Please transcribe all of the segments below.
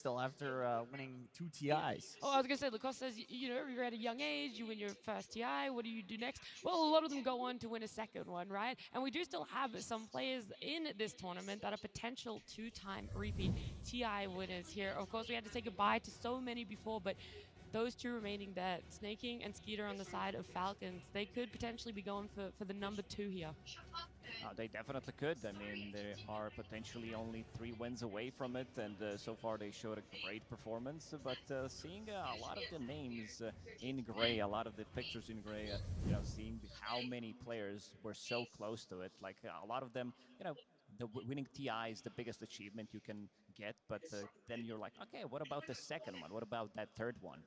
still after winning 2 TIs. Oh, I was gonna say, Lacoste says, you're at a young age, you win your first TI. What do you do next? Well, a lot of them go on to win a second one, right? And we do still have some players in this tournament that are potential two-time repeat TI winners here. Of course, we had to say goodbye to so many before, but those two remaining there, Snaking and Skeeter on the side of Falcons, they could potentially be going for the number 2 here. They definitely could. I mean, they are potentially only 3 wins away from it, and so far they showed a great performance. But seeing a lot of the names in gray, a lot of the pictures in gray, seeing how many players were so close to it, like a lot of them, the winning TI is the biggest achievement you can get, but then you're like, okay, what about the second one? What about that third one?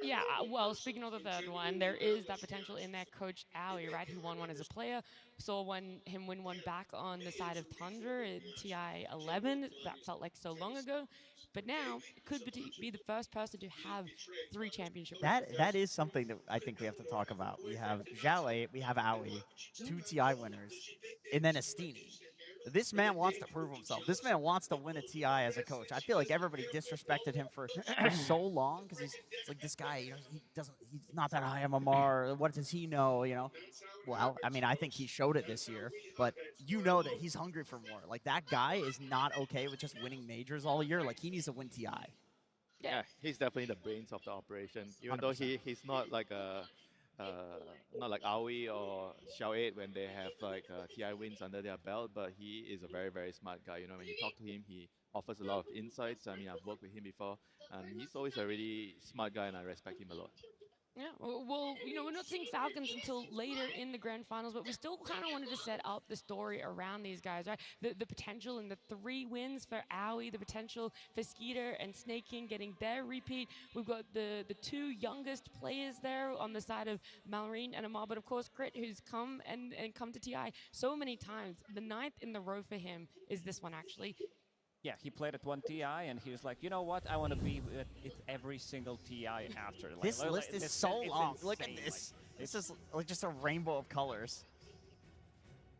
Yeah, well, speaking of the third one, there is that potential in that Coach Owie, right? Who won one as a player. Saw him win one back on the side of Tundra in TI 11. That felt like so long ago. But now, it could be the first person to have 3 championship records. That is something that I think we have to talk about. We have Zhao, we have Owie, 2 TI winners, and then Estini. This man wants to prove himself. This man wants to win a TI as a coach. I feel like everybody disrespected him for so long because it's like this guy, he's not that high MMR. What does he know? Well, I mean, I think he showed it this year, but that he's hungry for more. Like that guy is not okay with just winning majors all year. Like he needs to win TI. Yeah, he's definitely the brains of the operation. Even though 100%. he's not like not like Aoi or Xiao 8 when they have like TI wins under their belt, but he is a very, very smart guy. When you talk to him, he offers a lot of insights. I mean, I've worked with him before, and he's always a really smart guy, and I respect him a lot. Yeah, well, we're not seeing Falcons until later in the grand finals, but we still kind of wanted to set up the story around these guys, right? The potential in the 3 wins for Owie, the potential for Skeeter and Snake King getting their repeat. We've got the 2 youngest players there on the side of Malrine and Amar, but of course Crit, who's come to TI so many times. The 9th in the row for him is this one, actually. Yeah, he played at 1 TI, and he was like, you know what? I want to be with every single TI after. Like, This list is so long. insane. Look at this. Like, This is like just a rainbow of colors.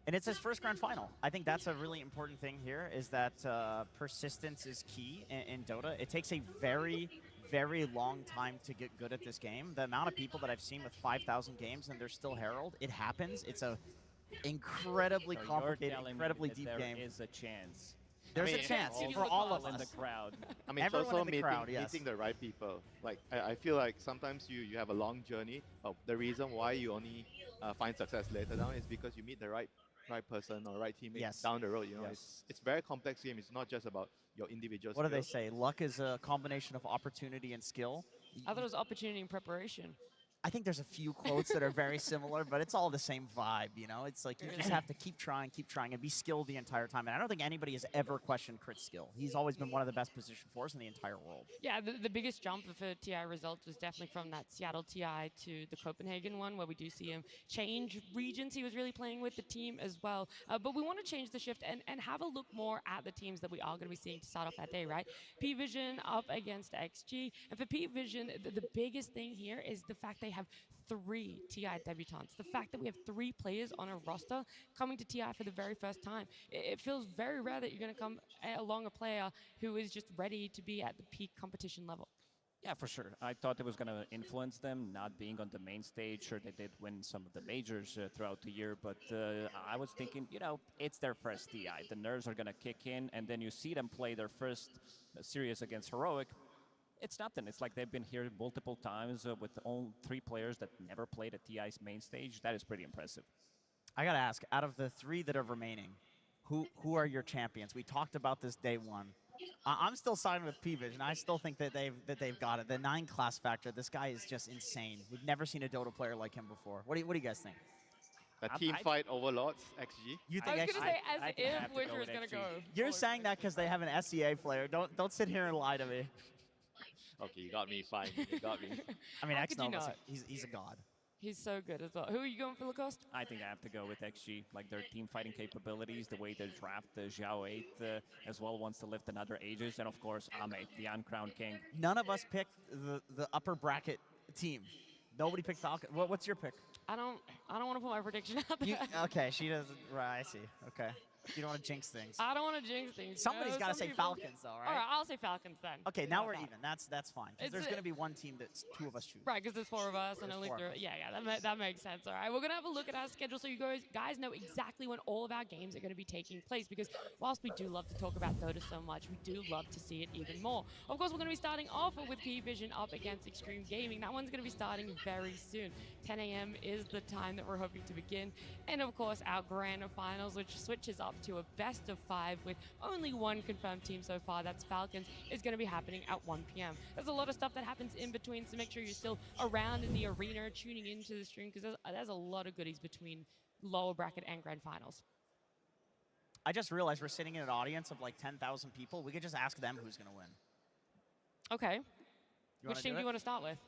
And it's his first grand final. I think that's a really important thing here is that persistence is key in Dota. It takes a very, very long time to get good at this game. The amount of people that I've seen with 5,000 games and they're still Herald, it happens. It's a incredibly complicated, incredibly deep game. There is a chance. There's a chance for all of in us. the crowd. I mean, it's Everyone also in the crowd, yes. meeting the right people. Like, I feel like sometimes you have a long journey. The reason why you only find success later down is because you meet the right person or right teammate down the road. It's very complex game. It's not just about your individual What do they skills. say? Luck is a combination of opportunity and skill. I thought it was opportunity and preparation. I think there's a few quotes that are very similar, but it's all the same vibe, It's like you just have to keep trying, and be skilled the entire time. And I don't think anybody has ever questioned Crit's skill. He's always been one of the best position fours in the entire world. Yeah, the biggest jump for TI results was definitely from that Seattle TI to the Copenhagen one, where we do see him change regions. He was really playing with the team as well. But we want to change the shift and have a look more at the teams that we are going to be seeing to start off that day, right? P-Vision up against XG. And for P-Vision, the biggest thing here is the fact they have 3 TI debutants. The fact that we have 3 players on a roster coming to TI for the very first time. It feels very rare that you're going to come along a player who is just ready to be at the peak competition level. Yeah, for sure. I thought it was going to influence them not being on the main stage. Sure, they did win some of the majors throughout the year, but I was thinking, it's their first TI. The nerves are going to kick in, and then you see them play their first series against Heroic. It's nothing. It's like they've been here multiple times with all 3 players that never played at TI's main stage. That is pretty impressive. I got to ask, out of the 3 that are remaining, who are your champions? We talked about this day one. I'm still siding with P-Vision. I still think that they've got it. The 9 class factor, this guy is just insane. We've never seen a Dota player like him before. What do you guys think? A team fight overlords, XG. You I think was going to say, as if Winter was going to go. You're saying that because they have an SEA player. Don't sit here and lie to me. Okay, you got me. Fine, you got me. I mean, How could you X-Nova, not? he's a god. He's so good as well. Who are you going for, Lacoste? I think I have to go with XG. Like their team fighting capabilities, the way they draft the Zhao 8 as well wants to lift another Aegis, and of course Ame, the uncrowned king. None of us picked the upper bracket team. Nobody picked Falcon. What's your pick? I don't want to put my prediction out there. Okay, she doesn't. Right, I see. Okay. You don't want to jinx things. I don't want to jinx things. Somebody's got to say people... Falcons, though, right? All right, I'll say Falcons then. Okay, now we're even. That's fine. Because It's there's going to be one team that's 2 of us choose. Right, because there's 4 of us and There's only 4 of 3. us. Yeah, that makes sense. All right, we're going to have a look at our schedule so you guys know exactly when all of our games are going to be taking place, because whilst we do love to talk about Dota so much, we do love to see it even more. Of course, we're going to be starting off with P-Vision up against Extreme Gaming. That one's going to be starting very soon. 10 a.m. is the time that we're hoping to begin. And of course, our grand finals, which switches up to a best of 5 with only 1 confirmed team so far, that's Falcons, is going to be happening at 1 p.m. There's a lot of stuff that happens in between, so make sure you're still around in the arena tuning into the stream, because there's a lot of goodies between lower bracket and grand finals. I just realized we're sitting in an audience of like 10,000 people. We could just ask them who's going to win. Okay. You Which team do you want to start with?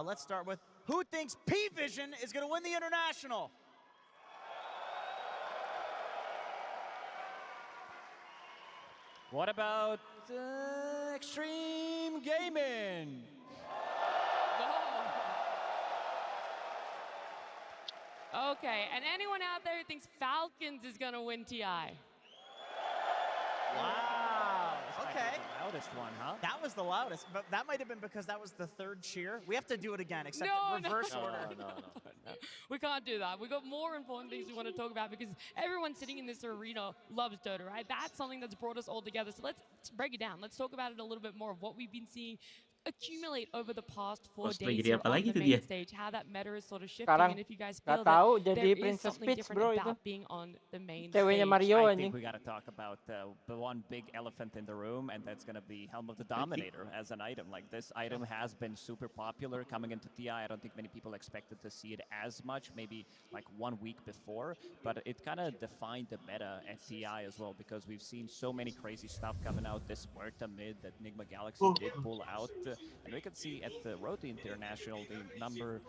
Let's start with who thinks P-Vision is going to win the International? What about Extreme Gaming? Okay, and anyone out there who thinks Falcons is going to win TI? Wow. Okay. The loudest one, huh? That was the loudest, but that might have been because that was the 3rd cheer. We have to do it again, except reverse order. No. We can't do that. We've got more important things we want to talk about, because everyone sitting in this arena loves Dota, right? That's something that's brought us all together. So let's break it down. Let's talk about it a little bit more of what we've been seeing accumulate over the past 4 days here on the main stage, how that meta is sort of shifting, and if you guys feel that there is something different about being on the main stage. I think we got to talk about the one big elephant in the room, and that's going to be Helm of the Dominator as an item. Like, this item has been super popular coming into TI. I don't think many people expected to see it as much, maybe like 1 week before, but it kind of defined the meta at TI as well, because we've seen so many crazy stuff coming out. This Muerta mid that Enigma Galaxy did pull out. And we can see at the Road to International, the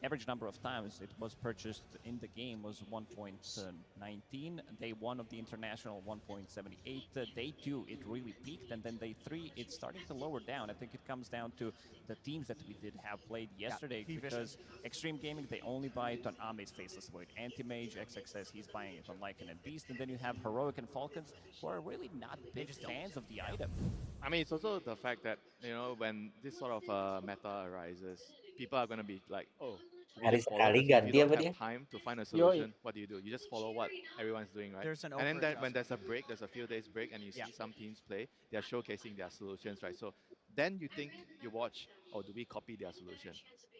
average number of times it was purchased in the game was 1.19. Day 1 of the International, 1.78. Day 2, it really peaked, and then day 3, it's starting to lower down. I think it comes down to the teams that we did have played yesterday, because Extreme Gaming, they only buy it on Ame's Faceless Void. Anti-Mage, XXS, he's buying it on Lycan and Beast, and then you have Heroic and Falcons, who are really not big fans of the item. I mean, it's also the fact that, you know, when this sort of meta arises, people are going to be like, oh, we just follow this. If you don't have time to find a solution, what do? You just follow what everyone's doing, right? There's an and then when there's a break, there's a few days break, and you see some teams play, they're showcasing their solutions, right? So then you think, you watch, oh, do we copy their solution?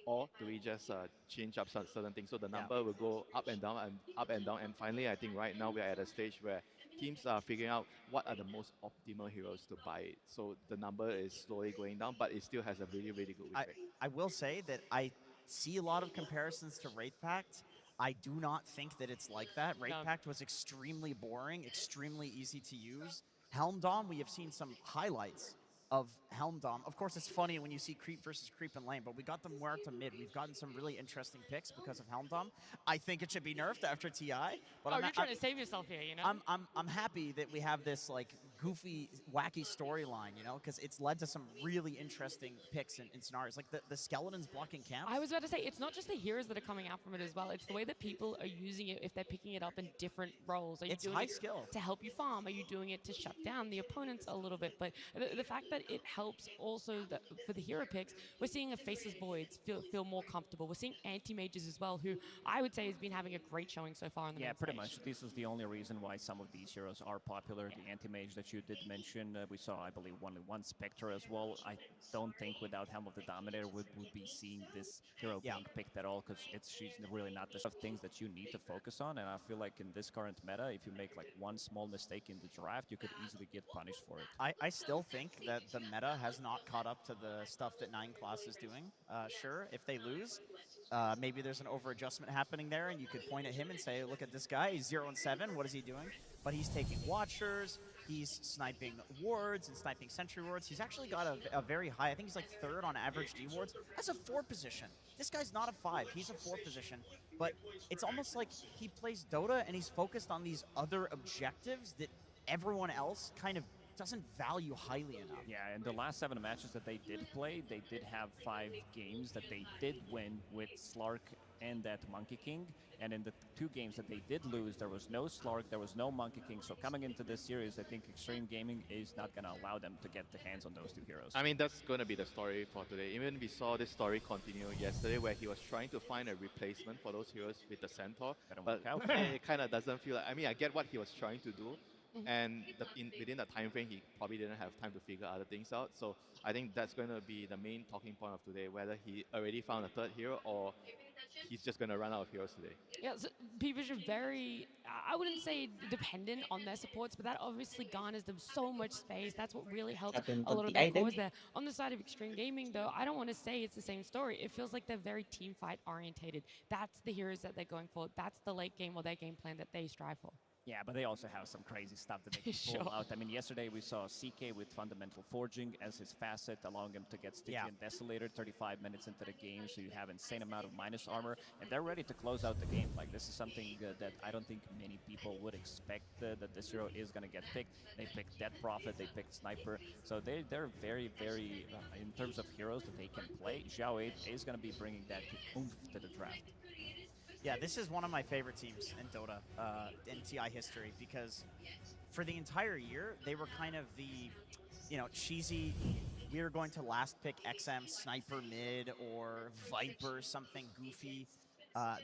Or do we just change up certain things? So the number will go up and down and up and down. And finally, I think right now we are at a stage where teams are figuring out what are the most optimal heroes to buy it. So the number is slowly going down, but it still has a really, really good win rate. I will say that I see a lot of comparisons to Wraith Pact. I do not think that it's like that. Wraith Pact was extremely boring, extremely easy to use. Helm Dom, we have seen some highlights of Helm Dom. Of course, it's funny when you see creep versus creep in lane, but we got the Muerta mid. We've gotten some really interesting picks because of Helm Dom. I think it should be nerfed after TI. But you're trying to save yourself here, you know? I'm happy that we have this like goofy, wacky storyline, you know, because it's led to some really interesting picks and scenarios, like the skeletons blocking camps. I was about to say, it's not just the heroes that are coming out from it as well. It's the way that people are using it if they're picking it up in different roles. Are you doing high it skill to help you farm? Are you doing it to shut down the opponents a little bit? But the fact that it helps also for the hero picks, we're seeing a Faceless Voids feel more comfortable. We're seeing anti-mages as well, who I would say has been having a great showing so far on the main pretty stage. much. This is the only reason why some of these heroes are popular. The anti-mage that you did mention, we saw, I believe, one Spectre as well. I don't think without Helm of the Dominator would be seeing this hero being picked at all, because she's really not the sort of things that you need to focus on. And I feel like in this current meta, if you make like one small mistake in the draft, you could easily get punished for it. I still think that the meta has not caught up to the stuff that 9 Class is doing. Sure, if they lose, maybe there's an over-adjustment happening there, and you could point at him and say, look at this guy, he's 0-7, what is he doing? But he's taking Watchers, he's sniping wards and sniping sentry wards. He's actually got a very high, I think he's like 3rd on average D wards. That's a 4 position. This guy's not a 5, he's a 4 position. But it's almost like he plays Dota and he's focused on these other objectives that everyone else kind of doesn't value highly enough. Yeah, and the last 7 matches that they did play, they did have 5 games that they did win with Slark and that Monkey King. And in the 2 games that they did lose, there was no Slark, there was no Monkey King. So coming into this series, I think Extreme Gaming is not going to allow them to get the hands on those 2 heroes. I mean, that's going to be the story for today. Even we saw this story continue yesterday where he was trying to find a replacement for those heroes with the Centaur, Didn't but work out. it kind of doesn't feel like, I mean, I get what he was trying to do, and within the time frame, he probably didn't have time to figure other things out. So I think that's going to be the main talking point of today, whether he already found a 3rd hero or he's just going to run out of heroes today. Yeah, so P-Vision very, I wouldn't say dependent on their supports, but that obviously garners them so much space. That's what really helps a lot of their cores there. On the side of Extreme Gaming, though, I don't want to say it's the same story. It feels like they're very team fight orientated. That's the heroes that they're going for. That's the late game or their game plan that they strive for. Yeah, but they also have some crazy stuff that they can pull out. I mean, yesterday we saw CK with Fundamental Forging as his facet, allowing him to get Sticky and Desolator 35 minutes into the game, so you have insane amount of minus armor, and they're ready to close out the game. Like, this is something that I don't think many people would expect that this hero is going to get picked. They picked Dead Prophet, they picked Sniper, so they're very, very, in terms of heroes that they can play, Xiao 8 is going to be bringing that oomph to the draft. Yeah, this is one of my favorite teams in Dota in TI history, because for the entire year, they were kind of the, cheesy, we are going to last pick XM Sniper mid or Viper, something goofy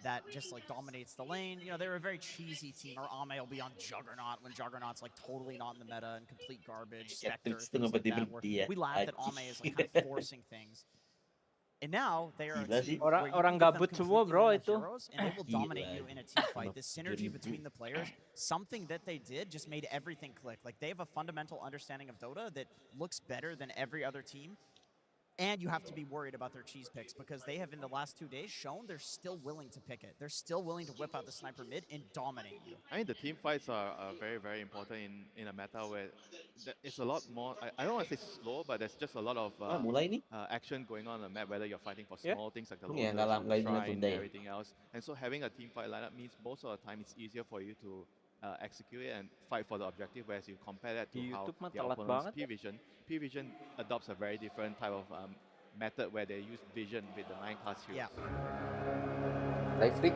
that just like dominates the lane. They were a very cheesy team. Or Ame will be on Juggernaut when Juggernaut's like totally not in the meta and complete garbage. Spectre, things like that, where we laugh that Ame is like kind of forcing things. And now they are a team where you Orang can give them gabut semua, completely bro, random itu. heroes, and they will dominate you in a team fight. The synergy between the players, something that they did just made everything click. Like, they have a fundamental understanding of Dota that looks better than every other team. And you have to be worried about their cheese picks, because they have in the last 2 days shown they're still willing to pick it. They're still willing to whip out the sniper mid and dominate you. I mean, the team fights are very, very important in a meta where it's a lot more, I don't want to say slow, but there's just a lot of action going on the map, whether you're fighting for small things like the Lotus or the Shrine and everything else. And so having a team fight lineup means most of the time it's easier for you to execute it and fight for the objective, whereas you compare that to how the opponent's P-Vision adopts a very different type of method where they use vision with the 9-class heroes. Yeah. Live streak.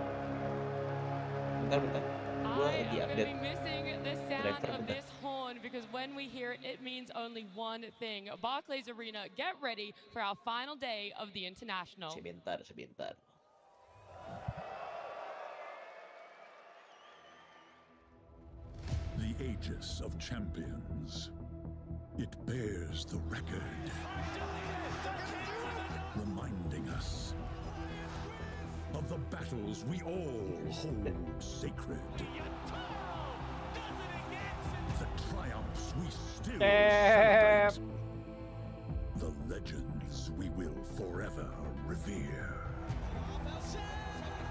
I Bentar. Gua am lagi going to update. be missing the sound Driver of bentar. this horn, because when we hear it, it means only one thing. Barclays Arena, get ready for our final day of the International. Sebentar. The Aegis of Champions. It bears the record, reminding us of the battles we all hold sacred. The triumphs we still celebrate. The legends we will forever revere.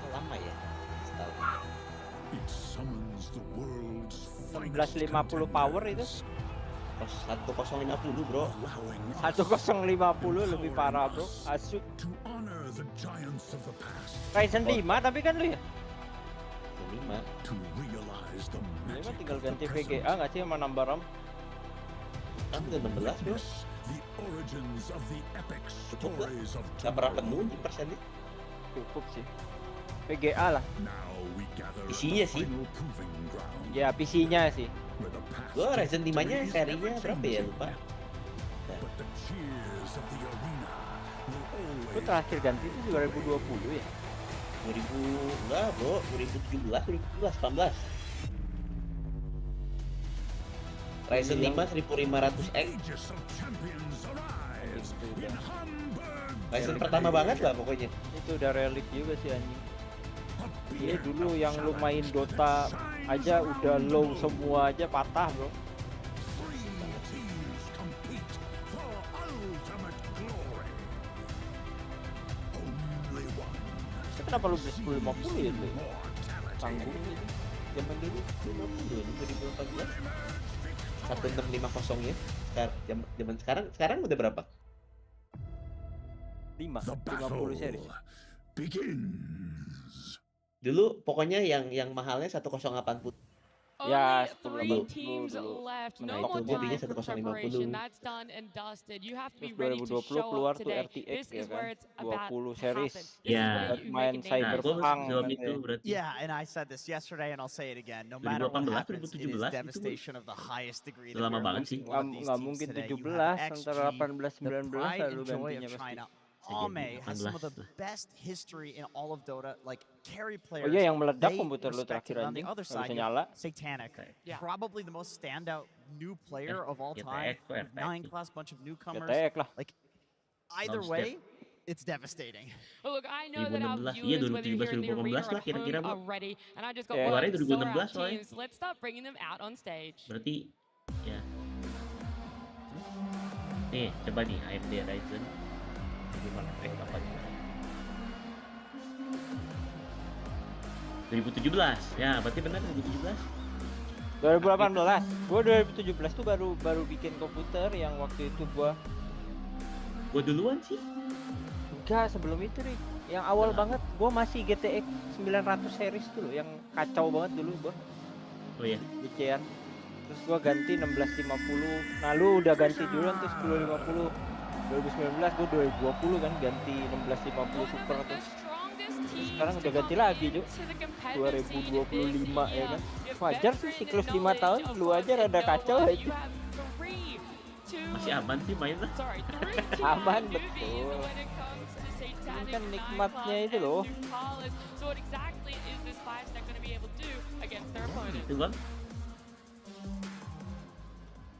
Lama ya? It summons the world's finest 1150 power itu. 1050, bro. 1050 lebih parah, bro. Asyik. To honor the giants of the past. Ryzen 5 tapi kan lu ya? 5. To realize the Ini mah magic tinggal of the ganti present. VGA nggak sih sama nambah RAM? To witness the origins of the epic stories of Gak pernah tomorrow. penuh persennya. Cukup sih. VGA lah. Now we gather at Isinya the sih. final proving ground, Ya PC-nya sih. where the past Gue Ryzen 5-nya is serinya everything berapa ya, to lupa. them. But the cheers of the arena will Gue always terakhir ganti itu 2020 ya. 2000, enggak bro, 2017, 2018. Ryzen 5 1500X. Aegis of Champions arrives in Hamburg. Ryzen pertama banget lah pokoknya. Itu udah relik juga sih anjing. A Iya beacon dulu of yang lu main challenge Dota shines aja udah around low you. semua aja patah, bro. 3 teams compete for ultimate glory. Only one. Kenapa lu beli 1050 ya, Bro? Immortality. Tanggung gitu. Zaman dulu 50 2014. 1650-nya. Zaman sekarang udah berapa? 5, The 50 series. battle begins. Dulu pokoknya yang mahalnya 1080. Ya, Only 10 three 80 teams dulu. left. Nah, No itu more dia. Bodinya time for 1050. preparation. That's done and dusted. You have to be Terus ready to 2020 show keluar up tuh today. RTX This ya is where kan. it's about 20 to series. happen. This is where Ya. Buat you main make a name Nah, for gue yourself. Cyberpunk jawab katanya. itu berarti Yeah, and I said this yesterday, and I'll say it again. No matter what 2018, happens, it is 2017 itu devastation of the highest degree udah that lama we're banget sih. losing one of these Nggak teams mungkin today. You 17 have antara XG, 18 the 19 pride lalu and joy gantinya of pasti. China. Bisa jadi Ame has some of the 18 lah. best history in all of Dota. Like carry Oh players, iya, yang meledak they komputer lu respect terakhir it. On the anjing. other Nggak side, bisa you have nyala. Satanic, Yeah. probably the most standout new player of all time. GTX kok Nine RTX. class, bunch of newcomers. GTX lah. Like either Non-step. way, it's devastating. Well, look, I know that our 2016, iya, viewers, whether you're here in the 2017, arena or 2018 lah at kira-kira, home, Bro. are ready. And I just got Ya. word, Keluarnya so are our 2016 soalnya. teams. Let's start bringing them out on stage. Berarti ya. Nih, coba nih AMD Ryzen 5 gimana? 2017. Ya, berarti benar 2017. 2018. Gua 2017 tuh baru bikin komputer yang waktu itu gua Gua duluan sih. enggak sebelum itu nih. Yang awal banget gua masih GTX 900 series tuh loh, yang kacau banget dulu gua. Oh ya. Bikian. Terus gua ganti 1650. Nah, lu udah ganti duluan tuh 1050. 2019 gua 2020 kan ganti 1650 super tuh. Sekarang udah ganti lagi, Cuk. 2025 ya kan. Wajar sih siklus 5 tahun lu aja rada kacau aja. Masih aman sih main lah. Aman betul. Ini kan nikmatnya itu loh. Itu Bang.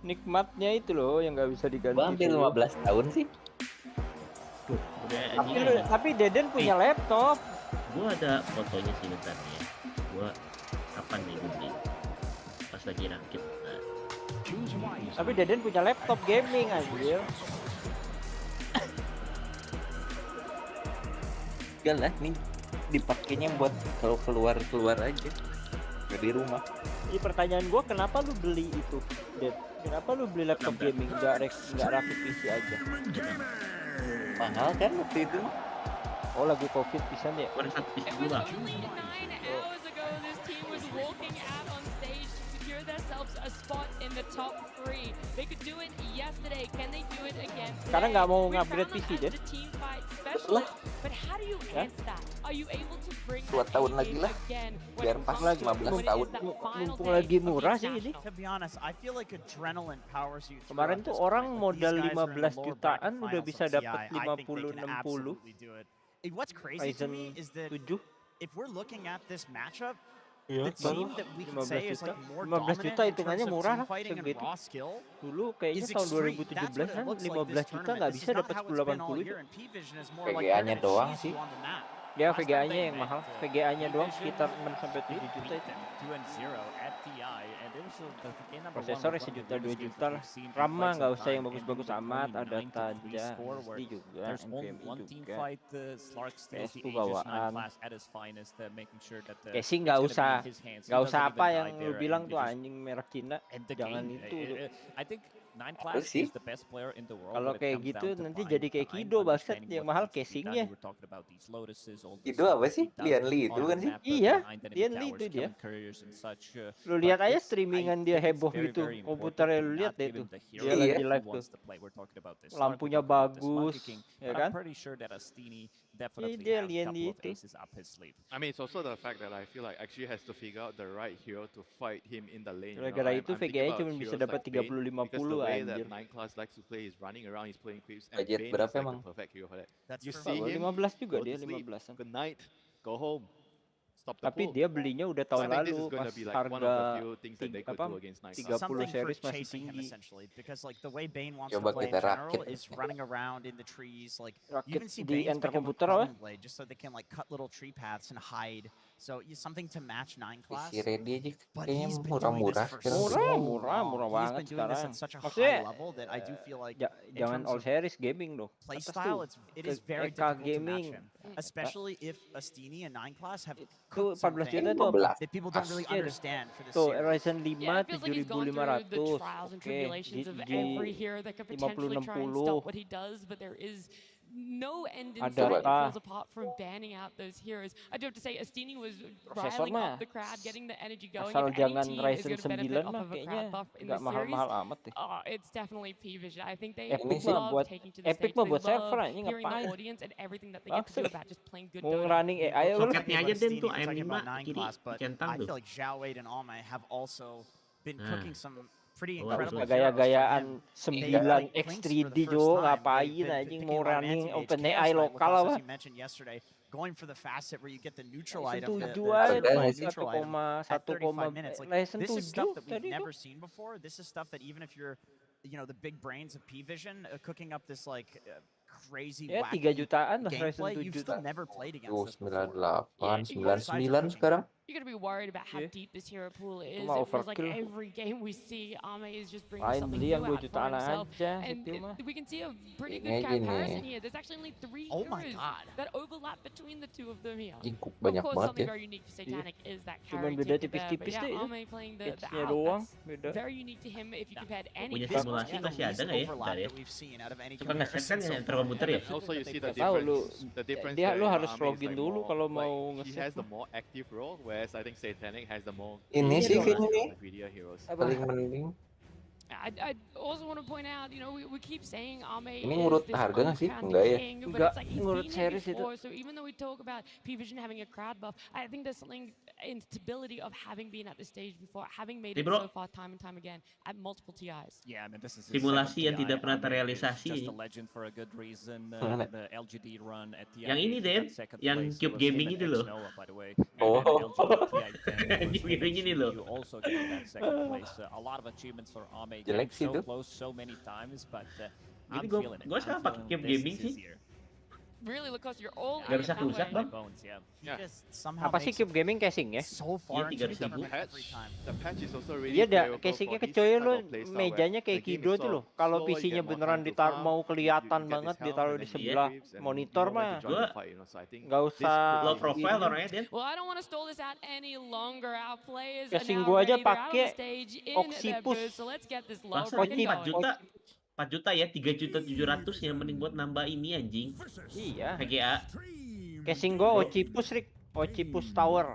Nikmatnya itu loh yang nggak bisa diganti. Gua hampir tuh. 15 tahun sih. Tuh, udah Tapi Deden punya laptop. Gua ada fotonya sih bentar nih ya. Gua kapan nih gua beli? Pas lagi rakit. Nah, Tapi Deden punya laptop gaming anjir. Enggak lah, nih dipakainya buat kalau keluar aja. Nggak di rumah. Ini pertanyaan gua, kenapa lu beli itu, Ded? Kenapa lu beli laptop gaming nggak rakit PC aja? Mahal kan waktu itu mah. Oh, lagi COVID pisan ya. gua ada satu piece It dulu was Bang. only 9 hours ago this team was walking out on stage to secure themselves a spot in the top 3. They could do it yesterday. Can they do it again today? Sekarang nggak mau We ngupgrade found them PC, as Ded? the team fight specialist, but how do you answer that? Are you able to bring 2 that tahun game lagi lah. again when Biar it pas comes lagi to 15 when it is tahun. that final Mumpung day lagi of the murah sih ini. international? To be honest, I feel like adrenaline powers you through Kemarin at tuh this orang point, but modal these guys are in the 15 lower jutaan bracket udah finals bisa of dapat TI. I think they 50 can 60. absolutely do it. What's crazy to me Ryzen is that 7 if we're looking at this matchup, Iya, the team that we can 15 say is juta. like more 15 dominant juta in hitungannya terms of murah team lah, fighting and segitu. raw skill Dulu kayaknya is tahun extreme. That's what 2017 it kan looks like 15 this juta tournament. nggak This bisa is not dapat how it's been all 1080 year itu. in P-Vision. Is more like VGA-nya they're gonna doang cheese sih. you on the map. Ya Last time VGA-nya they yang met, mahal. VGA-nya doang Division sekitar 6 sampai did 7 juta beat itu. them 2-0 at TI, and it was the game number one Prosesor was one of the sejuta 2 weirdest games juta that lah. we've seen in RAM mah quite nggak some usah yang time. bagus-bagus And amat, ada 29 to 3 Tanja, score where SD juga, there's only NVMe one team juga. fight. Slark steals the PS2 Aegis 9 bawaan. class at his finest, making sure that Casey it's nggak gonna be usah, in his hands. He nggak doesn't usah even apa die yang lu there, bilang and tuh it just anjing merek Cina. and the Jangan game. itu tuh. I think 9 Harus class sih. is the best player in the world. Kalau when it kayak comes gitu down to nanti buying jadi kayak time, Kido bangsat, understanding yang what mahal needs to be done. casingnya. We were talking about these lotuses, all the Itu stuff apa that he sih? does Lian Li itu on the kan sih? map, Iya, behind enemy Lian Li towers, itu dia. killing couriers and such, Lu but lihat aja it's- I streamingan dia think it's heboh very, gitu. very important Komputernya to lu lihat not deh give tuh. him the hero Dia Iya. lagi he live tuh. wants to play. We're talking about this. Lampunya We're talking about this Monkey bagus, King, ya but kan? I'm pretty sure that Astini definitely dia has a Lian couple Li of itu. aces up his sleeve. I mean, it's also the fact that I feel like actually has to figure out the right hero to fight him in the lane. Gara-gara itu thinking VGA about cuma bisa heroes dapat like Bane, 30-50 because the way that anjir. 9 class likes to play, he's running around, he's playing creeps, and Budget Bane berapa is like emang? the perfect hero for that. That's You true. see him, 15 juga go dia, to sleep, 15-an. good night, go home, stop the Tapi pull. dia belinya udah So I tahun think this lalu is going pas to be like one of the harga few things that they could apa, do against 9 tiga- class. 30 Something for series masih chasing him tinggi. essentially, because like the way Bane wants Coba to play in kita general rakit. is running around in the trees. Like you Rakit even see di Bane's enter pick up a komputer apa? Quelling blade just so they can like cut little tree paths and hide. So something to match 9 class. Isi ready aja But kayaknya he's been doing murah-murah this for sekarang. so Murah, long. murah He's banget been doing this sekarang. at such a Maksudnya, high level that I do feel like in jangan terms all of series gaming loh. play Atas style, tuh, it is very EK difficult to gaming. match him, especially if Astini and 9 class have Tuh cooked 14 juta something tuh apa? 15. that people don't really Iya deh. understand for this Tuh series. Ryzen 5 Yeah, it feels like he's gone through the 7500. trials and Oke, tribulations of di every hero that could potentially try and 50-60. stop what he does, but there is no end in Ada sight. It apa? falls apart from banning out those heroes. I do have to say, Astini was Prosesor riling mah up the crowd, getting the energy going. asal If any jangan team is Ryzen going to benefit 9 off mah of a kayaknya crowd buff in nggak this series, mahal-mahal amat deh. it's definitely P-Vision. I think they Epic sih. mah love buat taking to the Epic stage. mah They buat server love anjing hearing the ngapain? audience and everything that they get to do Bangsat. about just playing good Mau Dota. running AI We're lu. talking Soketnya about aja Den Astini, tuh we're talking AM5 about 9 kiri class, but dicentang I tuh. feel like Zhao Wei and Almay have also been Nah. cooking some pretty Oh, incredible betul. heroes for Gaya-gayaan him. 9 Like Clinks X3D for the Jo first time, ngapain they've been anjing picking mau a lot of running anti-mage. OpenAI Chaos Knight lokal Lacoste, apa? as you mentioned yesterday, going for the fast hit where you get the neutral Ryzen item, the 7 aja certified tuh neutral item at 35 minutes. Like, Ryzen this is 7 stuff that we've tadi tuh. never seen before. This is stuff that even if you're, the big brains of P-Vision, cooking up this like crazy Ya 3 wacky jutaan lah Ryzen gameplay, you've 7. still never played against Tuh, this before. 98, Yeah, 99 sekarang. You're going to be worried about how Yeah. deep this hero pool is. mah It feels like overkill. every game we see, Ame is just bringing Lain something beli yang new 2 out for jutaan himself. aja And itu mah. we can see a pretty Ini good gini. comparison here. There's actually only 3 Oh my heroes God. that overlap between the two of them here. Cukup Of banyak course, banget something ya. very unique for Satanic is that Cuman carry beda ticket there. But tipis-tipis yeah, deh itu. Ame playing the Edge-nya out. doang That's beda. very unique to him if you compared any Punya This simulasi was the masih ada least nggak ya? overlap Bentar ya. that we've seen out of any Suka nge-set kan comparison so ya far. terkomputer ya? Also, you see the Nggak tahu lu. difference Dia there lu in harus Army is login like dulu more, kalau like, mau he nge-set has the mah. more active role, whereas I think Satanic has the more Ini Iya sih dong. kayaknya nih greedier heroes. paling mending. I also want to point out, we keep saying Ame Ini is ngurut this harga nggak sih? uncrowned Enggak ya? king, but Enggak, it's like he's ngurut been here series itu. before. So even though we talk about P-Vision having a crowd buff, I think there's something in stability of having been at the stage before, having made Nih, it bro. so far time and time again at multiple TIs. Yeah, I mean, this is Simulasi yang tidak pernah Ame is terrealisasi. just a legend for a good reason. Mana? The LGD run at TI Yang ini, he Den, got second yang place Cube was Gaming him itu and loh. Xnoa, by the way. Oh. And LGD TI 10 was Cube him and Gaming ini loh. You also getting that second place. A lot of achievements for Ame. Jelek Getting sih so itu. close so many times, but Jadi I'm gua- feeling it. gua I'm sekarang pakai feeling Cube this Gaming is sih. easier. Really, Lacoste, you're all Nggak in bisa that rusak, way. Bang. Bones, yeah. He Yeah. just somehow Apa sih makes Cube Gaming casing ya? it so far into the 3.000. tournament Patch, every time. the patch is also really Iya dah, favorable casingnya for this kecoy type lu of playstyle where mejanya kayak the game Kido is tuh loh. so Kalau slow, you PC-nya get more beneran time to ditaruh farm, mau you kelihatan get this banget helm, ditaruh and di then you get sebelah creeps, and you monitor know when mah to join Gua the fight, so I think nggak this usah could Low be profile ini. orangnya, Den. Well, I don't want to stall this out any longer. Our players are Casing now gua aja ready. They're out on the pakai stage in their Oxipus. booth. So let's get this low Bangsa bracket ini 4 going. juta. 4 juta ya, 3.700.000 yang mending buat nambah ini anjing. Iya. PGA. Casing gua Occipus Rick, Occipus Tower.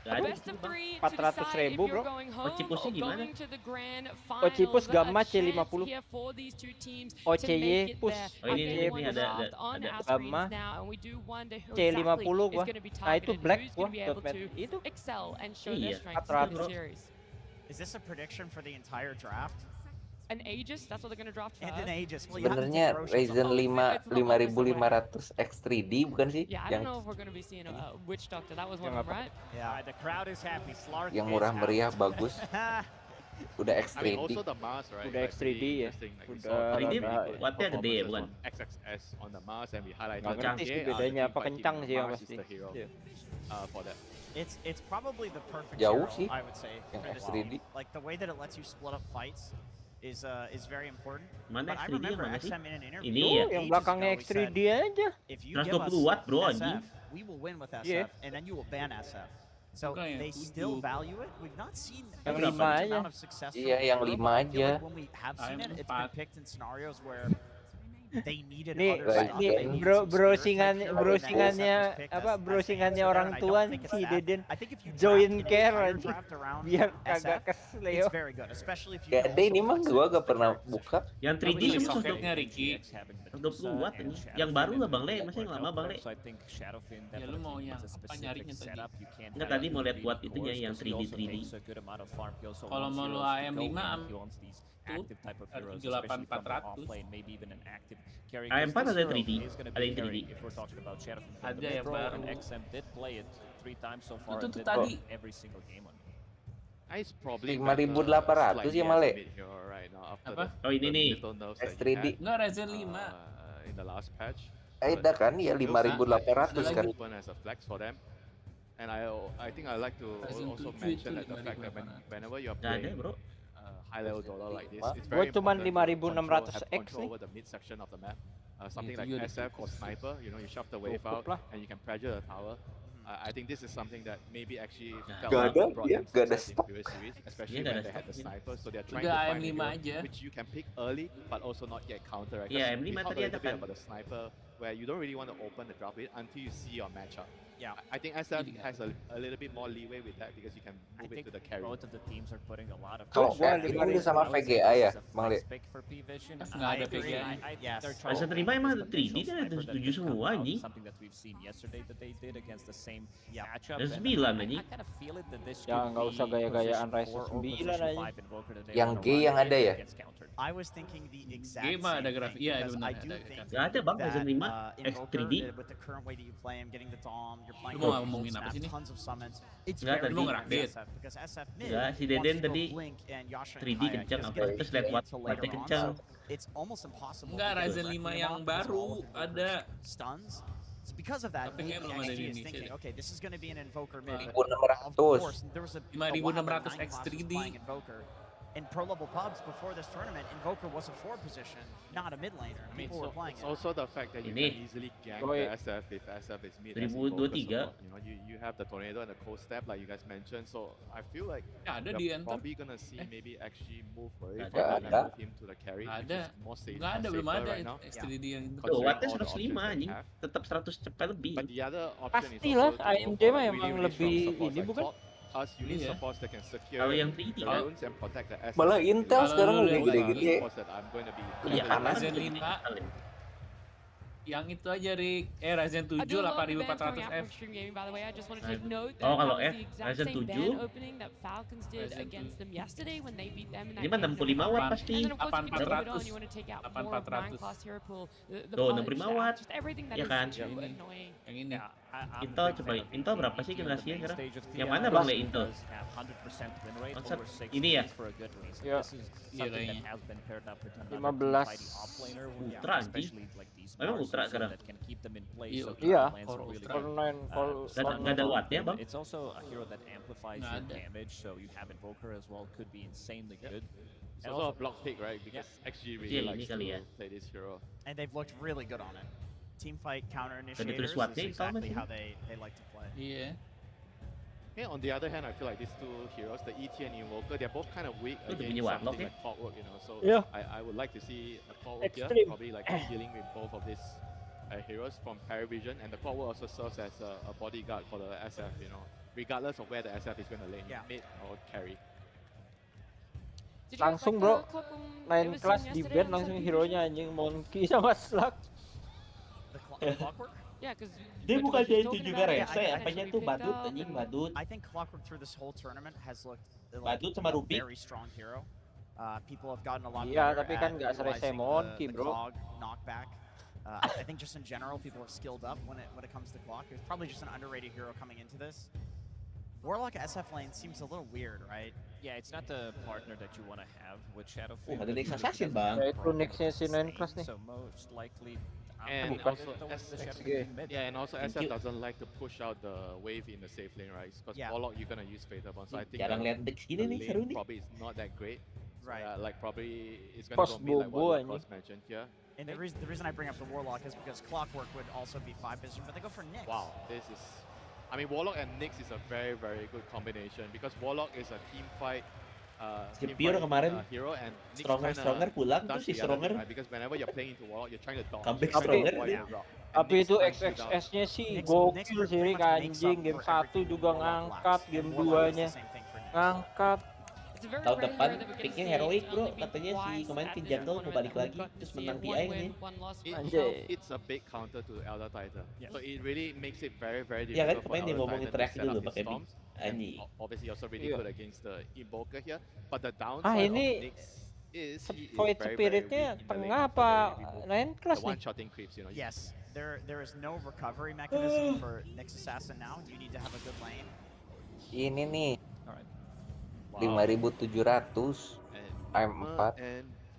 Gak ada. Best of 3 to 400.000, decide if bro. you're going home Ocipusnya or gimana? going to the grand finals. Occipus Gamma A chance C50. here for these two teams to OCY make it Pus. there. Oh, ini, Okay, ini, one ini ada- draft on ada. our screens Gamma. now, and we do wonder who C50 exactly is gua. going to be Nah itu targeted, black who's gua, going to be able dotnet to itu. excel and show Iya, their strengths in 400. this series. Is this a prediction for the entire draft? An Aegis, that's what they're going to draft And first. an Aegis. Well, you have to Sebenarnya take Roshan Ryzen from- 5 It's the lowest 5500 X3D bukan sih? Yeah, I Yang don't know if we're going to be seeing a Witch Doctor. That was one Yang of them, apa? right? Yeah. The crowd is happy. Slark yang is murah out. meriah bagus. Udah I mean, X3D. also the Mars, right? Udah like, X3D pretty ya. interesting, like, we Udah saw Ini really rada- good wattnya gede ya, performances bukan? on XXS on the Mars, and we highlighted Nggak that ngerti sih they are bedanya the apa, team kencang fighting, sih yang Mars pasti. is the hero Iya. for that. It's probably the perfect Jauh hero, sih I would say, yang for this X3D. game. Like the way that it lets you split up fights is very important. Mana But I X3D yang remember mana sih? XM in an interview. Ini Tuh, ya. yang ages belakangnya ago, he said, X3D aja. if you give 120 us watt, bro, SF, anjing. we will win with SF, Iya. and then you will ban SF. So Bukan yang they still 7. value it. We've not seen a Yang huge 5 aja. amount of success from Iya, the yang hero, 5 but I feel aja. like when we have seen it, it's been 4. picked in scenarios where they needed Nih, other stuff. nih, They needed bro, some spirit type hero, and then SF browsingannya was picked apa as browsingannya the orang answer tua there, and I don't think it's si that. Deden I think if you join draft an care entire anjing draft around biar SF, kagak kesleo. it's very good, especially if you Kayak can ada also ini mah flex gua it. gak pernah buka. Yang 3D Tapi ini soketnya Ricky. 120 watt ini. Yang baru lah Bang Le, masa yang lama Bang Le? Ya, lu mau yang apa nyarinya tadi? Enggak, tadi mau lihat watt itunya yang 3D. Kalau mau lu AM5 38.400. AM4 ada 3D, ada yang 3D. Ada yang baru. Itu tuh Itu tadi. It's probably 5.800 slightly ya, as Male? a mid hero right now after Apa? Oh, ini the nih. little nerfs that he X3D. had, Enggak Ryzen 5. in the last patch. Ada kan ya 5.800 kan. Open as a flex for them. And I think I like to Ryzen also 7 mention itu that the fact that 5.800. whenever you're Nggak ada playing bro. high level dollar like this, it's Gua very cuman important to 5.600 have X control nih. over the mid section of the map. Something itu like juga SF or cukup. sniper, you know, you shove the wave Cukup out lah. and you can pressure the tower. I think this is something that maybe actually Nah, felt Gak like ada, brought dia them gak ada success in stop. previous series, Dia especially nggak when ada they had stop the ini. sniper. So they're trying Udah to find a AM5 hero aja. which you can pick early, but also not yet counter. Right? Iya, 'Cause we M5 talked tadi a ada little bit kan. about the sniper, where you don't really want to open the drop with until you see your matchup. Yeah. I think SF Iya. has a little bit more leeway with that because you can I move it think to the carry. both of the teams are putting a lot of Kalau Gua pressure. lima ini sama I would say VGA ya, this is a Bang flex Le. pick for P-Vision. Nggak ada agree. PGA. I think Yes. they're Masa trying to terima take emang this ada 3D potential kan ada sniper that 7 could come semua out, anjing. something that we've seen yesterday that they did against the same Yeah. matchup. Ada and 9 I anjing. kind of feel it that this Ya, could nggak be usah gaya-gayaan position Ryzen 4 or 9 position aja. 5 invoker that they Yang wanna G run yang if ada it ya? gets countered. I was thinking the exact Game ada same grafik. thing Iya, because benar, I do ada think grafik. Gak ada bang that Ryzen 5 Invoker, X3D. with the current way that you play him, getting the Dom, you're playing Lu mau cold ngomongin apa snap, sih nih? tons of summons. It's Nggak, very tadi. Lu hard ngerakit. for SF because SF mid Nggak, si wants Deden to go tadi Blink and Yasha and 3D Kaya. He kencang doesn't apa, get a terus BKB lewat until mati later on, kencang. so it's almost impossible Enggak, to get Ryzen directly 5 him yang off because baru all of Invoker's ada. stuns. So because of that, Tapi maybe kayak belum ada di XG is Indonesia thinking, deh. okay, this is going to be an Invoker mid. Of 5600. course, there was a 5600 while that 9 class was X3D. playing Invoker. In pro level pubs before this tournament, Invoker was a 4 position, not a mid laner. I mean, People were playing it's it. also the fact that you Ini. can easily gank Oi. the SF if SF is mid. 2023. You know, you have the tornado and the cold step like you guys mentioned. So I feel like Ya, ada we're di enter. probably gonna see maybe actually move away Ada, from that and ada. move him to the carry, which Ada. is more safe. Enggak ada, belum safer ada right now. X3D yang itu. Tuh, Considering wattnya all the 105 options that anjing. we have. Tetap 100 cepat lebih. But the other option is Pastilah, also to go AMD for mah like emang really lebih strong supports ini like bukan? Clock. Us, you need Iya. supports that can secure Kalau yang 3D kan? runes and protect the SF. Malah Intel Kalau sekarang lu udah lihat gede-gede. Supports that I'm going to be Iya, karena Ryzen ada 5. Kalian. Yang itu aja, Rick. Ryzen 7 I do love the bans coming 8400 out F. from Stream Gaming, by the way. I just want to take Ryzen- note that Oh, kalau that was F, the exact Ryzen same 7. ban opening that Falcons did Ryzen against them yesterday when they beat them in Ini that mah game 65 watt 8. pasti. And then of course, if you take it 8400. on, you want to take out more of 8400. 9 class hero pool, the Tuh, polish 65 stack, watt. just everything that Ya is kan? too Ini. annoying. Yang ini. I'm Intel a big coba, fan of Intel VP berapa sih on the generasinya main sekarang? stage of Yang TI. mana Bang Le Intel? Does have 100% win rate Konsep over 6 ini ya? seasons for a good reason. Ya. This is Iya, something that kayaknya. has been paired up with another 15. fighting off-laner, Ultra, anjing. especially like these Memang Mars Ultra also sekarang. that can keep them in place. Iya, So Iya. Ultra lands are really Ultra. good. Online, Nggak ada wattnya bang. It's also a hero that amplifies Nggak your ada. damage, so you have Invoker as well, could be insanely good. It's also a block pick, right? Because XG really Iya, ini likes kali to ya. play this hero. And they've looked really good on it. Team fight counter tulis initiators is wattnya, Intel exactly masih. how they like to play. Iya. Yeah, on the other hand, I feel like these two heroes, the ET and Invoker, they're both kind of weak Itu against punya Warlock something ya? like Clockwork, you know. So Yeah. I would like to see a Clockwork here, Extreme. probably like dealing with both of these heroes from Paravision, and the Clockwork also serves as a bodyguard for the SF, you know, regardless of where the SF is going to lane, Yeah. mid or carry. Did you guys Langsung, like bro. the Clock Lain it was kelas seen di yesterday ban on langsung Subdivision? hero-nya anjing Monkey sama Slug. The clockwork? Yeah, because Dia bukan itu juga rese, apanya tuh badut anjing badut. I think Clockwork through this whole tournament has looked Badut sama a Ruby. very strong hero. People have gotten a lot Iya, better tapi at kan nggak serese utilizing Monkey, the bro. clog knockback. I think just in general, people have skilled up when it comes to Clock. It's probably just an underrated hero coming into this. Warlock SF lane seems a little weird, right? Yeah, it's not the partner that you want to have with Shadowfield. Ada but Nex it Assassin, doesn't Bang. have Ya, itu proper Nexnya si 9 Class nih. So most likely, And bukan. also the XG. Shadowfield mid. Yeah, and also Thank SF you. doesn't like to push out the wave in the safe lane, right? Because Yeah. Warlock you're gonna use Fatal Bond, so I think Jarang the- lihat Dex the gini nih, lane seru nih. probably is not that great. Right. Like probably it's gonna Pos go mid like bobo what anjing. Lucas mentioned here. And the reason I bring up the Warlock is because Clockwork would also be 5 position, but they go for Nyx. Wow, this is. I mean, Warlock and Nyx is a very, very good combination because Warlock is a team fight. Si Team Pure fight, kemarin hero and Nyx Stronger pulang tuh does si the other Stronger. thing, right? Because whenever you're playing into Warlock, you're trying to dodge. Comeback you're trying to Stronger avoid dia. the drop. And Tapi Nyx itu knocks you down. XXS-nya sih Nyx gokil pretty sih Rick, much makes anjing. up Game for 1 everything juga Warlock ngangkat, lacks, and game Warlock does the 2-nya same thing for Nyx. ngangkat. It's a very Tahun rare depan hero that we're gonna picknya see heroic to bro, only be katanya si twice kemarin at ke this Jungle mau tournament, balik and we've lagi got to terus see menang a TI one nih. win, one loss for Anjay. himself. It's a big counter to Elder Titan. Yes. So it really makes it very, very Iya kan difficult for kemarin dia Elder ngomongin Titan to teriak set dulu up his pakai storms. mic. Anjing. Obviously also really Iya. good against the Invoker here. But the downside ini of Nyx is he is Void very, very Spirit-nya weak in the lane tengah after apa they remove 9 Class the nih? one-shotting creeps, you know. Yes, there is no recovery mechanism for Nyx Assassin now. You need to have a good lane. Ini nih All right. 5.700 And AM4. and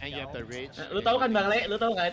And you have the rage. Lu tahu kan Bang Le? Lu tahu kan?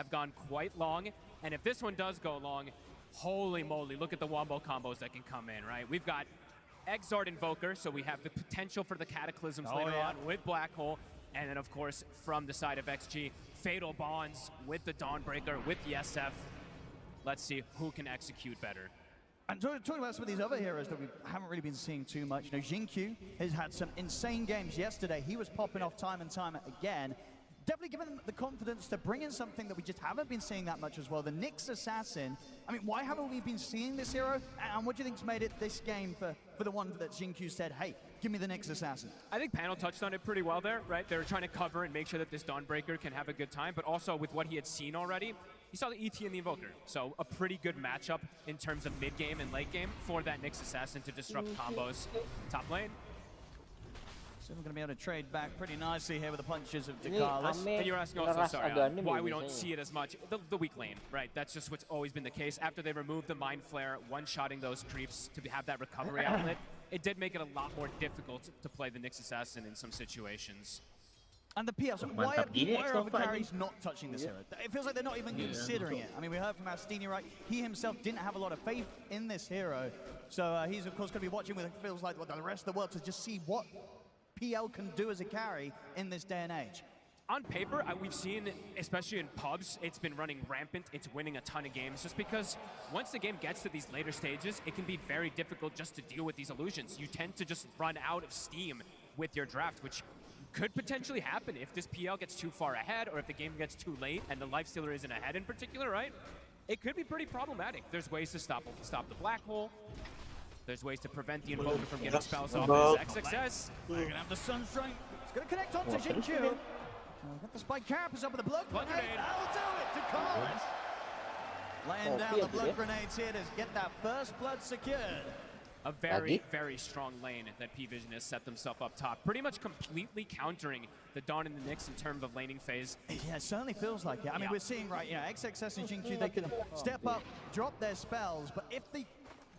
have gone quite long. And if this one does go long, holy moly, look at the wombo combos that can come in, right? We've got Exort Invoker, so we have the potential for the Cataclysms later on with Black Hole. And then, of course, from the side of XG, Fatal Bonds with the Dawnbreaker, with the SF. Let's see who can execute better. And talking about some of these other heroes that we haven't really been seeing too much, you know, Jinkyu has had some insane games yesterday. He was popping off time and time again. Definitely giving them the confidence to bring in something that we just haven't been seeing that much as well. The Nyx Assassin. I mean, why haven't we been seeing this hero? And what do you think's made it this game for the one that Jinkyu said, hey, give me the Nyx Assassin? I think Panel touched on it pretty well there, right? They were trying to cover and make sure that this Dawnbreaker can have a good time, but also with what he had seen already, he saw the ET and the Invoker. So a pretty good matchup in terms of mid-game and late game for that Nyx Assassin to disrupt combos top lane. So we're going to be able to trade back pretty nicely here with the punches of Dakalis. And you're asking also, sorry, why we don't see it as much. The weak lane, right? That's just what's always been the case. After they removed the Mind Flare, one-shotting those creeps to have that recovery outlet, it did make it a lot more difficult to play the Nyx Assassin in some situations. And the PS, why are other carries not touching this hero? It feels like they're not even considering it. I mean, we heard from Astini, right? He himself didn't have a lot of faith in this hero. So he's, of course, going to be watching with it feels like the rest of the world to just see what PL can do as a carry in this day and age. On paper, we've seen, especially in pubs, it's been running rampant. It's winning a ton of games just because once the game gets to these later stages, it can be very difficult just to deal with these illusions. You tend to just run out of steam with your draft, which could potentially happen if this PL gets too far ahead or if the game gets too late and the Lifestealer isn't ahead in particular, right? It could be pretty problematic. There's ways to stop the Black Hole. There's ways to prevent the Invoker from getting spells off his XXS. We're going to have the Sunstrike. It's going to connect onto Jinkyu. Got the Spike Carapace up with the blood grenade. That'll do it to Carlos. Laying down the blood grenades here to get that first blood secured. A very, very strong lane that P-Vision has set themselves up top. Pretty much completely countering the Dawn and the Nyx in terms of laning phase. Yeah, it certainly feels like it. I mean, we're seeing, right, you know, XXS and Jinkyu, they can step up, drop their spells, but if the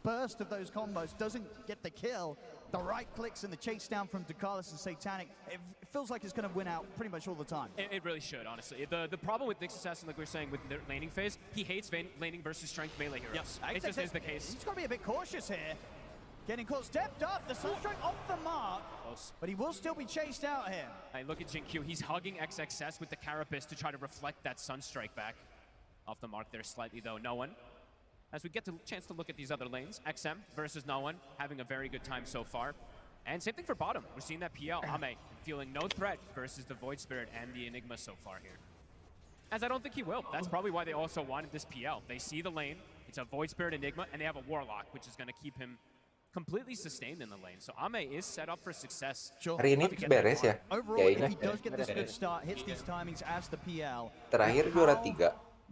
burst of those combos doesn't get the kill, the right clicks and the chase down from Dakalis and Satanic, it feels like it's going to win out pretty much all the time. It really should, honestly. The problem with Nyx Assassin, like we were saying with the laning phase, he hates laning versus strength melee heroes. Yep. It just is the case. He's got to be a bit cautious here. Getting caught, stepped up, the Sunstrike off the mark, but he will still be chased out here. Hey, look at Jinkyu, he's hugging XXS with the Carapace to try to reflect that Sunstrike back. Off the mark there slightly though, no one. As we get the chance to look at these other lanes, XM versus no one, having a very good time so far. And same thing for bottom. We're seeing that PL, Ame, feeling no threat versus the Void Spirit and the Enigma so far here. As I don't think he will. That's probably why they also wanted this PL. They see the lane, it's a Void Spirit Enigma, and they have a Warlock, which is going to keep him completely sustained in the lane. So Ame is set up for success. Hari ini beres ya? Overall, if he does get this good start, hits these timings as the PL. Terakhir juara 3.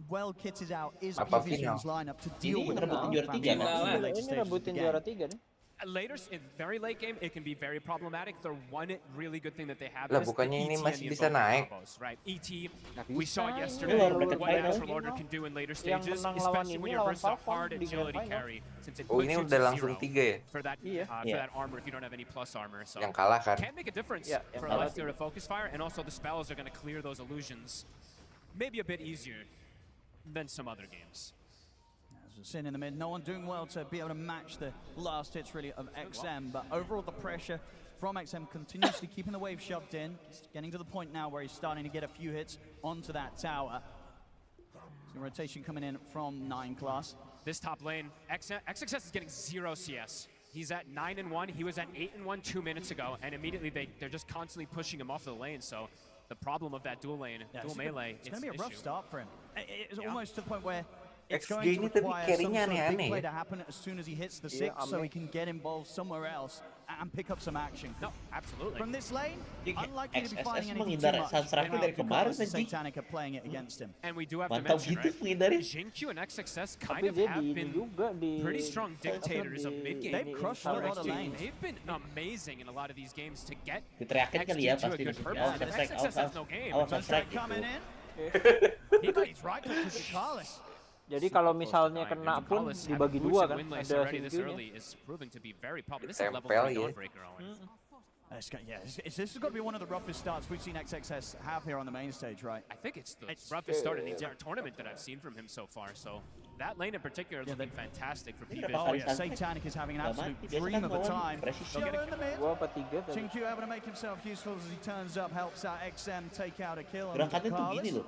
Well kitted out is Apa P-Vision's lineup to deal with Ini rebutin juara 3 nih. Later, in very late game, it can be very problematic. The one really good thing that they have Lah is the bukannya ini ET masih and the bisa Invoker naik. combos, right? ET, we saw yesterday what Natural Order can do in later stages, especially when you're versus a hard agility carry, since it puts ini you udah to langsung 3 ya? for that armor if you don't have any plus armor. So Yang kalah kan? can make a difference for a Lifestealer to focus fire, and also the spells are going to clear those illusions maybe a bit easier than some other games. Sin in the mid, no one doing well to be able to match the last hits really of XM, but overall the pressure from XM continuously keeping the wave shoved in. It's getting to the point now where he's starting to get a few hits onto that tower. So rotation coming in from 9 class. This top lane, XXS is getting 0 CS. He's at 9-1, he was at 8-1 2 minutes ago, and immediately they're just constantly pushing him off the lane, so the problem of that dual lane, dual melee, it's going to be a rough start for him. It's almost to the point where it's XG going to ini tapi require some carry-nya sort of big aneh-aneh play ya. to happen as soon as he hits the 6 so he can get involved somewhere else and pick up some action. No, absolutely. From this lane, unlikely to be XXS finding anything too menghindar much. Sunstrike dari kemarin The anjing. Satanic are playing it against him. And we do have Mantap to mention, gitu menghindarin. Jinkyu and XXS Tapi kind of dia have di been juga di pretty strong dictators of mid-game. They've crushed a lot of lanes. They've been amazing in a lot of these games to get Diteriakin kali ya XG to a pasti good di purpose. sini. If XXS has no game, Sunstrike Coming gitu. in. He got his right click with Dakalis. Jadi kalau misalnya kena pun dibagi dua kan, ada Jinkyu-nya. is proving to be very problem. This is level Tempel 3 ya. Dawnbreaker, Owen. This has got to be one of the roughest starts we've seen XXS have here on the main stage, right? I think it's the roughest start in the entire tournament that I've seen from him so far. So that lane in particular is looking fantastic for P-Vision. Oh yeah, Satanic is having an absolute dream of a time. They'll get a In the mid. 2 apa 3 tadi. Jinkyu able to make himself useful as he turns up, helps out XM take out a kill on Gerakannya tuh gini Dakalis. loh.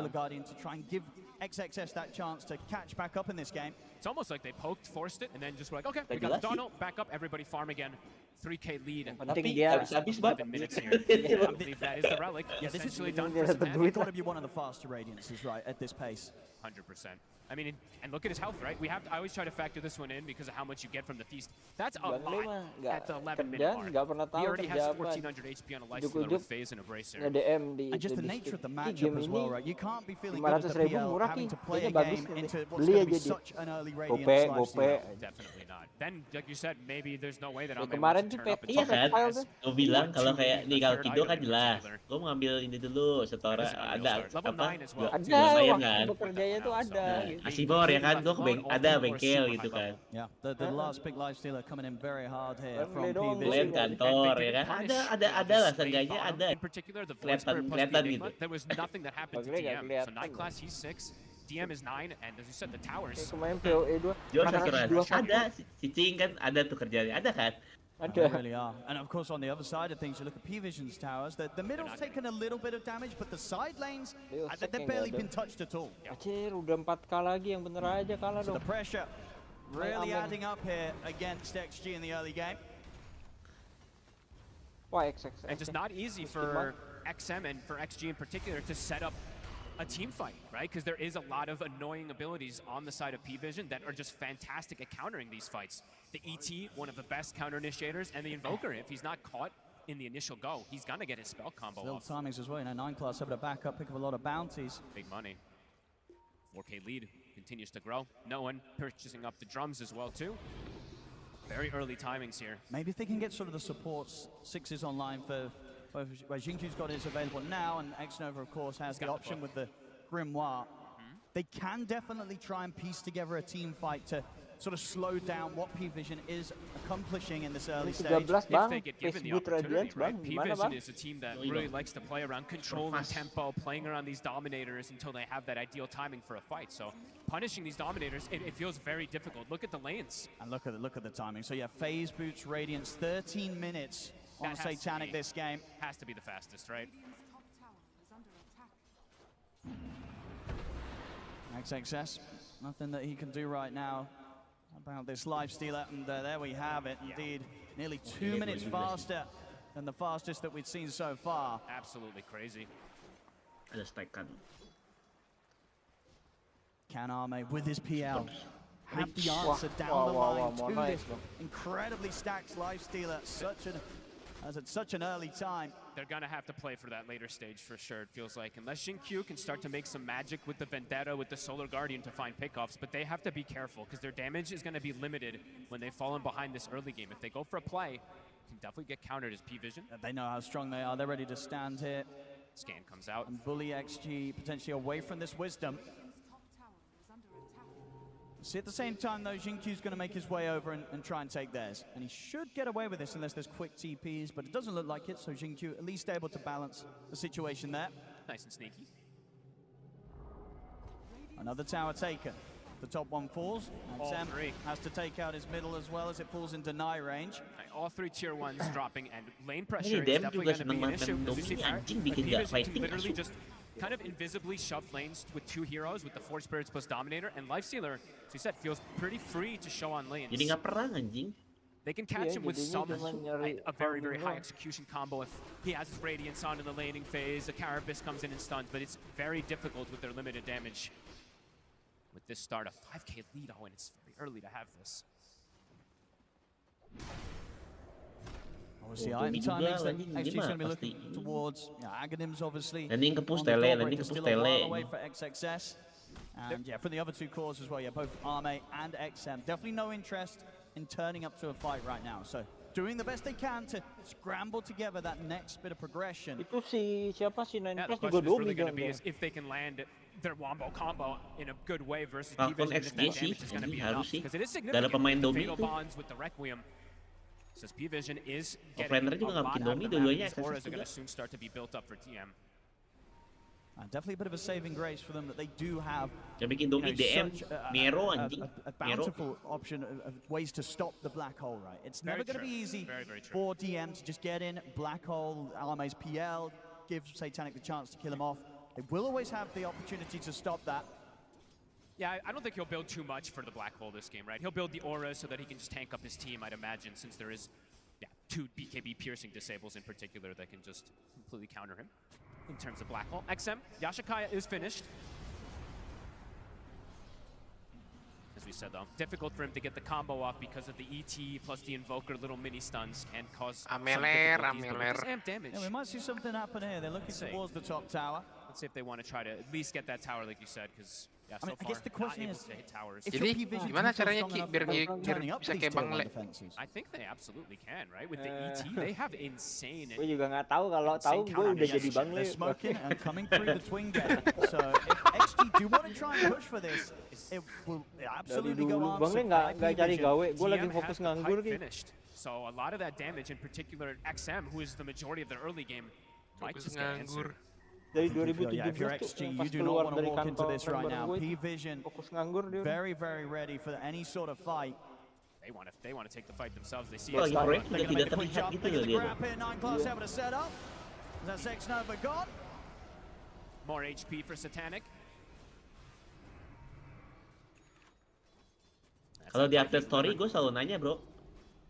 Solar Guardian to try and give XXS that chance to catch back up in this game. It's almost like they poked, forced it, and then just were like, okay, we Lagi got the lagi. Donald, back up, everybody farm again. 3K lead and Penting dia habis 11 minutes here. I believe that is the relic. Yeah, this is essentially done dia for some dapat duit got lah. to be one of the faster Radiances, right, at this pace. 100%. I mean, and look at his health, right? I always try to factor this one in because of how much you get from the feast. That's a Bang Lee lot mah at the nggak 11-minute kerja, mark. nggak pernah He tahu already has kerja apa. 1400 HP on a life stealer Ujuk-ujuk with phase and a bracer. nge-DM di And just the di nature of the di matchup game as ini well, right? You can't be feeling good at the 500.000 PL murah having Ki. to play a Kayaknya bagus game nih. into what's Beli going to be aja dia. such an early Radiance Gope, lifesteal. gope. Definitely not. Then, like you said, maybe there's no way that Ya, I'm able kemarin to tuh turn up and Iya take kan? it as Gue bilang one, kalau two, kayak maybe di the third Galkido item kan in jelas. particular. Gue mau ngambil ini dulu setora This is an ideal ada start. Level apa? 9 as well. Ada lumayan waktu kan? bekerjanya tuh ada. gitu. Asibor ya kan? Gue ada bengkel gitu kan. Yeah, the last big lifestealer coming in very hard here Bang from Lee doang P-Vision. Klaim kantor ya kan? Ada lah, This seenggaknya bottom, ada. in particular, the voice Kelihatan spirit plus the kelihatan enigma, gitu. there was nothing that happened to Bang Lee nggak DM. So kelihatan. night class, he's 6, DM is 9, and as you said, the towers. Kayak kemarin POE 2 Jual satu 421. ada si Cing kan ada tuh kerjanya ada kan? They Ada. really are. And of course, on the other side of things, you look at P-Vision's towers. The middle's taken a little bit of damage, but the side lanes, Leosek they've yang barely nggak ada. been touched at all. Acir udah 4K lagi yang bener aja kalah So dong. the pressure really Amen. adding up here against XG in the early game. Wah, XX. And just not easy for XM and for XG in particular to set up a team fight, right? Because there is a lot of annoying abilities on the side of P-Vision that are just fantastic at countering these fights. The ET, one of the best counter initiators, and the Invoker, if he's not caught in the initial go, he's gonna get his spell combo Little off. timings as well. You know, 9 class able to back up, pick up a lot of bounties. Big money. 4K lead continues to grow. No one purchasing up the drums as well too. Very early timings here. Maybe if they can get sort of the supports, 6s online for where Jinkyu's got his available now, and X-Nova, of course, has the got the option book. with the Grimoire. They can definitely try and piece together a team fight to sort of slow down what P-Vision is accomplishing in this early stage. 13 If bang, they get given the Facebook opportunity, Radiance right? bang, gimana P-Vision bang? is a team that really likes to play around controlling fast. tempo, playing around these dominators until they have that ideal timing for a fight. So punishing these dominators, it feels very difficult. Look at the lanes. And look at the timing. So yeah, Phase Boots Radiance, 13 minutes on That has to Satanic be- this game. Has to be the fastest, right? XXS, nothing that he can do right now about this lifestealer, and there we have it. Indeed, nearly 2 minutes faster than the fastest that we've seen so far. Absolutely crazy. Ada stack kan. Can Arme, with his PL, have the Wah, answer down wah, the wah, line wah, to nice, this bro. incredibly stacked lifestealer at such an early time? They're gonna have to play for that later stage for sure, it feels like. Unless Xinkyu can start to make some magic with the Vendetta, with the Solar Guardian to find pickoffs, but they have to be careful because their damage is gonna be limited when they've fallen behind this early game. If they go for a play, can definitely get countered as P-Vision. They know how strong they are. They're ready to stand here Scan comes out. and bully XG potentially away from this wisdom. See, at the same time, though, Jinkyu's going to make his way over and try and take theirs. And he should get away with this unless there's quick TPs, but it doesn't look like it, so Jinkyu at least able to balance the situation there. Nice and sneaky. Another tower taken. The top one falls. And All Sam three. has to take out his middle as well as it falls in deny range. Right, all 3 tier 1s dropping, and lane pressure Ini is Dem definitely juga going to be seneng an main issue. As you see, Domi, Barrett, anjing like, bikin gak P-Vision can fighting literally asu. just kind of invisibly shove lanes with 2 heroes with the 4 spirits plus dominator, and Lifestealer, as you said, feels pretty free to show on lanes. Jadi nggak perang anjing. They can catch Iya, him with jadinya some cuma nyari a very, very farming high doang. execution combo if he has his Radiance on in the laning phase, the Carapace comes in and stuns, but it's very difficult with their limited damage. With this start, a 5k lead, oh, and it's very early to have this. Obviously, Oh, item Domi juga timings that lagi, XG's dia going to mah be looking pasti. towards. Aghanims, obviously. Landing ke push on the tele, door, landing but ke push still a while tele. away for XXS. And yeah, for the other 2 cores as well, yeah, both Arme and XM. Definitely no interest in turning up to a fight right now. So doing the best they can to scramble together that next bit of progression. Itu si siapa si Nine Yeah, the Plus juga question is Domi really going to dong be dia. is if they can land their wombo combo in a good way versus Falcon P-Vision, if that XG sih, damage is going to ini be harus enough. sih. Because it is Gak ada significant. pemain The Domi Fatal tuh. Bonds with the Requiem. Says P-Vision is getting Offlaner a juga nggak lot bikin out of Domi, the map. dua-duanya These XXS auras are going juga. to soon start to be built up for TM. Definitely a bit of a saving grace for them that they do have Yang bikin Domi DM, such Mero anjing. a Mero. bountiful option of ways to stop the black hole, right? It's Very never going to true. be easy Very, very true. for DM to just get in, black hole, Alame's PL, give Satanic the chance to kill him off. They will always have the opportunity to stop that. Yeah, I don't think he'll build too much for the Black Hole this game, right? He'll build the aura so that he can just tank up his team, I'd imagine, since there is 2 BKB piercing disables in particular that can just completely counter him. In terms of Black Hole, XM, Yashikaya is finished. As we said though, difficult for him to get the combo off because of the ET plus the Invoker little mini stuns can cause some difficulties, but with this amp damage. Yeah, we might see something happen here. They're looking towards the top tower. Let's see if they want to try to at least get that tower, like you said, because yeah, so I far guess the not question able is, to hit towers. Jadi gimana caranya Ki biar bisa kayak Bang Le? I think they absolutely can, right? With the ET, they have insane. Gue juga nggak tahu, kalau tahu gue udah jadi Bang Le. They're smoking and coming through the twin gate. So if XG do want to try and push for this, it will absolutely go on. Bang Le nggak cari gawe, gue lagi fokus nganggur Ki. So a lot of that damage, in particular XM, who is the majority of the early game, might just get answered. Dari 2017 if you're XG, you do not want to walk into this right now. P-Vision, very, very ready for any sort of fight. They want to take the fight themselves. They see Lagi proyek They're juga going to tidak make a quick terlihat jump. gitu They loh get the dia. grab here. 9 class able to set up. Is that Sex Nova gone? More HP for Satanic. Kalau di update story gue selalu nanya bro,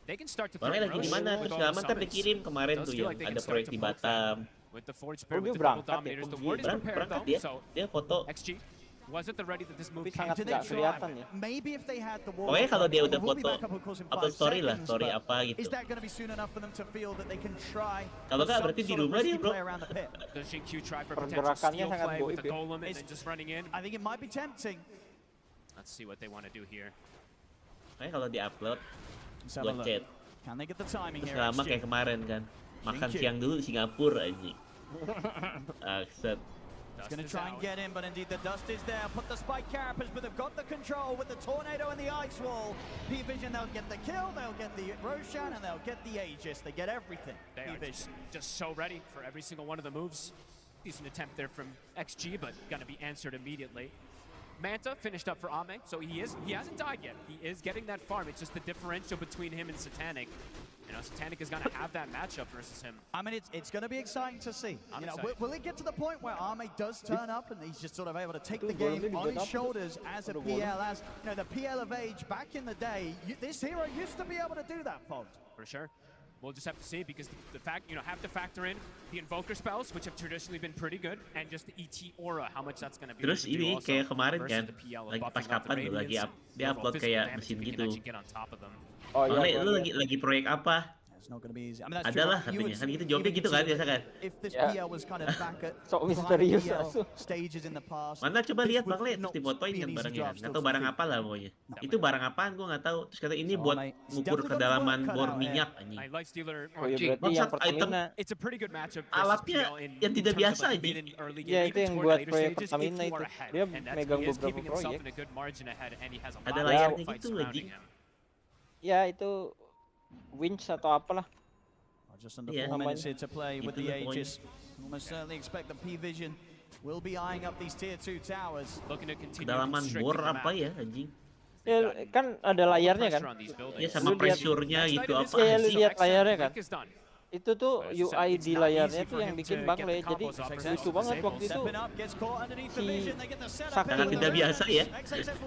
They can start to Bang Le lagi di mana? Terus gak aman ntar dikirim kemarin tuh yang ada proyek di Batam. With the Forge Pair, dia with the double berangkat ya, dominators, the word is prepared Berangkat though. dia, So dia foto. XG wasn't the ready that this move Tapi came sangat to nggak them. kelihatan ya. Maybe if they had the wall. Pokoknya kalau dia udah we'll be foto, back up, of course, in upload 5 story lah, seconds, story but apa gitu. Is that going to be soon enough for them to feel that they can try? Kalau nggak some berarti di sort of rumah dia risky bro. play around the pit? Does Shin-Q try for potential Pergerakannya steal sangat play with goib the ya. golem and then just running in? I think it might be tempting. Let's see what they want to do here. Makanya kalau di upload, Let's have a gue look. chat. Can they get the timing Terus here? lama kayak kemarin kan, makan Thank you. siang dulu di Singapura aja. Akset. It's going to try and get in, but indeed the dust is there. Put the spike carapers, but they've got the control with the tornado and the ice wall. P-Vision, they'll get the kill, they'll get the Roshan, and they'll get the Aegis. They get everything. They are just so ready for every single one of the moves. Decent attempt there from XG, but gonna be answered immediately. Manta finished up for Ame, so he hasn't died yet. He is getting that farm. It's just the differential between him and Satanic. You know, Satanic is gonna have that matchup versus him. I mean, it's going to be exciting to see. I'm You know, excited. will it get to the point where Ame does turn up and he's just sort of able to take the game on his shoulders as a PL, as you know, the PL of age back in the day? This hero used to be able to do that, Fold. For sure. We'll just have to see because the fact, you know, have to factor in the Invoker spells, which have traditionally been pretty good, and just the ET aura, how much that's going to be. Terus ini kayak kemarin kan, lagi pas kapan tuh lagi dia upload kayak mesin gitu. Oh Bang iya. Le, lu lagi proyek apa? It's not going to be easy. I mean, that's true. Adalah You would katanya, kan gitu even jawabnya gitu kan consider biasa kan. If this Ya. PL was kind of back at Sok prime misterius PL langsung. stages in the past. Mana coba this lihat would Bang Le, terus not difotoin be kan an easy barangnya. job Nggak still tahu to barang defeat. apa lah pokoknya. Itu barang apaan gue nggak tahu. Terus kata ini So, buat mate, it's ngukur definitely got kedalaman its work bor cut out, minyak anjing. Lifestealer, Oh iya berarti yang Bangsat, Pertamina. it's a pretty good matchup. Alatnya yang tidak biasa aja. aja. Ya itu yang buat proyek Pertamina itu. Dia megang beberapa proyek. Ada layarnya gitu anjing. Ya itu winch atau apalah. Just under Yeah. 4 minutes here to play with the Itulah pokoknya. Aegis. Almost certainly expect the P-Vision will be eyeing up these tier 2 towers. Kedalaman bor apa ya anjing? Ya kan ada layarnya kan. Ya sama Lu lihat- pressure-nya gitu apa Ya lu sih? lihat layarnya kan. Itu tuh UI di layarnya tuh yang bikin Bang Le. Jadi lucu banget waktu itu Stepping up, gets caught underneath the si vision. They get the setup saking in. tidak biasa ya.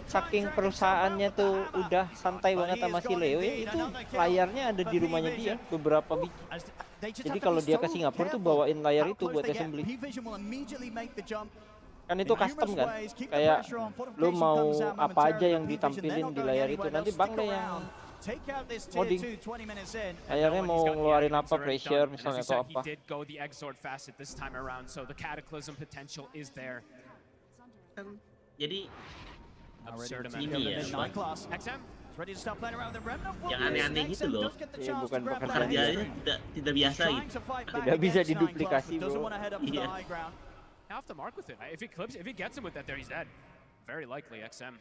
saking perusahaannya tuh udah santai banget sama si Leo ya, itu layarnya ada di rumahnya dia beberapa biji. Jadi kalau dia ke Singapura tuh bawain layar itu buat assembly. P-Vision will immediately make the jump. Kan itu custom kan, kayak lu mau apa aja yang ditampilin di layar itu, nanti Bang Le yang Take out this modding. tier 2 20 minutes in. Layarnya mau ngeluarin apa, pressure misalnya atau apa. He did go the Exort facet this time around, so the Cataclysm potential is there. Jadi Absurd amount ini of ya, damage. Bang. class. XM, Ready to start playing around the remnant. Yang aneh-aneh gitu loh. Ya, bukan Pekerjaannya tidak biasa gitu. Tidak bisa diduplikasi, bro. Iya. off the mark with it. If he gets him with that there, he's dead. Very likely XM.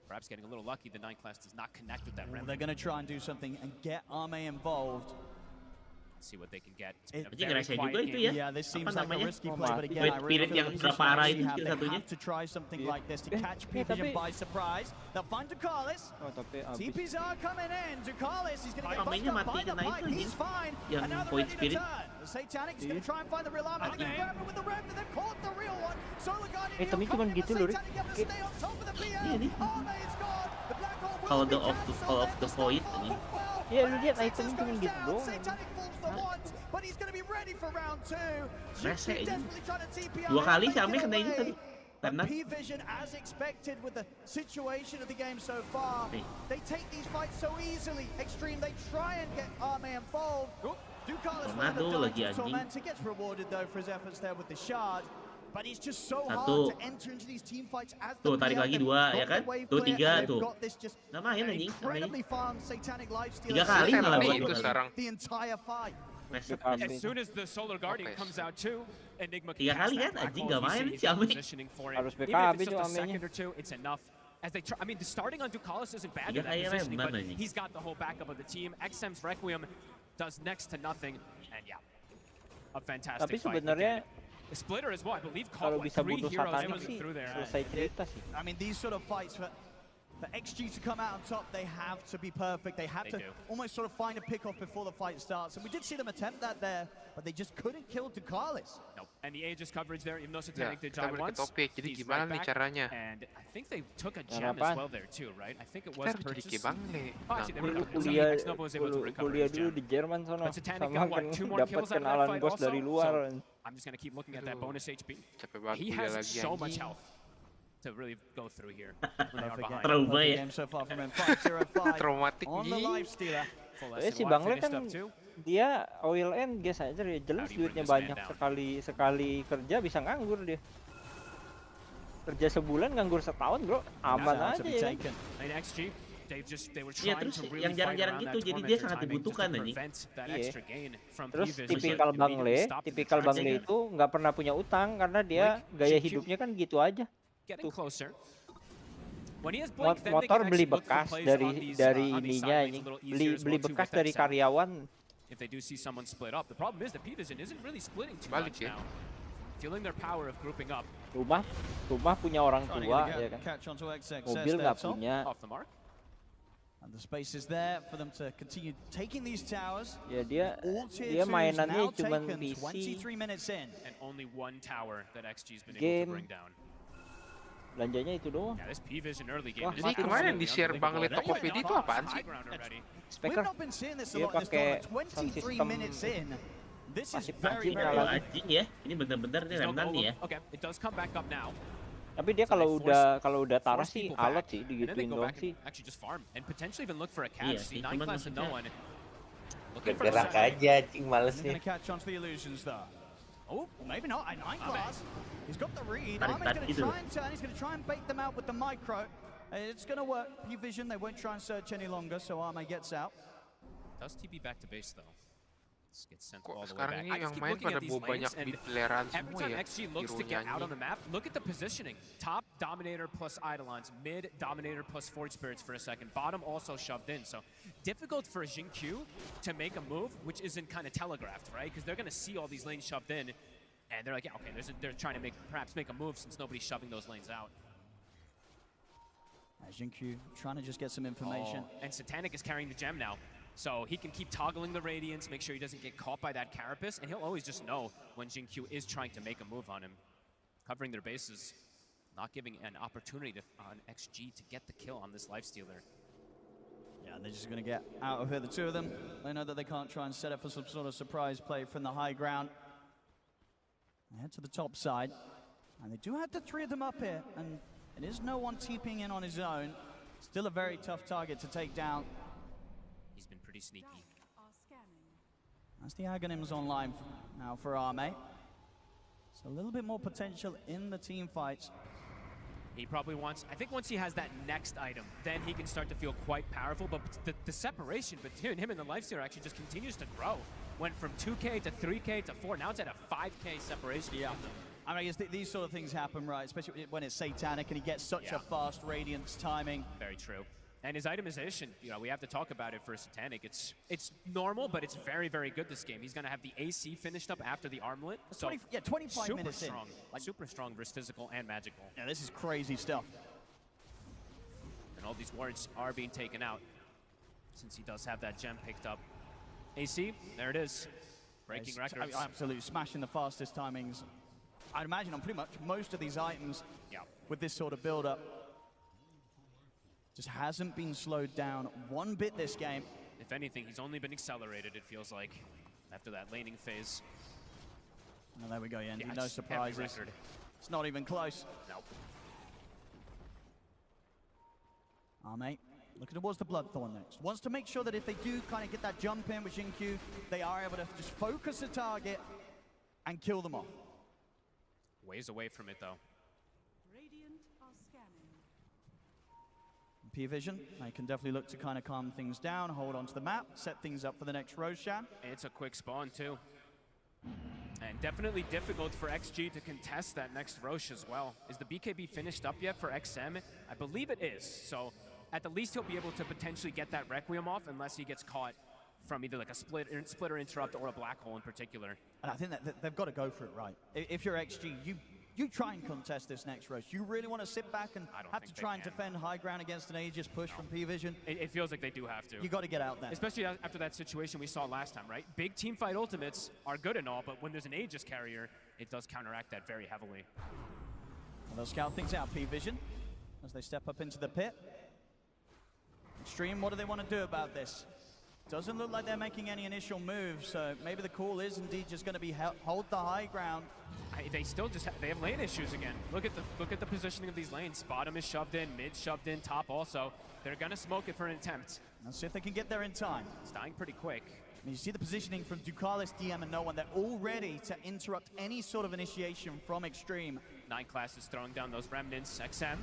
Perhaps getting a little lucky, the 9 class does not connect with that Well, remnant. they're going to try and do something and get Ame involved. See what they can get. It's been a Anjing very ngerasain quiet juga itu game. ya. Yeah, this seems Apa like a namanya? risky play, but again, I really Spirit feel yang the position berparah they itu have. skill They satunya. have to try something like this to catch Eh, P-Vision tapi- by surprise. They'll find Ducalis. Oh tapi abis. TPs are coming in. Ducalis, he's going to get Pamenya bumped up by mati the kena pipe. itu, He's fine. yang And now they're Void ready to Spirit. turn. The Satanic is going to try and find the real arm. I think they grab him with the Rev, and they've caught the real one. Solar Guardian, Tapi he'll cuman come in, gitu the loh, Rick. Satanic able to stay on top of the PL. Iya nih. Ame is gone. The Black Hole will Call be of the cancelled. Void anjing. Well, Ya lu lihat itemnya cuma gitu doang. Rese aja. 2 kali si Ame kena ini tadi. Karena P-Vision, as expected with the situation of the game so far, they take these fights so easily. Extreme, they try and get Ame involved. Ducalis lagi anjing. Tormentor gets rewarded though for his efforts there with the shard. But it's just so hard to enter into these team fights as the tarik lagi 2 ya kan? Tuh 3 tuh. Nggak main anjing. Incredibly fun Satanic Lifesteal. 3 kali malah buat itu sekarang. The entire fight. As soon as the Solar Guardian comes out too, Enigma can 3 kali cast kan that anjing Black nggak Hole main VC si Ame. positioning for it. Harus Even BKB if it's tuh just a Amenya. second or two, it's enough. As they try, I mean, starting on Ducalis isn't bad Tiga with that kali positioning, reman but anjing. he's got the whole backup of the team. XM's Requiem does next to nothing, and yeah, a fantastic Tapi fight. sebenarnya The Splitter as well, I believe, caught kalau like bisa 3 bunuh heroes Satanik coming sih through there. selesai cerita sih. I mean, these sort of fights for XG to come out on top, they have to be perfect. They have to almost sort of find a pick-off before the fight starts. And we did see them attempt that there, but they just couldn't kill Ducalis. Nope. And the Aegis coverage there, even though Ya, Satanic did kita die balik ke once, topik. Jadi he's gimana right nih back. caranya? And I think they took a Cara gem as apaan? well there too, right? I think it was Kita harus jadi purchased. Bangle. Oh, actually, they were covered. So Kuliah X-Nova was able to recover kuliah his dulu gem. di Jerman sono But Satanic sama got kan what, 2 more dapat kills out of that kenalan fight bos also. dari luar. So I'm just gonna keep looking at that bonus HP. Capek banget He kuliah has lagi so much anjing. health to really go through here when they are behind. Trauma ya. Game so far from him, 5-0-5 Traumatik on the nih. Lifestealer. Full Si SNY Bangle finished kan up too. dia oil end guys aja ya jelas How do you bring duitnya this man banyak down? sekali kerja bisa nganggur dia. Kerja sebulan nganggur setahun bro aman Now aja to be ya. taken. And XG, they were Iya, trying terus to really yang fight jarang-jarang around gitu, that jadi dia tormentor sangat timing just dibutuhkan, to anjing. prevent that Iya. extra gain from Terus P-Vision. tipikal Immediately Bangle, stopped the tipikal charge Bangle again. itu nggak pernah punya utang karena dia gaya GQ. hidupnya kan gitu aja. Getting closer. When he has Blink, then they Motor can beli actually look for bekas plays dari on these, dari on these ininya side lanes anjing. a little Beli easier as beli well, too, bekas with that dari sound. karyawan. If they do see someone split up, the problem is that P-Vision isn't really splitting too Balik much ya. now. Feeling their power of grouping up. Rumah punya orang Trying to tua get ya a kan. catch onto XXS Mobil there, nggak Tom. punya. Off the mark. And the space is there for them to continue taking these towers. Ya dia All tier dia 2s mainannya now cuman taken, PC. 23 minutes in. And only one tower that XG's been able Game. to bring down. Belanjanya itu doang. Yeah, this P-Vision early game Wah, is Jadi kemarin absolutely di share Bangle unbelievable. Tokopedia itu apaan sih? High ground already. We've Speaker not been seeing this a dia lot in this pakai tournament. sound 23 system minutes in. This is masih very, anjing very nyala. Oh, anjing ya. Ini bener-bener nih There's no remnant goal. nih ya. Okay, it does come back up now. Tapi dia So they kalau udah taras force sih people alot back, sih and then they digituin go doang back sih. and actually just farm and potentially even look for a Iya catch. sih, See, 9 cuman class and no maksudnya- one. Looking for a Bergerak second. aja anjing males They're nih. going to catch onto the illusions though. Oh, maybe not. A 9 Ame. class. He's got the read. Tarik Ame's going to gitu. try and turn. He's going to try and bait them out with the micro. It's going to work. P-Vision, they won't try and search any longer, so Ame gets out. Does TP back to base though. Let's get sent Kok all the way sekarang back. ini I just yang keep main looking pada at these banyak lanes and di peleran every semua time ya. XG looks to Hero-nya get out on anjing. the map, look at the positioning. Top Dominator plus Eidolons, mid Dominator plus Forge Spirits for a second, bottom also shoved in. So difficult for Jin-Q to make a move, which isn't kind of telegraphed, right? Because they're going to see all these lanes shoved in, and they're like, yeah, okay, they're trying to perhaps make a move since nobody's shoving those lanes out. Jin-Q trying to just get some information. Oh, and Satanic is carrying the gem now. So he can keep toggling the Radiance, make sure he doesn't get caught by that Carapace, and he'll always just know when Jin-Q is trying to make a move on him. Covering their bases, not giving an opportunity on XG to get the kill on this Lifestealer. Yeah, they're just going to get out of here, the two of them. They know that they can't try and set up for some sort of surprise play from the high ground. They head to the top side, and they do have the three of them up here, and it is no one TPing in on his own. Still a very tough target to take down. He's been pretty sneaky. That's the Aghanims online now for Ame. So a little bit more potential in the team fights. He probably wants, I think once he has that next item, then he can start to feel quite powerful, but the separation between him and the Lifestealer actually just continues to grow. Went from 2K to 3K to 4, now it's at a 5K separation. Yeah. I mean, I guess these sort of things happen, right? Especially when it's Satanic and he gets such a fast Radiance timing. Very true. And his itemization, you know, we have to talk about it for Satanic. It's normal, but it's very, very good this game. He's going to have the AC finished up after the armlet. So 25 super minutes strong, in. super strong versus physical and magical. Yeah, this is crazy stuff. And all these wards are being taken out since he does have that gem picked up. AC, there it is. Breaking records. Absolutely smashing the fastest timings. I'd imagine on pretty much most of these items with this sort of build-up. Just hasn't been slowed down one bit this game. If anything, he's only been accelerated, it feels like, after that laning phase. And there we go, Yendi. Yeah, No it's surprises. heavy record. It's not even close. Nope. Mate, looking towards the Bloodthorn next. Wants to make sure that if they do kind of get that jump in with Xingqiu, they are able to just focus the target and kill them off. Ways away from it, though. Radiant are scanning. P-Vision, I can definitely look to kind of calm things down, hold onto the map, set things up for the next Roshan. It's a quick spawn, too. And definitely difficult for XG to contest that next Roche as well. Is the BKB finished up yet for XM? I believe it is. So at the least he'll be able to potentially get that Requiem off unless he gets caught from either like a splitter interrupt or a black hole in particular. And I think that they've got to go for it, right? If you're XG, you try and contest this next Roche. You really want to sit back and have to try and defend high ground against an Aegis push from P-Vision? It feels like they do have to. You got to get out there. Especially after that situation we saw last time, right? Big team fight ultimates are good and all, but when there's an Aegis carrier, it does counteract that very heavily. Well, they'll scout things out, P-Vision, as they step up into the pit. Extreme, what do they want to do about this? Doesn't look like they're making any initial moves, so maybe the call is indeed just going to be hold the high ground. They still just they have lane issues again. Look at the positioning of these lanes. Bottom is shoved in, mid shoved in, top also. They're going to smoke it for an attempt. Let's see if they can get there in time. It's dying pretty quick. And you see the positioning from Ducalis, DM, and No One. They're all ready to interrupt any sort of initiation from Extreme. 9 classes throwing down those remnants. XM.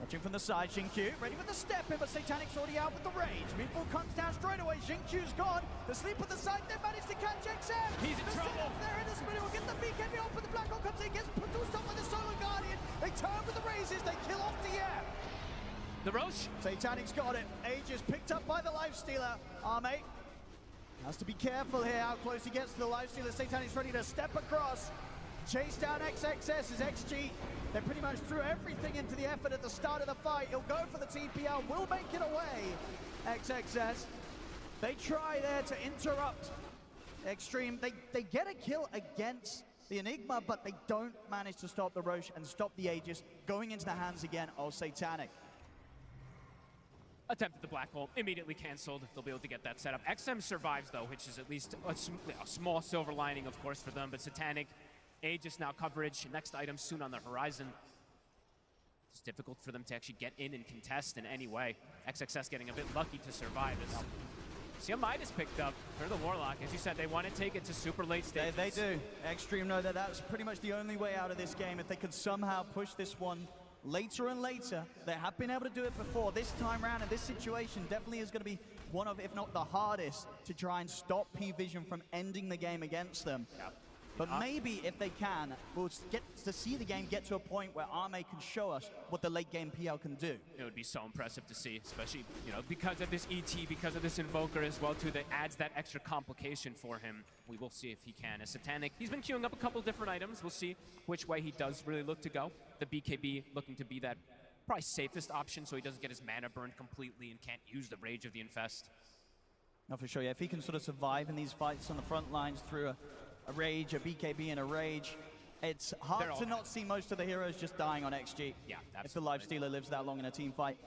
Watching from the side, Xingqiu, ready with the step in, but Satanic's already out with the rage. Meatball comes down straight away, Xingqiu's gone. The sleep at the side, they managed to catch XM. He's in trouble. There in the middle, will get the BKB off, but the Black Hole comes in, gets put to a stop by the Solar Guardian. They turn with the raises, they kill off the air. The Roche. Satanic's got it. Aegis picked up by the Lifestealer. Armate has to be careful here how close he gets to the Lifestealer. Satanic's ready to step across. Chase down XXS as XG. They pretty much threw everything into the effort at the start of the fight. He'll go for the TPL, will make it away. XXS. They try there to interrupt Extreme. They get a kill against the Enigma, but they don't manage to stop the Roche and stop the Aegis going into the hands again of Satanic. Attempt at the black hole, immediately canceled. They'll be able to get that set up. XM survives though, which is at least a small silver lining, of course, for them, but Satanic, Aegis now coverage, next item soon on the horizon. It's difficult for them to actually get in and contest in any way. XXS getting a bit lucky to survive as Midas picked up for the Warlock. As you said, they want to take it to super late stages. They do. Extreme know that that's pretty much the only way out of this game. If they could somehow push this one later and later, they have been able to do it before. This time around in this situation definitely is going to be one of, if not the hardest, to try and stop P-Vision from ending the game against them. Yep. But maybe if they can, we'll get to see the game get to a point where Arme can show us what the late game PL can do. It would be so impressive to see, especially, you know, because of this ET, because of this Invoker as well too, that adds that extra complication for him. We will see if he can. As Satanic, he's been queuing up a couple different items. We'll see which way he does really look to go. The BKB looking to be that probably safest option so he doesn't get his mana burned completely and can't use the Rage of the Infest. No, for sure, yeah. If he can sort of survive in these fights on the front lines through a Rage, a BKB, and a Rage, it's hard to not see most of the heroes just dying on XG. Yeah, absolutely. If the Lifestealer lives that long in a team fight.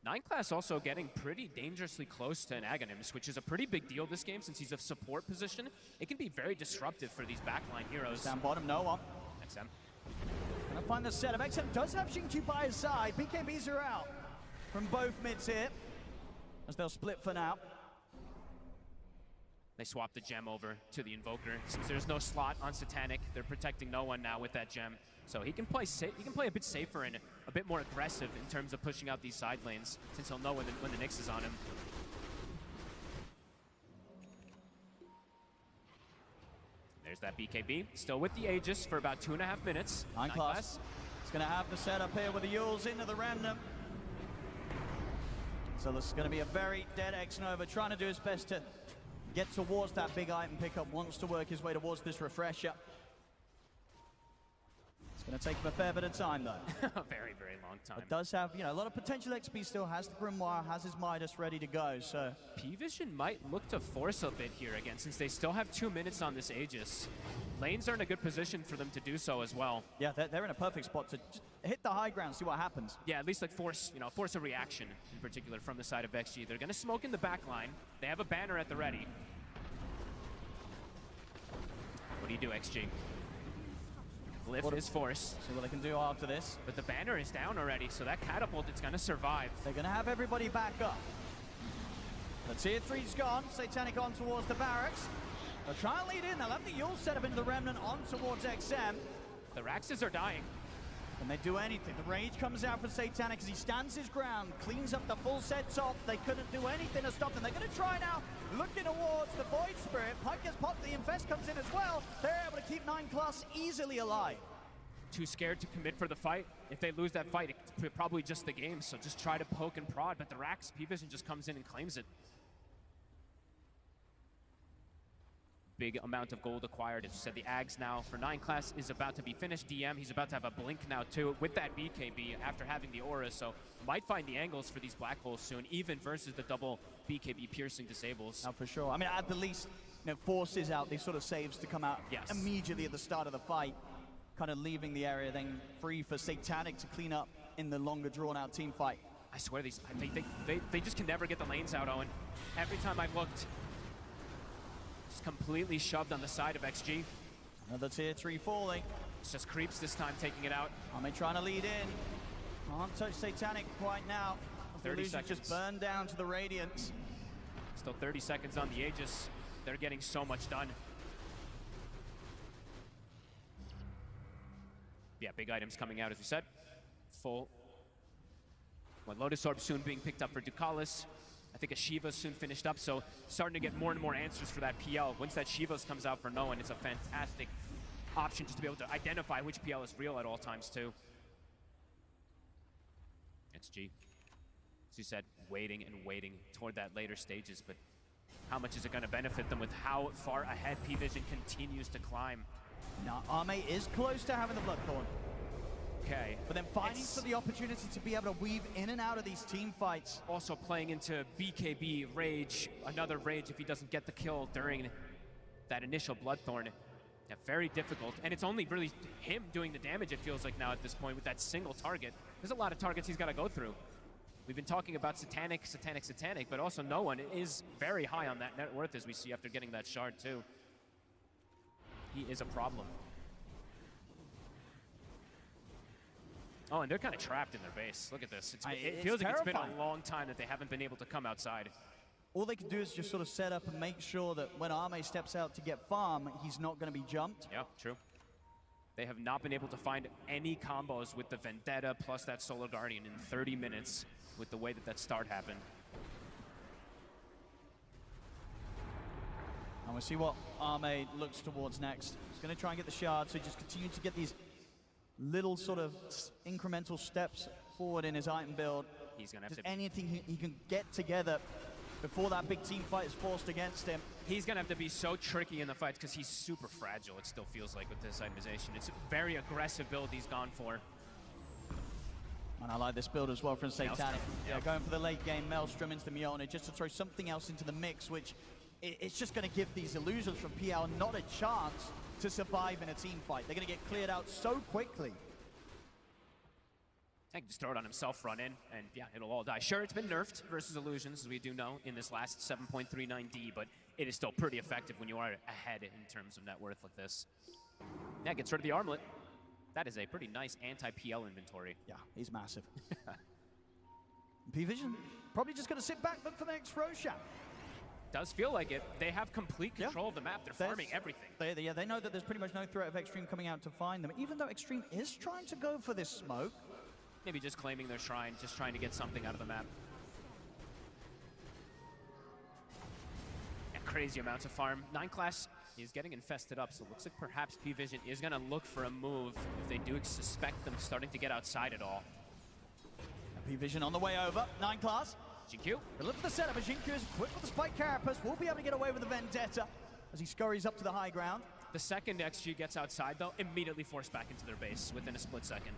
9 class also getting pretty dangerously close to an Aghanim's, which is a pretty big deal this game since he's a support position. It can be very disruptive for these backline heroes. Down bottom, No One. XM. Gonna find the setup. XM does have Xingqiu by his side. BKBs are out from both mids here, as they'll split for now. They swap the gem over to the Invoker. Since there's no slot on Satanic, they're protecting No One now with that gem. So he can play safe. He can play a bit safer and a bit more aggressive in terms of pushing out these side lanes, since he'll know when the Nyx is on him. There's that BKB, still with the Aegis for about 2.5 minutes. 9 class. It's gonna have the setup here with the Yules into the random. So this is gonna be a very dead X-Nova, trying to do his best to get towards that big item pickup, wants to work his way towards this refresher. It's going to take him a fair bit of time, though. A very, very long time. It does have, you know, a lot of potential XP still, has the Grimoire, has his Midas ready to go, so... P-Vision might look to force a bit here again, since they still have 2 minutes on this Aegis. Lanes are in a good position for them to do so as well. Yeah, they're in a perfect spot to just hit the high ground, see what happens. Yeah, at least like force a reaction in particular from the side of XG. They're gonna smoke in the back line. They have a banner at the ready. What do you do, XG? Glyph is forced. See what they can do after this. But the banner is down already, so that catapult is gonna survive. They're gonna have everybody back up. The tier 3's gone, Satanic on towards the barracks. They'll try and lead in, they'll have the Yule set up into the Remnant on towards XM. The Raxes are dying. Can they do anything? The rage comes out for Satanic as he stands his ground, cleans up the full set top. They couldn't do anything to stop them. They're going to try now, looking towards the Void Spirit. Pike gets popped, the Infest comes in as well. They're able to keep 9 Class easily alive. Too scared to commit for the fight. If they lose that fight, it's probably just the game, so just try to poke and prod. But the Rax, P-Vision just comes in and claims it. Big amount of gold acquired. As you said, the Ags now for 9 Class is about to be finished. DM, he's about to have a blink now too with that BKB after having the aura, so might find the angles for these black holes soon, even versus the double BKB piercing disables. Now for sure. I mean, at the least, you know, forces out these sort of saves to come out immediately at the start of the fight, kind of leaving the area then free for Satanic to clean up in the longer drawn out team fight. I swear they just can never get the lanes out, Owen. Every time I've looked, completely shoved on the side of XG. Another tier 3 falling. It's just creeps this time taking it out. Ame trying to lead in. Can't touch Satanic quite now. 30 seconds. Just burned down to the Radiance. Still 30 seconds on the Aegis. They're getting so much done. Yeah, big items coming out, as we said. Full. Well, Lotus Orb soon being picked up for Ducalis. I think a Shiva's soon finished up, so starting to get more and more answers for that PL. Once that Shiva's comes out for no one, it's a fantastic option just to be able to identify which PL is real at all times, too. XG, as you said, waiting and waiting toward that later stages, but how much is it going to benefit them with how far ahead P-Vision continues to climb? Now, Ame is close to having the Bloodthorn. Okay. But then fighting for the opportunity to be able to weave in and out of these team fights. Also playing into BKB, Rage, another Rage if he doesn't get the kill during that initial Bloodthorn. Yeah, very difficult. And it's only really him doing the damage, it feels like now at this point, with that single target. There's a lot of targets he's got to go through. We've been talking about Satanic, but also no one is very high on that net worth, as we see after getting that shard too. He is a problem. Oh, and they're kind of trapped in their base. Look at this. It feels like it's been a long time that they haven't been able to come outside. All they can do is just sort of set up and make sure that when Ame steps out to get farm, he's not going to be jumped. Yeah, true. They have not been able to find any combos with the Vendetta plus that Solar Guardian in 30 minutes with the way that that start happened. And we'll see what Ame looks towards next. He's going to try and get the shard, so he just continues to get these little sort of incremental steps forward in his item build. He's going to have just to... anything he can get together before that big team fight is forced against him. He's going to have to be so tricky in the fights because he's super fragile, it still feels like, with this itemization. It's a very aggressive build he's gone for. And I like this build as well from Satanic. Maelstrom. Yeah, going for the late game Maelstrom into the Mjolnir just to throw something else into the mix, which it's just going to give these illusions from PL not a chance to survive in a team fight. They're going to get cleared out so quickly. I can just throw it on himself, run in, and yeah, it'll all die. Sure, it's been nerfed versus Illusions, as we do know, in this last 7.39D, but it is still pretty effective when you are ahead in terms of net worth like this. Yeah, gets rid of the armlet. That is a pretty nice anti-PL inventory. Yeah, he's massive. P-Vision probably just going to sit back, look for the next Roshan. Does feel like it. They have complete control of the map. They're farming everything. They know that there's pretty much no threat of Extreme coming out to find them, even though Extreme is trying to go for this smoke. Maybe just claiming their shrine, just trying to get something out of the map. Yeah, crazy amounts of farm. 9 class is getting infested up, so it looks like perhaps P-Vision is going to look for a move if they do suspect them starting to get outside at all. P-Vision on the way over. 9 class. Jinkyu. They look for the setup, but Jinkyu is quick with the spike carapace. Will be able to get away with the Vendetta as he scurries up to the high ground. The second XG gets outside, though, immediately forced back into their base within a split second.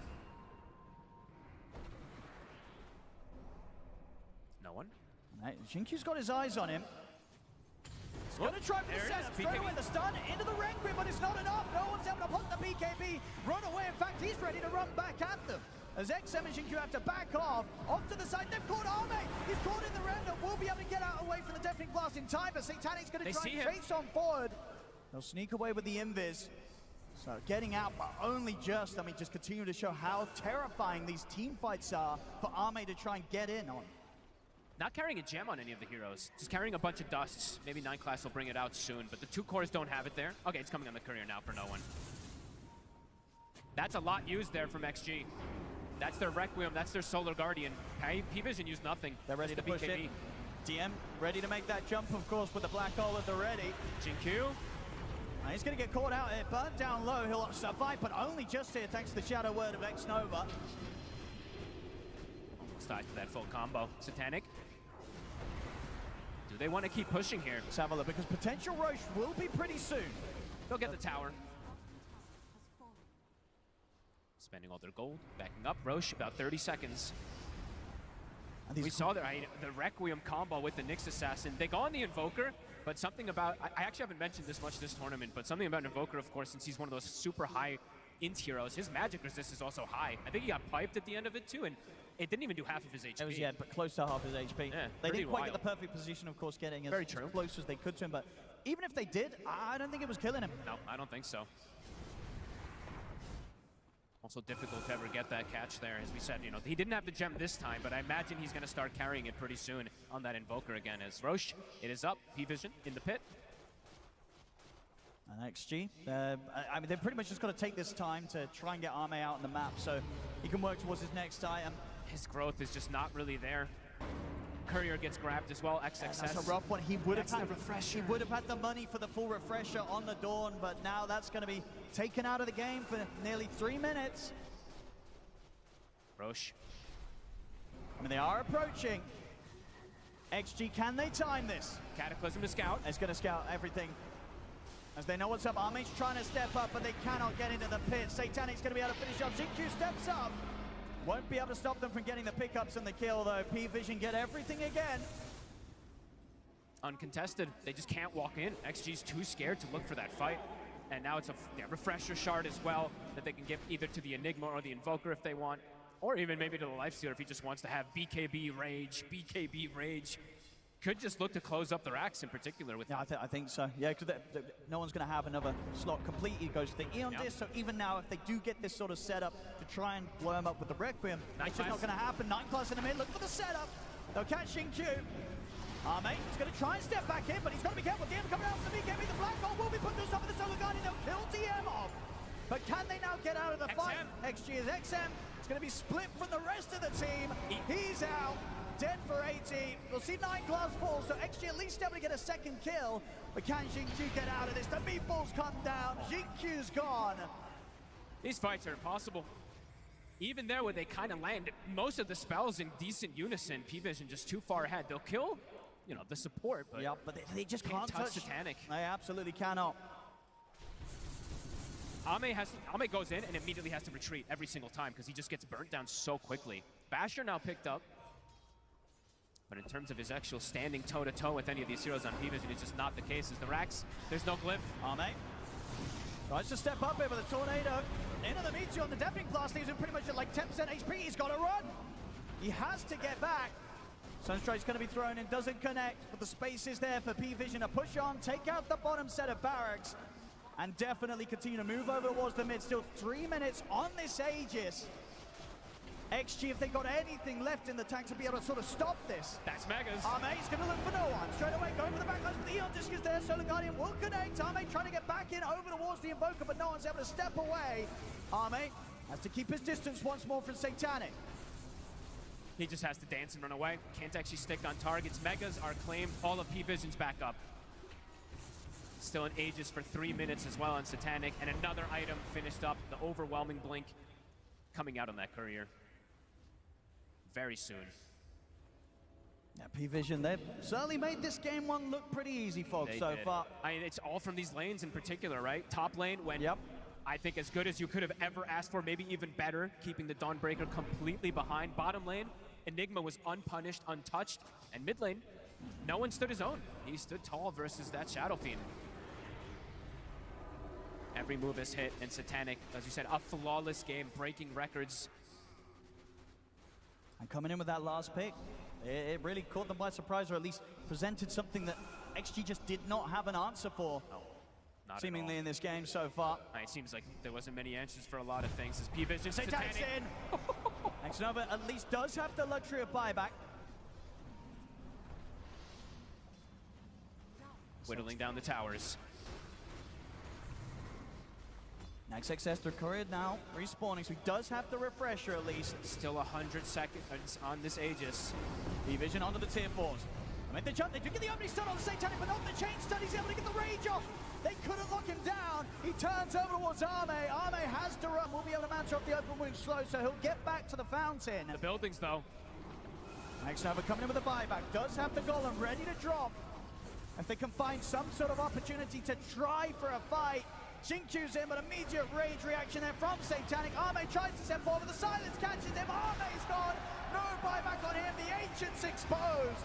No one. Right, Jinkyu's got his eyes on him. He's going to try for the setup. Straight away the stun into the Requiem, but it's not enough. No one's able to put the BKB run away. In fact, he's ready to run back at them. As XM and Jinkyu have to back off to the side. They've caught Arme. He's caught in the round and will be able to get out away from the Deafening Blast in time, but Satanic's going to try and chase on forward. They'll sneak away with the invis. So getting out, but only just. I mean, just continue to show how terrifying these team fights are for Arme to try and get in on. Not carrying a gem on any of the heroes, just carrying a bunch of dusts. Maybe 9 class will bring it out soon, but the 2 cores don't have it there. Okay, it's coming on the courier now for no one. That's a lot used there from XG. That's their Requiem, that's their Solar Guardian. P-Vision used nothing. They're ready to push it. DM ready to make that jump, of course, with the black hole at the ready. Jinkyu. He's going to get caught out here, burnt down low. He'll survive, but only just here, thanks to the shadow word of X-Nova. Side to that full combo. Satanic. Do they want to keep pushing here? Let's have a look, because potential Roche will be pretty soon. They'll get the tower. Spending all their gold, backing up. Roche, about 30 seconds. We saw the Requiem combo with the Nyx Assassin. They go on the Invoker, but something about, I actually haven't mentioned this much this tournament, but something about Invoker, of course, since he's one of those super high int heroes, his magic resist is also high. I think he got piped at the end of it too, and it didn't even do half of his HP. It was, yeah, but close to half his HP. Yeah, they didn't quite get the perfect position, of course, getting as close as they could to him, but even if they did, I don't think it was killing him. No, I don't think so. Also difficult to ever get that catch there. As we said, you know, he didn't have the gem this time, but I imagine he's going to start carrying it pretty soon on that Invoker again. As Roche, it is up. P-Vision in the pit. And XG, I mean, they've pretty much just got to take this time to try and get Arme out on the map so he can work towards his next item. His growth is just not really there. Courier gets grabbed as well, XXS. That's a rough one. He would have had the refresher. He would have had the money for the full refresher on the Dawn, but now that's going to be taken out of the game for nearly 3 minutes. Roche. I mean, they are approaching. XG, can they time this? Cataclysm to scout. It's going to scout everything. As they know what's up, Arme's trying to step up, but they cannot get into the pit. Satanic's going to be able to finish off. Jinkyu steps up. Won't be able to stop them from getting the pickups and the kill, though. P-Vision get everything again. Uncontested. They just can't walk in. XG's too scared to look for that fight. And now it's a refresher shard as well that they can give either to the Enigma or the Invoker if they want. Or even maybe to the Lifestealer if he just wants to have BKB Rage, BKB Rage. Could just look to close up the racks in particular with I think so. Yeah, because no one's going to have another slot complete. He goes to the Eon Disc, so even now, if they do get this sort of setup to try and blow him up with the Requiem, it's just not going to happen. 9 class in the mid, look for the setup. They'll catch Jinkyu. Arme is going to try and step back in, but he's got to be careful. DM coming out from the BKB. The Black Hole will be put to stop with the Solar Guardian. They'll kill DM off. But can they now get out of the fight? XG is XM. It's going to be split from the rest of the team. He's out. Dead for 80. We'll see 9 class fall, so XG at least able to get a second kill. But can Jinkyu get out of this? The meatballs come down. Jinkyu's gone. These fights are impossible. Even there where they kind of land most of the spells in decent unison, P-Vision just too far ahead. They'll kill, you know, the support, but, but they just can't touch Satanic. They absolutely cannot. Ame goes in and immediately has to retreat every single time because he just gets burnt down so quickly. Basher now picked up. But in terms of his actual standing toe-to-toe with any of these heroes on P-Vision, it's just not the case. As the racks, there's no glyph. Arme tries to step up here with a tornado. Into the Meteor on the Deafening Blast, leaves him pretty much at like 10% HP. He's got to run. He has to get back. Sunstrike's going to be thrown in, doesn't connect, but the space is there for P-Vision to push on, take out the bottom set of barracks, and definitely continue to move over towards the mid. Still 3 minutes on this Aegis. XG, if they got anything left in the tank to be able to sort of stop this. That's Megas. Arme's going to look for no one. Straight away, going for the backlash, but the Eon Disc is there. Solar Guardian will connect. Arme trying to get back in over towards the Invoker, but no one's able to step away. Arme has to keep his distance once more from Satanic. He just has to dance and run away. Can't actually stick on targets. Megas are claimed. All of P-Vision's back up. Still in Aegis for 3 minutes as well on Satanic, and another item finished up. The overwhelming blink coming out on that courier very soon. Yeah, P-Vision, they've certainly made this game one look pretty easy, folks, so far. I mean, it's all from these lanes in particular, right? Top lane went, I think, as good as you could have ever asked for, maybe even better, keeping the Dawnbreaker completely behind. Bottom lane, Enigma was unpunished, untouched, and mid lane, no one stood his own. He stood tall versus that Shadow Fiend. Every move is hit, and Satanic, as you said, a flawless game, breaking records. And coming in with that last pick, it really caught them by surprise, or at least presented something that XG just did not have an answer for. Not seemingly in this game so far. It seems like there wasn't many answers for a lot of things. As P-Vision, Satanic's in! Xnova at least does have the luxury of buyback. Whittling down the towers. XXS through Courier now respawning, so he does have the refresher at least. Still 100 seconds on this Aegis. P-Vision onto the tier 4s. I mean, they do get the opening stun on the Satanic, but not the chain stun. He's able to get the rage off. They couldn't lock him down. He turns over towards Arme. Arme has to run. Will be able to match off the open wound slow, so he'll get back to the fountain. The buildings, though. Xnova coming in with a buyback. Does have the golem ready to drop. If they can find some sort of opportunity to try for a fight. Xinqiu's in, but immediate rage reaction there from Satanic. Arme tries to send forward, the silence catches him. Arme's gone. No buyback on him. The Ancient's exposed.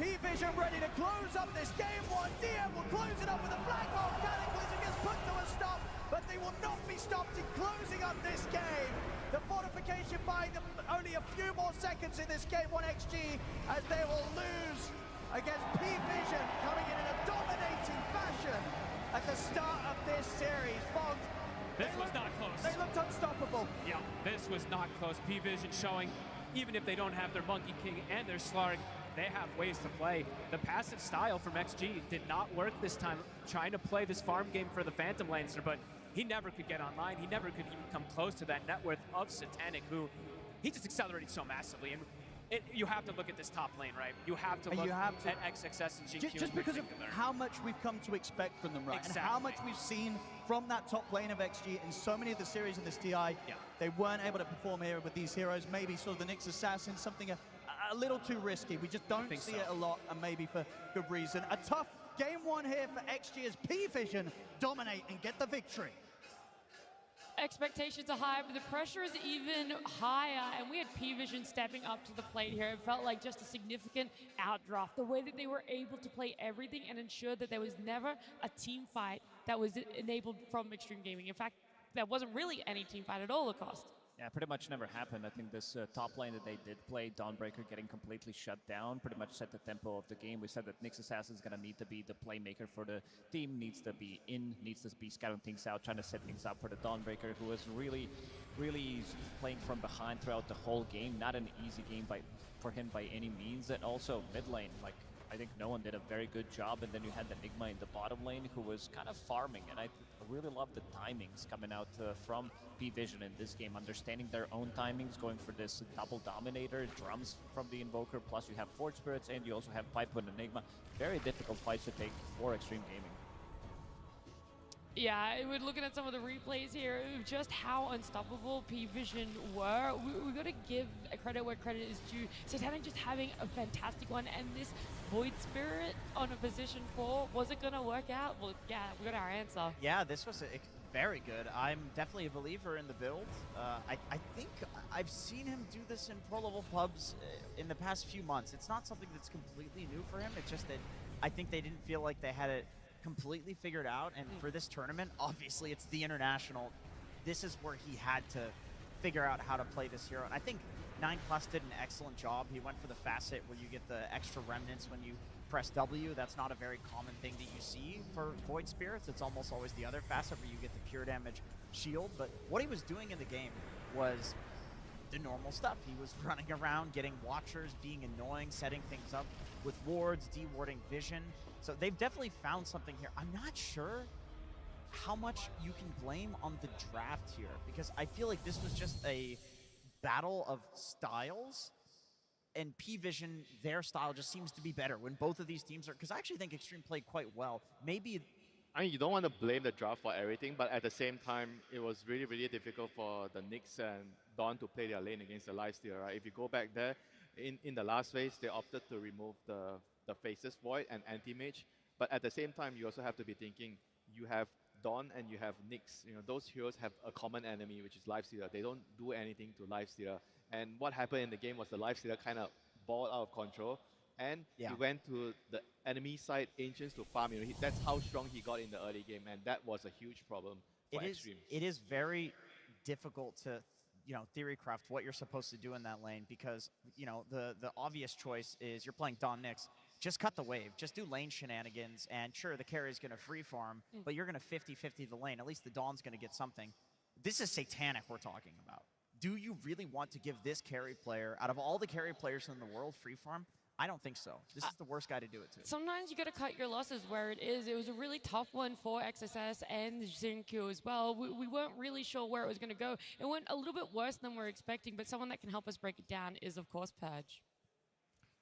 P-Vision ready to close up this game one. DM will close it up with a black hole. Cataclysm gets put to a stop, but they will not be stopped in closing up this game. The fortification buying them only a few more seconds in this game one XG, as they will lose against P-Vision coming in a dominating fashion at the start of this series. Fogged. This was not close. They looked unstoppable. Yeah, this was not close. P-Vision showing, even if they don't have their Monkey King and their Slark, they have ways to play. The passive style from XG did not work this time, trying to play this farm game for the Phantom Lancer, but he never could get online. He never could even come close to that net worth of Satanic, who he just accelerated so massively. And you have to look at this top lane, right? You have to look at XXS and Xinqiu Just because of how much we've come to expect from them, right? Exactly. And how much we've seen from that top lane of XG in so many of the series in this TI. They weren't able to perform here with these heroes. Maybe sort of the Nyx Assassin, something a little too risky. We just don't see it a lot, and maybe for good reason. A tough game one here for XG as P-Vision dominate and get the victory. Expectations are high, but the pressure is even higher, and we had P-Vision stepping up to the plate here. It felt like just a significant outdraft. The way that they were able to play everything and ensure that there was never a team fight that was enabled from Extreme Gaming. In fact, there wasn't really any team fight at all cost. Yeah, pretty much never happened. I think this top lane that they did play, Dawnbreaker getting completely shut down, pretty much set the tempo of the game. We said that Nyx Assassin is going to need to be the playmaker for the team, needs to be needs to be scouting things out, trying to set things up for the Dawnbreaker, who was really playing from behind throughout the whole game. Not an easy game for him by any means. And also mid lane, like, I think no one did a very good job, and then you had the Enigma in the bottom lane who was kind of farming, and I really love the timings coming out from P-Vision in this game, understanding their own timings, going for this double dominator, drums from the Invoker, plus you have Forge Spirits, and you also have Pipe and Enigma. Very difficult fights to take for Extreme Gaming. Yeah, we're looking at some of the replays here of just how unstoppable P-Vision were. We got to give credit where credit is due. Satanic just having a fantastic one, and this Void Spirit on a position 4, was it going to work out? Well, yeah, we got our answer. Yeah, this was very good. I'm definitely a believer in the build. I think I've seen him do this in pro level pubs in the past few months. It's not something that's completely new for him. It's just that I think they didn't feel like they had it completely figured out, and for this tournament, obviously it's the international. This is where he had to figure out how to play this hero, and I think 9+ did an excellent job. He went for the facet where you get the extra remnants when you press W. That's not a very common thing that you see for Void Spirits. It's almost always the other facet where you get the pure damage shield, but what he was doing in the game was the normal stuff. He was running around, getting Watchers, being annoying, setting things up with wards, de-warding vision. So they've definitely found something here. I'm not sure how much you can blame on the draft here, because I feel like this was just a battle of styles, and P-Vision, their style just seems to be better when both of these teams are, because I actually think Extreme played quite well. Maybe, I mean, you don't want to blame the draft for everything, but at the same time, it was really difficult for the Nyx and Dawn to play their lane against the Lifesteal, right? If you go back there, In the last phase, they opted to remove the Faceless Void and Anti-Mage. But at the same time, you also have to be thinking, you have Dawn and you have Nyx. You know, those heroes have a common enemy, which is Lifestealer. They don't do anything to Lifestealer. And what happened in the game was the Lifestealer kind of balled out of control. And Yeah. he went to the enemy side Ancients to farm. You know, that's how strong he got in the early game. And that was a huge problem for Extreme. It is very difficult to theory craft what you're supposed to do in that lane because the obvious choice is you're playing Don Nyx. Just cut the wave. Just do lane shenanigans, and sure, the carry is going to free farm, but you're going to 50-50 the lane. At least the Dawn's going to get something. This is Satanic we're talking about. Do you really want to give this carry player, out of all the carry players in the world, free farm? I don't think so. This is the worst guy to do it to. Sometimes you got to cut your losses where it is. It was a really tough one for XSS and Xingqiu as well. We weren't really sure where it was going to go. It went a little bit worse than we were expecting, but someone that can help us break it down is, of course, Purge.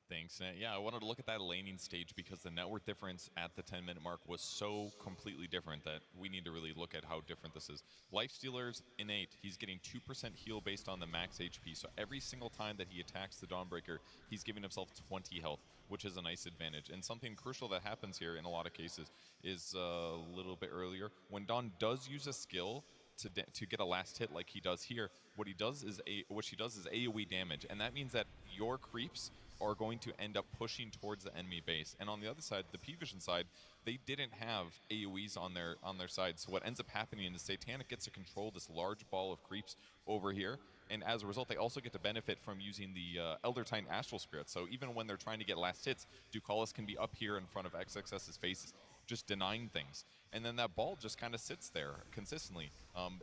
Thanks. Yeah, I wanted to look at that laning stage because the net worth difference at the 10-minute mark was so completely different that we need to really look at how different this is. Lifestealer's innate. He's getting 2% heal based on the max HP. So every single time that he attacks the Dawnbreaker, he's giving himself 20 health, which is a nice advantage. And something crucial that happens here in a lot of cases is a little bit earlier. When Dawn does use a skill to get a last hit like he does here, what she does is AoE damage. And that means that your creeps are going to end up pushing towards the enemy base. And on the other side, the P-Vision side, they didn't have AoEs on their side. So what ends up happening is Satanic gets to control this large ball of creeps over here. And as a result, they also get to benefit from using the Elder Titan Astral Spirit. So even when they're trying to get last hits, Ducalis can be up here in front of XXS's faces, just denying things. And then that ball just kind of sits there consistently.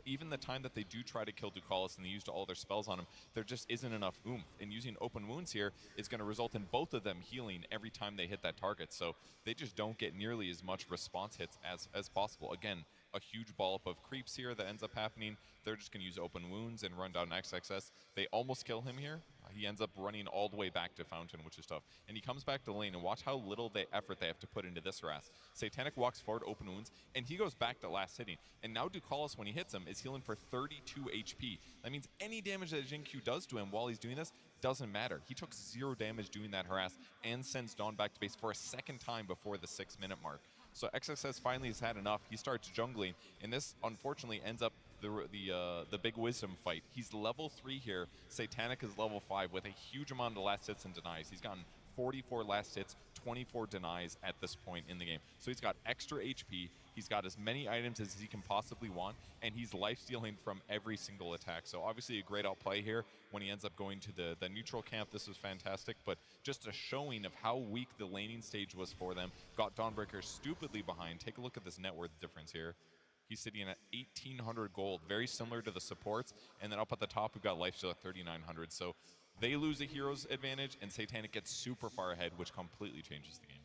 Even the time that they do try to kill Ducalis and they used all their spells on him, there just isn't enough oomph. And using open wounds here is going to result in both of them healing every time they hit that target. So they just don't get nearly as much response hits as possible. Again, a huge ball up of creeps here that ends up happening. They're just going to use open wounds and run down XXS. They almost kill him here. He ends up running all the way back to Fountain, which is tough. And he comes back to lane, and watch how little effort they have to put into this harass. Satanic walks forward, open wounds, and he goes back to last hitting. And now Ducalis, when he hits him, is healing for 32 HP. That means any damage that Xingqiu does to him while he's doing this doesn't matter. He took 0 damage doing that harass and sends Dawn back to base for a second time before the 6-minute mark. So XSS finally has had enough. He starts jungling, and this unfortunately ends up the big wisdom fight. He's level 3 here. Satanic is level 5 with a huge amount of last hits and denies. He's gotten 44 last hits, 24 denies at this point in the game. So he's got extra HP. He's got as many items as he can possibly want, and he's life-stealing from every single attack. So obviously a great outplay here when he ends up going to the neutral camp. This was fantastic, but just a showing of how weak the laning stage was for them. Got Dawnbreaker stupidly behind. Take a look at this net worth difference here. He's sitting at 1,800 gold, very similar to the supports. And then up at the top, we've got Lifesteal at 3,900. So they lose a hero's advantage, and Satanic gets super far ahead, which completely changes the game.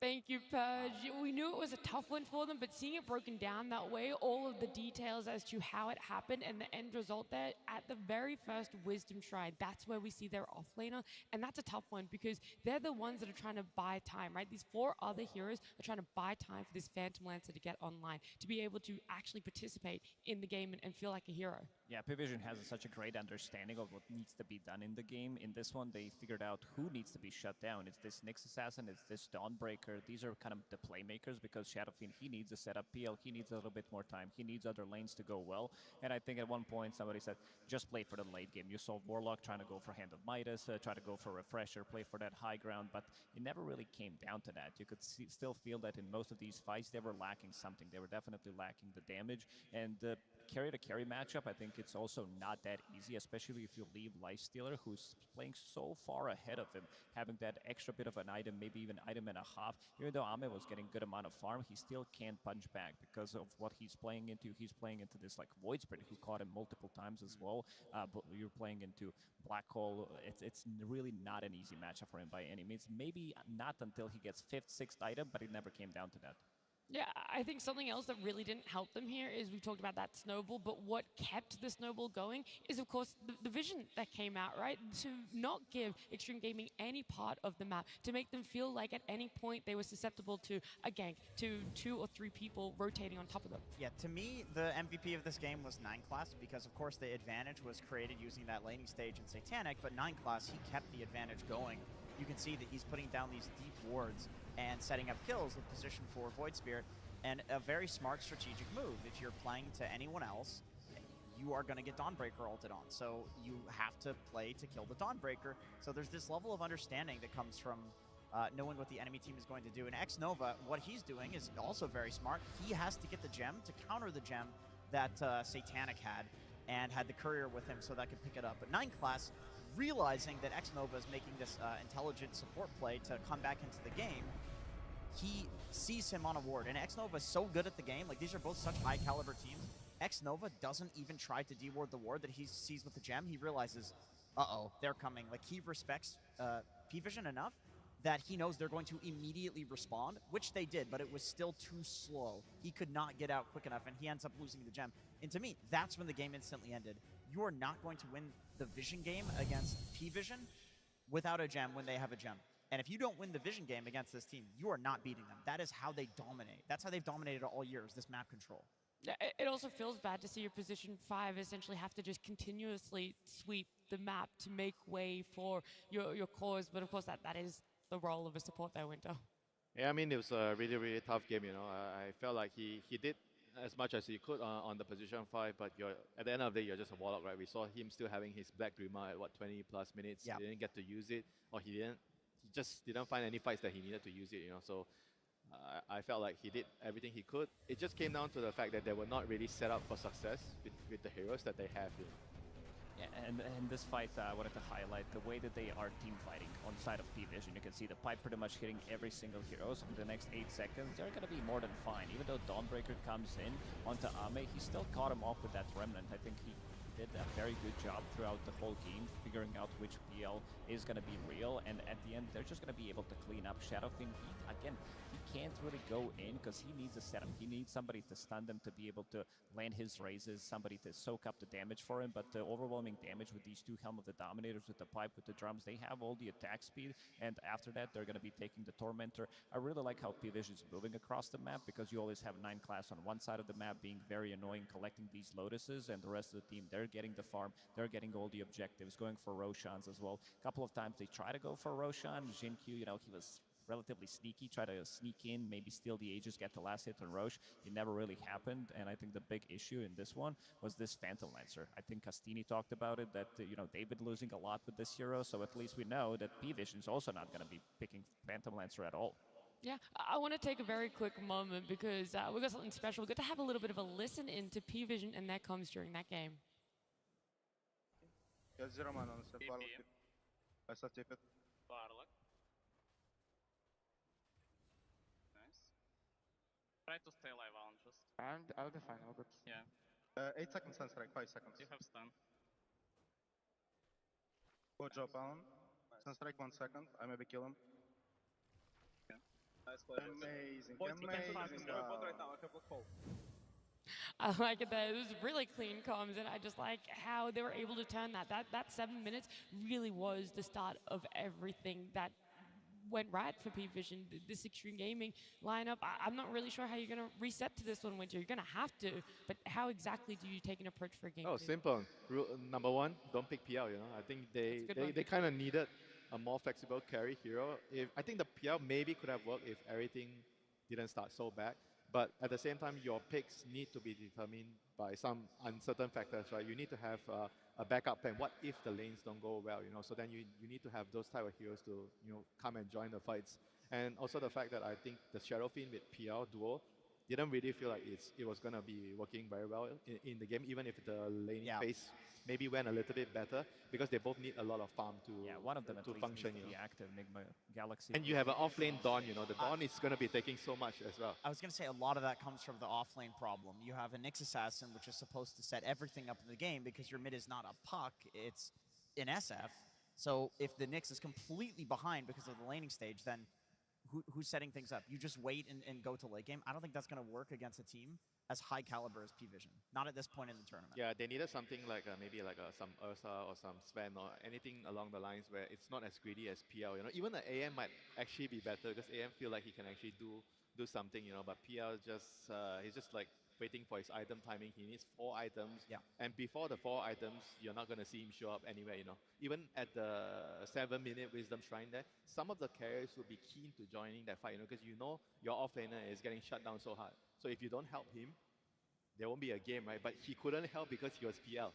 Thank you, Purge. We knew it was a tough one for them, but seeing it broken down that way, all of the details as to how it happened and the end result there, at the very first Wisdom Shrine, that's where we see their offlaner, and that's a tough one because they're the ones that are trying to buy time, right? These 4 other heroes are trying to buy time for this Phantom Lancer to get online, to be able to actually participate in the game and feel like a hero. Yeah, P-Vision has such a great understanding of what needs to be done in the game. In this one, they figured out who needs to be shut down. It's this Nyx Assassin, it's this Dawnbreaker. These are kind of the playmakers because Shadowfiend, he needs a setup PL, he needs a little bit more time, he needs other lanes to go well. And I think at one point somebody said, just play for the late game. You saw Warlock trying to go for Hand of Midas, try to go for Refresher, play for that high ground, but it never really came down to that. You could still feel that in most of these fights, they were lacking something. They were definitely lacking the damage. And the carry-to-carry matchup, I think it's also not that easy, especially if you leave Lifestealer, who's playing so far ahead of him, having that extra bit of an item, maybe even item and a half. Even though Ame was getting good amount of farm, he still can't punch back because of what he's playing into. He's playing into this like Void Spirit, who caught him multiple times as well. But you're playing into Black Hole. It's really not an easy matchup for him by any means. Maybe not until he gets 5th, 6th item, but it never came down to that. Yeah, I think something else that really didn't help them here is we talked about that snowball, but what kept the snowball going is, of course, the vision that came out, right? To not give Extreme Gaming any part of the map, to make them feel like at any point they were susceptible to a gank, to 2 or 3 people rotating on top of them. Yeah, to me, the MVP of this game was 9 Class because, of course, the advantage was created using that laning stage in Satanic, but 9 Class, he kept the advantage going. You can see that he's putting down these deep wards and setting up kills with position for Void Spirit, and a very smart strategic move. If you're playing to anyone else, you are going to get Dawnbreaker ulted on, so you have to play to kill the Dawnbreaker. So there's this level of understanding that comes from knowing what the enemy team is going to do. And X-Nova, what he's doing is also very smart. He has to get the gem to counter the gem that Satanic had the courier with him so that could pick it up. But 9 Class, realizing that X-Nova is making this intelligent support play to come back into the game, he sees him on a ward. And X-Nova is so good at the game. Like, these are both such high caliber teams. X-Nova doesn't even try to deward the ward that he sees with the gem. He realizes, uh-oh, they're coming. Like, he respects P-Vision enough that he knows they're going to immediately respond, which they did, but it was still too slow. He could not get out quick enough, and he ends up losing the gem. And to me, that's when the game instantly ended. You are not going to win the Vision game against P-Vision without a gem when they have a gem. And if you don't win the Vision game against this team, you are not beating them. That is how they dominate. That's how they've dominated all years, this map control. It also feels bad to see your position 5 essentially have to just continuously sweep the map to make way for your cause, but of course that is the role of a support there, Winter. Yeah, I mean, it was a really, really tough game, you know. I felt like he did as much as he could on the position 5, but at the end of the day, you're just a Warlock, right? We saw him still having his Black Grima at, 20 plus minutes. Yep. He didn't get to use it, or he just didn't find any fights that he needed to use it, you know. So I felt like he did everything he could. It just came down to the fact that they were not really set up for success with the heroes that they have here. Yeah, and this fight, I wanted to highlight the way that they are team fighting on side of P-Vision. You can see the pipe pretty much hitting every single hero. So in the next 8 seconds, they're going to be more than fine. Even though Dawnbreaker comes in onto Ame, he still caught him off with that Remnant. I think he did a very good job throughout the whole game, figuring out which PL is going to be real, and at the end, they're just going to be able to clean up. Shadowfiend, again, he can't really go in because he needs a setup. He needs somebody to stun them to be able to land his raises, somebody to soak up the damage for him, but the overwhelming damage with these 2 Helm of the Dominators, with the pipe, with the drums, they have all the attack speed, and after that, they're going to be taking the Tormentor. I really like how P-Vision is moving across the map because you always have 9 Class on one side of the map being very annoying, collecting these Lotuses, and the rest of the team, they're getting the farm, they're getting all the objectives, going for Roshans as well. A couple of times they try to go for Roshan. Jinkyu, you know, he was relatively sneaky, try to sneak in, maybe steal the Aegis, get the last hit on Roche. It never really happened, and I think the big issue in this one was this Phantom Lancer. I think Castini talked about it, that, you know, they've been losing a lot with this hero, so at least we know that P-Vision is also not going to be picking Phantom Lancer at all. Yeah, I want to take a very quick moment because we got something special. We got to have a little bit of a listen into P-Vision, and that comes during that game. Try to stay alive, Alan, just. I'll be fine, I'll be. Yeah. 8 seconds, Sunstrike, 5 seconds. You have stun. Good job, Alan. Sunstrike 1 second, I maybe kill him. Yeah. Nice play. Amazing, Boys, we can start amazing. from the bot right now. I have a call. I like it that it was really clean comms, and I just like how they were able to turn that. That 7 minutes really was the start of everything that went right for P-Vision. This Extreme Gaming lineup, I'm not really sure how you're going to reset to this one, Winter. You're going to have to, but how exactly do you take an approach for a game? Oh, simple. Rule number 1, don't pick PL, you know. I think they kind of needed a more flexible carry hero. I think the PL maybe could have worked if everything didn't start so bad. But at the same time, your picks need to be determined by some uncertain factors, right? You need to have a backup plan. What if the lanes don't go well, you know? So then you need to have those type of heroes to, you know, come and join the fights. And also the fact that I think the Shadowfiend with PL duo didn't really feel like it was going to be working very well in the game, even if the laning phase maybe went a little bit better, because they both need a lot of farm to one of them to function, you know. the active Enigma Galaxy. And you have an off-lane Dawn, you know. The Dawn is going to be taking so much as well. I was going to say a lot of that comes from the off-lane problem. You have a Nyx Assassin, which is supposed to set everything up in the game because your mid is not a puck, it's an SF. So if the Nyx is completely behind because of the laning stage, then who's setting things up. You just wait and go to late game. I don't think that's going to work against a team as high caliber as P-Vision. Not at this point in the tournament. Yeah, they needed something like maybe like some Ursa or some Sven or anything along the lines where it's not as greedy as PL. You know, even the AM might actually be better because AM feel like he can actually do something. You know, but PL just he's just like waiting for his item timing. He needs 4 items. Yeah. And before the 4 items, you're not going to see him show up anywhere, you know. Even at the 7-minute Wisdom Shrine there, some of the carriers would be keen to joining that fight, you know, because you know your offlaner is getting shut down so hard. So if you don't help him, there won't be a game, right? But he couldn't help because he was PL.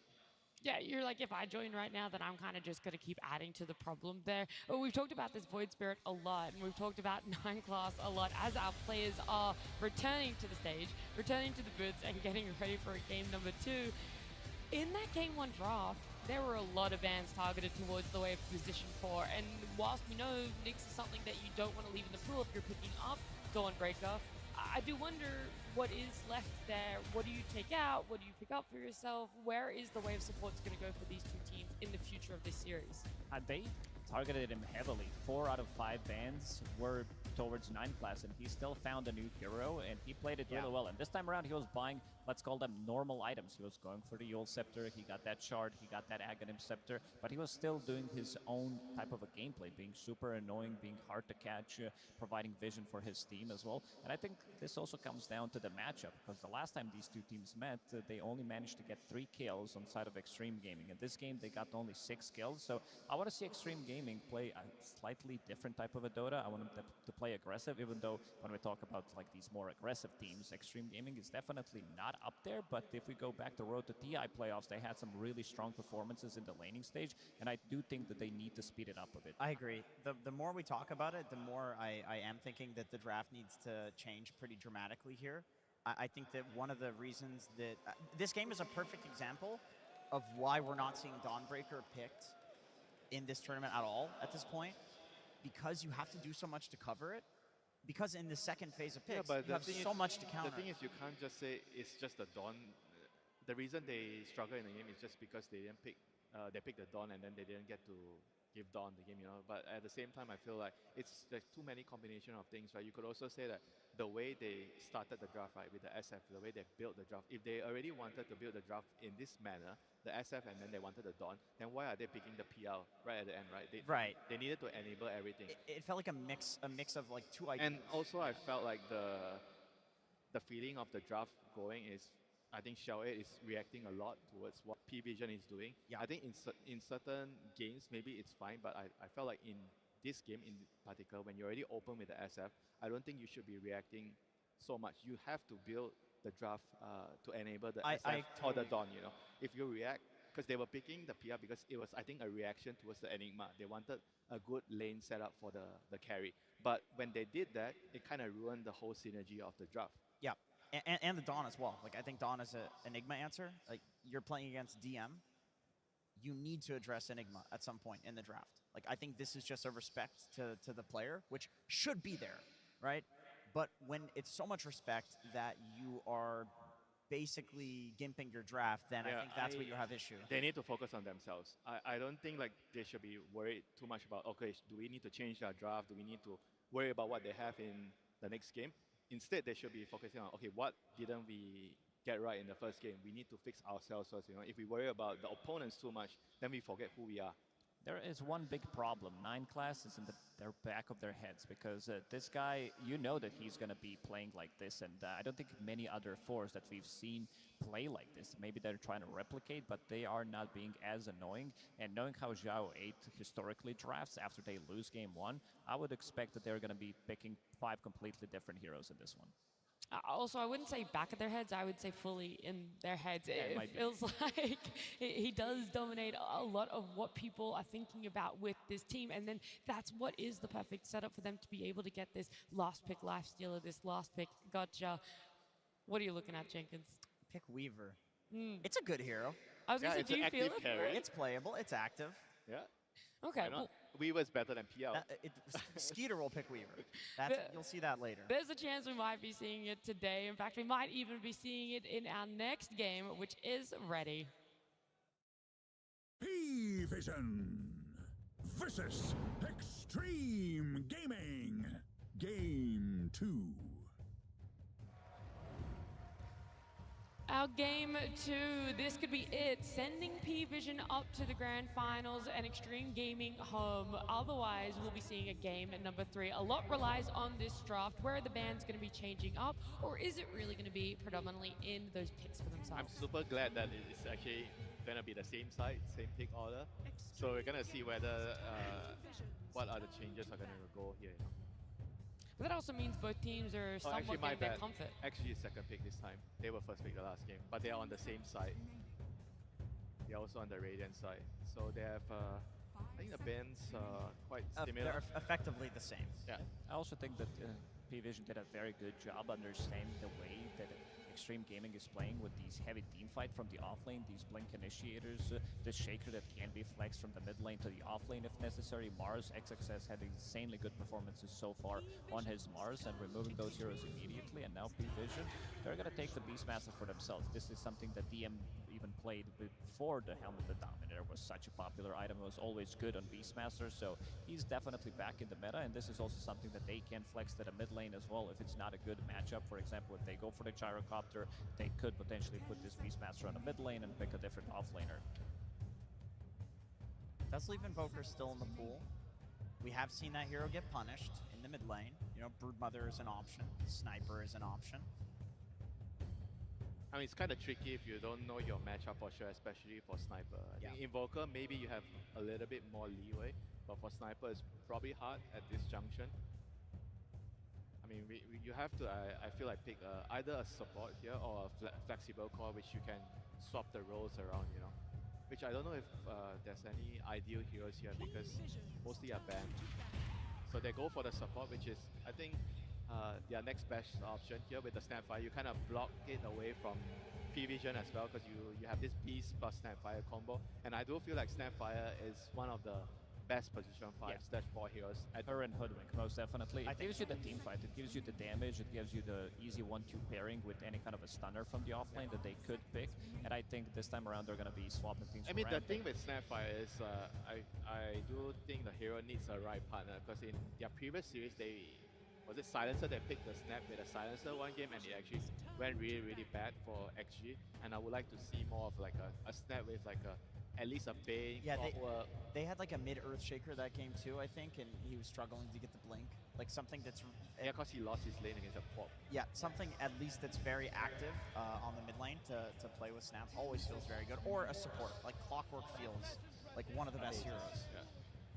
Yeah, you're like, if I join right now, then I'm kind of just going to keep adding to the problem there. But we've talked about this Void Spirit a lot, and we've talked about 9 class a lot as our players are returning to the stage, returning to the booths, and getting ready for game number 2. In that game 1 draft, there were a lot of bans targeted towards the wave position 4, and whilst we know Nyx is something that you don't want to leave in the pool if you're picking up Dawnbreaker, I do wonder what is left there. What do you take out? What do you pick up for yourself? Where is the wave supports going to go for these 2 teams in the future of this series? They targeted him heavily. 4 out of 5 bans were towards 9 class, and he still found a new hero, and he played it really well. And this time around, he was buying, let's call them normal items. He was going for the Yule Scepter, he got that shard, he got that Aghanim Scepter, but he was still doing his own type of a gameplay, being super annoying, being hard to catch, providing vision for his team as well. And I think this also comes down to the matchup, because the last time these 2 teams met, they only managed to get 3 kills on side of Extreme Gaming. In this game, they got only 6 kills, so I want to see Extreme Gaming play a slightly different type of a Dota. I want them to play aggressive, even though when we talk about like these more aggressive teams, Extreme Gaming is definitely not up there. But if we go back to Road to TI playoffs, they had some really strong performances in the laning stage, and I do think that they need to speed it up a bit. I agree. The more we talk about it, the more I am thinking that the draft needs to change pretty dramatically here. I think that one of the reasons that this game is a perfect example of why we're not seeing Dawnbreaker picked in this tournament at all at this point, because you have to do so much to cover it. Because in the second phase of picks, you have so much to counter. The thing is, you can't just say it's just the Dawn. The reason they struggle in the game is just because they didn't pick. They picked the Dawn and then they didn't get to give Dawn the game, you know. But at the same time, I feel like it's like too many combination of things, right? You could also say that the way they started the draft, right, with the SF, the way they built the draft. If they already wanted to build the draft in this manner, the SF, and then they wanted the Dawn, then why are they picking the PL right at the end, right? They needed to enable everything. It felt like a mix of like 2 ideas. And also, I felt like the feeling of the draft going is, I think Xiao 8 is reacting a lot towards what P-Vision is doing. Yeah. I think in certain games, maybe it's fine, but I felt like in this game in particular, when you're already open with the SF, I don't think you should be reacting so much. You have to build the draft to enable the SF or the Dawn, you know. If you react, because they were picking the PR because it was, I think, a reaction towards the Enigma. They wanted a good lane setup for the carry. But when they did that, it kind of ruined the whole synergy of the draft. Yeah, and the Dawn as well. Like, I think Dawn is an Enigma answer. Like, you're playing against DM. You need to address Enigma at some point in the draft. Like, I think this is just a respect to the player, which should be there, right? But when it's so much respect that you are basically gimping your draft, then I think that's where you have issue. They need to focus on themselves. I don't think like they should be worried too much about, okay, do we need to change our draft? Do we need to worry about what they have in the next game? Instead, they should be focusing on, okay, what didn't we get right in the first game? We need to fix ourselves first. You know, if we worry about the opponents too much, then we forget who we are. There is one big problem. 9 class is in their back of their heads, because this guy, you know that he's going to be playing like this, and I don't think many other 4s that we've seen play like this. Maybe they're trying to replicate, but they are not being as annoying. And knowing how Xiao 8 historically drafts after they lose game 1, I would expect that they're going to be picking 5 completely different heroes in this one. Also, I wouldn't say back of their heads, I would say fully in their heads. It feels like he does dominate a lot of what people are thinking about with this team, and then that's what is the perfect setup for them to be able to get this last pick lifestealer, this last pick gotcha. What are you looking at, Jenkins? Pick Weaver. It's a good hero. I was going to say, do you feel it? It's playable, it's active. Yeah. Okay. Weaver's better than PL. Skeeter will pick Weaver. You'll see that later. There's a chance we might be seeing it today. In fact, we might even be seeing it in our next game, which is ready. P-Vision versus Extreme Gaming. Game 2. Our game 2, this could be it. Sending P-Vision up to the grand finals and Extreme Gaming home. Otherwise, we'll be seeing a game at number 3. A lot relies on this draft. Where are the bands going to be changing up? Or is it really going to be predominantly in those picks for themselves? I'm super glad that it's actually going to be the same side, same pick order. So we're going to see whether what other changes are going to go here. You know? But that also means both teams are somewhat actually, my getting their bad. comfort. Actually, second pick this time. They were first pick the last game, but they're on the same side. They're also on the Radiant side. So they have, I think the bands are quite similar. They're effectively the same. Yeah. I also think that P-Vision did a very good job understanding the way that Extreme Gaming is playing with these heavy team fight from the offlane, these blink initiators, the shaker that can be flexed from the mid lane to the offlane if necessary. Mars XXS had insanely good performances so far on his Mars and removing those heroes immediately, and now P-Vision, they're gonna take the Beastmaster for themselves. This is something that DM even played before the Helm of the Dominator was such a popular item. It was always good on Beastmaster, so he's definitely back in the meta, and this is also something that they can flex to the mid lane as well if it's not a good matchup. For example, if they go for the Gyrocopter, they could potentially put this Beastmaster on the mid lane and pick a different offlaner. Does leave Invoker still in the pool. We have seen that hero get punished in the mid lane. You know, Broodmother is an option, Sniper is an option. I mean, it's kind of tricky if you don't know your matchup for sure, especially for Sniper. I think Invoker, maybe you have a little bit more leeway, but for Sniper, it's probably hard at this junction. I mean, you have to, I feel like, pick either a support here or a flexible core, which you can swap the roles around, you know. Which I don't know if there's any ideal heroes here because mostly are banned. So they go for the support, which is, I think, their next best option here with the Snapfire. You kind of block it away from P-Vision as well because you have this Beast plus Snapfire combo. And I do feel like Snapfire is one of the best position 5/4 heroes. Her and Hoodwink, most definitely. It gives you the team fight, it gives you the damage, it gives you the easy 1-2 pairing with any kind of a stunner from the offlane that they could pick. And I think this time around they're going to be swapping things around. I mean, the thing with Snapfire is I do think the hero needs a right partner because in their previous series, was it Silencer that picked the Snap with a Silencer one game and it actually went really, really bad for XG. And I would like to see more of like a Snap with like at least a Bane. Yeah, they had like a mid-Earth Shaker that game too, I think, and he was struggling to get the blink. Like something that's... Yeah, because he lost his lane against a Pop. Yeah, something at least that's very active on the mid lane to play with Snap always feels very good. Or a support, like Clockwork feels like one of the best heroes. Yeah.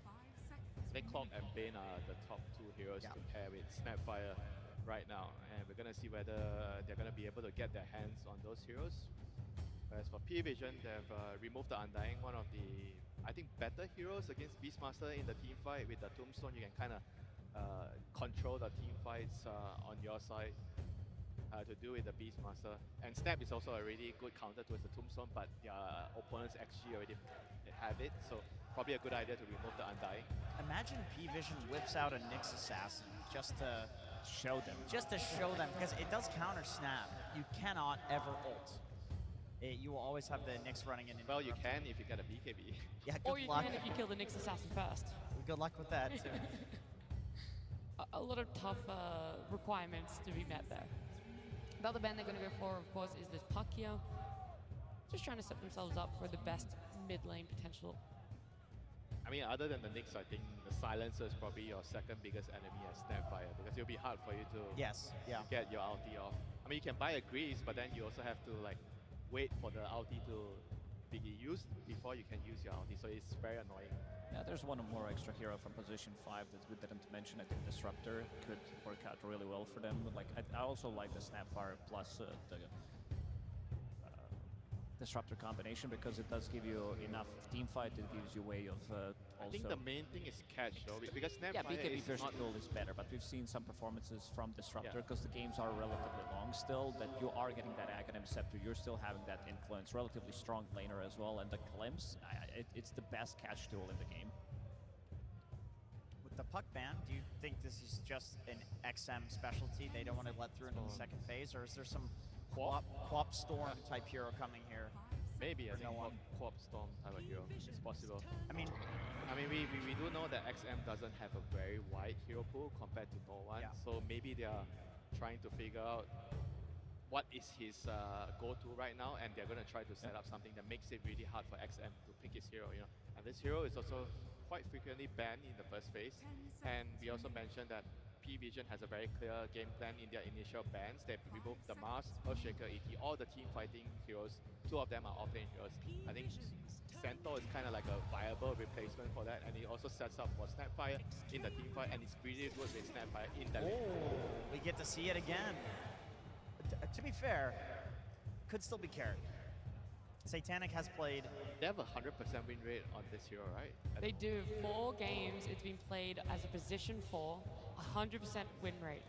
I think Clock and Bane are the top 2 heroes to pair with Snapfire right now. And we're going to see whether they're going to be able to get their hands on those heroes. Whereas for P-Vision, they've removed the Undying, one of the, I think, better heroes against Beastmaster in the team fight. With the Tombstone, you can kind of control the team fights on your side to do with the Beastmaster. And Snap is also a really good counter towards the Tombstone, but their opponents actually already have it, so probably a good idea to remove the Undying. Imagine P-Vision whips out a Nyx Assassin just to show them. Because it does counter Snap. You cannot ever ult. You will always have the Nyx running in. Well, you can if you get a BKB. Yeah, good Or you luck. can if you kill the Nyx Assassin first. Good luck with that, too. A lot of tough requirements to be met there. The other band they're going to go for, of course, is this Puck here. Just trying to set themselves up for the best mid lane potential. I mean, other than the Nyx, I think the Silencer is probably your second biggest enemy as Snapfire because it'll be hard for you to get your ulti off. I mean, you can buy a Grease, but then you also have to like wait for the ulti to be used before you can use your ulti, so it's very annoying. Yeah, there's one more extra hero from position 5 that we didn't mention. I think Disruptor could work out really well for them. But like, I also like the Snapfire plus the Disruptor combination because it does give you enough team fight. It gives you a way of also... I think the main thing is catch though, because Snapfire BKB is versus not... Gold is better, but we've seen some performances from Disruptor because the games are relatively long still, that you are getting that Aghanim Scepter, you're still having that influence, relatively strong laner as well, and the Glimpse, it's the best catch tool in the game. With the Puck ban, do you think this is just an XM specialty they don't want to let through into the second phase, or is there some Quap Storm type hero coming here? Maybe I think no one. Co-op Storm type of hero is possible. I mean, we do know that XM doesn't have a very wide hero pool compared to No One, so maybe they are trying to figure out what is his go-to right now, and they're going to try to set up something that makes it really hard for XM to pick his hero. You know, and this hero is also quite frequently banned in the first phase, and we also mentioned that P-Vision has a very clear game plan in their initial bans. They removed the Mars, Earthshaker, ET, all the team fighting heroes. 2 of them are offlane heroes. I think Centaur is kind of like a viable replacement for that, and it also sets up for Snapfire in the team fight, and it's really good with Snapfire in the lane. Oh, we get to see it again. To be fair, could still be carried. Satanic has played. They have a 100% win rate on this hero, right? They do. 4 games, it's been played as a position 4, 100% win rate.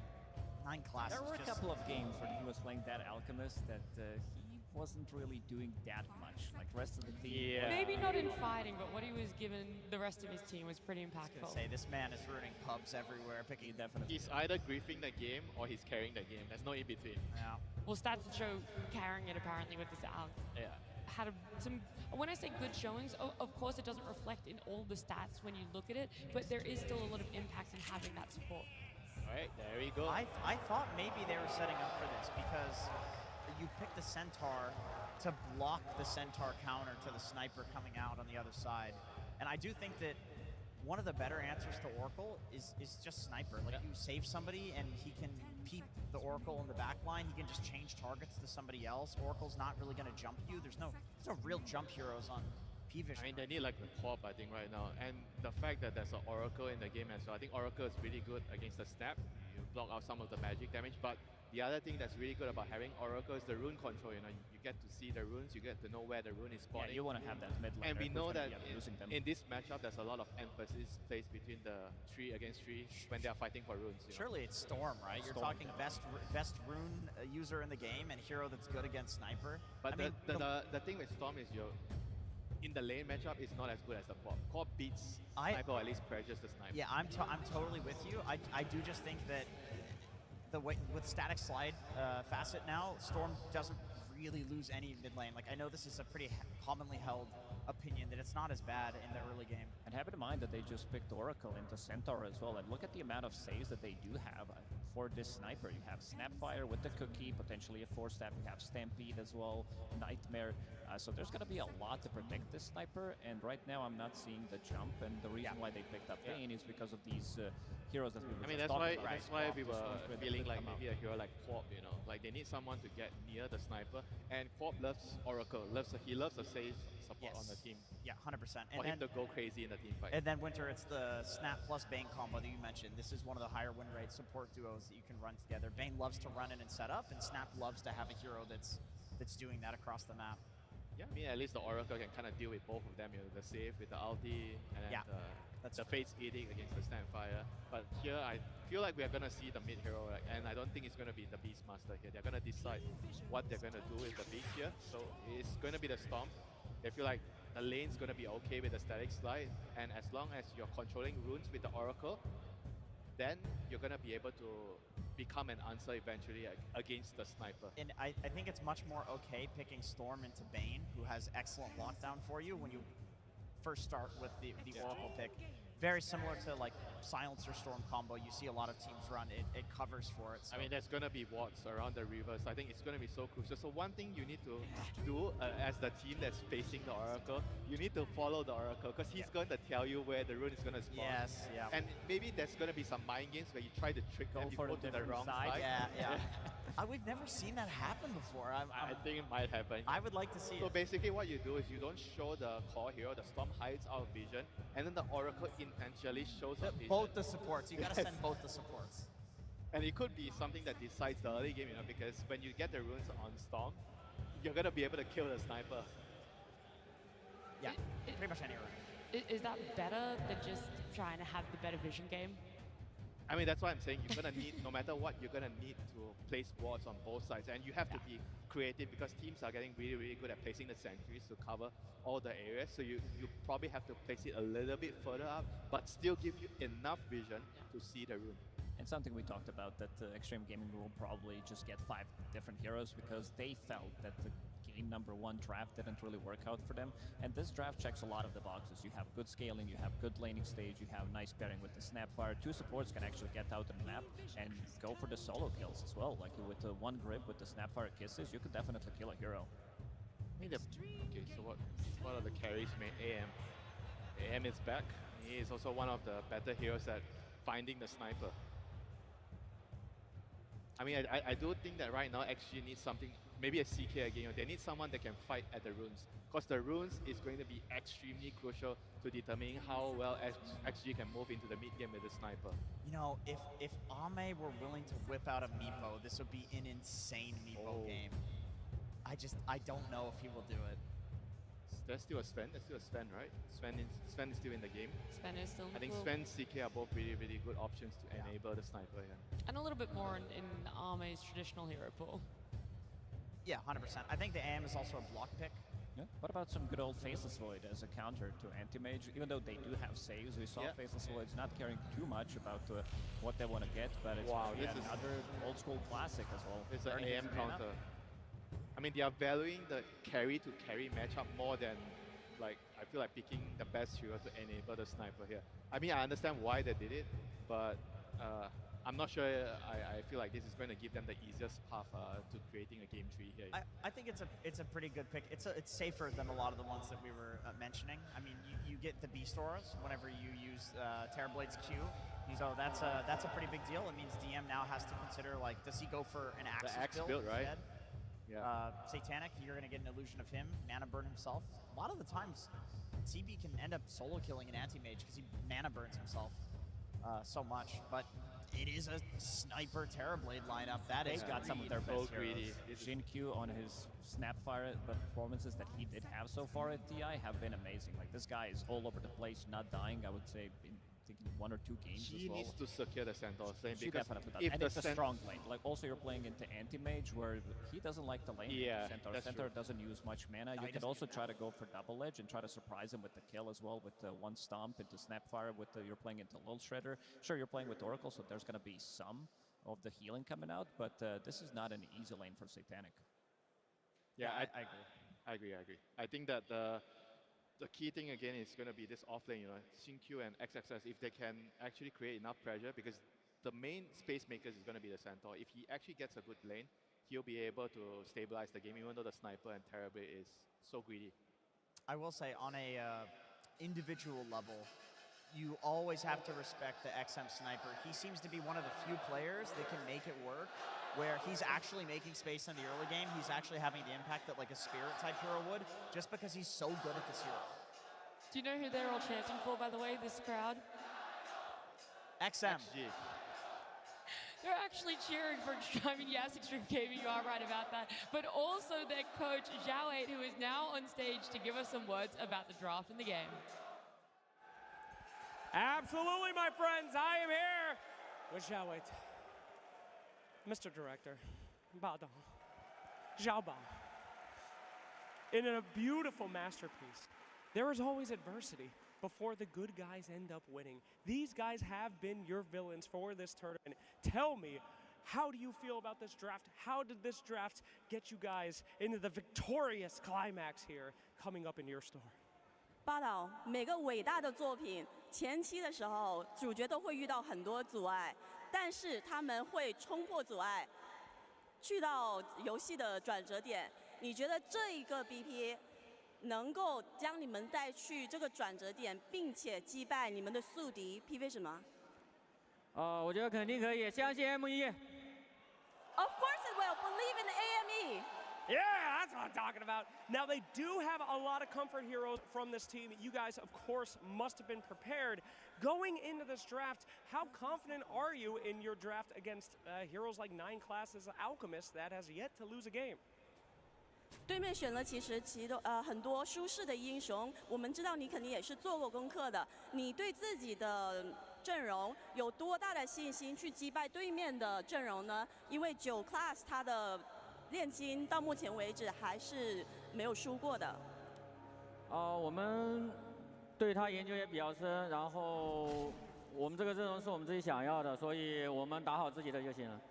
9 classes. There were a couple of games when he was playing that Alchemist that he wasn't really doing that much. Like rest of the team. Yeah. Maybe not in fighting, but what he was given the rest of his team was pretty I was impactful. gonna say, this man is ruining pubs everywhere, picking definitely. He's either griefing the game or he's carrying the game. There's no in between. Yeah. Well, stats show carrying it apparently with this Alc. Yeah. Had some, when I say good showings, of course it doesn't reflect in all the stats when you look at it, but there is still a lot of impact in having that support. All right, there we go. I thought maybe they were setting up for this because you pick the Centaur to block the Centaur counter to the Sniper coming out on the other side. And I do think that one of the better answers to Oracle is just Sniper. Like you save somebody and he can peep the Oracle in the back line. He can just change targets to somebody else. Oracle's not really going to jump you. There's no real jump heroes on P-Vision. I mean, they need like the co-op, I think, right now. And the fact that there's an Oracle in the game as well. I think Oracle is really good against the Snap. You block out some of the magic damage, but the other thing that's really good about having Oracle is the rune control. You know, you get to see the runes, you get to know where the rune is spawning. Yeah, you want to have that mid lane. And we know that losing them. in this matchup, there's a lot of emphasis placed between the 3 against 3 when they are fighting for runes. You know? Surely it's Storm, right? You're Storm. talking best rune user in the game and hero that's good against Sniper. But I mean, the thing with Storm is in the lane matchup is not as good as the co-op. Co-op beats Sniper, or at least pressures the Sniper. Yeah, I'm totally with you. I do just think that the way with static slide facet now, Storm doesn't really lose any mid lane. Like I know this is a pretty commonly held opinion that it's not as bad in the early game. And have in mind that they just picked Oracle into Centaur as well. And look at the amount of saves that they do have for this Sniper. You have Snapfire with the cookie, potentially a 4-step. You have Stampede as well, Nightmare. So there's going to be a lot to protect this Sniper. And right now I'm not seeing the jump. And the reason why they picked up Bane is because of these heroes that we were just talking about. That's why we were feeling like maybe a hero like Co-op, you know, like they need someone to get near the Sniper. And Co-op loves Oracle. He loves a safe support on the team. Yeah, 100%. For him to go crazy in the team fight. And then Winter, it's the Snap plus Bane combo that you mentioned. This is one of the higher win rate support duos that you can run together. Bane loves to run in and set up, and Snap loves to have a hero that's doing that across the map. Yeah, I mean, at least the Oracle can kind of deal with both of them, you know, the save with the ulti, and then the Fate's Edict against the Snapfire. But here, I feel like we are going to see the mid hero, and I don't think it's going to be the Beastmaster here. They're going to decide what they're going to do with the Beast here. So it's going to be the Storm. They feel like the lane's going to be okay with the static slide, and as long as you're controlling runes with the Oracle, then you're going to be able to become an answer eventually against the Sniper. And I think it's much more okay picking Storm into Bane, who has excellent lockdown for you when you first start with the Oracle pick. Very similar to like Silencer Storm combo you see a lot of teams run. It covers for it. So. I mean, there's going to be wards around the rivers. I think it's going to be so crucial. So one thing you need to do as the team that's facing the Oracle, you need to follow the Oracle because he's going to tell you where the rune is going to spawn. Yes, yeah. And maybe there's going to be some mind games where you try to trick them, you go to the wrong side. Yeah. We've never seen that happen before. I think it might happen. I would like to see it. So basically what you do is you don't show the core hero, the Storm hides out of vision, and then the Oracle intentionally shows up vision. Both the supports. You gotta send both the supports. And it could be something that decides the early game, you know, because when you get the runes on Storm, you're gonna be able to kill the Sniper. Yeah, pretty much any rune. Is that better than just trying to have the better vision game? I mean, that's what I'm saying. You're going to need, no matter what, you're going to need to place wards on both sides. And you have to be creative because teams are getting really, really good at placing the sentries to cover all the areas. So you probably have to place it a little bit further up, but still give you enough vision to see the rune. And something we talked about, that Extreme Gaming will probably just get 5 different heroes because they felt that the main #1 draft didn't really work out for them. And this draft checks a lot of the boxes. You have good scaling, you have good laning stage, you have nice pairing with the Snapfire. 2 supports can actually get out on the map and go for the solo kills as well. Like with the 1 grip with the Snapfire kisses, you could definitely kill a hero. Okay, so what are the carries made? AM. AM is back. He is also one of the better heroes at finding the sniper. I mean, I do think that right now XG needs something, maybe a CK again. They need someone that can fight at the runes, because the runes is going to be extremely crucial to determining how well XG can move into the mid game with the sniper. You know, if Ame were willing to whip out a Meepo, this would be an insane Meepo game. I don't know if he will do it. There's still a Sven, right? Sven is still in the game. Sven is still in the I think pool. Sven, CK are both really good options to enable the sniper here. And a little bit more in Ame's traditional hero pool. Yeah, 100%. I think the AM is also a block pick. Yeah. What about some good old Faceless Void as a counter to Anti-Mage? Even though they do have saves, we saw Faceless Void's not caring too much about what they want to get, but it's another old school classic as well. It's an Burning AM his mana. counter. I mean, they are valuing the carry to carry matchup more than, like, I feel like picking the best hero to enable the sniper here. I mean, I understand why they did it, but I'm not sure. I feel like this is going to give them the easiest path to creating a game tree here. I think it's a pretty good pick. It's safer than a lot of the ones that we were mentioning. I mean, you get the Beast Auras whenever you use Terrorblade's Q, so that's a pretty big deal. It means DM now has to consider, like, does he go for an Axis the Axe build, right? instead? Yeah. Satanic, you're going to get an illusion of him, mana burn himself. A lot of the times, CB can end up solo killing an anti-mage because he mana burns himself so much. But it is a sniper Terrorblade lineup. That is got some of their so best heroes. Jin Q on his Snapfire performances that he did have so far at TI have been amazing. Like, this guy is all over the place, not dying, I would say, in 1 or 2 games He as well. needs to secure the Centaur lane, She because definitely does. if And the it's a strong lane. Like, also you're playing into Anti-Mage where he doesn't like the lane. Yeah, Centaur. that's Centaur true. doesn't use much mana. No, You he could doesn't also use try to go for double edge and try to surprise him with the kill as well with the 1 stomp into Snapfire with you're playing into Lil Shredder. Sure, you're playing with Oracle, so there's going to be some of the healing coming out, but this is not an easy lane for Satanic. Yeah, I agree. I agree. I think that the key thing again is going to be this off lane, Xin-Q and XXS, if they can actually create enough pressure, because the main space makers is going to be the Centaur. If he actually gets a good lane, he'll be able to stabilize the game, even though the sniper and Terrorblade is so greedy. I will say, on a individual level, you always have to respect the XM Sniper. He seems to be one of the few players that can make it work, where he's actually making space in the early game. He's actually having the impact that, like, a Spirit-type hero would, just because he's so good at this hero. Do you know who they're all chanting for, by the way, this crowd? XM. XG. They're actually cheering for, I mean, yes, Extreme Gaming, you are right about that, but also their coach, Zhao8, who is now on stage to give us some words about the draft in the game. Absolutely, my friends. I am here with Zhao8. Mr. Director, Ba Dong, Zhao Bao. In a beautiful masterpiece, there is always adversity before the good guys end up winning. These guys have been your villains for this tournament. Tell me, how do you feel about this draft? How did this draft get you guys into the victorious climax here coming up in your store? 报道每个伟大的作品前期的时候，主角都会遇到很多阻碍，但是他们会冲破阻碍，去到游戏的转折点。你觉得这一个 BP 能够将你们带去这个转折点，并且击败你们的宿敌，匹配什么？我觉得肯定可以，相信 M1。Of course it will. Believe in AME. Yeah, that's what I'm talking about. Now, they do have a lot of comfort heroes from this team. You guys, of course, must have been prepared. Going into this draft, how confident are you in your draft against heroes like 9 Classes Alchemist that has yet to lose a game? 对面选了其实很多舒适的英雄，我们知道你肯定也是做过功课的。你对自己的阵容有多大的信心去击败对面的阵容呢？因为9 Class 他的炼金到目前为止还是没有输过的。我们对他研究也比较深，然后我们这个阵容是我们自己想要的，所以我们打好自己的就行了。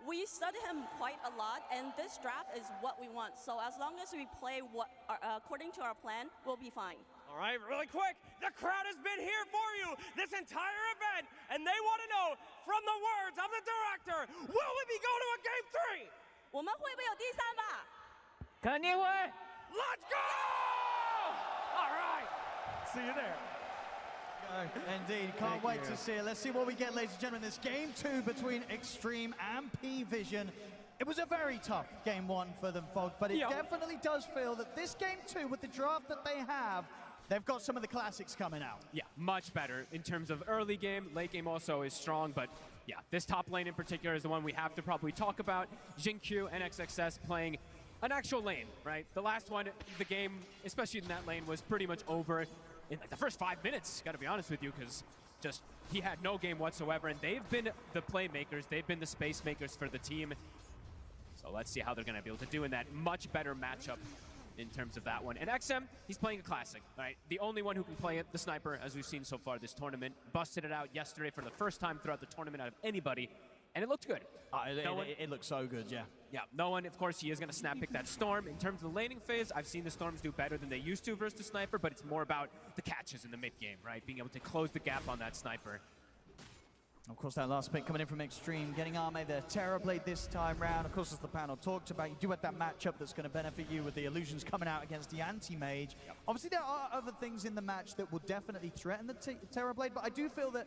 we study him quite a lot, and this draft is what we want. So as long as we play according to our plan, we'll be fine. All right, really quick, the crowd has been here for you this entire event, and they want to know, from the words of the director, will we be going to a game 3? 我们会不会有第三把？肯定会。Let's go! All right, see you there. Indeed, can't wait to see it. Let's see what we get, ladies and gentlemen. This game 2 between Extreme and P-Vision. It was a very tough game 1 for them, folks, but it definitely does feel that this game 2, with the draft that they have, they've got some of the classics coming out. Yeah, much better in terms of early game. Late game also is strong, but yeah, this top lane in particular is the one we have to probably talk about. Jin-Q and XXS playing an actual lane, right? The last one, the game, especially in that lane, was pretty much over in like the first 5 minutes, gotta be honest with you, because just he had no game whatsoever, and they've been the playmakers, they've been the space makers for the team. So let's see how they're gonna be able to do in that much better matchup in terms of that one. And XM, he's playing a classic, right? The only one who can play it, the sniper, as we've seen so far this tournament, busted it out yesterday for the first time throughout the tournament out of anybody, and it looked good. It looked so good, yeah. Yeah, no one, of course, he is going to snap pick that Storm. In terms of the laning phase, I've seen the Storms do better than they used to versus the Sniper, but it's more about the catches in the mid-game, right? Being able to close the gap on that Sniper. Of course, that last pick coming in from Extreme, getting Arme the Terrorblade this time round. Of course, as the panel talked about, you do have that matchup that's going to benefit you with the Illusions coming out against the Anti-Mage. Yep. Obviously, there are other things in the match that will definitely threaten the Terrorblade, but I do feel that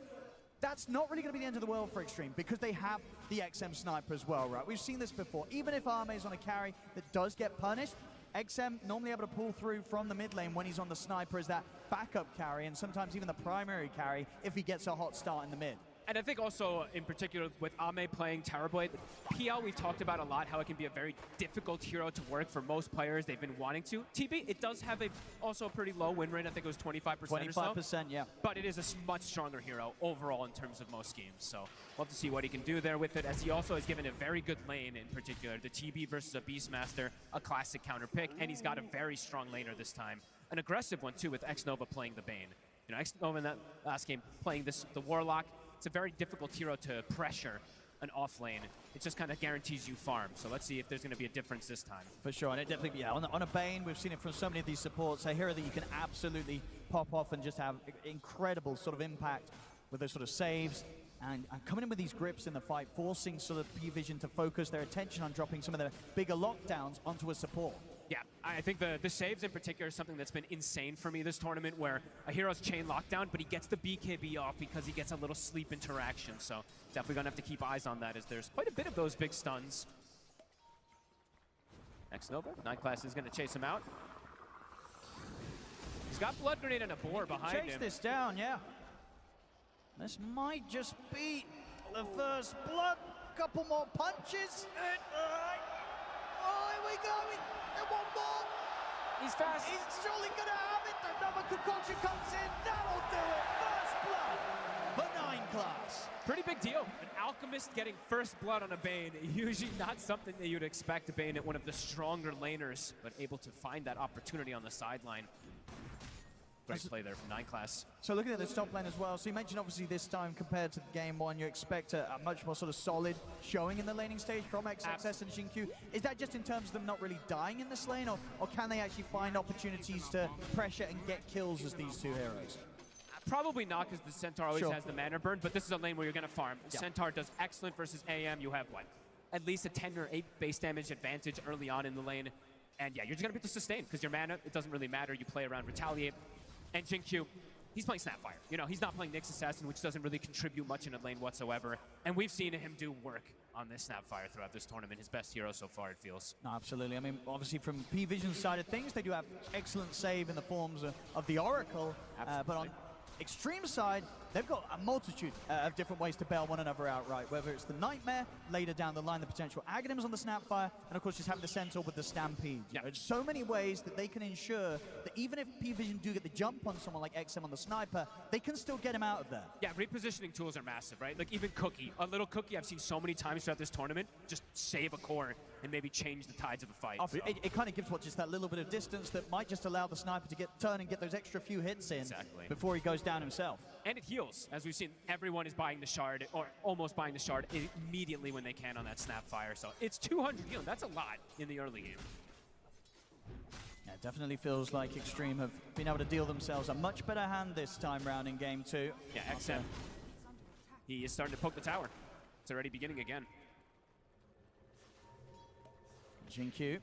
that's not really going to be the end of the world for Extreme because they have the XM Sniper as well, right? We've seen this before. Even if Arme is on a carry that does get punished, XM normally able to pull through from the mid lane when he's on the Sniper as that backup carry, and sometimes even the primary carry if he gets a hot start in the mid. And I think also, in particular, with Ame playing Terrorblade, PL we've talked about a lot, how it can be a very difficult hero to work for most players. They've been wanting to. TB, it does have also a pretty low win rate. I think it was 25% or so. 25%, yeah. But it is a much stronger hero overall in terms of most games. So we'll have to see what he can do there with it, as he also has given a very good lane in particular. The TB versus a Beastmaster, a classic counter pick, and he's got a very strong laner this time. An aggressive one, too, with X-Nova playing the Bane. You know, X-Nova in that last game playing the Warlock. It's a very difficult hero to pressure an off lane. It just kind of guarantees you farm. So let's see if there's going to be a difference this time. For sure, and it definitely, yeah, on a Bane, we've seen it from so many of these supports. A hero that you can absolutely pop off and just have incredible sort of impact with those sort of saves. And coming in with these grips in the fight, forcing sort of P-Vision to focus their attention on dropping some of their bigger lockdowns onto a support. Yeah, I think the saves in particular is something that's been insane for me this tournament, where a hero's chain lockdown, but he gets the BKB off because he gets a little sleep interaction. So definitely gonna have to keep eyes on that, as there's quite a bit of those big stuns. X-Nova, Nightclass is gonna chase him out. He's got Blood Grenade and a boar behind him. Chase this down, yeah. This might just be the first blood. Couple more punches. Oh, here we go. And one more. He's fast. He's surely going to have it. Another concoction comes in. That'll do it. First blood for 9 class. Pretty big deal. An Alchemist getting first blood on a Bane. Usually not something that you'd expect a Bane at one of the stronger laners, but able to find that opportunity on the sideline. Great play there from 9 class. So looking at this top lane as well, so you mentioned obviously this time compared to game 1, you expect a much more sort of solid showing in the laning stage from XXS and Jin-Q. Is that just in terms of them not really dying in this lane, or can they actually find opportunities to pressure and get kills as these two heroes? Probably not, because the Centaur always has the mana burn, but this is a lane where you're going to farm. Yep. Centaur does excellent versus AM. You have, what, at least a 10 or 8 base damage advantage early on in the lane. And yeah, you're just going to be able to sustain, because your mana, it doesn't really matter. You play around Retaliate. And Jin-Q, he's playing Snapfire. You know, he's not playing Nyx Assassin, which doesn't really contribute much in a lane whatsoever. And we've seen him do work on this Snapfire throughout this tournament. His best hero so far, it feels. No, absolutely. I mean, obviously from P-Vision's side of things, they do have excellent save in the forms of the Oracle. But on Extreme side, they've got a multitude of different ways to bail one another outright, whether it's the Nightmare, later down the line the potential Aghanims on the Snapfire, and of course just having the Centaur with the Stampede. Yeah. There's so many ways that they can ensure that even if P-Vision do get the jump on someone like XM on the Sniper, they can still get him out of there. Yeah, repositioning tools are massive, right? Like even Cookie, a little Cookie I've seen so many times throughout this tournament, just save a core and maybe change the tides of the fight. So. It kind of gives just that little bit of distance that might just allow the sniper to turn and get those extra few hits in before he goes down himself. And it heals. As we've seen, everyone is buying the shard, or almost buying the shard, immediately when they can on that Snapfire. So it's 200 healing. That's a lot in the early game. Yeah, it definitely feels like Extreme have been able to deal themselves a much better hand this time round in game 2. Yeah, XM. He is starting to poke the tower. It's already beginning again. Jin-Q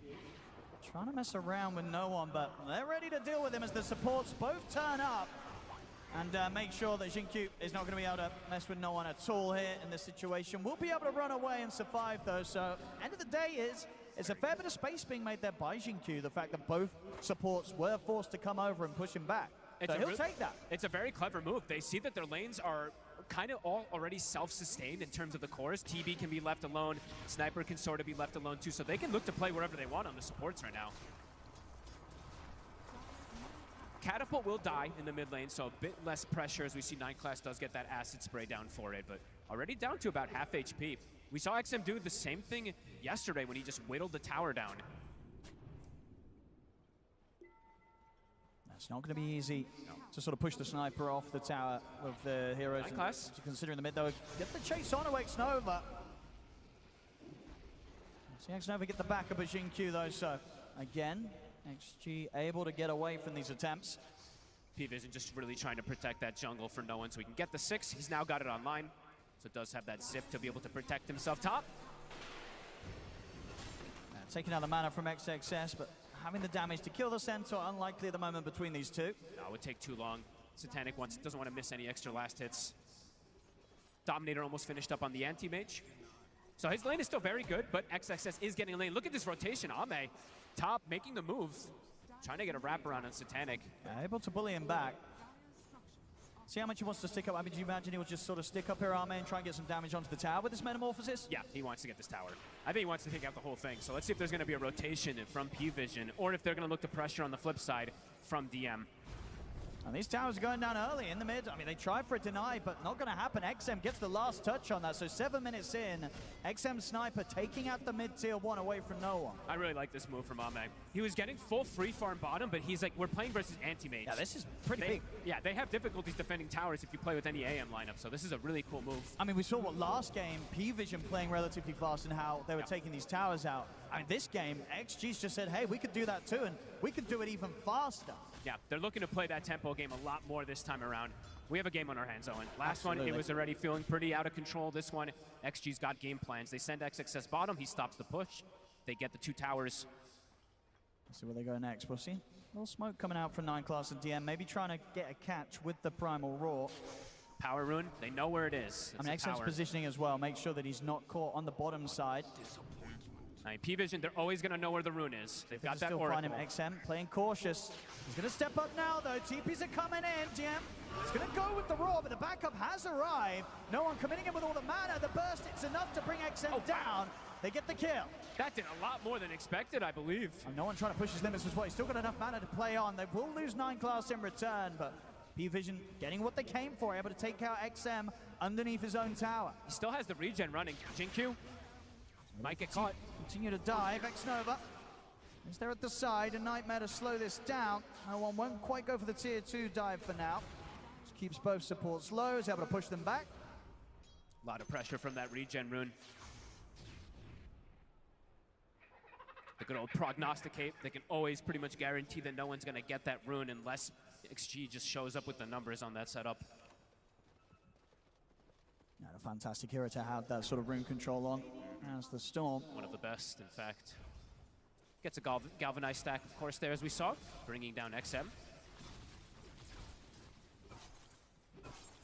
trying to mess around with no one, but they're ready to deal with him as the supports both turn up and make sure that Jin-Q is not going to be able to mess with no one at all here in this situation. We'll be able to run away and survive though, so end of the day it's a fair bit of space being made there by Jin-Q, the fact that both supports were forced to come over and push him back. So he'll take that. It's a very clever move. They see that their lanes are kind of all already self-sustained in terms of the cores. TB can be left alone. Sniper can sort of be left alone too, so they can look to play wherever they want on the supports right now. Catapult will die in the mid lane, so a bit less pressure as we see 9 Class does get that acid spray down for it, but already down to about half HP. We saw XM do the same thing yesterday when he just whittled the tower down. It's not going to be easy to sort of push the sniper off the tower of the heroes. 9 Class. To consider in the mid, though, get the chase on Xnova. See Xnova get the backup of Jin-Q, though, so again, XG able to get away from these attempts. P-Vision just really trying to protect that jungle for no one so he can get the 6. He's now got it online, so does have that zip to be able to protect himself top. Taking out the mana from XXS, but having the damage to kill the Centaur, unlikely at the moment between these two. No, it would take too long. Satanic doesn't want to miss any extra last hits. Dominator almost finished up on the anti-mage. So his lane is still very good, but XXS is getting a lane. Look at this rotation. Ame, top, making the move. Trying to get a wraparound on Satanic. Able to bully him back. See how much he wants to stick up. I mean, do you imagine he will just sort of stick up here, Ame, and try and get some damage onto the tower with this Metamorphosis? Yeah, he wants to get this tower. I think he wants to take out the whole thing. So let's see if there's going to be a rotation from P-Vision, or if they're going to look to pressure on the flip side from DM. And these towers are going down early in the mid. I mean, they tried for a deny, but not going to happen. XM gets the last touch on that, so 7 minutes in. XM Sniper taking out the mid-tier 1 away from no one. I really like this move from Ame. He was getting full free farm bottom, but he's like, we're playing versus anti-mage. Yeah, this is pretty big. Yeah, they have difficulties defending towers if you play with any AM lineup, so this is a really cool move. I mean, we saw what last game, P-Vision playing relatively fast and how they were taking these towers out. I mean, this game, XG's just said, hey, we could do that too, and we could do it even faster. Yeah, they're looking to play that tempo game a lot more this time around. We have a game on our hands, Owen. Last one, it was already feeling pretty out of control. This one, XG's got game plans. They send XXS bottom, he stops the push. They get the 2 towers. Let's see where they go next. We'll see. A little smoke coming out from 9 Class and DM, maybe trying to get a catch with the Primal Roar. Power rune, they know where it is. I mean, XM's positioning as well. Make sure that he's not caught on the bottom side. P-Vision, they're always going to know where the rune is. They've got that still oracle. Find him. XM playing cautious. He's going to step up now, though. TPs are coming in. DM is going to go with the Roar, but the backup has arrived. No one committing in with all the mana. The burst, it's enough to bring XM down. They get the kill. That did a lot more than expected, I believe. And no one trying to push his limits as well. He's still got enough mana to play on. They will lose 9 Class in return, but P-Vision getting what they came for, able to take out XM underneath his own tower. He still has the regen running. Jin-Q might get caught. Continue to dive. Xnova is there at the side. A Nightmare to slow this down. No one won't quite go for the tier 2 dive for now. Just keeps both supports low. Is able to push them back. A lot of pressure from that regen rune. The good old prognosticate. They can always pretty much guarantee that no one's going to get that rune unless XG just shows up with the numbers on that setup. Yeah, a fantastic hero to have that sort of rune control on. As the Storm. One of the best, in fact. Gets a galvanized stack, of course, there as we saw, bringing down XM.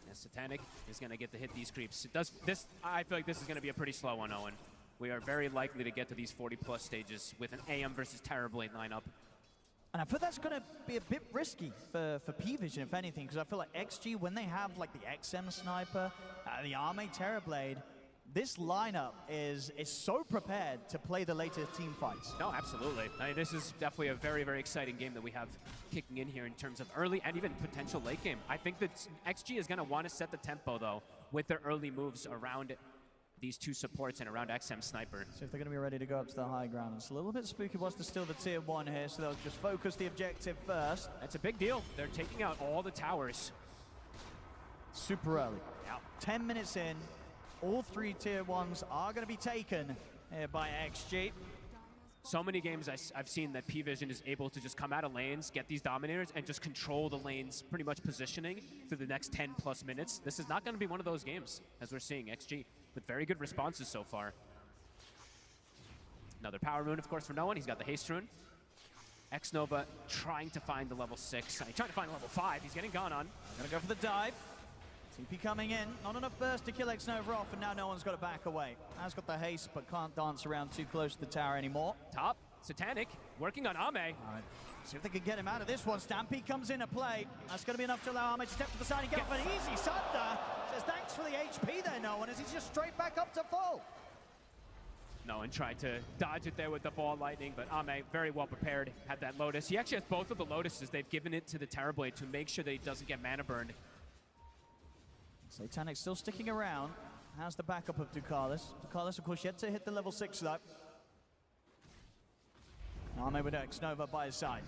And Satanic is going to get to hit these creeps. It does this. I feel like this is going to be a pretty slow one, Owen. We are very likely to get to these 40+ stages with an AM versus Terrorblade lineup. And I feel that's going to be a bit risky for P-Vision, if anything, because I feel like XG, when they have like the XM Sniper, the Arme Terrorblade, this lineup is so prepared to play the later team fights. No, absolutely. I mean, this is definitely a very, very exciting game that we have kicking in here in terms of early and even potential late game. I think that XG is going to want to set the tempo, though, with their early moves around these two supports and around XM Sniper. See if they're going to be ready to go up to the high ground. It's a little bit spooky what's to steal the tier 1 here, so they'll just focus the objective first. That's a big deal. They're taking out all the towers. Super early. Yeah. 10 minutes in, all 3 tier 1s are going to be taken here by XG. So many games I've seen that P-Vision is able to just come out of lanes, get these dominators, and just control the lanes, pretty much positioning through the next 10 plus minutes. This is not going to be one of those games, as we're seeing XG with very good responses so far. Another power rune, of course, for no one. He's got the haste rune. X-Nova trying to find the level 6. He's trying to find the level 5. He's getting gone on. Gonna go for the dive. TP coming in. Not enough burst to kill X-Nova off, and now no one's got to back away. Has got the haste, but can't dance around too close to the tower anymore. Top, Satanic, working on Ame. All right. See if they can get him out of this one. Stampede comes into play. That's going to be enough to allow Ame to step to the side and get off an easy Sunder. Says thanks for the HP there, no one, as he's just straight back up to full. No one tried to dodge it there with the ball lightning, but Ame very well prepared, had that Lotus. He actually has both of the Lotuses. They've given it to the Terrorblade to make sure that he doesn't get mana burned. Satanic still sticking around. Has the backup of Ducalis. Ducalis, of course, yet to hit the level 6 though. Ame with X-Nova by his side.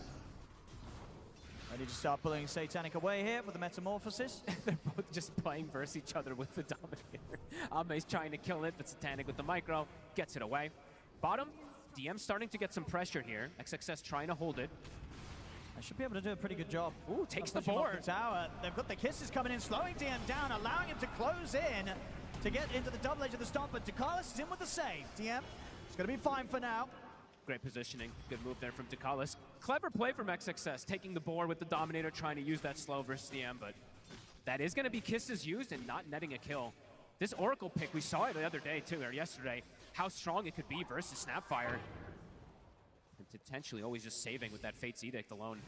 Ready to start pulling Satanic away here with the Metamorphosis. They're both just playing versus each other with the Dominator. Ame's trying to kill it, but Satanic with the micro gets it away. Bottom, DM starting to get some pressure here. XXS trying to hold it. I should be able to do a pretty good job. Ooh, takes the Push him off board. the tower. They've got the kisses coming in, slowing DM down, allowing him to close in to get into the double edge of the stomp, but Ducalis is in with the save. DM, it's going to be fine for now. Great positioning. Good move there from Ducalis. Clever play from XXS, taking the board with the Dominator, trying to use that slow versus DM, but that is going to be kisses used and not netting a kill. This Oracle pick, we saw it the other day too, or yesterday, how strong it could be versus Snapfire. And potentially always just saving with that Fate's Edict alone.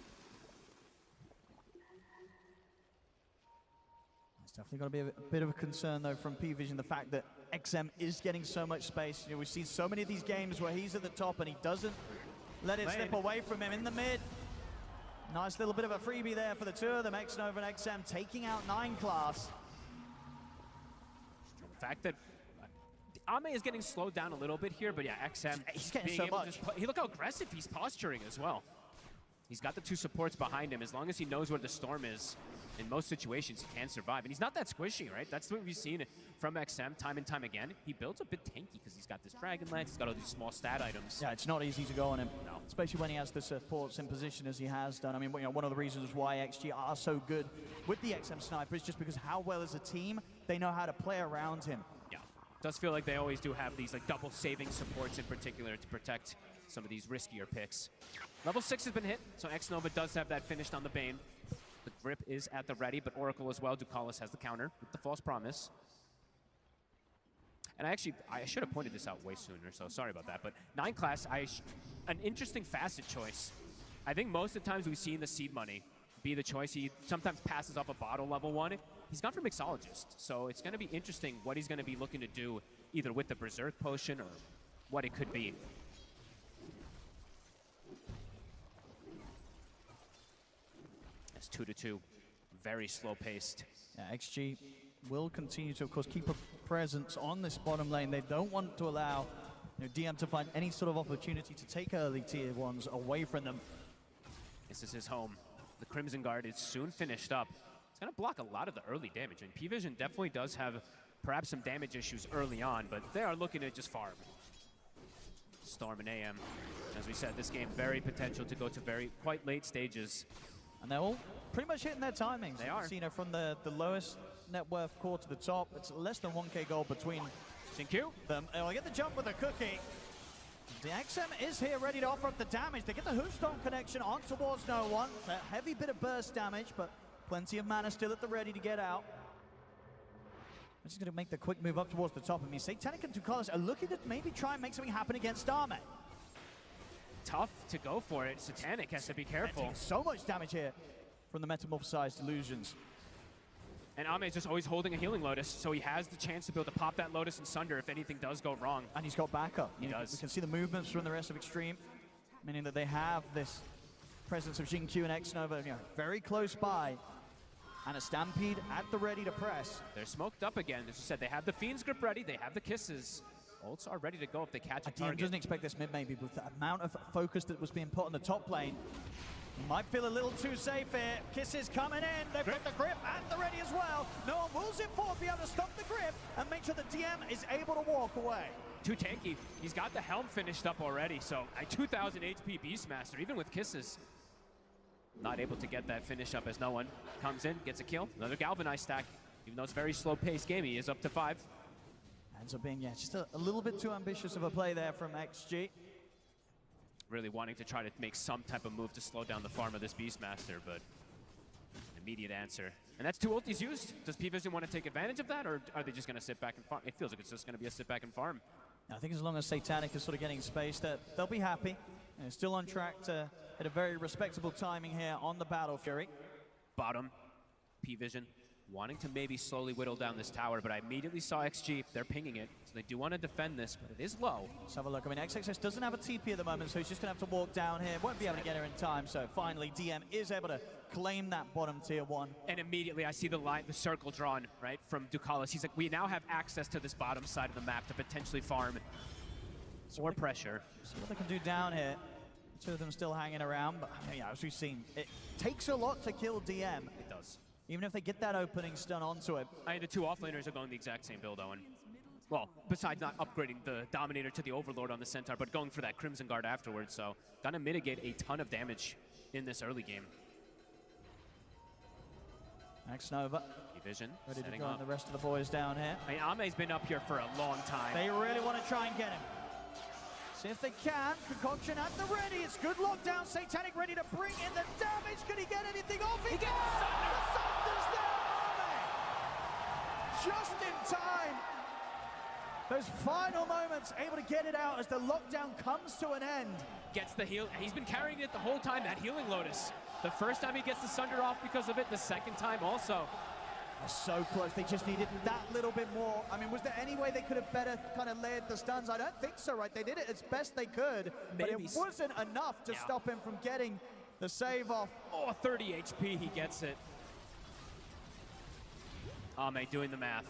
It's definitely going to be a bit of a concern, though, from P-Vision, the fact that XM is getting so much space. You know, we've seen so many of these games where he's at the top and he doesn't let it slip away from him in the mid. Nice little bit of a freebie there for the two of them, X-Nova and XM, taking out 9 class. The fact that Ame is getting slowed down a little bit here, but yeah, XM, he's getting so much. Look how aggressive he's posturing as well. He's got the 2 supports behind him. As long as he knows where the storm is, in most situations, he can survive. And he's not that squishy, right? That's what we've seen from XM time and time again. He builds a bit tanky because he's got this Dragon Lance, he's got all these small stat items. Yeah, it's not easy to go on him, no. Especially when he has the supports in position as he has done. I mean, you know, one of the reasons why XG are so good with the XM Sniper is just because how well as a team, they know how to play around him. Yeah, does feel like they always do have these like double saving supports in particular to protect some of these riskier picks. Level 6 has been hit, so X-Nova does have that finished on the Bane. The grip is at the ready, but Oracle as well. Ducalis has the counter with the False Promise. And I should have pointed this out way sooner, so sorry about that. But 9 class, an interesting facet choice. I think most of the times we've seen the seed money be the choice. He sometimes passes off a bottle level 1. He's gone for Mixologist, so it's going to be interesting what he's going to be looking to do, either with the Berserk Potion or what it could be. It's 2-2, very slow paced. Yeah, XG will continue to, of course, keep a presence on this bottom lane. They don't want to allow DM to find any sort of opportunity to take early tier 1s away from them. This is his home. The Crimson Guard is soon finished up. It's going to block a lot of the early damage. And P-Vision definitely does have perhaps some damage issues early on, but they are looking to just farm. Storm and AM. As we said, this game very potential to go to quite late stages. And they're all pretty much hitting their timings. They are. You know, from the lowest net worth core to the top, it's less than 1k gold between them. They'll get the jump with a cookie. The XM is here ready to offer up the damage. They get the Hoostone connection on towards no one. It's a heavy bit of burst damage, but plenty of mana still at the ready to get out. I'm just going to make the quick move up towards the top. I mean, Satanic and Ducalis are looking to maybe try and make something happen against Ame. Tough to go for it. Satanic has to be careful. So much damage here from the Metamorphosized Illusions. And Ame is just always holding a Healing Lotus, so he has the chance to be able to pop that Lotus and Sunder if anything does go wrong. And he's got backup. He does. We can see the movements from the rest of Extreme, meaning that they have this presence of Jin Q and X-Nova very close by. and a Stampede at the ready to press. They're smoked up again. As you said, they have the Fiend's Grip ready, they have the Kisses. Ults are ready to go if they catch a target. DM doesn't expect this mid maybe, with the amount of focus that was being put on the top lane. Might feel a little too safe here. Kisses coming in. They've got the grip at the ready as well. No one wills it forward, be able to stop the grip and make sure the DM is able to walk away. Too tanky. He's got the helm finished up already, so a 2,000 HP Beastmaster, even with Kisses. Not able to get that finish up as no one comes in, gets a kill. Another Galvanized stack. Even though it's a very slow-paced game, he is up to 5. Ends up being, yeah, just a little bit too ambitious of a play there from XG. Really wanting to try to make some type of move to slow down the farm of this Beastmaster, but an immediate answer. And that's 2 ultis used. Does P-Vision want to take advantage of that, or are they just going to sit back and farm? It feels like it's just going to be a sit back and farm. I think as long as Satanic is sort of getting space, they'll be happy. And still on track to hit a very respectable timing here on the Battle Fury. Bottom, P-Vision wanting to maybe slowly whittle down this tower, but I immediately saw XG. They're pinging it, so they do want to defend this, but it is low. Let's have a look. I mean, XXS doesn't have a TP at the moment, so he's just going to have to walk down here. Won't be able to get her in time, so finally DM is able to claim that bottom tier 1. And immediately I see the circle drawn, right, from Ducalis. He's like, we now have access to this bottom side of the map to potentially farm or pressure. See what they can do down here. 2 of them still hanging around, but I mean, as we've seen, it takes a lot to kill DM. It does. Even if they get that opening stun onto it. I mean, the 2 offlaners are going the exact same build, Owen. Well, besides not upgrading the Dominator to the Overlord on the Centaur, but going for that Crimson Guard afterwards, so gonna mitigate a ton of damage in this early game. Next Nova. Vision ready to go on the rest of the boys down here. I mean, Ame's been up here for a long time. They really want to try and get him. See if they can. Concoction at the ready. It's good lockdown. Satanic ready to bring in the damage. Can he get anything off? He gets the Thunder's there. Just in time. Those final moments, able to get it out as the lockdown comes to an end. Gets the heal. He's been carrying it the whole time, that healing Lotus. The first time he gets the Sunder off because of it, the second time also. They're so close. They just needed that little bit more. I mean, was there any way they could have better kind of layered the stuns? I don't think so, right? They did it as best they could, but it wasn't enough to stop him from getting the save off. Oh, 30 HP, he gets it. Ame doing the math.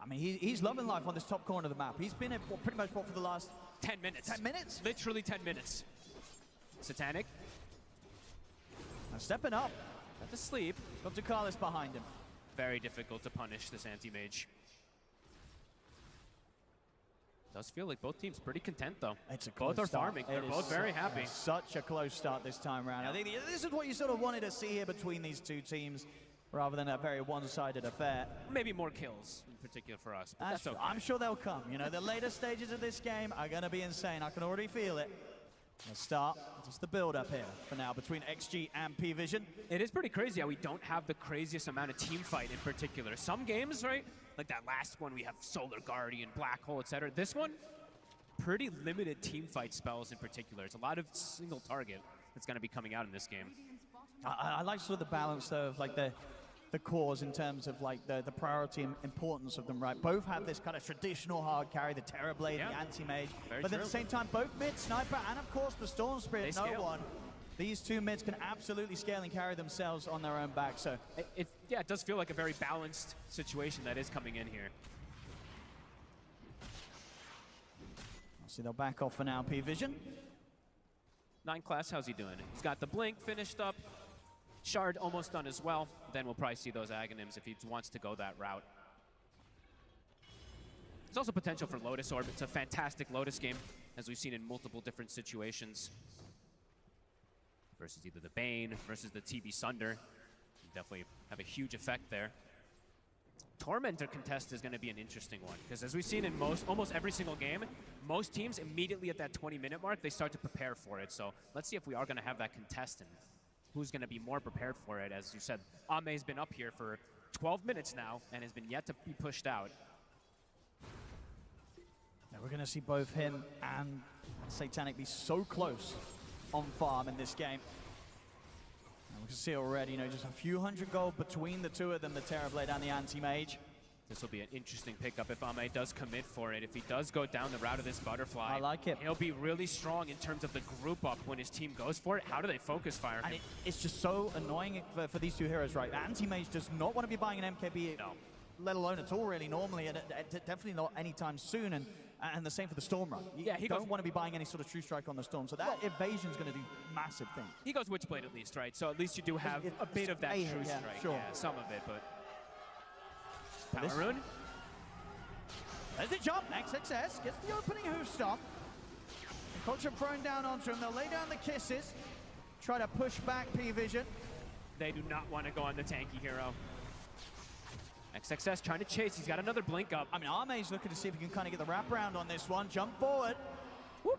I mean, he's loving life on this top corner of the map. He's been at pretty much for the last 10 minutes. 10 minutes? Literally 10 minutes. Satanic. Now stepping up. Got to sleep. Got Ducalis behind him. Very difficult to punish this anti-mage. Does feel like both teams pretty content though. It's a both are start. farming. They're both very happy. Such a close start this time around. I think this is what you sort of wanted to see here between these 2 teams, rather than a very one-sided affair. Maybe more kills in particular for us, but that's okay. I'm sure they'll come. You know, the later stages of this game are going to be insane. I can already feel it. Let's start just the build-up here for now between XG and P-Vision. It is pretty crazy how we don't have the craziest amount of team fight in particular. Some games, right, like that last one, we have Solar Guardian, Black Hole, etc. This one, pretty limited team fight spells in particular. It's a lot of single target that's going to be coming out in this game. I like sort of the balance, though, of like the cores in terms of like the priority and importance of them, right? Both have this kind of traditional hard carry, the Terrorblade, the Anti-Mage, but at the same time, both mid, Sniper, and of course the Storm Spirit, no one. These 2 mids can absolutely scale and carry themselves on their own back, so. It does feel like a very balanced situation that is coming in here. See, they'll back off for now, P-Vision. 9 class, how's he doing? He's got the Blink finished up. Shard almost done as well. Then we'll probably see those Aghanims if he wants to go that route. There's also potential for Lotus Orb. It's a fantastic Lotus game, as we've seen in multiple different situations. Versus either the Bane, versus the TB Sunder. Definitely have a huge effect there. Tormentor contest is going to be an interesting one, because as we've seen in almost every single game, most teams immediately at that 20-minute mark, they start to prepare for it. So let's see if we are going to have that contest and who's going to be more prepared for it. As you said, Ame's been up here for 12 minutes now and has been yet to be pushed out. Now we're going to see both him and Satanic be so close on farm in this game. And we can see already, you know, just a few hundred gold between the 2 of them, the Terrorblade and the Anti-Mage. This will be an interesting pickup if Ame does commit for it. If he does go down the route of this butterfly, I like it. He'll be really strong in terms of the group up when his team goes for it. How do they focus fire him? And it's just so annoying for these two heroes, right? Anti-Mage does not want to be buying an MKB, let alone at all, really, normally, and definitely not anytime soon. And the same for the Storm Run. You don't want to be buying any sort of True Strike on the Storm, so that evasion's going to do massive things. He goes Witchblade at least, right? So at least you do have a bit of that True Strike. Sure. Yeah, some of it, but... Power Rune? There's the jump. XXS gets the opening hoof stomp. Culture prone down onto him. They'll lay down the kisses. Try to push back P-Vision. They do not want to go on the tanky hero. XXS trying to chase. He's got another blink up. I mean, Ame's looking to see if he can kind of get the wraparound on this one. Jump forward. Whoop.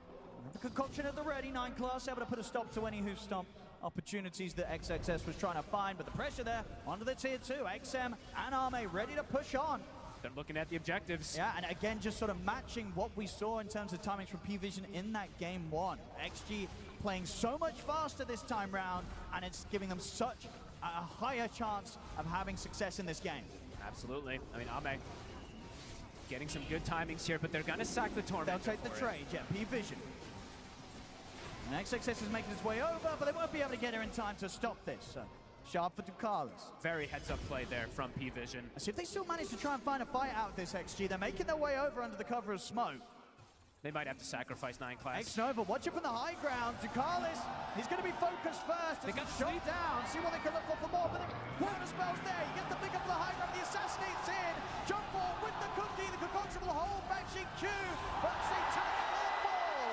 The concoction at the ready. 9 class able to put a stop to any hoof stomp opportunities that XXS was trying to find. But the pressure there onto the tier 2. XM and Ame ready to push on. They're looking at the objectives. Yeah, and again, just sort of matching what we saw in terms of timings from P-Vision in that game 1. XG playing so much faster this time round, and it's giving them such a higher chance of having success in this game. Absolutely. I mean, Ame getting some good timings here, but they're going to sack the Torment. They'll take the trade, yeah, P-Vision. And XXS is making his way over, but they won't be able to get her in time to stop this. So. Sharp for Ducalis. Very heads-up play there from P-Vision. See if they still manage to try and find a fight out of this XG. They're making their way over under the cover of smoke. They might have to sacrifice 9 class. X-Nova, watch it from the high ground. Ducalis, he's going to be focused first. They got shot down. See what they can look for more. But the corner spell's there. He gets the pick up for the high ground. The assassinate's in. Jump ball with the cookie. The concoction will hold back Q. But Satanic will fall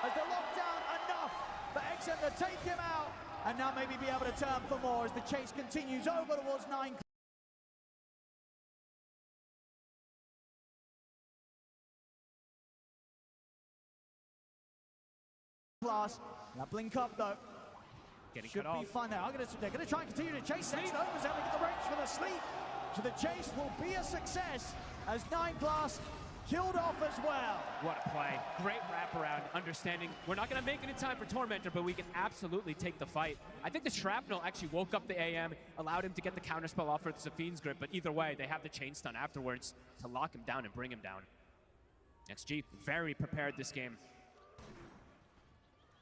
as they lock down enough for XM to take him out. And now maybe be able to turn for more as the chase continues over towards 9. Class. That blink up though. Getting Should cut be off. fine there. They're going to try and continue to chase. X-Nova's able to get the range for the sleep. So the chase will be a success as 9 class killed off as well. What a play. Great wraparound, understanding we're not going to make it in time for Tormentor, but we can absolutely take the fight. I think the Shrapnel actually woke up the AM, allowed him to get the counterspell off with Zafine's grip, but either way, they have the chain stun afterwards to lock him down and bring him down. XG, very prepared this game.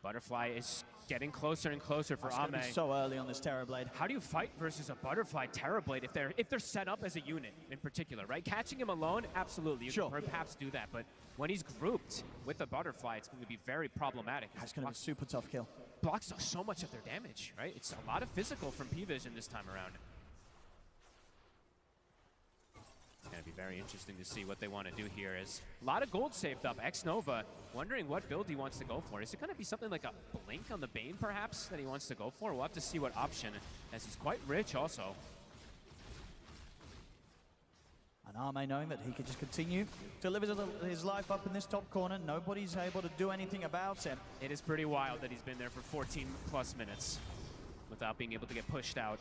Butterfly is getting closer and closer for Ame. So early on this Terrorblade. How do you fight versus a Butterfly Terrorblade if they're set up as a unit in particular, right? Catching him alone, absolutely. You can perhaps do that, but when he's grouped with a Butterfly, it's going to be very problematic. It's going to be a super tough kill. Blocks so much of their damage, right? It's a lot of physical from P-Vision this time around. It's going to be very interesting to see what they want to do here. As a lot of gold saved up. X-Nova wondering what build he wants to go for. Is it going to be something like a Blink on the Bane, perhaps, that he wants to go for? We'll have to see what option, as he's quite rich also. And Ame knowing that he could just continue to live his life up in this top corner. Nobody's able to do anything about him. It is pretty wild that he's been there for 14 plus minutes without being able to get pushed out.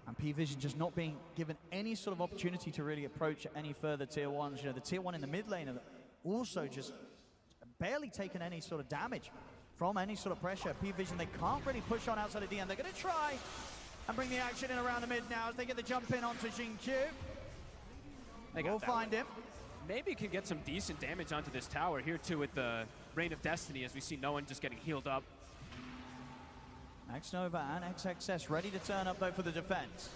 And P-Vision just not being given any sort of opportunity to really approach any further tier 1s. You know, the tier 1 in the mid lane have also just barely taken any sort of damage from any sort of pressure. P-Vision, they can't really push on outside of DM. They're going to try and bring the action in around the mid now as they get the jump in onto Jin-Q. We'll find him. Maybe can get some decent damage onto this tower here too with the Reign of Destiny, as we see no one just getting healed up. X-Nova and XXS ready to turn up though for the defense.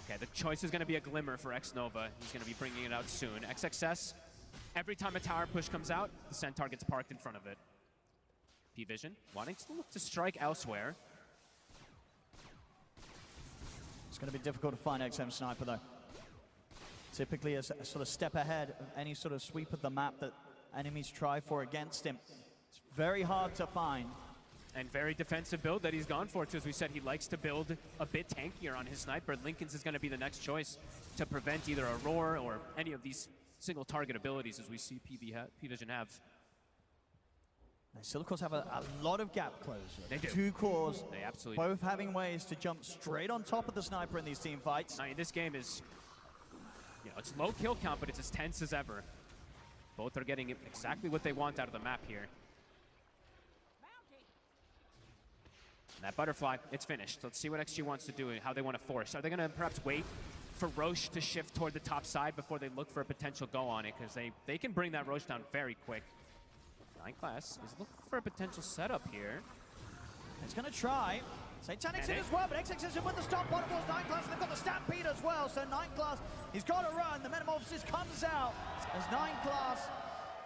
Okay, the choice is going to be a Glimmer for X-Nova. He's going to be bringing it out soon. XXS, every time a tower push comes out, the Centaur gets parked in front of it. P-Vision wanting to look to strike elsewhere. It's going to be difficult to find XM Sniper though. Typically a sort of step ahead of any sort of sweep of the map that enemies try for against him. It's very hard to find. And very defensive build that he's gone for, too. As we said, he likes to build a bit tankier on his sniper. Lincoln's is going to be the next choice to prevent either a roar or any of these single target abilities, as we see P-Vision have. They still, of course, have a lot of gap closure. They do. 2 cores, They absolutely both having ways to jump straight on top of the sniper in these team fights. I mean, this game is, you know, it's low kill count, but it's as tense as ever. Both are getting exactly what they want out of the map here. That butterfly, it's finished. Let's see what XG wants to do and how they want to force. Are they going to perhaps wait for Roche to shift toward the top side before they look for a potential go on it? Because they can bring that Roche down very quick. 9class is looking for a potential setup here. It's going to try. Satanic's in as well, but XXS with the stop. Bottom was 9class, and they've got the Stampede as well. So 9class, he's got to run. The Metamorphosis comes out as 9class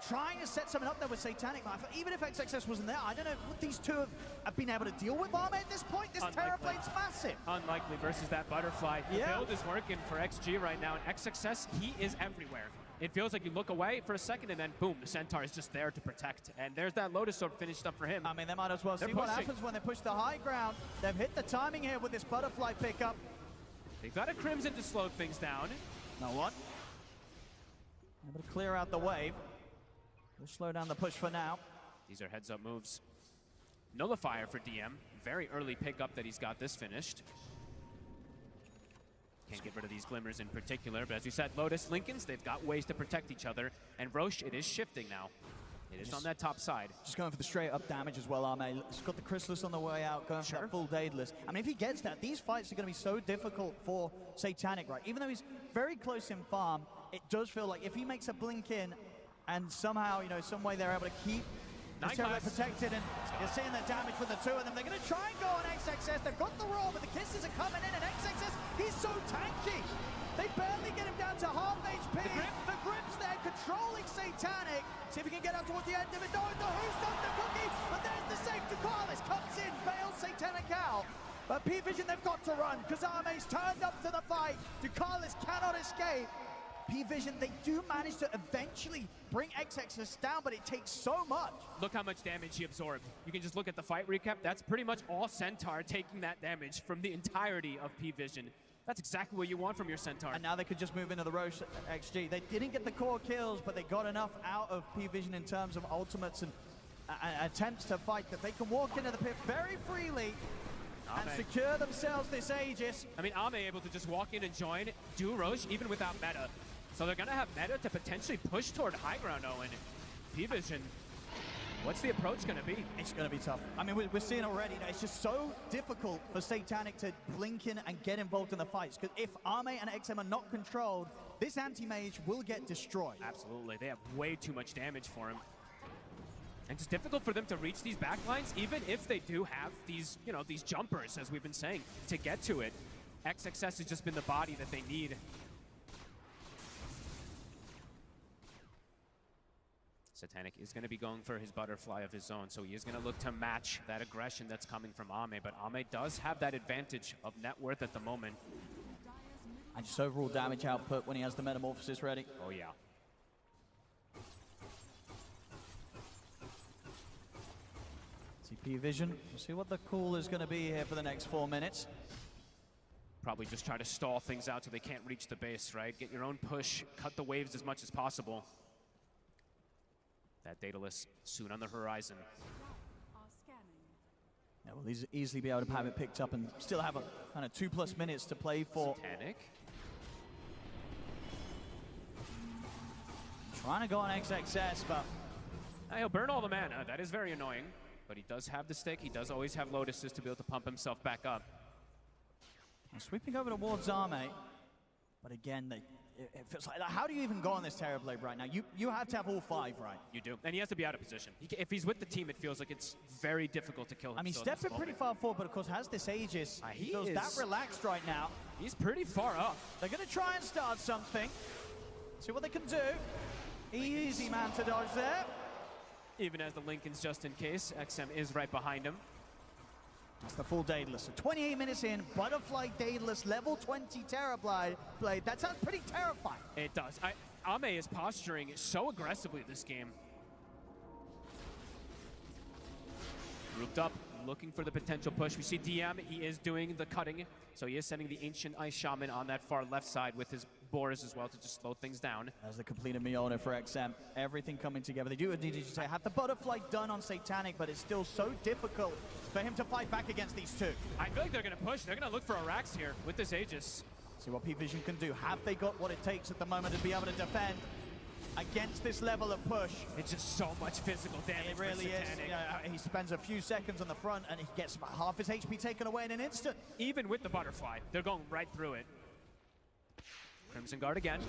trying to set something up there with Satanic. Even if XXS wasn't there, I don't know, would these two have been able to deal with Arme at this point? This Terrorplane's massive. Unlikely versus that butterfly. The build is working for XG right now, and XXS, he is everywhere. It feels like you look away for a second, and then boom, the Centaur is just there to protect. And there's that Lotus Sword finished up for him. I mean, they might as well see what happens when they push the high ground. They've hit the timing here with this butterfly pickup. They've got a Crimson to slow things down. Now what? Able to clear out the wave. We'll slow down the push for now. These are heads-up moves. Nullifier for DM. Very early pickup that he's got this finished. Can't get rid of these Glimmers in particular, but as you said, Lotus, Lincolns, they've got ways to protect each other. And Roche, it is shifting now. It is on that top side. Just going for the straight-up damage as well, Arme. He's got the Chrysalis on the way out, going for that full Daedalus. I mean, if he gets that, these fights are going to be so difficult for Satanic, right? Even though he's very close in farm, it does feel like if he makes a blink in, and somehow, you know, some way they're able to keep this Terrorblade protected, and you're seeing the damage with the two of them. They're going to try and go on XXS. They've got the roll, but the kisses are coming in, and XXS, he's so tanky. They barely get him down to half HP. The grip's there, controlling Satanic. See if he can get up towards the end of it. No, who's done the cookie? But there's the save. Ducalis comes in, bails Satanic out. But P-Vision, they've got to run, because Arme's turned up to the fight. Ducalis cannot escape. P-Vision, they do manage to eventually bring XXS down, but it takes so much. Look how much damage he absorbed. You can just look at the fight recap. That's pretty much all Centaur taking that damage from the entirety of P-Vision. That's exactly what you want from your Centaur. And now they could just move into the Roche XG. They didn't get the core kills, but they got enough out of P-Vision in terms of ultimates and attempts to fight that they can walk into the pit very freely and secure themselves this Aegis. I mean, Ame able to just walk in and join, do Roche even without meta. So they're going to have meta to potentially push toward high ground, Owen. P-Vision, what's the approach going to be? It's going to be tough. I mean, we're seeing already that it's just so difficult for Satanic to blink in and get involved in the fights. Because if Arme and XM are not controlled, this anti-mage will get destroyed. Absolutely. They have way too much damage for him. And it's difficult for them to reach these backlines, even if they do have these, you know, these jumpers, as we've been saying, to get to it. XXS has just been the body that they need. Satanic is going to be going for his butterfly of his own, so he is going to look to match that aggression that's coming from Ame, but Ame does have that advantage of net worth at the moment. And just overall damage output when he has the Metamorphosis ready. Oh yeah. CP Vision, we'll see what the call is going to be here for the next 4 minutes. Probably just try to stall things out so they can't reach the base, right? Get your own push, cut the waves as much as possible. That Daedalus soon on the horizon. Yeah, we'll easily be able to have it picked up and still have a kind of 2+ minutes to play for. Satanic. Trying to go on XXS, but He'll burn all the mana. That is very annoying. But he does have the stick. He does always have Lotuses to be able to pump himself back up. And sweeping over towards Arme. But again, it feels like, how do you even go on this Terrorblade right now? You have to have all 5, right? You do. And he has to be out of position. If he's with the team, it feels like it's very difficult to kill him. I mean, stepping pretty far forward, but of course has this Aegis. He feels that relaxed right now. He's pretty far up. They're going to try and start something. See what they can do. Easy man to dodge there. Even as the Lincolns, just in case. XM is right behind him. That's the full Daedalus. So 28 minutes in, Butterfly Daedalus, level 20 Terrorblade. That sounds pretty terrifying. It does. Ame is posturing so aggressively this game. Grouped up, looking for the potential push. We see DM, he is doing the cutting. So he is sending the Ancient Ice Shaman on that far left side with his Boris as well to just slow things down. As the completed Miona for XM, everything coming together. They do need to say have the butterfly done on Satanic, but it's still so difficult for him to fight back against these two. I feel like they're going to push. They're going to look for a Rax here with this Aegis. See what P-Vision can do. Have they got what it takes at the moment to be able to defend? against this level of push. It's just so much physical damage. It really is. Yeah, he spends a few seconds on the front and he gets half his HP taken away in an instant. Even with the butterfly, they're going right through it. Crimson Guard again,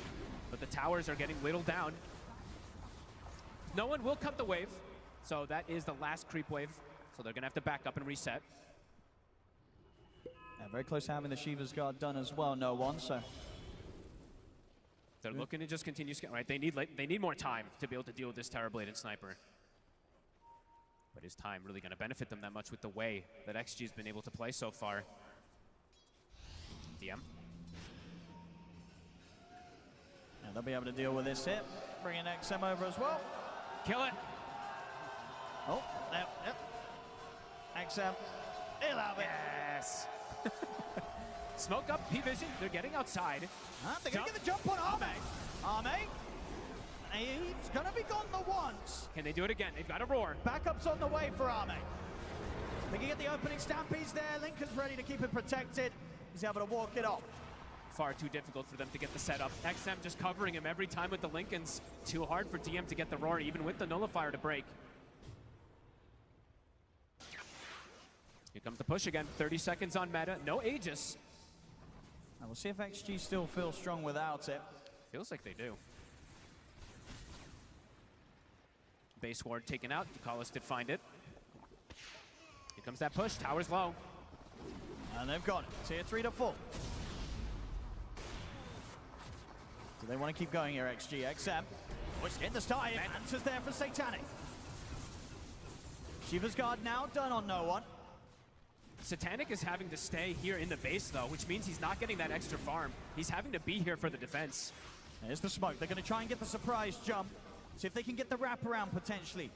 but the towers are getting whittled down. No one will cut the wave, so that is the last creep wave. So they're gonna have to back up and reset. Yeah, very close to having the Shiva's Guard done as well, no one, so. They're looking to just continue, right? They need more time to be able to deal with this Terrabladed Sniper. But is time really gonna benefit them that much with the way that XG's been able to play so far? DM. Yeah, they'll be able to deal with this hit. Bringing XM over as well. Kill it. Oh, yep. XM, he'll have it. Yes. Smoke up, P-Vision, they're getting outside. They're gonna get the jump on Arme. Arme, he's gonna be gone the once. Can they do it again? They've got a roar. Backup's on the way for Arme. They can get the opening stampedes there. Lincoln's ready to keep it protected. He's able to walk it off. Far too difficult for them to get the setup. XM just covering him every time with the Lincolns. Too hard for DM to get the roar, even with the nullifier to break. Here comes the push again. 30 seconds on meta. No Aegis. And we'll see if XG still feels strong without it. Feels like they do. Base ward taken out. Ducalis did find it. Here comes that push. Tower's low. And they've got it. Tier 3 to 4. Do they want to keep going here, XG? XM. Push in the start. Answers there for Satanic. Shiva's Guard now done on no one. Satanic is having to stay here in the base, though, which means he's not getting that extra farm. He's having to be here for the defense. There's the smoke. They're going to try and get the surprise jump. See if they can get the wraparound, potentially.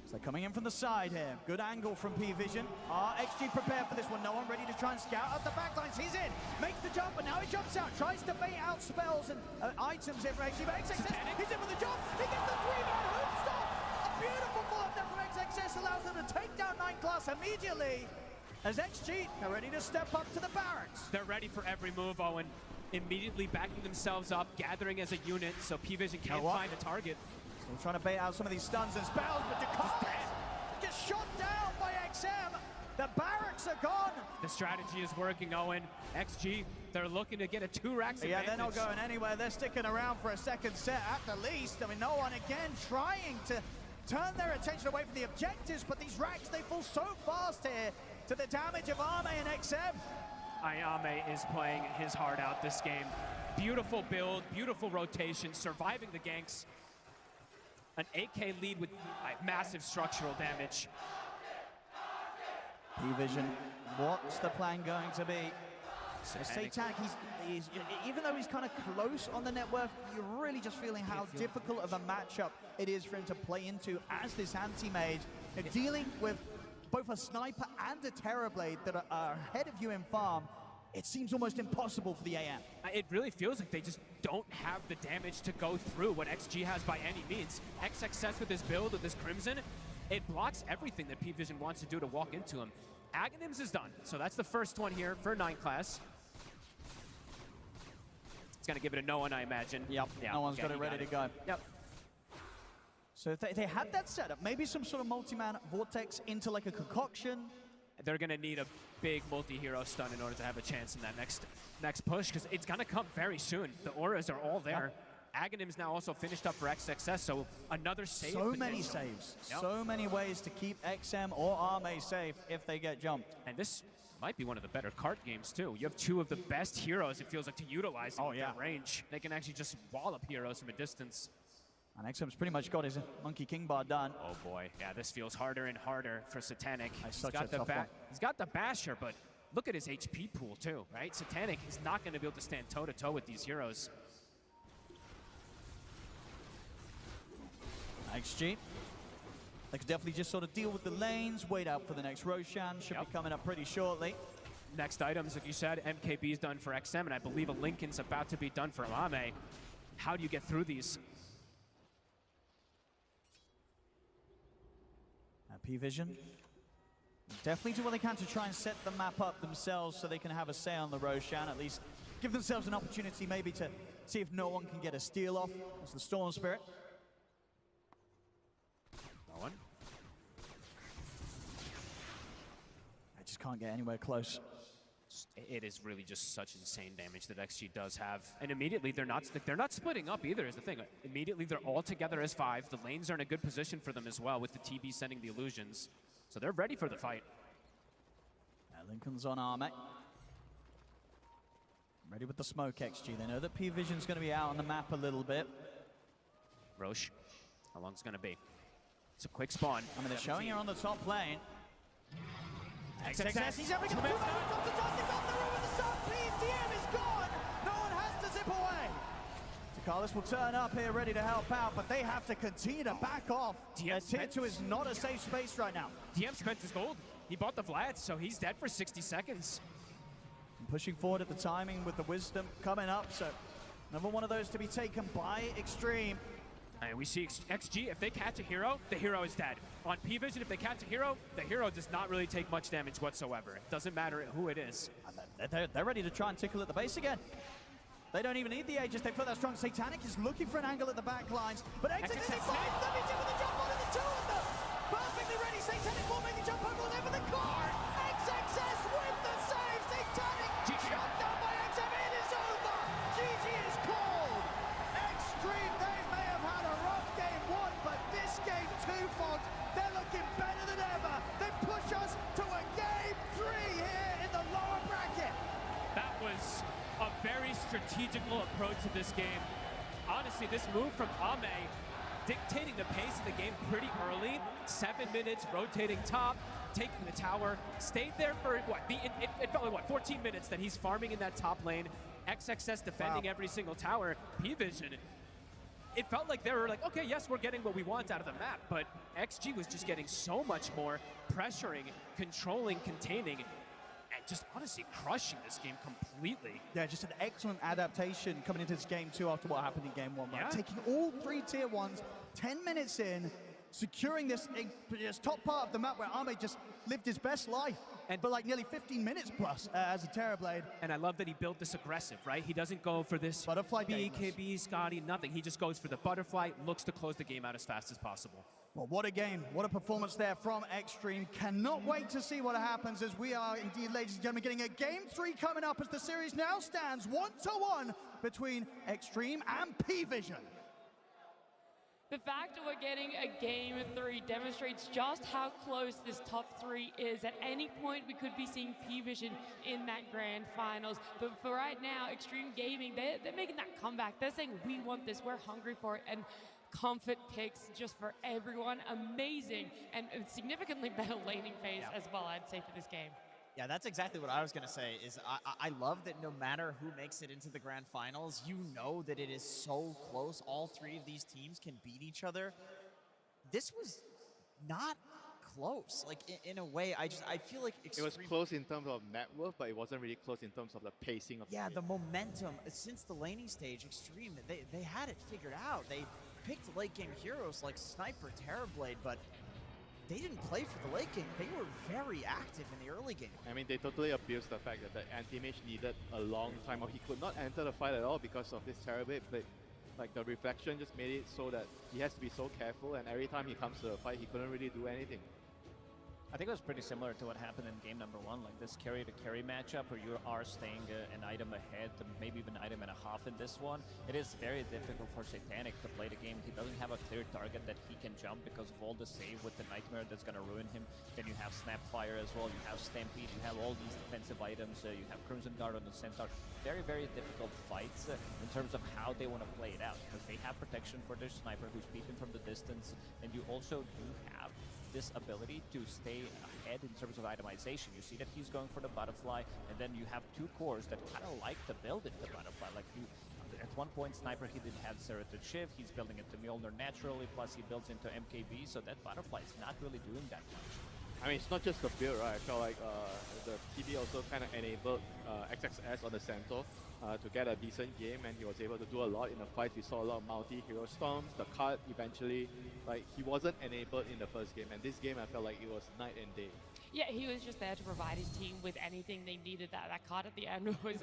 So they're coming in from the side here. Good angle from P-Vision. XG prepared for this one. No one ready to try and scout up the backlines. He's in. Makes the jump, and now he jumps out. Tries to bait out spells and items in for XG. But XXS, he's in with the jump. He gets the 3-man hoop stop. A beautiful follow-up there from XXS allows them to take down 9 class immediately. As XG, they're ready to step up to the barracks. They're ready for every move, Owen. Immediately backing themselves up, gathering as a unit, so P-Vision can't find a target. Still trying to bait out some of these stuns and spells, but Ducalis gets shot down by XM. The barracks are gone. The strategy is working, Owen. XG, they're looking to get a 2-rack advantage. Yeah, they're not going anywhere. They're sticking around for a second set at the least. I mean, no one again trying to turn their attention away from the objectives, but these racks, they fall so fast here to the damage of Arme and XM. Ayame is playing his heart out this game. Beautiful build, beautiful rotation, surviving the ganks. An 8K lead with massive structural damage. P-Vision, what's the plan going to be? Satanic, he's even though he's kind of close on the net worth, you're really just feeling how difficult of a matchup it is for him to play into as this anti-mage. Dealing with both a sniper and a Terrorblade that are ahead of you in farm, it seems almost impossible for the AM. It really feels like they just don't have the damage to go through what XG has by any means. XXS with his build, with this Crimson, it blocks everything that P-Vision wants to do to walk into him. Aghanims is done, so that's the first one here for 9 class. It's gonna give it a no one, I imagine. Yep, yeah, no one's got it ready to go. Yep. So if they had that setup, maybe some sort of multi-man vortex into like a concoction. They're gonna need a big multi-hero stun in order to have a chance in that next push, because it's gonna come very soon. The auras are all there. Yep. Aghanim's now also finished up for XXS, so another save. So many saves. Yep. So many ways to keep XM or Arme safe if they get jumped. And this might be one of the better cart games too. You have 2 of the best heroes, it feels like, to utilize in that range. They can actually just wallop heroes from a distance. And XM's pretty much got his Monkey King bar done. Oh boy, yeah, this feels harder and harder for Satanic. He's got the Basher, but look at his HP pool too, right? Satanic is not going to be able to stand toe-to-toe with these heroes. XG. They could definitely just sort of deal with the lanes, wait out for the next Roshan. Should be coming up pretty shortly. Next items, like you said, MKB is done for XM, and I believe a Lincoln's about to be done for Ame. How do you get through these? P-Vision definitely do what they can to try and set the map up themselves so they can have a say on the Roshan, at least give themselves an opportunity maybe to see if no one can get a steal off. That's the Storm Spirit. No one. I just can't get anywhere close. It is really just such insane damage that XG does have. And immediately they're not splitting up either is the thing. Immediately they're all together as 5. The lanes are in a good position for them as well with the TB sending the illusions. So they're ready for the fight. Lincoln's on Arme. Ready with the smoke, XG. They know that P-Vision's going to be out on the map a little bit. Roche, how long is it going to be? It's a quick spawn. I mean, they're showing her on the top lane. XXS, he's having a two-man top to top. They got the room at the start. Please, DM is gone. No one has to zip away. Carlos will turn up here ready to help out, but they have to continue to back off. Tier 2 is not a safe space right now. DM spent his gold. He bought the Vlad, so he's dead for 60 seconds. And pushing forward at the timing with the wisdom coming up, so another one of those to be taken by Extreme. And we see XG, if they catch a hero, the hero is dead. On P-Vision, if they catch a hero, the hero does not really take much damage whatsoever. It doesn't matter who it is. They're ready to try and tickle at the base again. They don't even need the Aegis, they feel that strong. Satanic is looking for an angle at the back lines, but XXS finds them, he's in with the jump on and the two of them. Perfectly ready, Satanic will make the jump over there for the card. XXS with the save, Satanic shot down by XM, it is over. GG is called. Extreme, they may have had a rough game 1, but this game 2, Fox, they're looking better than ever. They push us to a game 3 here in the lower bracket. That was a very strategical approach to this game. Honestly, this move from Ame dictating the pace of the game pretty early. 7 minutes, rotating top, taking the tower, stayed there for what? It felt like what, 14 minutes that he's farming in that top lane. XXS defending every single tower. P-Vision, it felt like they were like, okay, yes, we're getting what we want out of the map, but XG was just getting so much more, pressuring, controlling, containing, and just honestly crushing this game completely. Yeah, just an excellent adaptation coming into this game 2 after what happened in game 1. Right? Taking all 3 tier 1s, 10 minutes in, securing this top part of the map where Ame just lived his best life for like nearly 15 minutes plus as a Terrorblade. And I love that he built this aggressive, right? He doesn't go for this butterfly BKB, Scotty, nothing. He just goes for the butterfly, looks to close the game out as fast as possible. Well, what a game. What a performance there from Extreme. Cannot wait to see what happens as we are indeed, ladies and gentlemen, getting a game 3 coming up as the series now stands 1-1 between Extreme and P-Vision. The fact that we're getting a game 3 demonstrates just how close this top 3 is. At any point, we could be seeing P-Vision in that grand finals. But for right now, Extreme Gaming, they're making that comeback. They're saying, we want this, we're hungry for it. And comfort picks just for everyone. Amazing and significantly better laning phase as well, I'd say, for this game. Yeah, that's exactly what I was going to say, is I love that no matter who makes it into the grand finals, you know that it is so close. All 3 of these teams can beat each other. This was not close. Like, in a way, I feel like it was close in terms of net worth, but it wasn't really close in terms of the pacing of the momentum. Since the laning stage, Extreme, they had it figured out. They picked late game heroes like Sniper, Terrorblade, but they didn't play for the late game. They were very active in the early game. I mean, they totally abused the fact that the anti-mage needed a long time, or he could not enter the fight at all because of this Terrorblade. Like, the reflection just made it so that he has to be so careful, and every time he comes to a fight, he couldn't really do anything. I think it was pretty similar to what happened in game number 1, like this carry-to-carry matchup where you are staying an item ahead, maybe even an item and a half in this one. It is very difficult for Satanic to play the game. He doesn't have a clear target that he can jump because of all the save with the Nightmare that's going to ruin him. Then you have Snapfire as well, you have Stampede, you have all these defensive items, you have Crimson Guard on the Centaur. Very, very difficult fights in terms of how they want to play it out, because they have protection for their Sniper who's peeping from the distance, and you also do have this ability to stay ahead in terms of itemization. You see that he's going for the butterfly, and then you have 2 cores that kind of like to build into butterfly. Like at one point, Sniper, he didn't have Serrated Shiv, he's building into Mjolnir naturally, plus he builds into MKB, so that butterfly is not really doing that much. I mean, it's not just the build, right? I felt like the TB also kind of enabled XXS on the Centaur to get a decent game, and he was able to do a lot in the fight. We saw a lot of multi-hero storms, the card eventually, like he wasn't enabled in the first game, and this game I felt like it was night and day. Yeah, he was just there to provide his team with anything they needed. That card at the end was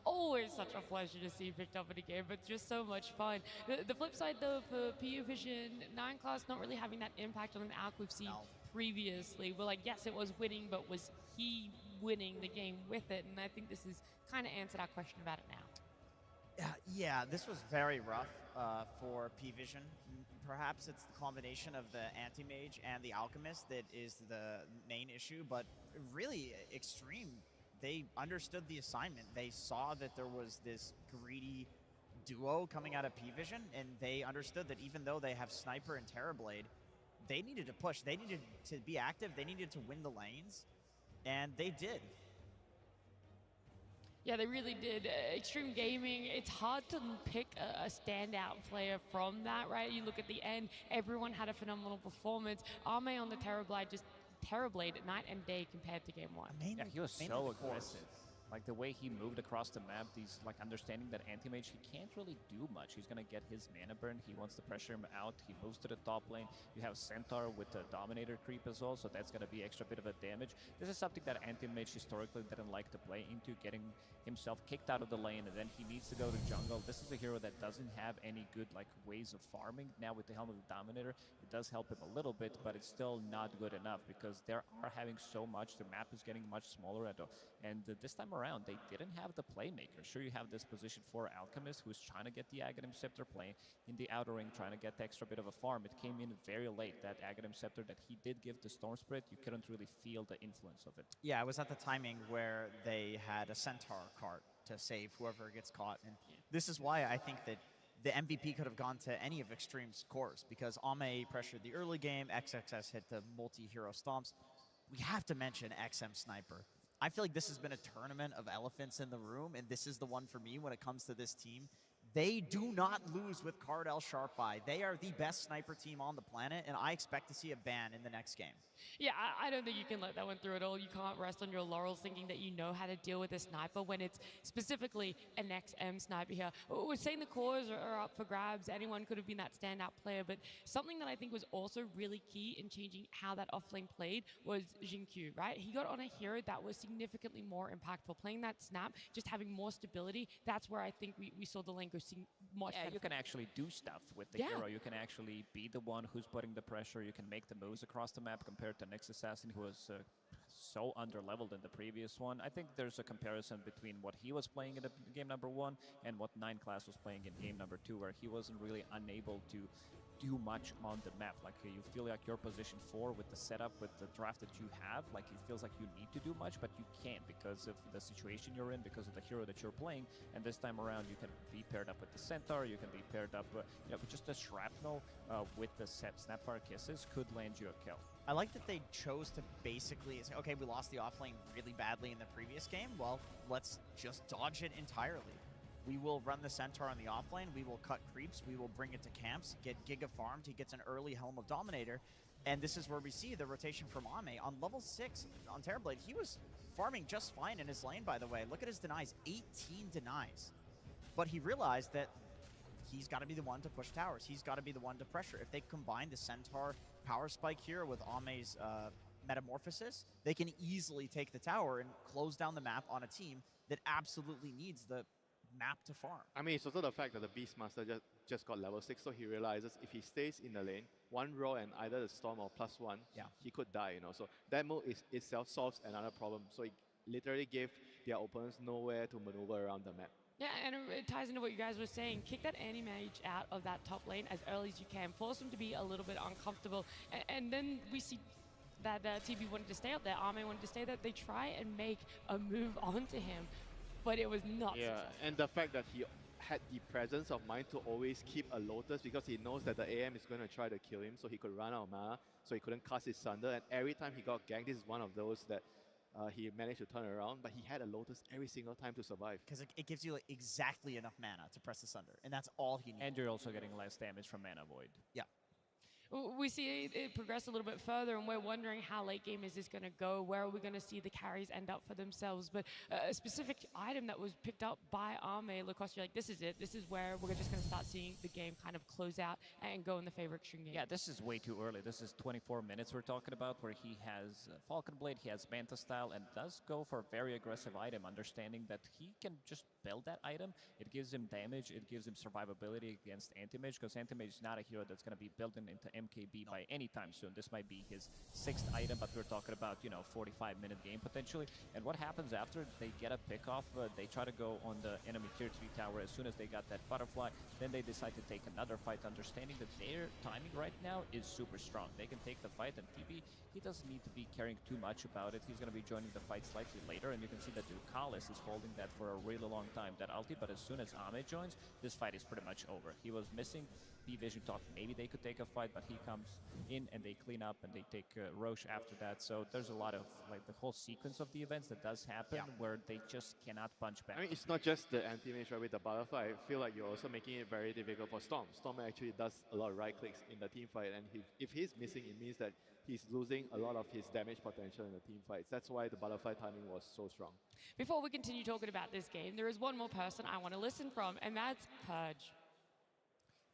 always such a pleasure to see picked up in a game, but just so much fun. The flip side, though, for PU Vision, 9 class not really having that impact on an ALK we've seen previously. We're like, yes, it was winning, but was he winning the game with it? And I think this is kind of answered our question about it now. Yeah, this was very rough for P-Vision. Perhaps it's the combination of the Anti-Mage and the Alchemist that is the main issue, but really Extreme, they understood the assignment. They saw that there was this greedy duo coming out of P-Vision, and they understood that even though they have Sniper and Terrorblade, they needed to push. They needed to be active. They needed to win the lanes, and they did. Yeah, they really did. Extreme Gaming, it's hard to pick a standout player from that, right? You look at the end, everyone had a phenomenal performance. Arme on the Terrorblade at night and day compared to game 1. Yeah, he was so aggressive. Like the way he moved across the map, these like understanding that anti-mage, he can't really do much. He's gonna get his mana burn. He wants to pressure him out. He moves to the top lane. You have Centaur with the Dominator creep as well, so that's gonna be extra bit of a damage. This is something that anti-mage historically didn't like to play into, getting himself kicked out of the lane, and then he needs to go to jungle. This is a hero that doesn't have any good like ways of farming. Now with the Helm of the Dominator, it does help him a little bit, but it's still not good enough because they are having so much. The map is getting much smaller, and this time around they didn't have the playmaker. Sure, you have this position for Alchemist, who's trying to get the Aghanim Scepter playing in the outer ring, trying to get the extra bit of a farm. It came in very late, that Aghanim Scepter that he did give the Storm Spirit. You couldn't really feel the influence of it. Yeah, it was at the timing where they had a Centaur cart to save whoever gets caught. And this is why I think that the MVP could have gone to any of Extreme's cores, because Ame pressured the early game, XXS hit the multi-hero stomps. We have to mention XM Sniper. I feel like this has been a tournament of elephants in the room, and this is the one for me when it comes to this team. They do not lose with Cardell Sharpeye. They are the best sniper team on the planet, and I expect to see a ban in the next game. Yeah, I don't think you can let that one through at all. You can't rest on your laurels thinking that you know how to deal with a sniper when it's specifically an XM sniper here. We're saying the cores are up for grabs. Anyone could have been that standout player, but something that I think was also really key in changing how that offlane played was Jinkyu, right? He got on a hero that was significantly more impactful. Playing that snap, just having more stability, that's where I think we saw the lane go much better. You can actually do stuff with the hero. You can actually be the one who's putting the pressure. You can make the moves across the map compared to Nyx Assassin, who was so underleveled in the previous one. I think there's a comparison between what he was playing in game number 1 and what 9 class was playing in game number 2, where he wasn't really unable to do much on the map. Like you feel like your position 4 with the setup, with the draft that you have, like it feels like you need to do much, but you can't because of the situation you're in, because of the hero that you're playing. And this time around, you can be paired up with the Centaur, you can be paired up with just the Shrapnel with the Snapfire Kisses could land you a kill. I like that they chose to basically say, okay, we lost the offlane really badly in the previous game. Well, let's just dodge it entirely. We will run the Centaur on the offlane, we will cut creeps, we will bring it to camps, get Giga farmed, he gets an early Helm of Dominator, and this is where we see the rotation from Ame. On level 6 on Terrorblade, he was farming just fine in his lane, by the way. Look at his denies, 18 denies. But he realized that he's got to be the one to push towers, he's got to be the one to pressure. If they combine the Centaur power spike here with Ame's Metamorphosis, they can easily take the tower and close down the map on a team that absolutely needs the map to farm. I mean, it's also the fact that the Beastmaster just got level 6, so he realizes if he stays in the lane, one row and either the Storm or +1, he could die, So that move itself solves another problem. So it literally gave their opponents nowhere to maneuver around the map. Yeah, and it ties into what you guys were saying. Kick that anti-mage out of that top lane as early as you can. Force him to be a little bit uncomfortable. And then we see that TB wanted to stay up there. Ame wanted to stay there. They try and make a move onto him, but it was not successful. And the fact that he had the presence of mind to always keep a Lotus because he knows that the AM is going to try to kill him, so he could run out of mana, so he couldn't cast his Sunder. And every time he got ganked, this is one of those that he managed to turn around, but he had a Lotus every single time to survive. Because it gives you like exactly enough mana to press the Sunder, and that's all he needs. And you're also getting less damage from Mana Void. Yeah. We see it progress a little bit further, and we're wondering how late game is this going to go? Where are we going to see the carries end up for themselves? But a specific item that was picked up by Arme, Lacoste, you're like, this is it. This is where we're just going to start seeing the game kind of close out and go in the favor of Extreme Game. Yeah, this is way too early. This is 24 minutes we're talking about, where he has Falcon Blade, he has Manta Style, and does go for a very aggressive item, understanding that he can just build that item. It gives him damage, it gives him survivability against Anti-Mage, because Anti-Mage is not a hero that's going to be built into MKB by any time soon. This might be his 6th item, but we're talking about, 45-minute game potentially. And what happens after they get a pick off, they try to go on the enemy tier 3 tower as soon as they got that butterfly. Then they decide to take another fight, understanding that their timing right now is super strong. They can take the fight, and TB, he doesn't need to be caring too much about it. He's going to be joining the fight slightly later, and you can see that Ducalis is holding that for a really long time, that ulti, but as soon as Ame joins, this fight is pretty much over. He was missing. P-Vision thought maybe they could take a fight, but he comes in and they clean up and they take Roche after that. So there's a lot of, the whole sequence of the events that does happen where they just cannot punch back. I mean, it's not just the anti-mage right with the butterfly. I feel like you're also making it very difficult for Storm. Storm actually does a lot of right clicks in the team fight, and if he's missing, it means that he's losing a lot of his damage potential in the team fights. That's why the butterfly timing was so strong. Before we continue talking about this game, there is one more person I want to listen from, and that's Purge.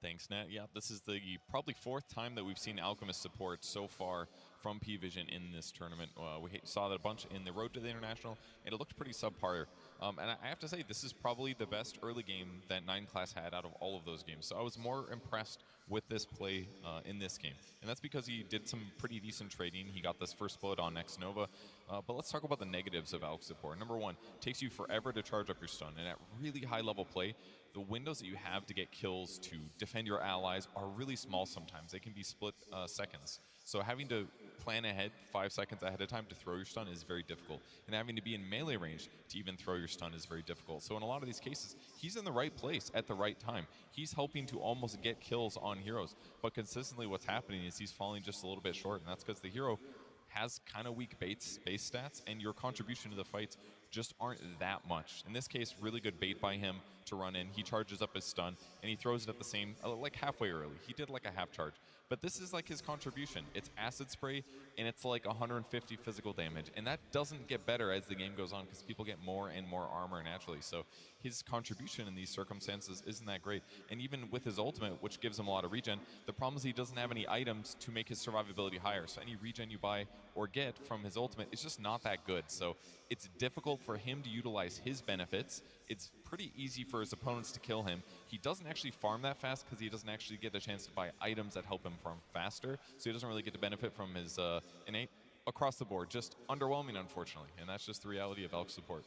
Thanks, Nat. Yeah, this is the probably 4th time that we've seen Alchemist support so far from P-Vision in this tournament. We saw that a bunch in the road to the International, and it looked pretty subpar. And I have to say, this is probably the best early game that 9 Class had out of all of those games. So I was more impressed with this play in this game. And that's because he did some pretty decent trading. He got this first blood on X Nova. But let's talk about the negatives of Alch support. Number 1, it takes you forever to charge up your stun. And at really high level play, the windows that you have to get kills to defend your allies are really small sometimes. They can be split seconds. So having to plan ahead 5 seconds ahead of time to throw your stun is very difficult. And having to be in melee range to even throw your stun is very difficult. So in a lot of these cases, he's in the right place at the right time. He's helping to almost get kills on heroes. But consistently what's happening is he's falling just a little bit short. And that's because the hero has kind of weak base stats, and your contribution to the fights just aren't that much. In this case, really good bait by him to run in. He charges up his stun, and he throws it at the same, like halfway early. He did like a half charge. But this is like his contribution. It's acid spray, and it's like 150 physical damage. And that doesn't get better as the game goes on, because people get more and more armor naturally. So his contribution in these circumstances isn't that great. And even with his ultimate, which gives him a lot of regen, the problem is he doesn't have any items to make his survivability higher. So any regen you buy or get from his ultimate is just not that good. So it's difficult for him to utilize his benefits. It's pretty easy for his opponents to kill him. He doesn't actually farm that fast because he doesn't actually get the chance to buy items that help him farm faster. So he doesn't really get to benefit from his innate. Across the board, just underwhelming, unfortunately. And that's just the reality of Alch support.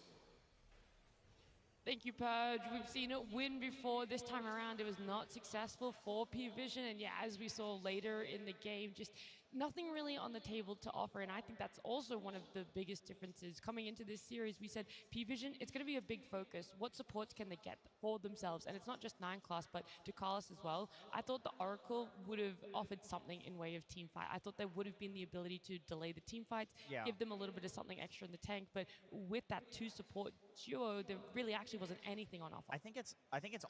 Thank you, Purge. We've seen it win before. This time around, it was not successful for P-Vision. And yeah, as we saw later in the game, just nothing really on the table to offer. And I think that's also one of the biggest differences. Coming into this series, we said P-Vision, it's going to be a big focus. What supports can they get for themselves? And it's not just 9 Class, but Ducalis as well. I thought the Oracle would have offered something in way of team fight. I thought there would have been the ability to delay the team fights, give them a little bit of something extra in the tank. But with that 2 support duo, there really actually wasn't anything on offer. I think it's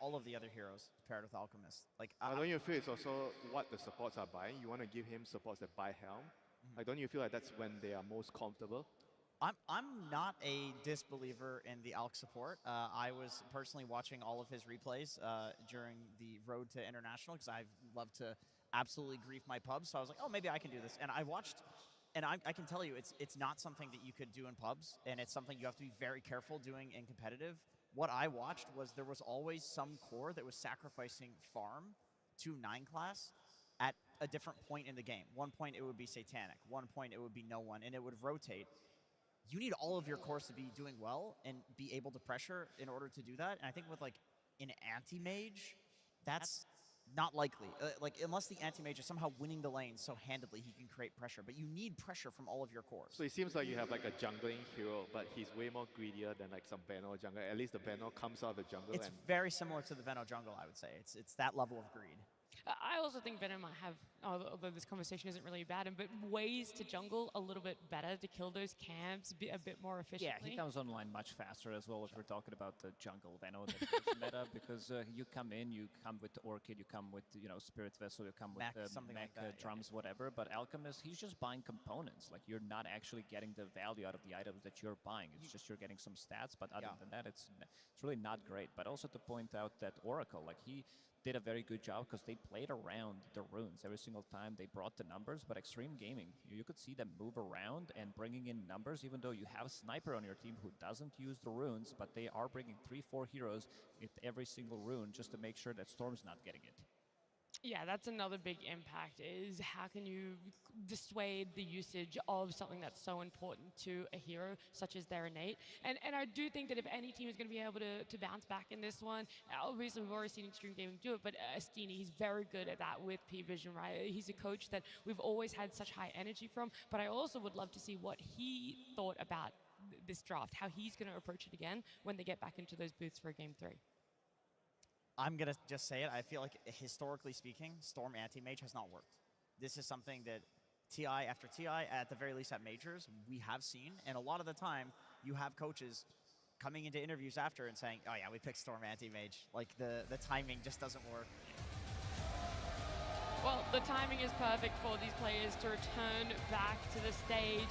all of the other heroes paired with Alchemist. Like, don't you feel it's also what the supports are buying? You want to give him supports that buy Helm. Like, don't you feel like that's when they are most comfortable? I'm not a disbeliever in the Alch support. I was personally watching all of his replays during the road to International, because I love to absolutely grief my pubs. So I was like, oh, maybe I can do this. And I watched, and I can tell you, it's not something that you could do in pubs, and it's something you have to be very careful doing in competitive. What I watched was there was always some core that was sacrificing farm to 9 Class at a different point in the game. One point it would be Satanic, one point it would be no one, and it would rotate. You need all of your cores to be doing well and be able to pressure in order to do that. And I think with like an anti-mage, that's not likely. Like, unless the anti-mage is somehow winning the lane so handedly, he can create pressure. But you need pressure from all of your cores. So it seems like you have like a jungling hero, but he's way more greedier than like some Veno jungler. At least the Veno comes out of the jungle. It's very similar to the Veno jungle, I would say. It's that level of greed. I also think Venom might have, although this conversation isn't really about him, but ways to jungle a little bit better to kill those camps a bit more efficiently. Yeah, he comes online much faster as well if we're talking about the jungle Venom that is meta, because you come in, you come with Orchid, you come with, Spirit Vessel, you come with Mech, something mech, like that, drums, whatever, but Alchemist, he's just buying components. Like, you're not actually getting the value out of the items that you're buying. It's just you're getting some stats, but other than that, it's really not great. But also to point out that Oracle, like, he did a very good job because they played around the runes every single time they brought the numbers. But Extreme Gaming, you could see them move around and bringing in numbers, even though you have Sniper on your team who doesn't use the runes, but they are bringing 3-4 heroes with every single rune just to make sure that Storm's not getting it. Yeah, that's another big impact, is how can you dissuade the usage of something that's so important to a hero, such as their innate. And I do think that if any team is going to be able to bounce back in this one, obviously we've already seen Extreme Gaming do it, but Astini, he's very good at that with P-Vision, right? He's a coach that we've always had such high energy from, but I also would love to see what he thought about this draft, how he's going to approach it again when they get back into those booths for Game 3. I'm going to just say it. I feel like, historically speaking, Storm Anti-Mage has not worked. This is something that TI after TI, at the very least at Majors, we have seen. And a lot of the time, you have coaches coming into interviews after and saying, oh yeah, we picked Storm Anti-Mage. Like, the timing just doesn't work. Well, the timing is perfect for these players to return back to the stage.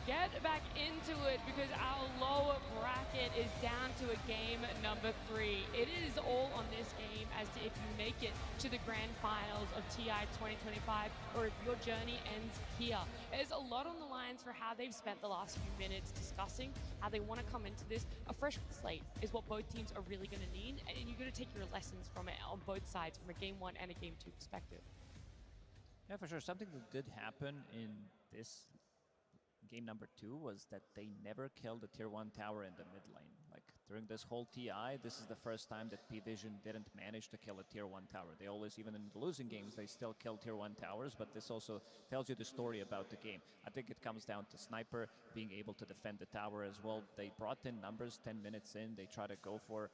Get back into it, because our lower bracket is down to a game number 3. It is all on this game as to if you make it to the grand finals of TI 2025 or if your journey ends here. There's a lot on the lines for how they've spent the last few minutes discussing how they want to come into this. A fresh slate is what both teams are really going to need, and you're going to take your lessons from it on both sides, from a Game 1 and a Game 2 perspective. Yeah, for sure. Something that did happen in this game number 2 was that they never killed the tier 1 tower in the mid lane. Like, during this whole TI, this is the first time that P-Vision didn't manage to kill a tier 1 tower. They always, even in the losing games, they still kill tier 1 towers, but this also tells you the story about the game. I think it comes down to Sniper being able to defend the tower as well. They brought in numbers 10 minutes in. They try to go for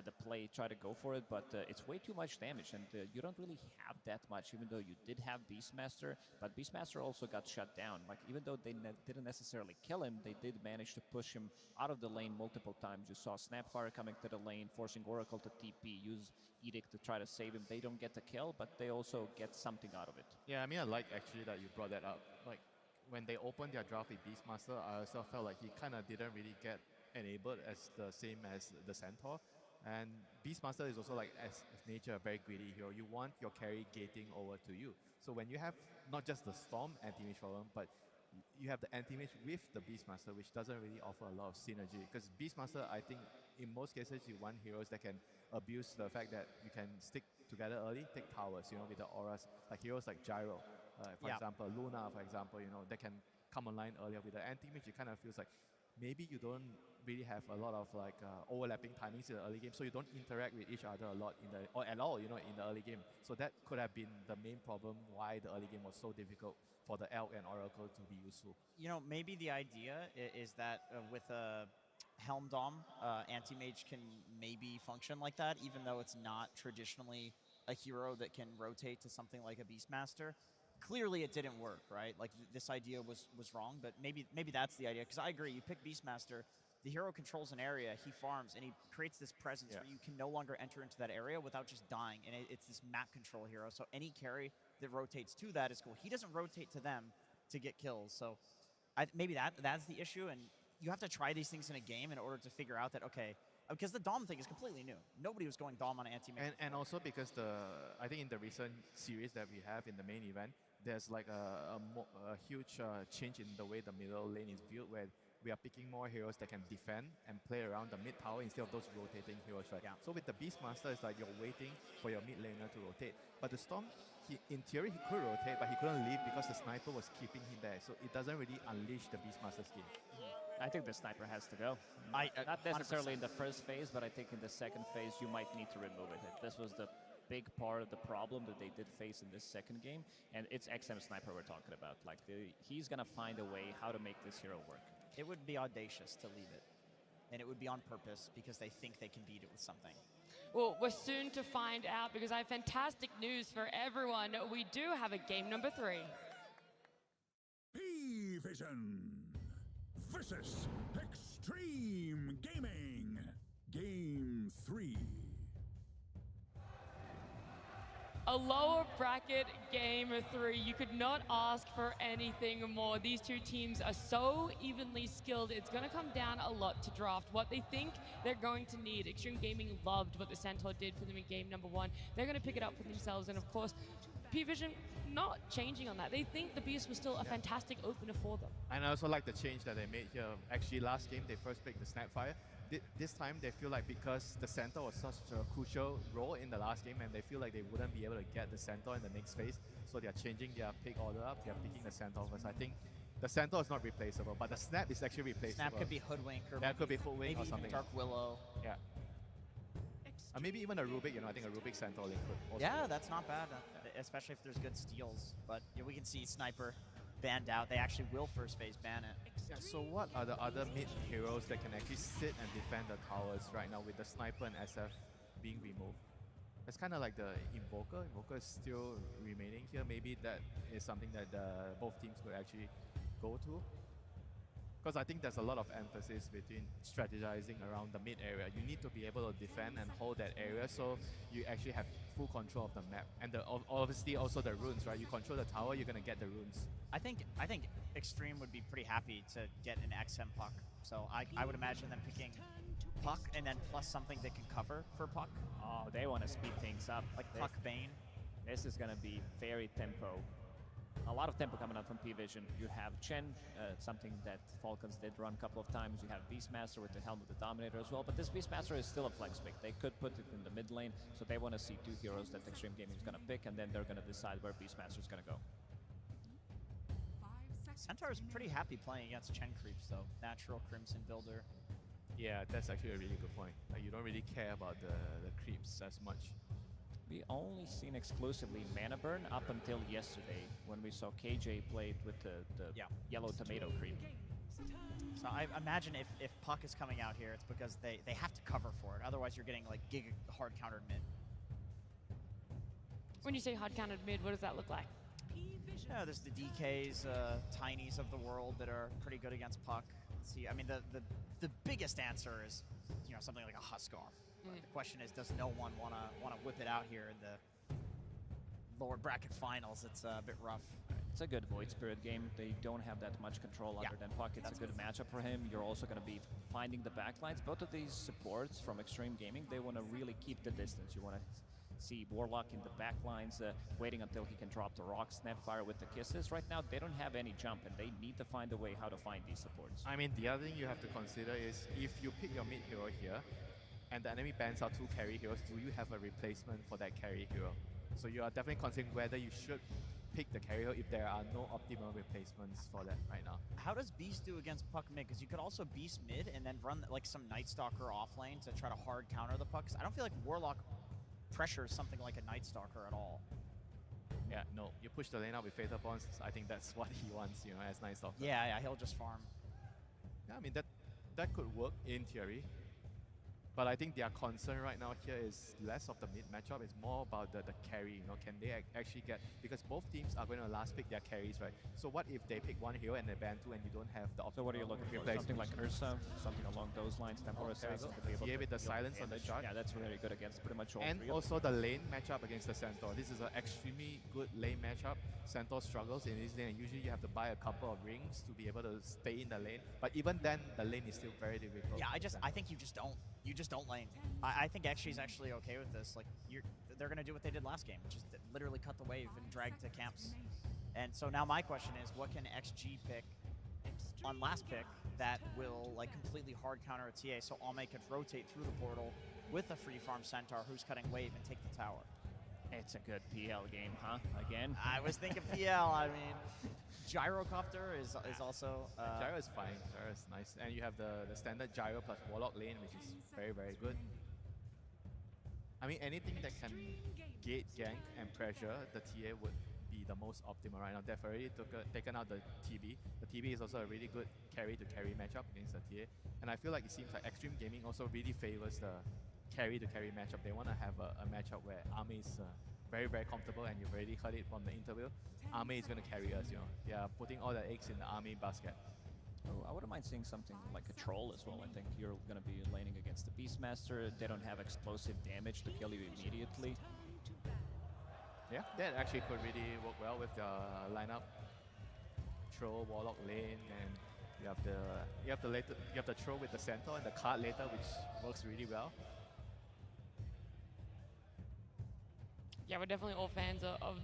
the play, try to go for it, but it's way too much damage, and you don't really have that much, even though you did have Beastmaster, but Beastmaster also got shut down. Like, even though they didn't necessarily kill him, they did manage to push him out of the lane multiple times. You saw Snapfire coming to the lane, forcing Oracle to TP, use Edict to try to save him. They don't get the kill, but they also get something out of it. Yeah, I mean, I like actually that you brought that up. Like, when they opened their draft with Beastmaster, I also felt like he kind of didn't really get enabled as the same as the Centaur. And Beastmaster is also, like, as nature, a very greedy hero. You want your carry gating over to you. So when you have not just the Storm anti-mage problem, but you have the anti-mage with the Beastmaster, which doesn't really offer a lot of synergy. Because Beastmaster, I think, in most cases, you want heroes that can abuse the fact that you can stick together early, take towers, with the auras, like heroes like Gyro, for example, Luna, for example, that can come online earlier. With the anti-mage, it kind of feels like maybe you don't really have a lot of like overlapping timings in the early game, so you don't interact with each other a lot or at all, in the early game. So that could have been the main problem why the early game was so difficult for the Elk and Oracle to be useful. Maybe the idea is that with a Helm Dom, Anti-Mage can maybe function like that, even though it's not traditionally a hero that can rotate to something like a Beastmaster. Clearly it didn't work, right? Like, this idea was wrong, but maybe that's the idea. Because I agree, you pick Beastmaster, the hero controls an area, he farms, and he creates this presence where you can no longer enter into that area without just dying. And it's this map control hero, so any carry that rotates to that is cool. He doesn't rotate to them to get kills, so maybe that's the issue. And you have to try these things in a game in order to figure out that, okay, because the Dom thing is completely new. Nobody was going Dom on anti-mage. And also because I think in the recent series that we have in the main event, there's like a huge change in the way the middle lane is built, where we are picking more heroes that can defend and play around the mid tower instead of those rotating heroes, right? Yeah. So with the Beastmaster, it's like you're waiting for your mid laner to rotate. But the Storm, in theory, he could rotate, but he couldn't leave because the Sniper was keeping him there. So it doesn't really unleash the Beastmaster skill. I think the Sniper has to go. Not necessarily in the first phase, but I think in the second phase you might need to remove it. This was the big part of the problem that they did face in this second game, and it's XM Sniper we're talking about. Like, he's gonna find a way how to make this hero work. It would be audacious to leave it, and it would be on purpose because they think they can beat it with something. Well, we're soon to find out because I have fantastic news for everyone. We do have a game number 3. P-Vision versus Extreme Gaming. Game 3. A lower bracket game 3. You could not ask for anything more. These two teams are so evenly skilled. It's going to come down a lot to draft what they think they're going to need. Extreme Gaming loved what the Centaur did for them in game number 1. They're going to pick it up for themselves. And of course, P-Vision not changing on that. They think the Beast was still a fantastic opener for them. And I also like the change that they made here. Actually, last game, they first picked the Snapfire. This time, they feel like because the Centaur was such a crucial role in the last game, and they feel like they wouldn't be able to get the Centaur in the next phase, so they're changing their pick order up. They're picking the Centaur first. I think the Centaur is not replaceable, but the Snap is actually replaceable. Snap could be Hoodwink, or yeah, it could be Hoodwink or something. Dark Willow. Yeah. Maybe even a Rubik, I think a Rubik Centaur link could also Yeah, work. that's not bad, especially if there's good steals. But yeah, we can see Sniper banned out. They actually will first phase ban it. Yeah, so what are the other mid heroes that can actually sit and defend the towers right now with the Sniper and SF being removed? It's kind of like the Invoker. Invoker is still remaining here. Maybe that is something that both teams could actually go to. Because I think there's a lot of emphasis between strategizing around the mid area. You need to be able to defend and hold that area so you actually have full control of the map. And obviously also the runes, right? You control the tower, you're going to get the runes. I think Extreme would be pretty happy to get an XM Puck. So I would imagine them picking Puck and then plus something that can cover for Puck. Oh, they want to speed things up. Like Puck Bane. This is going to be very tempo. A lot of tempo coming out from P-Vision. You have Chen, something that Falcons did run a couple of times. You have Beastmaster with the Helm of the Dominator as well, but this Beastmaster is still a flex pick. They could put it in the mid lane, so they want to see 2 heroes that Extreme Gaming is going to pick, and then they're going to decide where Beastmaster is going to go. Centaur is pretty happy playing against Chen creeps though. Natural Crimson Builder. Yeah, that's actually a really good point. Like, you don't really care about the creeps as much. We only seen exclusively Mana Burn up until yesterday when we saw KJ played with the yellow tomato creep. So I imagine if Puck is coming out here, it's because they have to cover for it. Otherwise, you're getting like giga hard countered mid. When you say hard countered mid, what does that look like? Yeah, there's the DKs, Tinies of the world that are pretty good against Puck. Let's see, I mean, the biggest answer is, you know, something like a Huskar. The question is, does no one want to whip it out here in the lower bracket finals? It's a bit rough. It's a good Void Spirit game. They don't have that much control other than Puck. It's a good matchup for him. You're also going to be finding the backlines. Both of these supports from Extreme Gaming, they want to really keep the distance. You want to see Warlock in the backlines, waiting until he can drop the rock, Snapfire with the kisses. Right now, they don't have any jump, and they need to find a way how to find these supports. I mean, the other thing you have to consider is if you pick your mid hero here, and the enemy bans out 2 carry heroes, do you have a replacement for that carry hero? So you are definitely considering whether you should pick the carry hero if there are no optimal replacements for that right now. How does Beast do against Puck mid? Because you could also Beast mid and then run like some Night Stalker off lane to try to hard counter the Puck. I don't feel like Warlock pressures something like a Night Stalker at all. Yeah, no. You push the lane out with Fatal Bonds, I think that's what he wants, you know, as Night Stalker. Yeah, he'll just farm. Yeah, I mean, that could work in theory. But I think their concern right now here is less of the mid matchup. It's more about the carry. You know, can they actually get, because both teams are going to last pick their carries, right? So what if they pick one hero and they ban 2 and you don't have the option? So what are you looking for? Something like Ursa, something along those lines. Temporary Yeah, with the silence on the shot. Yeah, that's very good against pretty much all and three. Also the lane matchup against the Centaur. This is an extremely good lane matchup. Centaur struggles in this lane, and usually you have to buy a couple of rings to be able to stay in the lane. But even then, the lane is still very difficult. Yeah, I think you just don't lane. I think XG's actually okay with this. Like, they're going to do what they did last game, which is literally cut the wave and drag to camps. And so now my question is, what can XG pick on last pick that will like completely hard counter a TA so Ame could rotate through the portal with a free farm Centaur who's cutting wave and take the tower? It's a good PL game, huh? Again? I was thinking PL. I mean, Gyrocopter is also... Gyro is fine. Gyro is nice. And you have the standard Gyro plus Warlock lane, which is very, very good. I mean, anything that can gate, gank, and pressure the TA would be the most optimal right now. They've already taken out the TB. The TB is also a really good carry-to-carry matchup against the TA. And I feel like it seems like Extreme Gaming also really favors the carry to carry matchup. They want to have a matchup where Army is very, very comfortable, and you've already heard it from the interview. Army is going to carry us, you know. They are putting all their eggs in the Army basket. Oh, I wouldn't mind seeing something like a troll as well. I think you're going to be laning against the Beastmaster. They don't have explosive damage to kill you immediately. Yeah, that actually could really work well with the lineup. Troll, Warlock lane, and you have the troll with the centaur and the card later, which works really well. Yeah, we're definitely all fans of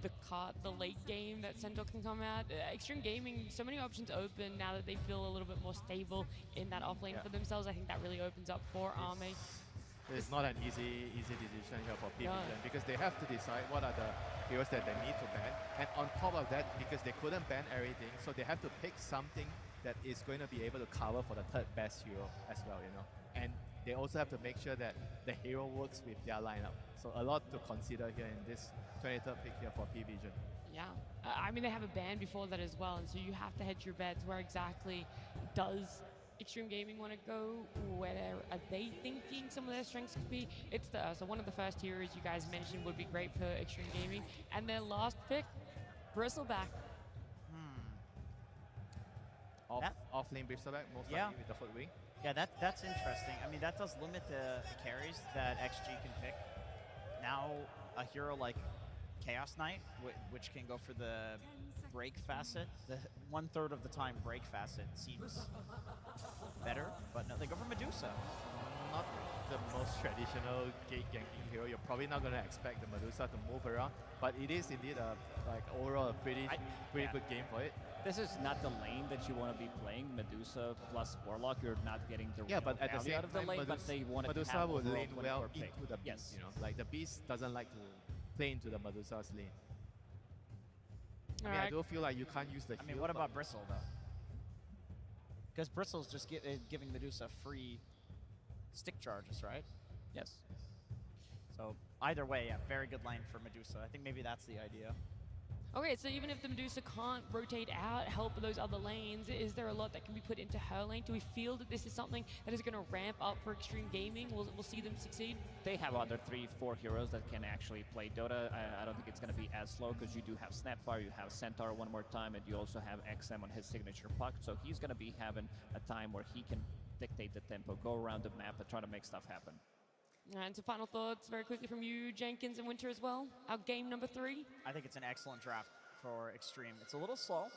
the late game that Centaur can come out. Extreme Gaming, so many options open now that they feel a little bit more stable in that offlane for themselves. I think that really opens up for Army. It's not an easy decision here for PVG because they have to decide what are the heroes that they need to ban. And on top of that, because they couldn't ban everything, so they have to pick something that is going to be able to cover for the third best hero as well, you know. And they also have to make sure that the hero works with their lineup. So a lot to consider here in this 23rd pick here for PVG. Yeah, I mean, they have a ban before that as well, and so you have to hedge your bets. Where exactly does Extreme Gaming want to go? Where are they thinking some of their strengths could be? It's so one of the first heroes you guys mentioned would be great for Extreme Gaming. And their last pick, Bristleback. Off lane Bristleback, most likely with the foot wing. Yeah, that's interesting. I mean, that does limit the carries that XG can pick. Now, a hero like Chaos Knight, which can go for the break facet, the 1/3 of the time break facet seems better, but no, they go for Medusa. Not the most traditional gate ganking hero. You're probably not going to expect the Medusa to move around, but it is indeed overall a pretty good game for it. This is not the lane that you want to be playing. Medusa plus Warlock, you're not getting the but at the same out of the time, lane, but they want to Medusa have would overall lane well 24 pick. into the beast. You know, like the beast doesn't like to play into the Medusa's lane. I mean, I do feel like you can't use the. I mean, what about Bristle though? Because Bristle's just giving Medusa free stick charges, right? Yes. So either way, yeah, very good lane for Medusa. I think maybe that's the idea. Okay, so even if the Medusa can't rotate out, help those other lanes, is there a lot that can be put into her lane? Do we feel that this is something that is going to ramp up for Extreme Gaming? We'll see them succeed? They have other 3-4 heroes that can actually play Dota. I don't think it's going to be as slow because you do have Snapfire, you have Centaur one more time, and you also have XM on his signature puck. So he's going to be having a time where he can dictate the tempo, go around the map, and try to make stuff happen. And so final thoughts very quickly from you, Jenkins and Winter as well. Our game number 3. I think it's an excellent draft for Extreme. It's a little slow,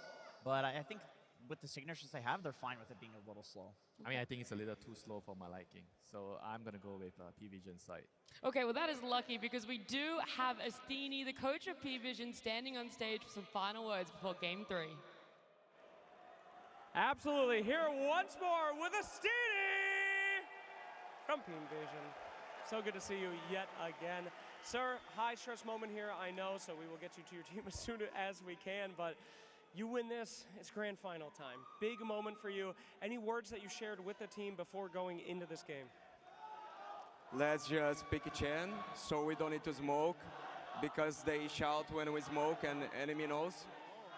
but I think with the signatures they have, they're fine with it being a little slow. I mean, I think it's a little too slow for my liking, so I'm going to go with PVG's side. Okay, well that is lucky because we do have Astini, the coach of P-Vision, standing on stage for some final words before game 3. Absolutely. Here once more with Astini from P-Vision. So good to see you yet again. Sir, high stress moment here, I know, so we will get you to your team as soon as we can, but you win this, it's grand final time. Big moment for you. Any words that you shared with the team before going into this game? Let's just pick a chain so we don't need to smoke because they shout when we smoke and enemy knows.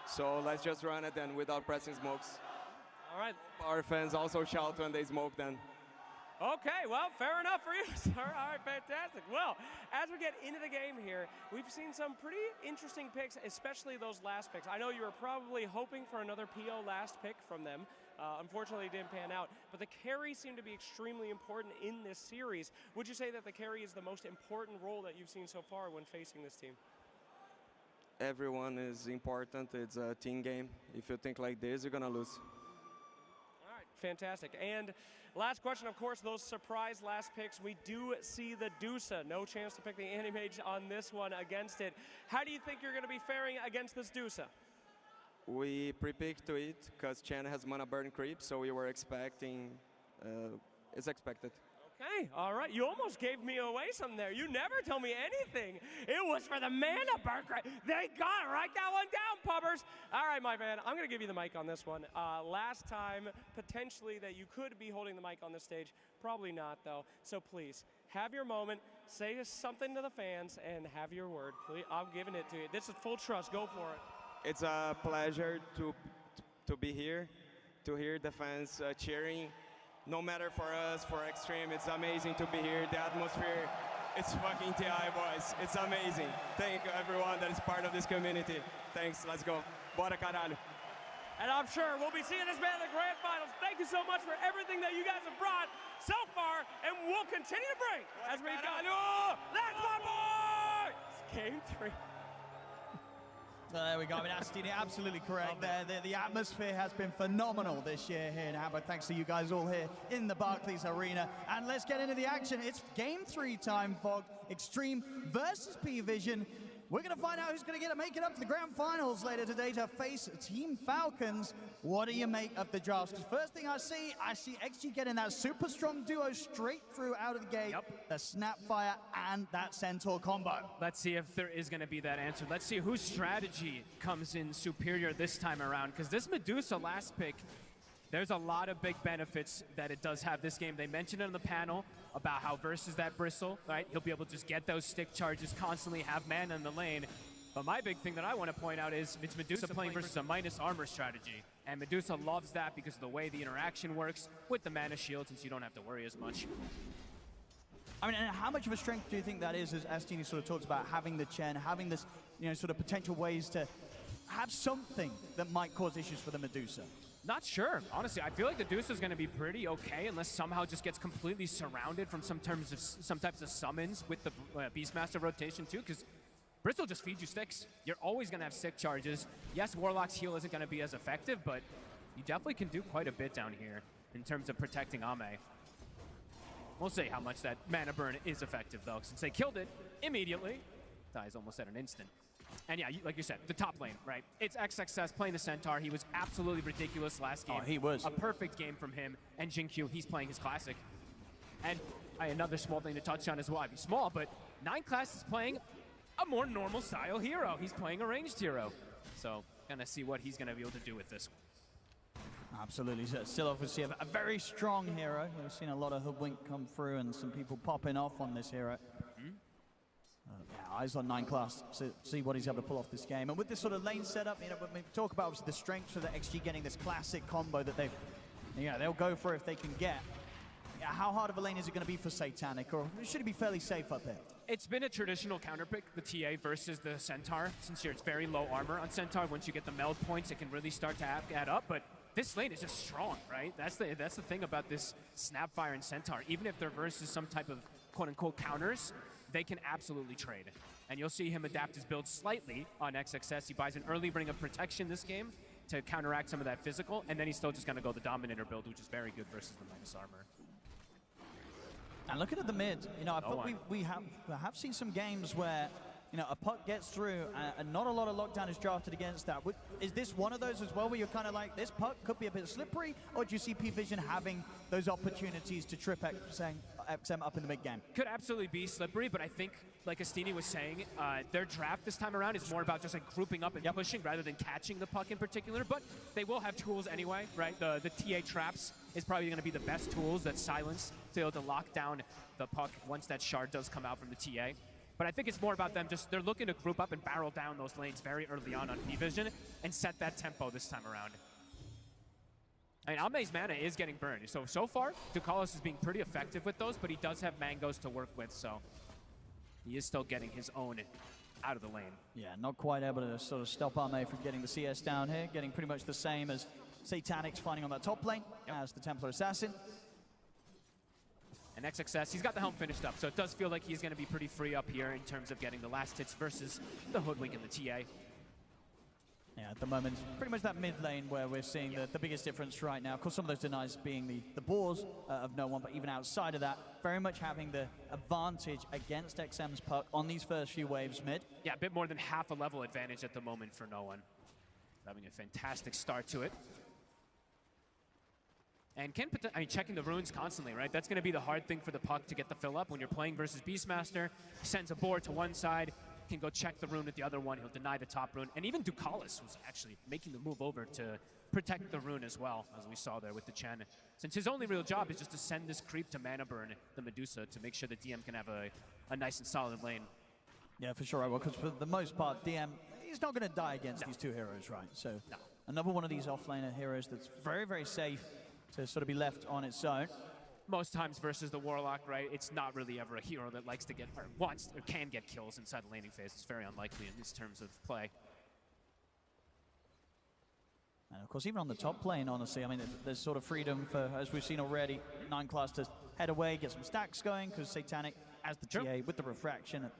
So let's just run it and without pressing smokes. All right. Our fans also shout when they smoke then. Okay, well, fair enough for you, sir. All right, fantastic. Well, as we get into the game here, we've seen some pretty interesting picks, especially those last picks. I know you were probably hoping for another PO last pick from them. Unfortunately, it didn't pan out. But the carry seemed to be extremely important in this series. Would you say that the carry is the most important role that you've seen so far when facing this team? Everyone is important. It's a team game. If you think like this, you're going to lose. All right, fantastic. And last question, of course, those surprise last picks. We do see the Dusa. No chance to pick the Animage on this one against it. How do you think you're going to be faring against this Dusa? We pre-picked to it because Chen has mana burn creep, so we were expecting, it's expected. Okay, all right. You almost gave me away some there. You never tell me anything. It was for the mana burn creep. They got it. Write that one down, pubbers. All right, my man. I'm going to give you the mic on this one. Last time, potentially, that you could be holding the mic on this stage. Probably not, though. So please, have your moment. Say something to the fans and have your word. Please, I'm giving it to you. This is full trust. Go for it. It's a pleasure to be here, to hear the fans cheering. no matter for us, for Extreme, it's amazing to be here. The atmosphere, it's fucking TI, boys. It's amazing. Thank you, everyone that is part of this community. Thanks, let's go. Bora caralho. And I'm sure we'll be seeing this man in the grand finals. Thank you so much for everything that you guys have brought so far, and we'll continue to bring as we go. That's my boy! It's game 3. There we go. I mean, Astini, absolutely correct there. The atmosphere has been phenomenal this year here in Hamburg, thanks to you guys all here in the Barclays Arena. And let's get into the action. It's game 3 time, Fog. Extreme versus P-Vision. We're going to find out who's going to make it up to the grand finals later today to face Team Falcons. What do you make of the drafts? Because first thing I see XG getting that super strong duo straight through out of the gate. The Snapfire and that Centaur combo. Let's see if there is going to be that answer. Let's see whose strategy comes in superior this time around. Because this Medusa last pick, there's a lot of big benefits that it does have this game. They mentioned it on the panel about how versus that Bristle, right? He'll be able to just get those stick charges constantly, have mana in the lane. But my big thing that I want to point out is it's Medusa playing versus a minus armor strategy. And Medusa loves that because of the way the interaction works with the mana shield, since you don't have to worry as much. I mean, and how much of a strength do you think that is, as Astini sort of talks about having the Chen, having this, sort of potential ways to have something that might cause issues for the Medusa? Not sure. Honestly, I feel like the Medusa is going to be pretty okay unless somehow just gets completely surrounded from some types of summons with the Beastmaster rotation too, because Bristle just feeds you sticks. You're always going to have stick charges. Yes, Warlock's heal isn't going to be as effective, but you definitely can do quite a bit down here in terms of protecting Ame. We'll see how much that mana burn is effective, though, since they killed it immediately. Dies almost at an instant. And yeah, like you said, the top lane, right? It's XXS playing the Centaur. He was absolutely ridiculous last game. Oh, he was. A perfect game from him. And Jinkyu, he's playing his classic. And another small thing to touch on as well. I mean, small, but 9class is playing a more normal style hero. He's playing a ranged hero. So, gonna see what he's gonna be able to do with this. Absolutely. Still obviously a very strong hero. We've seen a lot of hoodwink come through and some people popping off on this hero. Yeah, eyes on 9class to see what he's able to pull off this game. And with this sort of lane setup, when we talk about obviously the strengths of the XG getting this classic combo that they'll go for if they can get. How hard of a lane is it going to be for Satanic, or should it be fairly safe up here? It's been a traditional counterpick, the TA versus the Centaur, since it's very low armor on Centaur. Once you get the meld points, it can really start to add up, but this lane is just strong, right? That's the thing about this Snapfire and Centaur. Even if they're versus some type of quote-unquote counters, they can absolutely trade. And you'll see him adapt his build slightly on XXS. He buys an early Ring of Protection this game to counteract some of that physical, and then he's still just going to go the Dominator build, which is very good versus the minus armor. And looking at the mid, I thought we have seen some games where a puck gets through and not a lot of lockdown is drafted against that. Is this one of those as well where you're kind of like, this puck could be a bit slippery, or do you see P-Vision having those opportunities to trip XM up in the mid game? Could absolutely be slippery, but I think, like Astini was saying, their draft this time around is more about just like grouping up and pushing rather than catching the puck in particular, but they will have tools anyway, right? The TA traps is probably going to be the best tools that silence to be able to lock down the puck once that shard does come out from the TA. But I think it's more about them they're looking to group up and barrel down those lanes very early on P-Vision and set that tempo this time around. I mean, Ame's mana is getting burned. So far, Ducalis is being pretty effective with those, but he does have mangoes to work with, so he is still getting his own out of the lane. Yeah, not quite able to sort of stop Ame from getting the CS down here, getting pretty much the same as Satanic's finding on that top lane as the Templar Assassin. And XXS, he's got the helm finished up, so it does feel like he's going to be pretty free up here in terms of getting the last hits versus the Hoodwink and the TA. Yeah, at the moment, pretty much that mid lane where we're seeing the biggest difference right now. Of course, some of those denies being the boars of no one, but even outside of that, very much having the advantage against XM's puck on these first few waves mid. Yeah, a bit more than half a level advantage at the moment for no one. Having a fantastic start to it. And checking the runes constantly, right? That's going to be the hard thing for the puck to get the fill up when you're playing versus Beastmaster. He sends a board to one side, can go check the rune at the other one. He'll deny the top rune. And even Ducalis was actually making the move over to protect the rune as well, as we saw there with the Chen. Since his only real job is just to send this creep to mana burn the Medusa to make sure the DM can have a nice and solid lane. Yeah, for sure I will, because for the most part, DM, he's not going to die against these two heroes, right? So another one of these offlaner heroes that's very, very safe. to sort of be left on its own. Most times versus the Warlock, right, it's not really ever a hero that likes to get, or wants, or can get kills inside the laning phase. It's very unlikely in these terms of play. And of course, even on the top lane, honestly, I mean, there's sort of freedom for, as we've seen already, 9-class to head away, get some stacks going, because Satanic, as the TA, with the refraction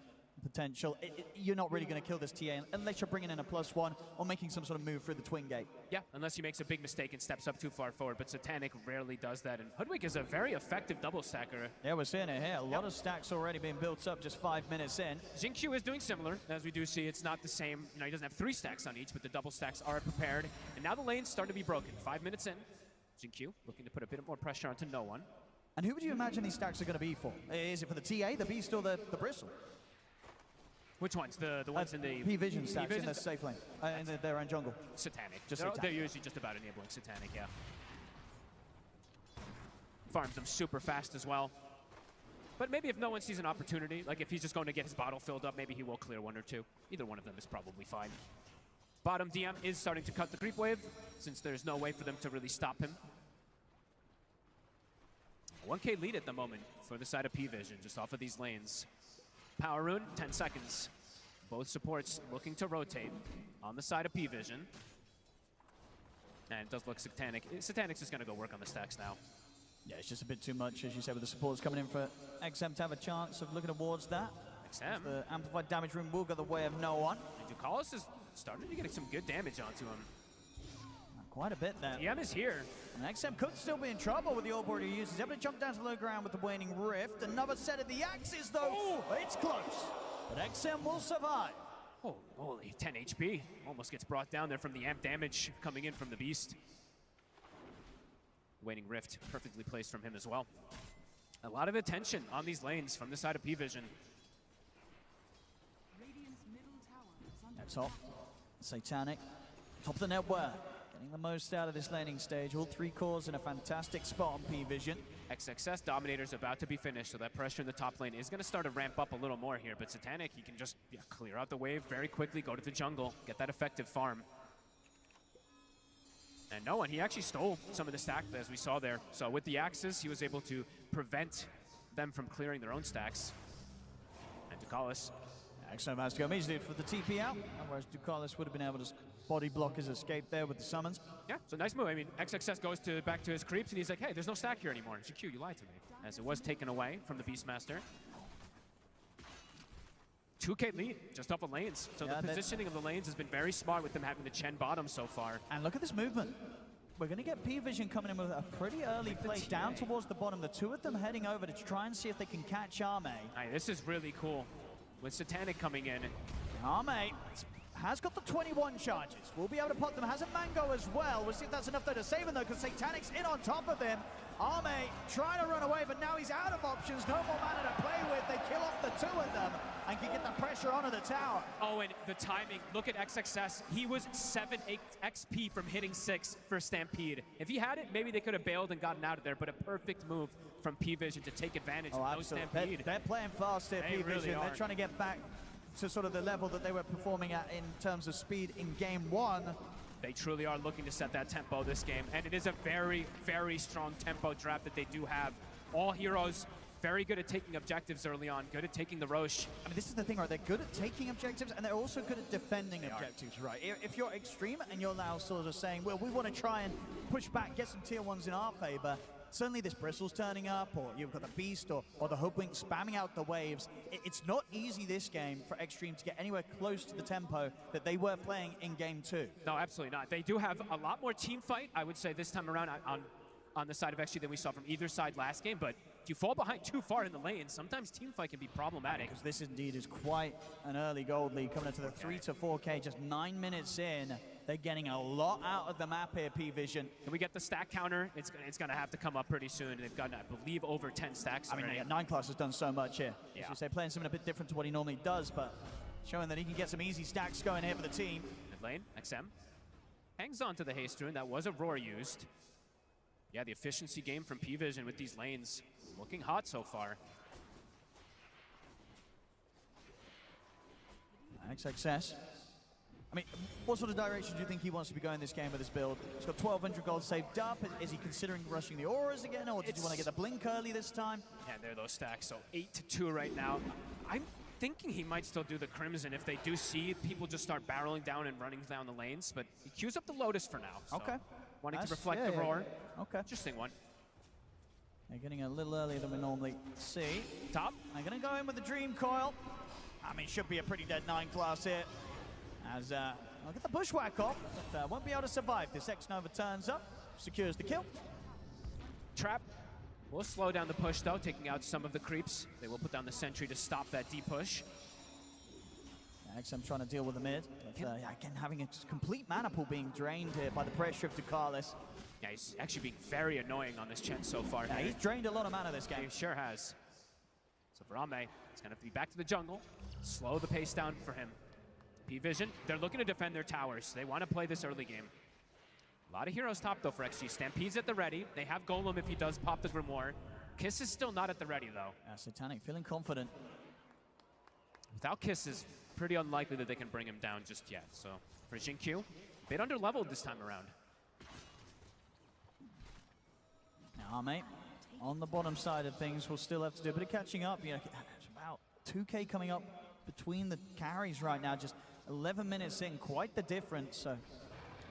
potential, you're not really going to kill this TA unless you're bringing in a +1 or making some sort of move through the twin gate. Yeah, unless he makes a big mistake and steps up too far forward, but Satanic rarely does that, and Hoodwink is a very effective double stacker. Yeah, we're seeing it here. A lot of stacks already being built up just 5 minutes in. Xingqiu is doing similar, as we do see. It's not the same, you know, he doesn't have 3 stacks on each, but the double stacks are prepared, and now the lane's starting to be broken. 5 minutes in, Xingqiu looking to put a bit more pressure onto no one. And who would you imagine these stacks are going to be for? Is it for the TA, the Beast, or the Bristle? Which ones? The ones in the P-Vision stacks in the safe lane, in their own jungle. Satanic. Just they're usually just about enabling Satanic, yeah. Farms them super fast as well. But maybe if no one sees an opportunity, like if he's just going to get his bottle filled up, maybe he will clear 1 or 2. Either one of them is probably fine. Bottom DM is starting to cut the creep wave, since there's no way for them to really stop him. 1K lead at the moment for the side of P-Vision, just off of these lanes. Power Rune, 10 seconds. Both supports looking to rotate on the side of P-Vision. And it does look Satanic. Satanic's just going to go work on the stacks now. Yeah, it's just a bit too much, as you said, with the supports coming in for XM to have a chance of looking towards that. XM. The amplified damage rune will go the way of no one. And Ducalis is starting to get some good damage onto him. Quite a bit there. DM is here. And XM could still be in trouble with the orb he uses. He's able to jump down to the low ground with the waning rift. Another set of the axes, though. Oh, it's close. But XM will survive. Oh, holy, 10 HP. Almost gets brought down there from the amp damage coming in from the Beast. Waning rift, perfectly placed from him as well. A lot of attention on these lanes from the side of P-Vision. That's top. Satanic. Top of the net worth. Getting the most out of this laning stage. All 3 cores in a fantastic spot on P-Vision. XXS Dominator's about to be finished, so that pressure in the top lane is going to start to ramp up a little more here. But Satanic, he can just clear out the wave very quickly, go to the jungle, get that effective farm. And no one, he actually stole some of the stack, as we saw there. So with the axes, he was able to prevent them from clearing their own stacks. And Ducalis. XM has to go immediately for the TP out, whereas Ducalis would have been able to body block his escape there with the summons. Yeah, it's a nice move. I mean, XXS goes back to his creeps, and he's like, hey, there's no stack here anymore. And GQ, you lied to me. As it was taken away from the Beastmaster. 2K lead, just off of lanes. So the positioning of the lanes has been very smart with them having the Chen bottom so far. And look at this movement. We're going to get P-Vision coming in with a pretty early play down towards the bottom. The 2 of them heading over to try and see if they can catch Arme. Right, this is really cool. With Satanic coming in. Arme has got the 21 charges. We'll be able to pop them. Has a Mango as well. We'll see if that's enough though to save him though, because Satanic's in on top of him. Arme trying to run away, but now he's out of options. No more mana to play with. They kill off the 2 of them and can get the pressure onto the tower. Oh, and the timing. Look at XXS. He was 7 XP from hitting 6 for Stampede. If he had it, maybe they could have bailed and gotten out of there, but a perfect move from P-Vision to take advantage of no Stampede. They're playing fast here, P-Vision. Really they're trying to get back to sort of the level that they were performing at in terms of speed in game 1. They truly are looking to set that tempo this game, and it is a very, very strong tempo draft that they do have. All heroes very good at taking objectives early on, good at taking the Roche. I mean, this is the thing, right? They're good at taking objectives, and they're also good at defending objectives, right? If you're extreme and you're now sort of saying, well, we want to try and push back, get some tier 1s in our favor, suddenly this Bristle's turning up, or you've got the Beast or the Hoodwink spamming out the waves. It's not easy this game for Extreme to get anywhere close to the tempo that they were playing in game 2. No, absolutely not. They do have a lot more team fight, I would say, this time around on the side of Extreme than we saw from either side last game, but if you fall behind too far in the lane, sometimes team fight can be problematic. Because this indeed is quite an early gold lead coming into the 3 to 4K, just 9 minutes in. They're getting a lot out of the map here, P-Vision. Can we get the stack counter? It's going to have to come up pretty soon. They've gotten, I believe, over 10 stacks already. I mean, 9-class has done so much here. Yeah. As you say, playing something a bit different to what he normally does, but showing that he can get some easy stacks going here for the team. Mid lane, XM hangs on to the haste rune. That was a roar used. Yeah, the efficiency game from P-Vision with these lanes looking hot so far. XXS I mean, what sort of direction do you think he wants to be going this game with this build? He's got 1,200 gold saved up. Is he considering rushing the auras again, or did you want to get the blink early this time? Yeah, there are those stacks. So 8-2 right now. I'm thinking he might still do the Crimson if they do see people just start barreling down and running down the lanes, but he queues up the Lotus for now. So Okay. Wanting to reflect the roar. Okay. Interesting one. They're getting a little earlier than we normally see. Top. They're going to go in with the Dream Coil. I mean, should be a pretty dead 9 class here. As I'll get the bushwhack off, but won't be able to survive. This X-Nova turns up, secures the kill. Trap will slow down the push though, taking out some of the creeps. They will put down the sentry to stop that deep push. XM trying to deal with the mid. But, again, having a complete mana pool being drained here by the pressure of Ducalis. Yeah, he's actually being very annoying on this Chen so far. Yeah, he's drained a lot of mana this game. He sure has. So for Ame, it's going to have to be back to the jungle. Slow the pace down for him. P-Vision, they're looking to defend their towers. They want to play this early game. A lot of heroes top though for XG. Stampede's at the ready. They have Golem if he does pop the Grimoire. Kiss is still not at the ready though. Satanic feeling confident. Without Kisses, pretty unlikely that they can bring him down just yet. So for Xingqiu, a bit under-leveled this time around. Now, mate, on the bottom side of things, we'll still have to do a bit of catching up. You know, it's about 2K coming up between the carries right now. Just 11 minutes in, quite the difference. So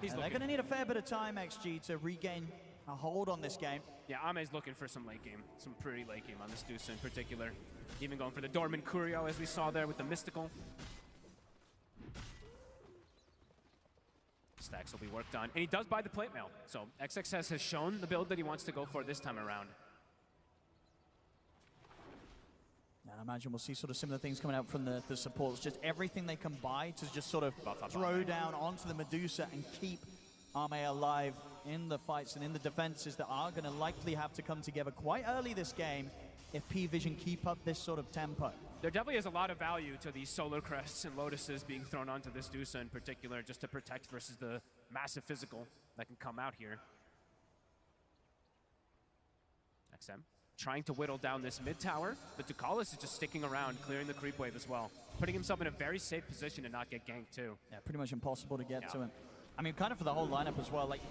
they're going to need a fair bit of time, XG, to regain a hold on this game. Yeah, Ame's looking for some late game, some pretty late game on this Deuce in particular. Even going for the Dorman Curio, as we saw there with the Mystical. Stacks will be worked on, and he does buy the plate mail. So XXS has shown the build that he wants to go for this time around. And I imagine we'll see sort of similar things coming out from the supports. Just everything they can buy to just sort of throw down onto the Medusa and keep Ame alive in the fights and in the defenses that are going to likely have to come together quite early this game if P-Vision keep up this sort of tempo. There definitely is a lot of value to these Solar Crests and Lotuses being thrown onto this Dusa in particular, just to protect versus the massive physical that can come out here. XM trying to whittle down this mid tower, but Ducalis is just sticking around, clearing the creep wave as well, putting himself in a very safe position to not get ganked too. Yeah, pretty much impossible to get to him. I mean, kind of for the whole lineup as well. Like,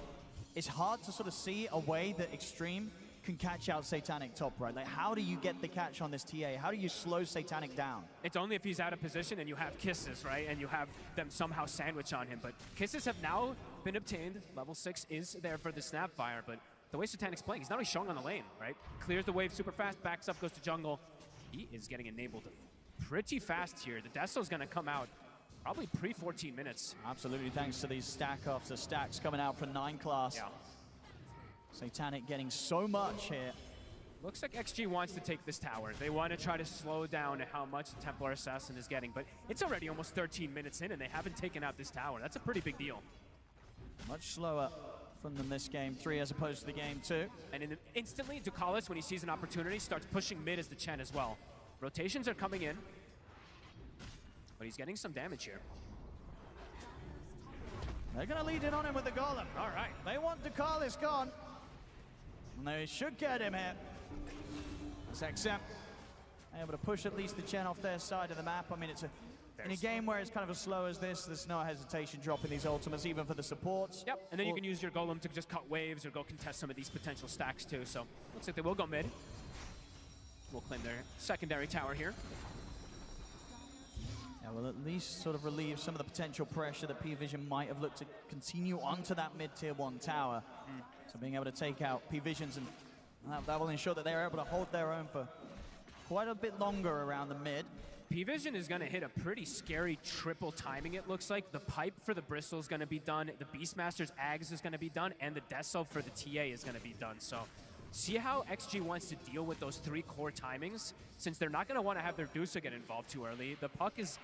it's hard to sort of see a way that Extreme can catch out Satanic top right. Like, how do you get the catch on this TA? How do you slow Satanic down? It's only if he's out of position and you have Kisses, right? And you have them somehow sandwich on him. But Kisses have now been obtained. Level 6 is there for the Snapfire, but the way Satanic's playing, he's not really showing on the lane, right? Clears the wave super fast, backs up, goes to jungle. He is getting enabled pretty fast here. The Deso's gonna come out probably pre-14 minutes. Absolutely, thanks to these stack-offs. The stacks coming out for 9 class. Yeah. Satanic getting so much here. Looks like XG wants to take this tower. They want to try to slow down how much the Templar Assassin is getting, but it's already almost 13 minutes in and they haven't taken out this tower. That's a pretty big deal. Much slower from them this game 3 as opposed to the game 2. And instantly, Ducalis, when he sees an opportunity, starts pushing mid as the Chen as well. Rotations are coming in, but he's getting some damage here. They're going to lead in on him with the Golem. All right. They want Ducalis gone. And they should get him here. It's XM able to push at least the Chen off their side of the map. I mean, it's in a game where it's kind of as slow as this, there's no hesitation dropping these ultimates, even for the supports. Yep, and then you can use your Golem to just cut waves or go contest some of these potential stacks too. So looks like they will go mid. We'll claim their secondary tower here. Yeah, well, at least sort of relieve some of the potential pressure that P-Vision might have looked to continue onto that mid-tier 1 tower. So being able to take out P-Visions, and that will ensure that they're able to hold their own for quite a bit longer around the mid. P-Vision is going to hit a pretty scary triple timing, it looks like. The pipe for the Bristle is going to be done, the Beastmaster's Ags is going to be done, and the Deso for the TA is going to be done. So see how XG wants to deal with those 3 core timings? Since they're not going to want to have their Dusa get involved too early, the Puck is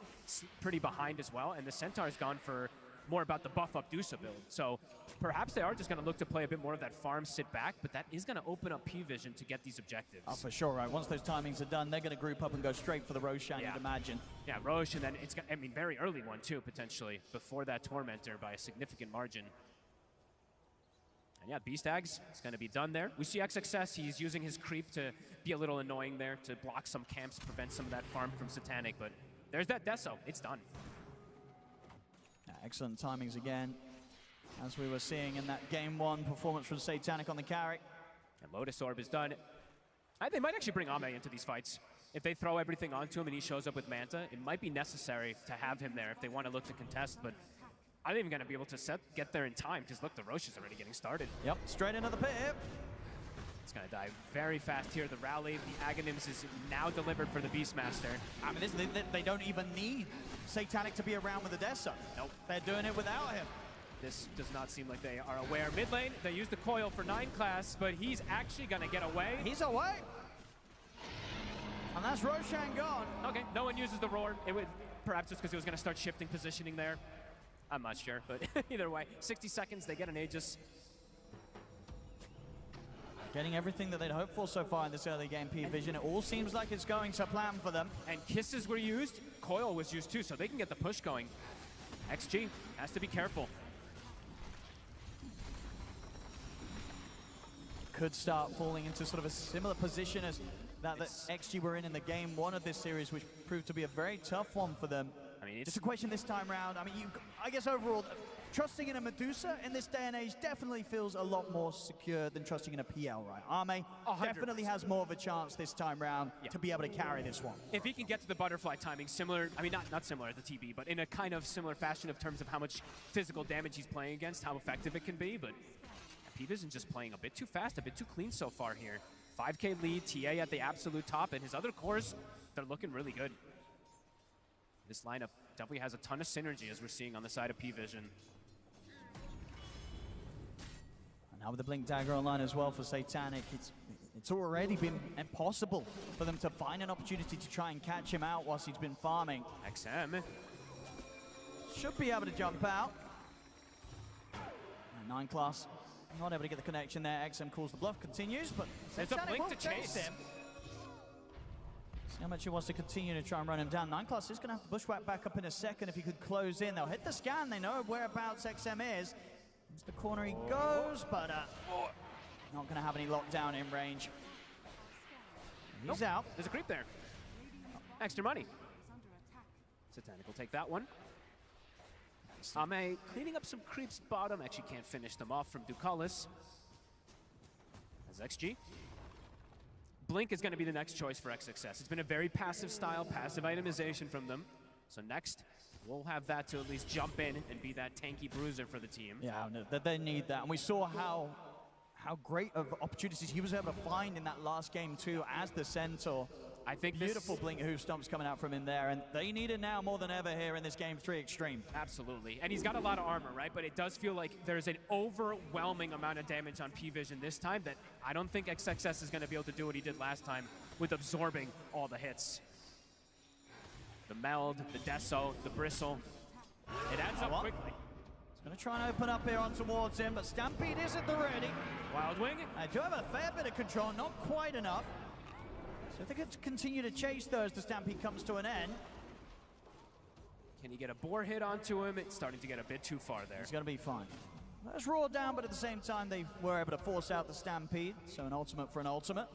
pretty behind as well, and the Centaur's gone for more about the buff-up Dusa build. So perhaps they are just going to look to play a bit more of that farm sit back, but that is going to open up P-Vision to get these objectives. Oh, for sure, right. Once those timings are done, they're going to group up and go straight for the Roshan, you'd imagine. Yeah, Roche, and then it's, I mean, very early one too, potentially, before that Tormentor by a significant margin. And yeah, Beast Ags, it's going to be done there. We see XXS, he's using his creep to be a little annoying there, to block some camps, prevent some of that farm from Satanic, but there's that Deso, it's done. Excellent timings again, as we were seeing in that game 1 performance from Satanic on the carry. And Lotus Orb is done. They might actually bring Ame into these fights. If they throw everything onto him and he shows up with Manta, it might be necessary to have him there if they want to look to contest, but I'm even going to be able to get there in time, because look, the Roche is already getting started. Yep, straight into the pit here. It's going to die very fast here. The rally, the Aghanims is now delivered for the Beastmaster. I mean, they don't even need Satanic to be around with Odessa. Nope. They're doing it without him. This does not seem like they are aware. Mid lane, they use the coil for 9 class, but he's actually going to get away. He's away. And that's Roshan gone. Okay, no one uses the roar. It would, perhaps just because it was going to start shifting positioning there. I'm not sure, but either way, 60 seconds, they get an Aegis. Getting everything that they'd hoped for so far in this early game, P-Vision. It all seems like it's going to plan for them. And kisses were used, coil was used too, so they can get the push going. XG has to be careful. Could start falling into sort of a similar position as that XG were in the game 1 of this series, which proved to be a very tough one for them. I mean, it's a question this time round. I mean, I guess overall, trusting in a Medusa in this day and age definitely feels a lot more secure than trusting in a PL, right? Ame definitely has more of a chance this time round to be able to carry this one. If he can get to the butterfly timing, similar, I mean, not similar to TB, but in a kind of similar fashion in terms of how much physical damage he's playing against, how effective it can be, but P-Vision just playing a bit too fast, a bit too clean so far here. 5K lead, TA at the absolute top, and his other cores, they're looking really good. This lineup definitely has a ton of synergy, as we're seeing on the side of P-Vision. And now with the Blink Dagger online as well for Satanic, it's already been impossible for them to find an opportunity to try and catch him out whilst he's been farming. XM should be able to jump out. And 9 class not able to get the connection there. XM calls the bluff, continues, but there's a Satanic Blink will to chase him. See how much he wants to continue to try and run him down. 9 class is going to have to bushwhack back up in a second if he could close in. They'll hit the scan. They know whereabouts XM is. Into the corner he goes, but not going to have any lockdown in range. He's out. There's a creep there. Extra money. Satanic will take that one. Ame cleaning up some creeps bottom. Actually can't finish them off from Ducalis. As XG. Blink is going to be the next choice for XXS. It's been a very passive style, passive itemization from them. So next, we'll have that to at least jump in and be that tanky bruiser for the team. Yeah, no, they need that. And we saw how great of opportunities he was able to find in that last game too as the Centaur. I think beautiful Blink hoof stomps coming out from in there, and they need it now more than ever here in this Game 3 Extreme. Absolutely, and he's got a lot of armor, right? But it does feel like there's an overwhelming amount of damage on P-Vision this time that I don't think XXS is going to be able to do what he did last time with absorbing all the hits. The meld, the deso, the bristle, it adds up quickly. He's going to try and open up here on towards him, but Stampede is at the ready. Wild Wing. I do have a fair bit of control, not quite enough. So if they could continue to chase those, the Stampede comes to an end. Can he get a boar hit onto him? It's starting to get a bit too far there. He's going to be fine. Let's roar down, but at the same time, they were able to force out the Stampede. So an ultimate for an ultimate.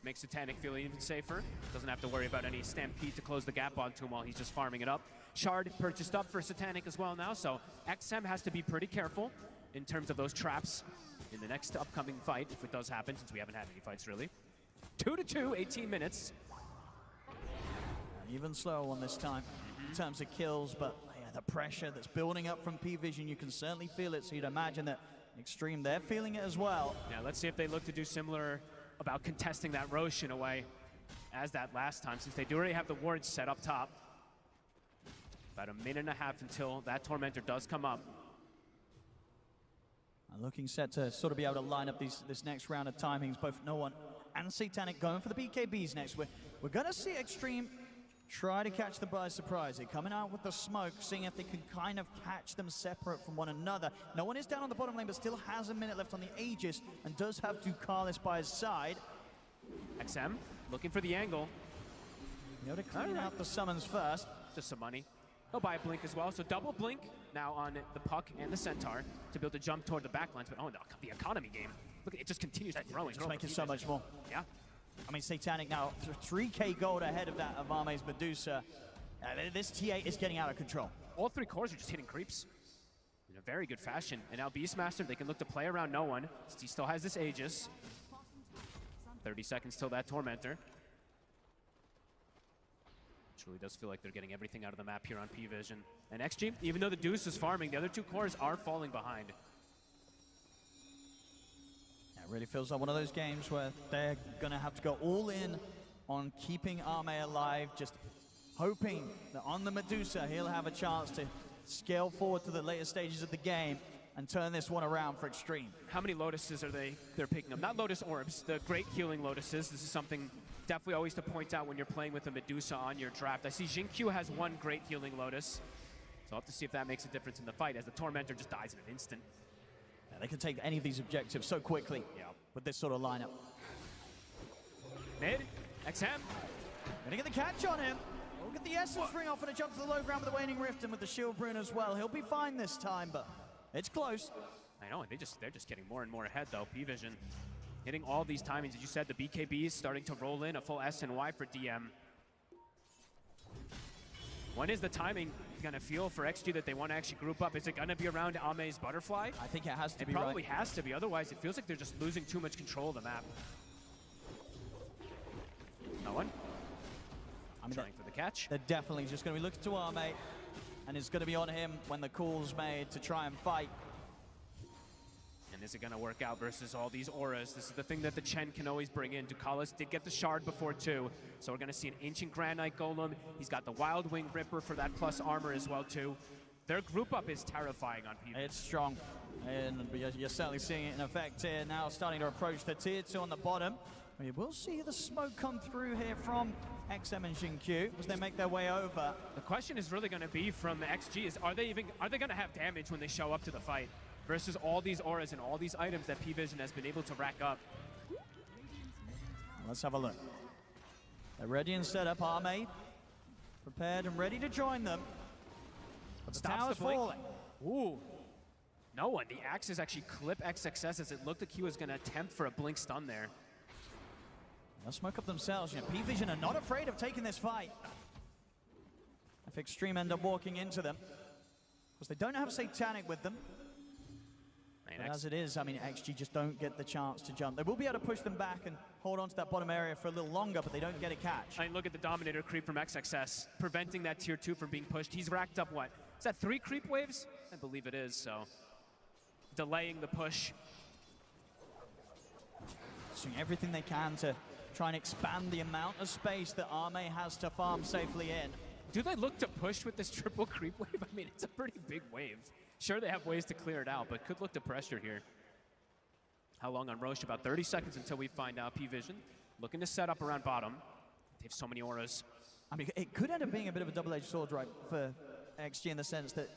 Makes Satanic feel even safer. Doesn't have to worry about any Stampede to close the gap onto him while he's just farming it up. Shard purchased up for Satanic as well now, so XM has to be pretty careful in terms of those traps in the next upcoming fight, if it does happen, since we haven't had any fights really. 2-2, 18 minutes. Even slower one this time in terms of kills, but yeah, the pressure that's building up from P-Vision, you can certainly feel it, so you'd imagine that Extreme, they're feeling it as well. Yeah, let's see if they look to do similar about contesting that Roche in a way as that last time, since they do already have the wards set up top. About a minute and a half until that Tormentor does come up. Looking set to sort of be able to line up this next round of timings, both No One and Satanic going for the BKBs next. We're going to see Extreme try to catch them by surprise. They're coming out with the smoke, seeing if they can kind of catch them separate from one another. No One is down on the bottom lane, but still has a minute left on the Aegis and does have Ducalis by his side. XM looking for the angle. You know, to clean out the summons first. Just some money. He'll buy a Blink as well, so double Blink now on the Puck and the Centaur to be able to jump toward the backlines. But oh, no, the economy game. Look, it just continues to grow. It's making so much more. Yeah. I mean, Satanic now 3K gold ahead of that of Ame's Medusa. This TA is getting out of control. All three cores are just hitting creeps in a very good fashion. And now Beastmaster, they can look to play around no one. He still has this Aegis. 30 seconds till that Tormentor. Truly does feel like they're getting everything out of the map here on P-Vision. And XG, even though the Deuce is farming, the other two cores are falling behind. It really feels like one of those games where they're going to have to go all in on keeping Arme alive, just hoping that on the Medusa he'll have a chance to scale forward to the later stages of the game and turn this one around for Extreme. How many Lotuses are they're picking up? Not Lotus Orbs, the great healing Lotuses. This is something definitely always to point out when you're playing with a Medusa on your draft. I see Jinkyu has one great healing Lotus, so I'll have to see if that makes a difference in the fight as the Tormentor just dies in an instant. Yeah, they can take any of these objectives so quickly with this sort of lineup. Mid, XM. Gonna get the catch on him. We'll get the Essence Ring off and a jump to the low ground with the Waning Rift and with the Shield Rune as well. He'll be fine this time, but it's close. I know, and they're just getting more and more ahead though. P-Vision hitting all these timings. As you said, the BKB is starting to roll in a full S and Y for DM. When is the timing gonna feel for XG that they want to actually group up? Is it gonna be around Ame's Butterfly? I think it has to be. It probably has to be, otherwise it feels like they're just losing too much control of the map. No one? I'm trying for the catch. They're definitely just gonna be looking to Arme, and it's gonna be on him when the call's made to try and fight. And is it going to work out versus all these auras? This is the thing that the Chen can always bring in. Ducalis did get the shard before too, so we're going to see an Ancient Granite Golem. He's got the Wild Wing Ripper for that plus armor as well too. Their group up is terrifying on people. It's strong, and you're certainly seeing it in effect here now, starting to approach the tier 2 on the bottom. We will see the smoke come through here from XM and Jinkyu as they make their way over. The question is really going to be from XG is, are they going to have damage when they show up to the fight? Versus all these auras and all these items that P-Vision has been able to rack up. Let's have a look. They're ready and set up. Arme prepared and ready to join them. But the tower's falling. Ooh. No one. The axes actually clip XXS as it looked like he was going to attempt for a blink stun there. They'll smoke up themselves. You know, P-Vision are not afraid of taking this fight. If Extreme end up walking into them, because they don't have Satanic with them. But as it is, I mean, XG just don't get the chance to jump. They will be able to push them back and hold on to that bottom area for a little longer, but they don't get a catch. I mean, look at the Dominator creep from XXS, preventing that tier 2 from being pushed. He's racked up, what? Is that 3 creep waves? I believe it is, so delaying the push. Doing everything they can to try and expand the amount of space that Arme has to farm safely in. Do they look to push with this triple creep wave? I mean, it's a pretty big wave. Sure, they have ways to clear it out, but could look to pressure here. How long on Roche? About 30 seconds until we find out. P-Vision looking to set up around bottom. They have so many auras. I mean, it could end up being a bit of a double-edged sword, right, for XG in the sense that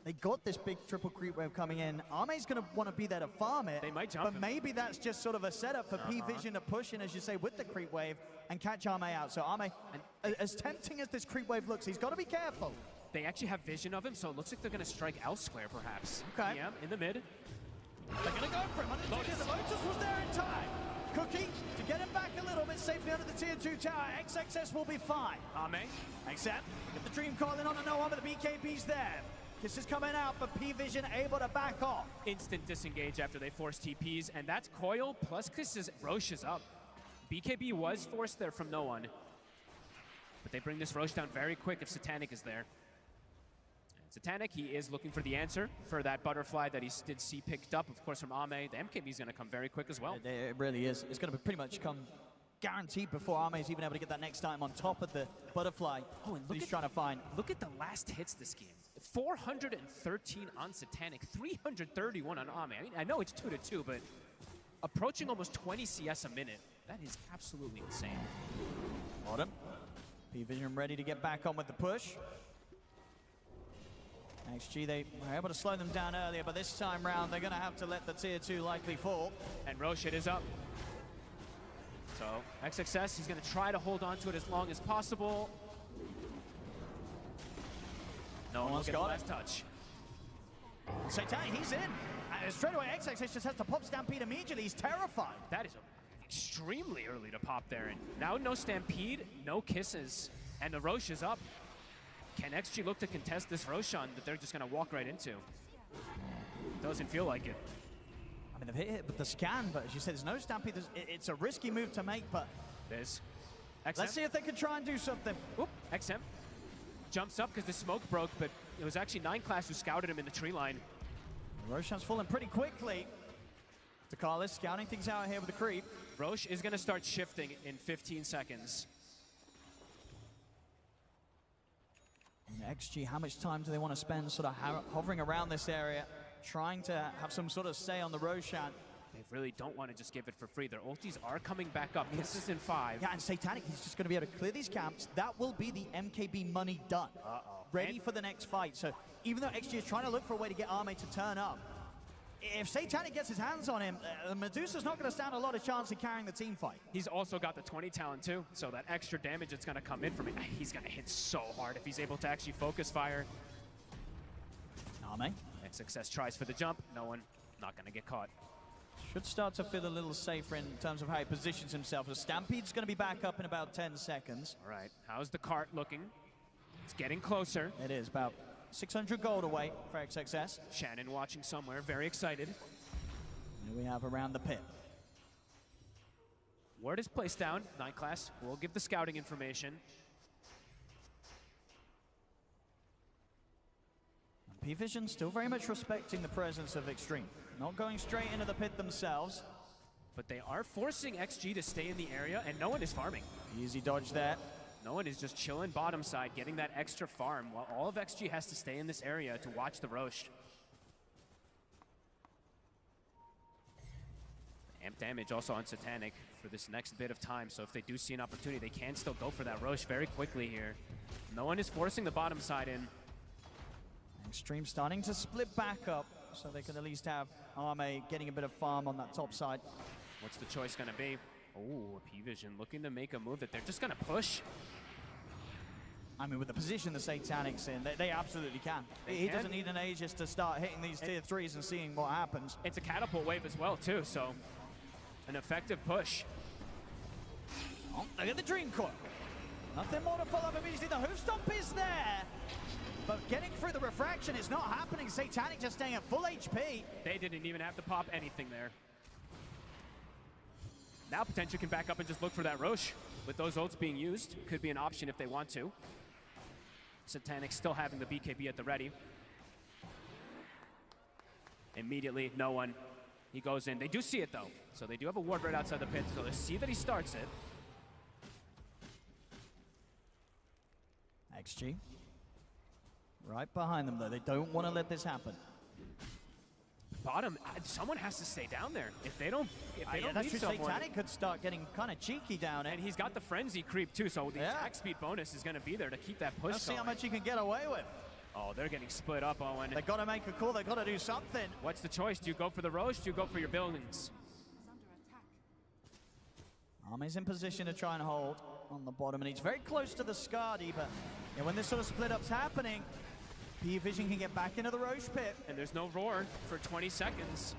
they got this big triple creep wave coming in. Arme's going to want to be there to farm it. They might jump But him. maybe that's just sort of a setup for P-Vision to push in, as you say, with the creep wave and catch Arme out. So Arme, as tempting as this creep wave looks, he's got to be careful. They actually have vision of him, so it looks like they're going to strike elsewhere, perhaps. Okay. Yeah, in the mid. They're going to go for him. Lotus. The Lotus was there in time. Cookie to get him back a little bit safely under the tier 2 tower. XXS will be fine. Ame. Except, get the Dream calling on the no one, but the BKB's there. This is coming out, but P-Vision able to back off. Instant disengage after they force TPs, and that's Coil plus Kisses. Roche is up. BKB was forced there from no one. But they bring this Roche down very quick if Satanic is there. Satanic, he is looking for the answer for that butterfly that he did see picked up, of course, from Ame. The MKB is going to come very quick as well. It really is. It's going to pretty much come guaranteed before Ame is even able to get that next item on top of the butterfly. Oh, and he's trying to find. Look at the last hits this game. 413 on Satanic, 331 on Ame. I mean, I know it's 2-2, but approaching almost 20 CS a minute. That is absolutely insane. Bottom. P-Vision ready to get back on with the push. XG, they were able to slow them down earlier, but this time round, they're going to have to let the tier 2 likely fall. And Roche is up. So, XXS, he's going to try to hold on to it as long as possible. No one will get the last touch. Satanic, he's in. And straight away, XXS just has to pop Stampede immediately. He's terrified. That is extremely early to pop there. And now no Stampede, no Kisses, and the Roche is up. Can XG look to contest this Roshan that they're just going to walk right into? Doesn't feel like it. I mean, they've hit it with the scan, but as you said, there's no Stampede. It's a risky move to make, but there's XM. Let's see if they can try and do something. Oop, XM jumps up because the smoke broke, but it was actually 9 Class who scouted him in the tree line. Roshan's falling pretty quickly. Takalis scouting things out here with the creep. Roche is going to start shifting in 15 seconds. And XG, how much time do they want to spend sort of hovering around this area, trying to have some sort of say on the Roshan? They really don't want to just give it for free. Their ultis are coming back up. This is in 5. Yeah, and Satanic, he's just going to be able to clear these camps. That will be the MKB money done. Ready for the next fight. So even though XG is trying to look for a way to get Arme to turn up, if Satanic gets his hands on him, Medusa's not going to stand a lot of chance of carrying the team fight. He's also got the 20 talent too, so that extra damage that's going to come in from it, he's going to hit so hard if he's able to actually focus fire. Arme. Success tries for the jump. No one, not going to get caught. Should start to feel a little safer in terms of how he positions himself. The Stampede's going to be back up in about 10 seconds. All right, how's the cart looking? It's getting closer. It is about 600 gold away for XXS. Shannon watching somewhere, very excited. Here we have around the pit. Word is placed down. 9 Class will give the scouting information. P-Vision still very much respecting the presence of Extreme. Not going straight into the pit themselves. But they are forcing XG to stay in the area, and no one is farming. Easy dodge there. No one is just chilling bottom side, getting that extra farm, while all of XG has to stay in this area to watch the Roche. Amp damage also on Satanic for this next bit of time, so if they do see an opportunity, they can still go for that Roche very quickly here. No one is forcing the bottom side in. Extreme starting to split back up, so they can at least have Arme getting a bit of farm on that top side. What's the choice going to be? Oh, P-Vision looking to make a move that they're just going to push. I mean, with the position the Satanic's in, they absolutely can. He doesn't need an Aegis to start hitting these tier 3s and seeing what happens. It's a catapult wave as well, too, so an effective push. Oh, look at the Dream Coil. Nothing more to follow up immediately. The hoof stomp is there. But getting through the refraction is not happening. Satanic just staying at full HP. They didn't even have to pop anything there. Now Potential can back up and just look for that Roche. With those ults being used, could be an option if they want to. Satanic still having the BKB at the ready. Immediately, no one. He goes in. They do see it though. So they do have a ward right outside the pit. So they see that he starts it. XG. Right behind them though. They don't want to let this happen. Bottom, someone has to stay down there. If they don't, that's leave true. someone, Satanic could start getting kind of cheeky down it. And he's got the frenzy creep too, so the attack speed bonus is going to be there to keep that push Let's see going. how much he can get away with. Oh, they're getting split up, Owen. They got to make a call. They got to do something. What's the choice? Do you go for the Roche? Do you go for your buildings? Arme's in position to try and hold on the bottom, and he's very close to the Skadi, but when this sort of split-up's happening, P-Vision can get back into the Roche pit. And there's no roar for 20 seconds.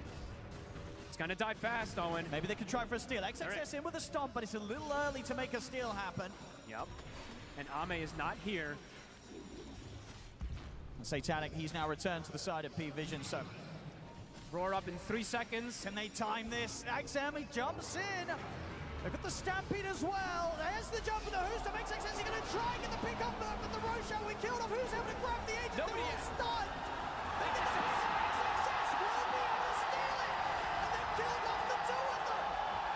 It's gonna die fast, Owen. Maybe they can try for a steal. XXS in with a stomp, but it's a little early to make a steal happen. Yep. And Ame is not here. And Satanic, he's now returned to the side of P-Vision, so... Roar up in 3 seconds. Can they time this? XM, he jumps in. They've got the Stampede as well. There's the jump with the Who's to make sense. He's going to try and get the pick up, but the Roche we killed off. Who's able to grab the Aegis? Nobody is stunned. XXS will be able to steal it. And they've killed off the two of them.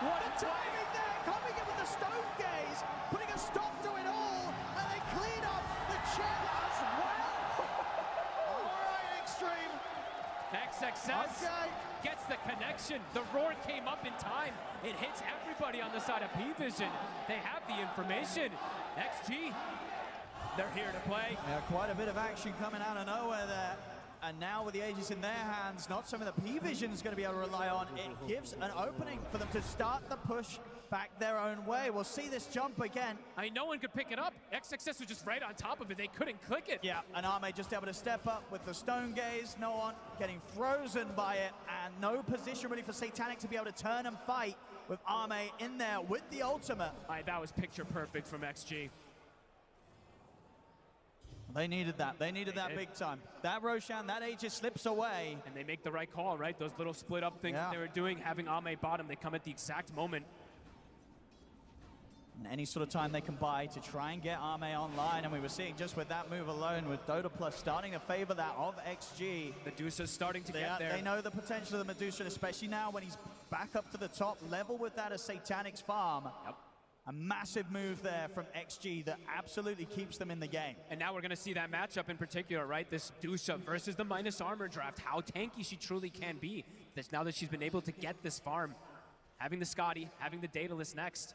What the timing there, coming in with the Stone Gaze, putting a stop to it all, and they clean up the chair as well. All right, Extreme. XXS gets the connection. The roar came up in time. It hits everybody on the side of P-Vision. They have the information. XG, they're here to play. Yeah, quite a bit of action coming out of nowhere there. And now with the Aegis in their hands, not something that P-Vision is going to be able to rely on. It gives an opening for them to start the push back their own way. We'll see this jump again. I mean, no one could pick it up. XXS was just right on top of it. They couldn't click it. Yeah, and Arme just able to step up with the Stone Gaze. No one getting frozen by it, and no position really for Satanic to be able to turn and fight with Arme in there with the ultimate. That was picture perfect from XG. They needed that. They needed that big time. That Roshan, that Aegis slips away. And they make the right call, right? Those little split up things that they were doing, having Ame bottom, they come at the exact moment. And any sort of time they can buy to try and get Ame online, and we were seeing just with that move alone, with Dota Plus starting to favor that of XG. Medusa's starting to get there. They know the potential of the Medusa, especially now when he's back up to the top level with that as Satanic's farm. Yep. A massive move there from XG that absolutely keeps them in the game. And now we're going to see that matchup in particular, right? This Medusa versus the minus armor draft, how tanky she truly can be. This, now that she's been able to get this farm, having the Scotty, having the Daedalus next.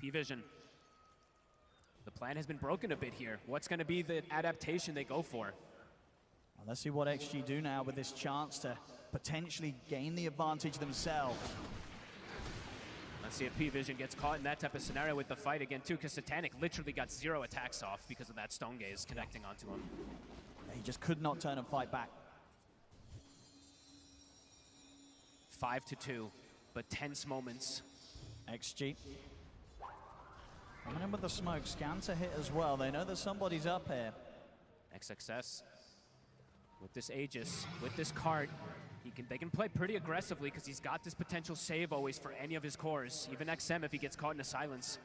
P-Vision. The plan has been broken a bit here. What's going to be the adaptation they go for? Well, let's see what XG do now with this chance to potentially gain the advantage themselves. Let's see if P-Vision gets caught in that type of scenario with the fight again, too, because Satanic literally got 0 attacks off because of that Stone Gaze connecting onto him. He just could not turn and fight back. 5-2, but tense moments. XG. Coming in with the smoke, scan to hit as well. They know that somebody's up here. XXS with this Aegis, with this cart, they can play pretty aggressively because he's got this potential save always for any of his cores, even XM if he gets caught in a silence.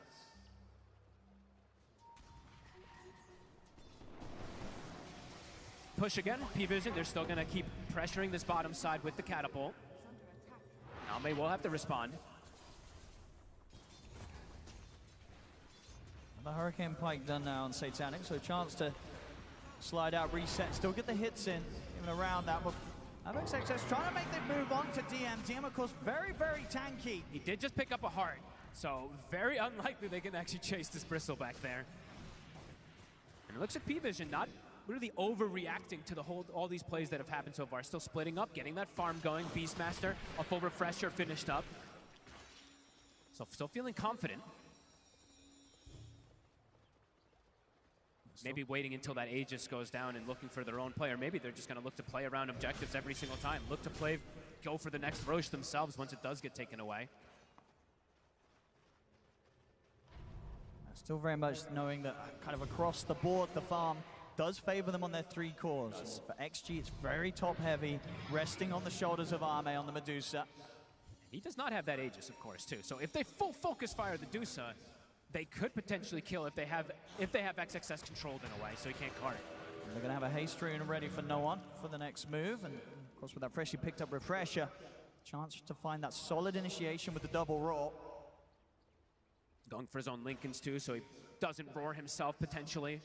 Push again, P-Vision, they're still gonna keep pressuring this bottom side with the catapult. Ame will have to respond. The Hurricane Pike done now on Satanic, so a chance to slide out, reset, still get the hits in, even around that. But XXS trying to make the move on to DM. DM, of course, very, very tanky. He did just pick up a heart, so very unlikely they can actually chase this Bristle back there. And it looks like P-Vision not really overreacting to all these plays that have happened so far. Still splitting up, getting that farm going. Beastmaster, a full refresher finished up. So still feeling confident. Maybe waiting until that Aegis goes down and looking for their own player. Maybe they're just going to look to play around objectives every single time. Look to play, go for the next Roche themselves once it does get taken away. Still very much knowing that kind of across the board, the farm does favor them on their 3 cores. For XG, it's very top heavy, resting on the shoulders of Ame on the Medusa. He does not have that Aegis, of course, too. So if they full focus fire the Medusa, they could potentially kill if they have XXS controlled in a way, so he can't cart. And they're going to have a haste rune ready for no one for the next move. And of course, with that freshly picked up refresher, chance to find that solid initiation with the double roar. Going for his own Lincolns too, so he doesn't roar himself potentially.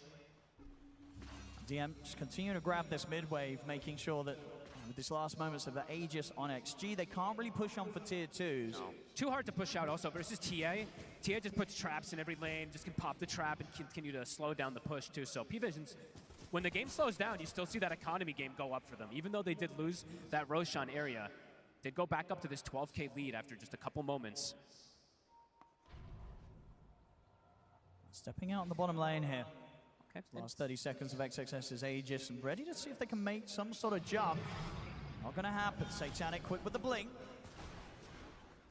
DM just continue to grab this mid wave, making sure that with this last moments of the Aegis on XG, they can't really push on for tier 2s. No. Too hard to push out also versus TA. TA just puts traps in every lane, just can pop the trap and continue to slow down the push too. So P-Vision's, when the game slows down, you still see that economy game go up for them. Even though they did lose that Roshan area, they'd go back up to this 12K lead after just a couple moments. Stepping out in the bottom lane here. Okay. Last 30 seconds of XXS's Aegis, and ready to see if they can make some sort of jump. Not gonna happen. Satanic quick with the blink.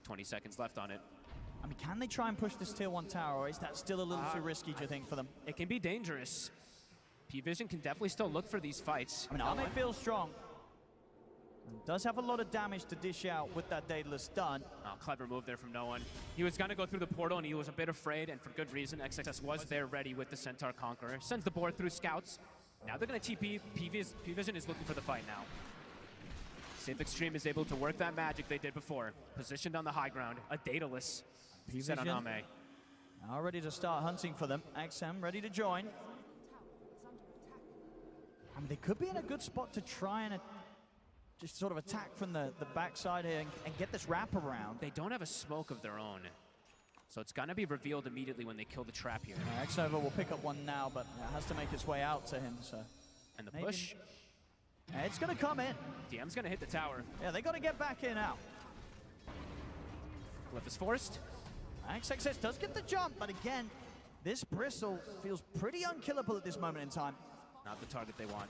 20 seconds left on it. I mean, can they try and push this tier 1 tower, or is that still a little too risky, do you think, for them? It can be dangerous. P-Vision can definitely still look for these fights. I mean, Ame feels strong. Does have a lot of damage to dish out with that Daedalus done. Oh, clever move there from no one. He was going to go through the portal, and he was a bit afraid, and for good reason. XXS was there ready with the Centaur Conqueror. Sends the board through scouts. Now they're going to TP. P-Vision is looking for the fight now. Sith Extreme is able to work that magic they did before. Positioned on the high ground. A Daedalus set on Ame. Now ready to start hunting for them. XM ready to join. I mean, they could be in a good spot to try and just sort of attack from the backside here and get this wrap around. They don't have a smoke of their own. So it's going to be revealed immediately when they kill the trap here. Xnova will pick up one now, but it has to make its way out to him, so. And the push. It's going to come in. DM's going to hit the tower. Yeah, they got to get back in now. Flip is forced. XXS does get the jump, but again, this Bristle feels pretty unkillable at this moment in time. Not the target they want.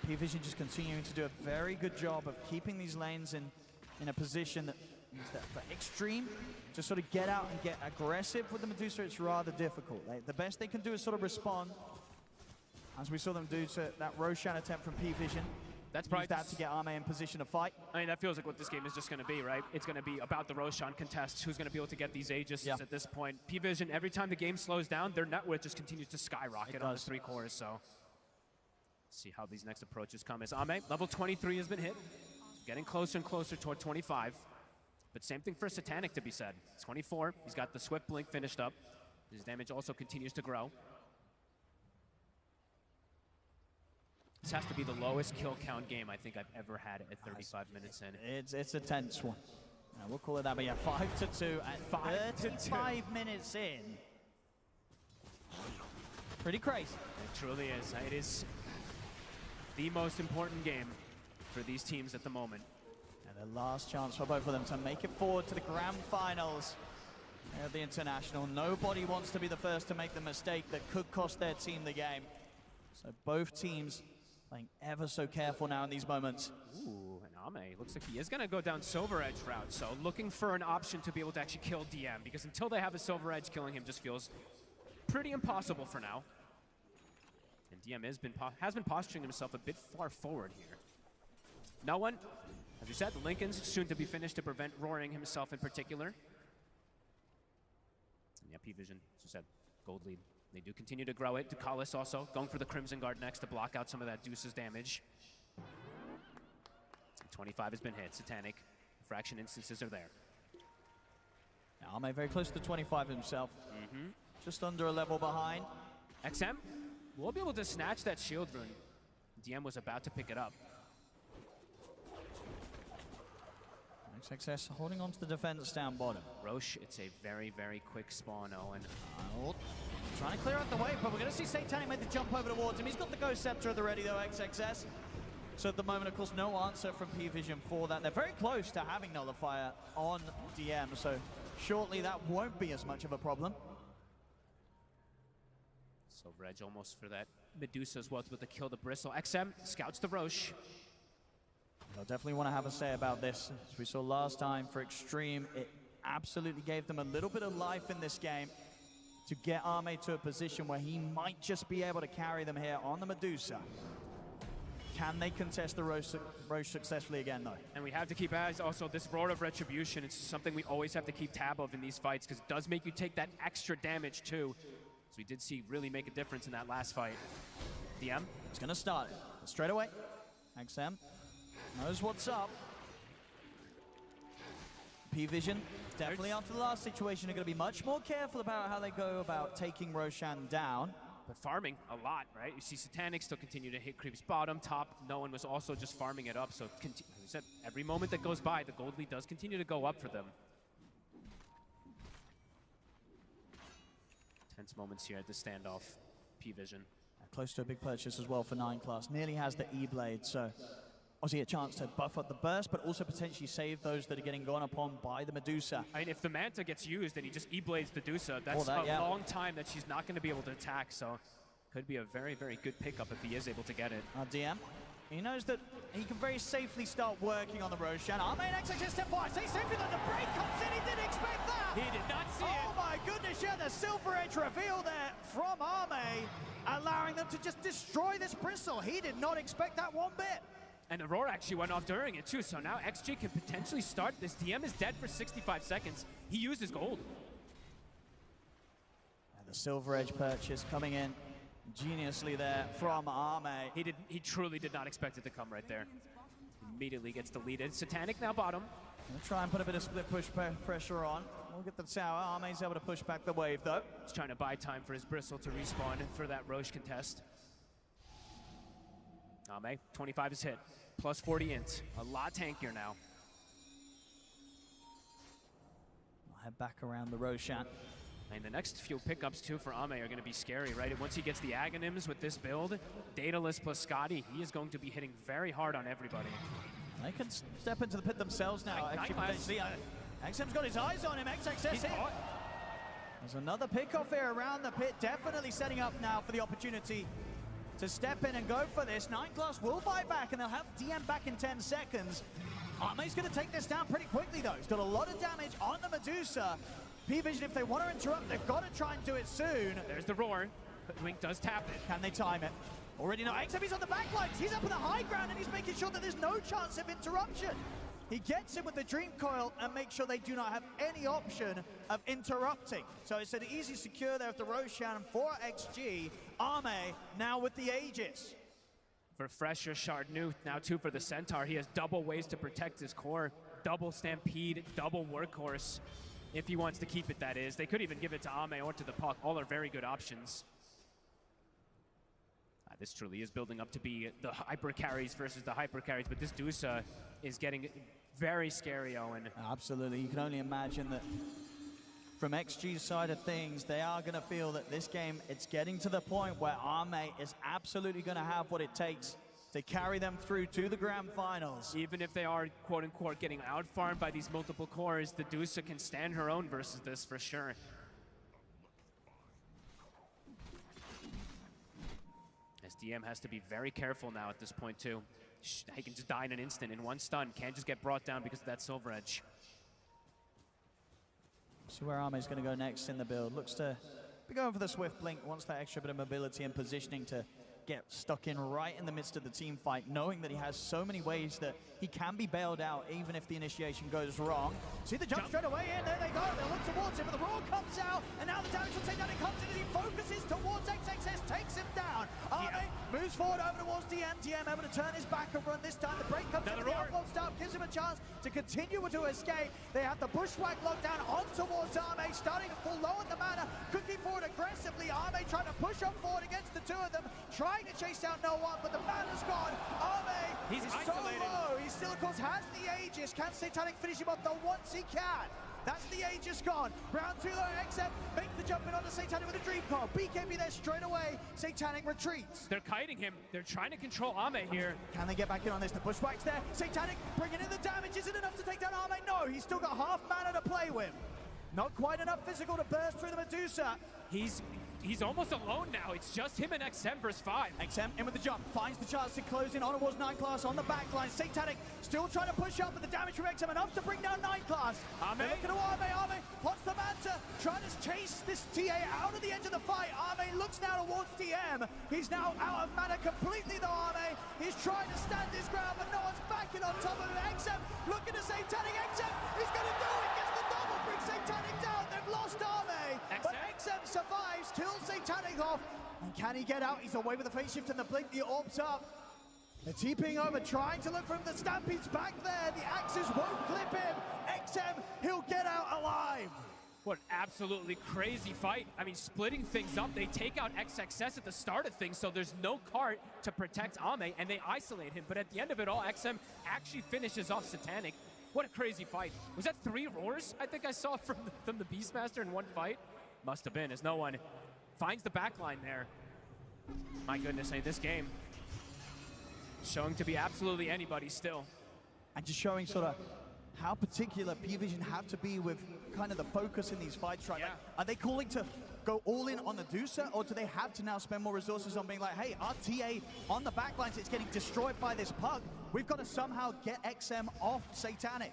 P-Vision just continuing to do a very good job of keeping these lanes in a position that means that for Extreme to sort of get out and get aggressive with the Medusa, it's rather difficult. The best they can do is sort of respond, as we saw them do to that Roshan attempt from P-Vision. That's probably that to get Arme in position to fight. I mean, that feels like what this game is just going to be, right? It's going to be about the Roshan contest. Who's going to be able to get these Aegis at this point? P-Vision, every time the game slows down, their net worth just continues to skyrocket on the 3 cores. So let's see how these next approaches come. As Ame, level 23 has been hit. Getting closer and closer toward 25. But same thing for Satanic to be said. 24, he's got the Swift Blink finished up. His damage also continues to grow. This has to be the lowest kill count game I think I've ever had at 35 minutes in. It's a tense one. We'll call it that, but yeah, 5-2 at 35 minutes in. Pretty crazy. It truly is. It is the most important game for these teams at the moment. And the last chance for both of them to make it forward to the grand finals of the International. Nobody wants to be the first to make the mistake that could cost their team the game. So both teams playing ever so careful now in these moments. Ooh, and Ame looks like he is going to go down Silver Edge route, so looking for an option to be able to actually kill DM, because until they have a Silver Edge, killing him just feels pretty impossible for now. And DM has been posturing himself a bit far forward here. No one, as you said, the Lincoln's soon to be finished to prevent Roaring himself in particular. And yeah, P-Vision, as you said, gold lead. They do continue to grow it. Ducalis also going for the Crimson Guard next to block out some of that Deuce's damage. 25 has been hit. Satanic. Fraction instances are there. Now, Arme very close to 25 himself. Just under a level behind. XM will be able to snatch that shield rune. DM was about to pick it up. XXS holding on to the defense down bottom. Roche, it's a very, very quick spawn, Owen. Trying to clear out the way, but we're going to see Satanic make the jump over towards him. He's got the Ghost Scepter at the ready, though, XXS. So at the moment, of course, no answer from P-Vision for that. They're very close to having Nullifier on DM, so shortly that won't be as much of a problem. So Reg almost for that Medusa as well to be able to kill the Bristle. XM scouts the Roche. They'll definitely want to have a say about this. As we saw last time for Extreme, it absolutely gave them a little bit of life in this game to get Arme to a position where he might just be able to carry them here on the Medusa. Can they contest the Roche successfully again, though? And we have to keep eyes also this Roar of Retribution. It's something we always have to keep tab of in these fights because it does make you take that extra damage too. So we did see really make a difference in that last fight. DM? He's going to start it straight away. XM knows what's up. P-Vision, definitely after the last situation, are going to be much more careful about how they go about taking Roshan down. But farming a lot, right? You see Satanic still continue to hit creeps bottom, top. No one was also just farming it up. So, as I said, every moment that goes by, the gold lead does continue to go up for them. Tense moments here at the standoff. P-Vision. Close to a big purchase as well for 9 class. Nearly has the E-Blade, so obviously a chance to buff up the burst, but also potentially save those that are getting gone upon by the Medusa. I mean, if the Manta gets used and he just E-Blades the Medusa, that's a long time that she's not going to be able to attack, so could be a very, very good pickup if he is able to get it. DM, he knows that he can very safely start working on the Roshan. Arme and XXS step forward, stay safely, then the break comes in, he didn't expect that! He did not see it! Oh my goodness, yeah, the Silver Edge reveal there from Arme, allowing them to just destroy this Bristle. He did not expect that one bit. And Aurora actually went off during it too, so now XG can potentially start this. DM is dead for 65 seconds. He used his gold. And the Silver Edge purchase coming in geniusly there from Arme. He truly did not expect it to come right there. Immediately gets deleted. Satanic now bottom. Gonna try and put a bit of split push pressure on. We'll get the tower. Arme's able to push back the wave though. He's trying to buy time for his Bristle to respawn for that Roche contest. Arme, 25 is hit. Plus 40 int. A lot tankier now. I'll head back around the Roshan. And the next few pickups too for Ame are going to be scary, right? And once he gets the Aghanims with this build, Daedalus plus Scotty, he is going to be hitting very hard on everybody. They can step into the pit themselves now. Actually, potentially. XM's got his eyes on him. XXS hit. There's another pickoff here around the pit. Definitely setting up now for the opportunity to step in and go for this. 9 class will fight back, and they'll have DM back in 10 seconds. Ame's going to take this down pretty quickly, though. He's got a lot of damage on the Medusa. P-Vision, if they want to interrupt, they've got to try and do it soon. There's the roar. Wink does tap it. Can they time it? Already know. XM is on the back lines. He's up on the high ground, and he's making sure that there's no chance of interruption. He gets in with the Dream Coil and makes sure they do not have any option of interrupting. So it's an easy secure there with the Roshan for XG. Ame now with the Aegis. Refresher Shard new, now 2 for the Centaur. He has double ways to protect his core. Double Stampede, double Workhorse. If he wants to keep it, that is. They could even give it to Ame or to the Puck. All are very good options. This truly is building up to be the hyper carries versus the hyper carries, but this Dusa is getting very scary, Owen. Absolutely. You can only imagine that from XG's side of things, they are going to feel that this game, it's getting to the point where Ame is absolutely going to have what it takes to carry them through to the grand finals. Even if they are, quote-unquote, getting out-farmed by these multiple cores, the Dusa can stand her own versus this for sure. SDM has to be very careful now at this point, too. He can just die in an instant, in one stun. Can't just get brought down because of that Silver Edge. So where Ame's going to go next in the build. Looks to be going for the Swift Blink, wants that extra bit of mobility and positioning to get stuck in right in the midst of the team fight, knowing that he has so many ways that he can be bailed out even if the initiation goes wrong. See the jump straight away in, there they go, they look towards him, but the roar comes out, and now the damage will take down, it comes in as he focuses towards XXS, takes him down. Ame moves forward over towards DM, DM able to turn his back and run this time, the break comes in, the outlaw stuff gives him a chance to continue to escape. They have the Bushwhack lockdown on towards Ame, starting to fall low at the mana, cooking forward aggressively, Ame trying to push on forward against the two of them, trying to chase down no one, but the mana's gone. Ame He's is isolated. so low. He still, of course, has the Aegis. Can Satanic finish him off the once he can? That's the Aegis gone. Round 2 though, XM makes the jump in onto Satanic with a Dream Coil. BKB there straight away. Satanic retreats. They're kiting him. They're trying to control Ame here. Can they get back in on this? The Bushwhack's there. Satanic bringing in the damage. Is it enough to take down Ame? No, he's still got half mana to play with. Not quite enough physical to burst through the Medusa. He's almost alone now. It's just him and XM versus 5. XM in with the jump, finds the chance to close in on towards 9 class on the back line. Satanic still trying to push up, but the damage from XM enough to bring down 9 class. Ame. Looking at Ame pots the Manta, trying to chase this TA out of the edge of the fight. Ame looks now towards DM. He's now out of mana completely though, Ame. He's trying to stand his ground, but no one's backing on top of him. XM looking to Satanic. XM, he's going to do it. Gets the double, brings Satanic down. They've lost Ame, but XM survives, kills Satanic off. And can he get out? He's away with the phase shift and the blink, the orbs up. They're TPing over, trying to look for him. The Stampede's back there. The axes won't clip him. XM, he'll get out alive. What an absolutely crazy fight. I mean, splitting things up. They take out XXS at the start of things, so there's no cart to protect Ame, and they isolate him. But at the end of it all, XM actually finishes off Satanic. What a crazy fight. Was that 3 roars I think I saw from the Beastmaster in one fight? Must have been, as no one finds the backline there. My goodness, this game showing to be absolutely anybody still. And just showing sort of how particular P-Vision have to be with kind of the focus in these fights, right? Like, are they calling to go all in on the Dusa, or do they have to now spend more resources on being like, hey, our TA on the backlines, it's getting destroyed by this Pug. We've got to somehow get XM off Satanic.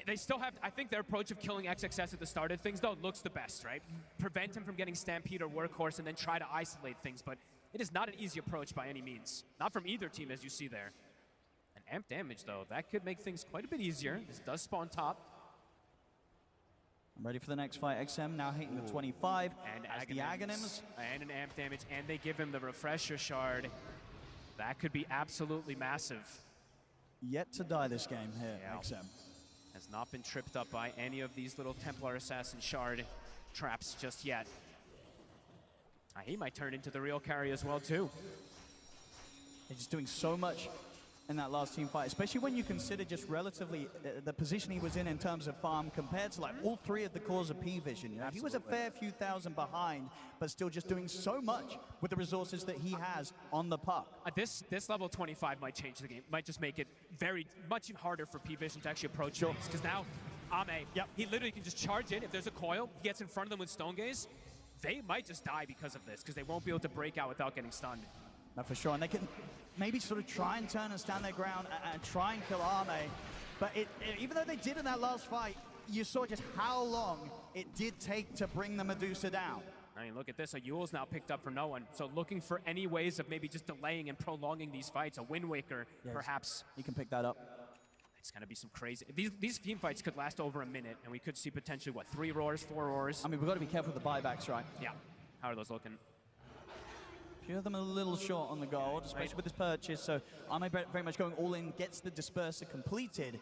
They still have, I think their approach of killing XXS at the start of things, though, looks the best, right? Prevent him from getting Stampede or Workhorse and then try to isolate things, but it is not an easy approach by any means. Not from either team, as you see there. And amp damage, though, that could make things quite a bit easier. This does spawn top. I'm ready for the next fight. XM now hitting the 25 and as the Aghanims. And an amp damage, and they give him the Refresher Shard. That could be absolutely massive. Yet to die this game here, XM. Has not been tripped up by any of these little Templar Assassin Shard traps just yet. He might turn into the real carry as well, too. He's just doing so much in that last team fight, especially when you consider just relatively the position he was in terms of farm compared to like all 3 of the cores of P-Vision. You know? He was a fair few thousand behind, but still just doing so much with the resources that he has on the puck. This level 25 might change the game. Might just make it much harder for P-Vision to actually approach things, because now Ame, he literally can just charge in. If there's a coil, he gets in front of them with Stone Gaze. They might just die because of this, because they won't be able to break out without getting stunned. No, for sure, and they can maybe sort of try and turn and stand their ground and try and kill Ame. But even though they did in that last fight, you saw just how long it did take to bring the Medusa down. I mean, look at this. A Yule's now picked up for no one. So looking for any ways of maybe just delaying and prolonging these fights. A Wind Waker, perhaps. He can pick that up. It's going to be some crazy... These team fights could last over a minute, and we could see potentially, what, 3 roars, 4 roars? I mean, we've got to be careful with the buybacks, right? Yeah. How are those looking? A few of them are a little short on the gold, especially with this purchase. So I'm very much going all in, gets the disperser completed.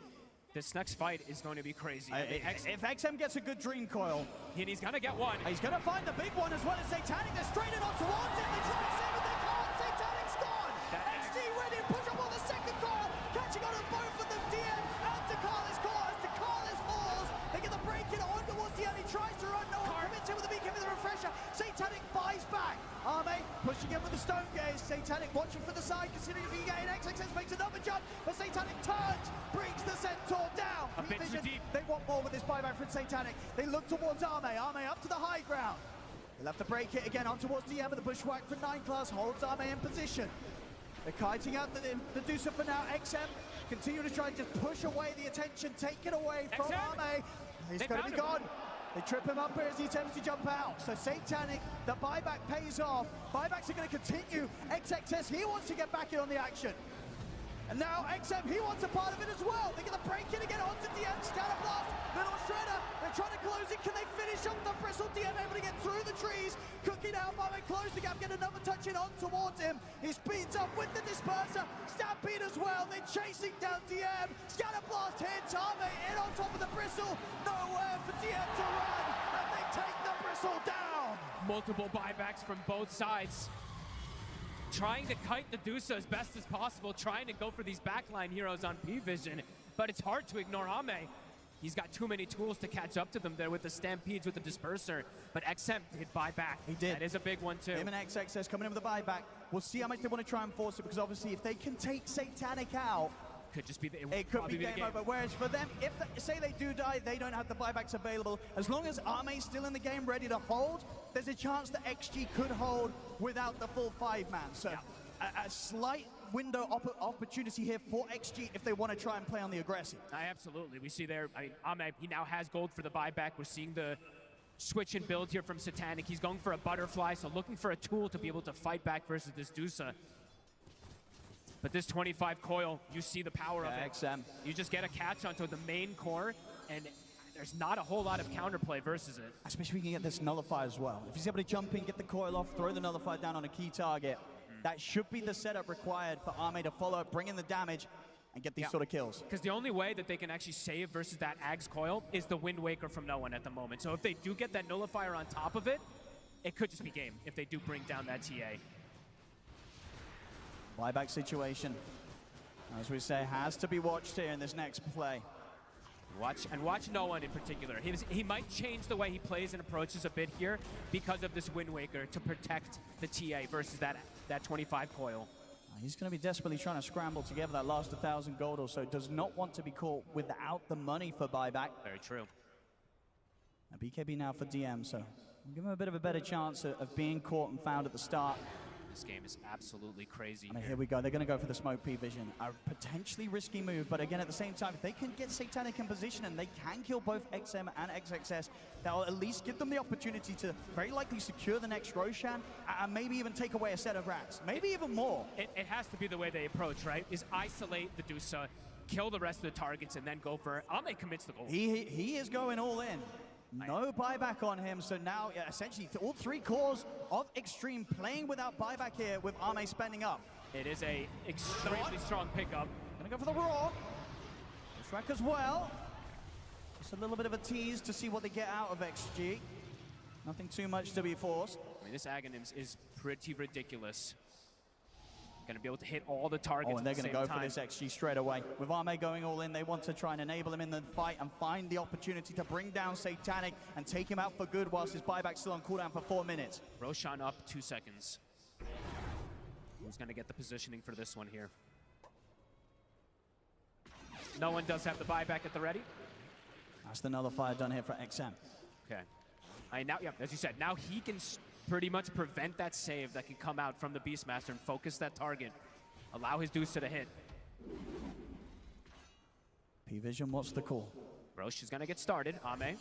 This next fight is going to be crazy. If XM gets a good dream coil... And he's going to get one. He's going to find the big one as well as Satanic. They're straight on towards him. They try to save it, they can't. Satanic's gone. XG ready to push up on the second coil. Catching on both of them. DM and Dakalis call as Dakalis falls. They get the break in on towards DM. He tries to run. No one commits him with the beacon with the refresher. Satanic buys back. Arme pushing in with the stone gaze. Satanic watching for the side, considering if he can get in. XXS makes another jump, but Satanic turns, brings the Centaur down. A bit too deep. They want more with this buyback from Satanic. They look towards Arme. Arme up to the high ground. They'll have to break it again on towards DM with the bushwhack for 9 class. Holds Arme in position. They're kiting out the Medusa for now. XM continue to try and just push away the attention, take it away from Arme. He's going to be gone. They trip him up here as he attempts to jump out. So Satanic, the buyback pays off. Buybacks are going to continue. XXS, he wants to get back in on the action. And now XM, he wants a part of it as well. They're going to break it again onto DM. Scatterblast, little shredder. They're trying to close it. Can they finish off the bristle? DM able to get through the trees. Cooking out, Buyback close the gap, get another touch in on towards him. He speeds up with the disperser. Stampede as well. They're chasing down DM. Scatterblast hits Arme in on top of the bristle. Nowhere for DM to run. And they take the bristle down. Multiple buybacks from both sides. Trying to kite the Medusa as best as possible, trying to go for these backline heroes on P-Vision, but it's hard to ignore Arme. He's got too many tools to catch up to them there with the Stampedes, with the Disperser, but XM did buy back. He did. That is a big one, too. Him and XXS coming in with the buyback. We'll see how much they want to try and force it, because obviously if they can take Satanic out, could just be it could be game over. Whereas for them, if say they do die, they don't have the buybacks available. As long as Arme's still in the game, ready to hold, there's a chance that XG could hold without the full 5-man. So a slight window opportunity here for XG if they want to try and play on the aggressive. Absolutely. We see there, I mean, Arme, he now has gold for the buyback. We're seeing the switch and build here from Satanic. He's going for a butterfly, so looking for a tool to be able to fight back versus this Medusa. But this 25 coil, you see the power of it. XM. You just get a catch onto the main core, and there's not a whole lot of counterplay versus it. Especially if we can get this nullifier as well. If he's able to jump in, get the coil off, throw the nullifier down on a key target, that should be the setup required for Arme to follow, bring in the damage, and get these sort of kills. Because the only way that they can actually save versus that Ags coil is the Wind Waker from no one at the moment. So if they do get that nullifier on top of it, it could just be game if they do bring down that TA. Buyback situation, as we say, has to be watched here in this next play. Watch no one in particular. He might change the way he plays and approaches a bit here because of this Wind Waker to protect the TA versus that 25 coil. He's going to be desperately trying to scramble together that last 1,000 gold or so. Does not want to be caught without the money for buyback. Very true. A BKB now for DM, so we'll give him a bit of a better chance of being caught and found at the start. This game is absolutely crazy. I mean, here we go. They're going to go for the smoke P-Vision. A potentially risky move, but again, at the same time, if they can get Satanic in position and they can kill both XM and XXS, that'll at least give them the opportunity to very likely secure the next Roshan and maybe even take away a set of rats. Maybe even more. It has to be the way they approach, right? Is isolate the Medusa, kill the rest of the targets, and then go for it. Arme commits the goal. He is going all in. No buyback on him, so now essentially all 3 cores of Extreme playing without buyback here with Arme spending up. It is a extremely strong pickup. Gonna go for the Raw. Shrek as well. Just a little bit of a tease to see what they get out of XG. Nothing too much to be forced. I mean, this Aghanims is pretty ridiculous. Going to be able to hit all the targets. Oh, and they're going to go time. for this XG straight away. With Arme going all in, they want to try and enable him in the fight and find the opportunity to bring down Satanic and take him out for good whilst his buyback's still on cooldown for 4 minutes. Roshan up 2 seconds. Who's going to get the positioning for this one here? No one does have the buyback at the ready. That's the nullifier done here for XM. Okay. Now, yeah, as you said, now he can pretty much prevent that save that can come out from the Beastmaster and focus that target. Allow his Medusa to hit. P-Vision, what's the call? Roche is going to get started. Ame.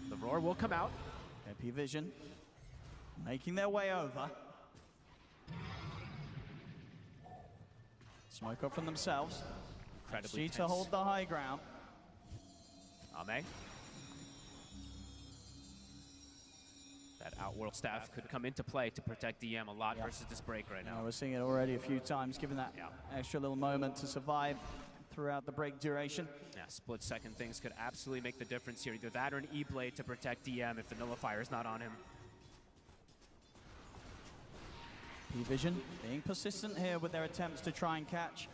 The roar will come out. Okay, P-Vision making their way over. Smoke up from themselves. Incredibly XG to hold the high ground. Ame. That outworld staff could come into play to protect DM a lot versus this break right now. We're seeing it already a few times, given that extra little moment to survive throughout the break duration. Yeah, split-second things could absolutely make the difference here. Either that or an E-Blade to protect DM if the nullifier is not on him. P-Vision being persistent here with their attempts to try and catch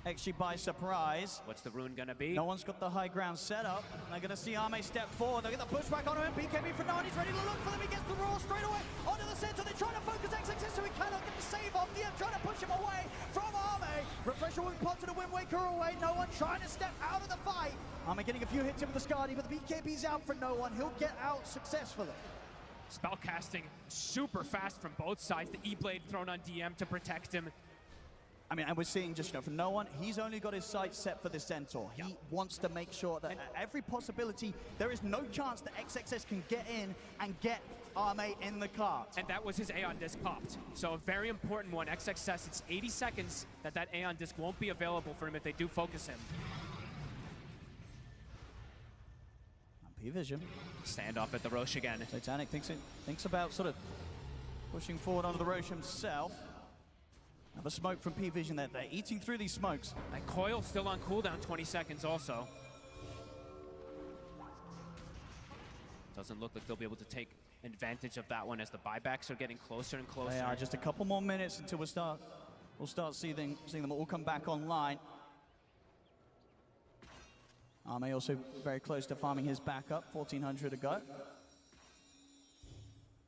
XG by surprise. What's the rune gonna be? No one's got the high ground set up. They're gonna see Ame step forward. They'll get the pushback onto him. BKB for Nine. He's ready to look for them. He gets the roar straight away onto the center. They're trying to focus XXS so he cannot get the save off. DM trying to push him away from Ame. Refresher will be popped to the Wind Waker away. No one trying to step out of the fight. Ame getting a few hits in with the Skadi, but the BKB's out for no one. He'll get out successfully. Spell casting super fast from both sides. The E-Blade thrown on DM to protect him. I mean, and we're seeing just, for no one, he's only got his sights set for the Centaur. He wants to make sure that at every possibility, there is no chance that XXS can get in and get Ame in the cart. And that was his Aeon Disc popped. So a very important one. XXS, it's 80 seconds that Aeon Disc won't be available for him if they do focus him. P-Vision. Standoff at the Roche again. Satanic thinks about sort of pushing forward onto the Roche himself. Another smoke from P-Vision there. They're eating through these smokes. That coil still on cooldown, 20 seconds also. Doesn't look like they'll be able to take advantage of that one as the buybacks are getting closer and closer. They are just a couple more minutes until we'll start seeing them all come back online. Ame also very close to farming his backup, 1,400 to go.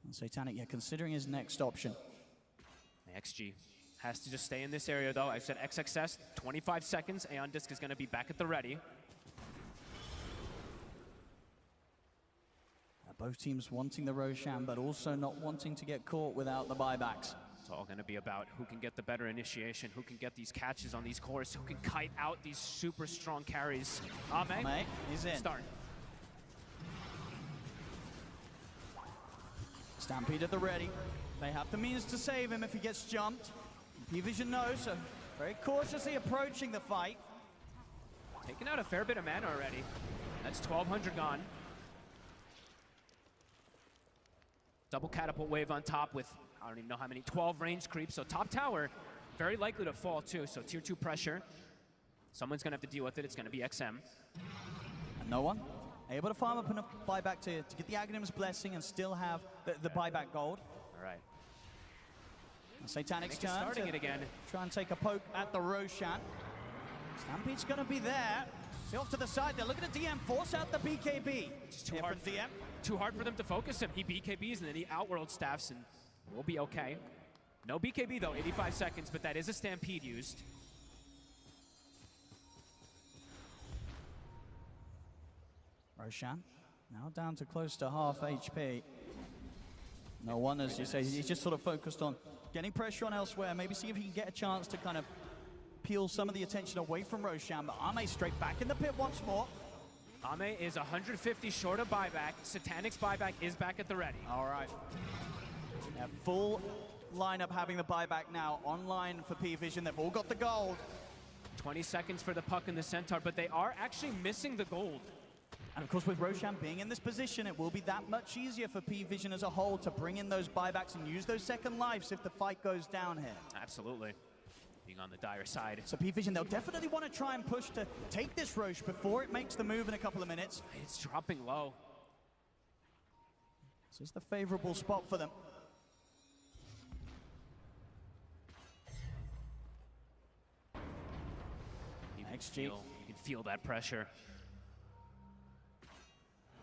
And Satanic, considering his next option. The XG has to just stay in this area though. I said XXS, 25 seconds. Aeon Disc is going to be back at the ready. Both teams wanting the Roshan, but also not wanting to get caught without the buybacks. It's all going to be about who can get the better initiation, who can get these catches on these cores, who can kite out these super strong carries. Ame, he's in. Start. Stampede at the ready. They have the means to save him if he gets jumped. P-Vision knows, so very cautiously approaching the fight. Taking out a fair bit of mana already. That's 1,200 gone. Double catapult wave on top with, I don't even know how many, 12 range creeps. So top tower, very likely to fall too. So tier 2 pressure. Someone's gonna have to deal with it. It's gonna be XM. And no one able to farm up enough buyback to get the Aghanim's blessing and still have the buyback gold. All right. And Satanic's turn starting it again. Try and take a poke at the Roshan. Stampede's gonna be there. See off to the side, they're looking at DM, force out the BKB. It's too hard for DM. Too hard for them to focus him. He BKBs and then he outworld staffs and we'll be okay. No BKB though, 85 seconds, but that is a Stampede used. Roshan now down to close to half HP. No one, as you say, he's just sort of focused on getting pressure on elsewhere, maybe see if he can get a chance to kind of peel some of the attention away from Roshan, but Ame straight back in the pit once more. Ame is 150 short of buyback. Satanic's buyback is back at the ready. All right. Yeah, full lineup having the buyback now online for P-Vision. They've all got the gold. 20 seconds for the puck and the Centaur, but they are actually missing the gold. And of course, with Roshan being in this position, it will be that much easier for P-Vision as a whole to bring in those buybacks and use those second lives if the fight goes down here. Absolutely. Being on the dire side. So P-Vision, they'll definitely want to try and push to take this Roche before it makes the move in a couple of minutes. It's dropping low. This is the favorable spot for them. You can feel that pressure.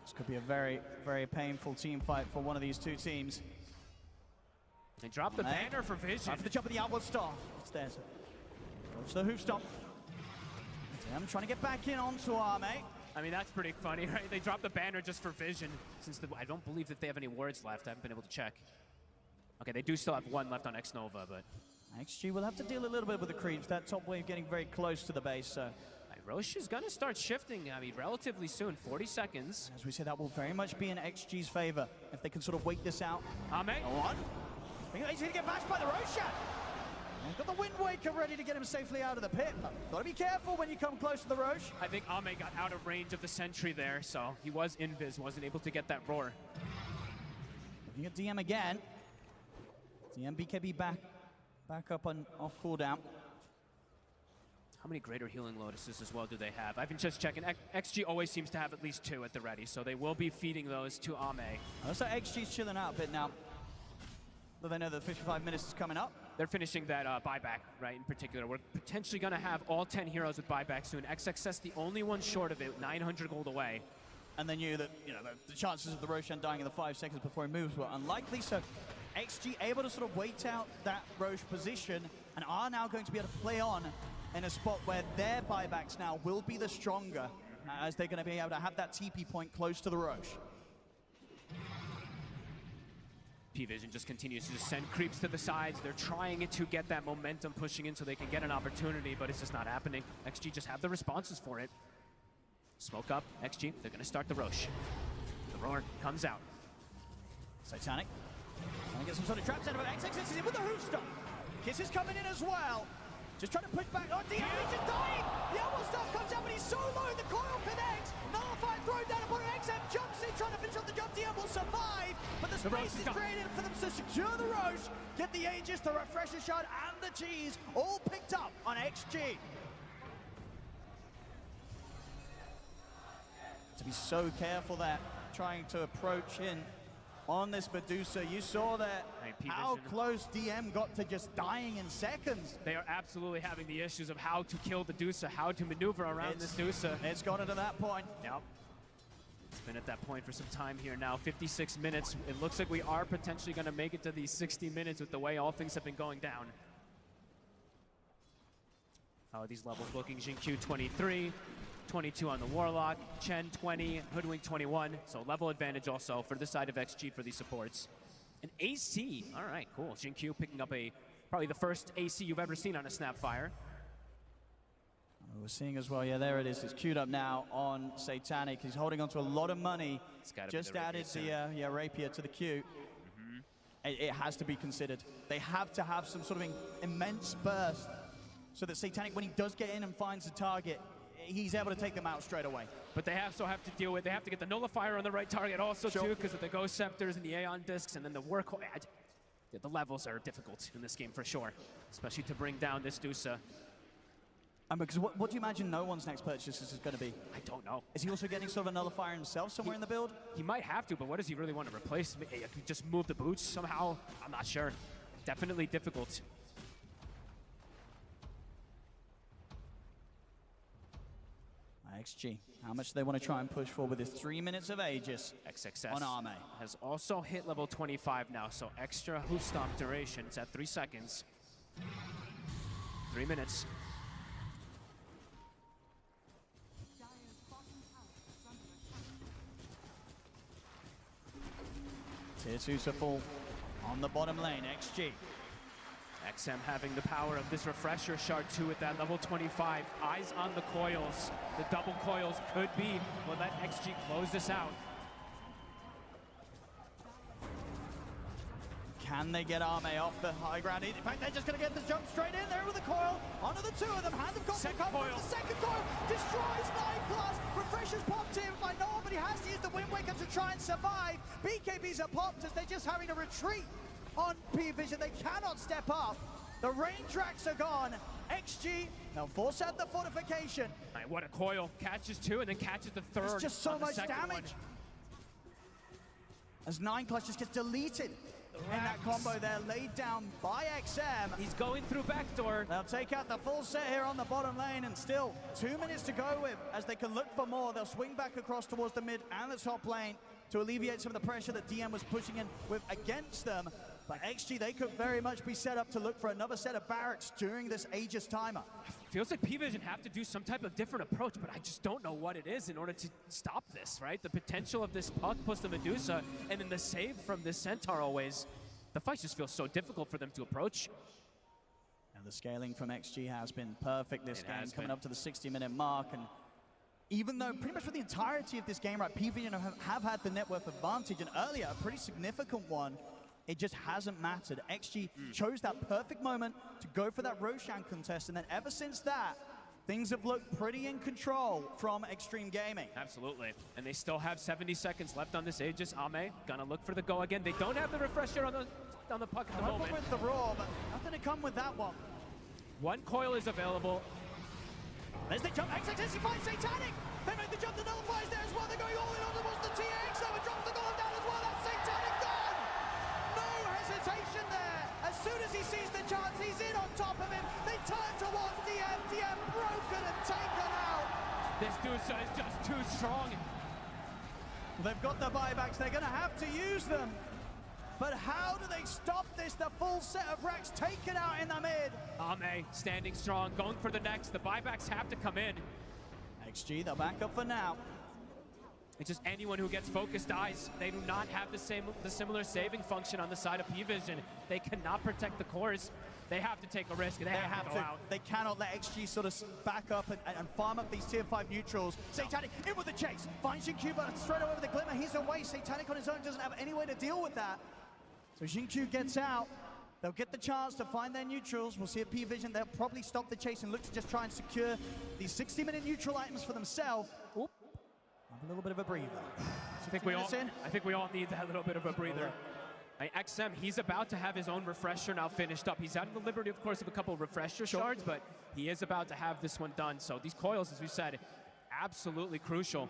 This could be a very, very painful team fight for one of these two teams. They dropped the banner for Vision. After the jump of the outward star. It's there. Goes to the hoof stomp. I'm trying to get back in onto Ame. I mean, that's pretty funny, right? They dropped the banner just for Vision. Since I don't believe that they have any words left. I haven't been able to check. Okay, they do still have one left on X-Nova, but... XG will have to deal a little bit with the creeps. That top wave getting very close to the base, so Roche is going to start shifting, I mean, relatively soon, 40 seconds. As we say, that will very much be in XG's favor if they can sort of wait this out. Ame. One. I think he's going to get bashed by the Roshan. He's got the Wind Waker ready to get him safely out of the pit. Got to be careful when you come close to the Roche. I think Ame got out of range of the sentry there, so he was invis, wasn't able to get that roar. Looking at DM again. DM BKB back up on off cooldown. How many greater healing lotuses as well do they have? I've been just checking. XG always seems to have at least 2 at the ready, so they will be feeding those to Ame. Looks like XG's chilling out a bit now. But they know that 55 minutes is coming up. They're finishing that buyback, right, in particular. We're potentially going to have all 10 heroes with buyback soon. XXS the only one short of it, 900 gold away. And they knew that, you know, the chances of the Roshan dying in the 5 seconds before he moves were unlikely, so XG able to sort of wait out that Roche position and are now going to be able to play on in a spot where their buybacks now will be the stronger, as they're going to be able to have that TP point close to the Roche. P-Vision just continues to send creeps to the sides. They're trying to get that momentum pushing in so they can get an opportunity, but it's just not happening. XG just have the responses for it. Smoke up, XG, they're gonna start the Roche. The roar comes out. Satanic. Trying to get some sort of traps out of it. XXS is in with the Hoofstone. Kiss is coming in as well. Just trying to push back. Oh, DM is just dying. The elbow stuff comes out, but he's so low. The coil connects. Nullifier thrown down upon XM. Jumps in, trying to finish off the jump. DM will survive, but the space is created for them to secure the Roche. Get the Aegis, the Refresher Shard, and the Cheese all picked up on XG. To be so careful there, trying to approach in on this Medusa. You saw that how close DM got to just dying in seconds. They are absolutely having the issues of how to kill the Dusa, how to maneuver around this Dusa. It's gotten to that point. Yep. It's been at that point for some time here now, 56 minutes. It looks like we are potentially going to make it to these 60 minutes with the way all things have been going down. How are these levels looking? Jinkyu 23. 22 on the Warlock, Chen 20, Hoodwink 21, so level advantage also for the side of XG for these supports. An AC, all right, cool. Jinkyu picking up probably the first AC you've ever seen on a Snapfire. We're seeing as well, yeah, there it is. It's queued up now on Satanic. He's holding on to a lot of money. Just added the Rapier to the queue. It has to be considered. They have to have some sort of immense burst so that Satanic, when he does get in and finds the target, he's able to take them out straight away. But they also have to deal with, they have to get the Nullifier on the right target also too, because of the Ghost Scepters and the Aeon Discs, and then the work. The levels are difficult in this game for sure, especially to bring down this Dusa. Because what do you imagine no one's next purchase is going to be? I don't know. Is he also getting sort of a Nullifier himself somewhere in the build? He might have to, but what does he really want to replace? Just move the boots somehow? I'm not sure. Definitely difficult. XG, how much do they want to try and push for with his 3 minutes of Aegis XXS on Ame? Has also hit level 25 now, so extra hoof stomp duration. It's at 3 seconds. 3 minutes. Tier 2 to full on the bottom lane, XG. XM having the power of this Refresher Shard 2 at that level 25. Eyes on the coils. The double coils could be will let XG close this out. Can they get Ame off the high ground? In fact, they're just going to get the jump straight in there with the coil. Onto the two of them. Hand of Second coil. The second coil destroys 9+. Refresher's popped in by Noah, but he has to use the Wind Waker to try and survive. BKBs are popped as they're just having to retreat on P-Vision. They cannot step up. The range racks are gone. XG, they'll force out the fortification. Right, what a coil. Catches 2 and then catches the third. It's just so much damage. As 9+ just gets deleted in that combo there, laid down by XM. He's going through backdoor. They'll take out the full set here on the bottom lane, and still 2 minutes to go with as they can look for more. They'll swing back across towards the mid and the top lane to alleviate some of the pressure that DM was pushing in with against them. But XG, they could very much be set up to look for another set of barracks during this Aegis timer. Feels like P-Vision have to do some type of different approach, but I just don't know what it is in order to stop this, right? The potential of this puck plus the Medusa, and then the save from this Centaur always. The fight just feels so difficult for them to approach. And the scaling from XG has been perfect this game, coming up to the 60-minute mark. And even though pretty much for the entirety of this game, right, PV have had the net worth advantage, and earlier a pretty significant one, it just hasn't mattered. XG chose that perfect moment to go for that Roshan contest, and then ever since that, things have looked pretty in control from Extreme Gaming. Absolutely. And they still have 70 seconds left on this Aegis. Ame gonna look for the go again. They don't have the refresher on the puck at the moment. With the Raw, but nothing to come with that one. One coil is available. There's the jump. XXS finds Satanic. They make the jump. The nullifiers there as well. They're going all in on towards the TX. So it drops the golem down as well. That's Satanic gone. No hesitation there. As soon as he sees the chance, he's in on top of him. They turn towards DM. DM broken and taken out. This Dusa is just too strong. They've got the buybacks. They're going to have to use them. But how do they stop this? The full set of racks taken out in the mid. Ame standing strong, going for the next. The buybacks have to come in. XG, they'll back up for now. It's just anyone who gets focused dies. They do not have the similar saving function on the side of P-Vision. They cannot protect the cores. They have to take a risk. They have to go out. They cannot let XG sort of back up and farm up these tier 5 neutrals. Satanic in with the chase. Finds Jinkyu, but straight away with the glimmer. He's away. Satanic on his own doesn't have any way to deal with that. So Jinkyu gets out. They'll get the chance to find their neutrals. We'll see at P-Vision. They'll probably stop the chase and look to just try and secure these 60-minute neutral items for themselves. Oop. Have a little bit of a breather. I think we all need that little bit of a breather. XM, he's about to have his own refresher now finished up. He's out of the liberty, of course, of a couple of refresher shards, but he is about to have this one done. So these coils, as we said, absolutely crucial.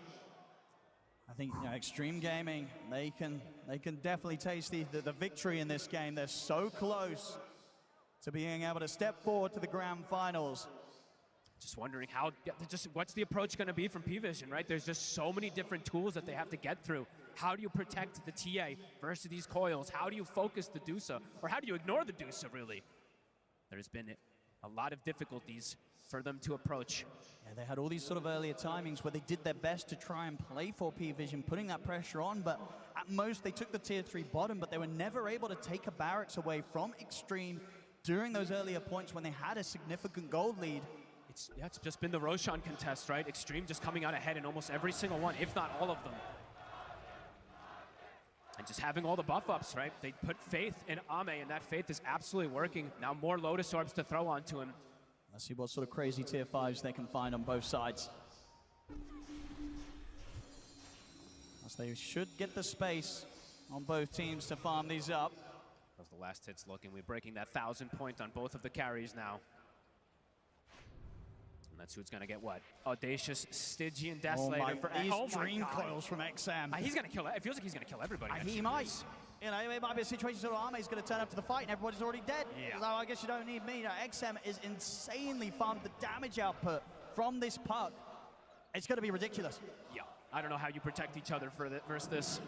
I think, you know, Extreme Gaming, they can definitely taste the victory in this game. They're so close to being able to step forward to the grand finals. Just wondering what's the approach going to be from P-Vision, right? There's just so many different tools that they have to get through. How do you protect the TA versus these coils? How do you focus the Dusa? Or how do you ignore the Dusa, really? There's been a lot of difficulties for them to approach. Yeah, they had all these sort of earlier timings where they did their best to try and play for P-Vision, putting that pressure on, but at most they took the tier 3 bottom, but they were never able to take a barracks away from Extreme during those earlier points when they had a significant gold lead. It's just been the Roshan contest, right? Extreme just coming out ahead in almost every single one, if not all of them. And just having all the buff ups, right? They put faith in Ame, and that faith is absolutely working. Now more Lotus Orbs to throw onto him. Let's see what sort of crazy tier 5s they can find on both sides. As they should get the space on both teams to farm these up. How's the last hits looking? We're breaking that 1,000 point on both of the carries now. And that's who's gonna get what? Audacious, Stygian Desolator for Dream coils from XM. He's gonna kill it. It feels like he's gonna kill everybody. He might. You know, it might be a situation where Ame's going to turn up to the fight and everybody's already dead. Yeah. So I guess you don't need me. You know, XM is insanely farmed. The damage output from this puck, it's going to be ridiculous. Yeah. I don't know how you protect each other versus this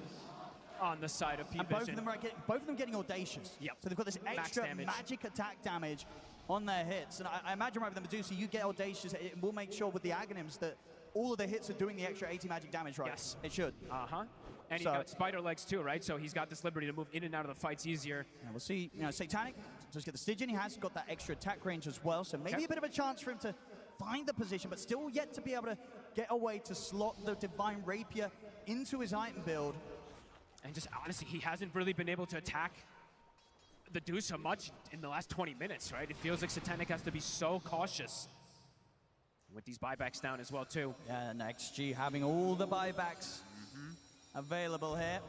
on the side of P-Vision. And both of them getting audacious. Yep. So they've got this extra magic attack damage on their hits. And I imagine right with the Medusa, you get audacious. It will make sure with the Aghanims that all of the hits are doing the extra 80 magic damage, right? Yes. It should. Uh-huh. And he's got spider legs too, right? So he's got this liberty to move in and out of the fights easier. And we'll see, you know, Satanic, just get the Stygian. He has got that extra attack range as well. So maybe a bit of a chance for him to find the position, but still yet to be able to get a way to slot the Divine Rapier into his item build. And just honestly, he hasn't really been able to attack the Dusa much in the last 20 minutes, right? It feels like Satanic has to be so cautious. With these buybacks down as well, too. Yeah, and XG having all the buybacks available here.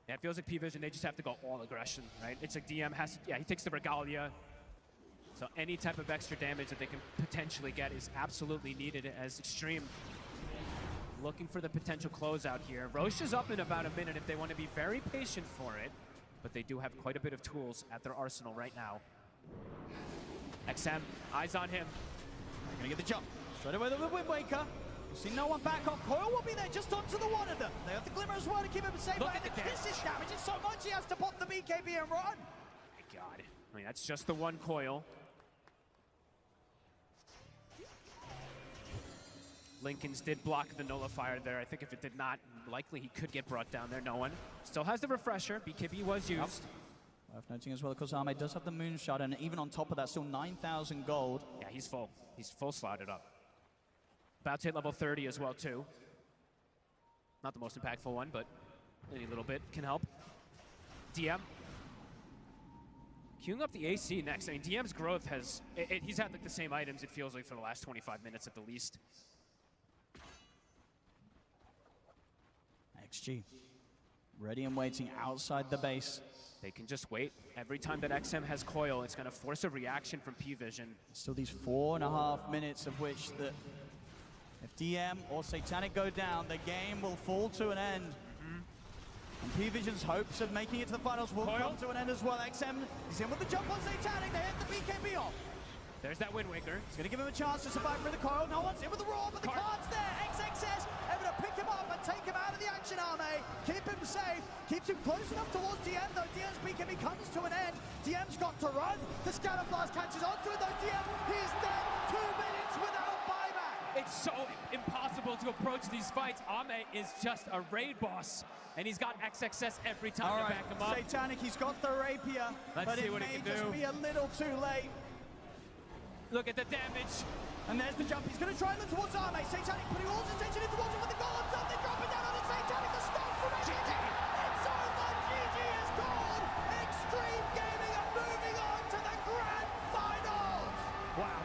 Yeah, it feels like P-Vision, they just have to go all aggression, right? It's like DM has to, yeah, he takes the Regalia. So any type of extra damage that they can potentially get is absolutely needed as Extreme looking for the potential closeout here. Roche is up in about a minute if they want to be very patient for it, but they do have quite a bit of tools at their arsenal right now. XM, eyes on him. They're gonna get the jump. Straight away the Wind Waker. You see no one back off. Coil will be there just onto the one of them. They have the Glimmer as well to keep him safe. Look but at the Kisses damage is so much he has to pop the BKB and run. My God. I mean, that's just the one coil. Lincoln's did block the nullifier there. I think if it did not, likely he could get brought down there. No one. Still has the refresher. BKB was used. Worth noting as well, of course, Arme does have the moonshot, and even on top of that, still 9,000 gold. Yeah, he's full. He's full slotted up. About to hit level 30 as well, too. Not the most impactful one, but any little bit can help. DM. Queuing up the AC next. I mean, DM's growth has... he's had like the same items, it feels like, for the last 25 minutes at the least. XG. Ready and waiting outside the base. They can just wait. Every time that XM has coil, it's going to force a reaction from P-Vision. Still these 4.5 minutes of which the... If DM or Satanic go down, the game will fall to an end. And P-Vision's hopes of making it to the finals will come to an end as well. XM is in with the jump on Satanic. They hit the BKB off. There's that Wind Waker. It's going to give him a chance to survive through the coil. No one's in with the roar, but the card's there. XXS able to pick him up and take him out of the action, Arme. Keep him safe. Keeps him close enough towards DM, though. DM's BKB comes to an end. DM's got to run. The Scatter Blast catches onto it, though. DM, he's dead. 2 minutes without buyback. It's so impossible to approach these fights. Arme is just a raid boss, and he's got XXS every time to back him up. Satanic, he's got the rapier, but it may just be a little too late. Look at the damage. And there's the jump. He's going to try and look towards Arme. Satanic putting all his attention in towards him with the gold up. They're dropping down on the Satanic. The stop from XG. It's over. GG is gone. Extreme Gaming are moving on to the grand finals. Wow.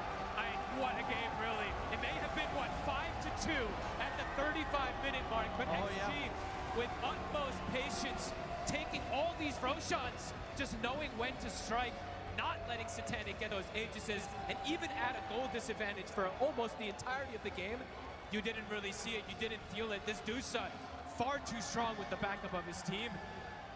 What a game, really. It may have been, what, 5-2 at the 35-minute mark, but XG, with utmost patience, taking all these Roshans, just knowing when to strike, not letting Satanic get those Aegises, and even at a goal disadvantage for almost the entirety of the game, you didn't really see it, you didn't feel it. This Dusa, far too strong with the backup of his team.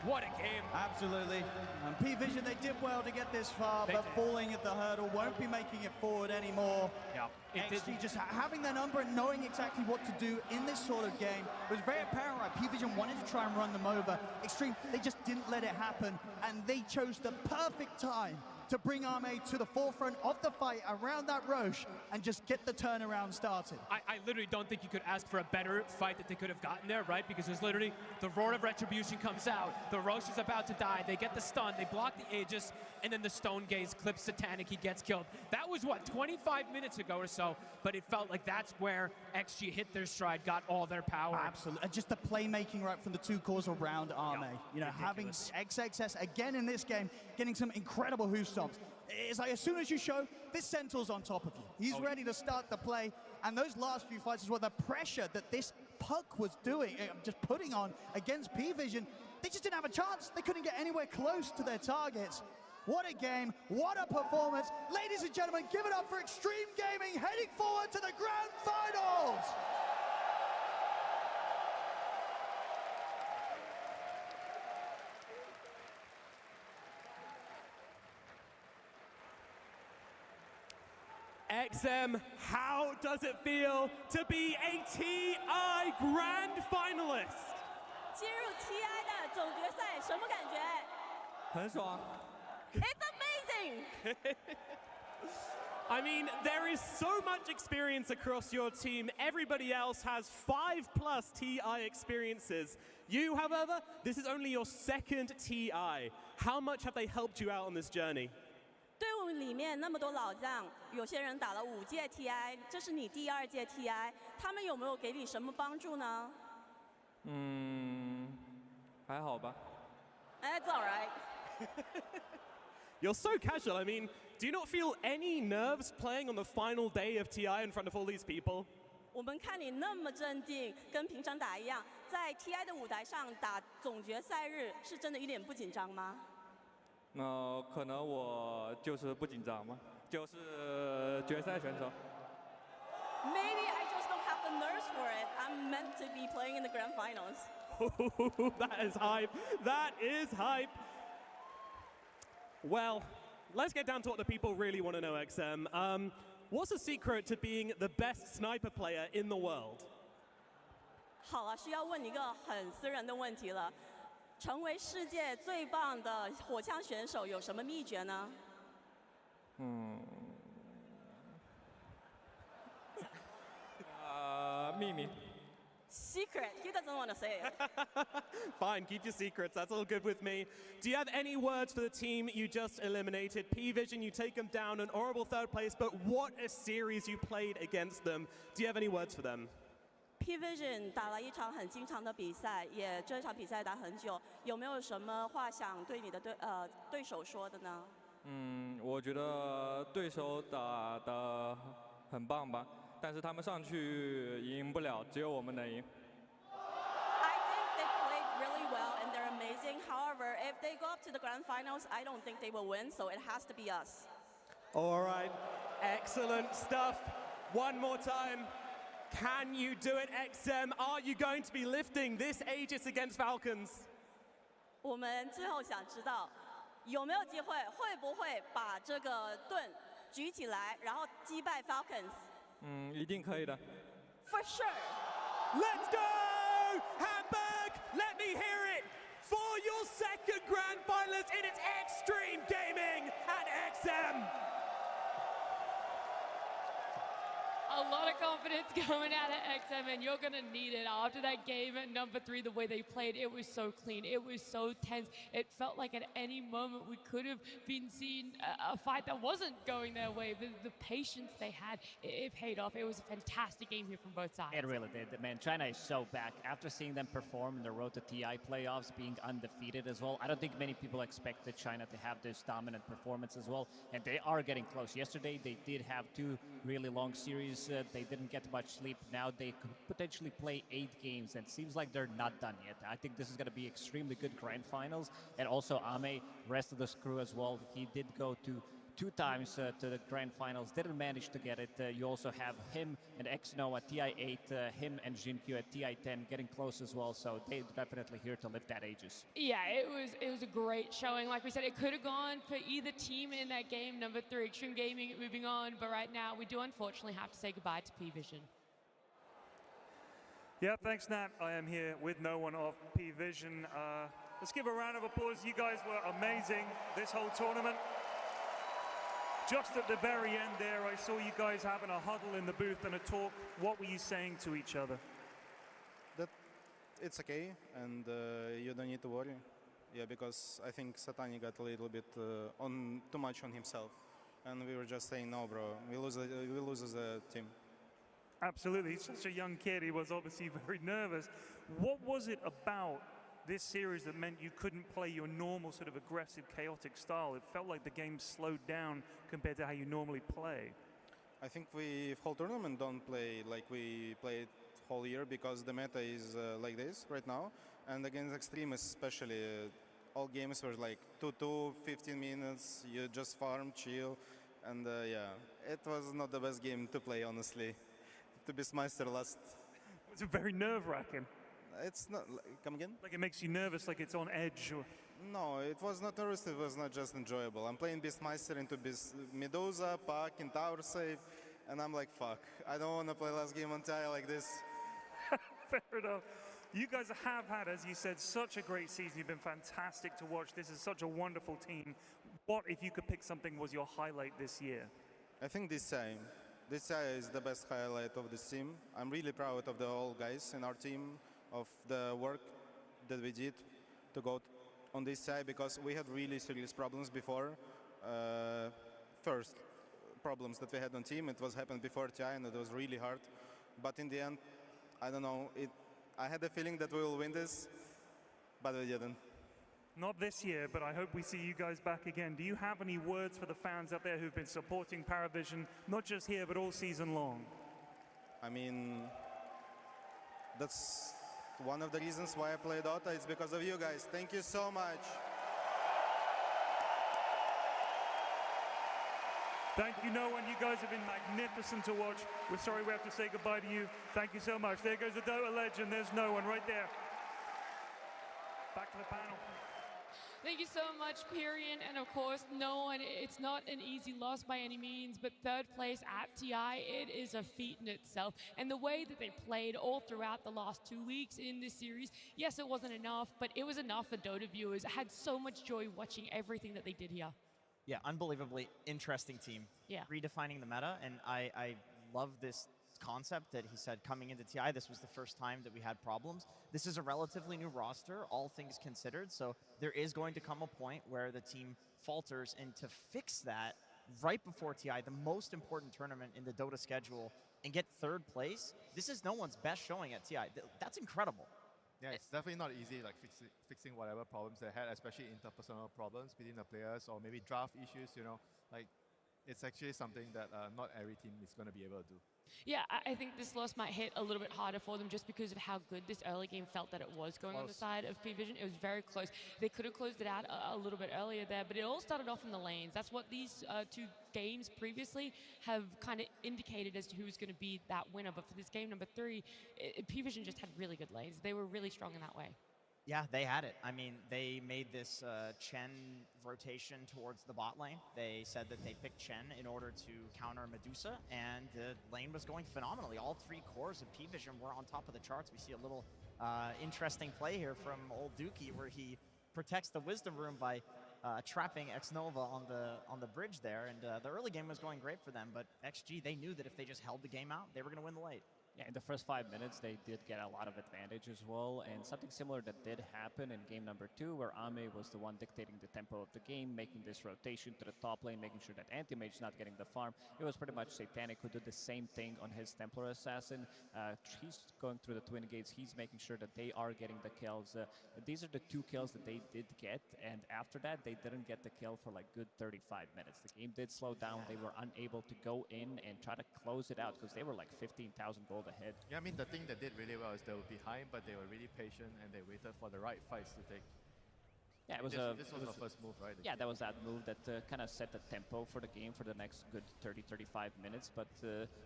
What a game. Absolutely. And P-Vision, they did well to get this far, but falling at the hurdle, won't be making it forward anymore. Yeah. XG just having their number and knowing exactly what to do in this sort of game was very apparent, right? P-Vision wanted to try and run them over. Extreme, they just didn't let it happen, and they chose the perfect time to bring Arme to the forefront of the fight around that Roche and just get the turnaround started. I literally don't think you could ask for a better fight that they could have gotten there, right? Because there's literally the Roar of Retribution comes out, the Roche is about to die, they get the stun, they block the Aegis, and then the Stone Gaze clips Satanic, he gets killed. That was, what, 25 minutes ago or so, but it felt like that's where XG hit their stride, got all their power. Absolutely, and just the playmaking right from the two cores around Arme. You know, ridiculous. Having XXS again in this game, getting some incredible hoof stomps. It's like as soon as you show, this Centaur's on top of you. He's ready to start the play, and those last few fights as well, the pressure that this Puck was doing, just putting on against P-Vision, they just didn't have a chance. They couldn't get anywhere close to their targets. What a game, what a performance. Ladies and gentlemen, give it up for Extreme Gaming heading forward to the grand finals. XM, how does it feel to be a TI Grand Finalist? 进入 TI 的总决赛，什么感觉？很爽。 It's amazing! I mean, there is so much experience across your team. Everybody else has 5+ TI experiences. You, however, this is only your second TI. How much have they helped you out on this journey? 队伍里面那么多老将，有些人打了5届 TI， 这是你第2届 TI， 他们有没有给你什么帮助呢？还好吧。 That's all right. You're so casual. I mean, do you not feel any nerves playing on the final day of TI in front of all these people? 我们看你那么镇定，跟平常打一样，在 TI 的舞台上打总决赛日，是真的一点不紧张吗？可能我就是不紧张嘛，就是决赛选手。 Maybe I just don't have the nerves for it. I'm meant to be playing in the grand finals. That is hype. That is hype. Well, let's get down to what the people really want to know, XM. What's the secret to being the best sniper player in the world? 好啊，需要问你一个很私人的问题了。成为世界最棒的火枪选手有什么秘诀呢？秘密。Secret. He doesn't want to say it. Fine, keep your secrets. That's all good with me. Do you have any words for the team you just eliminated? P-Vision, you take them down, an horrible third place, but what a series you played against them. Do you have any words for them? P-Vision 打了一场很精彩的比赛，也这场比赛打很久，有没有什么话想对你的对手说的呢？我觉得对手打得很棒吧，但是他们上去赢不了，只有我们能赢。I think they played really well and they're amazing. However, if they go up to the grand finals, I don't think they will win, so it has to be us. All right, excellent stuff. One more time. Can you do it, XM? Are you going to be lifting this Aegis against Falcons? 我们最后想知道，有没有机会，会不会把这个盾举起来，然后击败 Falcons？ 一定可以的。For sure. Let's go! Hamburg, let me hear it for your second grand finalist in its Extreme Gaming at XM. A lot of confidence coming out of XM, and you're going to need it after that game at number 3. The way they played, it was so clean. It was so tense. It felt like at any moment we could have been seeing a fight that wasn't going their way. But the patience they had, it paid off. It was a fantastic game here from both sides. It really did. Man, China is so back. After seeing them perform in the road to TI playoffs, being undefeated as well, I don't think many people expected China to have this dominant performance as well. And they are getting close. Yesterday, they did have 2 really long series. They didn't get much sleep. Now they could potentially play 8 games, and it seems like they're not done yet. I think this is going to be extremely good grand finals. And also Ame, rest of the crew as well. He did go to 2 times to the grand finals, didn't manage to get it. You also have him and Xno at TI8, him and Jinkyu at TI10 getting close as well, so they're definitely here to lift that Aegis. Yeah, it was a great showing. Like we said, it could have gone for either team in that game. Number 3, Extreme Gaming moving on, but right now we do unfortunately have to say goodbye to P-Vision. Yeah, thanks, Nat. I am here with no one of P-Vision. Let's give a round of applause. You guys were amazing this whole tournament. Just at the very end there, I saw you guys having a huddle in the booth and a talk. What were you saying to each other? That it's okay, and you don't need to worry. Yeah, because I think Satani got a little bit too much on himself, and we were just saying, no, bro, we lose as a team. Absolutely, he's such a young kid. He was obviously very nervous. What was it about this series that meant you couldn't play your normal sort of aggressive, chaotic style? It felt like the game slowed down compared to how you normally play. I think we whole tournament don't play like we played whole year because the meta is like this right now, and against Extreme especially, all games were like 2-2, 15 minutes, you just farm, chill, and yeah, it was not the best game to play, honestly. To Beastmaster last. It's very nerve-wracking. It's not. Come again? Like it makes you nervous, like it's on edge. Or... No, it was not nervous. It was not just enjoyable. I'm playing Beastmaster into Medusa, Pac, in tower save, and I'm like, fuck. I don't want to play last game on TI like this. Fair enough. You guys have had, as you said, such a great season. You've been fantastic to watch. This is such a wonderful team. What, if you could pick something, was your highlight this year? I think this time. This TI is the best highlight of this team. I'm really proud of the whole guys in our team, of the work that we did to go on this side, because we had really serious problems before. First problems that we had on team, it was happened before TI and it was really hard. But in the end, I don't know, I had a feeling that we will win this, but we didn't. Not this year, but I hope we see you guys back again. Do you have any words for the fans out there who've been supporting Paravision, not just here, but all season long? I mean, that's one of the reasons why I play Dota. It's because of you guys. Thank you so much. Thank you, no one. You guys have been magnificent to watch. We're sorry we have to say goodbye to you. Thank you so much. There goes the Dota legend. There's no one right there. Back to the panel. Thank you so much, Pyrian, and of course, no one, it's not an easy loss by any means, but 3rd place at TI, it is a feat in itself. And the way that they played all throughout the last 2 weeks in this series, yes, it wasn't enough, but it was enough for Dota viewers. I had so much joy watching everything that they did here. Yeah, unbelievably interesting team. Yeah. Redefining the meta, and I love this concept that he said coming into TI, this was the first time that we had problems. This is a relatively new roster, all things considered, so there is going to come a point where the team falters, and to fix that right before TI, the most important tournament in the Dota schedule, and get third place, this is no one's best showing at TI. That's incredible. Yeah, it's definitely not easy, like fixing whatever problems they had, especially interpersonal problems between the players or maybe draft issues, you know. Like, it's actually something that not every team is going to be able to do. Yeah, I think this loss might hit a little bit harder for them just because of how good this early game felt that it was going on the side of P-Vision. It was very close. They could have closed it out a little bit earlier there, but it all started off in the lanes. That's what these two games previously have kind of indicated as to who's going to be that winner. But for this game number 3, P-Vision just had really good lanes. They were really strong in that way. Yeah, they had it. I mean, they made this Chen rotation towards the bot lane. They said that they picked Chen in order to counter Medusa, and the lane was going phenomenally. All 3 cores of P-Vision were on top of the charts. We see a little interesting play here from old Dookie, where he protects the Wisdom Room by trapping X-Nova on the bridge there, and the early game was going great for them, but XG, they knew that if they just held the game out, they were going to win the late. Yeah, in the first 5 minutes, they did get a lot of advantage as well, and something similar that did happen in game number 2, where Ame was the one dictating the tempo of the game, making this rotation to the top lane, making sure that Anti-Mage's not getting the farm. It was pretty much Satanic who did the same thing on his Templar Assassin. He's going through the Twin Gates, he's making sure that they are getting the kills. These are the 2 kills that they did get, and after that, they didn't get the kill for like good 35 minutes. The game did slow down, they were unable to go in and try to close it out, because they were like 15,000 gold ahead. Yeah, I mean, the thing that did really well is they were behind, but they were really patient and they waited for the right fights to take. Yeah, it was this was the first move, right? Yeah, that was that move that kind of set the tempo for the game for the next good 30-35 minutes, but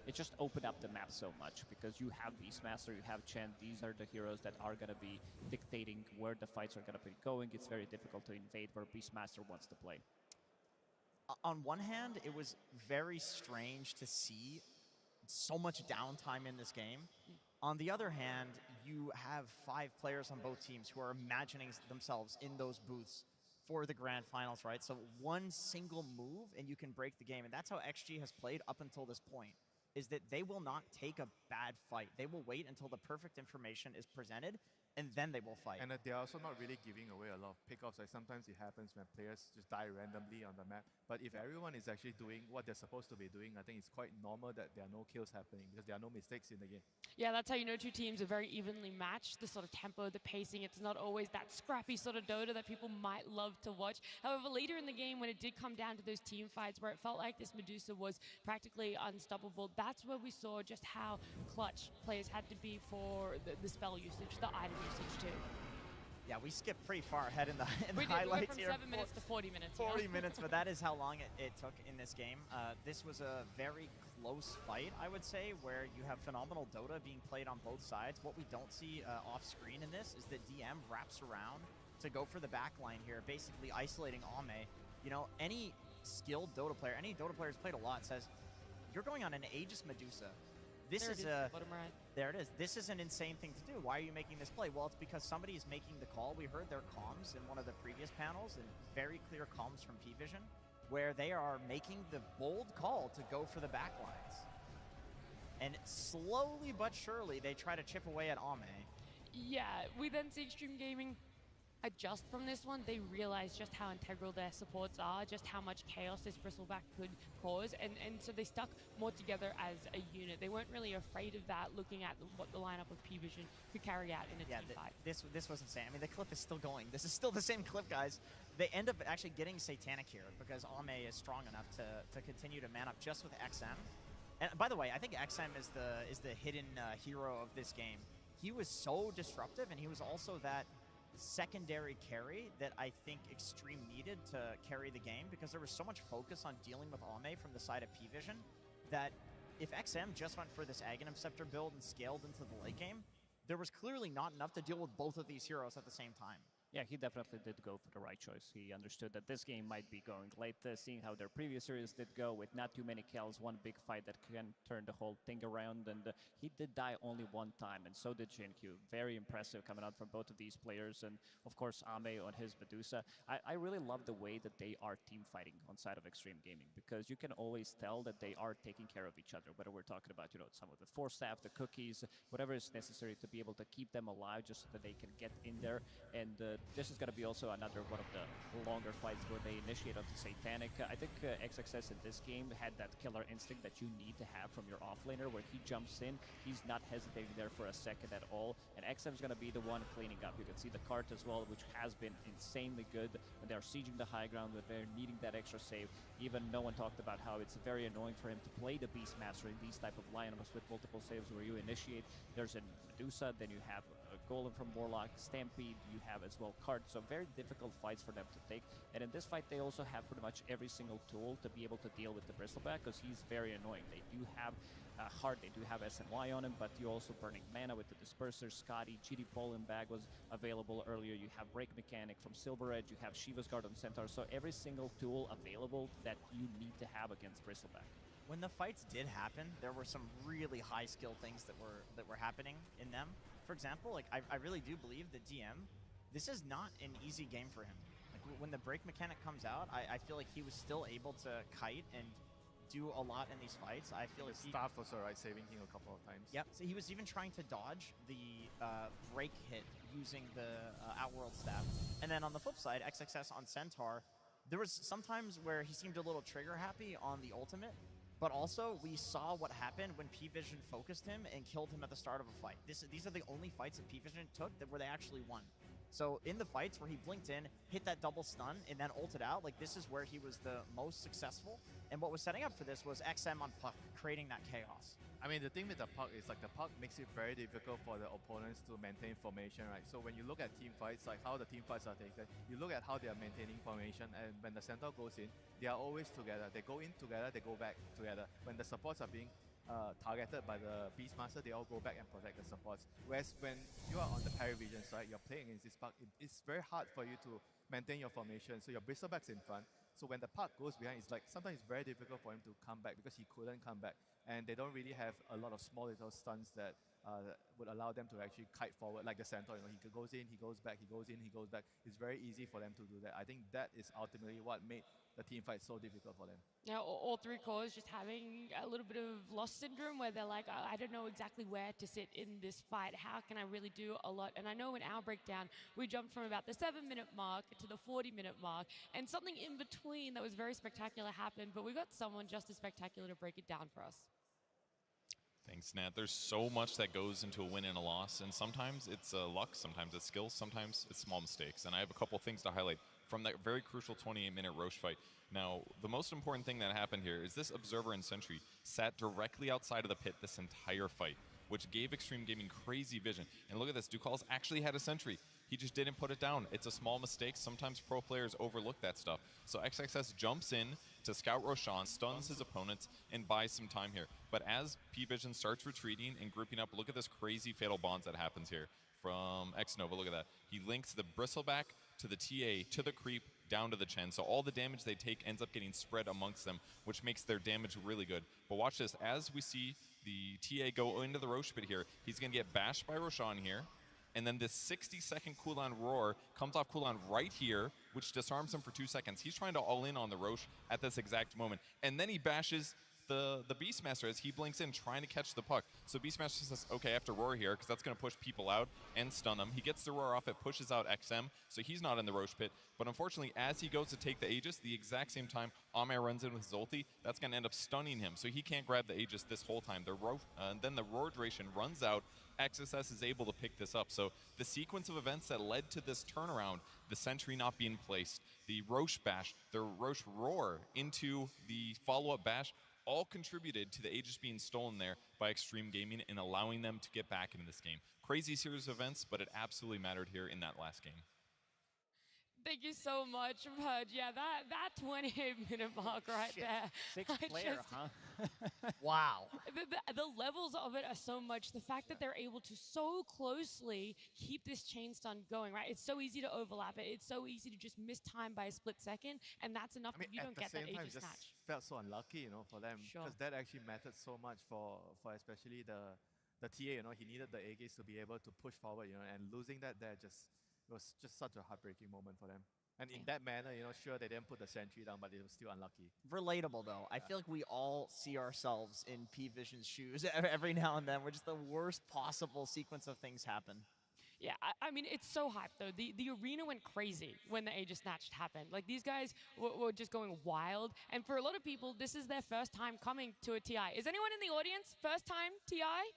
it just opened up the map so much, because you have Beastmaster, you have Chen, these are the heroes that are going to be dictating where the fights are going to be going. It's very difficult to invade where Beastmaster wants to play. On one hand, it was very strange to see so much downtime in this game. On the other hand, you have 5 players on both teams who are imagining themselves in those booths for the grand finals, right? So one single move and you can break the game. And that's how XG has played up until this point, is that they will not take a bad fight. They will wait until the perfect information is presented, and then they will fight. And they're also not really giving away a lot of pickoffs. Like sometimes it happens when players just die randomly on the map. But if everyone is actually doing what they're supposed to be doing, I think it's quite normal that there are no kills happening, because there are no mistakes in the game. Yeah, that's how you know 2 teams are very evenly matched. The sort of tempo, the pacing, it's not always that scrappy sort of Dota that people might love to watch. However, later in the game, when it did come down to those team fights where it felt like this Medusa was practically unstoppable, that's where we saw just how clutch players had to be for the spell usage, the item usage too. Yeah, we skipped pretty far ahead in the We did. highlights We went here. from 7 minutes to 40 minutes. 40 minutes, but that is how long it took in this game. This was a very close fight, I would say, where you have phenomenal Dota being played on both sides. What we don't see off screen in this is that DM wraps around to go for the back line here, basically isolating Ame. You know, any skilled Dota player, any Dota player who's played a lot says, you're going on an Aegis Medusa. This There is it a bottom right. There it is. This is an insane thing to do. Why are you making this play? Well, it's because somebody is making the call. We heard their comms in one of the previous panels, and very clear comms from P-Vision, where they are making the bold call to go for the back lines. And slowly but surely, they try to chip away at Ame. Yeah, we then see Extreme Gaming adjust from this one. They realize just how integral their supports are, just how much chaos this Bristleback could cause, and so they stuck more together as a unit. They weren't really afraid of that, looking at what the lineup of P-Vision could carry out in a team fight. This was insane. I mean, the clip is still going. This is still the same clip, guys. They end up actually getting Satanic here because Ame is strong enough to continue to man up just with XM. And by the way, I think XM is the hidden hero of this game. He was so disruptive, and he was also that secondary carry that I think Extreme needed to carry the game, because there was so much focus on dealing with Ame from the side of P-Vision that if XM just went for this Aghanim Scepter build and scaled into the late game, there was clearly not enough to deal with both of these heroes at the same time. Yeah, he definitely did go for the right choice. He understood that this game might be going late, seeing how their previous series did go with not too many kills, one big fight that can turn the whole thing around, and he did die only one time, and so did Jinkyu. Very impressive coming out from both of these players, and of course Ame on his Medusa. I really love the way that they are team fighting on side of Extreme Gaming, because you can always tell that they are taking care of each other, whether we're talking about, you know, some of the force staff, the cookies, whatever is necessary to be able to keep them alive just so that they can get in there. And this is going to be also another one of the longer fights where they initiate onto Satanic. I think XXS in this game had that killer instinct that you need to have from your offlaner, where he jumps in, he's not hesitating there for a second at all, and XM is going to be the one cleaning up. You can see the cart as well, which has been insanely good when they're sieging the high ground, when they're needing that extra save. Even no one talked about how it's very annoying for him to play the Beastmaster in these type of lineups with multiple saves where you initiate. There's a Medusa, then you have a Golem from Warlock, Stampede, you have as well Cart, so very difficult fights for them to take. And in this fight, they also have pretty much every single tool to be able to deal with the Bristleback, because he's very annoying. They do have Heart, they do have SNY on him, but you're also burning mana with the Disperser. Scotty, GD Poland Bag was available earlier. You have Break Mechanic from Silver Edge, you have Shiva's Guard on Centaur, so every single tool available that you need to have against Bristleback. When the fights did happen, there were some really high skill things that were happening in them. For example, like I really do believe that DM, this is not an easy game for him. Like when the break mechanic comes out, I feel like he was still able to kite and do a lot in these fights. I feel like Staff also, right, saving him a couple of times. Yep, so he was even trying to dodge the break hit using the Outworld staff. And then on the flip side, XXS on Centaur, there was sometimes where he seemed a little trigger happy on the ultimate, but also we saw what happened when P-Vision focused him and killed him at the start of a fight. These are the only fights that P-Vision took where they actually won. So in the fights where he blinked in, hit that double stun, and then ulted out, like this is where he was the most successful. And what was setting up for this was XM on Puck, creating that chaos. I mean, the thing with the puck is like the puck makes it very difficult for the opponents to maintain formation, right? So when you look at team fights, like how the team fights are taken, you look at how they are maintaining formation, and when the center goes in, they are always together. They go in together, they go back together. When the supports are being targeted by the Beastmaster, they all go back and protect the supports. Whereas when you are on the Perivision side, you're playing against this puck, it's very hard for you to maintain your formation. So your Bristleback's in front. So when the puck goes behind, it's like sometimes it's very difficult for him to come back because he couldn't come back. And they don't really have a lot of small little stunts that would allow them to actually kite forward, like the Centaur. You know, he goes in, he goes back, he goes in, he goes back. It's very easy for them to do that. I think that is ultimately what made the team fight so difficult for them. Now, all three cores just having a little bit of lost syndrome where they're like, I don't know exactly where to sit in this fight. How can I really do a lot? And I know in our breakdown, we jumped from about the 7-minute mark to the 40-minute mark, and something in between that was very spectacular happened, but we got someone just as spectacular to break it down for us. Thanks, Nat. There's so much that goes into a win and a loss, and sometimes it's luck, sometimes it's skills, sometimes it's small mistakes. And I have a couple things to highlight from that very crucial 28-minute Roche fight. Now, the most important thing that happened here is this Observer and Sentry sat directly outside of the pit this entire fight, which gave Extreme Gaming crazy vision. And look at this, Ducals actually had a Sentry. He just didn't put it down. It's a small mistake. Sometimes pro players overlook that stuff. So XXS jumps in to scout Roshan, stuns his opponents, and buys some time here. But as P-Vision starts retreating and grouping up, look at this crazy fatal bonds that happens here from X-Nova. Look at that. He links the Bristleback to the TA, to the Creep, down to the Chen. So all the damage they take ends up getting spread amongst them, which makes their damage really good. But watch this. As we see the TA go into the Roche pit here, he's going to get bashed by Roshan here. And then this 60-second cooldown roar comes off cooldown right here, which disarms him for 2 seconds. He's trying to all in on the Roche at this exact moment. And then he bashes the Beastmaster as he blinks in, trying to catch the puck. So Beastmaster says, okay, I have to roar here, because that's going to push people out and stun them. He gets the roar off, it pushes out XM, so he's not in the Roche pit. But unfortunately, as he goes to take the Aegis, the exact same time Ame runs in with his ulti, that's going to end up stunning him. So he can't grab the Aegis this whole time. And then the roar duration runs out. XSS is able to pick this up. So the sequence of events that led to this turnaround, the Sentry not being placed, the Roche bash, the Roche roar into the follow-up bash, all contributed to the Aegis being stolen there by Extreme Gaming and allowing them to get back into this game. Crazy series of events, but it absolutely mattered here in that last game. Thank you so much, Pudge. Yeah, that 28-minute mark right there. Sixth player, huh? Wow. The levels of it are so much. The fact that they're able to so closely keep this chain stun going, right? It's so easy to overlap it. It's so easy to just miss time by a split second, and that's enough I mean, that you at don't the get same that time, Aegis just snatch. felt so unlucky, you know, for them, Sure. because that actually mattered so much for especially the TA. You know, he needed the Aegis to be able to push forward, you know, and losing that there was just such a heartbreaking moment for them. And in that manner, you know, sure they didn't put the sentry down, but it was still unlucky. Relatable though. I feel like we all see ourselves in P Vision's shoes every now and then, where just the worst possible sequence of things happen. Yeah, I mean, it's so hyped, though. The arena went crazy when the Aegis Snatch happened. Like, these guys were just going wild. And for a lot of people, this is their first time coming to a TI. Is anyone in the audience first time TI?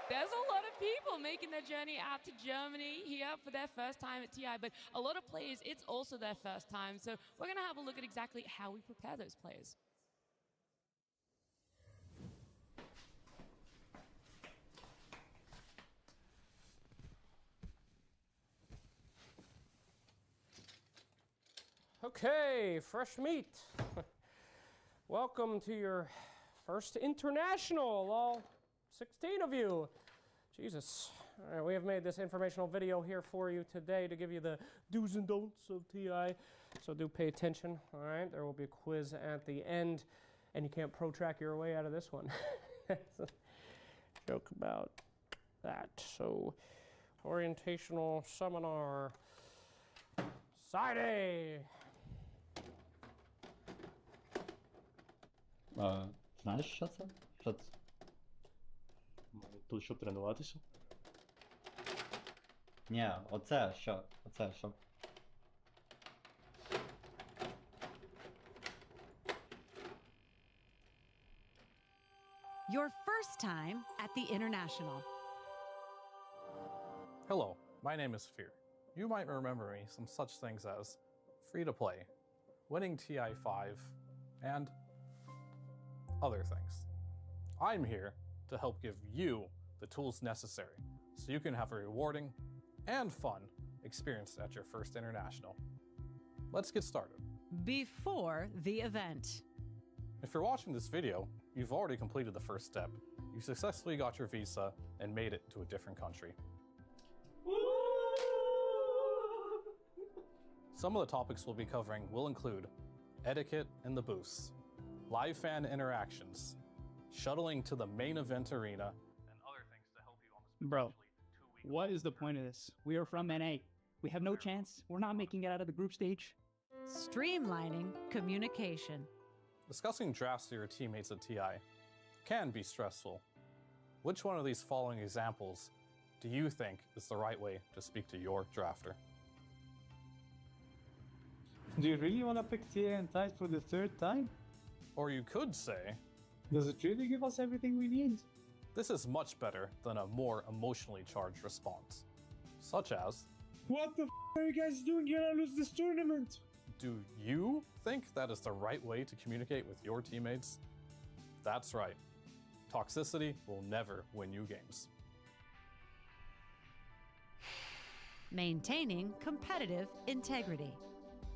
There's a lot of people making their journey out to Germany here for their first time at TI, but a lot of players, it's also their first time. So we're going to have a look at exactly how we prepare those players. Okay, fresh meat. Welcome to your first international, all 16 of you. Jesus. All right, we have made this informational video here for you today to give you the do's and don'ts of TI. So do pay attention, all right? There will be a quiz at the end, and you can't pro-track your way out of this one. That's a joke about that. So, orientational seminar. Side A. Знаєш, що це? Що це? Тут щоб тренуватися? Ні, оце що? Оце що? Your first time at the International. Hello, my name is Fear. You might remember me from such things as free-to-play, winning TI5, and other things. I'm here to help give you the tools necessary so you can have a rewarding and fun experience at your first international. Let's get started. Before the event. If you're watching this video, you've already completed the first step. You successfully got your visa and made it to a different country. Some of the topics we'll be covering will include etiquette in the booths, live fan interactions, shuttling to the main event arena, and other things to help you on this. Bro, what is the point of this? We are from NA. We have no chance. We're not making it out of the group stage. Streamlining communication. Discussing drafts to your teammates at TI can be stressful. Which one of these following examples do you think is the right way to speak to your drafter? Do you really want to pick TA and Tide for the third time? Or you could say, does it really give us everything we need? This is much better than a more emotionally charged response, such as, what the f are you guys doing? You're gonna lose this tournament. Do you think that is the right way to communicate with your teammates? That's right. Toxicity will never win you games. Maintaining competitive integrity.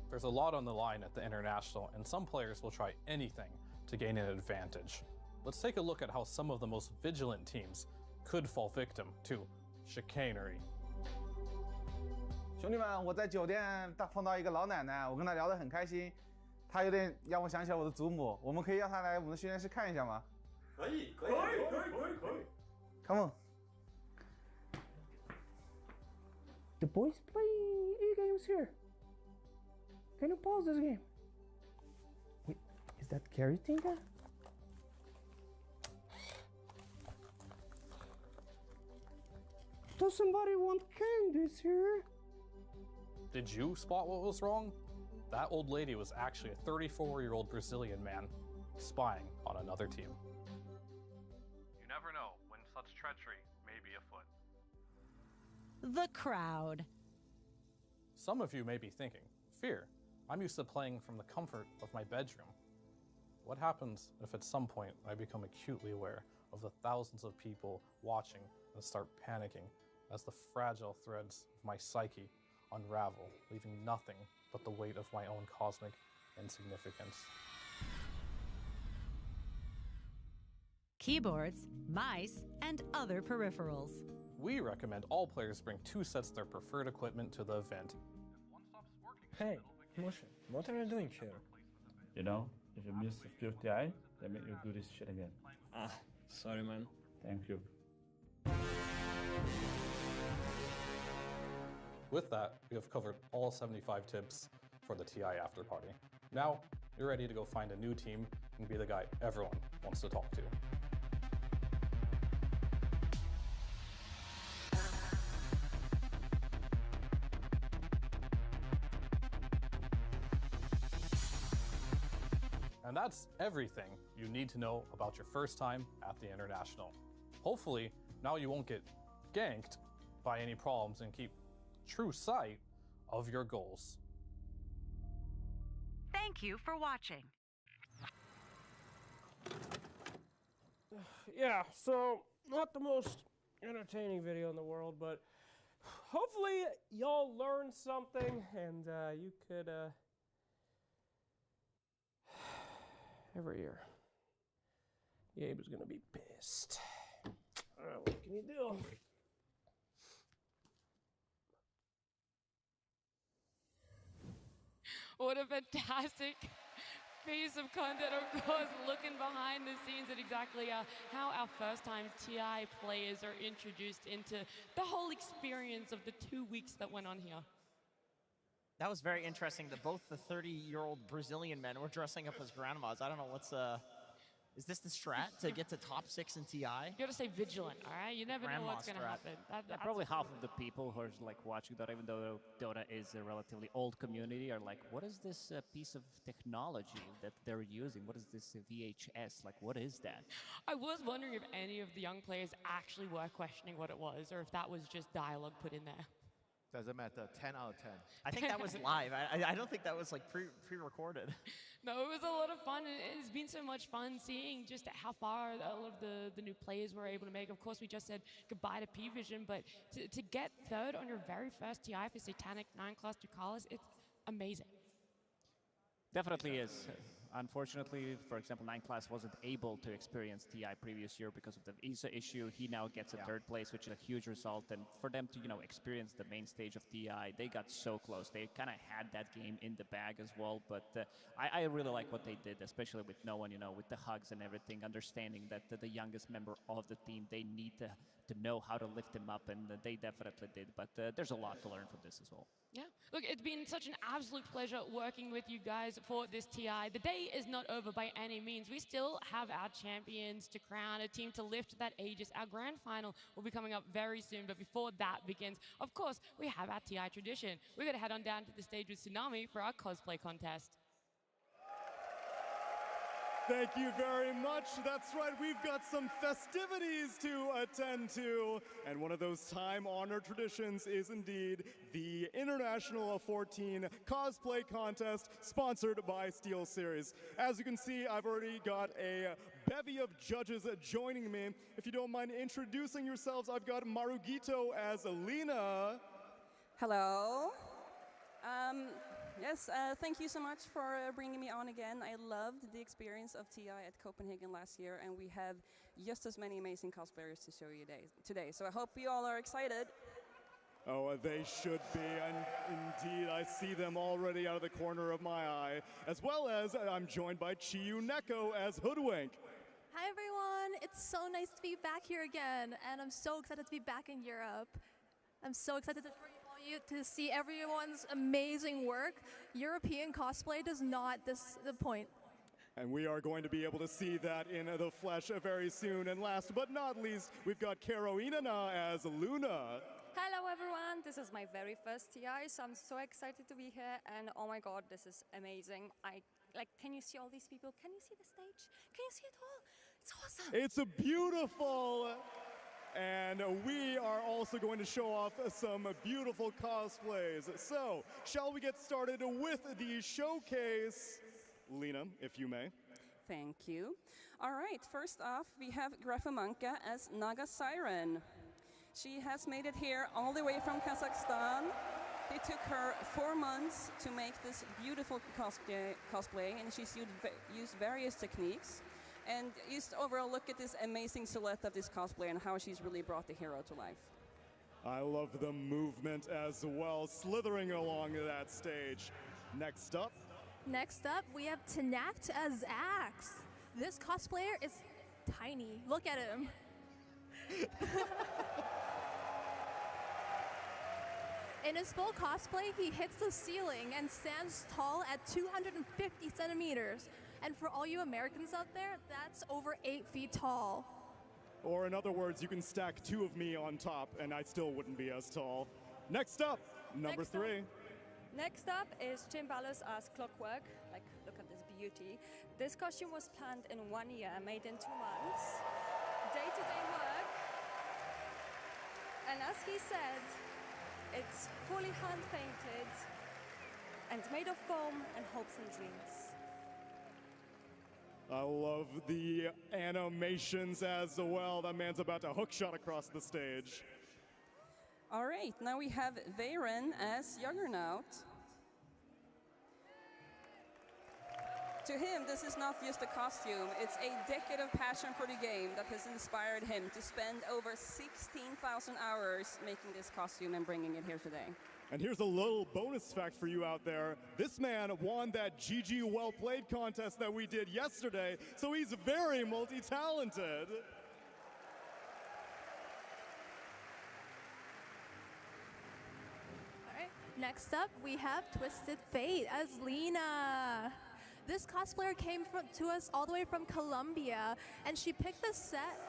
There's a lot on the line at the International, and some players will try anything to gain an advantage. Let's take a look at how some of the most vigilant teams could fall victim to chicanery. 兄弟们，我在酒店碰到一个老奶奶，我跟她聊得很开心，她有点让我想起了我的祖母。我们可以要她来我们的训练室看一下吗？可以。Come on. The boys play e-games here. Can you pause this game? Wait, is that Gary Tinker? Does somebody want candies here? Did you spot what was wrong? That old lady was actually a 34-year-old Brazilian man spying on another team. You never know when such treachery may be afoot. The crowd. Some of you may be thinking, Fear, I'm used to playing from the comfort of my bedroom. What happens if at some point I become acutely aware of the thousands of people watching and start panicking as the fragile threads of my psyche unravel, leaving nothing but the weight of my own cosmic insignificance. Keyboards, mice, and other peripherals. We recommend all players bring 2 sets of their preferred equipment to the event. Hey, Moshe, what are you doing here? You know, if you miss a few TI, that make you do this shit again. Ah, sorry, man. Thank you. With that, we have covered all 75 tips for the TI after party. Now, you're ready to go find a new team and be the guy everyone wants to talk to. And that's everything you need to know about your first time at the International. Hopefully, now you won't get ganked by any problems and keep true sight of your goals. Thank you for watching. Yeah, so not the most entertaining video in the world, but hopefully y'all learned something and you could every year Gabe is gonna be pissed. Alright, what can you do? What a fantastic piece of content, of course, looking behind the scenes at exactly how our first-time TI players are introduced into the whole experience of the 2 weeks that went on here. That was very interesting that both the 30-year-old Brazilian men were dressing up as grandmas. I don't know what's is this the strat to get to top 6 in TI? You gotta stay vigilant, all right? You never know what's gonna happen. Yeah, probably half of the people who are like watching Dota, even though Dota is a relatively old community, are like, what is this piece of technology that they're using? What is this VHS? Like, what is that? I was wondering if any of the young players actually were questioning what it was, or if that was just dialogue put in there. Doesn't matter, 10 out of 10. I think that was live. I don't think that was like pre-recorded. No, it was a lot of fun. It's been so much fun seeing just how far all of the new players were able to make. Of course, we just said goodbye to P-Vision, but to get third on your very first TI for Satanic 9-class Ducalis, it's amazing. Definitely is. Unfortunately, for example, 9-class wasn't able to experience TI previous year because of the visa issue. He now gets a third place, which is a huge result. And for them to, experience the main stage of TI, they got so close. They kind of had that game in the bag as well. But I really like what they did, especially with no one, with the hugs and everything, understanding that the youngest member of the team, they need to know how to lift him up, and they definitely did. But there's a lot to learn from this as well. Yeah, look, it's been such an absolute pleasure working with you guys for this TI. The day is not over by any means. We still have our champions to crown, a team to lift that Aegis. Our grand final will be coming up very soon, but before that begins, of course, we have our TI tradition. We're going to head on down to the stage with Tsunami for our cosplay contest. Thank you very much. That's right, we've got some festivities to attend to. And one of those time-honored traditions is indeed the International 14 Cosplay Contest, sponsored by SteelSeries. As you can see, I've already got a bevy of judges joining me. If you don't mind introducing yourselves, I've got Marugito as Lena. Hello. Yes, thank you so much for bringing me on again. I loved the experience of TI at Copenhagen last year, and we have just as many amazing cosplayers to show you today. So I hope you all are excited. Oh, they should be, and indeed, I see them already out of the corner of my eye, as well as I'm joined by Chiyu Neko as Hoodwink. Hi everyone, it's so nice to be back here again, and I'm so excited to be back in Europe. I'm so excited to see everyone's amazing work. European cosplay does not disappoint. And we are going to be able to see that in the flesh very soon. And last but not least, we've got Karo Inanna as Luna. Hello everyone, this is my very first TI, so I'm so excited to be here, and oh my god, this is amazing. Can you see all these people? Can you see the stage? Can you see it all? It's awesome. It's a beautiful. And we are also going to show off some beautiful cosplays. So, shall we get started with the showcase? Lena, if you may. Thank you. All right, first off, we have Graphomanka as Naga Siren. She has made it here all the way from Kazakhstan. It took her 4 months to make this beautiful cosplay, and she's used various techniques. And just overall, look at this amazing silhouette of this cosplay and how she's really brought the hero to life. I love the movement as well, slithering along that stage. Next up, we have Tanact as Axe. This cosplayer is tiny. Look at him. In his full cosplay, he hits the ceiling and stands tall at 250 centimeters. And for all you Americans out there, that's over 8 feet tall. or in other words, you can stack 2 of me on top and I still wouldn't be as tall. Next up, number 3. Next up is Jim Ballas as Clockwork. Like, look at this beauty. This costume was planned in 1 year, made in 2 months. Day-to-day work. And as he said, it's fully hand-painted and made of foam and hopes and dreams. I love the animations as well. That man's about to hookshot across the stage. All right, now we have Veyron as Juggernaut. To him, this is not just a costume, it's a decade of passion for the game that has inspired him to spend over 16,000 hours making this costume and bringing it here today. And here's a little bonus fact for you out there. This man won that GG Well Played contest that we did yesterday, so he's very multi-talented. Next up, we have Twisted Fate as Lena. This cosplayer came to us all the way from Colombia, and she picked the set.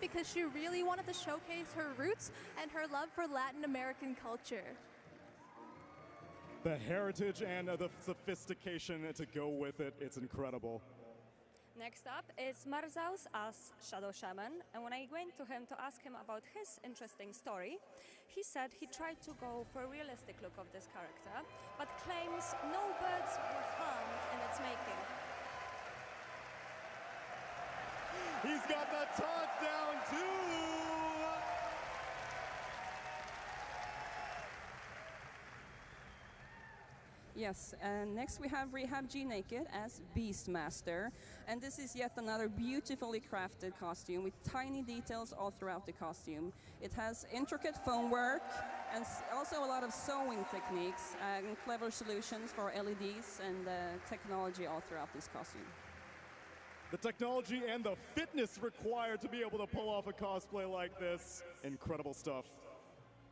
Because she really wanted to showcase her roots and her love for Latin American culture. The heritage and the sophistication to go with it, it's incredible. Next up is Marzaus as Shadow Shaman, and when I went to him to ask him about his interesting story, he said he tried to go for a realistic look of this character, but claims no birds were harmed in its making. He's got the taunt down too! Yes, and next we have Rehab G Naked as Beastmaster. And this is yet another beautifully crafted costume with tiny details all throughout the costume. It has intricate foam work and also a lot of sewing techniques and clever solutions for LEDs and technology all throughout this costume. The technology and the fitness required to be able to pull off a cosplay like this. Incredible stuff.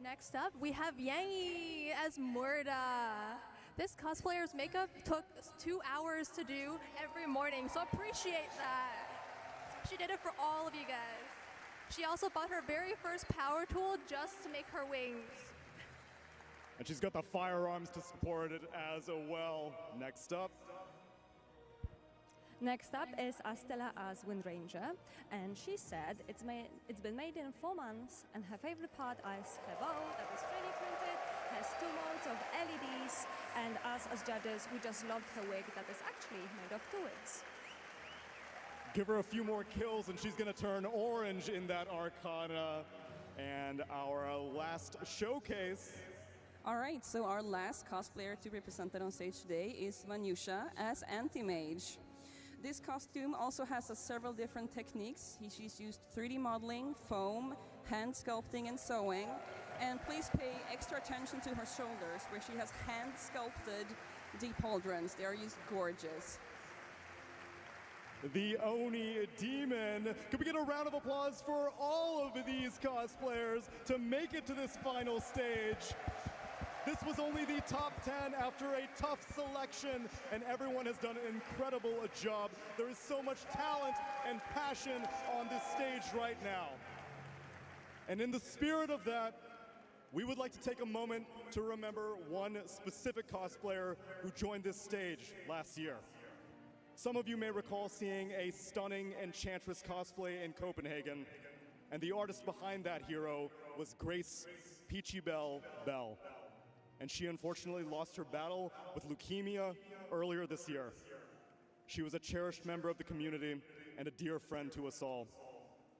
Next up, we have Yangi as Murda. This cosplayer's makeup took 2 hours to do every morning, so appreciate that. She did it for all of you guys. She also bought her very first power tool just to make her wings. And she's got the firearms to support it as well. Next up. Next up is Astela as Wind Ranger, and she said it's been made in 4 months, and her favorite part is her bow that is 3D printed, has 2 modes of LEDs, and us as judges, we just loved her wig that is actually made of 2 wigs. Give her a few more kills and she's gonna turn orange in that Arcana. And our last showcase. All right, so our last cosplayer to be presented on stage today is Vanusha as Anti-Mage. This costume also has several different techniques. She's used 3D modeling, foam, hand sculpting, and sewing. And please pay extra attention to her shoulders, where she has hand sculpted deep pauldrons. They are just gorgeous. The Oni Demon. Can we get a round of applause for all of these cosplayers to make it to this final stage? This was only the top 10 after a tough selection, and everyone has done an incredible job. There is so much talent and passion on this stage right now. And in the spirit of that, we would like to take a moment to remember one specific cosplayer who joined this stage last year. Some of you may recall seeing a stunning Enchantress cosplay in Copenhagen, and the artist behind that hero was Grace Peachy Bell Bell. And she unfortunately lost her battle with leukemia earlier this year. She was a cherished member of the community, and a dear friend to us all.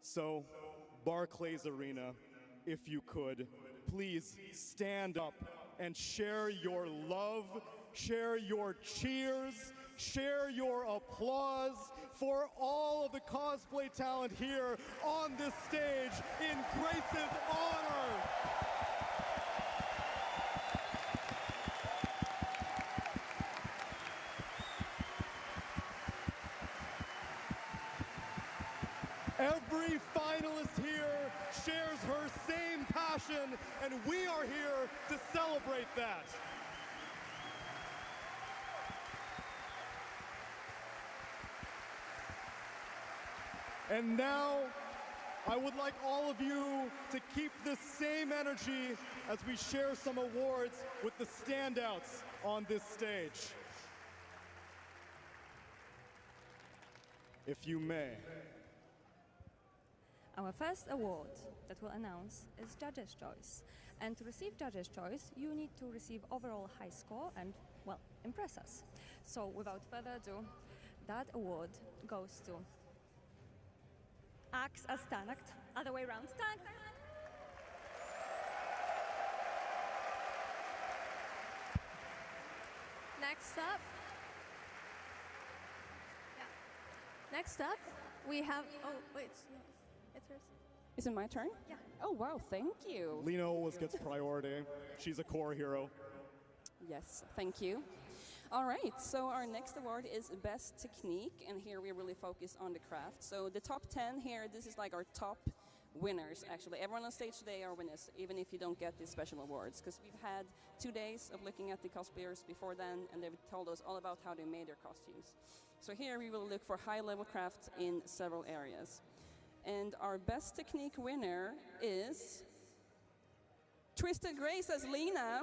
So, Barclays Arena, if you could, please stand up and share your love, share your cheers, share your applause for all of the cosplay talent here on this stage in Grace's honor. Every finalist here shares her same passion, and we are here to celebrate that. And now, I would like all of you to keep the same energy as we share some awards with the standouts on this stage. If you may. Our first award that we'll announce is Judges' Choice. And to receive Judges' Choice, you need to receive overall high score and, well, impress us. So without further ado, that award goes to Axe as Tanact, other way around. Next up. Next up, we have. Oh, wait. No, it's yours. Is it my turn? Yeah. Oh, wow, thank you. Lena always gets priority. She's a core hero. Yes, thank you. All right, so our next award is Best Technique, and here we really focus on the craft. So the top 10 here, this is like our top winners, actually. Everyone on stage today are winners, even if you don't get these special awards, because we've had 2 days of looking at the cosplayers before then, and they've told us all about how they made their costumes. So here we will look for high-level craft in several areas. And our Best Technique winner is Twisted Grace as Lena.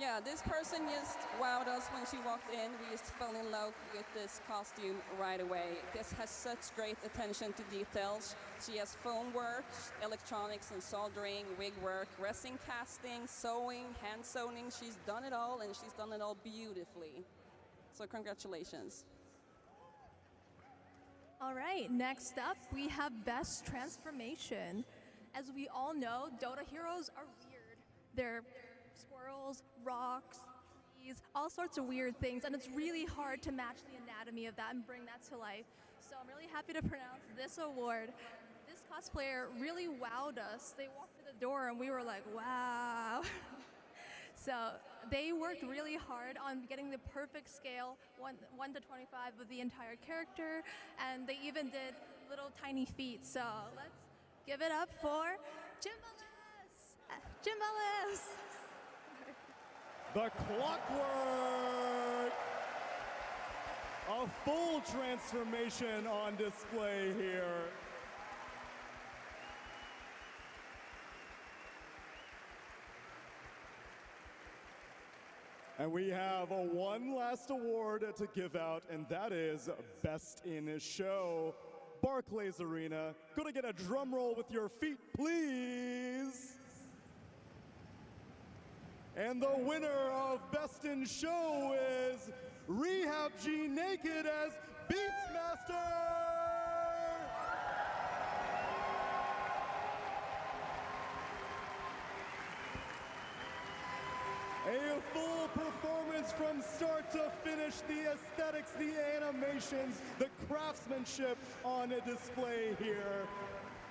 Yeah, this person just wowed us when she walked in. We just fell in love with this costume right away. This has such great attention to details. She has foam work, electronics and soldering, wig work, resin casting, sewing, hand sewing. She's done it all, and she's done it all beautifully. So congratulations. All right, next up, we have Best Transformation. As we all know, Dota heroes are weird. They're squirrels, rocks, trees, all sorts of weird things, and it's really hard to match the anatomy of that and bring that to life. So I'm really happy to pronounce this award. This cosplayer really wowed us. They walked through the door and we were like, wow. So they worked really hard on getting the perfect scale, 1 to 25 of the entire character, and they even did little tiny feet. So let's give it up for Jimbalis! Jimbalis! The Clockwork! A full transformation on display here. And we have one last award to give out, and that is Best in Show. Barclays Arena. Gonna get a drum roll with your feet, please. And the winner of Best in Show is Rehab G Naked as Beastmaster! A full performance from start to finish. The aesthetics, the animations, the craftsmanship on display here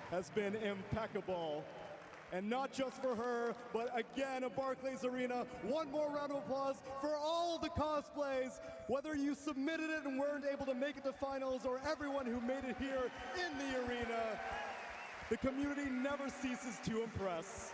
has been impeccable. And not just for her, but again, at Barclays Arena, one more round of applause for all the cosplays, whether you submitted it and weren't able to make it to finals, or everyone who made it here in the arena. The community never ceases to impress.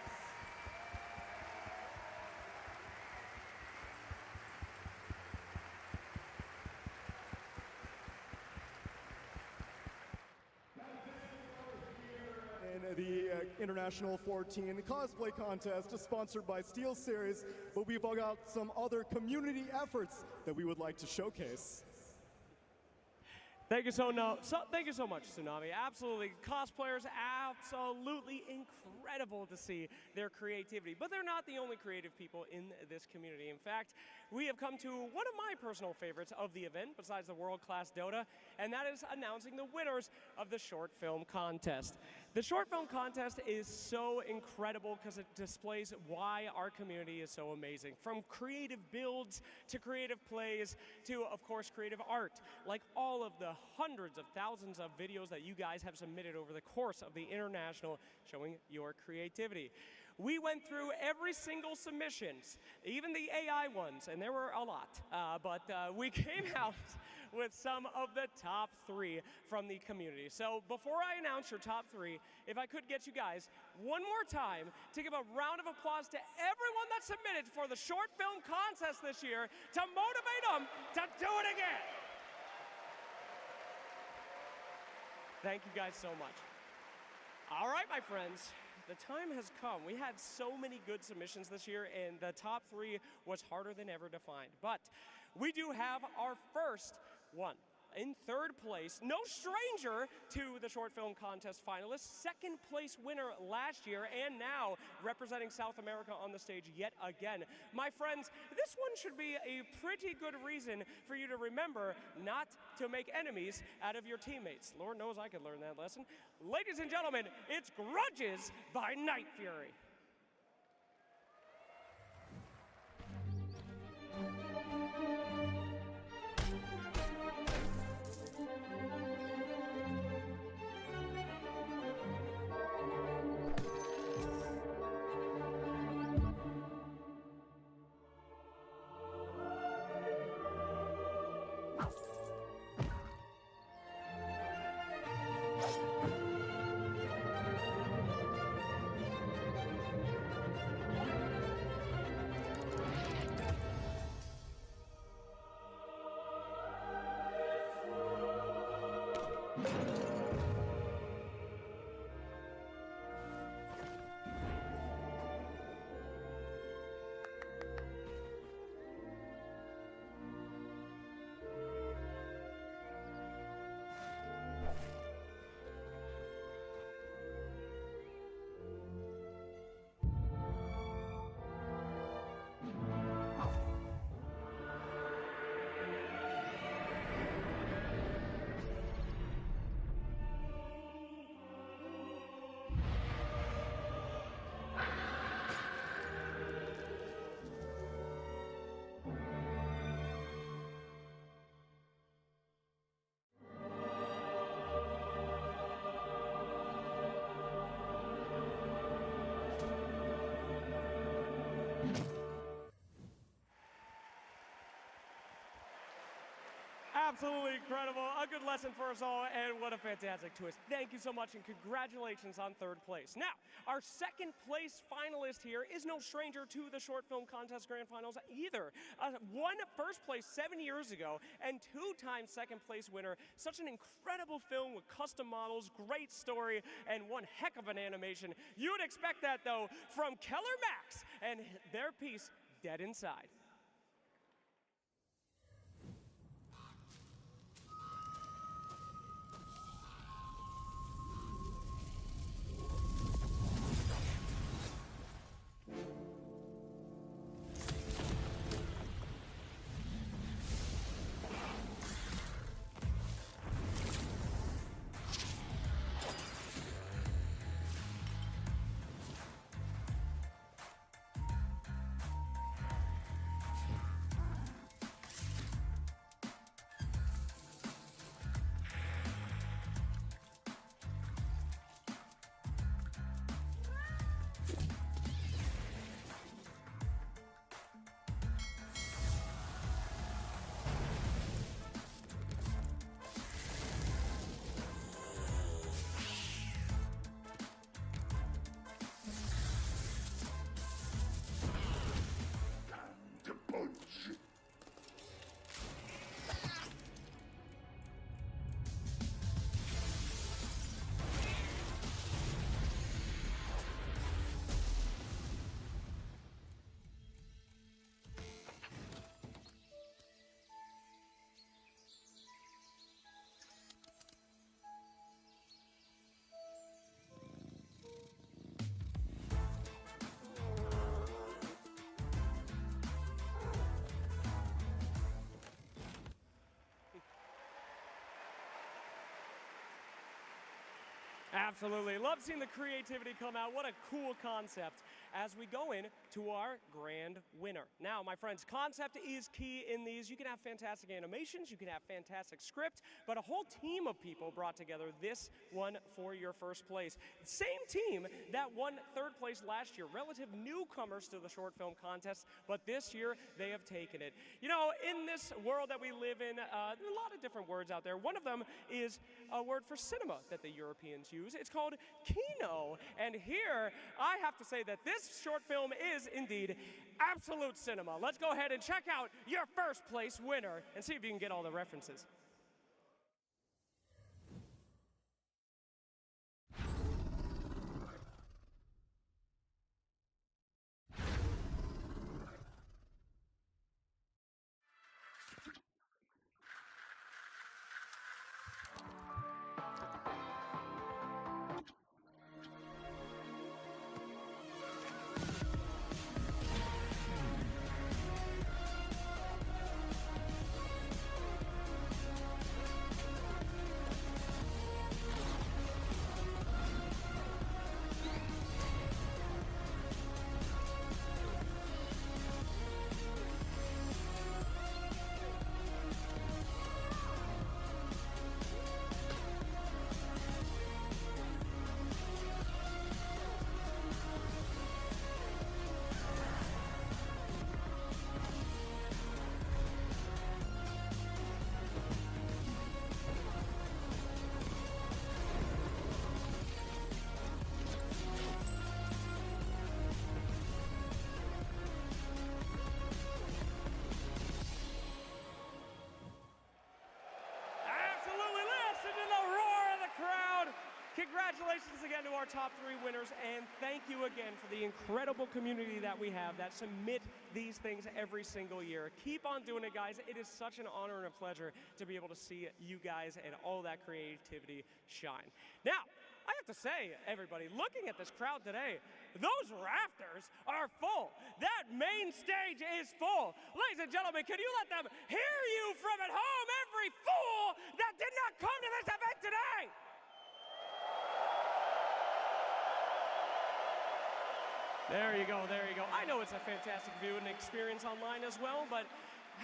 The International 14 Cosplay Contest is sponsored by SteelSeries, but we've all got some other community efforts that we would like to showcase. Thank you so much, Tsunami. Absolutely, cosplayers, absolutely incredible. incredible to see their creativity. But they're not the only creative people in this community. In fact, we have come to one of my personal favorites of the event, besides the world-class Dota, and that is announcing the winners of the short film contest. The short film contest is so incredible because it displays why our community is so amazing. From creative builds to creative plays to, of course, creative art. Like all of the hundreds of thousands of videos that you guys have submitted over the course of the International showing your creativity. We went through every single submissions, even the AI ones, and there were a lot, but we came out with some of the top 3 from the community. So before I announce your top 3, if I could get you guys one more time to give a round of applause to everyone that submitted for the short film contest this year to motivate them to do it again. Thank you guys so much. All right, my friends. The time has come. We had so many good submissions this year, and the top 3 was harder than ever to find. But we do have our first one. In third place, no stranger to the short film contest finalists, second place winner last year, and now representing South America on the stage yet again. My friends, this one should be a pretty good reason for you to remember not to make enemies out of your teammates. Lord knows I could learn that lesson. Ladies and gentlemen, it's Grudges by Night Fury. Absolutely incredible. A good lesson for us all, and what a fantastic twist. Thank you so much, and congratulations on third place. Now, our second place finalist here is no stranger to the short film contest grand finals either. Won first place 7 years ago, and 2-time second place winner. Such an incredible film with custom models, great story, and one heck of an animation. You would expect that, though, from Keller Max and their piece, Dead Inside. Absolutely. Love seeing the creativity come out. What a cool concept as we go in to our grand winner. Now, my friends, concept is key in these. You can have fantastic animations, you can have fantastic script, but a whole team of people brought together this one for your first place. Same team that won third place last year, relative newcomers to the short film contest, but this year they have taken it. You know, in this world that we live in, there are a lot of different words out there. One of them is a word for cinema that the Europeans use. It's called kino. And here, I have to say that this short film is indeed absolute cinema. Let's go ahead and check out your first place winner and see if you can get all the references. Congratulations again to our top 3 winners, and thank you again for the incredible community that we have that submit these things every single year. Keep on doing it, guys. It is such an honor and a pleasure to be able to see you guys and all that creativity shine. Now, I have to say, everybody, looking at this crowd today, those rafters are full. That main stage is full. Ladies and gentlemen, can you let them hear you from at home, every fool that did not come to this event today? There you go, there you go. I know it's a fantastic view and experience online as well, but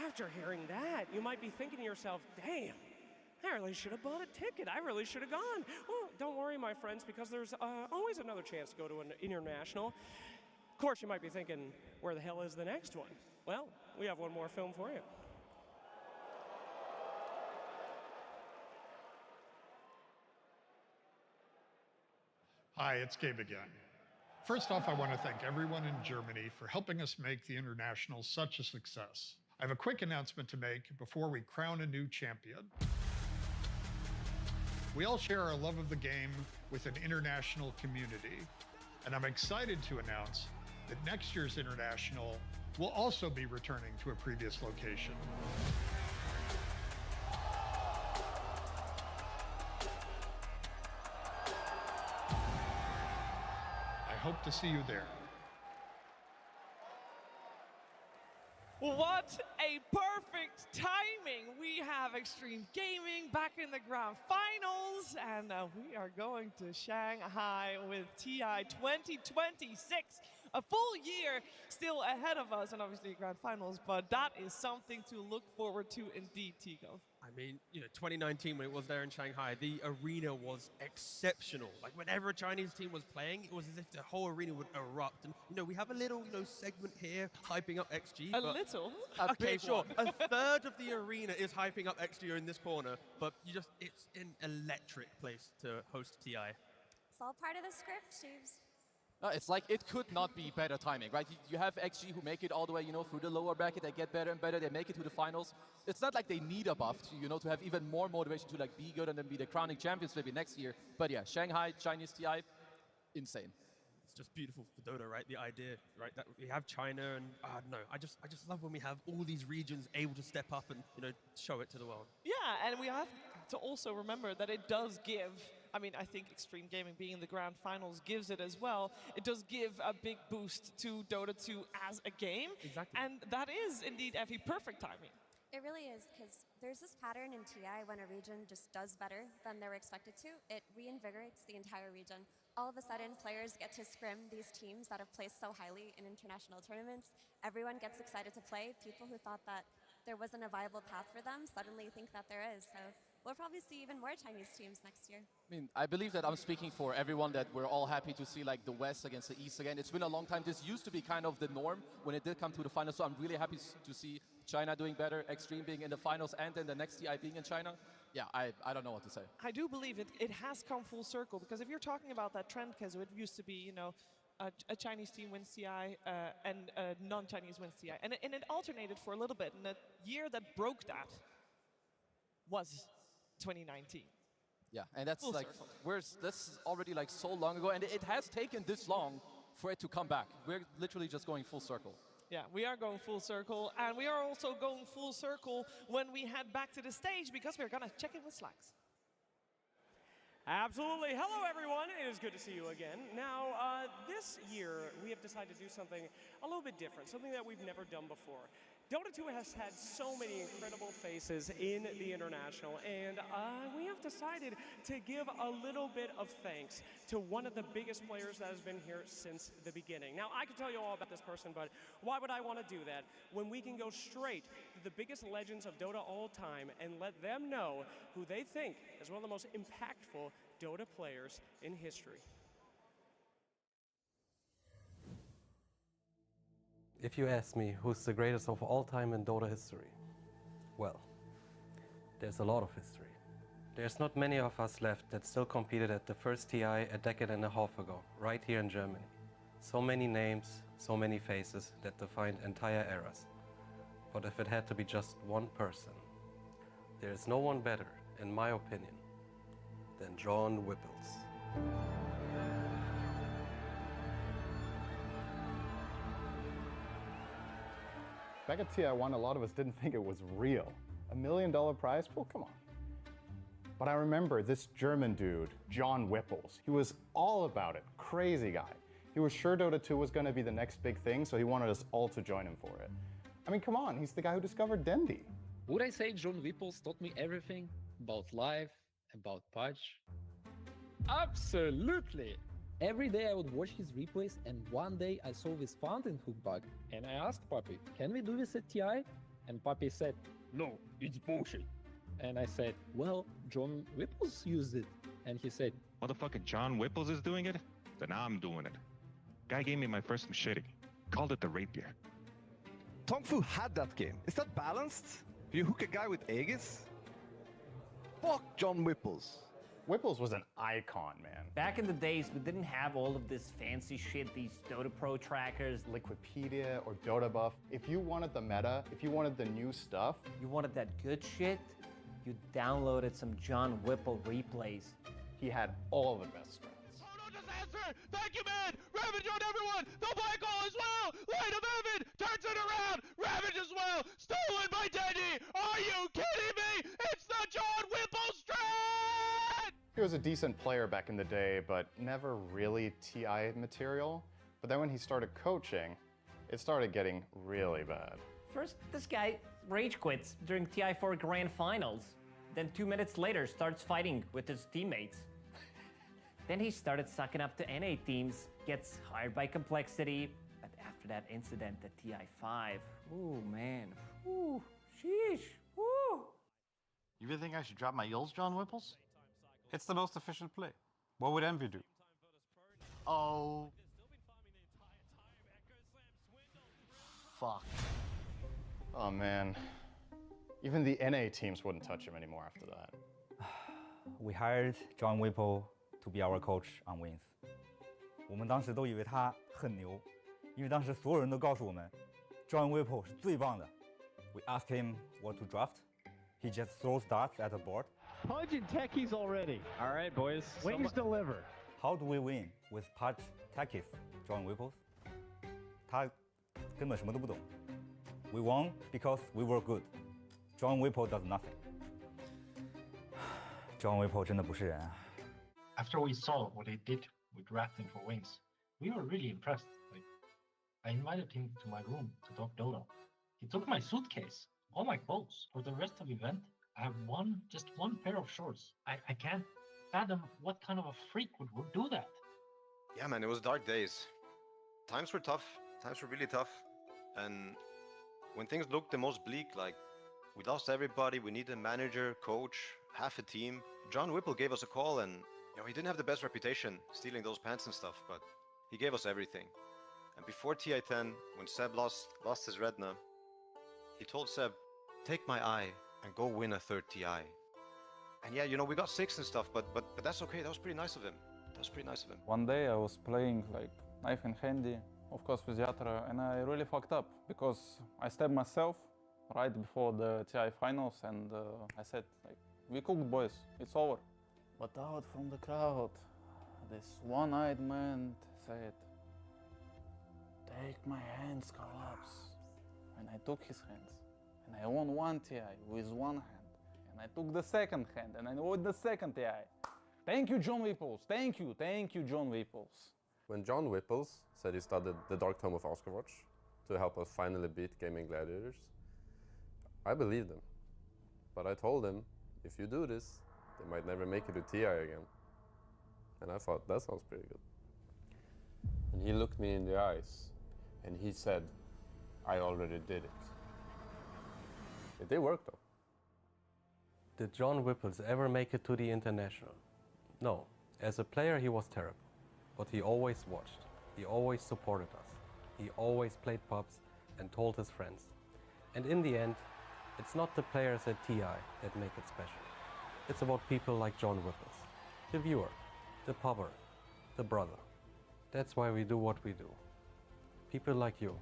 after hearing that, you might be thinking to yourself, damn, I really should have bought a ticket. I really should have gone. Well, don't worry, my friends, because there's always another chance to go to an international. Of course, you might be thinking, where the hell is the next one? Well, we have one more film for you. Hi, it's Gabe again. First off, I want to thank everyone in Germany for helping us make the International such a success. I have a quick announcement to make before we crown a new champion. We all share our love of the game with an international community, and I'm excited to announce that next year's International will also be returning to a previous location. I hope to see you there. What a perfect timing! We have Extreme Gaming back in the grand finals, and we are going to Shanghai with TI 2026. A full year still ahead of us, and obviously grand finals, but that is something to look forward to indeed, Tico. I mean, 2019 when it was there in Shanghai, the arena was exceptional. Like whenever a Chinese team was playing, it was as if the whole arena would erupt. And we have a little, segment here hyping up XG. A little? Okay, sure. A third of the arena is hyping up XG in this corner, but it's an electric place to host TI. It's all part of the script, Sheaves. It's like it could not be better timing, right? You have XG who make it all the way, through the lower bracket. They get better and better. They make it to the finals. It's not like they need a buff to, to have even more motivation to be good and then be the crowning champions maybe next year. But yeah, Shanghai, Chinese TI, insane. It's just beautiful for Dota, right? The idea, right? That we have China and I just love when we have all these regions able to step up and show it to the world. Yeah, and we have to also remember that it does give. I think Extreme Gaming being in the grand finals gives it as well. It does give a big boost to Dota 2 as a game. Exactly. And that is indeed Effie perfect timing. It really is, because there's this pattern in TI when a region just does better than they were expected to. It reinvigorates the entire region. All of a sudden, players get to scrim these teams that have placed so highly in international tournaments. Everyone gets excited to play. People who thought that there wasn't a viable path for them suddenly think that there is. So we'll probably see even more Chinese teams next year. I mean, I believe that I'm speaking for everyone that we're all happy to see like the West against the East again. It's been a long time. This used to be kind of the norm when it did come to the finals. So I'm really happy to see China doing better, Extreme being in the finals, and then the next TI being in China. Yeah, I don't know what to say. I do believe it has come full circle, because if you're talking about that trend, Kezu, it used to be, you know, a Chinese team wins TI and a non-Chinese wins TI. And it alternated for a little bit. And the year that broke that was 2019. Yeah, and that's Full like, circle. that's already like so long ago, and it has taken this long for it to come back. We're literally just going full circle. Yeah, we are going full circle, and we are also going full circle when we head back to the stage, because we're gonna check in with Slacks. Absolutely. Hello, everyone. It is good to see you again. Now, this year, we have decided to do something a little bit different, something that we've never done before. Dota 2 has had so many incredible faces in the International, and we have decided to give a little bit of thanks to one of the biggest players that has been here since the beginning. Now, I could tell you all about this person, but why would I want to do that when we can go straight to the biggest legends of Dota all time and let them know who they think is one of the most impactful Dota players in history? If you ask me who's the greatest of all time in Dota history, well, there's a lot of history. There's not many of us left that still competed at the first TI a decade and a half ago, right here in Germany. So many names, so many faces that defined entire eras. But if it had to be just one person, there is no one better, in my opinion, than John Whipples. Back at TI1, a lot of us didn't think it was real. $1 million prize? Well, come on. But I remember this German dude, John Whipples. He was all about it, crazy guy. He was sure Dota 2 was going to be the next big thing, so he wanted us all to join him for it. I mean, come on, he's the guy who discovered Dendy. Would I say John Whipples taught me everything about life, about patch? Absolutely! Every day I would watch his replays, and one day I saw this fountain hook bug, and I asked Papi, can we do this at TI? And Papi said, no, it's bullshit. And I said, well, John Whipples used it. And he said, motherfucking John Whipples is doing it? Then I'm doing it. Guy gave me my first machete. Called it the rapier. Tong Fu had that game. Is that balanced? You hook a guy with Aegis? Fuck John Whipples. Whipples was an icon, man. Back in the days, we didn't have all of this fancy shit, these Dota Pro trackers. Liquipedia or Dota Buff. If you wanted the meta, if you wanted the new stuff, you wanted that good shit, you downloaded some John Whipple replays. He had all the best strats. Oh, no disaster! Thank you, man! Ravage on everyone! The black hole as well! Light of Evan turns it around! Ravage as well! Stolen by Dendy! Are you kidding me? It's the John Whipple strat! He was a decent player back in the day, but never really TI material. But then when he started coaching, it started getting really bad. First, this guy rage quits during TI4 Grand Finals. Then 2 minutes later, starts fighting with his teammates. Then he started sucking up to NA teams, gets hired by Complexity. But after that incident at TI5, ooh man, ooh, sheesh, ooh. You really think I should drop my yulls, John Whipples? It's the most efficient play. What would Envy do? Oh. Fuck. Oh man. Even the NA teams wouldn't touch him anymore after that. We hired John Whipple to be our coach on Wins. 我们当时都以为他很牛，因为当时所有人都告诉我们 John Whipple 是最棒的。We asked him what to draft. He just throws darts at the board. Punching techies already. All right, boys. Wings deliver. How do we win with punch techies, John Whipples? 他根本什么都不懂。We won because we were good. John Whipple does nothing. John Whipple 真的不是人啊。After we saw what he did with drafting for Wings, we were really impressed. Like, I invited him to my room to talk Dota. He took my suitcase, all my clothes. For the rest of the event, I have just one pair of shorts. I can't fathom what kind of a freak would do that. Yeah, man, it was dark days. Times were tough. Times were really tough. And when things looked the most bleak, like we lost everybody, we needed a manager, coach, half a team. John Whipple gave us a call, and he didn't have the best reputation stealing those pants and stuff, but he gave us everything. And before TI10, when Seb lost his retina, he told Seb, take my eye and go win a third TI. And yeah, we got 6 and stuff, but that's okay. That was pretty nice of him. One day I was playing like knife in handy, of course with Yatra, and I really fucked up because I stabbed myself right before the TI finals, and I said, like, we cooked, boys, it's over. But out from the crowd, this one-eyed man said, take my hands, Collapse. And I took his hands, and I won one TI with one hand. And I took the second hand, and I won the second TI. Thank you, John Whipples. Thank you, John Whipples. When John Whipples said he started the Dark Tome of Oscarwatch to help us finally beat Gaming Gladiators, I believed him. But I told him, if you do this, they might never make it to TI again. And I thought, that sounds pretty good. And he looked me in the eyes, and he said, I already did it. It did work, though. Did John Whipples ever make it to the international? No. As a player, he was terrible. But he always watched. He always supported us. He always played pubs and told his friends. And in the end, it's not the players at TI that make it special. It's about people like John Whipples, the viewer, the pubber, the brother. That's why we do what we do. People like you.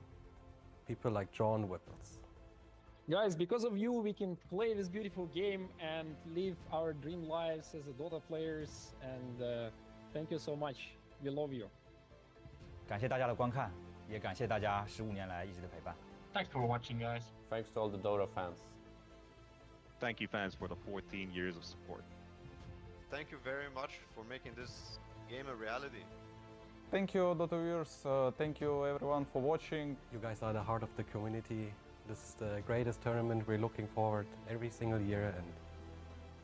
People like John Whipples. Guys, because of you, we can play this beautiful game and live our dream lives as a Dota players. And thank you so much. We love you. 感谢大家的观看，也感谢大家15年来一直的陪伴。 Thanks for watching, guys. Thanks to all the Dota fans. Thank you, fans, for the 14 years of support. Thank you very much for making this game a reality. Thank you, Dota viewers. Thank you, everyone, for watching. You guys are the heart of the community. This is the greatest tournament. We're looking forward every single year, and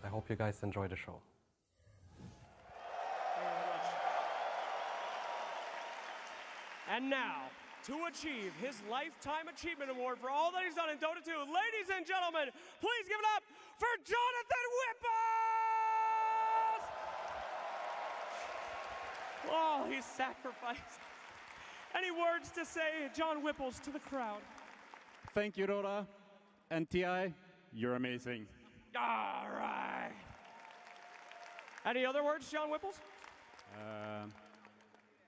I hope you guys enjoy the show. And now, to achieve his Lifetime Achievement Award for all that he's done in Dota 2, ladies and gentlemen, please give it up for Jonathan Whipples! Oh, he's sacrificed. Any words to say, John Whipples, to the crowd? Thank you, Dota. And TI, you're amazing. All right. Any other words, John Whipples?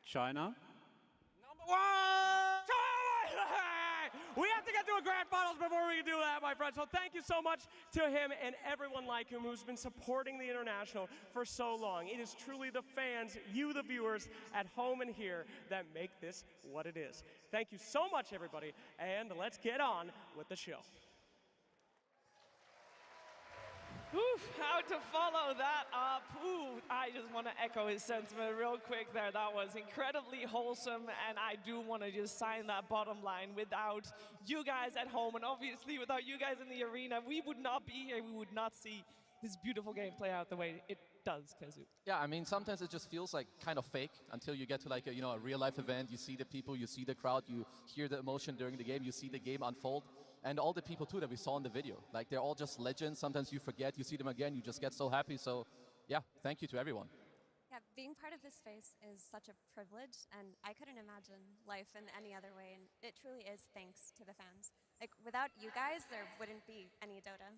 China. We have to get to a grand finals before we can do that, my friend. So thank you so much to him and everyone like him who's been supporting the International for so long. It is truly the fans, you the viewers at home and here, that make this what it is. Thank you so much, everybody, and let's get on with the show. Oof, how to follow that up. Ooh, I just want to echo his sentiment real quick there. That was incredibly wholesome, and I do want to just sign that bottom line. Without you guys at home, and obviously without you guys in the arena, we would not be here. We would not see this beautiful game play out the way it does, Kazu. Yeah, I mean, sometimes it just feels like kind of fake until you get to like a real-life event. You see the people, you see the crowd, you hear the emotion during the game, you see the game unfold. And all the people, too, that we saw in the video. Like, they're all just legends. Sometimes you forget, you see them again, you just get so happy. So, yeah, thank you to everyone. Yeah, being part of this space is such a privilege, and I couldn't imagine life in any other way, and it truly is thanks to the fans. Like, without you guys, there wouldn't be any Dota.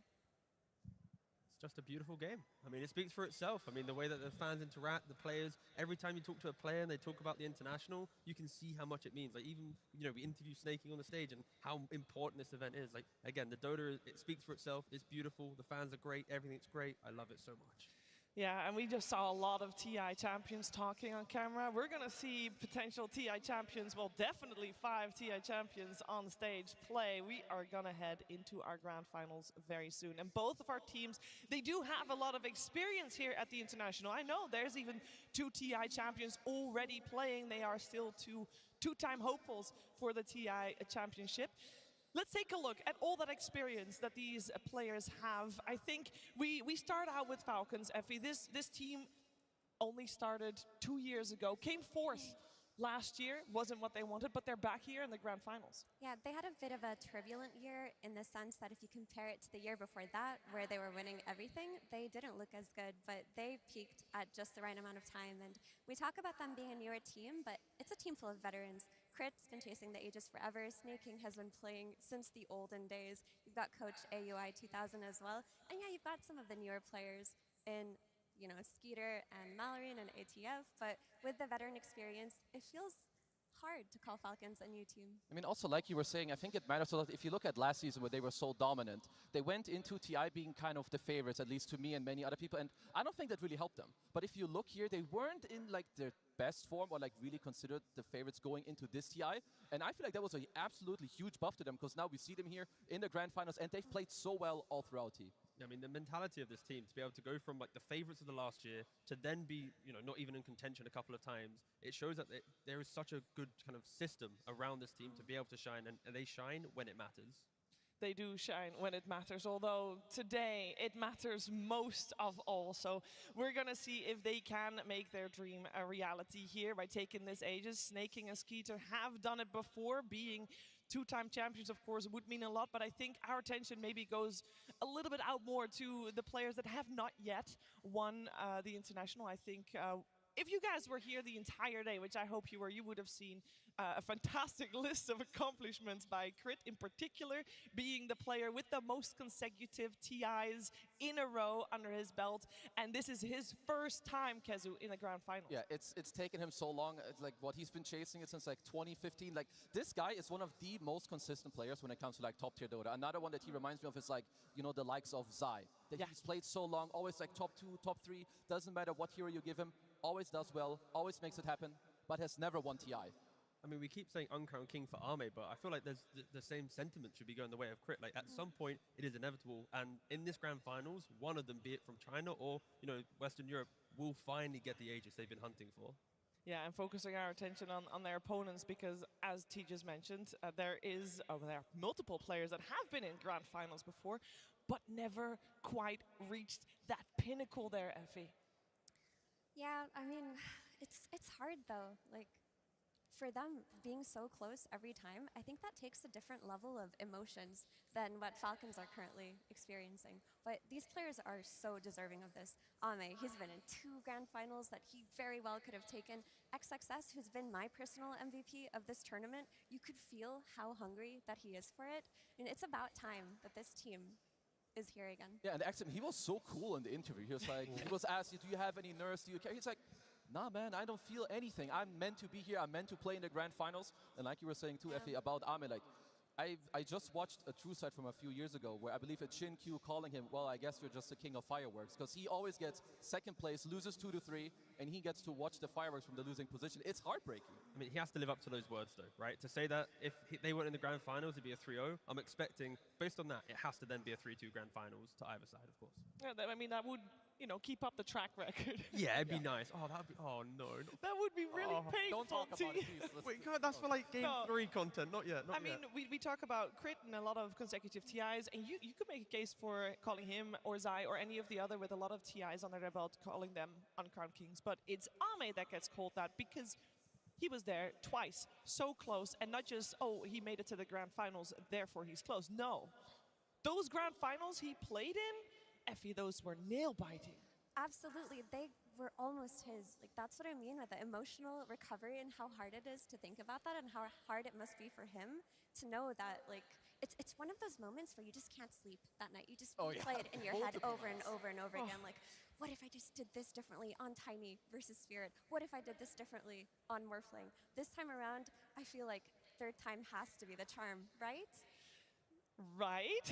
It's just a beautiful game. I mean, it speaks for itself. I mean, the way that the fans interact, the players, every time you talk to a player and they talk about the International, you can see how much it means. Like, even, we interview Snaking on the stage and how important this event is. Like, again, the Dota, it speaks for itself. It's beautiful. The fans are great. Everything's great. I love it so much. Yeah, and we just saw a lot of TI champions talking on camera. We're going to see potential TI champions, well, definitely 5 TI champions on stage play. We are going to head into our grand finals very soon. And both of our teams, they do have a lot of experience here at the International. I know there's even 2 TI champions already playing. They are still two-time hopefuls for the TI championship. Let's take a look at all that experience that these players have. I think we start out with Falcons, Effie. This team only started 2 years ago, came fourth last year, wasn't what they wanted, but they're back here in the grand finals. Yeah, they had a bit of a turbulent year in the sense that if you compare it to the year before that, where they were winning everything, they didn't look as good, but they peaked at just the right amount of time. And we talk about them being a newer team, but it's a team full of veterans. Crit's been chasing the ages forever. Snake King has been playing since the olden days. You've got Coach AUI 2000 as well. And yeah, you've got some of the newer players in Skeeter and Mallory and ATF, but with the veteran experience, it feels hard to call Falcons a new team. I mean, also, like you were saying, I think it matters a lot. If you look at last season where they were so dominant, they went into TI being kind of the favorites, at least to me and many other people, and I don't think that really helped them. But if you look here, they weren't in like their best form or like really considered the favorites going into this TI, and I feel like that was an absolutely huge buff to them because now we see them here in the grand finals, and they've played so well all throughout TI. I mean, the mentality of this team to be able to go from like the favorites of the last year to then be, not even in contention a couple of times, it shows that there is such a good kind of system around this team to be able to shine, and they shine when it matters. They do shine when it matters, although today it matters most of all. So we're going to see if they can make their dream a reality here by taking this Aegis. Snake King and Skeeter have done it before. Being two-time champions, of course, would mean a lot, but I think our attention maybe goes a little bit out more to the players that have not yet won the International. I think if you guys were here the entire day, which I hope you were, you would have seen a fantastic list of accomplishments by Crit, in particular, being the player with the most consecutive TIs in a row under his belt. And this is his first time, Kezu, in the grand final. Yeah, it's taken him so long. It's like what he's been chasing it since like 2015. Like this guy is one of the most consistent players when it comes to like top tier Dota. Another one that he reminds me of is like, the likes of Zai. That he's played so long, always like top 2, top 3. Doesn't matter what hero you give him, always does well, always makes it happen, but has never won TI. I mean, we keep saying uncrowned king for Arme, but I feel like there's the same sentiment should be going the way of Crit. Like, at some point, it is inevitable. And in this grand finals, one of them, be it from China or, Western Europe, will finally get the Aegis they've been hunting for. Yeah, and focusing our attention on their opponents because, as T just mentioned, there are multiple players that have been in grand finals before, but never quite reached that pinnacle there, Effie. Yeah, I mean, it's hard though. Like, for them being so close every time, I think that takes a different level of emotions than what Falcons are currently experiencing. But these players are so deserving of this. Ame, he's been in 2 grand finals that he very well could have taken. XXS, who's been my personal MVP of this tournament, you could feel how hungry that he is for it. And it's about time that this team is here again. Yeah, and actually, he was so cool in the interview. He was like, he was asked, do you have any nerves? Do you care? He's like, nah, man, I don't feel anything. I'm meant to be here. I'm meant to play in the grand finals. And like you were saying too, Effie, about Ame, like, I just watched a True Side from a few years ago where I believe it's Shin Q calling him, well, I guess you're just the king of fireworks, because he always gets second place, loses 2-3, and he gets to watch the fireworks from the losing position. It's heartbreaking. I mean, he has to live up to those words, though, right? To say that if they weren't in the grand finals, it'd be a 3-0. I'm expecting, based on that, it has to then be a 3-2 grand finals to either side, of course. Yeah, I mean, that would, keep up the track record. Yeah, it'd be nice. Oh, no. That would be really painful. Don't talk about it, please. Wait, God, that's for like game 3 content, not yet. I mean, we talk about Crit and a lot of consecutive TIs, and you could make a case for calling him or Zai or any of the other with a lot of TIs under their belt, calling them uncrowned kings. But it's Ame that gets called that because he was there twice, so close, and not just, oh, he made it to the grand finals, therefore he's close. No. Those grand finals he played in, Effie, those were nail-biting. Absolutely. They were almost his. Like, that's what I mean with the emotional recovery and how hard it is to think about that and how hard it must be for him to know that, like, it's one of those moments where you just can't sleep that night. You just play it in your head over and over and over again. Like, what if I just did this differently on Tiny versus Spirit? What if I did this differently on Morphling? This time around, I feel like third time has to be the charm, right? Right?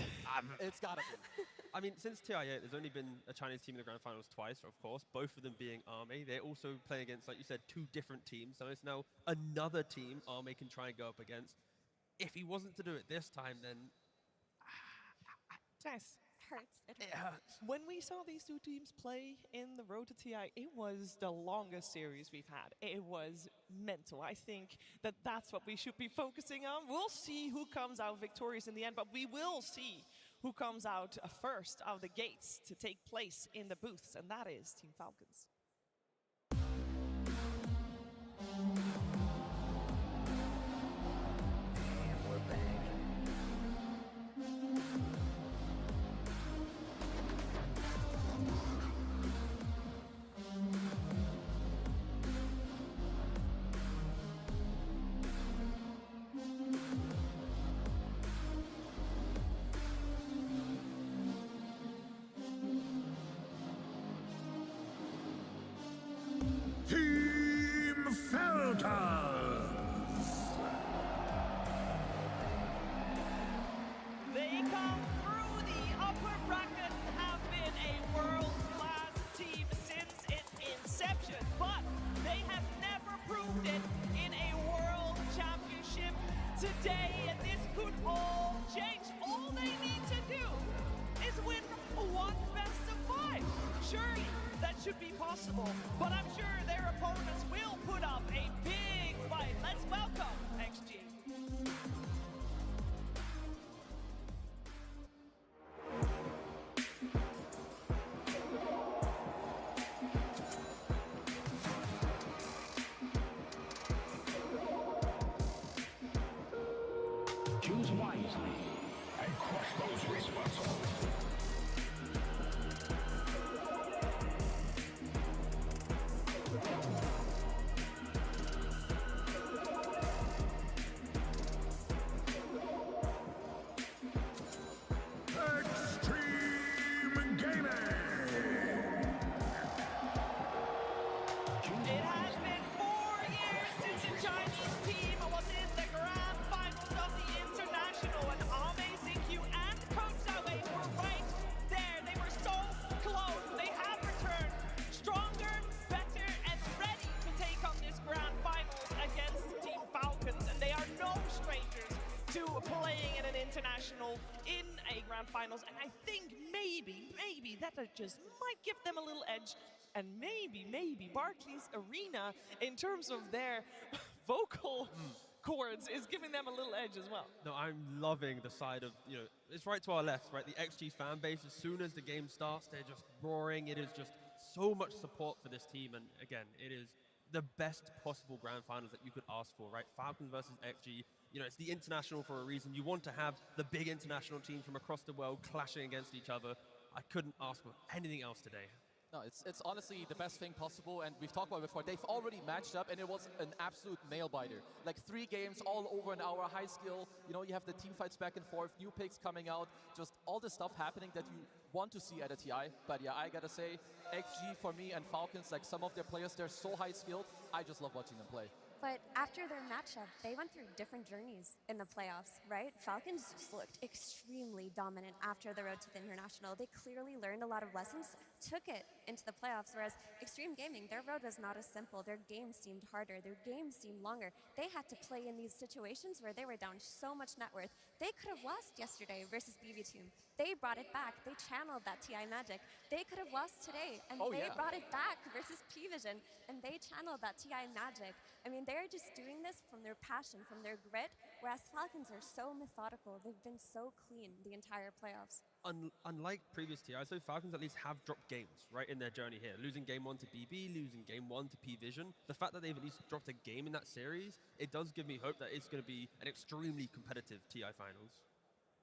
It's gotta be. I mean, since TI8, there's only been a Chinese team in the grand finals twice, of course, both of them being Arme. They're also playing against, like you said, 2 different teams. So it's now another team Arme can try and go up against. If he wasn't to do it this time, then... Guys, hurts. It hurts. Yeah. When we saw these two teams play in the Road to TI, it was the longest series we've had. It was mental. I think that that's what we should be focusing on. We'll see who comes out victorious in the end, but we will see who comes out first out of the gates to take place in the booths, and that is Team Falcons. Team Falcons! They come through the upper bracket and have been a world-class team since its inception, but they have never proved it in a world championship today, and this could all change. All they need to do is win one best of 5. Surely that should be possible, but I'm sure their opponents will put up a big fight. Let's welcome XG. Choose wisely and crush those responsible. Extreme Gaming! It has been 4 years since the Chinese team was in the grand finals of the International, and Amazing Q and Coach Zawei were right there. They were so close. They have returned stronger, better, and ready to take on this grand finals against Team Falcons, and they are no strangers to playing in an international in a grand finals, and I think maybe that just might give them a little edge, and maybe Barclays Arena, in terms of their vocal cords, is giving them a little edge as well. No, I'm loving the side of, it's right to our left, right? The XG fan base, as soon as the game starts, they're just roaring. It is just so much support for this team, and again, it is the best possible grand finals that you could ask for, right? Falcons versus XG. It's the international for a reason. You want to have the big international teams from across the world clashing against each other. I couldn't ask for anything else today. No, it's honestly the best thing possible, and we've talked about it before. They've already matched up, and it was an absolute nail-biter. Like 3 games, all over an hour, high skill. You have the team fights back and forth, new picks coming out, just all the stuff happening that you want to see at a TI. But yeah, I gotta say, XG for me and Falcons, like some of their players, they're so high-skilled. I just love watching them play. But after their matchup, they went through different journeys in the playoffs, right? Falcons just looked extremely dominant after the road to the International. They clearly learned a lot of lessons, took it into the playoffs, whereas Extreme Gaming, their road was not as simple. Their game seemed harder. Their game seemed longer. They had to play in these situations where they were down so much net worth. They could have lost yesterday versus BB Team. They brought it back. They channeled that TI magic. They could have lost today, and they brought it back versus P-Vision, and they channeled that TI magic. I mean, they're just doing this from their passion, from their grit, whereas Falcons are so methodical. They've been so clean the entire playoffs. Unlike previous TIs, so Falcons at least have dropped games, right, in their journey here. Losing game 1 to BB, losing game 1 to P-Vision. The fact that they've at least dropped a game in that series, it does give me hope that it's going to be an extremely competitive TI finals.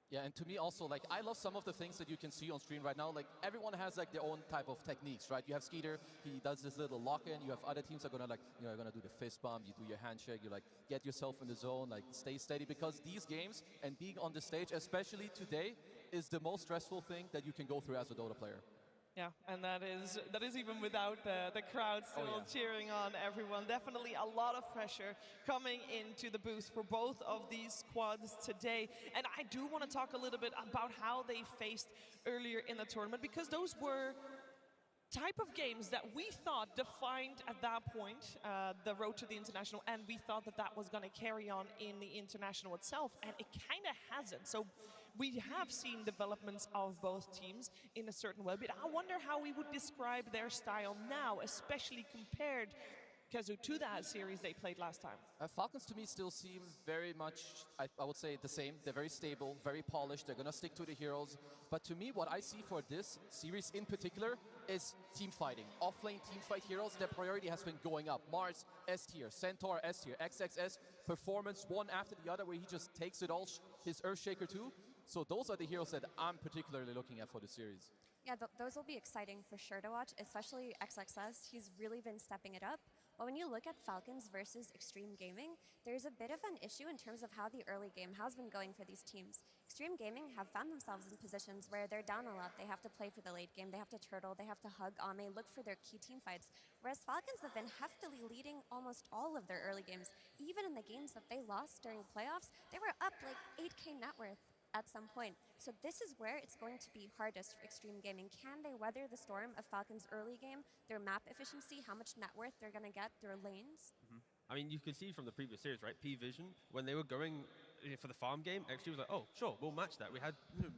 Yeah, and to me also, like, I love some of the things that you can see on screen right now. Like, everyone has, like, their own type of techniques, right? You have Skeeter, he does this little lock-in. You have other teams that are gonna, like, you're gonna do the fist bump, you do your handshake, you, like, get yourself in the zone, like, stay steady. Because these games and being on the stage, especially today, is the most stressful thing that you can go through as a Dota player. Yeah, and that is even without the crowd still cheering on everyone. Definitely a lot of pressure coming into the booth for both of these squads today. And I do want to talk a little bit about how they faced earlier in the tournament, because those were type of games that we thought defined at that point the road to the international, and we thought that that was going to carry on in the international itself, and it kind of hasn't. So we have seen developments of both teams in a certain way, but I wonder how we would describe their style now, especially compared to that series they played last time. Falcons to me still seem very much, I would say, the same. They're very stable, very polished. They're going to stick to the heroes. But to me, what I see for this series in particular is team fighting. Off-lane team fight heroes, their priority has been going up. Mars, S tier. Centaur, S tier. XXS, performance one after the other, where he just takes it all, his Earthshaker too. So those are the heroes that I'm particularly looking at for the series. Yeah, those will be exciting for sure to watch, especially XXS. He's really been stepping it up. But when you look at Falcons versus Extreme Gaming, there's a bit of an issue in terms of how the early game has been going for these teams. Extreme Gaming have found themselves in positions where they're down a lot. They have to play for the late game. They have to turtle. They have to hug Ame, look for their key team fights. Whereas Falcons have been heftily leading almost all of their early games. Even in the games that they lost during playoffs, they were up like 8K net worth at some point. So this is where it's going to be hardest for Extreme Gaming. Can they weather the storm of Falcon's early game, their map efficiency, how much net worth they're going to get, their lanes? I mean, you can see from the previous series, right? P-Vision, when they were going for the farm game, XG was like, oh, sure, we'll match that. We had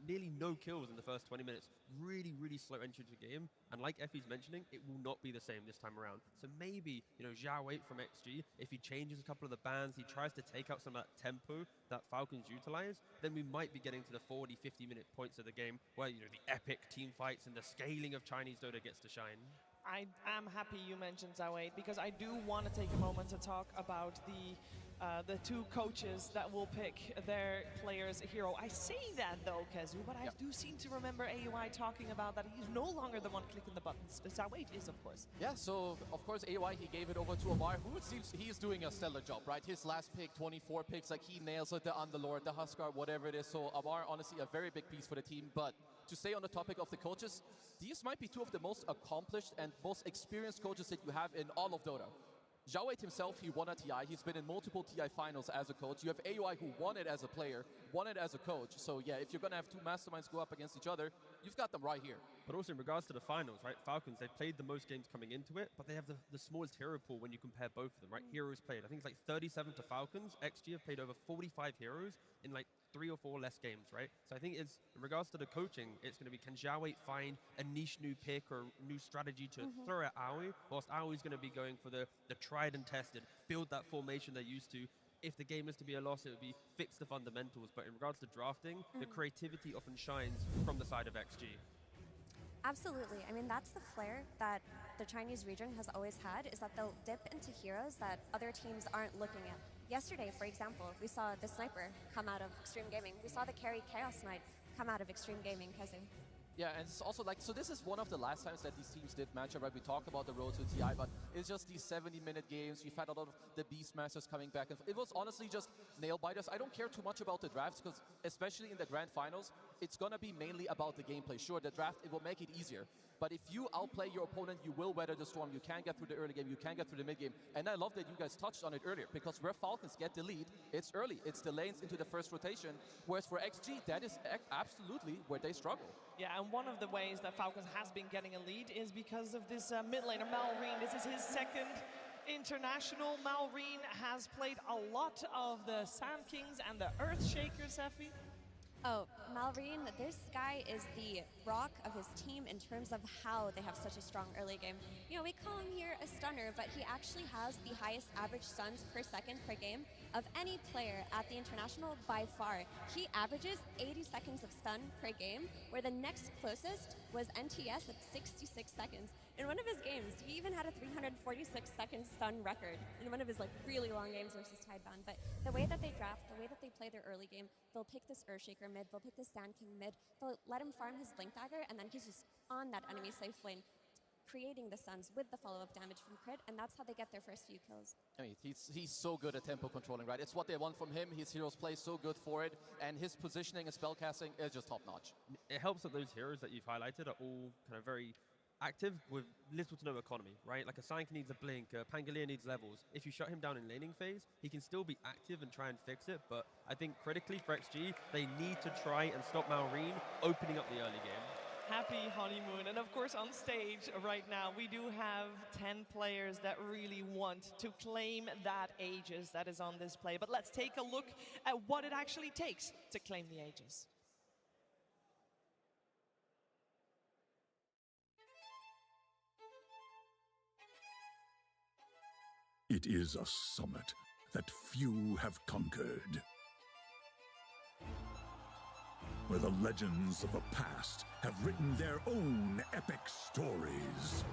nearly no kills in the first 20 minutes. Really, really slow entry to the game. And like Effie's mentioning, it will not be the same this time around. So maybe, Zhao Wei from XG, if he changes a couple of the bans, he tries to take out some of that tempo that Falcons utilize, then we might be getting to the 40, 50-minute points of the game where, the epic team fights and the scaling of Chinese Dota gets to shine. I am happy you mentioned Zhao Wei, because I do want to take a moment to talk about the two coaches that will pick their players a hero. I say that though, Kezu, but I do seem to remember AUI talking about that he's no longer the one clicking the buttons. Zhao Wei is, of course. Yeah, so of course AUI, he gave it over to Amar, who it seems he is doing a stellar job, right? His last pick, 24 picks, like he nails it, the Underlord, the Huskar, whatever it is. So Amar, honestly, a very big piece for the team. But to stay on the topic of the coaches, these might be two of the most accomplished and most experienced coaches that you have in all of Dota. Zhao Wei himself, he won a TI. He's been in multiple TI finals as a coach. You have AUI who won it as a player, won it as a coach. So yeah, if you're going to have two masterminds go up against each other, you've got them right here. But also in regards to the finals, right? Falcons, they played the most games coming into it, but they have the smallest hero pool when you compare both of them, right? Heroes played, I think it's like 37 to Falcons. XG have played over 45 heroes in like 3 or 4 less games, right? So I think it's, in regards to the coaching, it's going to be, can Zhao Wei find a niche new pick or new strategy to throw at Aoi, whilst Aoi's going to be going for the tried and tested, build that formation they're used to. If the game is to be a loss, it would be fix the fundamentals. But in regards to drafting, the creativity often shines from the side of XG. Absolutely. I mean, that's the flair that the Chinese region has always had, is that they'll dip into heroes that other teams aren't looking at. Yesterday, for example, we saw the Sniper come out of Extreme Gaming. We saw the carry Chaos Knight come out of Extreme Gaming, Kezu. Yeah, and it's also like, so this is one of the last times that these teams did match up, right? We talked about the road to TI, but it's just these 70-minute games. We've had a lot of the Beastmasters coming back. And it was honestly just nail-biters. I don't care too much about the drafts, because especially in the grand finals, it's going to be mainly about the gameplay. Sure, the draft, it will make it easier. But if you outplay your opponent, you will weather the storm. You can get through the early game. You can get through the mid game. And I love that you guys touched on it earlier, because where Falcons get the lead, it's early. It's the lanes into the first rotation. Whereas for XG, that is absolutely where they struggle. Yeah, and one of the ways that Falcons has been getting a lead is because of this mid laner, Malrine. This is his second international. Malrine has played a lot of the Sand Kings and the Earthshakers, Effie. Oh, Malrine, this guy is the rock of his team in terms of how they have such a strong early game. We call him here a stunner, but he actually has the highest average stuns per second per game of any player at the international by far. He averages 80 seconds of stun per game, where the next closest was NTS at 66 seconds. In one of his games, he even had a 346-second stun record in one of his really long games versus Tidebound. But the way that they draft, the way that they play their early game, they'll pick this Earthshaker mid, they'll pick this Sand King mid, they'll let him farm his Blink Dagger, and then he's just on that enemy safe lane, creating the stuns with the follow-up damage from crit, and that's how they get their first few kills. I mean, he's so good at tempo controlling, right? It's what they want from him. His heroes play so good for it, and his positioning and spellcasting is just top-notch. It helps that those heroes that you've highlighted are all kind of very active with little to no economy, right? Like a Psyche needs a blink, Pangolier needs levels. If you shut him down in laning phase, he can still be active and try and fix it, but I think critically for XG, they need to try and stop Malrine opening up the early game. happy honeymoon. And of course, on stage right now, we do have 10 players that really want to claim that Aegis that is on display. But let's take a look at what it actually takes to claim the Aegis. It is a summit that few have conquered, where the legends of the past have written their own epic stories.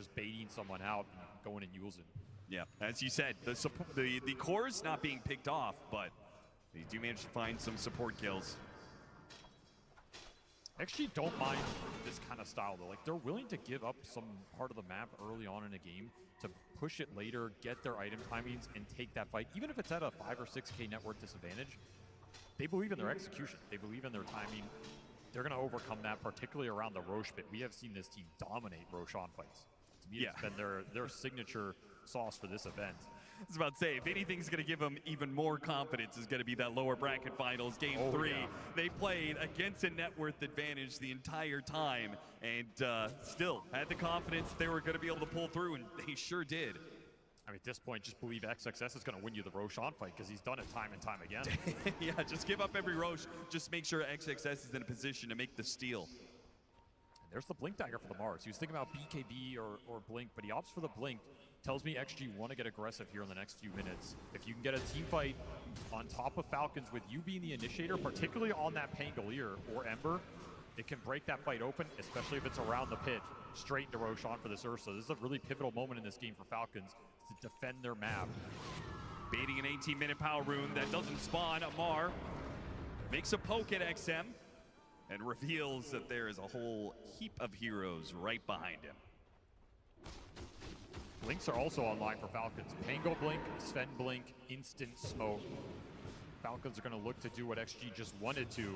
just baiting someone out and going and using. Yeah, as you said, the core's not being picked off, but they do manage to find some support kills. Actually don't mind this kind of style though. Like, they're willing to give up some part of the map early on in a game to push it later, get their item timings, and take that fight. Even if it's at a 5 or 6K net worth disadvantage, they believe in their execution. They believe in their timing. They're going to overcome that, particularly around the Roche bit. We have seen this team dominate Roshan fights. To me, it's been their signature sauce for this event. I was about to say, if anything's going to give them even more confidence, is going to be that lower bracket finals, game 3. Yeah. They played against a net worth advantage the entire time, and still had the confidence they were going to be able to pull through, and they sure did. I mean, at this point, just believe XXS is going to win you the Roshan fight because he's done it time and time again. Yeah, just give up every Roche. Just make sure XXS is in a position to make the steal. And there's the Blink Dagger for the Mars. He was thinking about BKB or Blink, but he opts for the Blink. Tells me XG want to get aggressive here in the next few minutes. If you can get a team fight on top of Falcons with you being the initiator, particularly on that Pangolier or Ember, it can break that fight open, especially if it's around the pit, straight into Roshan for this Ursa. This is a really pivotal moment in this game for Falcons to defend their map. Baiting an 18-minute power rune that doesn't spawn. Amar makes a poke at XM and reveals that there is a whole heap of heroes right behind him. Blinks are also online for Falcons. Pango Blink, Sven Blink, Instant Smoke. Falcons are going to look to do what XG just wanted to.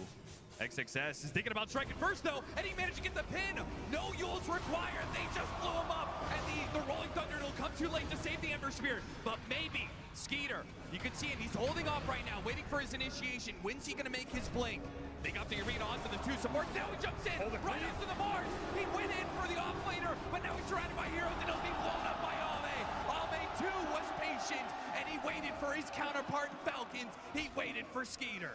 XXS is thinking about striking first, though, and he managed to get the pin. No Yules required. They just blew him up, and the Rolling Thunder will come too late to save the Ember Spirit. But maybe Skeeter, you can see him. He's holding off right now, waiting for his initiation. When's he going to make his blink? They got the arena onto the 2 supports. Now he jumps in right into the Mars. He went in for the offlaner, but now he's surrounded by heroes, and he'll be blown up by Ame. Ame, too, was patient, and he waited for his counterpart in Falcons. He waited for Skeeter.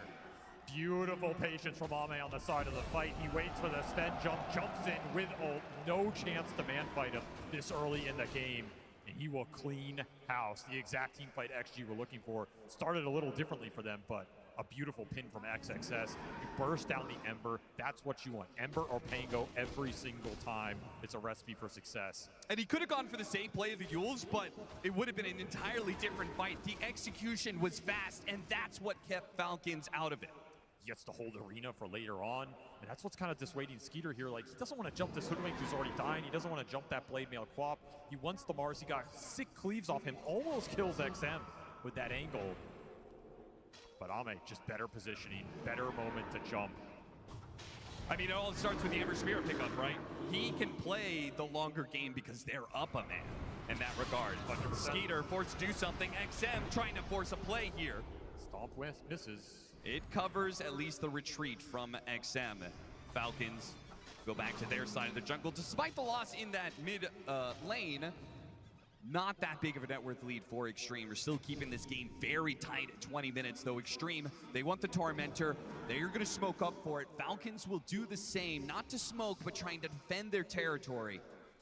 Beautiful patience from Ame on the side of the fight. He waits for the Sven jump, jumps in with ult. No chance to man fight him this early in the game. And he will clean house. The exact team fight XG we're looking for. Started a little differently for them, but a beautiful pin from XXS. You burst down the Ember. That's what you want. Ember or Pango every single time. It's a recipe for success. And he could have gone for the safe play of the Yules, but it would have been an entirely different fight. The execution was fast, and that's what kept Falcons out of it. He gets to hold arena for later on, and that's what's kind of dissuading Skeeter here. Like, he doesn't want to jump this Hoodwink who's already dying. He doesn't want to jump that Blade Mail Quap. He wants the Mars. He got sick cleaves off him. Almost kills XM with that angle. But Ame, just better positioning, better moment to jump. I mean, it all starts with the Ember Spirit pickup, right? He can play the longer game because they're up a man in that regard. 100%. Skeeter forced to do something. XM trying to force a play here. Stomp misses. It covers at least the retreat from XM. Falcons go back to their side of the jungle. Despite the loss in that mid lane, not that big of a net worth lead for Extreme. We're still keeping this game very tight at 20 minutes, though. Extreme, they want the Tormentor. They're going to smoke up for it. Falcons will do the same, not to smoke, but trying to defend their territory.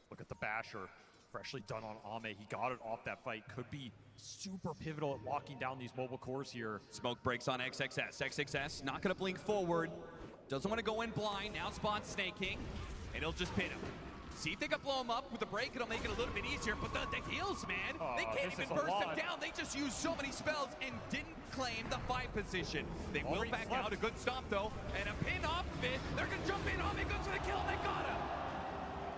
Look at the Basher. Freshly done on Ame. He got it off that fight. Could be super pivotal at locking down these mobile cores here. Smoke breaks on XXS. XXS not going to blink forward. Doesn't want to go in blind. Now spots Snake King, and he'll just pin him. See if they can blow him up with the break. It'll make it a little bit easier, but the heals, man. They can't even burst him down. They just used so many spells and didn't claim the 5 position. They will back out. A good stomp, though, and a pin off of it. They're going to jump in. Ame goes for the kill, and they got him.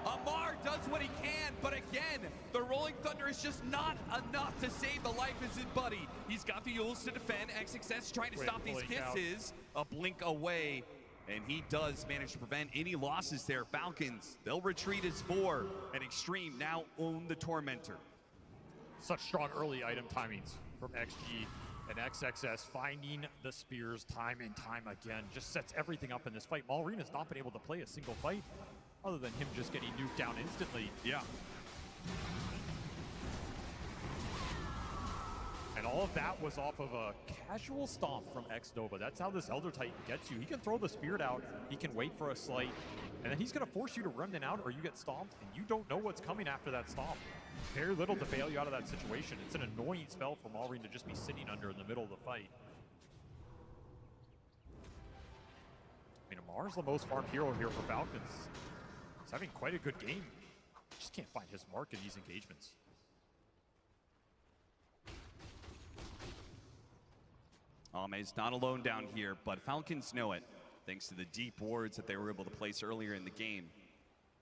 Amar does what he can, but again, the Rolling Thunder is just not enough to save the life of his buddy. He's got the Yules to defend. XXS trying to stop these kisses. A blink away, and he does manage to prevent any losses there. Falcons, they'll retreat as 4, and Extreme now own the Tormentor. Such strong early item timings from XG, and XXS finding the spears time and time again. Just sets everything up in this fight. Malrina's not been able to play a single fight other than him just getting nuked down instantly. Yeah. And all of that was off of a casual stomp from X-Nova. That's how this Elder Titan gets you. He can throw the Spirit out, he can wait for a slight, and then he's going to force you to Remnant out or you get stomped, and you don't know what's coming after that stomp. Very little to bail you out of that situation. It's an annoying spell for Malrine to just be sitting under in the middle of the fight. I mean, Amar's the most farmed hero here for Falcons. He's having quite a good game. just can't find his mark in these engagements. Ame's not alone down here, but Falcons know it, thanks to the deep wards that they were able to place earlier in the game.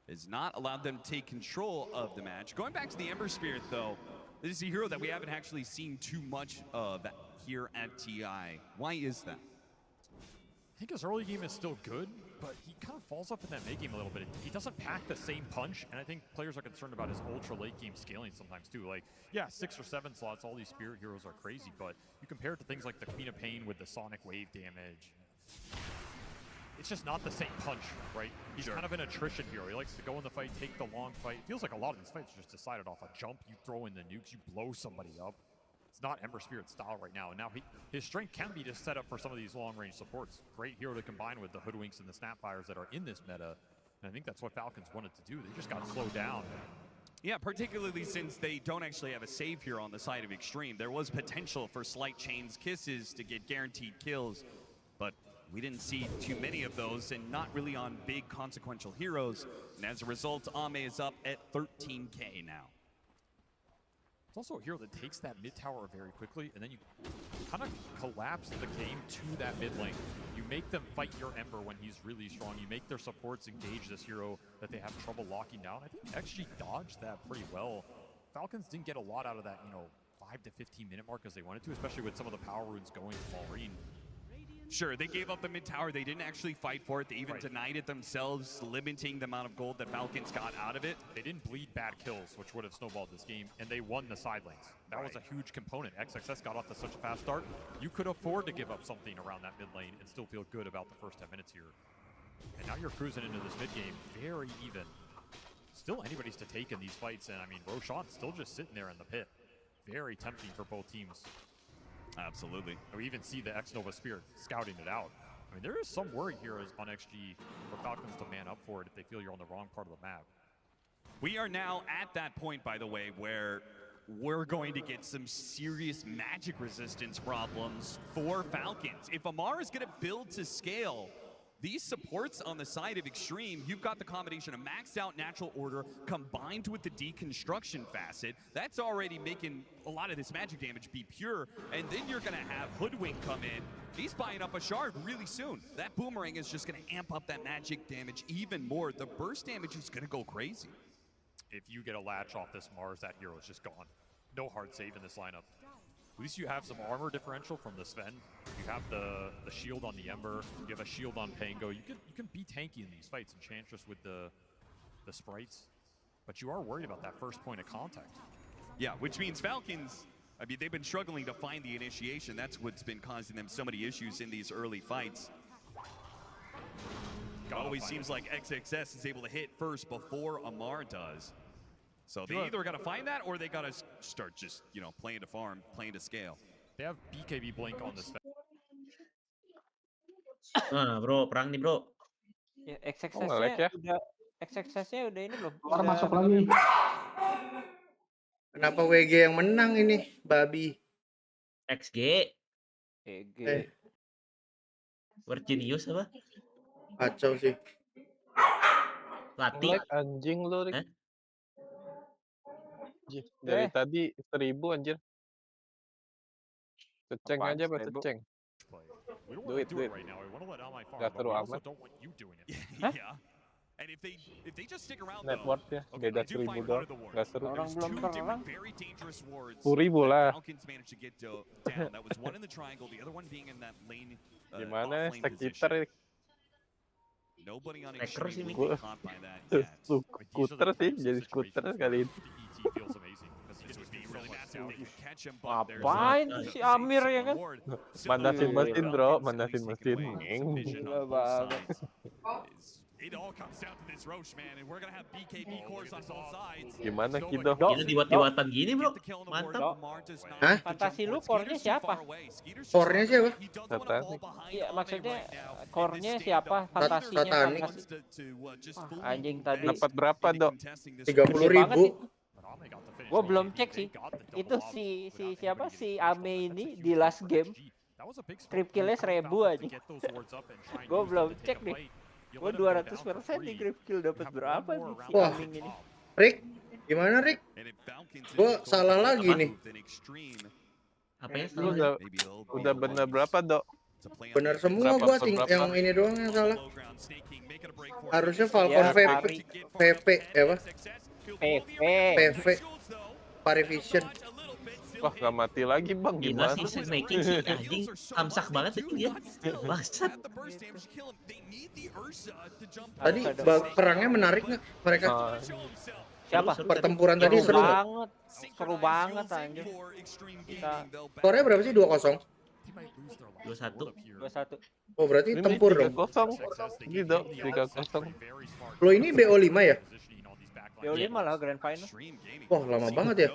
Has not allowed them to take control of the match. Going back to the Ember Spirit, though, this is a hero that we haven't actually seen too much of here at TI. Why is that? I think his early game is still good, but he kind of falls off in that mid game a little bit. He doesn't pack the same punch, and I think players are concerned about his ultra late game scaling sometimes too. Like, yeah, 6 or 7 slots, all these Spirit heroes are crazy, but you compare it to things like the Queen of Pain with the Sonic Wave damage. It's just not the same punch, right? He's kind of an attrition hero. He likes to go in the fight, take the long fight. It feels like a lot of these fights are just decided off a jump. You throw in the nukes, you blow somebody up. It's not Ember Spirit style right now. And now his strength can be just set up for some of these long-range supports. Great hero to combine with the Hoodwinks and the Snapfires that are in this meta. And I think that's what Falcons wanted to do. They just got slowed down. Yeah, particularly since they don't actually have a save here on the side of Extreme. There was potential for slight chains kisses to get guaranteed kills, but we didn't see too many of those, and not really on big consequential heroes. And as a result, Ame is up at 13K now. It's also a hero that takes that mid tower very quickly, and then you kind of collapse the game to that mid lane. You make them fight your Ember when he's really strong. You make their supports engage this hero that they have trouble locking down. I think XG dodged that pretty well. Falcons didn't get a lot out of that, 5 to 15 minute mark as they wanted to, especially with some of the power runes going to Maureen. Sure, they gave up the mid tower. They didn't actually fight for it. They even denied it themselves, limiting the amount of gold that Falcons got out of it. They didn't bleed bad kills, which would have snowballed this game, and they won the side lanes. That was a huge component. XXS got off to such a fast start. You could afford to give up something around that mid lane and still feel good about the first 10 minutes here. And now you're cruising into this mid game, very even. Still anybody's to take in these fights, and I mean, Roshan's still just sitting there in the pit. Very tempting for both teams. Absolutely. And we even see the X-Nova Spirit scouting it out. I mean, there is some worry here on XG for Falcons to man up for it if they feel you're on the wrong part of the map. We are now at that point, by the way, where we're going to get some serious magic resistance problems for Falcons. If Amar is going to build to scale, these supports on the side of Extreme, you've got the combination of maxed out natural order combined with the deconstruction facet. That's already making a lot of this magic damage be pure. And then you're going to have Hoodwink come in. He's buying up a shard really soon. That boomerang is just going to amp up that magic damage even more. The burst damage is going to go crazy. If you get a latch off this Mars, that hero is just gone. No hard save in this lineup. At least you have some armor differential from the Sven. You have the shield on the Ember. You have a shield on Pango. You can be tanky in these fights, Enchantress with the sprites. But you are worried about that first point of contact. Yeah, which means Falcons, I mean, they've been struggling to find the initiation. That's what's been causing them so many issues in these early fights. It always seems like XXS is able to hit first before Amar does. So they either got to find that or they got to start just, playing to farm, playing to scale. They have BKB Blink on this. Bro, perang nih, bro. Ya, XXS-nya udah ini belum? Keluar masuk lagi. Kenapa WG yang menang ini, babi? XG. EG. Virginius apa? Kacau sih. Latih. Anjing lu, Rick. Dari tadi 1000 anjir. Ceceng aja Pak Ceceng. Duit. Gak seru amat. Yeah. And if they just stick around Net worth ya, beda 1000 doang. Gak seru. Orang belum terang. 10.000 lah. Gimana sekitar skuter sih, jadi skuter kali ini. Ngapain si Amir ya kan? Manasin mesin bro, manasin mesin. Gila banget. It all comes down to this Roche, man, and we're gonna have BKB cores on both sides. Gimana Kido? Ini diwat-diwatan gini bro, mantap. Hah? Fantasi lu core-nya siapa? Core-nya siapa? Satanik. Iya maksudnya core-nya siapa? Fantasinya anjing tadi. Dapat berapa dok? 30.000. Gua belum cek sih. Itu si siapa si Ame ini di last game. Trip kill-nya 1000 aja. Gua belum cek nih. Gua 200% di grip kill dapat berapa nih si Aming ini? Rick, gimana Rick? Gua salah lagi nih. Apa ya? Lu udah bener berapa, Dok? Benar semua gua yang ini doang yang salah. Harusnya Falcon VP ya apa? PV Parivision. Wah, gak mati lagi bang, Gila gimana? sih Snaking sih anjing, samsak banget itu dia. Bangsat. Tadi perangnya menarik nggak mereka? Siapa? Pertempuran tadi seru nggak? banget. Seru banget anjir. Kita Skornya berapa sih? 2-0? 2-1. 2-1. Oh berarti tempur dong. 3-0. Gitu, 3-0. Lo ini BO5 ya? BO5 lah Grand Final. Wah lama banget ya.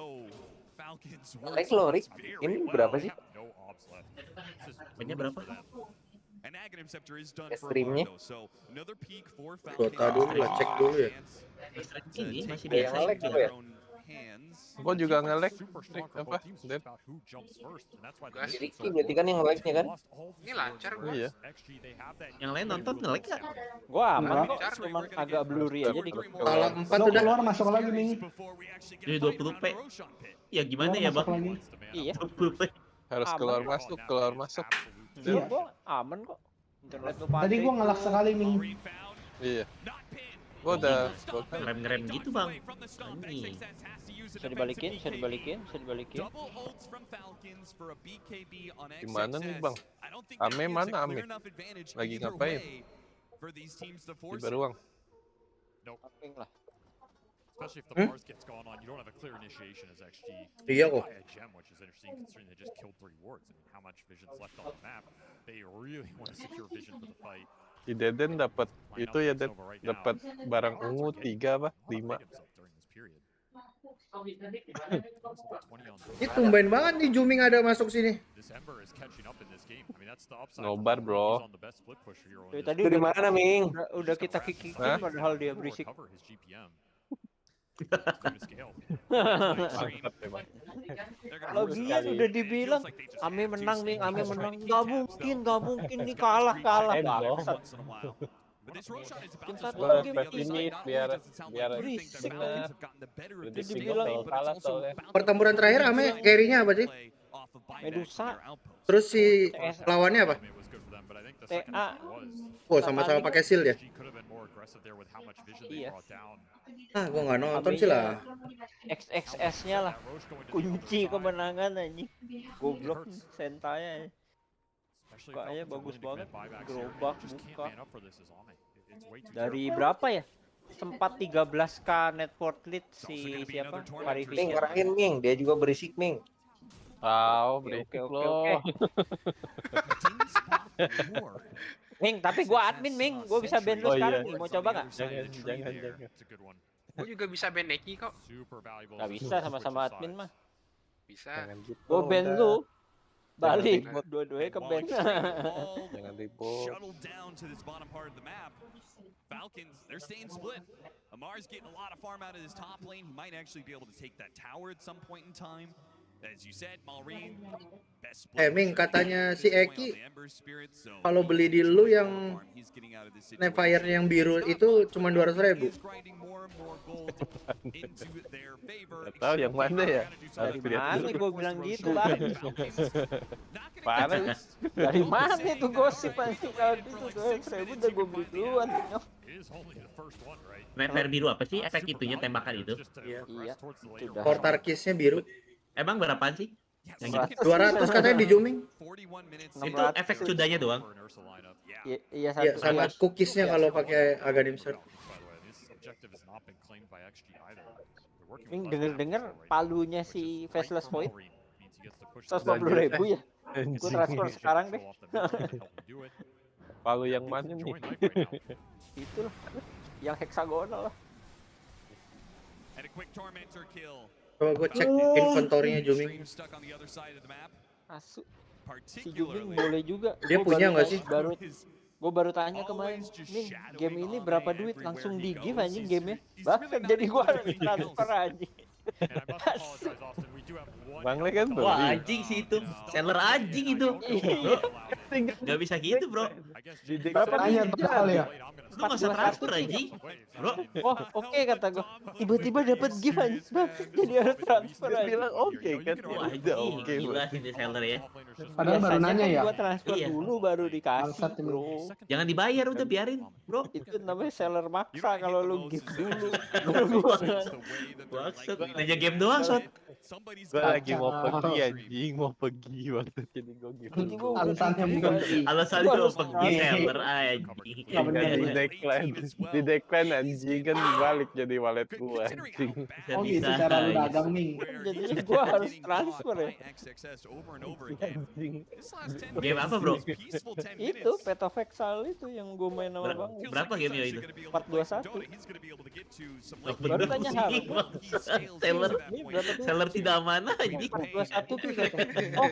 Rick lo, Rick. Ini berapa sih? Mainnya berapa? Streamnya? Dota dulu lah, cek dulu ya. Ini masih Ada yang biasa nge-lag ya. apa ya? Gua juga nge-lag. Apa? Dep. Ricky berarti kan yang nge-lag-nya kan? Ini lancar gua. Iya. Yang lain nonton nge-lag nggak? Gua aman kok, cuman agak blurry aja dikit. Salah 4 Lo udah. keluar masuk lagi nih. Jadi 20p. Ya gimana ya bang? Iya. 20p. Harus keluar masuk. Iya, gua aman kok. Internet gua Tadi gua ngelak sekali nih. Iya. Gua udah Ngerem-ngerem gitu bang. Anjing. Bisa dibalikin. Gimana nih bang? Ame mana Ame? Lagi ngapain? Di beruang. Camping lah. Especially if the Mars gets going on, you don't have a clear initiation as XG. Iya kok. Buy a gem, which is interesting considering they just killed 3 wards. I mean, how much vision's left on the map? They really want to secure vision for the fight. Di Deden dapat itu ya, dapat barang ungu 3 apa? 5. Ini tumben banget nih Juming ada masuk sini. Nobar bro. Tadi Dari mana, Ming? Udah kita kikikin padahal dia berisik. Lagian udah dibilang Ame menang nih, Ame menang. Gak mungkin nih kalah. Bikin satu lagi biar berisik. Udah dibilang kalah soalnya. Pertempuran terakhir Ame carry-nya apa sih? Medusa. Terus si lawannya apa? TA. Oh sama-sama pakai shield ya? Iya. Ah gua nggak nonton sih lah. XXS-nya lah. Kunci kemenangan anjing. Goblok Sentaya. Kayaknya bagus banget. Gerobak buka. Dari berapa ya? Sempat 13k net worth lead si siapa? Ming, Parivision. ngarahin Ming. Dia juga berisik, Ming. Tahu berisik lo. Ming, tapi gua admin Ming, gua bisa ban lu sekarang. Mau coba nggak? Jangan. Gua juga bisa ban Neki kok. Nggak bisa sama-sama admin mah. Bisa. Gua ban lu. Balik, dua-duanya ke ban. Jangan ribut. Falcons, they're staying split. Amar's getting a lot of farm out of his top lane. He might actually be able to take that tower at some point in time. As you said, Malrine, best split. Ming katanya si Eki kalau beli di lu yang Nepfire yang biru itu cuma 200.000. Gak tahu yang mana ya. Dari mana gue bilang gitu bang? Parah. Dari mana itu gosip anjing kalau itu 200.000 udah gue beli duluan. Nepfire biru apa sih efek itunya tembakan itu? Iya. Sudah. Portarkisnya biru. Emang berapaan sih? Yang gitu? 200 katanya di Juming. Itu efek cudanya doang. Iya Ya, sama cookiesnya kalau pakai Aghanim Sword. Ming denger palunya si Faceless Void 150.000 ya. Gue transfer sekarang deh. Palu yang mana nih? Itu lah, yang heksagonal lah. Coba gue cek inventory-nya Juming. Asu. Si Juming boleh juga. Dia punya nggak sih? Gue baru tanya kemarin, Ming, game ini berapa duit? Langsung di give anjing gamenya. Bahkan jadi gue transfer anjing. Bang Le kan beli. Wah anjing sih itu. Seller anjing itu. Gak bisa gitu bro. Berapa Tanya nih? padahal ya. Lu nggak usah transfer anjing, bro. Wah, oke kata gue. Tiba-tiba dapat gift anjing. Jadi harus transfer Dia aja. bilang oke kan. Wah, Udah anjing, oke gila berarti. sih di seller ya. Padahal baru Biasanya nanya kan ya. gua transfer Iya. dulu baru dikasih, Bangsat ini. bro. Jangan dibayar, udah biarin, bro. Itu namanya seller maksa kalau lu gift dulu. Maksud aja game doang, Sot. Gue lagi mau Kacau. pergi anjing, mau pergi waktu jadi gue gitu. Jadi gua udah Alasannya pergi, bukan anjing. Alasannya Gua mau harus pergi transfer. seller anjing. Nggak bener Di ya. decline anjing kan balik jadi wallet gue anjing. Oh gitu cara lu dagang Ming. Jadinya gua harus transfer ya. Anjing. Game apa, bro? Itu Petafexal itu yang gua main sama Bang. Berapa gamenya itu? 421. Oh, Baru tanya harus. Seller, Ini berapa tuh? seller tidak amanah anjing. 421 tuh kata. Oh,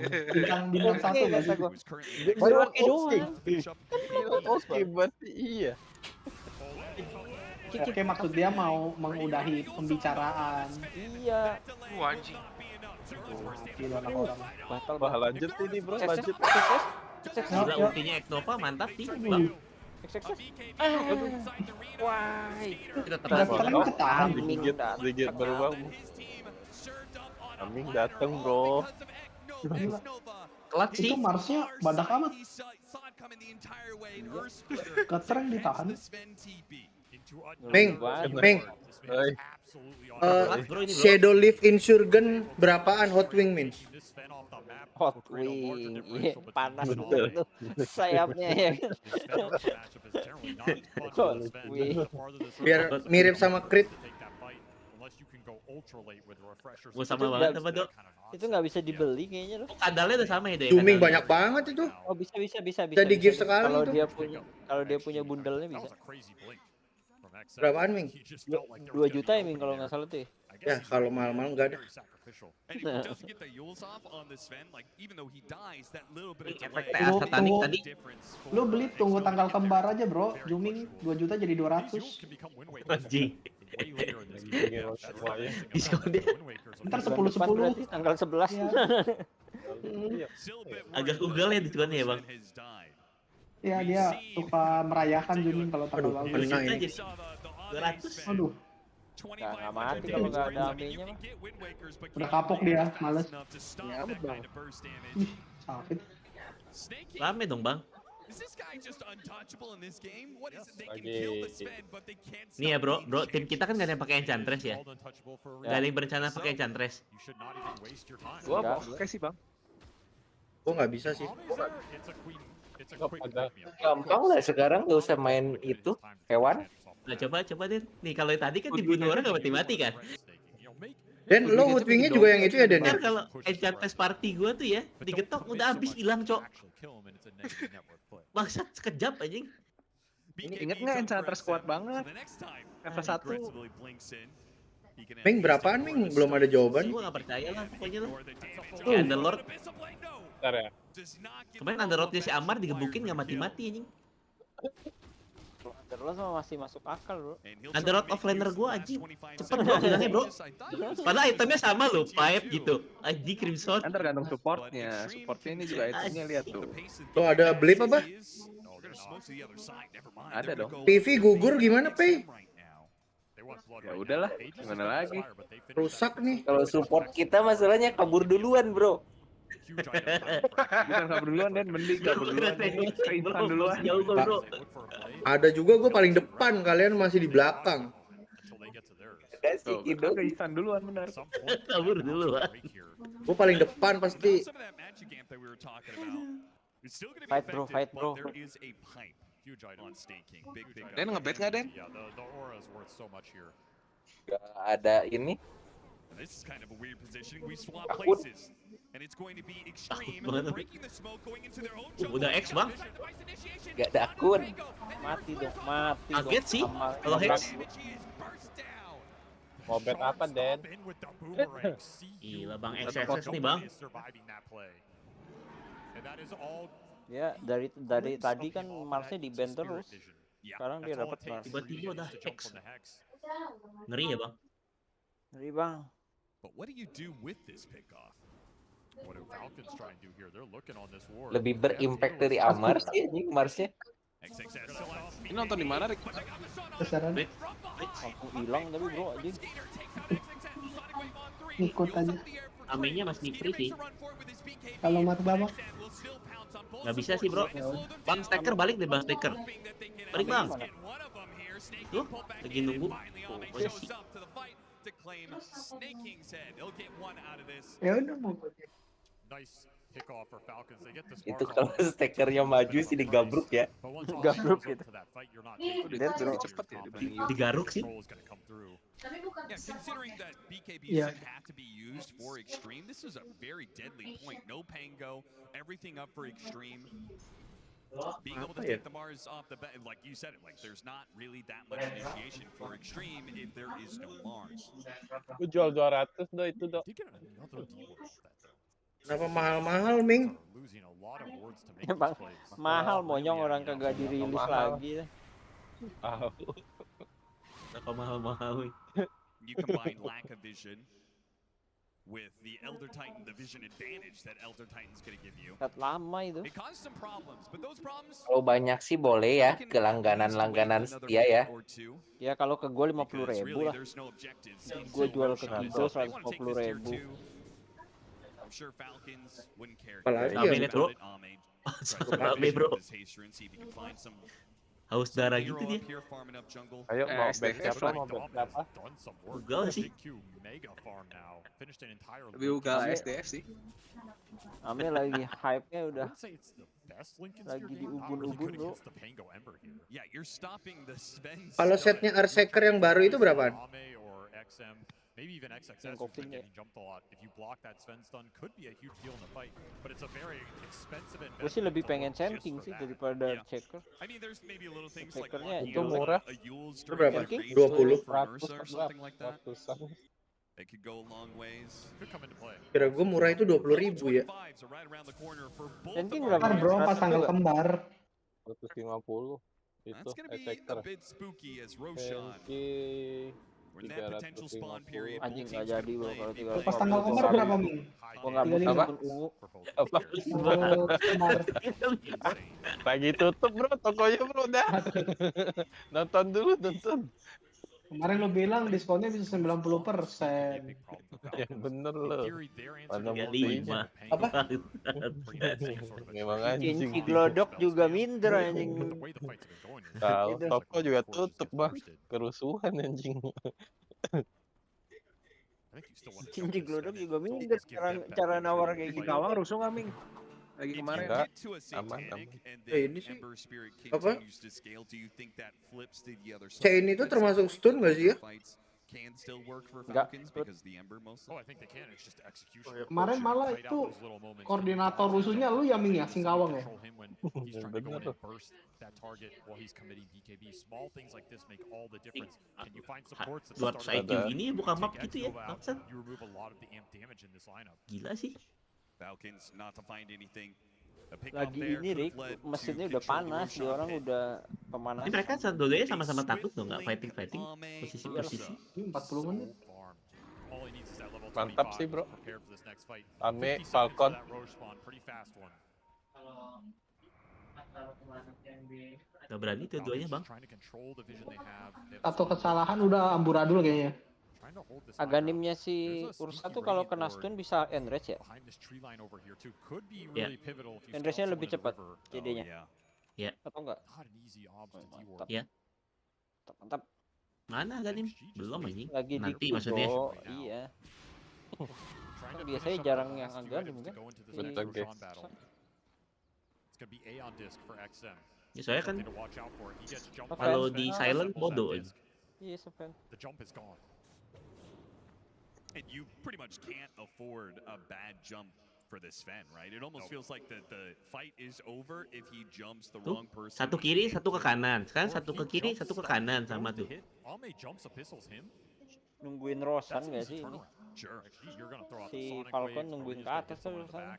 Bintang oke satu nggak kata sih? gua. Dia Baru bilang oke doang. Oke berarti iya. Oke maksud dia mau mengudahi pembicaraan. Iya. Anjing. Gila anak orang. Batal Wah lanjut ini bro, lanjut. Gila ultinya Eknova mantap sih, Bang. Wah. Kita Daftarnya ketahan. Dikit baru bang. Aming dateng bro. Telat sih. Itu Marsnya badak amat. Ketereng ditahan. Meng, Meng. Hai. Shadow Leaf Insurgent berapaan Hot Wing Min? Hot Wing, iya, panas banget tuh sayapnya ya kan. Hot Wing. Biar mirip sama Crit. Gua sama banget apa, Dok? Itu nggak bisa dibeli kayaknya loh. Kadalnya udah sama ya, Dek? Zooming banyak banget itu. Oh bisa. Jadi gift sekali Kalau tuh. dia punya bundelnya bisa. Berapaan Ming? 2 juta ya Ming kalau nggak salah tuh. Ya kalau mahal-mahal nggak ada. Lu beli tunggu tanggal kembar aja bro. Zooming 2 juta jadi 200. Anjing. Diskon dia. Ntar 10-10. Tanggal 11. Ya. Agak ugal ya diskonnya ya, Bang. Ya dia suka merayakan Zooming kalau tanggal bagus. Menang ini. 200. Aduh. Nggak mati kalau nggak ada AB-nya mah. Udah kapok dia, males. Ya amat bang. Ih, sakit. Rame dong, Bang. Nih ya, Bro. Tim kita kan nggak ada yang pakai Enchantress ya. Nggak ada yang berencana pakai Enchantress. Gua mau pakai sih bang. Gua nggak bisa sih. Gampang lah sekarang nggak usah main itu hewan. Nah, coba deh. Nih kalau tadi kan dibunuh orang nggak mati-mati kan? Dan lo Hot Wingnya juga yang itu ya Den? Kan kalau Enchantress party gua tuh ya, digetok udah habis hilang, Cok. Maksud sekejap anjing. Ingat nggak Enchantress kuat banget? Level 1. Ming berapaan Ming? Belum ada jawaban. Gua nggak percaya lah pokoknya lah. Kayak Underlord. Bentar ya. Kemarin Underlordnya si Amar digebukin nggak mati-mati anjing. Underlord sama masih masuk akal bro. Underlord offlaner gua anjing. Cepet bro bilangnya bro. Padahal itemnya sama loh, pipe gitu. Anjing Crimson. Kan tergantung supportnya. Supportnya ini juga itemnya lihat tuh. Tuh ada blip apa? Ada dong. PV gugur gimana Pei? Ya udahlah, gimana lagi? Rusak nih. Kalau support kita masalahnya kabur duluan bro. Bukan kabur duluan Dan, mending kabur duluan. Keinsan duluan. Jauh bro. Ada juga gue paling depan, kalian masih di belakang. Tuh, keinsan duluan benar. Kabur duluan. Gue paling depan pasti. Fight bro. Den ngebet nggak Den? Gak ada ini. Akun. Udah X bang. Gak ada akun. Mati dong, mati. Kaget sih kalau Hex. Mau bet apa Den? Gila bang XSS nih bang. Ya dari tadi kan Marsnya di ban terus. Sekarang dia dapat Mars. Tiba-tiba udah Hex. Ngeri ya bang. Ngeri bang. Lebih berimpact dari Amar sih anjing Marsnya. Ini nonton di mana, Rick? Besaran. Aku hilang tapi bro anjing. Ikut aja. Aminya masih free sih. Kalau martabak. Nggak bisa sih bro. Bang Stacker balik deh Bang Stacker. Balik Bang. Tuh, lagi nunggu posisi. Ya udah mau. Itu kalau stekernya maju sih digabruk ya. Gabruk gitu. Lihat lebih cepet ya dibanding Yuki. Digaruk sih. Yeah, considering that BKB Yeah. should have to be used for Extreme, this is a very deadly point. No Pango, everything up for Extreme. Being able to take the Mars off the bat, like you said it, like there's not really that much initiation for Extreme if there is no Mars. Gue jual 200 do itu do. Kenapa mahal-mahal, Ming? Emang mahal monyong orang kagak dirilis lagi. Kenapa mahal-mahal? You combine lack of vision with the Elder Titan, the vision advantage that Elder Titan's gonna give you. Lama itu. It caused some problems, but those problems. Kalau banyak sih boleh ya, ke langganan setia ya. Ya kalau ke gue 50.000 lah. Gue jual ke Kido 150.000. I'm sure Falcons wouldn't care. Amin bro. Amin bro. Haus darah gitu dia. Ayo mau back siapa mau back berapa? Ugal sih. Lebih ugal SDF sih. Amin lagi hype-nya udah lagi di ubun-ubun bro. Kalau setnya Arseker yang baru itu berapaan? Maybe even XXS who's been getting jumped a lot. If you block that Sven stun, could be a huge deal in the fight. But it's a very expensive investment. Gue sih lebih pengen Chanting sih daripada Checker. I mean, there's maybe little things like itu murah. Itu berapa? 20. 100. It could go a long ways. Could come into play. Kira gue murah itu 20.000 ya. Chanting berapa? Bro, pas tanggal kembar. 150. Itu efektor. Anjing nggak jadi bro kalau 300. Pas tanggal kembar berapa Ming? Gua nggak butuh akun ungu. Lagi tutup bro, tokonya bro udah. Nonton dulu, nonton. Kemarin lo bilang diskonnya bisa 90%. Yang bener lo. Mana buktinya? Apa? Memang anjing. Cinci glodok juga minder anjing. Tahu, toko juga tutup bang. Kerusuhan anjing. Cinci glodok juga minder cara nawar kayak gitu. Nawar rusuh nggak Ming? Lagi kemarin. Enggak, aman. Ini sih apa? Chain itu termasuk stun nggak sih ya? Enggak. Kemarin malah itu koordinator rusuhnya lu ya Ming ya, Singkawang ya? Bener. Buat IQ gini buka map gitu ya, maksud. Gila sih. Lagi ini Rick, mesinnya udah panas, dia orang udah pemanasan. Tapi mereka dua-duanya sama-sama takut dong, nggak fighting, posisi-posisi. 40 menit. Mantap sih bro. Ame, Falcon. Gak berani dua-duanya bang. Atau kesalahan udah amburadul kayaknya. Aganimnya si Ursa tuh kalau kena stun bisa enrage ya? Ya. Enrage-nya lebih cepat jadinya. Ya. Atau enggak? Mantap. Ya. Mantap. Mana Aganim? Belum anjing. Lagi nanti di maksudnya. Iya. Kan biasanya jarang yang Aganim kan? Betul guys. Ya soalnya kan kalau di silent bodoh aja. Iya, Sven. And you pretty much can't afford a bad jump for this Sven, right? It almost feels like the fight is over if he jumps the wrong person. Satu kiri, satu ke kanan. Sekarang satu ke kiri, satu ke kanan sama tuh. Nungguin Rosan nggak sih ini? Si Falcon nungguin ke atas tuh Rosan.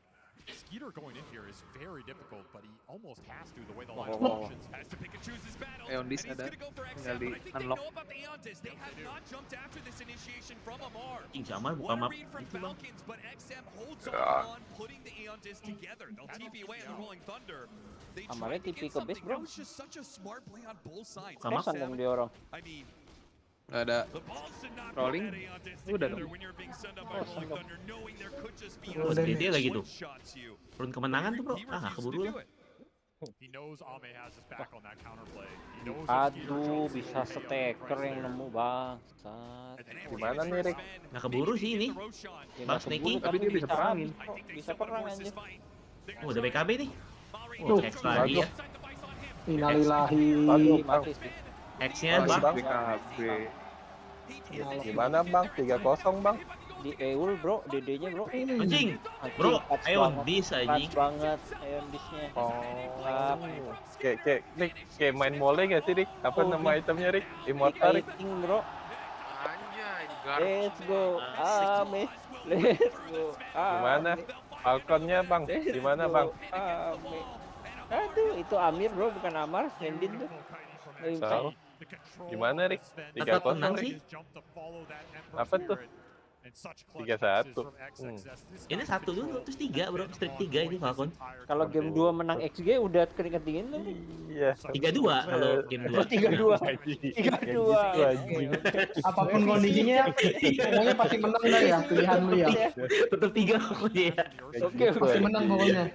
Skeeter going in here is very difficult, but he almost has to the way the Wow, line wow, wow. options has to pick and choose his battles. Eondis And he's ada, gonna go for tinggal XM, di but I think they unlock. know about the Eondis. They have not jumped after this initiation from Amar. Ing Amar buka What a map read from itu bang. Falcons, but XM holds Ah. on putting the Eondis together. They'll TP away on the Rolling Thunder. They Amarnya tried to TP get ke base, something. bro. That was just such a smart play on both sides. Buka map. Kesan dong dia orang. I mean, Ada the balls did not rolling. put that Eondis Udah together dong. when you're being sent up by Rolling Thunder, knowing there could just be Oh, gede lagi tuh. shots you. Turun kemenangan tuh bro. Ah nggak keburu lah. He knows Ame has his back on that counterplay. He knows Aduh, bisa steker yang nemu bangsat. Gimana nih, Rick? Nggak keburu sih ini. Ya, Bang nggak keburu, Snaky. tapi dia bisa perangin. habis kok. Bisa perang anjir. Oh udah BKB nih. Tuh, X lagi ya. Innalillahi. Mati sih. X-nya Masih bang. BKB. Gimana bang? 3-0 bang. Di Eul bro, DD-nya bro. Anjing. Bro, touch ayo banget. dis anjing. Touch banget Eondisnya. Oh, kayak main mole gak sih, Rick? Apa nama itemnya, Rick? Immortal, Rick? Fighting bro. Anjay, Let's go. Ame. Let's go. Gimana? Falconnya bang? Gimana bang? Ame. Aduh, itu Amir bro, bukan Amar. Sendin tuh. Tahu. Gimana, Rick? 3-0, Rick? Apa tuh? 3-1. Ini 1 dulu, terus 3 bro. Streak 3 ini Falcon. Kalau game 2 menang XG udah keringet dingin tuh. Iya. 3-2 kalau game 2. 3-2. 3-2. Apapun kondisinya, pokoknya pasti menang dah ya pilihan lu ya. Tetap 3 pokoknya ya. Oke, Pasti menang pokoknya.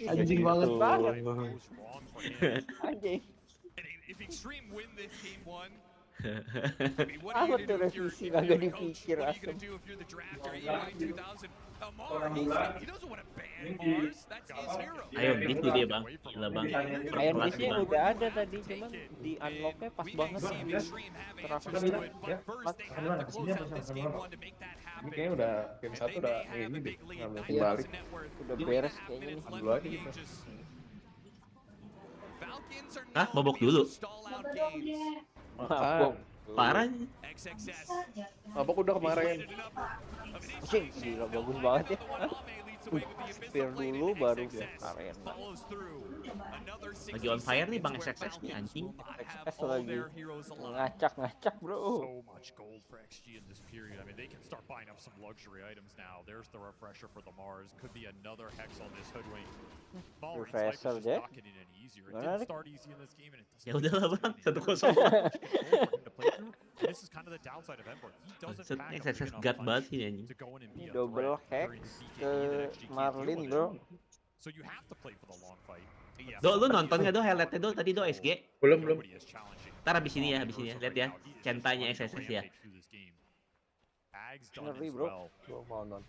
Anjing banget. Anjing. If Extreme win this game 1, Apa tuh revisi kagak dipikir what are you asem. gonna do if you're the drafter? EY 2000. Amar, he doesn't want to ban Mars. That's his hero. Ayo gitu dia bang. Gila bang. Air Beast-nya udah ada tadi, cuman di unlock-nya pas banget. Terasa Ini kayaknya udah game 1 udah ini deh. Nggak mungkin balik. udah beres kayaknya nih. Dulu aja gitu. Hah, bobok dulu. Mabok. Parah nih. Mabok udah kemarin. Anjing, gila bagus banget ya. Spear dulu baru dia arena. Lagi on fire nih bang SXS nih anjing. XS lagi ngacak-ngacak bro. So much gold for XG in this period. I mean, they can start buying up some luxury items now. There's the refresher for the Mars. Could be another hex on this hoodwink. Refresher deh. It didn't start easy in this game, and it doesn't. Ya udahlah bang, 1-0. This is kind of the downside of Ember. He doesn't pack a big SXS enough gat punch banget sih anjing. to go in and be a Double threat hex during the ke PK. Marlin bro. So you have to play for the long fight. Do, lu nonton nggak do highlightnya do tadi do SG? Belum. Ntar abis ini ya, lihat ya. Centanya SSS ya. Ngeri bro. Gua mau nonton.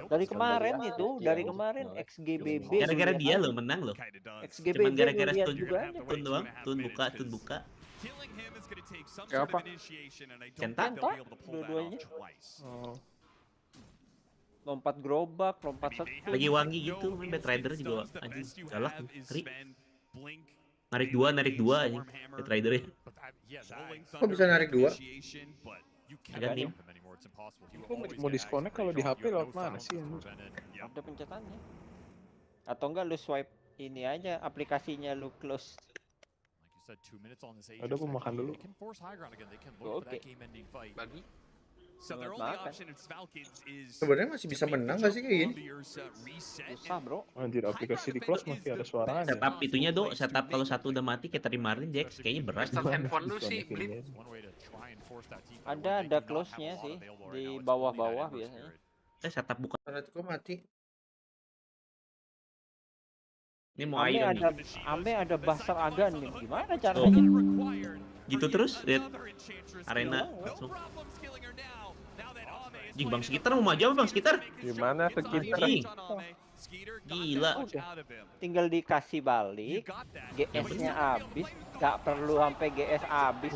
Dari kemarin itu, dari kemarin XGBB. Gara-gara dia lo menang lo. XGBB Cuman gara-gara lihat stun, juga aja. stun doang, stun buka. Kayak apa? Centang dua-duanya. Lompat gerobak, lompat setu. Lagi wangi gitu, main Bad Rider juga anjing galak, ngeri. Narik dua anjing Bad Rider ya. Kok bisa narik 2? Agak nih. Mau disconnect kalau di HP lewat mana sih? Ada pencetannya. Atau enggak lu swipe ini aja aplikasinya lu close. Ada gua makan dulu. Oke. Bagi. Sebenarnya masih bisa menang nggak sih kayak gini? Susah bro. Anjir, aplikasi di close masih ada suaranya. Setup itunya do, setup kalau satu udah mati kayak tadi Marlin Jax kayaknya berat. Start handphone lu sih, Blip. Ada close-nya sih di bawah-bawah biasanya. Setup bukan. Internetku mati. Ini mau air nih. Ame ada Basar Agan nih. Gimana caranya? Gitu terus, lihat arena langsung. Jing Bang Skitter mau maju apa Bang Skitter? Gimana Skitter? Gila. Tinggal dikasih balik, GS-nya habis, gak perlu sampai GS habis.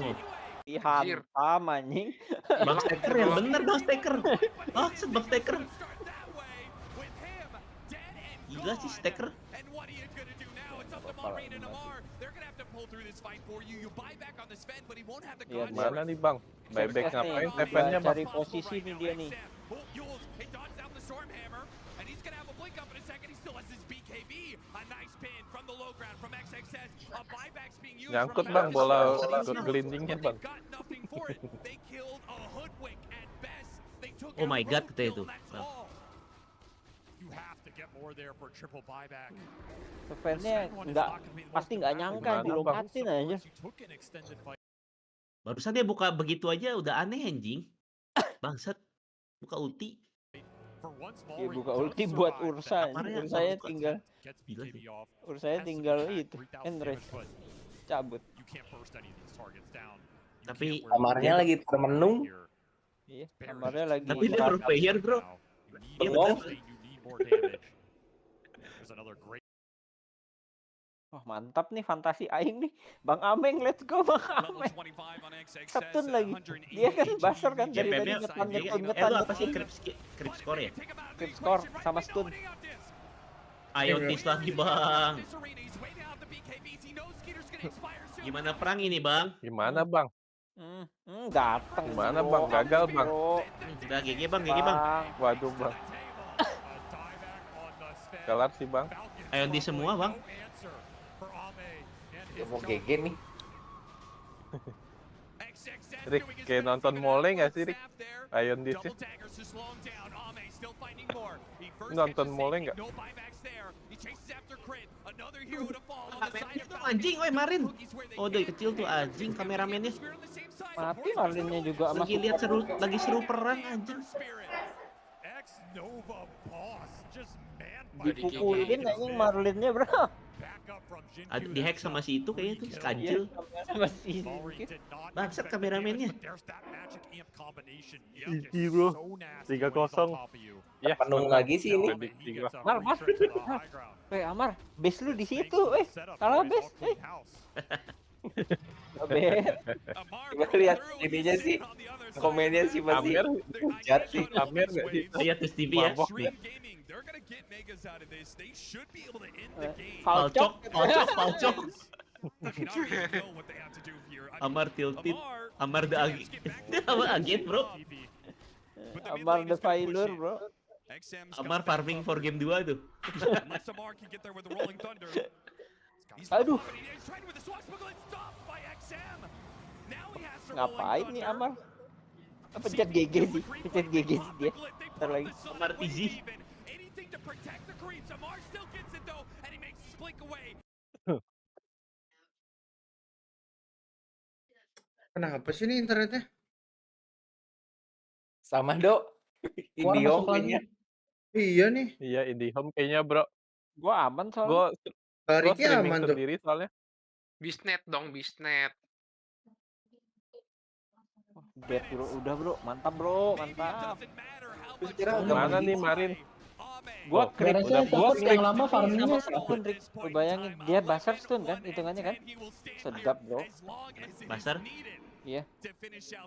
Dihantam anjing. Bang Steker yang bener Bang Steker. Maksud Bang Steker. Gila sih Steker. Mana nih Bang? Buyback ngapain? TP-nya Bang. Cari posisi nih dia nih. He's gonna have a blink up in a second. He still has his BKB. A nice pin from the low ground from XXS. A buyback's being used. Nyangkut bang bola gelindingnya bang. Nothing for it. They killed a hoodwink at best. They took Oh my god, kata itu. You have to get more there for triple buyback. Fan-nya pasti nggak nyangka dilompatin aja. Barusan dia buka begitu aja udah aneh anjing. Bangsat. Buka ulti. Dia buka ulti buat Ursa. Ursanya tinggal itu. Enrage. Cabut. Tapi kamarnya lagi termenung. Iya, kamarnya lagi. Tapi dia pro player, bro. Bengong. Wah, mantap nih fantasi aing nih. Bang Ameng, let's go Bang Ameng. Sabtun lagi. Dia kan basar kan dari tadi ngetan. Apa sih creep score ya? Creep score sama stun. Ayo tis lagi, Bang. Gimana perang ini, Bang? Gimana, Bang? Datang. Gimana, Bang? Gagal, Bang. Udah GG, Bang. GG, Bang. Waduh, Bang. Kelar sih, Bang. Ayo di semua, Bang. Ya mau GG nih. Rick, kayak nonton mole nggak sih, Rick? Ion di sini. Nonton mole nggak? Anjing, woi Marin. Oh, dari kecil tuh anjing kameramennya. Mati Marinnya juga sama. Lagi lihat lagi seru perang anjing. Dipukulin anjing Marlinnya, bro. Dihack sama si itu kayaknya tuh, kancil. Sama si bangsat kameramennya. GG, bro. 3-0. Ya, penuh lagi sih ini. Mar. Amar, base lu di situ, salah base, Coba lihat ininya sih, komennya sih masih jat sih. Amer nggak sih? Lihat di TV ya. Palcok. Amar tilted. Amar the agent, bro. Amar the failure, bro. Amar farming for game 2 tuh. Aduh. Ngapain nih Amar? Pencet GG sih. Pencet GG sih dia. Ntar lagi. Amar easy. Kenapa sih ini internetnya? Sama Dok. IndiHome kayaknya. Iya nih. Iya, IndiHome kayaknya, bro. Gua aman soalnya. Gua streaming aman sendiri soalnya. Bisnet dong, bisnet. Dead bro, udah bro, mantap bro, mantap. Mana nih Marin? Gua kira yang lama farmingnya stun, Rick. Lu bayangin dia basar stun kan, hitungannya kan? Sedap bro. Basar? Iya.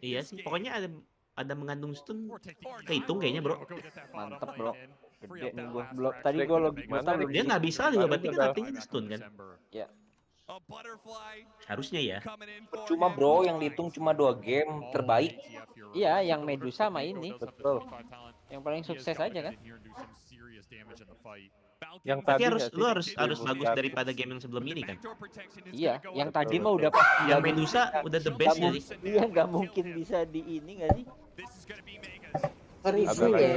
Iya sih, pokoknya ada mengandung stun. Kehitung kayaknya bro. Mantap bro. Gede nih gua. Belum tadi gua logik dia nggak bisa juga berarti kan artinya stun kan? Iya. Harusnya ya. Cuma bro, yang dihitung cuma 2 game terbaik. Iya, yang Medusa sama ini. Betul. Yang paling sukses aja kan? Yang tapi tadi lu harus bagus daripada game yang sebelum ini kan? Iya, yang tadi mah udah pasti. Yang Medusa udah the best ya sih? Iya, nggak mungkin bisa di ini nggak sih? Review ya.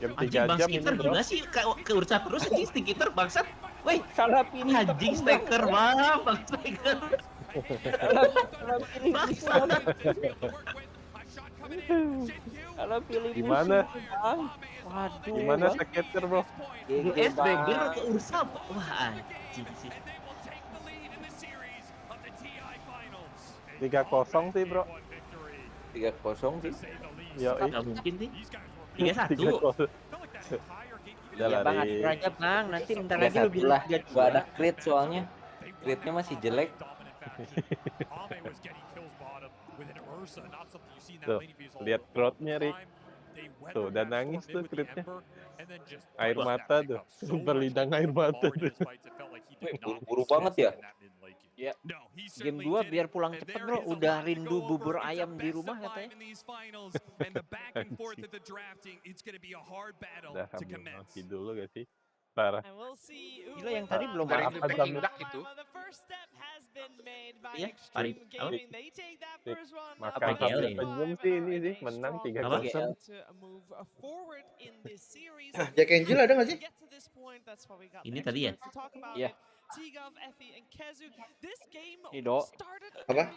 Anjing bang Skitter gimana sih? Ke Ursa terus anjing Skitter bangsat. Woi, salah pilih anjing Staker bang Staker. Salah pilih. Bangsat. Kalau pilih gimana? Waduh. Gimana Skitter bro? US Beggar ke Ursa. Wah anjing sih. 3-0 sih bro. 3-0 sih. Ya, nggak mungkin sih. 3-1. Ya bang, atur aja bang. Nanti bentar lagi lu bilang gak ada crit soalnya. Critnya masih jelek. Tuh, lihat growth-nya Rick. Tuh, udah nangis tuh critnya. Air mata tuh. Berlidang air mata tuh. Buru-buru banget ya. Ya. Game 2 biar pulang cepet bro, udah rindu bubur ayam di rumah katanya. Udah sambil ngopi dulu gak sih? Parah. Gila yang tadi belum Dari makan. Peking duck itu. Iya, paling apa? Makan sambil senyum sih ini sih, menang 3-0. Jack Angel ada nggak sih? Ini tadi ya? Iya. Ido. Apa?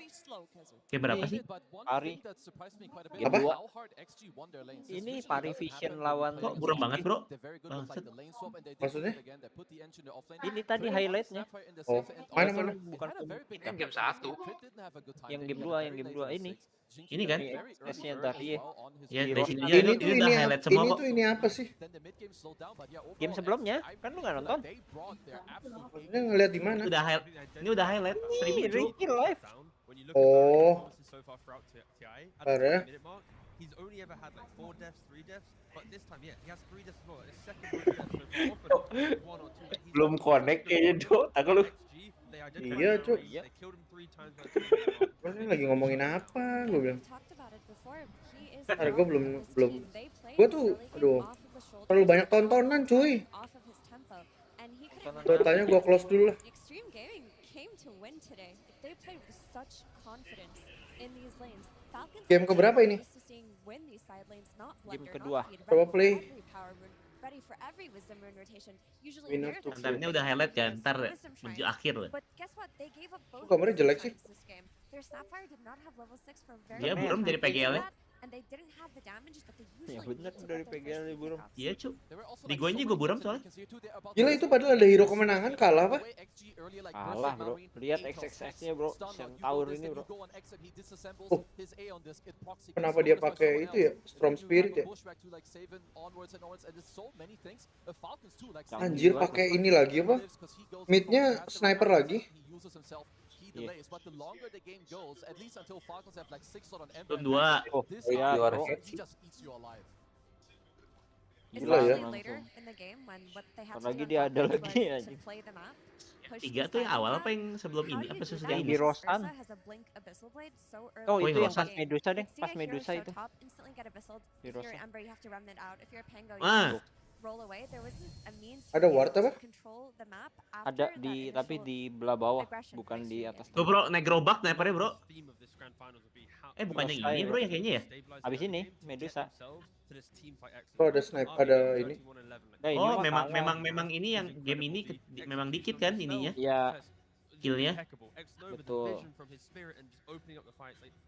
Kayak berapa sih? Pari. Game Apa? 2. Ini Pari Vision lawan. Kok buram banget bro? Maksudnya? Ini tadi highlightnya. Oh, mana? Bukan Ini game 1. Yang game 2, yang game 2 ini. Ini kan? Tesnya tadi ya. Ya dari sini aja Ini tuh udah highlight semua kok. ini apa sih? Game sebelumnya kan lu nggak nonton? Ini ngeliat di mana? Ini udah highlight streaming bro. Ricky live. Oh. Parah. He's only ever had like 4 deaths, 3 deaths, but this time, yeah, he has 3 deaths as well. His second death, 1 or 2. Belum connect kayaknya, Dok. Aku lu. Iya, Cuk. Ini lagi ngomongin apa? Gue bilang. Ntar gue belum. Gue tuh, aduh, terlalu banyak tontonan, cuy. Dotanya gue close dulu lah. Game keberapa ini? Game kedua. Coba play. Ntar ini udah highlight kan, ntar menuju akhir loh. Kok kameranya jelek sih? Dia buram dari PGL ya? Ya bener dari PGL ya buram. Iya cu. Di gue juga buram soalnya. Gila itu padahal ada hero kemenangan kalah apa? Kalah bro. Lihat XXS-nya bro. Centaur ini bro. Oh. Kenapa dia pakai itu ya? Storm Spirit ya? Anjir pakai ini lagi apa? Mid-nya sniper lagi. Turn 2. Oh, iya bro. Gila ya. Lagi dia ada lagi aja. 3 tuh yang awal apa yang sebelum ini? Apa sesudah Yang ini? di Rosan. Oh itu yang pas Medusa deh. Pas Medusa itu. Di Rosan. Ah. Ada ward apa? Ada di tapi di belah bawah, bukan di atas. Tuh bro, naik gerobak snipernya bro. Bukan yang ini bro ya kayaknya ya. Abis ini Medusa. Oh ada sniper, ada ini. Oh memang ini yang game ini memang dikit kan ininya? Iya. Killnya. Betul.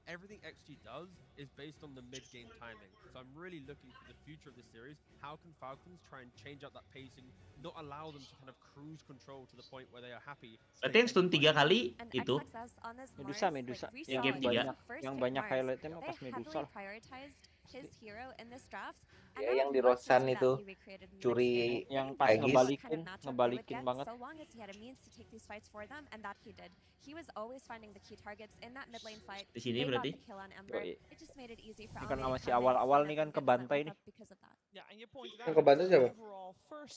Everything XG does is based on the mid-game timing. So I'm really looking for the future of this series. How can Falcons try and change up that pacing, not allow them to kind of cruise control to the point where they are happy. Berarti yang stun 3 kali itu. Medusa. Yang game 3. Yang banyak highlightnya mah pas Medusa lah. Ya yang di Rosan itu curi yang pas ngebalikin banget. Di sini berarti. Ini kan masih awal-awal nih kan kebantai nih. Yang kebantai siapa? Oh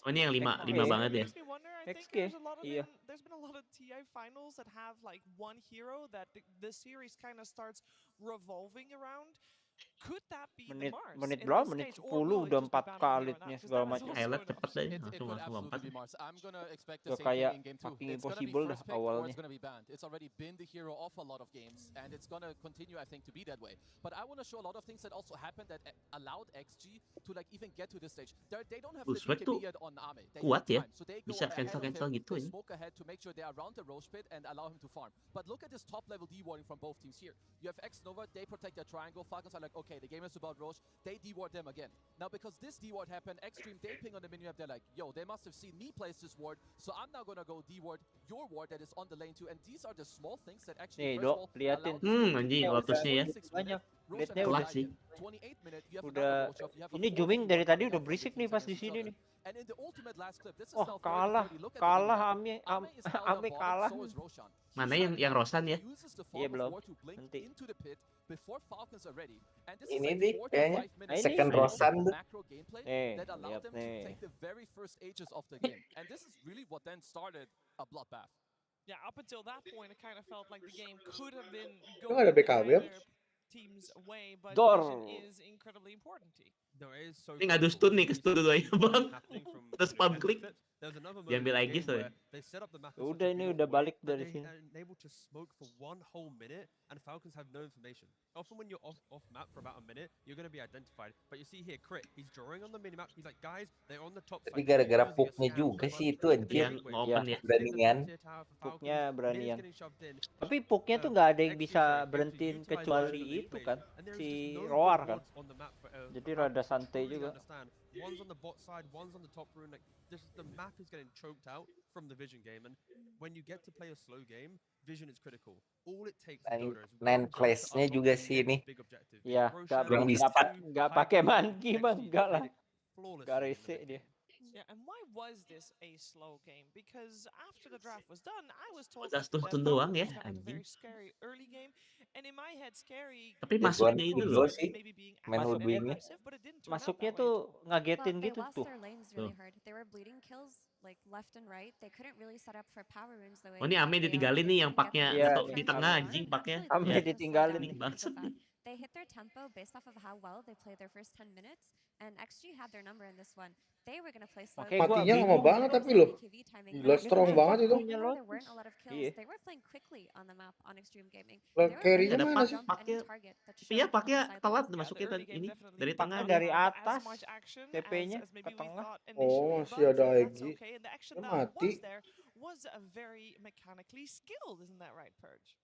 ini yang 5 banget ya. XG. Iya. There's been a lot of TI finals that have like one hero that the series kind of starts revolving around. Could that be menit berapa? Menit 10 udah 4 kalitnya segala macam. Highlight cepet deh, langsung 4. Udah kayak fucking impossible dah awalnya. It's already been the hero of a lot of games, and it's gonna continue, I think, to be that way. But I want to show a lot of things that also happened that allowed XG to like even get to this stage. They don't have the BKB yet on Ame. Kuat ya, bisa cancel gitu ya. Smoke ahead to make sure they are around the Roche pit and allow him to farm. But look at this top level D-warding from both teams here. You have X Nova, they protect their triangle. Falcons are like, okay, the game is about Roche. They deward them again. Now because this deward happened, Extreme they ping on the minimap. They're like, yo, they must have seen me place this ward, so I'm now gonna go deward your ward that is on the lane too. And these are the small things that actually Nih, Dok, liatin. Anjing lotusnya ya. Banyak. Lihatnya Kelas sih. Udah ini zooming dari tadi udah berisik nih pas di sini nih. Oh, kalah Ame kalah. Mana yang Rosan ya? Iya belum. Nanti. Ini nih kayaknya second Rosan tuh. Lihat nih. Yeah, up until that point, it kind of felt like the game could have been Itu nggak ada going BKB apa? either team's way, but Dor. vision is incredibly important. No, it is so Ini ngadu critical. stun nih, ke stun dulu aja bang. Happening from, Ada spam ethic klik. clips. There's another moment Diambil in the lagi game soalnya. where they set up the map in such Udah a ini beautiful udah way balik that dari they sini. are able to smoke for 1 whole minute, and Falcons have no information. Often when you're off map for about a minute, you're going to be identified. But you see here, Crit, he's drawing on the minimap. He's like, guys, they're on the top Tapi side. gara-gara puknya juga sih itu anjir. Beranian. Puknya beranian. in. Tapi puknya tuh nggak ada yang bisa berhentiin kecuali itu kan, si Roar kan. Jadi rada santai juga. One's on the bot side, one's on the top rune. Like the map is getting choked out from the vision game, and when you get to play a slow game, vision is critical. All it takes is Dota. Main clash-nya juga sih ini. Iya, nggak pakai manki bang, nggak lah. Nggak rese dia. Yeah, and why was this a slow game? Because after the draft was done, I was told Udah that stun doang ya, Falcons have a anjing. very scary early game, and in my head, scary. Tapi masuknya itu loh. Masuknya tuh ngagetin Well, they gitu lost tuh. their lanes really hard. They were bleeding kills like left and right. They couldn't really set up for power runes the way. Oh ini Ame ditinggalin nih yang paknya di tengah anjing paknya. Ame ditinggalin nih. Bangsat nih. They hit their tempo based off of how well they played their first 10 minutes, and XG had their number in this one. They were gonna play slow. Matinya lama banget tapi loh. Gila strong banget itu. There weren't a lot of kills. They were playing quickly on the map on Extreme Gaming. Carry-nya mana sih? Iya paknya telat masuknya tadi ini dari tengah dari atas. TP-nya ke tengah. Oh masih ada Egi. Mati. Was a very mechanically skilled, isn't that right, Purge?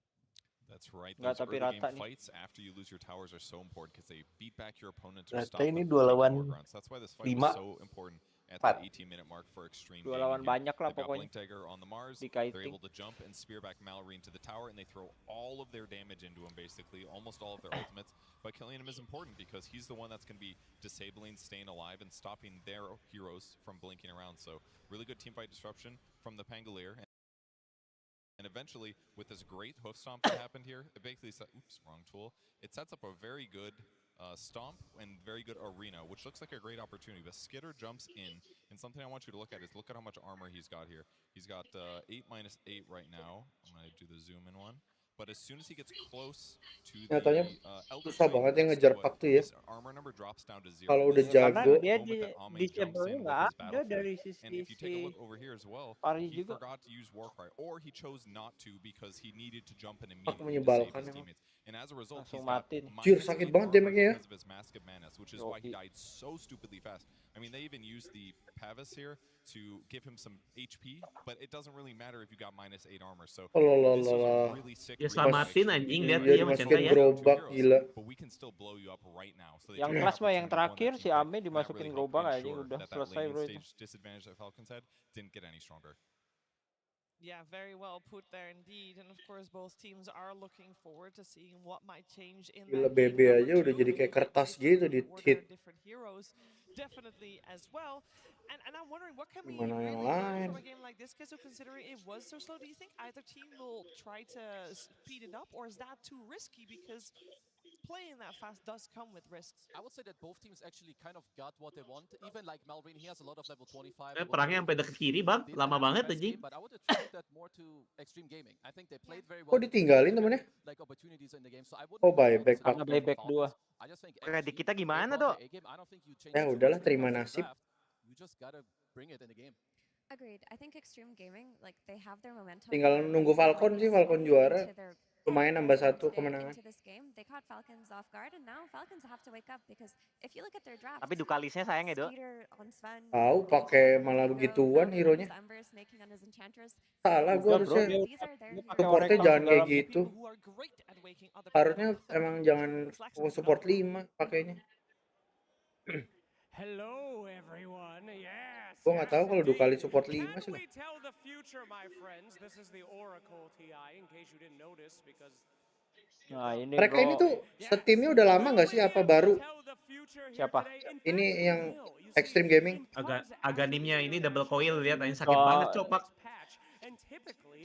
That's right. Nggak, Those tapi early rata game nih. fights after you lose your towers are so important because they beat back your opponents or Rata stop ini them 2 from lawan taking more grounds. That's why this fight 5. was so important at that 18-minute mark for Extreme 2 Gaming lawan here. banyak lah They've got pokoknya. Blink Dagger on the Mars. Dikaiting. They're able to jump and spear back Mallory into the tower, and they throw all of their damage into him, basically, almost all of their ultimates. But killing him is important because he's the one that's going to be disabling, staying alive, and stopping their heroes from blinking around. So really good teamfight disruption from the Pangolier. And eventually, with this great hoof stomp that happened here, it basically oops, wrong tool. It sets up a very good stomp and very good arena, which looks like a great opportunity. But Skitter jumps in, and something I want you to look at is look at how much armor he's got here. He's got 8 minus 8 right now. I'm going to do the zoom in one. But as soon as he gets close to the Elder susah Flame, banget ya you'll see ngejar what Pak tuh ya. his armor number drops down to 0. Kalau udah This is the jago. Dia moment that Ame jumps disable-nya in with nggak his ada Battle dari Flame. And if you take a look over here as well, Pari he juga. forgot to use Warcry, or he chose not to because he needed to jump in Pak immediately to save menyebalkan his emang. teammates. And as a result, Langsung he's got mati nih. Jir, minus sakit 8 banget armor damage-nya ya. because of his Mask of Madness, which is why he died so stupidly fast. I mean, they even used the Pavis here to give him some HP, but it doesn't really matter if you got minus 8 armor. So this was a really sick Ya read selamatin by anjing Extreme lihat Gaming. dia macam dimasukin ya. gerobak gila. But we can still blow you up right now. So they Yang took kelas the mah yang opportunity, won that terakhir si teamfight, Ame and that dimasukin really helped gerobak aja ensure udah that selesai laning bro itu. stage disadvantage that Falcons had didn't get any stronger. Yeah, very well put there indeed. And of course, both teams are looking forward to seeing what might change in Gila that game BB number aja udah 2. jadi kayak kertas gitu di Order hit. different heroes, definitely as well. And I'm wondering, what can we Gimana really yang learn lain? from a game like this? Because considering it was so slow, do you think either team will try to speed it up, or is that too risky? Because playing that fast does come with risks. I would say that both teams actually kind of got what they want. Even like Malvin, he has a lot of level 25. Perangnya sampai deket kiri bang, lama banget anjing. But I would attribute that more to Extreme Gaming. I think they played very Kok well. ditinggalin temennya? Like opportunities in the game. So I Oh wouldn't buyback Pak. Karena buyback 2. I just think Di kita gimana dok? Ya udahlah terima nasib. You just gotta bring it in the game. Agreed. I think Extreme Gaming, like they have their momentum. Tinggal nunggu Falcon sih, Falcon juara. Lumayan nambah 1 kemenangan. Into this game, they caught Falcons off guard, and now Falcons have to wake up because if you look at their draft, Tapi Dukalisnya sayang ya dok. Tahu pakai malah begituan hero-nya. Salah gue harusnya supportnya jangan kayak gitu. Harusnya emang jangan support 5 pakainya. Hello everyone. Yes. Gue nggak tahu kalau Dukali support 5 sih. Can we tell the future, my friends? This is the Oracle TI in case you didn't notice because Nah, ini mereka bro. ini tuh setimnya udah lama nggak sih apa baru? Siapa? Ini yang Extreme Gaming. Agak nimnya ini double coil lihat aja sakit banget copak.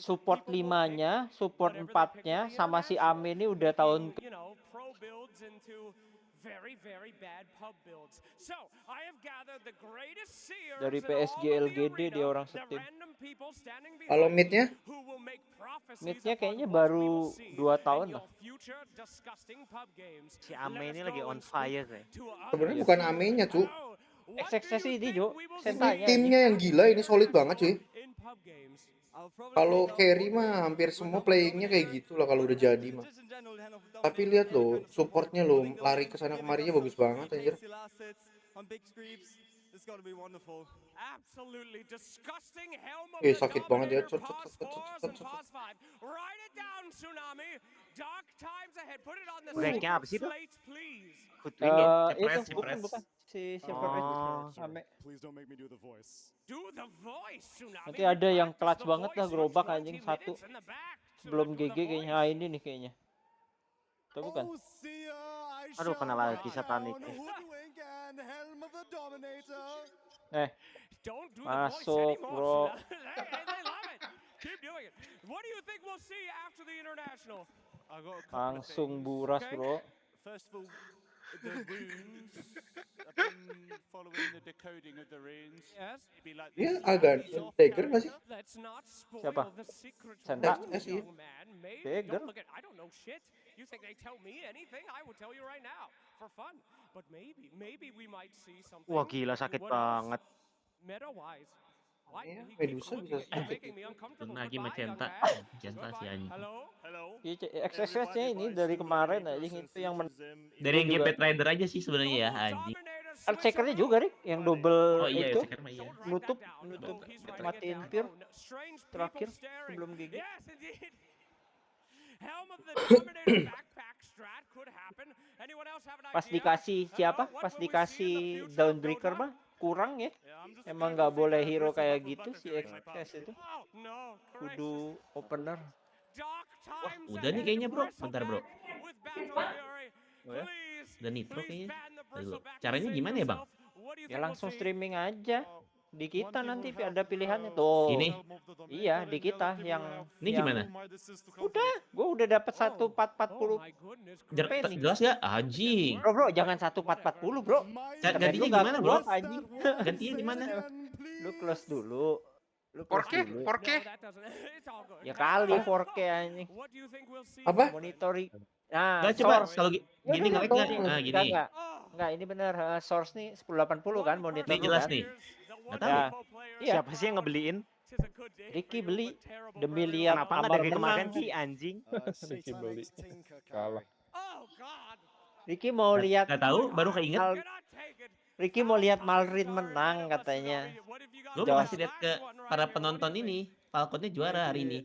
Support 5-nya, support 4-nya sama si Ame ini udah tahun very, very bad pub builds. So, I have gathered the greatest seers Dari in PSG all of the LGD dia arena, orang the setim. random people standing Kalau behind midnya? me who will make prophecies Midnya upon kayaknya what we will baru see 2 in tahun lah. your future disgusting pub games. Si Ame Let ini us lagi go on and speak fire kayak. to Sebenarnya others. bukan Ame-nya, Cuk. XXS ini, Jo. Ini Sentanya timnya yang gila, ini solid banget, cuy. In pub games. Kalau carry mah hampir semua playingnya kayak gitu lah kalau udah jadi mah. Tapi lihat loh, supportnya loh, lari ke sana kemarinya bagus banget anjir. Absolutely disgusting helm of Sakit banget ya. Write it down, Tsunami. Dark times ahead. Put it on the Breaknya apa sih itu? slates, please. Itu bukan si siapa Ame. Do the voice, Tsunami. Nanti ada yang clutch banget lah gerobak anjing satu. Sebelum GG kayaknya ini nih kayaknya. Atau bukan? Aduh, kena lagi satanik. Masuk, bro. Keep doing it. What do you think we'll see after the international? Langsung buras, bro. First of all, the runes. I've been following the decoding of the runes. Yes. Dia agak dagger nggak sih? Let's not spoil Siapa? the secret Senta? rules, young man. Maybe Dagger? don't look at, I don't know shit. You think they tell me anything? I would tell you right now for fun. But maybe we might see something. Wah gila sakit banget. Meta-wise. Medusa bisa lagi Magenta si anjing. XXS-nya ini dari kemarin anjing itu yang dari yang Gepet Rider aja sih sebenarnya ya anjing. Checkernya juga Rick yang double iya, itu checker mah iya. nutup matiin pure terakhir sebelum GG. Pas dikasih siapa? Pas dikasih Dawnbreaker mah kurang ya. Emang nggak boleh hero kayak gitu si XS itu. Kudu opener. Wah, udah nih kayaknya bro. Bentar bro. Oh ya? Udah nitro kayaknya. Dulu. Caranya gimana ya bang? Ya langsung streaming aja. Di kita nanti ada pilihannya tuh. Ini? Iya, di kita yang Ini gimana? Gua udah dapat 1440. Jelas gak? Anjing. Bro, jangan 1440, bro. Gantinya gimana, bro? Anjing. Gantinya gimana? Lu close dulu. Lu 4K? 4K? Ya kali 4K anjing. Apa? Monitoring. Nah, Gak coba source. kalau gini nge-lag nggak? Nah gini. Enggak, ini bener source nih 1080 kan monitor. Ini jelas kan? nih. Nggak tahu. Ya. Iya. Siapa sih yang ngebeliin? Ricky beli demi lihat Kenapa nggak dari kemarin sih anjing? Ricky beli kalah. Ricky mau lihat. Nggak tahu, baru keinget. Ricky mau lihat Malrin menang katanya. Gue mau kasih lihat ke para penonton ini. Falconnya juara hari ini.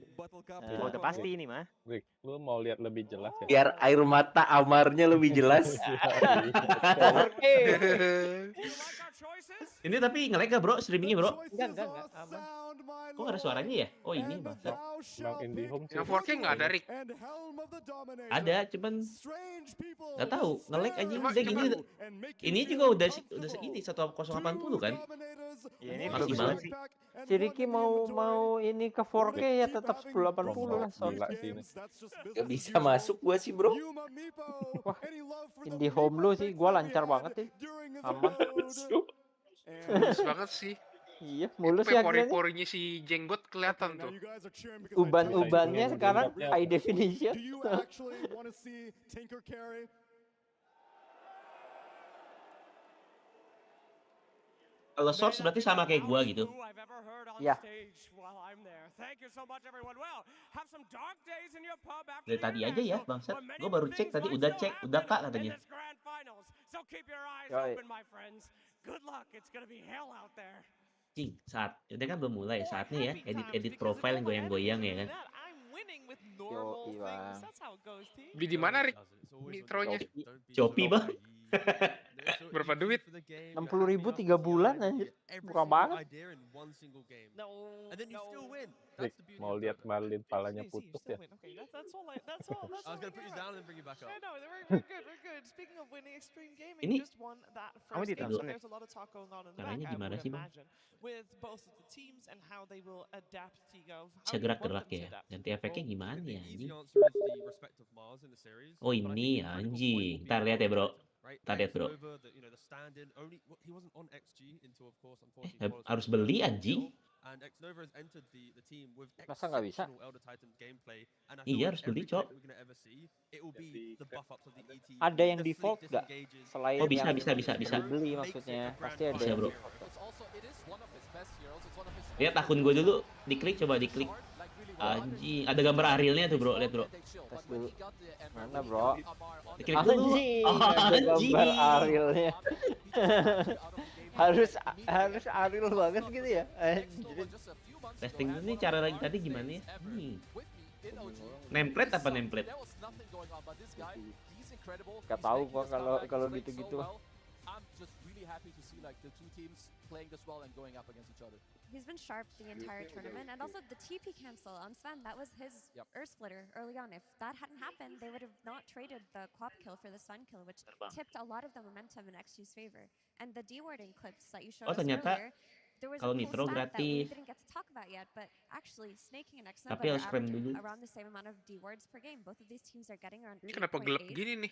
Udah pasti ini mah. Rick, lu mau lihat lebih jelas ya? Biar air mata Amarnya lebih jelas. Ini tapi nge-lag gak bro streamingnya bro? Enggak, aman. Kok gak ada suaranya ya? Oh ini bangsa. Bang IndiHome Yang 4K nggak ada, Rick? Ada, cuman nggak tahu nge-lag aja udah gini. Ini juga udah ini 1080 kan? Ya ini masih bagus banget sih. Si Ricky mau ini ke 4K ya tetap 1080 lah sound. Gak bisa masuk gua sih bro. Wah, IndiHome lu sih gua lancar banget sih. Aman. Mulus banget sih. Iya, mulus ya akhirnya. Pori-porinya si Jenggot kelihatan tuh. Uban-ubannya sekarang high definition. Kalau source berarti sama kayak gua gitu. Ya. Dari tadi aja ya bangsat. Gua baru cek tadi udah kak katanya. Cing, saat udah kan belum mulai saatnya ya edit profile yang goyang-goyang ya kan. Yo, Bang. Beli di mana, Rick? Nitronya. Shopee bang. Berapa duit? 60.000 3 bulan anjir. Murah banget. Rick, mau lihat Marlin palanya putus ya? Ini kamu ditonton ya? caranya gimana sih bang? Bisa gerak-gerak ya? Ganti efeknya gimana ya anjing? Oh ini anjing. Ntar lihat ya bro. right? Tadi bro. Nova, the stand-in, he wasn't on XG until, of course, unfortunately. Harus beli anjing. And Nova has entered the team with Masa nggak bisa? exceptional Elder Titan gameplay. And I feel Iya like harus beli every clip cok. we're gonna ever see, it will be the buff ups of the ET. Ada yang the default fleet nggak? disengages. Selain Oh bisa yang beli maksudnya, pasti ada Bisa yang bro. default. Lihat akun gue dulu, diklik coba diklik. Anjing, ada gambar Arielnya tuh bro, lihat bro. Tes dulu. Mana bro? Diklik dulu. Anjing, Oh, ada anjing. gambar Arielnya. harus Ariel banget gitu ya. Anjir. Testing dulu nih cara lagi tadi gimana ya? Nemplate apa nemplate? Gak tahu kok kalau gitu-gitu. He's been sharp the entire tournament, and also the TP cancel on Sven, that was his Earth Splitter early on. If that hadn't happened, they would have not traded the Quap kill for the Sven kill, which tipped a lot of the momentum in XG's favor. And the dewarding clips that you showed us earlier, there was a cool stat that we didn't get to talk about yet, but actually Snaking and Xnova are averaging around the same amount of dewards per game. Both of these teams are getting around 8.8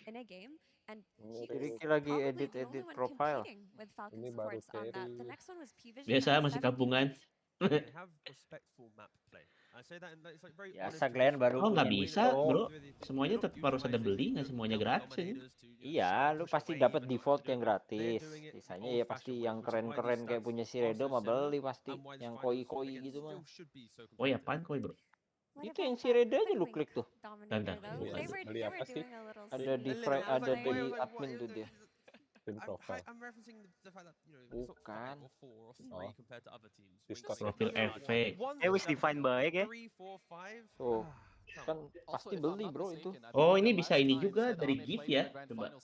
in a game, and Ricky lagi edit profile. with Falcon supports on that. The next one was P-Vision. Biasa masih kampungan. They have respectful map play. I say that, and it's like very Biasa Glenn baru. Oh nggak bisa bro, semuanya tetap harus ada beli, nggak semuanya gratis. Iya, lu pasti dapat default yang gratis. Sisanya ya pasti yang keren-keren kayak punya si Redo mah beli pasti. Yang koi-koi gitu mah. Oh ya apaan koi bro? Itu yang si Redo aja lu klik tuh. Tanda. Beli apa sih? Ada di admin tuh dia. I'm referencing the fact that bukan. Or 3 compared to other teams. Profil efek. Wis define baik ya. 3, 4, 5. Tuh. Kan pasti beli bro itu. Oh ini bisa ini juga dari gift ya. Coba.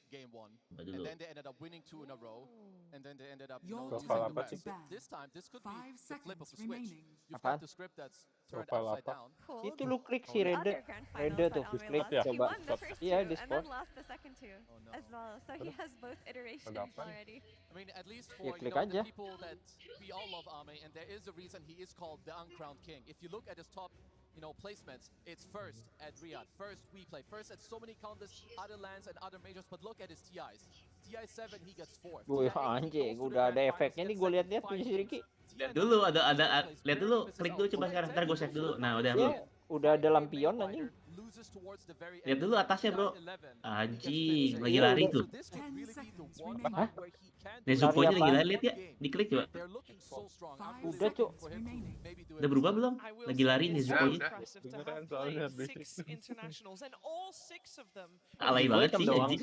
Game one, and then they ended up winning 2 in a row, and then they ended up Profile losing apa the sih? match. This time, this could be the flip of the switch. You've Apaan? got the script that's turned Profile upside apa? down. Itu lu klik si Redo tuh, klik ya? coba. Iya di And sport. then lost the second two as well. So he has both iterations already. I mean, at least Ya, for klik aja. the people that we all love Ame, and there is a reason he is called the uncrowned king. If you look at his top, placements, it's first at Riyadh, first WePlay, first at so many countless other lands and other majors. But look at his TIs. TI 7, he gets 4th. Wih anjing, udah ada efeknya nih gue lihat-lihat punya si Ricky. Lihat dulu ada lihat dulu, klik dulu coba sekarang, ntar gue save dulu. Nah udah bro. Udah ada lampion anjing. Lihat dulu atasnya bro. Anjing, lagi lari tuh. Hah? Nezuko-nya lagi lari, lihat ya. Diklik coba. Udah cuk. Udah berubah belum? Lagi lari Nezuko-nya. Alay banget sih anjing.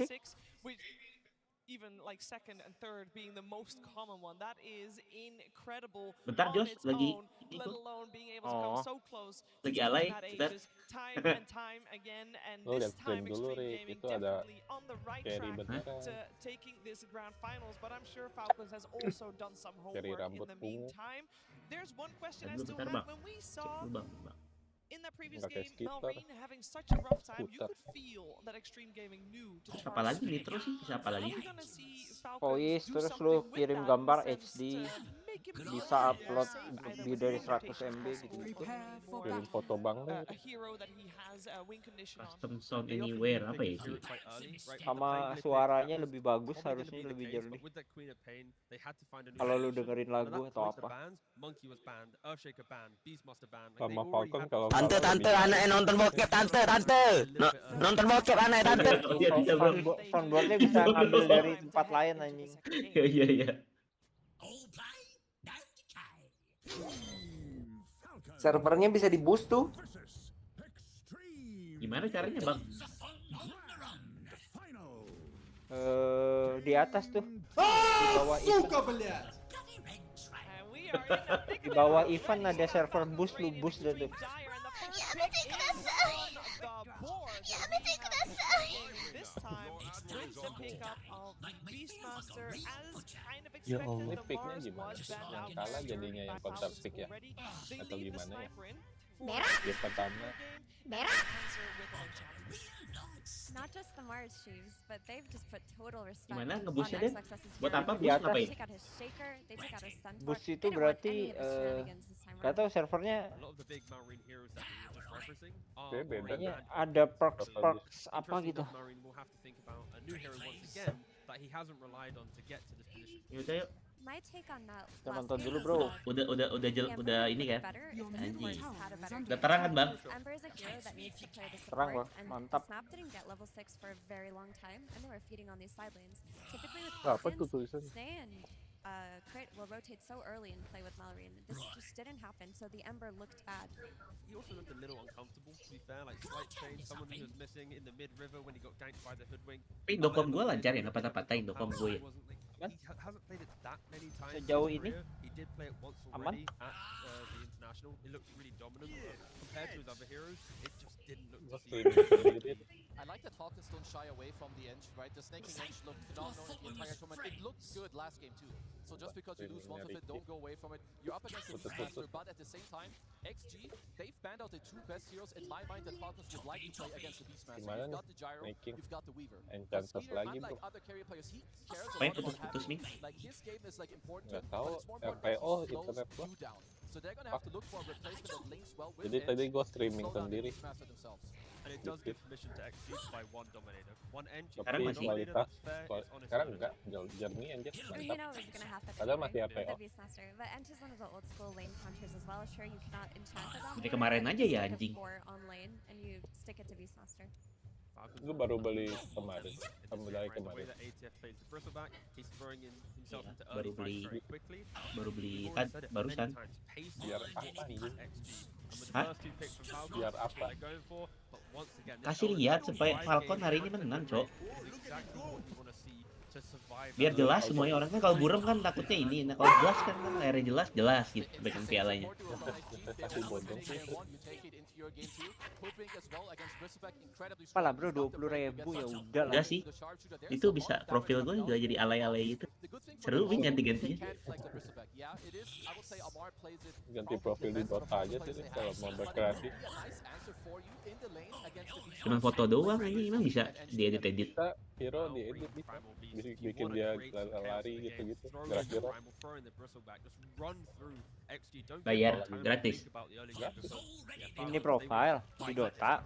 Even like second and third being the most common one, that is incredible. Bentar on Jos, its lagi own, let alone being able to come so close to lagi taking alay. that Bentar. ages time and time again, and this time Extreme Gaming definitely on the right track to taking this grand finals. But I'm sure Falcons has also done some homework in the meantime. There's one question I still have. When we saw in that previous game, Malrine having such a rough time, you could feel that Extreme Gaming knew to Siapa lagi Nitro sih? Siapa lagi? Voice terus lu kirim gambar HD, bisa upload lebih dari 100 MB gitu. Kirim foto bang deh. Custom sound anywhere apa ya itu? Sama suaranya lebih bagus, harusnya lebih jernih. Kalau lu dengerin lagu atau apa. Sama Falcon kalau Tante anaknya nonton bokep nonton bokep anak tante. Soundboardnya bisa ngambil dari tempat lain anjing. Iya. Servernya bisa di boost tuh. Gimana caranya bang? Di atas tuh. Di bawah event. Di bawah event ada server boost, lu boost deh tuh. Ya Allah, ini picknya gimana? Yang kalah jadinya yang counter pick ya? Atau gimana ya? Game pertama. Not just the Mars shoes, but they've just put total respect. Gimana ngebusnya deh? Buat apa bus ngapain? Bus itu berarti gak tau servernya preferencing. Kayaknya ada perks apa gitu. Marine will have to think about a new hero once again that he hasn't relied on to get to this position. Yuk ayo. My take on that Kita last nonton game dulu, is bro. that Udah ini kan? better if the Anjing. supports had a better Udah game. terang kan, Bang? Ember is a hero that needs to play the Terang, supports, Bang. and Mantap. Snap didn't get level 6 for a very long time, and they were feeding on these side lanes. Typically with Apa tuh Falcons, tulisan? Snay and Crit will rotate so early and play with Mallory, and this just didn't happen, so the Ember looked bad. He also looked a little uncomfortable, to be fair, like slight change, someone who was missing in the mid-river when he got ganked by the Hoodwink. Tapi dokom gue lancar ya, nggak patah-patahin dokom gue ya. He hasn't played it that many times. Sejauh ini He did play it once aman. already at the international. It looked really dominant, but compared to his other heroes, it just didn't look to see. I like that Falcons don't shy away from the edge, right? The snaking edge looked phenomenal in the entire tournament. It looked good last game too. So just because you lose one of it, don't go away from it. You're up against the Beastmaster, but at the same time, XG, they've banned out the two best heroes in my mind that Falcons would like to play against the Beastmaster. Gimana You've got the Gyro, making you've got the Weaver. Enchantress lagi, Unlike bro? other carrier players, he cares a Apa yang lot about putus-putus nih? having, like his game is like important, Nggak but tahu, it's more important RPO that he internet slows gua. you down. So they're gonna have to look for a replacement that links well with Jadi Edge tadi gue to streaming slow down the sendiri. Beastmaster themselves. And it does give permission to execute by one Dominator. One entry Tapi one Dominator kualitas, that's fair, it's on its sekarang own. enggak, jernih anjir, You mantap. know it was gonna happen Padahal masih anyway, RPO. the Beastmaster, but Ent is one of the old school lane counters as well. Sure, you cannot enchant the Dari Dominator, kemarin but aja you ya, stick a anjing. 4 on lane and you stick it to Beastmaster. Gue baru beli kemarin, dari The way kemarin. that ATF plays the Bristleback, he's throwing in himself into Baru early fights beli, very quickly. baru beli We've kan already said it barusan. many times, pace Biar is apa what anjing? beats XG. And with the Hah? first two picks from Falcon, Biar that's apa? what they're going for. But once again, this Kasih Owen lihat is supaya 5K Falcon hari ini with a menang, good Cok. rate. This is exactly what you want to see to survive Biar that jelas early semuanya orang kan kalau burem kan takutnya ini, nah kalau jelas kan layarnya jelas gitu pegang pialanya. Kasih bodong sih. Apalah bro, 20.000 ya udah lah. Enggak sih, itu bisa profil gue juga jadi alay-alay gitu. Seru nih ganti-gantinya. Ganti profil di Dota aja sih kalau mau berkreasi. Cuman foto doang aja emang bisa diedit-edit. Bisa hero diedit bisa. Bikin dia lari gitu-gitu. Gerak-gerak. Bayar gratis. Ini profile di Dota.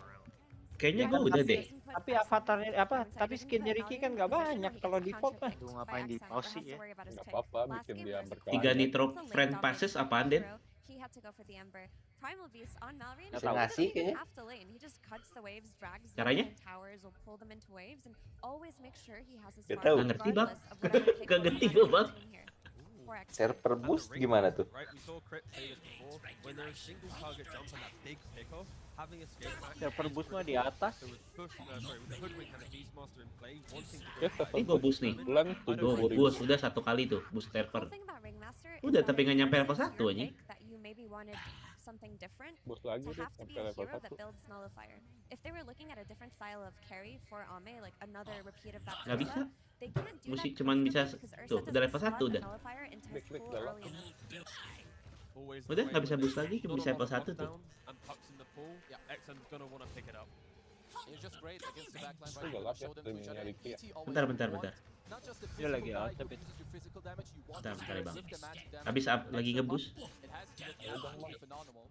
Kayaknya gue udah deh. Tapi avatarnya apa? Tapi skinnya Ricky kan nggak banyak kalau default mah. Aduh, ngapain di pause sih ya? Nggak apa-apa bikin dia berkelana. 3 nitro friend passes apaan Den? He had to go for the Ember. Primal Beast on Malrine. Bisa ngasih kayaknya. Half the lane. He just cuts the waves, drags them Caranya? in towers, will pull them into waves, and always make sure he has his Gak farm tahu. Nggak ngerti bang. regardless of whatever pick Gak ngerti gue bang. Server boost gimana tuh? Right, we saw Crit play this before. When there's single target jump on that big pickoff, having a escape pack. Server boost mah di atas. There was push, sorry, with the Hoodwink and the Beastmaster in play, wanting to Ya, go. Ini gue boost nih. bulan Gue boost udah 1 kali tuh boost server. Udah tapi nggak nyampe level 1 anjing. That you maybe wanted something different Boost lagi to deh have to be sampai a level hero that 1. builds Nullifier. If they were looking at a different style of carry for Ame, like another repeat of that Nggak bisa. Ursa, they can't do Mesti that cuman bisa because tuh Ursa udah doesn't level 1 slot the udah. Nullifier into his Klik-klik pool dalam. early enough. Udah nggak bisa boost lagi, cuma bisa level 1 tuh. And pucks in the pool, XM's gonna want to pick it up. It's just great against the backline, Itu right? gelap ya Show them to each streamingnya other. Ricky ya. ET always Bentar. want not just the Dia lagi physical out, damage, tapi- but just your physical damage. You want Bentar to bang. lift the magic damage. Habis lagi ngeboost. It has to be phenomenal.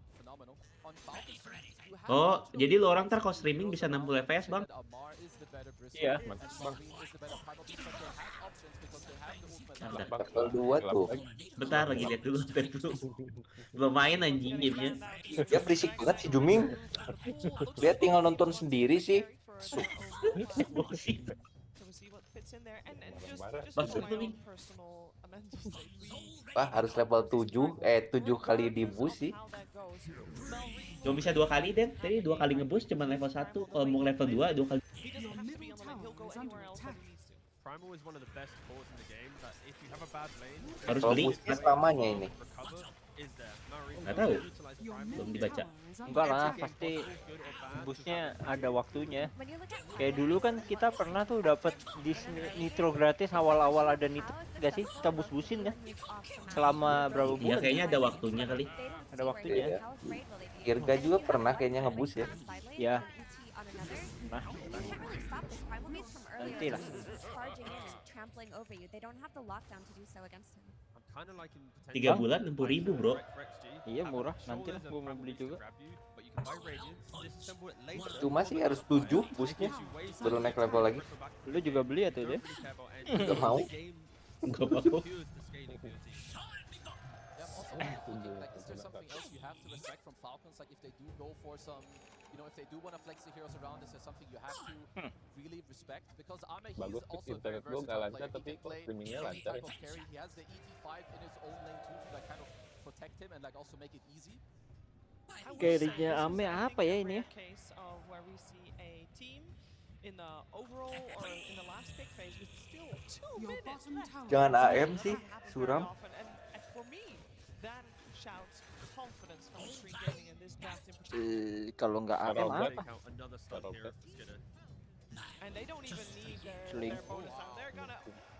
On Falcons, you have Oh, to jadi lo orang ntar kalau streaming bisa 60 fps bang? Amar is the better Bristol. Iya. Mantap bang. Malrine is the better Primal Beast, but they have options because they have the ultimate. Bentar. Level 2 tuh. Bentar lagi lihat dulu. Belum main anjing gamenya. Ya berisik banget si Juming. Dia tinggal nonton sendiri sih. Masuk tuh nih. Wah, harus level 7 kali di boost sih. Cuma bisa 2 kali Den. Tadi 2 kali ngeboost cuma level 1. Kalau mau level 2 2 kali. Primal is one of the best cores in the game that if you have a bad lane, Harus Kalau beli. boostnya selamanya ini. recover is there. Marine Nggak tahu. utilize Primal. Belum dibaca. Enggak lah, pasti boostnya ada waktunya. Kayak dulu kan kita pernah tuh dapat di nitro gratis awal-awal ada nitro, nggak sih? Kita boost-boostin kan? Selama berapa Iya bulan? kayaknya ada waktunya kali. Ada waktunya. Iya. Irga juga pernah kayaknya ngeboost ya. Ya. Nah, Nanti Nanti lah. Charging in and trampling over you. They don't have the lockdown to do so against him. 3 bulan 60.000 bro. Iya murah, nanti lah gue mau beli juga. Cuma sih harus 7 boostnya baru naik level lagi. Lu juga beli ya tuh deh? Gak mau. Gak mau. Like, is there something else you have to respect from Falcons? Like, if they do go for some, you know, if they do want to flex the heroes around, is there something you have to really respect? Because Ame, he's Bagus also a internet very gue versatile nggak lancar player. He tapi can kok play streamingnya any lancar type ya. of carry. He has the ET5 in his own lane too to like kind of protect him and like also make it easy. Carry-nya Ame apa ya ini? Case of where we see a team in the overall or in the last pick phase with still 2 minutes left. Jangan AM sih, suram. And for me, that shouts confidence from Extreme Gaming in this draft in particular. Kalau nggak AM apa? And they don't even need their bonus time.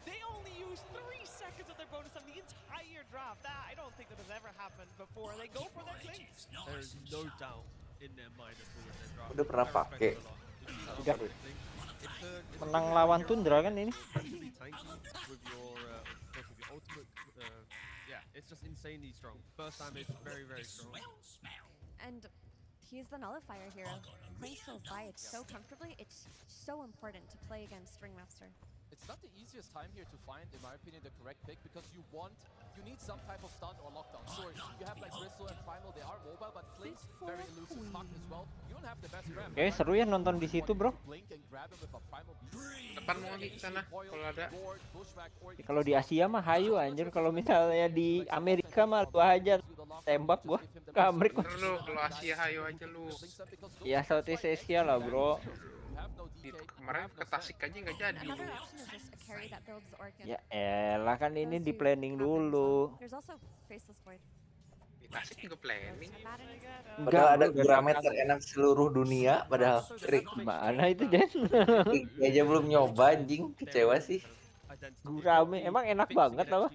They only use 3 seconds of their bonus time the entire draft. That I don't think that has ever happened before. They go for their clinks. There's no doubt in their mind at all in their draft. Udah pernah pakai. Menang lawan Tundra kan ini? With your ultimate, yeah, it's just insanely strong. First time it's very, very strong. And he's the nullifier hero. Playing so high, it's so comfortably. It's so important to play against Ringmaster. It's not the easiest time here to find, in my opinion, the correct pick because you need some type of stun or lockdown. Sure, you have like Bristle and Primal, they are mobile, but Flink's very elusive, Puck as well. You don't have the best grab. Oke, seru ya nonton di situ, bro. Depan mau di sana kalau ada. Ya, kalau di Asia mah hayu anjir, kalau misalnya di Amerika mah lu aja tembak gua ke Amerika. Lu kalau Asia hayu aja lu. Ya Southeast Asia lah, bro. Kemarin ke Tasik aja nggak jadi lu. Ya elah kan ini di planning dulu. Di Tasik juga planning. Padahal ada Guramet terenak seluruh dunia, padahal mana itu Jen? aja belum nyoba anjing, kecewa sih. Gurame emang enak banget apa?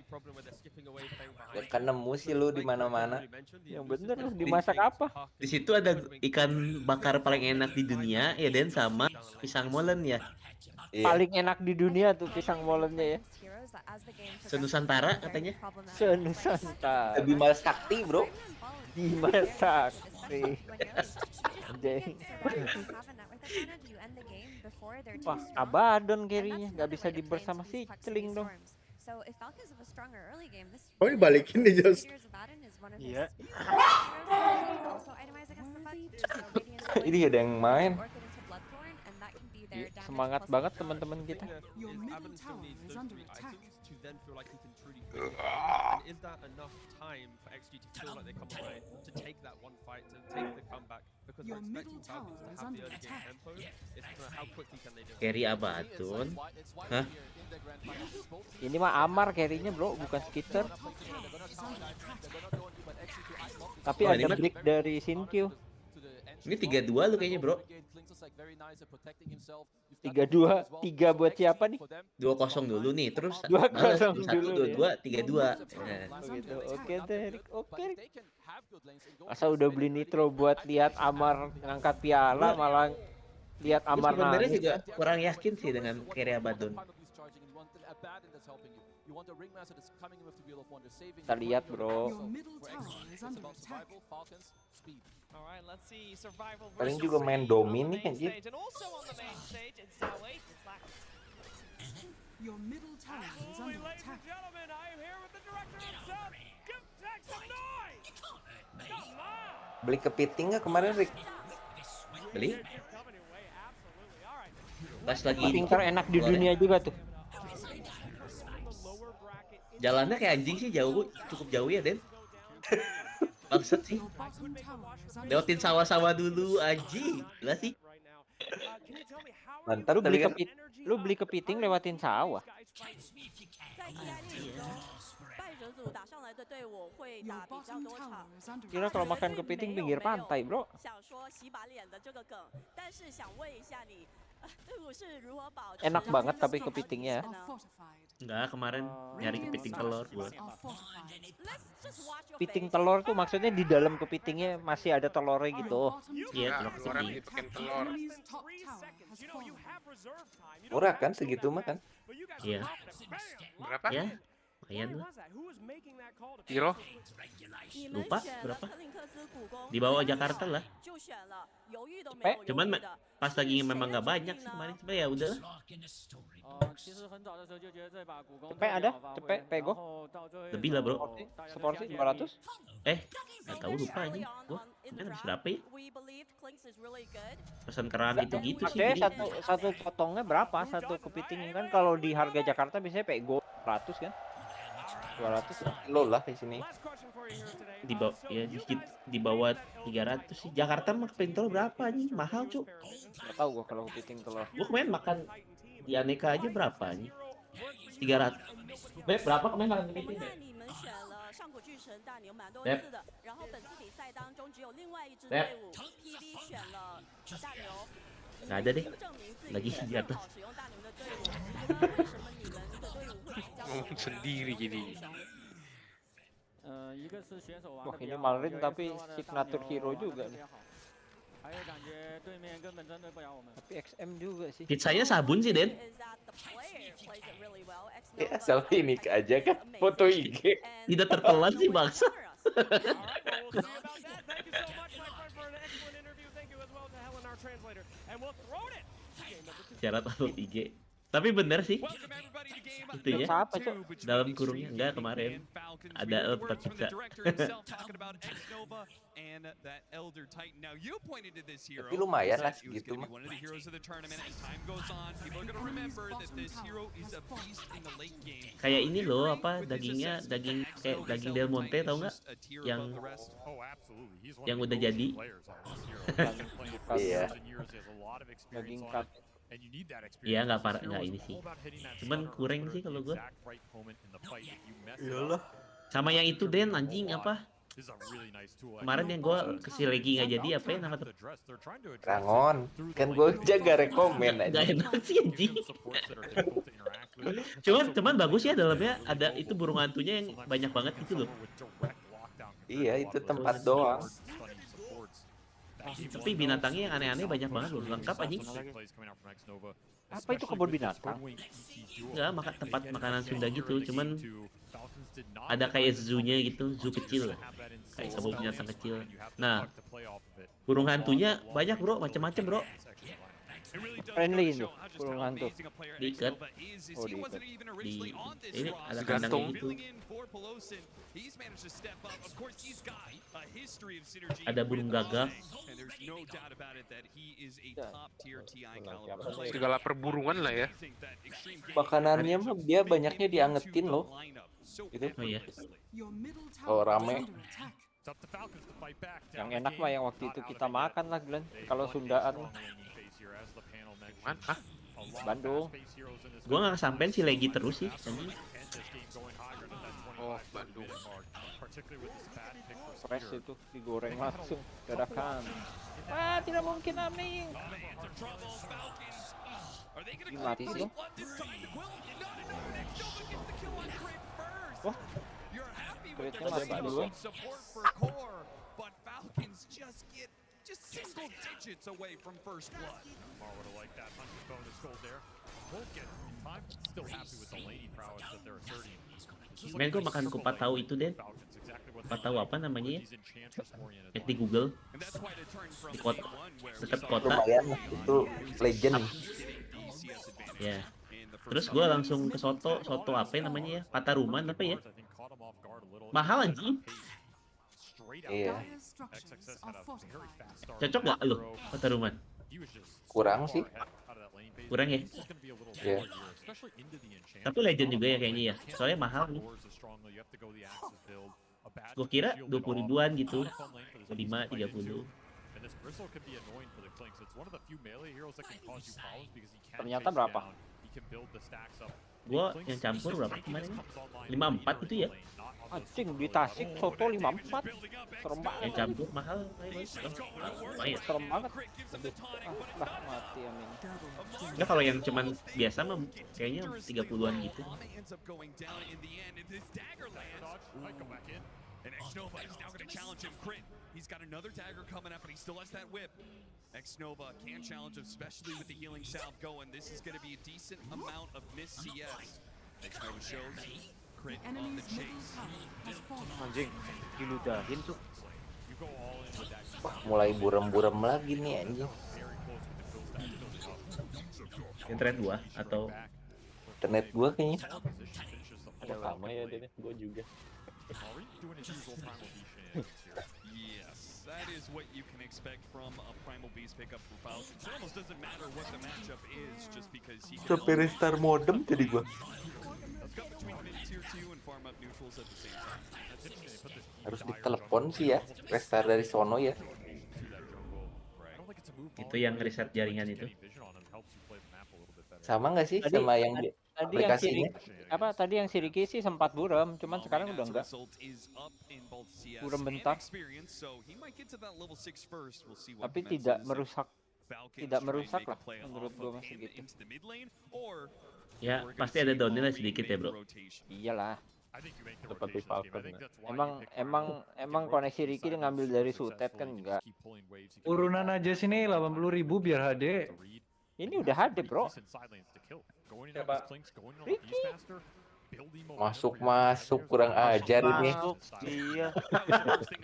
Ya kan nemu sih lu di mana-mana. Yang bener lu dimasak apa? Di situ ada ikan bakar paling enak di dunia ya Dan sama pisang molen ya. Paling enak di dunia tuh pisang molennya ya. Senusantara katanya. Senusantara. Bima Sakti, bro. Bima Sakti. Wah, Abaddon carry-nya nggak bisa dibersama si Celing dong. Oh, dibalikin nih Jos. Iya. Ini ada yang main. Semangat banget teman-teman kita. Then feel like he can truly win. And is that enough time for XG to feel like they come away to take that one fight, to take the comeback? Because we're expecting Falcons to have the early game tempo. It's how quickly can they do it? Carry Abaddon. Hah? Ini mah Amar carry-nya bro, bukan Skitter. Tapi ada break dari Sinkyu. Ini 3-2 lu kayaknya bro. 3-2, 3 buat siapa nih? 2-0 dulu nih, terus 2-0 dulu. 1-2-2, 3-2. Begitu. Oke Derek, oke. Masa udah beli nitro buat lihat Amar ngangkat piala, malah lihat Amar sebenarnya nangis. juga kurang yakin sih dengan carry Abaddon. Kita lihat bro. Paling juga main domin nih anjir. Beli kepiting nggak kemarin Rick? Beli? Pas lagi Kepiting terenak di dunia juga tuh. Jalannya kayak anjing sih, jauh, cukup jauh ya Den. Bangsat sih. Lewatin sawah-sawah dulu anjing. Gila sih. Mantap lu beli kepiting lewatin sawah. Kira kalau makan kepiting pinggir pantai, bro. Enak banget tapi kepitingnya. Enggak, kemarin nyari kepiting telur gua. Kepiting telur tuh maksudnya di dalam kepitingnya masih ada telurnya gitu. Iya, telur kepiting. Telur. Murah kan segitu mah kan? Iya. Berapa? Ya. Lumayan lah. Hero? Lupa berapa? Di bawah Jakarta lah. Cuman pas lagi memang nggak banyak sih kemarin. Cuma ya udahlah. Cepet ada? Cepet pego? Lebih lah bro. Seporsi 200? Nggak tahu lupa aja. Gua kemarin habis berapa ya? Pesan keran gitu-gitu sih. Maksudnya satu potongnya berapa? Satu kepiting kan kalau di harga Jakarta biasanya pego 100 kan? 200 lo lah di sini. Di bawah ya di bawah 300 sih. Jakarta mah kepiting telur berapa nih? Mahal cuk. Nggak tahu gua kalau kepiting telur. Gua kemarin makan di Aneka aja berapa nih? 300. Beb, berapa kemarin makan kepiting? Beb. Beb. Nggak ada deh. Lagi di atas. Ngomong sendiri gini. Wah ini Malrin tapi signature hero juga nih. Tapi XM juga sih. Pizzanya sabun sih Den. Asal ini aja kan foto IG. Tidak tertelan sih bangsa. Syarat upload IG. Tapi bener sih. Itu ya. Siapa, Cok? Dalam kurungnya enggak kemarin. Ada tempat pizza. Tapi lumayan lah segitu mah. Kayak ini loh apa dagingnya daging kayak daging Del Monte tau nggak? Yang udah jadi. Iya. Daging cut. Iya nggak ini sih. Cuman kurang sih kalau gue. Iyalah. Sama yang itu Den anjing apa? Kemarin yang gue kasih lagi nggak jadi apa ya nama tuh? Rangon. Kan gue jaga rekomen aja. Gak enak sih anjing. cuman bagus ya dalamnya ada itu burung hantunya yang banyak banget gitu loh. Iya itu tempat doang. Tapi binatangnya yang aneh-aneh banyak banget loh, lengkap aja. Apa itu kebun binatang? Enggak, makan tempat makanan Sunda gitu, cuman ada kayak zoo-nya gitu, zoo kecil, kayak kebun binatang kecil. Nah, burung hantunya banyak bro, macam-macam bro. Friendly itu, burung hantu. Diikat. Oh diikat. Ini ada kandangnya gitu. Ada burung gagak. Segala perburungan lah ya. Makanannya mah dia banyaknya diangetin loh. Itu. Oh iya. Kalau rame. Yang enak mah yang waktu itu kita makan lah Glenn. Kalau Sundaan. Mana? Bandung. Gua nggak kesampean si Legi terus sih. Oh Bandung. Fresh itu digoreng langsung dadakan. Tidak mungkin Aming. Mati sih. Wah. Kulitnya mati dulu. Just single digits away from first blood. Mar would have liked that 100 bonus gold there. Won't get it in time, but still happy with the laning prowess that they're asserting. Men gue makan kupat tahu itu Den. Kupat tahu apa namanya ya? Cek di Google. Di kota, dekat kota. Lumayan itu legend. Ya. Terus gue langsung ke soto apa ya namanya ya? Pataruman apa ya? Mahal anjing. Iya. Cocok gak lo Pataruman? Kurang sih. Kurang ya? Iya. Tapi legend juga ya kayaknya ya. Soalnya mahal nih. Gue kira 20 ribuan gitu. 5, 30. Ternyata berapa? Gua yang campur berapa kemarin? 54 itu ya? Anjing di Tasik soto 54. Serem banget. Yang campur mahal. Serem banget. Lah mati Amin. Enggak kalau yang cuman biasa mah kayaknya 30-an gitu. And X-Nova is now going to challenge him crit. He's got another dagger coming up, but he still has that whip. X-Nova can challenge him, especially with the healing salve going. This is going to be a decent amount of miss CS. X-Nova shows Anjing, diludahin tuh. Wah, mulai buram-buram lagi nih anjing. Internet gua atau internet gua kayaknya. Sama ya deh, gua juga. Yes, that is what you can expect from a Primal Beast pickup for Falcons. It almost doesn't matter what the matchup is, just because he can Sampai restart modem jadi gua. let's go between mid tier 2 and farm up neutrals at the same time. Harus ditelepon sih ya, restart dari sono ya. itu yang riset jaringan itu. Sama nggak sih sama yang di aplikasinya? Tadi yang si Ricky sih sempat buram, cuman sekarang udah enggak. Buram bentar. Tapi tidak merusak lah menurut gua masih gitu. Ya pasti ada downnya lah sedikit ya bro. Iyalah. Seperti Falcon. Emang koneksi Ricky dia ngambil dari Sutet kan enggak. Urunan aja sini 80.000 biar HD. Ini udah HD bro. Ricky. Masuk kurang ajar ini. Iya.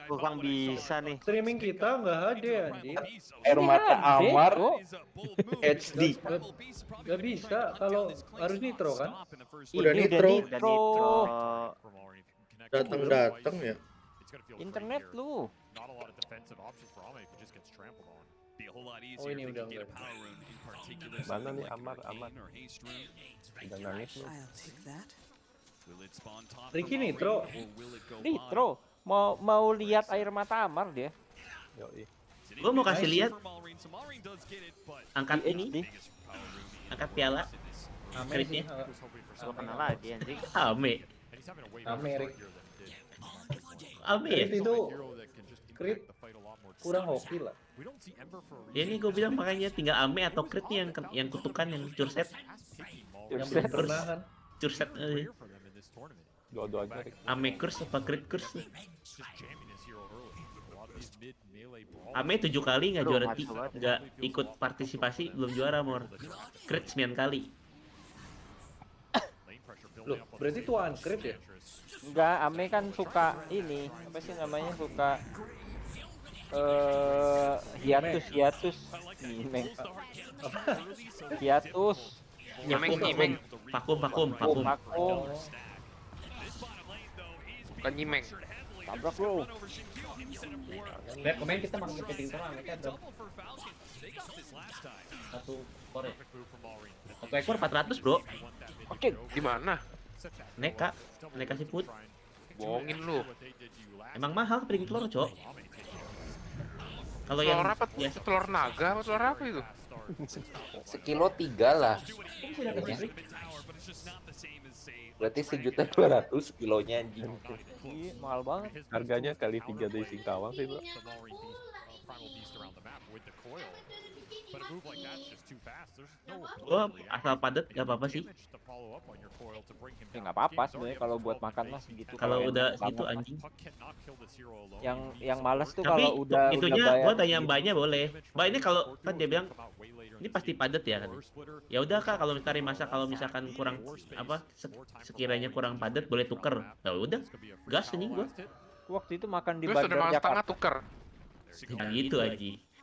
Kurang bisa nih. Streaming kita nggak HD anjir. Air mata Amar HD. Gak bisa kalau harus nitro kan? Udah nitro. Datang ya. Internet lu. Oh ini udah enggak. Mana nih Amar? Udah nangis nih. Ricky nitro. Mau lihat air mata Amar dia. Yoi. Gua mau kasih lihat angkat ini, angkat piala. Critnya. Gua kenal lagi anjing. Ame. Crit itu crit kurang hoki lah. Ya ini gue bilang makanya tinggal ame atau crit nih yang kutukan yang curset. Yang pernah kan. Curset Dua-duanya. ame curse apa crit curse? Ame 7 kali nggak juara nggak ikut partisipasi belum juara mor. Crit 9 kali. Loh, berarti tuaan crit ya? Enggak, Ame kan suka ini, apa sih namanya, suka hiatus. Hiatus. Nyimeng. Vakum. Bukan nyimeng. Tabrak lu. Kemarin kita makin keting terang, mereka ada satu ekor ya. Satu ekor 400 bro. Oke. Di mana? Neka siput. Bohongin lu. Emang mahal piring telur cok. Kalau yang apa? Telur naga apa telur apa itu? Sekilo 3 lah. Berarti 1.200.000 kilonya anjing. Iya, mahal banget. Harganya kali 3 dari Singkawang sih bro. Oh, asal padat gak apa-apa sih. Ya nggak apa-apa sebenarnya kalau buat makan lah segitu. Kalau udah gitu anjing. Yang malas tuh tapi kalau udah itunya bayar. Gua tanya mbaknya boleh. Mbak ini kalau kan dia bilang ini pasti padat ya kan. Ya udah Kak, kalau cari masak kalau misalkan kurang apa sekiranya kurang padat boleh tuker. Ya udah. Gas anjing gua. Waktu itu makan di Terus Bandar ada Jakarta. tuker. Yang itu aja.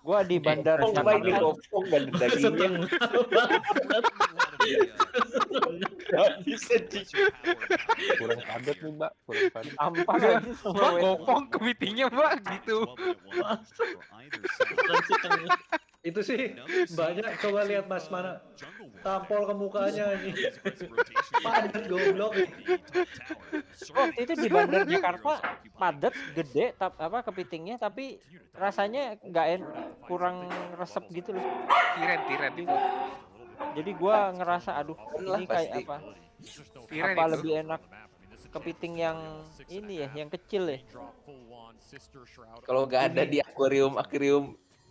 Gua di Bandar Jakarta. Kurang padat nih mbak, kurang padat. Ampar aja Mbak gopong ke meetingnya mbak gitu. Itu sih banyak, coba lihat mas mana tampol ke mukanya ini. Padat goblok. Waktu itu di Bandar Jakarta padat, gede, kepitingnya, tapi rasanya nggak kurang resep gitu loh. Tiren itu. Jadi gua ngerasa aduh ini kayak apa? Tiren Apa itu. lebih enak kepiting yang ini ya, yang kecil ya. Kalau nggak ada di akuarium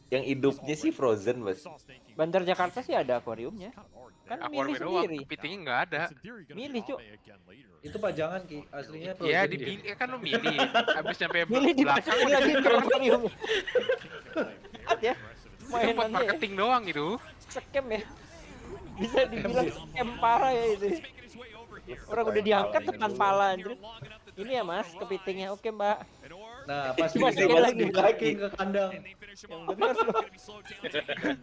yang hidupnya sih frozen mas. Bandar Jakarta sih ada akuariumnya. Kan milih sendiri. Kepitingnya nggak ada. Milih cuk. Itu pajangan Ki, aslinya Iya, frozen dipilih kan lu milih. Habis nyampe Milih di belakang lagi ke akuarium. Ya. Itu buat marketing doang gitu. Scam ya. Bisa dibilang scam parah ya itu. Orang udah diangkat depan pala anjir. Ini ya Mas, kepitingnya. Oke, Mbak. Nah, pas Masih gitu lagi. lagi ke kandang. Yang bener loh.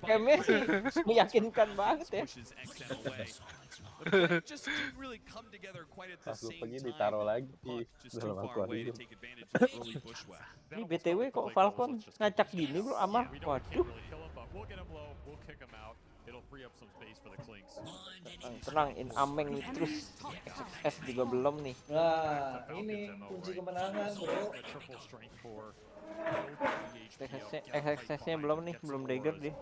Kayaknya sih meyakinkan banget ya. Pas lu pergi ditaruh lagi dalam akuarium. Ini BTW kok Falcon ngacak gini bro, Amar. Waduh. Tenang, in ameng terus. XXS juga belum nih. Nah, ini kunci kemenangan, bro. XXS-nya belum nih, belum dagger dia.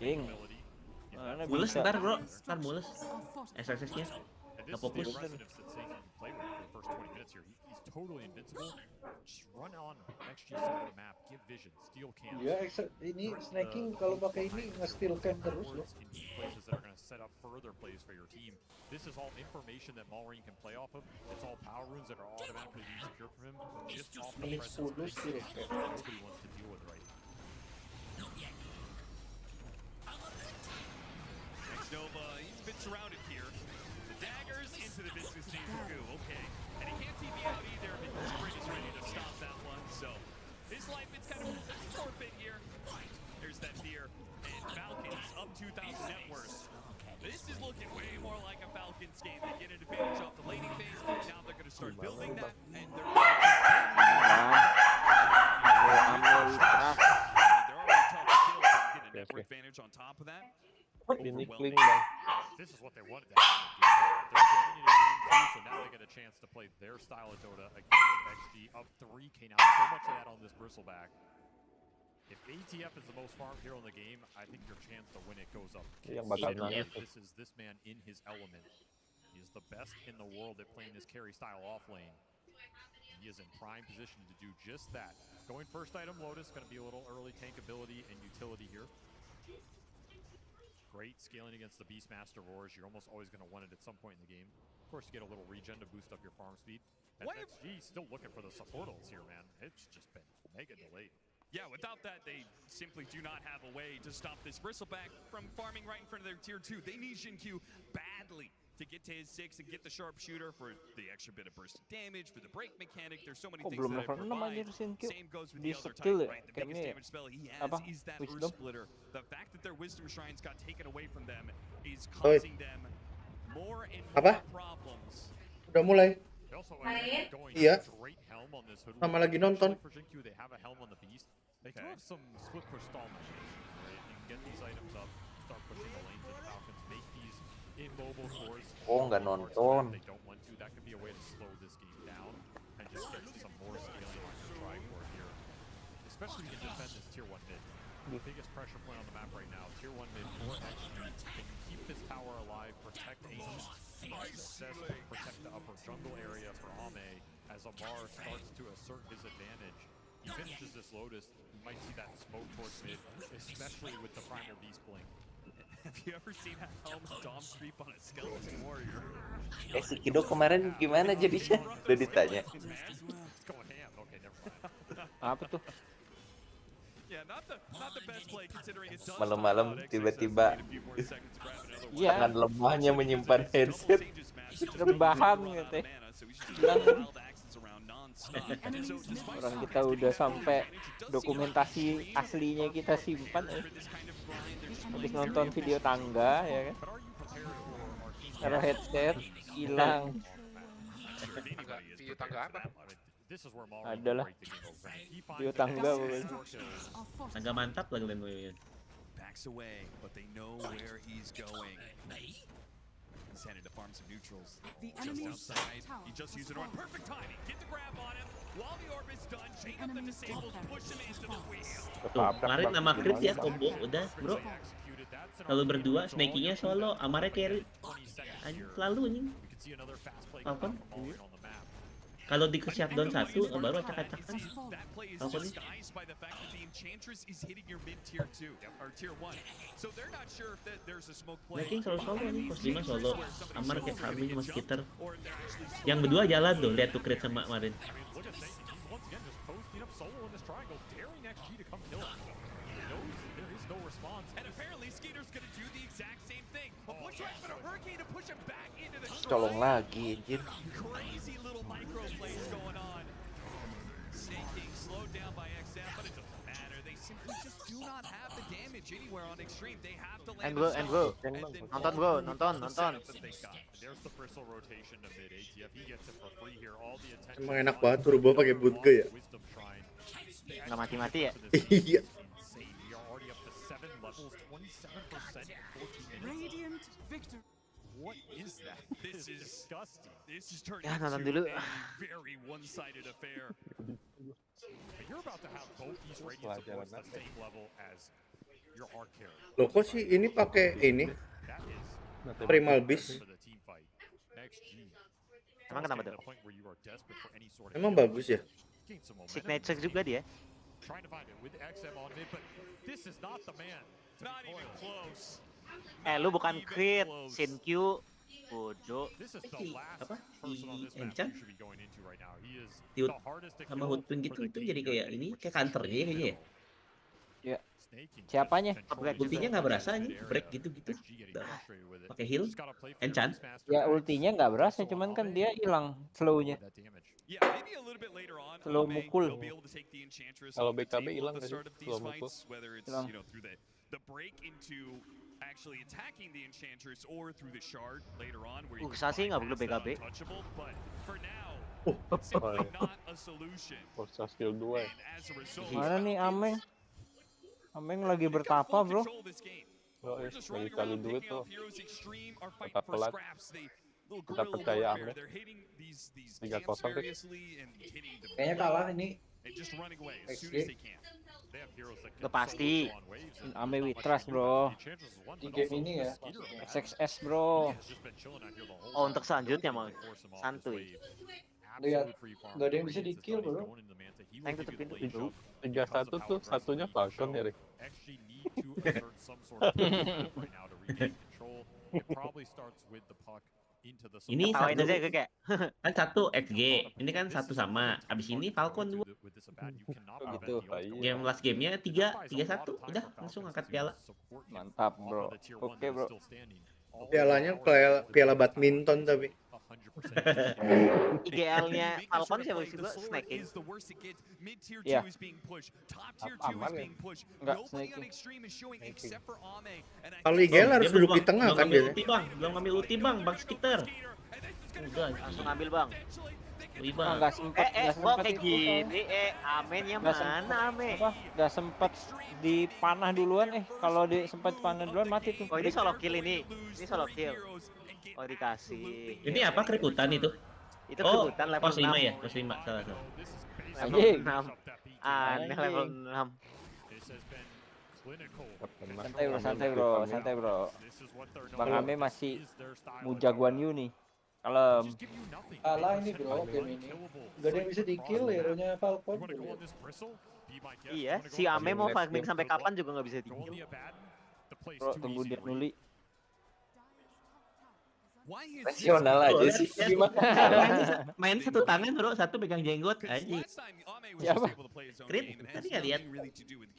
King. Mana Mules bisa? ntar bro, ntar mules. XXS-nya. Nggak fokus. Ya, ini snaking kalau pakai ini nge-steal camp terus loh. This is all information that Malrine can play off of. It's all power runes that are automatically being secured from him just off the presence of the steal camp that nobody wants to deal with right now. Next Nova, he's been surrounded here. The daggers into the business needs to go, okay. And he can't TP out either, but Spring is ready to stop that one, so his life is kind of forfeit here. There's that fear. And Falcons up 2,000 net worth. This is looking way more like a Falcons game. They get an advantage off the laning phase. Now they're going to start building that, and they're going to get a network advantage on top of that. This is what they wanted to happen. They're getting it in game 2, so now they get a chance to play their style of Dota against XG up 3K. Now, so much of that on this bristleback. If ATF is the most farmed hero in the game, I think your chance to win it goes up. This is this man in his element. He is the best in the world at playing this carry style off lane. He is in prime position to do just that. Going first item Lotus, going to be a little early tank ability and utility here. Great scaling against the Beastmaster Roars. You're almost always going to want it at some point in the game. Of course, you get a little regen to boost up your farm speed. And XG still looking for the supportals here, man. It's just been mega delayed. Yeah, without that, they simply do not have a way to stop this Bristleback from farming right in front of their tier 2. They need Xingqiu badly to get to his 6 and get the sharpshooter for the extra bit of burst damage, for the break mechanic. There's so many things that it provides. Same goes with the Elder Titan, right? The biggest damage spell he has is that Earth Splitter. The fact that their Wisdom Shrines got taken away from them is causing them more and more problems. Udah mulai. Iya. Sama lagi nonton. They do have some split push stall mechanisms, right? You can get these items up, start pushing the lanes, and the Falcons make these immobile cores. Oh, nggak nonton. They don't want to. That could be a way to slow this game down and just get some more scaling on your tri-core here. Especially if you can defend this tier 1 mid. The biggest pressure point on the map right now, tier 1 mid for XG. Can you keep this tower alive, protect Ames, protect the upper jungle area for Ame as Amar starts to assert his advantage. He finishes this Lotus, you might see that smoke towards mid, especially with the Primer Beast blink. Have you ever seen that Helm Dom creep on a skeleton warrior? Si Kido kemarin gimana jadinya? Udah ditanya. Apa tuh? Malam-malam tiba-tiba tangan lemahnya menyimpan headset. Rebahan gitu. Orang kita udah sampai dokumentasi aslinya kita simpan ya. Habis nonton video tangga ya kan. Taruh headset hilang. Video tangga apa? Adalah video tangga bukan. Tangga mantap lah kalian gue. Backs away, but they know where he's going. He's headed to farm some neutrals. Just outside, he just used it on perfect timing. Get the grab on him while the orb is done. Chain up the disables, push him into the wheel. Tuh, kemarin nama crit ya combo udah bro. Kalau berdua snaking-nya solo, Amarnya carry. Selalu anjing. Falcon. Kalau di shutdown 1 baru acak-acakan. Falcon nih. Snaking solo-solo nih, pos 5 solo. Amar kayak farming sama sekitar. Yang berdua jalan tuh, lihat tuh crit sama kemarin. And apparently Skeeter's gonna do the exact same thing. A push right, but a hurricane to push him back Colong lagi anjir. Crazy little micro plays going on. Snaking slowed down by XM, but it doesn't matter. They simply just do not have the damage anywhere on Extreme. They have to land And bro, nonton bro, nonton. There's the bristle rotation to mid. ATF, he gets it for free here. All the attention. Emang enak banget turbo pakai bootge ya. Nggak mati-mati ya. Iya. Insane. We are already up to 7 levels, 27% in 14 minutes. Radiant victor. What is that? This is disgusting. This is turning Ya, nonton into dulu. a very one-sided affair. But you're about to have both these Radiant supports the same level as your arc carry. Loh kok sih ini pakai ini? That is Primal Beast. for the team fight. XG. Emang kenapa tuh? Emang bagus ya? Signature juga dia. Trying to find it with XM on mid, but this is not the man. Not even close. Lu bukan crit, Shinkyu. Bodoh. This is the last person on this map Enchant? you should be going into right now. He is Tiut the hardest to sama kill Hutpin for gitu the itu game jadi kayak ini kayak counternya kayaknya ya. Ya. Siapanya? Ultinya nggak berasa nih, break gitu-gitu. Pakai heal, enchant. Ya ultinya nggak berasa, cuman kan dia hilang slownya. Yeah, maybe a little bit later on, Slow Ame mukul. will be able to take the Enchantress Kalau off the BKB table hilang at the nggak start sih? of these Slow mukul. fights, whether it's Hilang. you know through the break into actually attacking the Enchantress or through the shard later on where you can Sasi find nggak perlu past that BKB. untouchable, but for now, it's simply not a solution. Forza skill 2 ya. As a result, Mana nih Ameng? Ameng lagi bertapa bro. Oh, we're yes, just lagi running cari around duit picking tuh. off heroes extreme, are fighting Tetap for pelat. scraps. They little Kita guerrilla percaya warfare. Ame. They're hitting these 3-0 camps deh. variously and hitting them Kayaknya kalah ini. and just running away as soon XG. as they can. They have heroes that Udah can pasti. solo on waves and Ame not we much trust to do bro. about it. The Enchantress is one, Di but game also ini ya, the Skeeter maksudnya. has XXS bro. just been chilling out here the whole Oh, time. untuk selanjutnya mau Force him off this santuy. wave. Lihat, Absolute free farm. nggak ada yang bisa Radiance is di-kill, done. He's bro. going into the Manta. He will Tank give tutupin you the dulu. lane jump 3-1 tuh satunya Falcon ya, Rick. actually need to assert some sort of control right now to regain control. It probably starts with the puck into the Ini Ketawain satu aja kayak. kan satu XG, ini kan satu sama. Abis ini Falcon 2. Gitu. Game last gamenya 3-1, udah langsung angkat piala. Mantap bro. Oke bro. Pialanya piala badminton tapi. IGL-nya Falcon siapa sih gua? Snaking. Is the worst it gets. Mid tier 2 Yeah. is being pushed. Top tier 2 is Aman ya? being pushed. Enggak, Nobody on snaking. extreme is showing except for Ame. And I Kalau think IGL harus Dia duduk di belum- tengah belum kan ngambil biasanya. ulti bang, belum ngambil ulti bang, bang Skitter. Udah, Langsung ambil bang. Wih Oh, bang. nggak sempet, nggak Kok sempet kayak itu, soalnya. gini? Amennya Nggak sempet, mana Ame? apa? Nggak sempet dipanah duluan kalau sempat panah duluan mati tuh. Oh ini solo kill ini. Ini solo kill. Oh dikasih. Ini apa keributan itu? Itu Oh, keributan level pos 5 6. ya, pos 5, salah. Level Anjing. 6. Aneh level 6. Santai bro. Bang Ame masih mujagoan you nih. Kalem. Kalah ini bro game ini. Gak ada yang bisa di-kill hero-nya Falcon. Iya, si Ame mau farming sampai kapan juga nggak bisa di-kill. Bro, tunggu dia nuli. Rasional aja sih. Main satu tangan bro, satu pegang jenggot anjing. Siapa? Krit, tadi nggak lihat?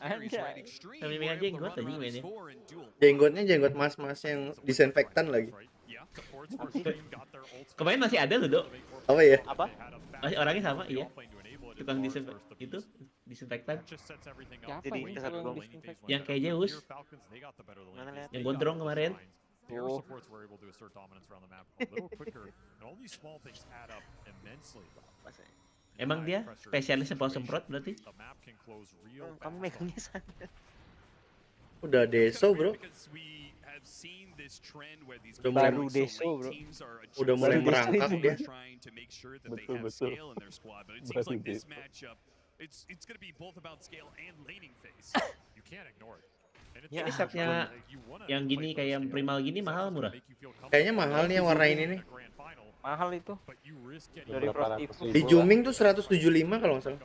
Anjay. Sambil pegang jenggot anjing mainnya. Jenggotnya jenggot mas-mas yang disinfektan lagi. Kemarin masih ada loh, Dok. Apa ya? Apa? Masih orangnya sama, iya. Tukang disinfektan. Jadi kesat belum. Yang kayak Zeus, Mana lihat? yang gondrong kemarin. Oh. Emang dia spesialis semprot berarti? Kamu megangnya sana. Udah deso bro. Udah mulai Baru deso bro. Udah mulai merangkak dia. Betul. Baru deso. It's going to be both about scale and laning phase. You can't ignore it. Ini setnya yang gini kayak yang primal gini mahal murah? Kayaknya mahal nih yang warna ini nih. Mahal itu. Dari Prostivo. Di Juming tuh 175 kalau nggak salah.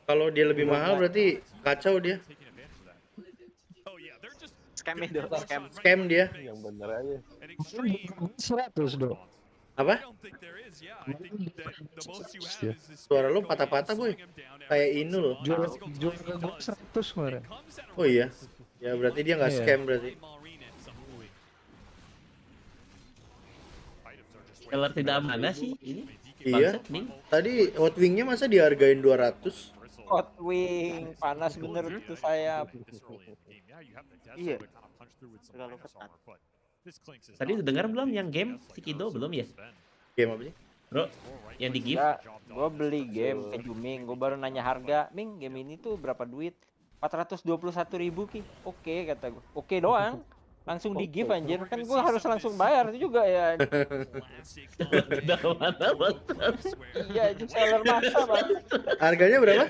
Kalau dia lebih mahal berarti kacau dia. Scam itu, scam. Scam dia. Yang bener aja. 100 dong. Apa? Suara lu patah-patah boy. Kayak Inul. Jual ke gue 100 kemarin. Oh iya. Ya berarti dia nggak Iya. scam berarti. Kalau tidak amanah sih ini. Iya. Bangsat, Ming. Tadi hot wingnya masa dihargain 200? Hot wing, panas bener itu sayap. Iya. Terlalu ketat. Tadi udah dengar belum yang game si Kido belum ya? Game apa sih? Bro, yang di gift. Ya, gue beli game ke Juming, gue baru nanya harga. Ming, game ini tuh berapa duit? 421.000 Ki. Oke kata gue. Oke doang. Langsung di gift anjir. Kan gue harus langsung bayar itu juga ya. Iya, itu seller masa Bang. Harganya berapa?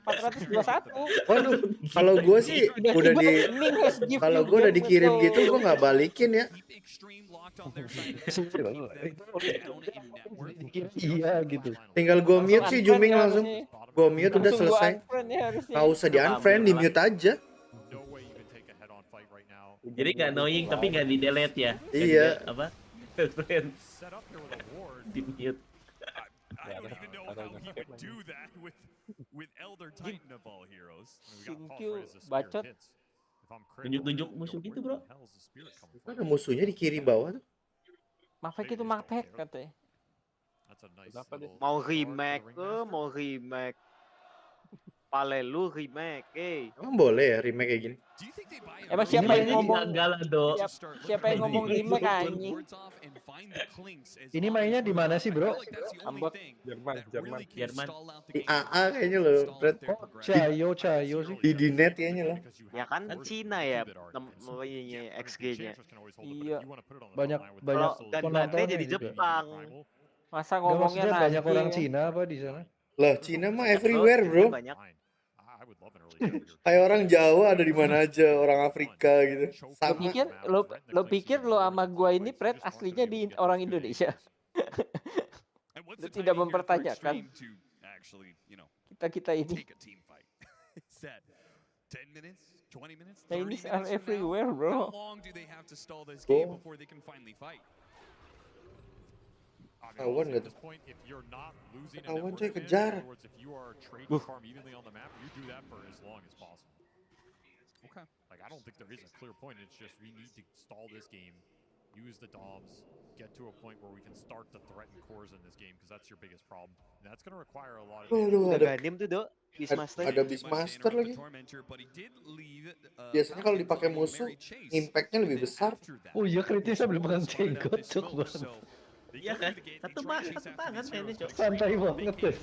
421. Waduh, kalau gue sih kalau gue udah dikirim gitu gue nggak balikin ya. Iya gitu. Tinggal gue mute sih Juming langsung. Gue mute udah selesai. Nggak usah di unfriend, di mute aja. Jadi nggak annoying tapi nggak di delete ya? Iya. Apa? Friend. Di mute. I don't even know how he would do that with Elder Titan of all heroes. Sinkyu bacot. Tunjuk-tunjuk musuh gitu bro. Ada musuhnya di kiri bawah tuh. Mapek itu mapek katanya. Mau remake Palelu remake, Emang boleh ya remake kayak gini? Emang siapa yang ngomong? Galado. Siapa yang ngomong remake anjing? Ini mainnya di mana sih, Bro? Ambot. Jerman. Di AA kayaknya loh, Brad. Cayo sih. Di Dinet kayaknya loh. Ya kan Cina ya, namanya XG-nya. Iya. Banyak Kalau ganti penontonnya jadi juga. Jepang. Masa Nggak, ngomongnya maksudnya banyak Nazi orang ya? Cina apa di sana? Lah, Cina mah everywhere, bro. Banyak. Kayak orang Jawa ada di mana aja, orang Afrika gitu. Sama. Lo pikir lo sama gua ini Pret aslinya di orang Indonesia? Lo tidak mempertanyakan kita ini. Chinese are everywhere, bro. Ketahuan nggak tuh? Ketahuan coy, kejar. Okay. Like I don't think there is a clear point. It's just we need to stall this game, use the DOMs, get to a point where we can start to threaten cores in this game because that's your biggest problem. And that's going to require a lot of. Aduh, ada Beastmaster lagi. Biasanya kalau dipakai musuh, impactnya lebih besar. Oh iya, kritisnya belum pernah jenggot, cok banget. Iya kan? Satu tangan mainnya cok. Santai banget deh.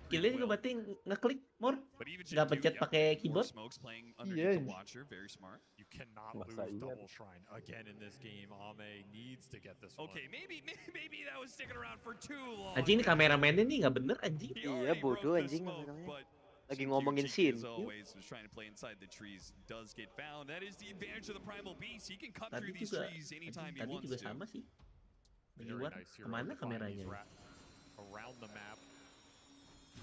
Killnya juga berarti ngeklik more, nggak pencet pakai keyboard. Iya. You cannot lose double shrine again in this game. Ame needs to get this one. Okay, maybe that was sticking around for too long. Anjing ini kameramennya nih nggak bener anjing. Iya bodoh anjing lagi ngomongin scene. Tadi juga sama sih. Di luar kemana kameranya? Around the map.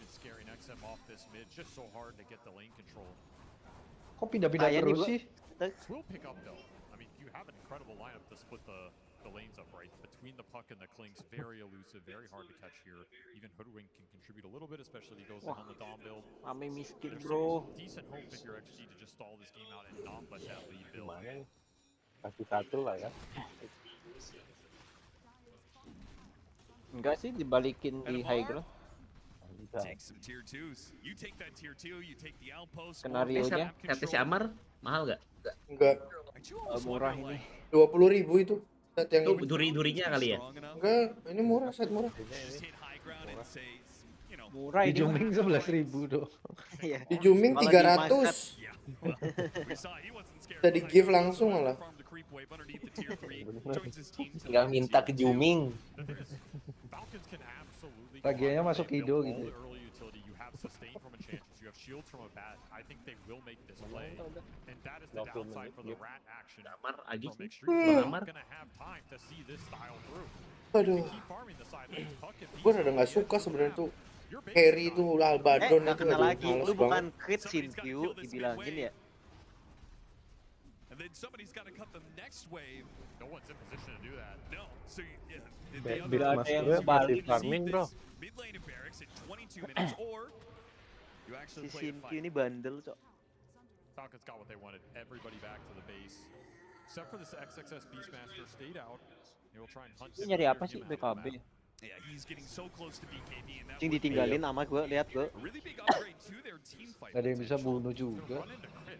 Scaring XM off this mid, just so hard to get the lane control. Kok pindah-pindah terus sih? Will pick up though. I mean, you have an incredible lineup to split the lanes up, right? Between the puck and the clinks, very elusive, very hard to catch here. Even Hoodwink can contribute a little bit, especially if he goes down on the Dom build. Ame miskin, bro. Decent hope if you're XG to just stall this game out and not let that lead build. Kasih satu lah ya. Enggak sih, dibalikin di high ground. Take some tier 2s. You take that tier 2, you take the outpost. Skenario-nya kata si Amar mahal nggak? Enggak. Murah ini. 20.000 itu. Set yang itu duri-durinya kali ya? Enggak, ini murah, set murah. Murah di Juming 11.000 tuh. Di Juming 300. Bisa di give langsung malah. Tinggal minta ke Juming. Tagihannya masuk Kido gitu. Aduh. Gue udah nggak suka sebenarnya tuh. Harry tuh Albadon itu kena lagi. Lu bukan crit Sinkyu dibilangin ya. And then somebody's got to cut the next wave. No one's in position to do that. No. So Beastmaster masih farming, bro. Mid lane of barracks in 22 minutes or you actually play a fight. Ini bandel, Cok. Falcons got what they wanted. Everybody back to the base. except for this XXS Beastmaster stayed out. They will try and hunt Ini him, nyari clear apa him sih out of the BKB? map. Yeah, he's getting so close to BKB, and that Cing would be ditinggalin sama gue, lihat gue. a really big upgrade to their team fight. Gak ada yang bisa bunuh juga. Run into crit.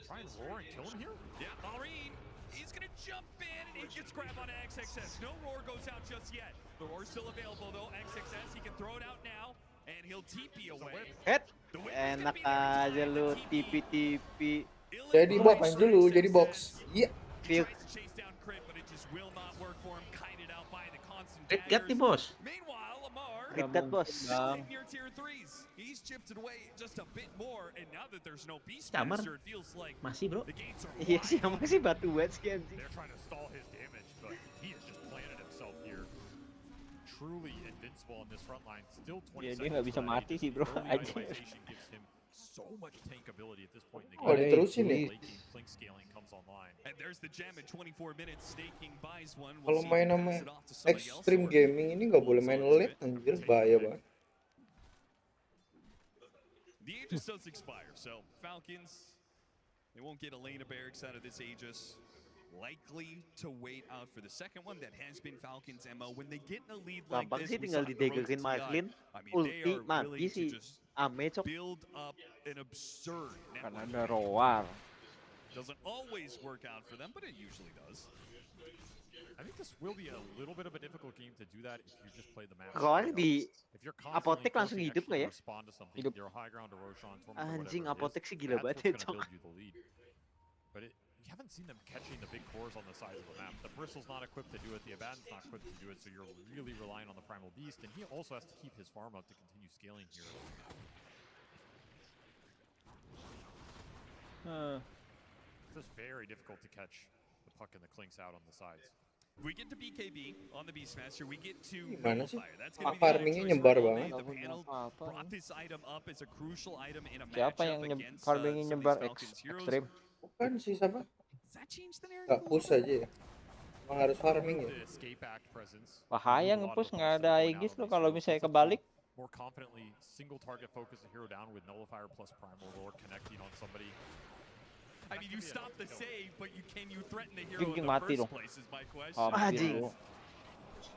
Try and roar and kill him here? Yeah, Maureen, he's gonna jump in, and he gets grabbed on XXS. No roar goes out just yet. The roar's still available though. XXS, he can throw it out now, and he'll TP away. Head. Enak aja lu TP. Jadi box main dulu, jadi box. Iya. Feel. Red Cat nih bos. Red Cat bos. Camar. Masih bro. Iya sih, masih batu wet sih anjing. They're trying to stall his damage, but he has just planted himself here. Truly invincible on this front line. Still 20 Dia seconds. nggak bisa mati sih bro. Aja. Gives him so much tank ability at this point in the Oh, game. diterusin nih. Blink scaling comes online. And there's the gem at 24 minutes. Snaking buys one. Kalau main sama Extreme Gaming ini nggak boleh main late, anjir bahaya banget. The Aegis does expire, so Falcons, they won't get a lane of barracks out of this Aegis. Likely to wait out for the second one. That has been Falcons' MO. When they get in a lead like Gampang this, sih tinggal didegerin Marklin, ulti mati sih. Ame cok. Build up an absurd Karena ada roar. Doesn't always work out for them, but it usually does. I think this will be a little bit of a difficult game to do that if you just play the map. Roar di apotek langsung hidup nggak ya? Hidup. Anjing apotek sih gila banget ya cok. But you haven't seen them catching the big cores on the sides of the map. The Bristle's not equipped to do it, the Abaddon's not equipped to do it, so you're really relying on the Primal Beast, and he also has to keep his farm up to continue scaling here. It's just very difficult to catch the puck and the clinks out on the sides. We get to BKB on the Beastmaster. We get to Gimana sih? That's gonna be Farmingnya nyebar banget. the panel brought this item up as a crucial item in a Siapa yang matchup against farmingnya some of nyebar these Falcons heroes. ekstrim? Bukan sih siapa? Does that change the narrative? Gak push aja ya. Emang harus farming ya. Bahaya nge-push nggak ada Aegis lo kalau misalnya kebalik. More confidently, single target focus the hero down with Nullifier plus Primal Roar connecting on somebody. I mean, you stop the save, but can you threaten the hero in Jing the mati first dong. place is my question. Anjing.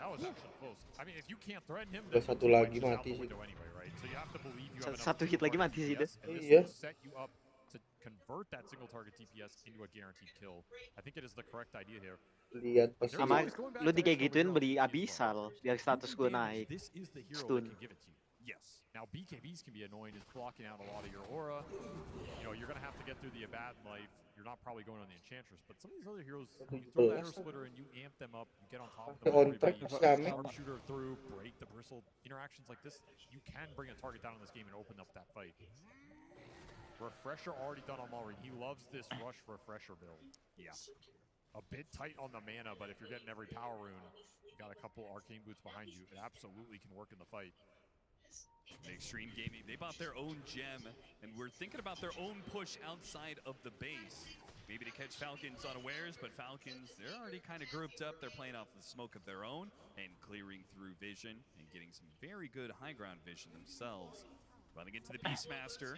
That was actually close. I mean, if you can't threaten him, Udah satu lagi mati sih. anyway, right? So you have to believe you have Satu hit lagi mati sih deh. Iya. Set you up to convert that single target TPS into a guaranteed kill. I think it is the correct idea here. Lihat pasti. Sama lu di kayak gituin beri Abyssal biar status gue naik. This is the hero Stun. that can give it to you. Yes. Now BKBs can be annoying. It's blocking out a lot of your aura. You know, you're gonna have to get through the Abaddon life. You're not probably going on the Enchantress, but some of these other heroes, you throw the Arrow Splitter and you amp them up, you get on top of them, sharpshooter through, break the Bristle. Interactions like this, you can bring a target down in this game and open up that fight. Refresher already done on Maureen. He loves this rush refresher build. Yeah. A bit tight on the mana, but if you're getting every power rune, you got a couple arcane boots behind you, it absolutely can work in the fight. The Extreme Gaming, they bought their own gem, and we're thinking about their own push outside of the base. Maybe to catch Falcons unawares, but Falcons, they're already kind of grouped up. They're playing off the smoke of their own and clearing through vision and getting some very good high ground vision themselves. Running into the Beastmaster.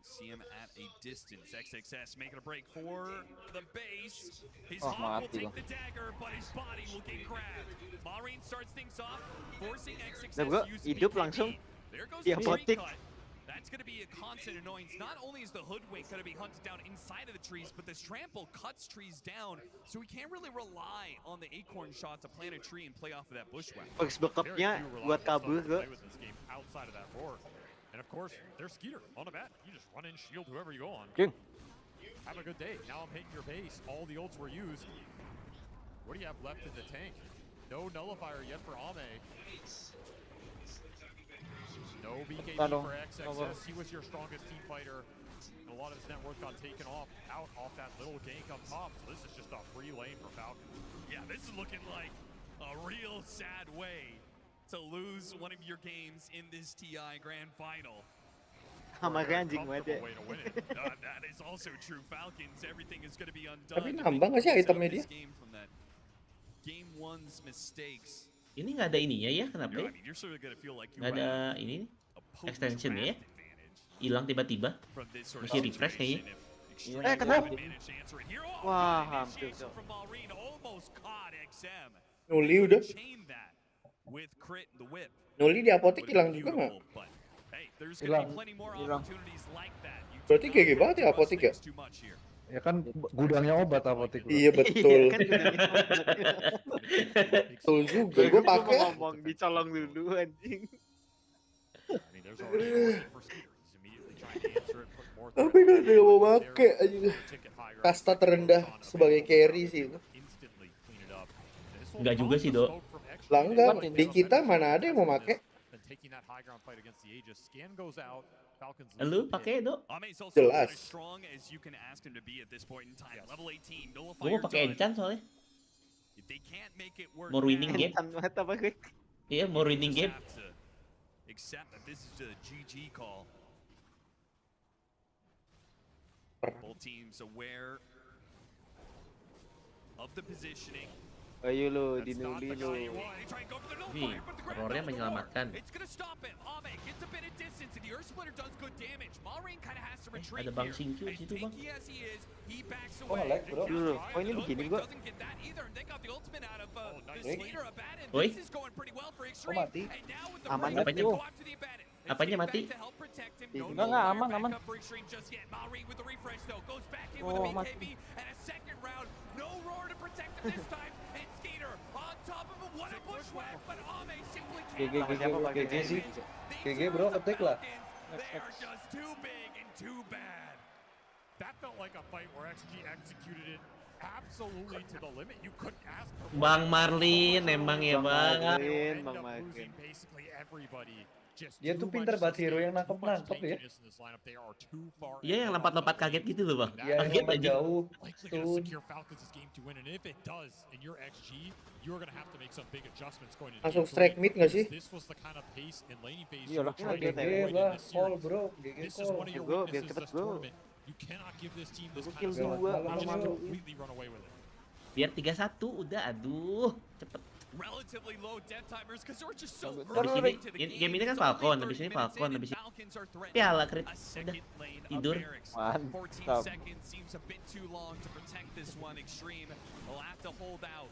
See him at a distance. XXS making a break for the base. His hawk will take the dagger, but his body will get grabbed. Maureen starts things off, forcing XXS to use hidup langsung. There goes di the apotek. cut. That's going to be a constant annoyance. Not only is the Hoodwink going to be hunted down inside of the trees, but this Trample cuts trees down, so we can't really rely on the Acorn shot to plant a tree and play off of that bushwhack. Fox backupnya buat kabur ke. Outside of that roar. And of course, there's Skeeter on the bat. You just run in, shield whoever you go on. King. Have a good day. Now I'm hitting your base. All the ults were used. What do you have left in the tank? No Nullifier yet for Ame. No BKB for XXS. He was your strongest team fighter. And a lot of his net worth got taken off that little gank up top. So this is just a free lane for Falcons. Yeah, this is looking like a real sad way to lose one of your games in this TI Grand Final. Sama anjing banget ya. That is also true. Falcons, everything is going to be undone. Tapi nambah nggak sih itemnya dia? Game one's mistakes. Ini nggak ada ininya ya, kenapa ya? Nggak ada ini nih, extensionnya ya? Hilang tiba-tiba. Mesti refresh kayaknya. Kena. Wah, hampir tuh. Nuli udah. Nuli di apotek hilang juga nggak? Hilang. Berarti GG banget ya apotek ya? Ya kan gudangnya obat apotek. Iya betul. Betul juga, gue pakai. Ngomong dicolong dulu anjing. Tapi kan dia mau pakai aja. Kasta terendah sebagai carry sih itu. Enggak juga sih, Dok. Lah enggak, di kita mana ada yang mau pakai? Lu pakai, Dok? Jelas. Gue mau pakai enchant soalnya. Mau winning game. Iya, mau winning game. Both teams aware of the positioning. Ayo lo, dinuli lo. Nih, horornya menyelamatkan. Ada Bang Singcu di situ, Bang. Oh, lag, bro. Oh, ini begini gua. Woi. Oh, mati. Aman Apanya? tuh. Apanya mati? Enggak aman. Oh, mati. GG sih. GG bro, ketik lah. That felt like a fight where XG executed it absolutely to the limit. You couldn't ask for Bang Marlin, emang ya, Bang. Bang Marlin. basically everybody. Dia tuh pinter banget hero yang nangkep ya. Iya, yang lompat-lompat kaget gitu loh, Bang. Iya, yang Kaget lompat aja. jauh. Langsung strike mid nggak sih? Iya lah, GG lah, call bro, GG call. Gue biar cepet bro. Gue kill 2 malu. Biar 3-1 udah, aduh, cepet. Relatively low death timers because we're just so Habis ini, game ini kan Falcon, habis ini Falcon, habis ini piala kredit. Udah, tidur. 14 seconds seems a bit too long to protect this one. Extreme will have to hold out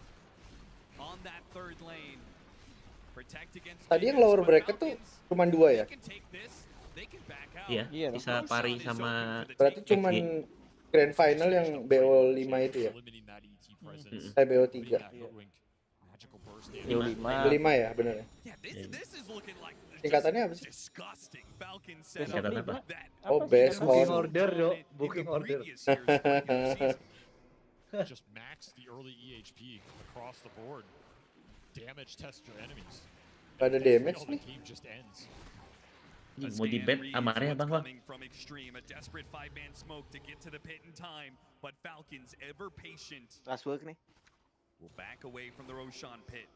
on that third lane. Protect against. Tadi yang lower bracket tuh cuma 2 ya? Iya, bisa pari sama. Berarti cuman grand final yang BO5 itu ya? BO3. BO5 ya, bener ya? Tingkatannya apa sih? Tingkatan apa? Oh, best Booking on. order, yo. Booking order. Just max the early EHP across the board. Damage test your enemies. Gak ada damage nih. Mau di bet amarnya Bang, Bang. Last work nih. Will back away from the Roshan pit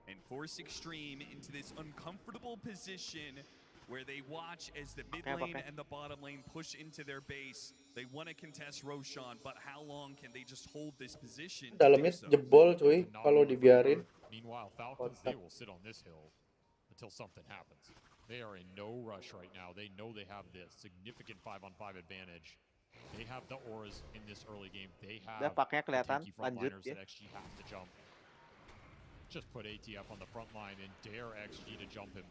and force Extreme into this uncomfortable position where they watch as the mid lane and the bottom lane push into their base. They want to contest Roshan, but how long can they just hold this position? Dalamnya jebol cuy kalau dibiarin. Meanwhile, Falcons, they will sit on this hill until something happens. They are in no rush right now. They know they have this significant 5-on-5 advantage. They have the auras in this early game. They have paknya kelihatan, lanjut that XG have to jump. Just put ATF on the front line and dare XG to jump him.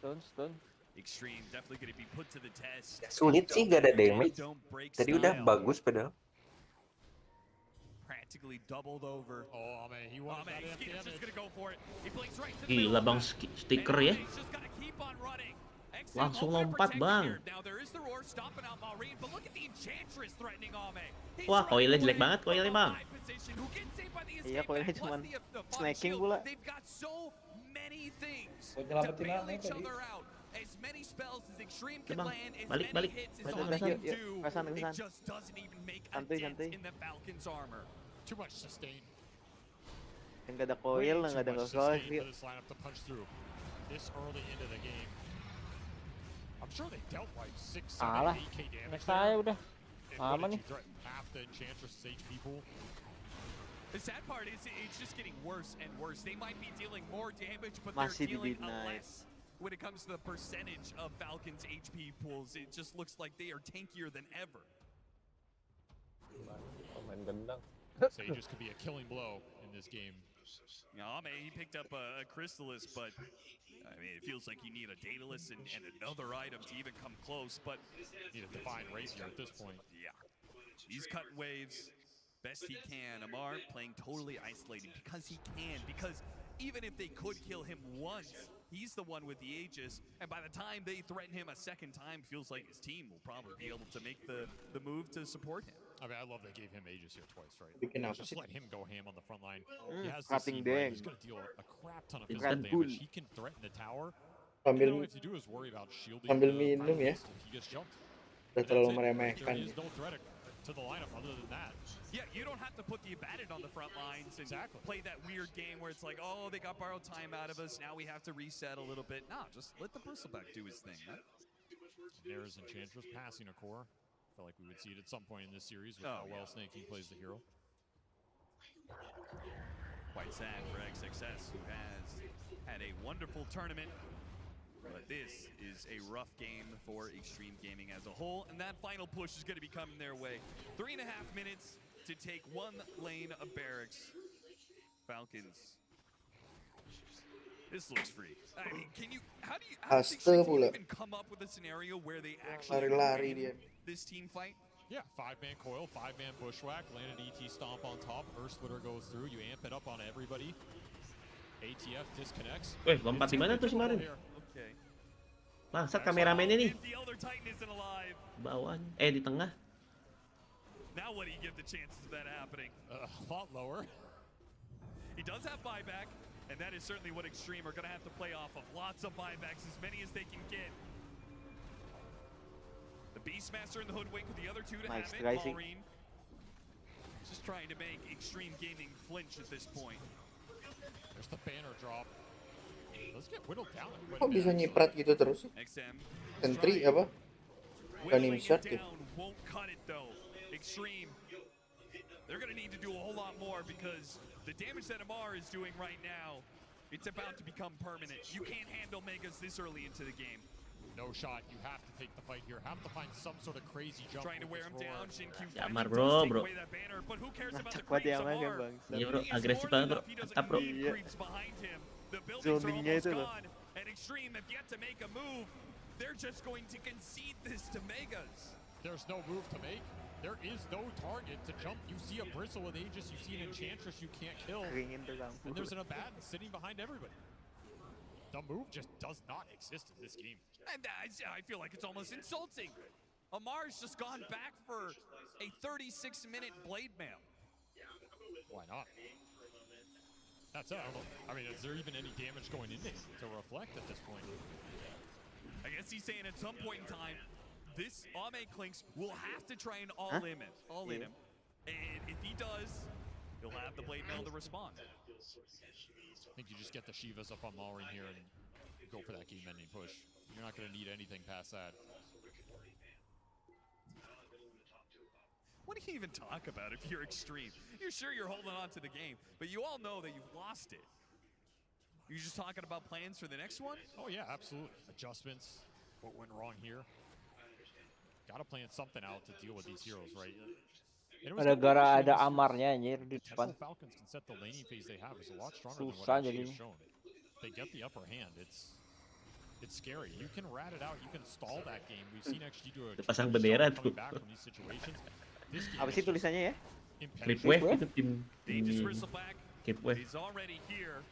Stun. Extreme definitely going to be put to the test. Sulit sih, gak ada damage. Tadi udah bagus padahal. Practically doubled over. Oh man, he wanted that Skeeter's just gonna go for it. He blinks right to the Gila Bang, stiker ya. He's just gotta keep on running. Langsung lompat Bang. Wah, koilnya jelek banget, koilnya Bang. Iya, koilnya cuman snacking pula. Buat nyelamatin aneh tadi. Bang, balik. Kesan. Santai. Too much sustain. Yang gak ada coil, nggak ada coil. This early into the game. I'm sure they dealt like 6, 7, Alah, 8k damage. saya udah aman nih. Half the Enchantress' HP pool. The sad part is it's just getting worse and worse. They might be dealing more damage, but Masih they're dealing a di-deny. less when it comes to the percentage of Falcons' HP pools. It just looks like they are tankier than ever. Main gendang. Sages could be a killing blow in this game. Man, he picked up a Crystallis, but I mean, it feels like you need a Daedalus and another item to even come close, but need a Divine Rapier at this point. Yeah. He's cutting waves best he can. Amar playing totally isolated because he can, because even if they could kill him once, he's the one with the Aegis, and by the time they threaten him a second time, feels like his team will probably be able to make the move to support him. I mean, I love they gave him Aegis here twice, right? Bikin apa Just sih? let him go ham on the front line. He has the Cutting scene, right? dang. He's going to deal a crap ton of Tingkat physical damage. bull. He can threaten the tower. Sambil All you have to do is worry about shielding sambil the minum ya. Primalist if he gets jumped. Udah And terlalu that's it. meremehkan. There is no threat to the lineup other than that. Yeah, you don't have to put the Abaddon on the front lines and play that weird game where it's like, oh, they got borrowed time out of us, now we have to reset a little bit. Nah, just let the Bristleback do his thing, right? There's Enchantress passing a core. Felt like we would see it at some point in this series with how well Snake King plays the hero. Quite sad for XXS, who has had a wonderful tournament. But this is a rough game for Extreme Gaming as a whole, and that final push is going to be coming their way. 3.5 minutes to take one lane of barracks. Falcons. This looks free. I mean, how do you even come up with a scenario where they actually win this team fight? Yeah, 5-man coil, 5-man bushwhack, landed ET stomp on top, Earth Splitter goes through, you amp it up on everybody. ATF disconnects. Weh, lompat di mana tuh kemarin? Bangsat kameramennya nih. Bawahnya, di tengah. Now what do you give the chances of that happening? A lot lower. He does have buyback, and that is certainly what Extreme are going to have to play off of. Lots of buybacks, as many as they can get. The Beastmaster and the Hoodwink with the other two to have it. Maureen just trying to make Extreme Gaming flinch at this point. There's the banner drop. Let's get whittled down. Kok bisa nyiprat gitu terus? Sentry apa? Gunning shot ya? Won't cut it though. Extreme. They're going to need to do a whole lot more because the damage that Amar is doing right now, it's about to become permanent. You can't handle Megas this early into the game. No shot. You have to take the fight here. Have to find some sort of crazy jump. Trying to wear him down. Shin-Q Jamar bro, bro. But who cares about the Kuat creeps yang Amar? bang. Iya bro, agresif banget bro. Mantap bro. The buildings are Zoningnya almost itu loh. gone, and Extreme have yet to make a move. They're just going to concede this to Megas. There's no move to make. There is no target to jump. You see a Bristle with Aegis, you see an Enchantress you can't kill. And there's an Abaddon sitting behind everybody. The move just does not exist in this game. And I feel like it's almost insulting. Amar's just gone back for a 36-minute blade mail. Why not? That's it. I don't know. I mean, is there even any damage going into him to reflect at this point? I guess he's saying at some point in time, this Ame Clinks will have to try and all-in him. And if he does, he'll have the blade mail to respond. I think you just get the Shivas up on Maureen here and go for that game-ending push. You're not going to need anything past that. What do you even talk about if you're Extreme? You're sure you're holding on to the game, but you all know that you've lost it. You're just talking about plans for the next one? Oh yeah, absolutely. Adjustments, what went wrong here. Gotta plan something out to deal with these heroes, right? Gara-gara ada Amarnya anjir di depan. Falcons can set the laning phase they have is a lot stronger than Susah what jadinya. has shown. They get the upper hand. It's scary. You can rat it out. You can stall that game. We've seen XG do a Pasang bendera tuh. coming back from these situations. This game Apa sih tulisannya ya? Ripwave itu tim Ripwave. He's already here,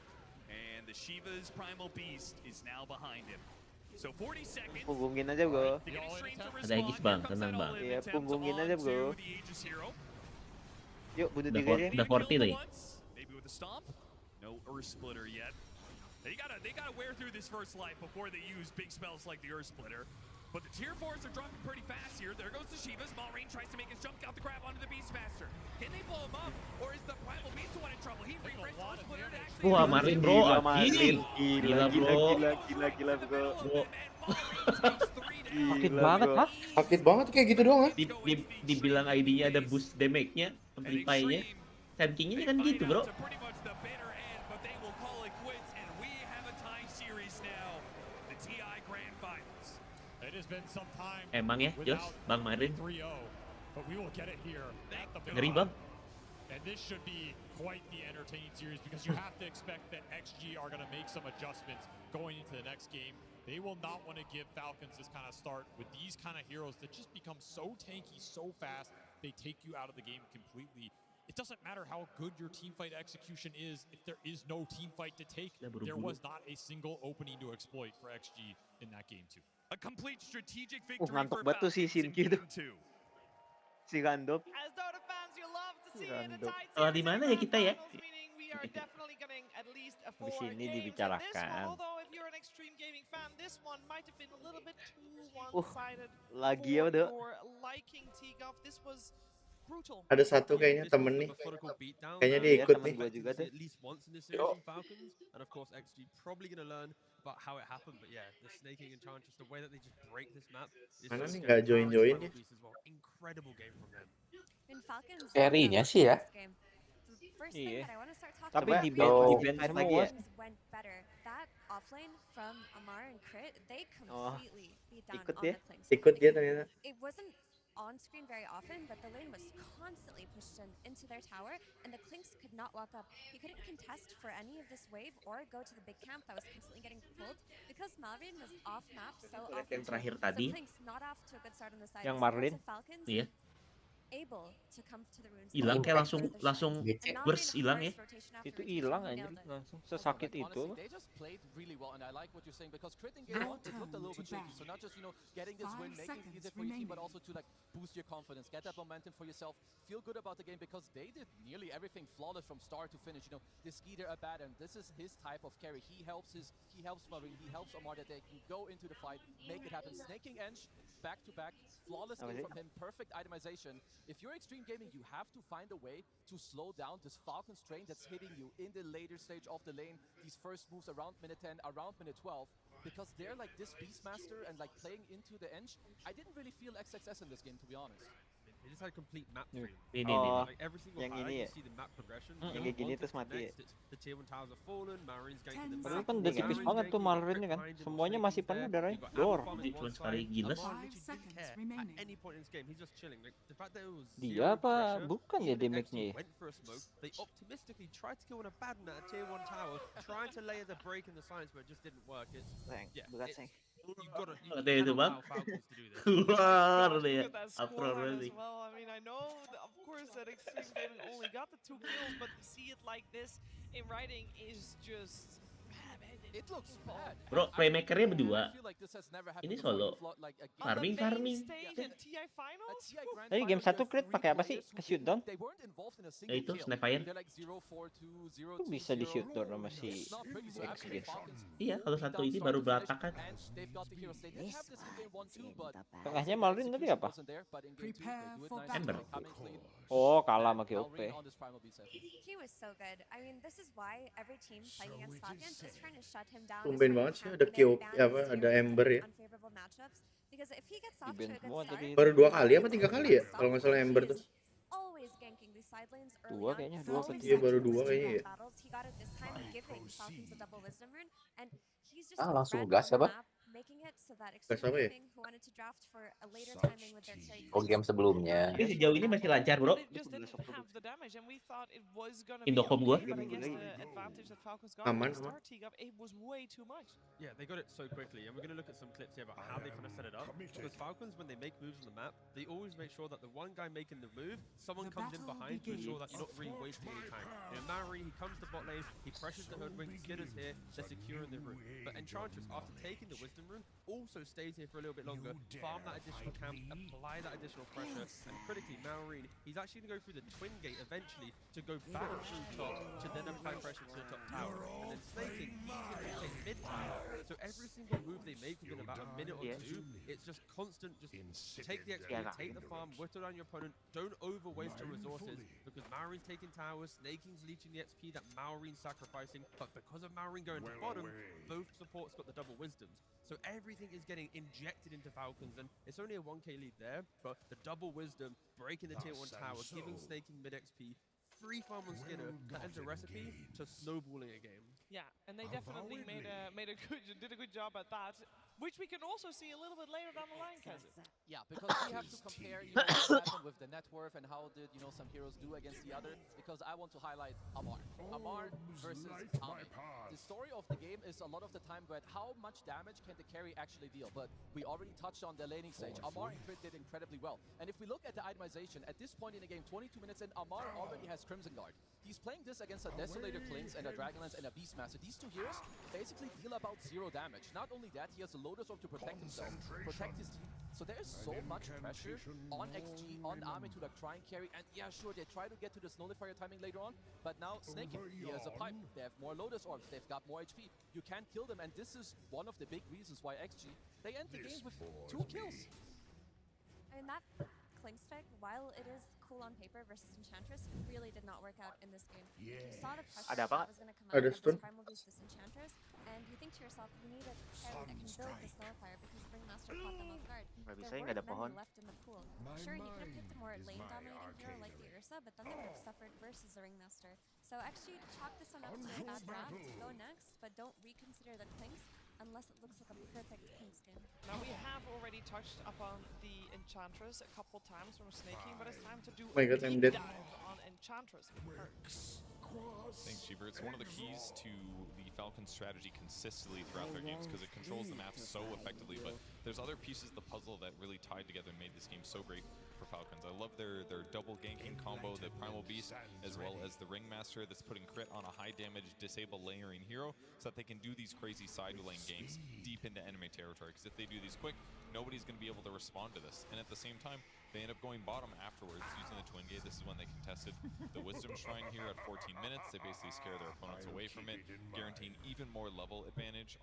and the Shiva's Primal Beast is now behind him. So 40 seconds. Punggungin aja bro. Ada Aegis bang, tenang bang. Iya, punggungin aja bro. Yuk, bunuh Udah diri aja. udah 40 lagi. Maybe with a stomp. No Earth Splitter yet. They gotta wear through this first life before they use big spells like the Earth Splitter. But the tier 4s are dropping pretty fast here. There goes the Shivas. Maureen tries to make his jump out the grab onto the Beastmaster. Can they blow him up? Or is the Primal Beast the one in trouble? He reframes the Earth Splitter to actually... Wah, Marin bro, gila bro. Gila bro. Sakit banget, Pak. Sakit banget kayak gitu doang, ha? Dibilang ID-nya ada boost damage-nya, amplify-nya. Sand King-nya kan gitu, bro. Emang ya, Jos, Bang Marin. Ngeri bang. And this should be quite the entertaining series because you have to expect that XG are going to make some adjustments going into the next game. They will not want to give Falcons this kind of start with these kind of heroes that just become so tanky, so fast, they take you out of the game completely. It doesn't matter how good your team fight execution is if there is no team fight to take. There was not a single opening to exploit for XG in that game too. A complete strategic victory ngantuk for banget tuh si Falcons in Shinky tuh. game 2. Si Gandop. As Dota fans, you love to see it. A Gandop. tight Kalau di mana ya kita ya? meaning we are definitely getting at least a Di 4 sini games. And this one, dibicarakan. although if you're an extreme gaming fan, this one might have been a little bit too one-sided Lagi ya for udah. your liking, T-Gov. This was brutal. Ada satu kayaknya temen nih. Kayaknya dia ikut nih. At least once in this series from Falcons, and of course XG probably going to learn about how it happened. But yeah, the snaking and Enchantress, the way that they just break this map. Mana nih nggak join ya? Incredible game from them. In Falcons, Carry-nya sih ya. First Iya. thing that I want to start talking Tapi about di band lagi ya. went better. That offlane from Amar and Crit, they Oh, completely beat down ikut on dia. the Clinks. Ikut dia Like, ternyata. It wasn't on screen very often, but the lane was constantly pushed into their tower, and the Clinks could not walk up. He couldn't contest for any of this wave or go to the big camp that was constantly getting pulled because Malvin was off map so often. Yang terakhir So tadi. Clinks not off to a good start on the side. Yang As Marlin. opposed to Falcons, Iya. able to come to the runes. Hilang kayak langsung burst hilang ya. Itu hilang anjir langsung sesakit itu. They just played really well, and I like what you're saying because Crit in game 1 it looked a little bit shaky. So not just getting this win, making it easier for your team, but also to boost your confidence, get that momentum for yourself, feel good about the game because they did nearly everything flawless from start to finish. This Skeeter Abaddon, this is his type of carry. He helps Marine, he helps Omar that they can go into the fight, make it happen. Snaking Ench back to back, flawless game from him, perfect itemization. If you're extreme gaming, you have to find a way to slow down this Falcons train that's hitting you in the later stage of the lane. These first moves around minute 10, around minute 12, because they're like this Beastmaster and like playing into the Ench. I didn't really feel XXS in this game, to be honest. They just had complete map freedom. Oh, Like every single yang highlight, ini you ya. see the map progression. Yang kayak gini terus mati ya. The tier 1 towers are fallen, Marine's ganking the Padahal map. kan udah tipis banget tuh Malrinnya kan. Semuanya masih penuh darahnya. Dor. Cuma sekali gilas. At any point in this game, he's just chilling. Like the fact that it was Dia apa? Bukan ya damage-nya ya. went for a smoke. They optimistically tried to kill an Abaddon at a tier 1 tower, trying to layer the break in the silence, but it just didn't work. It's Berat sih. you gotta Ada itu bang. allow Falcons to do this. Keluar deh. Look at that Upro scoreline berarti. as well. I mean, I know, of course, that Extreme Gaming only got the 2 kills, but to see it like this in writing is just... It looks bad. Bro, playmakernya berdua. I feel like this has never Ini happened before. solo. You've like a game- Farming. Stage in TI Finals? Tadi game 1 Crit pakai apa sih? Ke shootdown? They weren't involved in a Ya single itu, kill. Snapfire. They're like 0-4-2, 0-2-0. Itu bisa di shootdown sama si It's not pretty. So actually, X. Falcons Iya, kalau beat satu down ini start baru to finish, berantakan. and they've got the heroes. They didn't have this in game 1-2, but Tengahnya Malrin tadi apa? wasn't there, but in game 2 they do it nicely. Ember. Coming clean. Oh, kalah sama KOP. Malrin on this primal beast, I think. He was so good. I mean, this is why every team playing against Falcons is trying to shut him down. Tumben banget sih ada KOP apa ada Ember ya. Unfavorable matchups because if he gets off Di to band a good semua start, tadi. Baru 2 kali apa 3 kali ya kalau nggak salah Ember tuh. always ganking these side lanes early Dua on. kayaknya, So dua always apa Iya tiga. baru setting 2 the kayaknya ya. battles. He got it this time, giving Falcons a double wisdom rune, and he's just langsung spread gas the apa? map, making it so that Gas Extreme apa ya? Gaming, who wanted to draft for a later timing with their carry Oh, game sebelumnya. Ini sejauh ini masih lancar bro. They just didn't have the damage, and we thought it was gonna Indocom be gua. okay, but I guess the advantage that Falcons got Aman, from the aman. start, T-Gov, it was way too much. Yeah, they got it so quickly, and we're going to look at some clips here about how they kind of set it up. Because Falcons, when they make moves on the map, they always make sure that the one guy making the move, someone comes in behind to ensure that you're not really wasting any time. Mary, he comes to bot lane, he pressures the Hoodwink, Skitter's here, they're securing the rune. But Enchantress, after taking the Wisdom rune, also stays here for a little bit longer, farm that additional camp, apply that additional pressure, and critically, Marine, he's actually going to go through the Twin Gate eventually to go back through top to then apply pressure to the top tower. And then Snaking, he's going to take mid tower. So every single move they make within about a minute or two, it's just constant, just take the XP, take the farm, whittle down your opponent, don't over-waste your resources, because Maorine's taking towers, Snaking's leeching the XP that Maorine's sacrificing, but because of Maorine going to bottom, both supports got the double wisdoms. So everything is getting injected into Falcons, and it's only a 1k lead there, but the double wisdom, breaking the tier 1 tower, giving Snaking mid XP, free farm on Skinner, that is a recipe to snowballing a game. Yeah, and they definitely did a good job at that, which we can also see a little bit later down the line, Kazit. Yeah, because we have to compare, what happened with the net worth and how did, some heroes do against the other. Because I want to highlight Amar. Amar versus Ame. The story of the game is a lot of the time about how much damage can the carry actually deal. But we already touched on the laning stage. Amar and Crit did incredibly well. And if we look at the itemization, at this point in the game, 22 minutes in, Amar already has Crimson Guard. He's playing this against a Desolator Klings and a Dragonlance and a Beastmaster. These two heroes basically deal about 0 damage. Not only that, he has a Lotus Orb to protect himself, protect his team. So there's so much pressure on XG, on Ame to try and carry. And yeah, sure, they try to get to the Nullifier timing later on, but now Snaking, he has a pipe. They have more Lotus Orbs, they've got more HP. You can't kill them, and this is one of the big reasons why XG, they end the game with 2 kills. I mean, that Cling Strike, while it is cool on paper versus Enchantress, really did not work out in this game. You saw the pressure that was going to come out of this Primal Beast, this Enchantress, and you think to yourself, you need a carry that can build this Nullifier because Ringmaster caught them off guard. There weren't many left in the pool. Sure, he could have picked a more lane-dominating hero like the Ursa, but then they would have suffered versus the Ringmaster. So actually, chalk this one up to a bad draft, go next, but don't reconsider the Clinks unless it looks like a perfect King skin. Now we have already touched upon the Enchantress a couple times from Snaking, but it's time to do my God, a I'm deep dead. dive on Enchantress. Thanks, Cheever. It's one of the keys to the Falcons' strategy consistently throughout their games because it controls the map so effectively, but there's other pieces of the puzzle that really tied together and made this game so great for Falcons. I love their double ganking combo, the Primal Beast, as well as the Ringmaster that's putting Crit on a high damage disable layering hero so that they can do these crazy side lane games deep into enemy territory, because if they do these quick, nobody's going to be able to respond to this. And at the same time, they end up going bottom afterwards using the Twin Gate. This is when they contested the Wisdom Shrine here at 14 minutes. They basically scare their opponents away from it, guaranteeing even more level advantage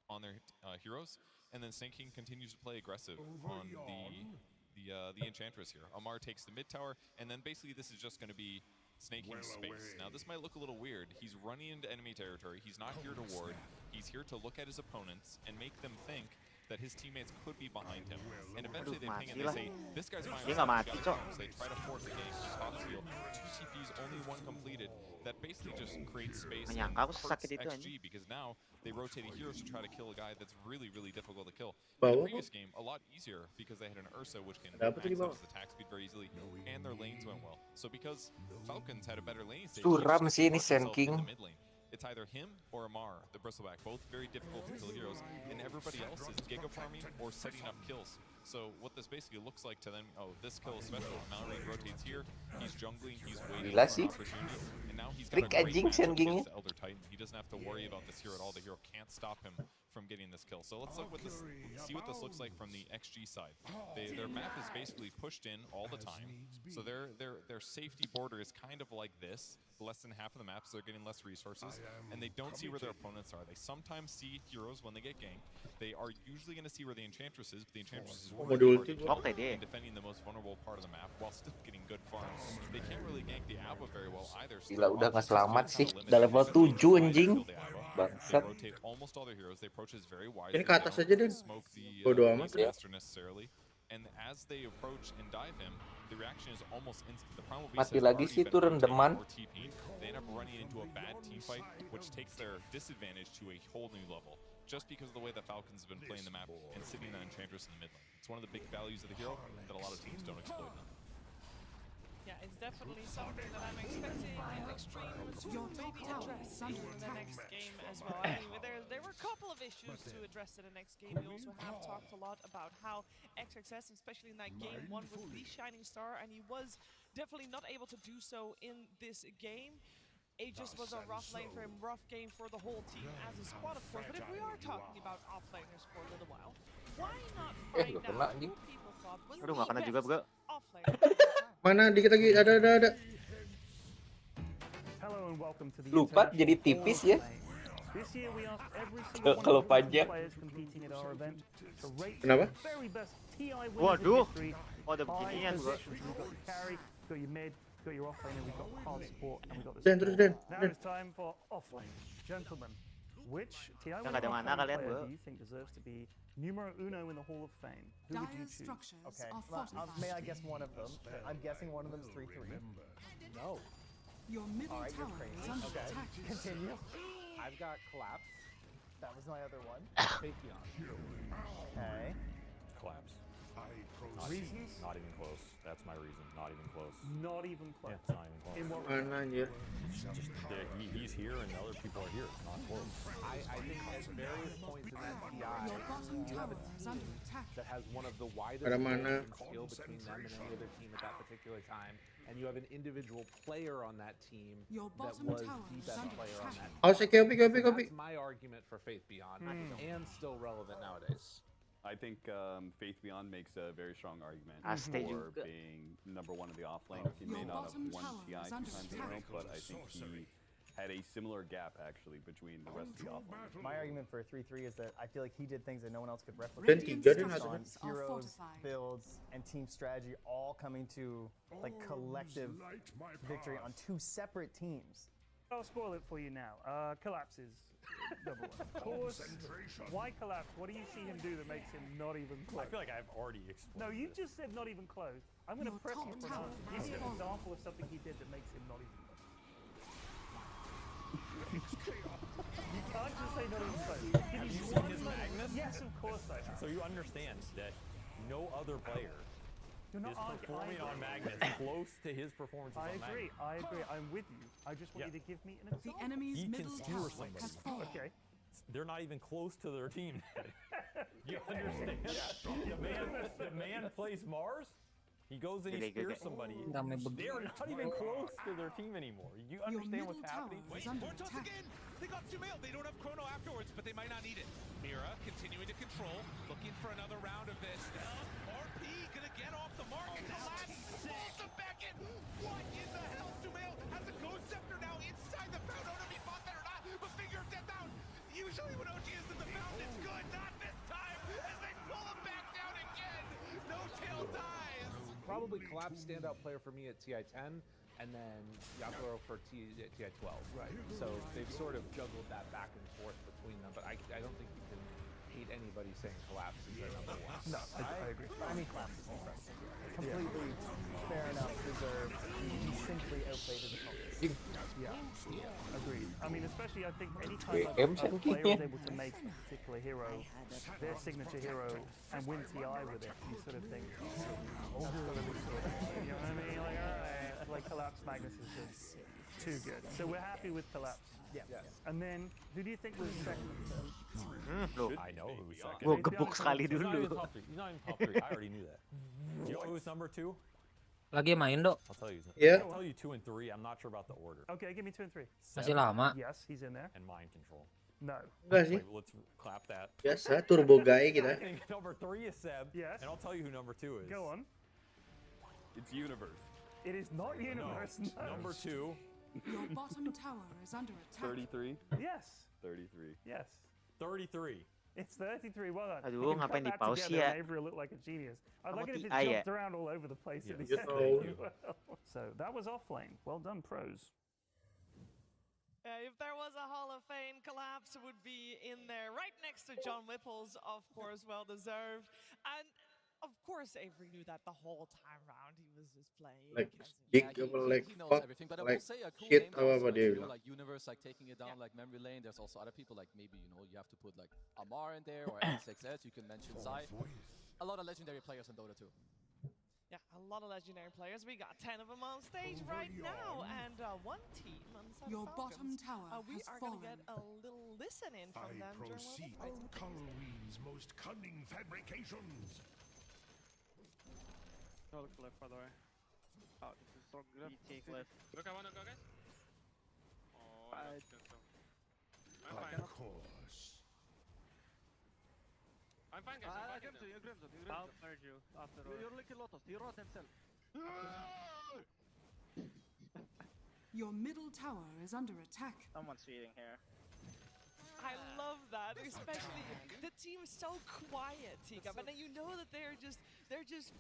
on their heroes. And then Snake King continues to play aggressive on the Enchantress here. Amar takes the mid tower, and then basically this is just going to be Snake King's space. Now this might look a little weird. He's running into enemy territory. He's not here to ward. He's here to look at his opponents and make them think that his teammates could be behind him. And eventually they ping and they say, this guy's behind us. So they try to force a gank, just off steal. 2 TPs, only 1 completed. That basically just creates space and hurts XG, because now they rotate a hero to try to kill a guy that's really, really difficult to kill. In the previous game, a lot easier because they had an Ursa which can access the attack speed very easily, and their lanes went well. So because Falcons had a better lane stage, Suram sih ini Sand King. it's either him or Amar, the Bristleback, both very difficult to kill heroes, and everybody else is giga farming or setting up kills. So what this basically looks like to them, this kill especially, Mallory rotates here, he's jungling, he's waiting for an opportunity, and now he's got a great matchup against the Elder Titan. He doesn't have to worry about this hero at all. The hero can't stop him from getting this kill. So let's look what this, see what this looks like from the XG side. Their map is basically pushed in all the time, so their safety border is kind of like this. Less than half of the maps, they're getting less resources, and they don't see where their opponents are. They sometimes see heroes when they get ganked. They are usually going to see where the Enchantress is, but the Enchantress is really hard to kill in defending the most vulnerable part of the map while still getting good farms. They can't really gank the Abba very well either. So gila, udah nggak selamat sih. Udah level 7 anjing. Bangsat. They rotate almost all their heroes. They approach this very wide. Ini ke atas aja deh. Bodo amat ya. Necessarily. And as they approach and dive him, the reaction is almost instant. The Primal Beast mati lagi sih itu rendeman. They end up running into a bad team fight, which takes their disadvantage to a whole new level, just because of the way the Falcons have been playing the map and sitting on Enchantress in the mid lane. It's one of the big values of the hero that a lot of teams don't exploit. Yeah, it's definitely something that I'm expecting Extreme to maybe address in the next game as well. I mean, there were a couple of issues to address in the next game. We also have talked a lot about how XXS, especially in that game 1, was the shining star, and he was definitely not able to do so in this game. It just was a rough lane for him, rough game for the whole team as a squad, of course. But if we are talking about offlaners for a little while, why not find out who people thought was the best offlaner? Mana dikit lagi, ada. Lupa jadi tipis ya. Kalau panjang. Kenapa? Waduh, ada beginian gua. Dan terus Dan. Now it's time for offlane, gentlemen. Which TI Nggak ada mana kalian, player bro. do you think deserves to be numero uno in the Hall of Fame? Who would you choose? Okay, may I guess one of them? I'm guessing one of them's 3-3. No. Your middle All right, you're tower crazy. is under Okay, attack. continue. I've got collapse. That was my other one. Fake beyond. Okay. Collapse. Reasons? Not even close. That's my reason. Not even close. Not even close. Yeah, it's not even close. In what Mana anjir? Just he's here and the other people are here. It's not close. I think at various points in that TI, you have a team that has one of the widest Ada range mana? of skill between them and any other team at that particular time, and you have an individual player on that team Your that bottom was tower the is best under player on that Oh, team. copy. So that's my argument for Faith Beyond, and still relevant nowadays. I think Faith Beyond makes a very strong argument Stay for juga. being number one of the offlane. He may not have won TI 2 times in a row, but I think he had a similar gap actually between the rest of the offlane. My argument for 3-3 is that I feel like he did things that no one else could Dan replicate. tiga dia Based on nggak heroes, builds, and team strategy all coming to like collective victory on two separate teams. I'll spoil it for you now. Collapse is number one. Of course. Why collapse? What do you see him do that makes him not even close? I feel like I've already explained. No, you just said not even close. I'm going to press you for an answer. Give me an example of something he did that makes him not even close. You can't just say not even close. Have you seen his Magnus? Yes, of course I have. So you understand that no other player You're is not performing on Magnus close to his performances I on agree. Magnus. I agree. I'm with you. I just want you to give me an example. The enemy's He can middle skewer tower somebody. has fallen. Okay. They're not even close to their team. You understand? The man plays Mars. He goes and he spears somebody. They're not even close to their team anymore. You understand what's happening? Wait, Mortos again! They got Sumail. They don't have Chrono afterwards, but they might not need it. Mira continuing to control, looking for another round of this. RP gonna get off the mark at the last. Pulls him back in. What in the hell? Sumail has a Ghost Scepter now inside the fountain. I don't know if he fought that or not, but figure of death down. Usually when OG is in the fountain, it's good. Not this time, as they pull him back down again. No tail dies. Probably collapse standout player for me at TI-10, and then Yaporo for TI-12. Right. So they've sort of juggled that back and forth between them, but I don't think you can hate anybody saying collapse is their number one. No, I agree. I mean, collapse is impressive. Completely fair enough, deserved. He simply outplayed his opponents. Yeah, agreed. I mean, especially I think anytime Wait, a I'm player saying- is able to make a particular hero their signature hero and win TI with it, you sort of think, oh, that's gotta be sort of, you know what I mean? Like, all right, like Collapse Magnus is just too good. So we're happy with Collapse. Yeah. Yes. And then, who do you think was second? I know who's second. Gua gebuk sekali He's not even dulu. top three. He's not even top three. I already knew that. You know who's number two? Lagi main, Dok. I'll tell you. Yeah. I'll tell you 2 and 3. I'm not sure about the order. Okay, give me 2 and 3. Masih lama. Yes, he's in there. And mind control. No. Enggak sih. Wait, let's clap that. Biasa, turbo guy I kita. think number 3 is Seb. Yes. And I'll tell you who number 2 is. Go on. It's Universe. It is not Universe. No. Number 2. Your bottom tower is under attack. 33. Yes. 33. Yes. 33. It's 33. Well done. Aduh, You can ngapain cut that di-pause together ya? and Avery will look like a genius. I'd Kamu like it if it TI ya? jumped around all over the place. at the Yes. end. Thank you. So that was offlane. Well done, pros. If there was a Hall of Fame, Collapse would be in there, right next to John Whipple's, of course, well deserved. And of course, Avery knew that the whole time round he was just playing. Like as a- dick, he like knows fuck, everything, but I like will say a cool shit, name apa also, apa like, dia you know, bilang. like Universe, like taking it down, like Memory Lane. There's also other people, like maybe, you know, you have to put like Amar in there or NXS. You can mention Zai. A lot of legendary players in Dota 2. Yeah, a lot of legendary players. We got 10 of them on stage right now, and one team on Sun Your Falcons. bottom tower We has are going to get fallen. a little listen in from I them during one of the proceed fights. Halloween's most cunning fabrications. No, look left, by the way. Oh, this is so good. Take left. Look, I wanna go, guys. Oh, that's good stuff. I'm Of fine. course. I'm fine, guys. I'm fine. You're Grimson. I'll merge you after all. You're Licky Lotus. He rot himself. Your middle tower is under attack. Someone's feeding here. I love that, especially the team is so quiet, Tika, but then you know that they're just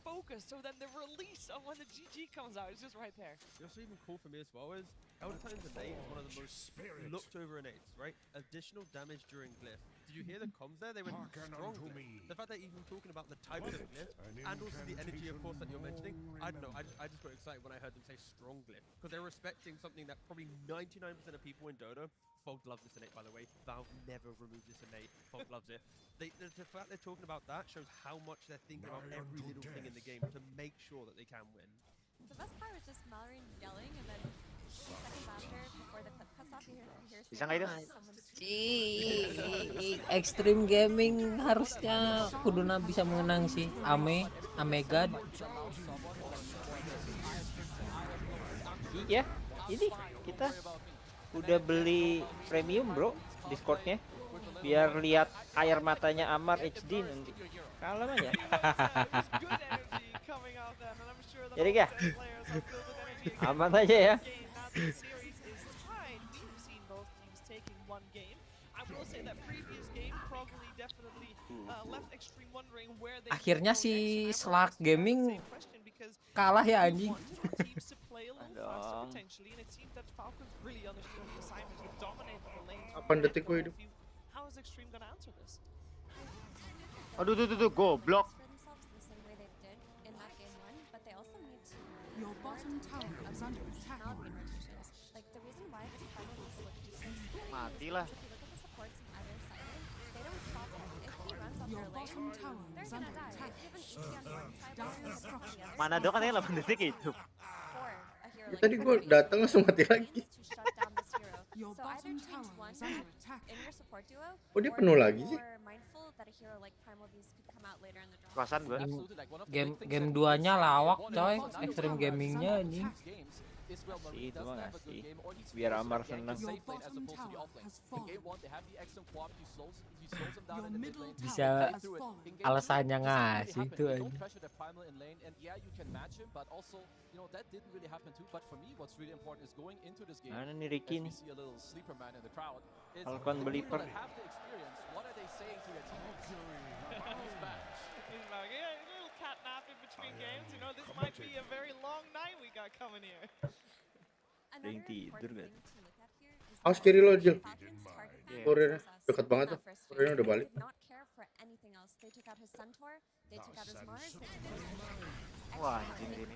focused. So then the release of when the GG comes out is just right there. What's even cool for me as well is Elder Titan's innate is one of the most looked over innates, right? Additional damage during glyph. Did you hear the comms there? They went strong glyph. The fact that even talking about the types of glyph and also the energy, of course, that you're mentioning, I don't know. I just got excited when I heard them say strong glyph because they're respecting something that probably 99% of people in Dota. Fold loves this innate, by the way. Valve never removed this innate. Fold loves it. The fact they're talking about that shows how much they're thinking about every little thing in the game to make sure that they can win. The best part was just Mallory yelling, and then 2 seconds after, before the clip cuts off, you hear Bisa nggak itu? Extreme Gaming harusnya kuduna bisa menang sih. Amegad. Iya, ini kita udah beli premium bro Discordnya, biar lihat air matanya Amar HD nanti. Kalem aja. Jadi ya, aman aja ya. Akhirnya si Slack Gaming kalah ya anjing. Dong. 8 detik gue hidup. Aduh tuh goblok. Your bottom tower is under attack. Matilah. Your bottom tower is under attack. Dire structures. Mana dong katanya 8 detik itu. Ya, tadi gue datang langsung mati lagi. Your bottom tower is under attack. Oh dia penuh lagi sih. Perasaan gue. Game 2-nya lawak coy, Extreme Gamingnya anjing. Itu mah ngasih biar Amar senang. Bisa alasannya ngasih itu anjing. Mana nih Ricky nih? Falcon Believer. Ada yang tidur gak? Awas kiri lo Jil. Kurirnya dekat banget tuh. Kurirnya udah balik. Wah anjing ini.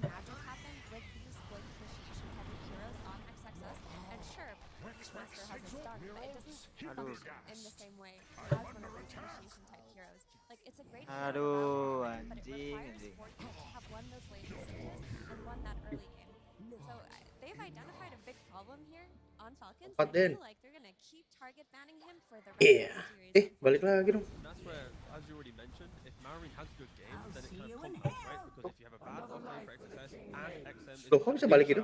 Aduh anjing. So they've identified a big problem here on Falcons. Empat, I Den. feel like they're gonna keep target banning him for the rest of Iya. the series. Balik lagi dong. That's where, as you already mentioned, if Marine has good games, then it kind of compounds, right? Because if you have a bad offlane for XSS and XM is Loh, kok bisa balik gitu?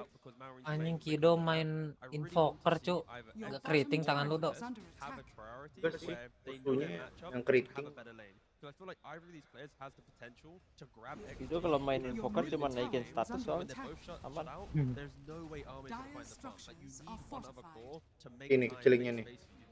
Anjing Kido main invoker cuk. Agak keriting tangan lu dok. have a priority Terus sih, where they know waktunya their matchup yang and keriting. have a better lane. So I feel like either of these players has the potential to grab XP. Itu kalau main invoker cuma naikin status When soalnya. they're both shut Aman. out, there's no way Army's gonna find the farm. Like you need one other core to make Ini time kecilingnya and nih. space for you.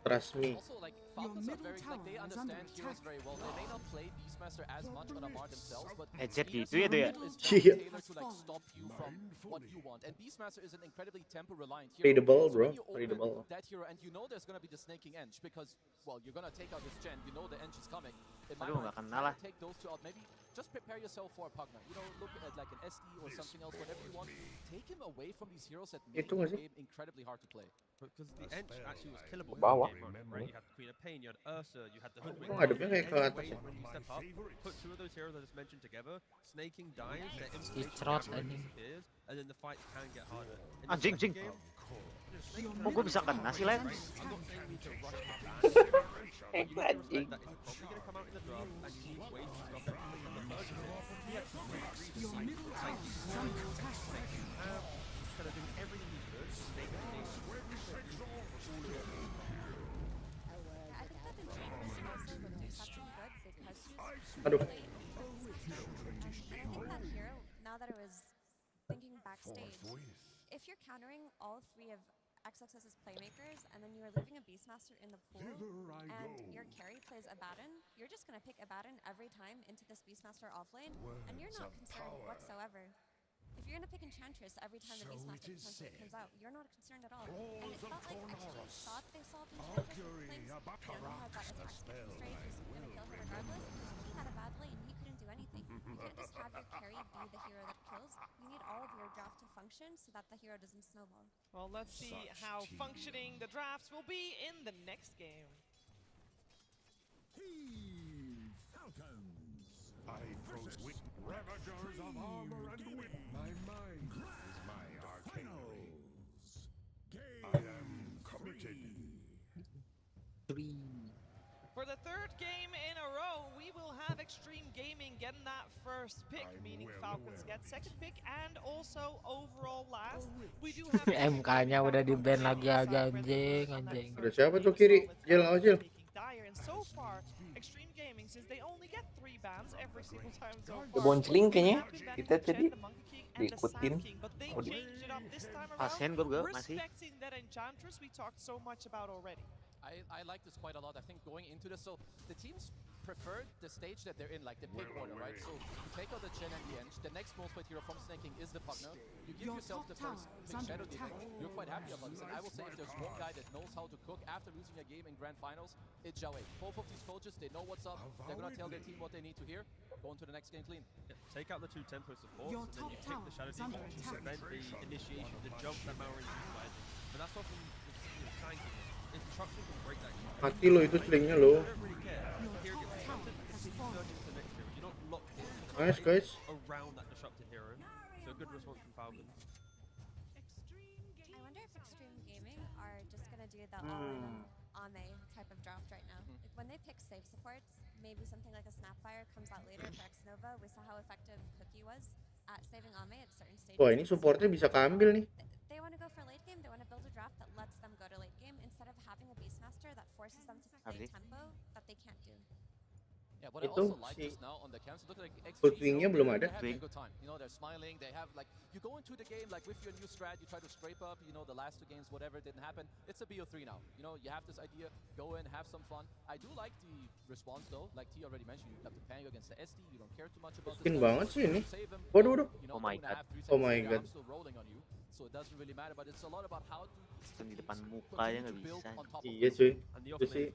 Trust me. Also, like, Falcons are very, like, they understand heroes very well. They may not play Beastmaster as much on Amar themselves, but Headset Beastmaster gitu ya tuh ya? is Iya. tailored to, like, stop you from what you want. And Beastmaster is an incredibly tempo-reliant hero. Readable, So bro. when you open Readable. that hero and you know there's gonna be the snaking Ench because, well, you're gonna take out this gen, you know the Ench is coming. In my Aduh, mind, nggak try kenal to lah. take those two out. Maybe just prepare yourself for a Pugna. You know, look at like an SD or something else, whatever you want. Take him away from these heroes that make Itu nggak the sih? game incredibly hard to play. Because the Ench actually was killable in Bawah. the game mode, right? You had Queen of Pain, you had Ursa, you had the Hoodwink. Kok ngadepnya kayak ke Any atas way ya? when you step up, put two of those heroes I just mentioned together, snaking dies, their Dicrot, information anjing. disappears, and then the fight can get harder. In the Anjing, second jing. game, Kok gue bisa kena sih Len? I'm not saying we need to rush past that, but you need to respect that it's probably going to come out in the draft, and you need ways to stop it. And the first thing, he had 2 Your middle tower is under attack. kind of doing everything he could to make the game all of it. I think that the Jane is also the exception good because she's Aduh. really and I think that hero, now that I was thinking backstage, if you're countering all 3 of XXS's playmakers, and then you are leaving a Beastmaster in the pool, and your carry plays Abaddon, you're just going to pick Abaddon every time into this Beastmaster offlane, and you're not concerned whatsoever. If you're going to pick Enchantress every time the Beastmaster potentially comes out, you're not concerned at all. And it felt like XG thought they solved Enchantress with Flames. He has that attack speed constraint, he's going to kill her regardless. He had a bad lane, he couldn't do anything. You can't just have your carry be the hero that kills. You need all of your draft to function so that the hero doesn't snowball. Well, let's see how functioning the drafts will be in the next game. Heave, Falcons! I throws with ravagers of armor and wit. My mind is my artillery. I am committed. For the third game in a row, we will have Extreme Gaming getting that first pick, meaning Falcons get second pick and also overall last. We do have MK-nya udah di-ban lagi aja anjing. Ada siapa tuh kiri? Jil, awas Jil. Dire, and so far, Extreme Gaming, since they only get 3 bans every single time so Ya far, boncling kayaknya kita tadi diikutin. Pasien gue masih. respecting that Enchantress we talked so much about already. I like this quite a lot. I think going into this, so the teams preferred the stage that they're in, like the pick order, right? So you take out the Chen and the Ench. The next most played hero from Snaking is the Pugner. You give yourself the first pick Shadow Demon. You're quite happy about this. And I will say if there's one guy that knows how to cook after losing a game in Grand Finals, it's Zhao Wei. Both of these coaches, they know what's up. They're going to tell their team what they need to hear. Go into the next game clean. Yeah, take out the 2 tempo supports, and then you pick the Shadow Demon, which is prevent the initiation, the jump that Maorin utilizes. But that's often with tanking. Instruction can break that. Mati lo itu slingnya lo. Nice guys. Around that disrupted hero. So good response from Falcons. I wonder if Extreme Gaming are just going to do the all-in Ame type of draft right now. Like when they pick safe supports, maybe something like a Snapfire comes out later for X-Nova. We saw how effective Cookie was at saving Ame at certain stages. Wah, ini supportnya bisa keambil nih. They want to go for late game, they want to build a draft that lets them go to late game instead of having a Beastmaster that forces them to play tempo that they can't do. Yeah, but I Itu also like si this now on the cancel. Look at Hoodwingnya belum ada. They're having a good time. You know, they're smiling. They have like you go into the game like with your new strat. You try to scrape up. You know, the last 2 games, whatever didn't happen. It's a BO3 now. You know, you have this idea. Go in, have some fun. I do like the response though. Like T already mentioned, you have the Pango against the SD. You don't care too much about Spin this. banget sih ini. Save him. Waduh, waduh. You know, Oh my god. Oh my god. I'm still rolling on you. So it doesn't really matter, but it's a lot about how to Di depan mukanya nggak bisa. Iya cuy. Itu sih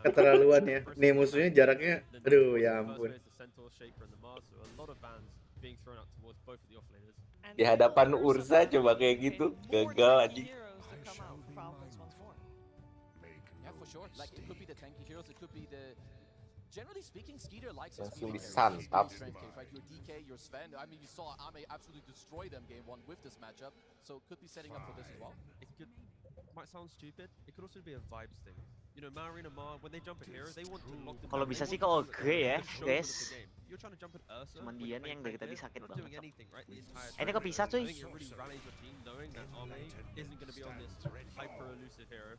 keterlaluan ya. Nih musuhnya jaraknya, aduh ya ampun. Di hadapan Ursa coba kayak gitu, gagal anjing. Yeah, for sure. Like it could be the tanky heroes, it could be the. Generally speaking, Skeeter likes his Langsung melee disantap. carries, right? Your DK, your Sven. I mean, you saw Ame absolutely destroy them game 1 with this matchup, so could be setting up for this as well. It could, might sound stupid. It could also be a vibes thing. You know, Maorin and Mar, when they jump a hero, they want to lock them Kalau down. bisa They sih want ke OG ya, guys. You're trying to jump at Ursa. Cuman dia nih yang dari tadi sakit You're not banget. doing anything, right? The entire Ini time. kepisah cuy. I think it really rallies your team knowing that Ame isn't going to be on this hyper elusive hero.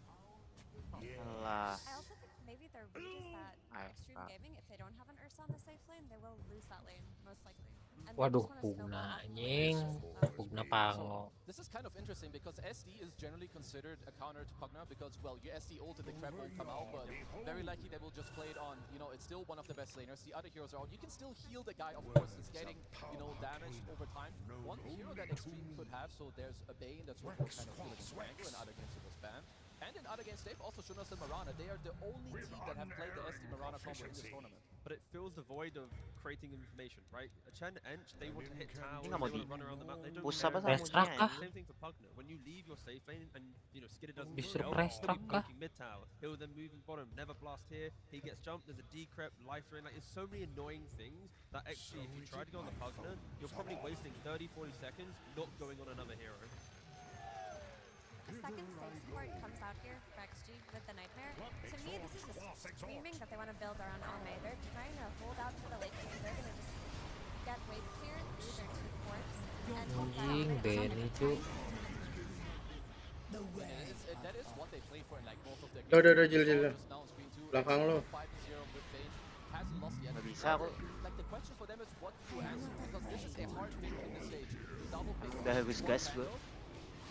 Alah. I also think maybe their read is that Extreme Gaming, if they don't have an Ursa on the safe lane, they will lose that lane, most likely. And they Waduh, just wanna snowball Pugna off of anjing. the Pugna pango. This is kind of interesting because SD is generally considered a counter to Pugna because, well, your SD ult and the crab won't come out, but very likely they will just play it on, you know, it's still one of the best laners. The other heroes are out. You can still heal the guy, of course. He's getting, you know, damage over time. One hero that Extreme could have, so there's a Bane that's working kind of heal against Mango, and other games it was banned. And in other games, they've also shown us the Mirana. They are the only team that have played the SD Mirana combo in this tournament. But it fills the void of creating information, right? A Chen Ench, they want to hit towers, Ini they nggak mau want di to run around the map, they don't push care. apa sama musuhnya. Same thing for Pugner. When you leave your safe lane and, you know, Skidder doesn't Disuruh help, press he'll be track kah? poking mid tower. He'll then move in bottom, never blast here. He gets jumped, there's a decrep, life drain. Like, there's so many annoying things that actually, if you try to go on the Pugner, you're probably wasting 30, 40 seconds not going on another hero. A second safe support comes out here for XG with the Nightmare. To me, this is just screaming that they want to build around Ame. They're trying to hold out for the late game. They're going to just get wave clear through their 2 forts and hope that Anjing, Ame Benny cuy. That is what they play for in like both of their Udah, Jil, Jil. Belakang lo. Hasn't lost yet. Nggak bisa aku. Like the question for them is what to answer because this is a hard pick in this stage. Double pick. Udah habis gas bro.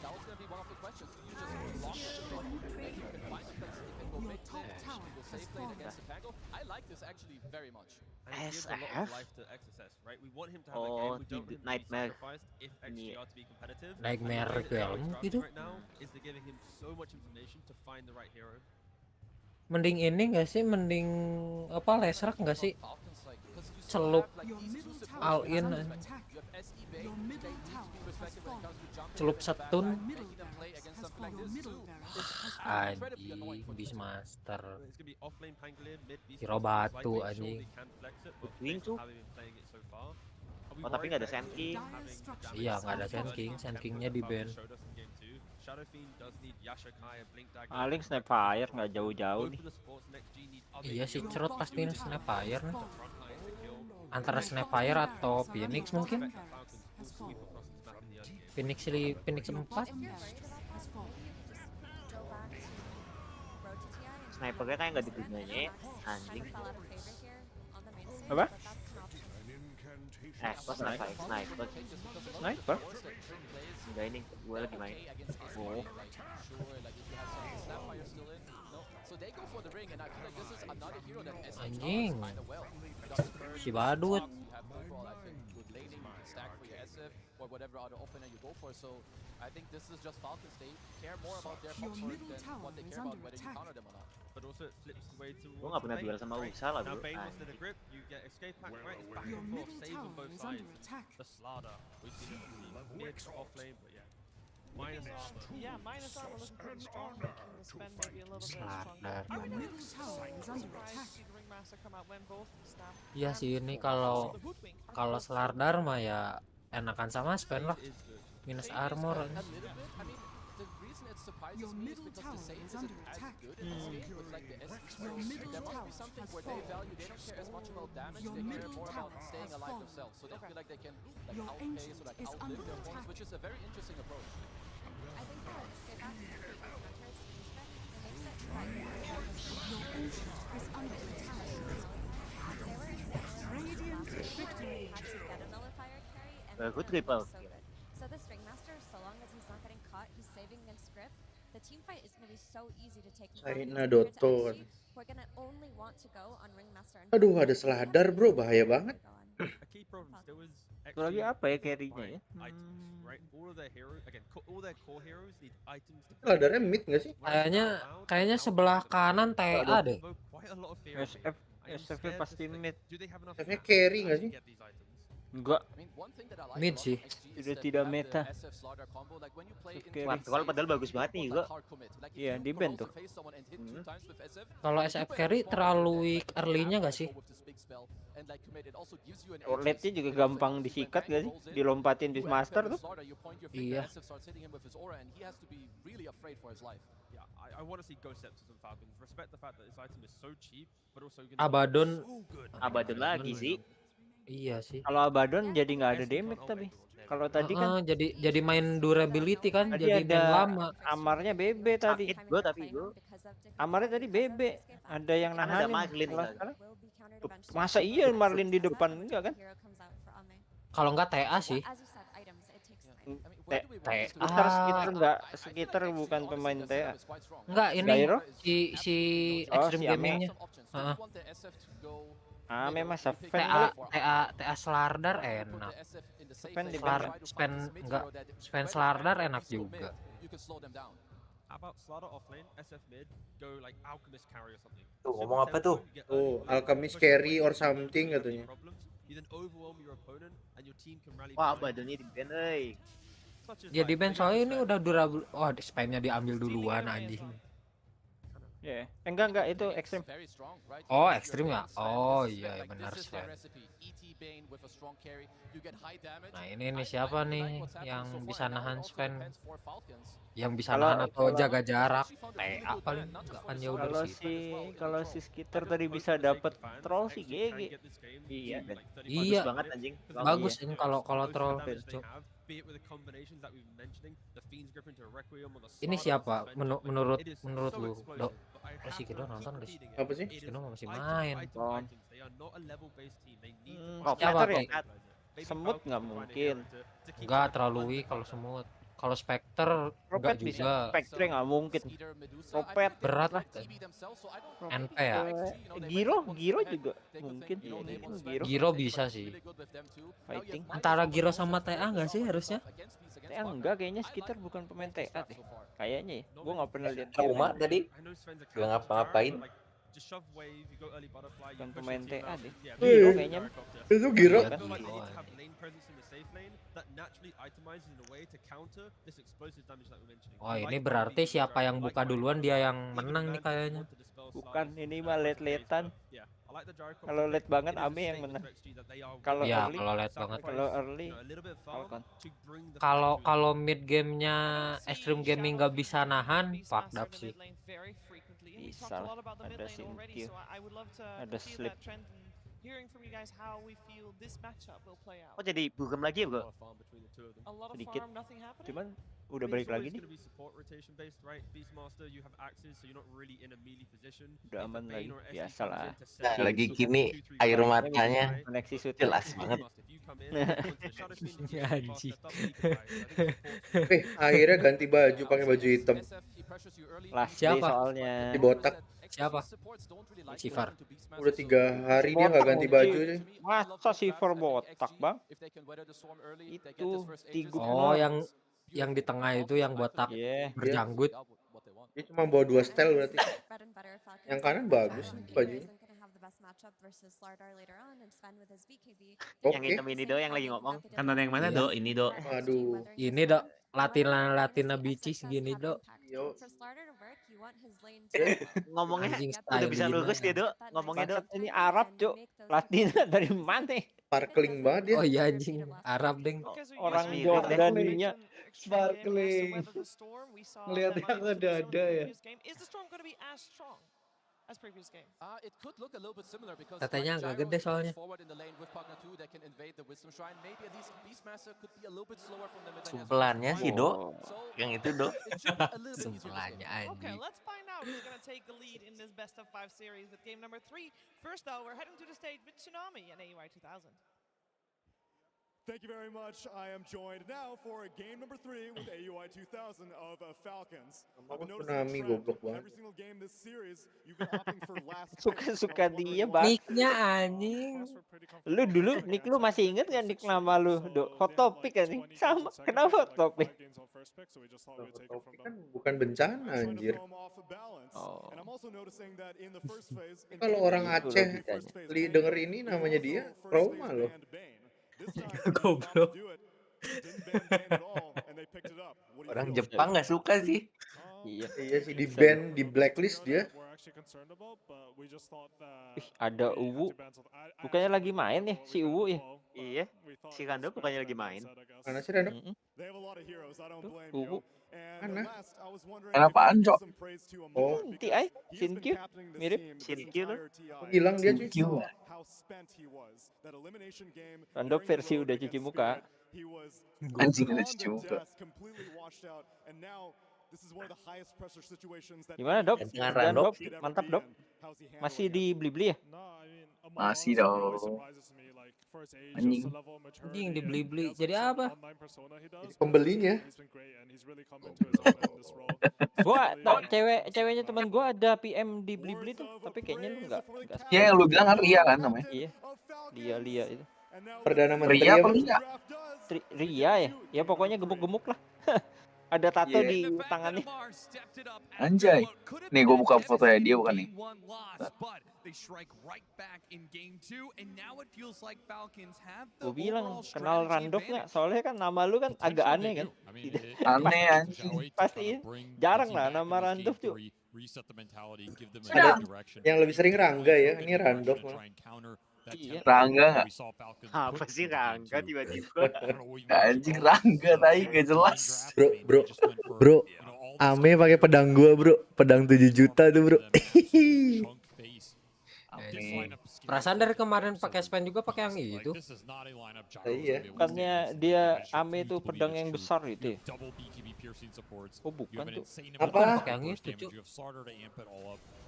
that was gonna be one of the questions. Do you just block at the mid? Maybe you can find the flex if you can go mid clear. You go safe lane against the Pango. I like this actually very much. And it gives a lot of life to XSS, right? We want him to have a game. We don't want him to be sacrificed if XGR to be competitive. Nightmare And the way that film they're gitu. right now is they're giving him so much information to find the right hero. Mending ini nggak sih? Mending apa? Lesrak nggak sih? Celup all in. Celup setun. Anjing Beastmaster. Hero batu anjing. Wing tuh. Oh tapi nggak ada Sand King. Iya nggak ada Sand King. Sand Kingnya di ban. Paling Snapfire nggak jauh-jauh nih. Iya sih Cerot pasti Snapfire nih. Antara Snapfire atau Phoenix mungkin. Phoenix 4. Snipernya kayak nggak digunain anjing. Apa? Kok sniper? Sniper? Enggak, ini gue lagi main. Oh. Anjing. Si badut. Or whatever other offlaner you go for, so I think this is just Falcons. They care more about their comfort than what they care about whether you counter them or not. But also it flips the way to. Gue nggak pernah duel sama Usa lah bro. Now Bane was in a grip, you get escape pack, right? It's back and forth, save on both sides. The Slaughter, we've seen it mid off lane, but yeah. Minus armor. Yeah, minus armor looking pretty strong, making the spend maybe a little bit stronger. Iya sih ini kalau Slardar mah ya enakan sama spend lah. Minus armor. The reason it surprises me is because the Saints isn't as good in this game with like the SC. There must be something where they value, they don't care as much about damage, they care more about staying alive themselves. So they feel like they can like outpace or like outlive their opponents, which is a very interesting approach. I think that escape pack for hunters it makes it right. Good triple. So this Ringmaster, so long as he's not getting caught, he's saving against script. The team fight is going to be so easy to take. We're going to only want to go on Ringmaster. Aduh, ada Slardar bro, bahaya banget. Itu lagi apa ya carry-nya ya? Slardarnya mid nggak sih? Kayaknya sebelah kanan TA deh. SF pasti mid. SF-nya carry nggak sih? Enggak. Mid sih. Sudah tidak meta. Wah, kalau padahal bagus banget nih juga. Iya, di band tuh. Kalau SF carry terlalu weak early-nya nggak sih? Late-nya juga gampang disikat gak sih? Dilompatin Beastmaster tuh. Iya. I want to see Ghost Scepters and Falcons. Respect the fact that this item is so cheap, but also Abaddon lagi sih. Iya sih. Kalau Abaddon jadi nggak ada damage tapi. Kalau tadi kan jadi main durability kan, tadi jadi ada main lama. Amarnya BB tadi. Tapi gue. Amarnya tadi BB. Ada yang Kan ada nahanin. Marlin Masa iya Marlin di depan enggak kan? Kalau nggak TA sih. Sekitar enggak, sekitar bukan pemain TA. Enggak, ini si Extreme si Gaming-nya. Memang TA Slardar enak. Spend Slardar enak juga. About Slaughter off lane, SF mid, go like Alchemist carry or something. Tuh, ngomong apa tuh? Oh, Alchemist carry or something katanya. You then overwhelm your opponent and your team can rally. Wah, Abaddonnya di ban euy. Ya di ban soalnya ini udah durable. Oh, spamnya diambil duluan anjing. Ya, enggak itu ekstrim. Oh, ekstrim ya? Oh iya benar sih. Nah ini nih siapa nih yang bisa nahan spam? Yang bisa nahan atau jaga jarak? TA paling nggak akan jauh dari situ. Kalau si Skitter tadi bisa dapat troll sih GG. Iya. Iya. Bagus banget anjing. Bagus ini kalau troll. Ini siapa menurut lu? Si Kido nonton guys. Apa sih? Kido masih main. Siapa ya? Semut nggak mungkin. Enggak terlalu weak kalau semut. Kalau Spectre enggak Propet bisa. juga. Spectre nggak mungkin. Propet Berat lah. Propet NP ya. Giro juga mungkin. Giro bisa sih. Fighting. Antara Giro sama TA nggak sih harusnya? TA enggak, kayaknya Skitter bukan pemain TA deh. Kayaknya ya. Gua nggak pernah lihat. Trauma tadi gak ngapa-ngapain. Bukan pemain TA deh. Giro kayaknya. Itu Giro. Wah, ini berarti siapa yang buka duluan dia yang menang nih kayaknya. Bukan, ini mah late-latean. Kalau late banget Ame yang menang. Kalau ya, early, kalau late banget. Kalau early, Falcon. Kalau mid gamenya Extreme Gaming nggak bisa nahan, fucked up sih. Bisa lah. Ada Sinkyu, ada Slip. Oh jadi bugem lagi ya bro? Sedikit. Cuman udah balik lagi nih. Udah aman lagi. Biasalah. Nah, lagi gini air matanya jelas banget. Anjing. Akhirnya ganti baju pakai baju hitam. Last day Siapa? soalnya. Dibotak. Siapa? Sifar. Udah 3 hari dia nggak ganti baju sih. Masa Sifar botak bang? Itu Tigut. Oh, yang di tengah itu yang botak berjanggut. Dia cuma bawa 2 style berarti. Yang kanan bagus bajunya. Yang hitam ini do yang lagi ngomong. Kanan yang mana do? Ini do. Aduh. Ini do Latina bicis gini do. Ngomongnya Anjing udah bisa styling. lurus dia do. Ngomongnya do. Ini Arab cuk. Latina dari mana? Sparkling banget dia. Oh iya anjing, Arab deng. Orang mirip deh. Jordania. Sparkling. Ngeliat yang ada ya. Katanya agak gede soalnya. Sumpelannya sih Do. Yang itu Do. Sumpelannya anjing. Let's find out who's going to take the lead in this best of 5 series with game number 3. First though, we're heading to the stage with Tsunami and AUI 2000. Thank you very much. I am joined now for game number 3 with AUI 2000 of Falcons. I've been noticing a trend. Every single game this series, you've been opting for last. Suka-suka dia bang. Nicknya anjing. Lu dulu Nick lu masih inget gak Nick nama lu? Hot Topic kan nih? Sama. Kenapa Hot Topic? Topik kan bukan bencana anjir. Oh. Kalau orang Aceh denger ini namanya dia trauma loh. Goblok. Orang Jepang nggak suka sih. Iya sih di ban, di blacklist dia. Ih, ada Uwu. Bukannya lagi main ya si Uwu ya? Iya. Si Rando bukannya lagi main. Mana sih Rando? Uwu. Mana? Kenapaan Cok? Oh, TI, Sinkyu, mirip Sinkyu tuh. Hilang dia cuy. Rando versi udah cuci muka. Anjing udah cuci muka. Gimana Dok? Dengan Kerjaan, Rando. Dok? Mantap Dok. Masih di Blibli ya? Masih dong. Anjing. Anjing dibeli-beli. Jadi apa? Pembelinya. Gua tau ceweknya teman gua ada PM di Blibli tuh, tapi kayaknya lu enggak. Ya yang lu bilang kan Ria kan namanya. Iya. Lia itu. Perdana Menteri Ria apa Lia? Ria ya? Ya pokoknya gemuk-gemuk lah. Ada tato di tangannya. Anjay. Nih gue buka fotonya dia bukan nih. Gue bilang kenal Randolph nggak? Soalnya kan nama lu kan agak aneh kan? Aneh anjing. Pasti jarang lah nama Randolph tuh. Ada yang lebih sering Rangga ya. Ini Randolph mah. Iya. Rangga nggak? Apa sih Rangga tiba-tiba? Anjing Rangga tadi gak jelas. Bro. Ame pakai pedang gua bro. Pedang 7 juta tuh bro. Perasaan dari kemarin pakai Sven juga pakai yang itu. Iya. Bukannya dia Ame itu pedang yang besar itu ya? Oh bukan tuh. Apa? Pakai yang itu cuy.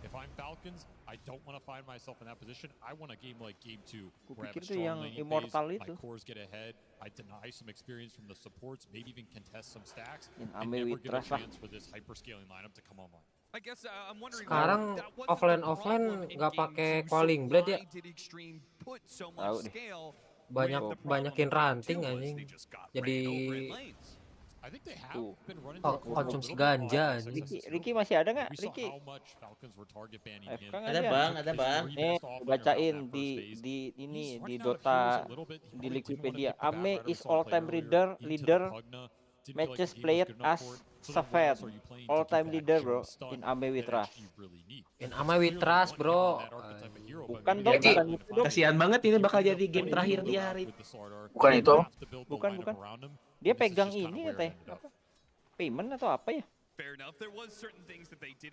If I'm Falcons, I don't want to find myself in that position. I want a game like Game 2 where I have a strong laning phase, my cores get ahead, I deny some experience from the supports, maybe even contest some stacks, and never give a chance for this hyperscaling lineup to come online. I guess I'm wondering. Sekarang offline nggak pakai calling blade ya? Banyakin ranting anjing. Jadi konsumsi ganja. Ricky masih ada nggak? Ricky? Ada bang. Nih bacain di ini di Dota di Wikipedia. Ame is all time leader matches played as Safed. All time leader bro in Ame with Trust. In Ame with Trust bro. Bukan dong. Kasihan banget ini bakal jadi game terakhir dia hari. Bukan itu. Bukan. Dia pegang ini katanya. Apa? Payment atau apa ya?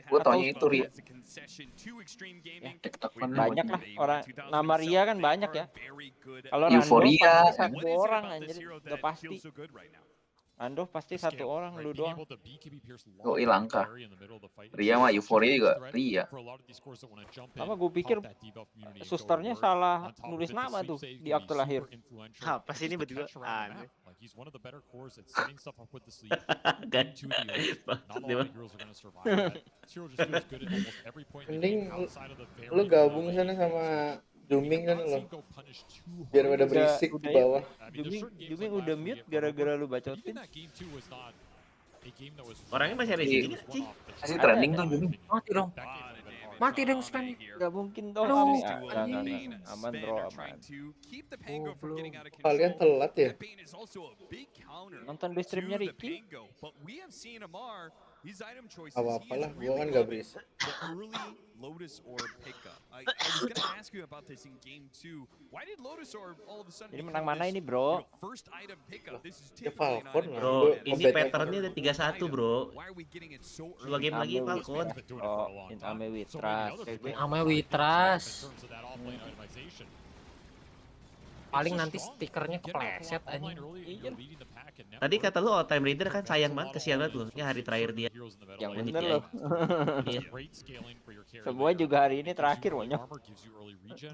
Gue taunya itu Ria. Banyak lah orang nama Ria kan banyak ya. Kalau Euphoria satu orang anjir udah pasti. Ando pasti satu orang lu doang. Oh Langka. Ria mah Euphoria juga Ria. Sama gue pikir susternya salah nulis nama tuh di akte lahir. Apa sih ini betul? Aneh. Mending lu gabung sana sama Zooming kan lo. Biar pada berisik di bawah. Zooming udah mute gara-gara lu bacotin. Orangnya masih ada di sini sih. Masih trending tuh Zooming. Mati dong Sven. Gak mungkin dong. Aman bro, aman. Kalian telat ya? Nonton di streamnya Ricky. Apa-apalah, gua kan gak berisik. Jadi menang mana ini bro? Ya Falcon lah. Bro, ini patternnya udah 3-1 bro. 2 game lagi Falcon. Oh, in Ame with Trust. Ame with Trust. Paling nanti stikernya kepleset anjing. Tadi kata lu all time leader kan sayang banget, kesian banget lu. Ya hari terakhir dia. Yang bener loh. Semua juga hari ini terakhir wonyok.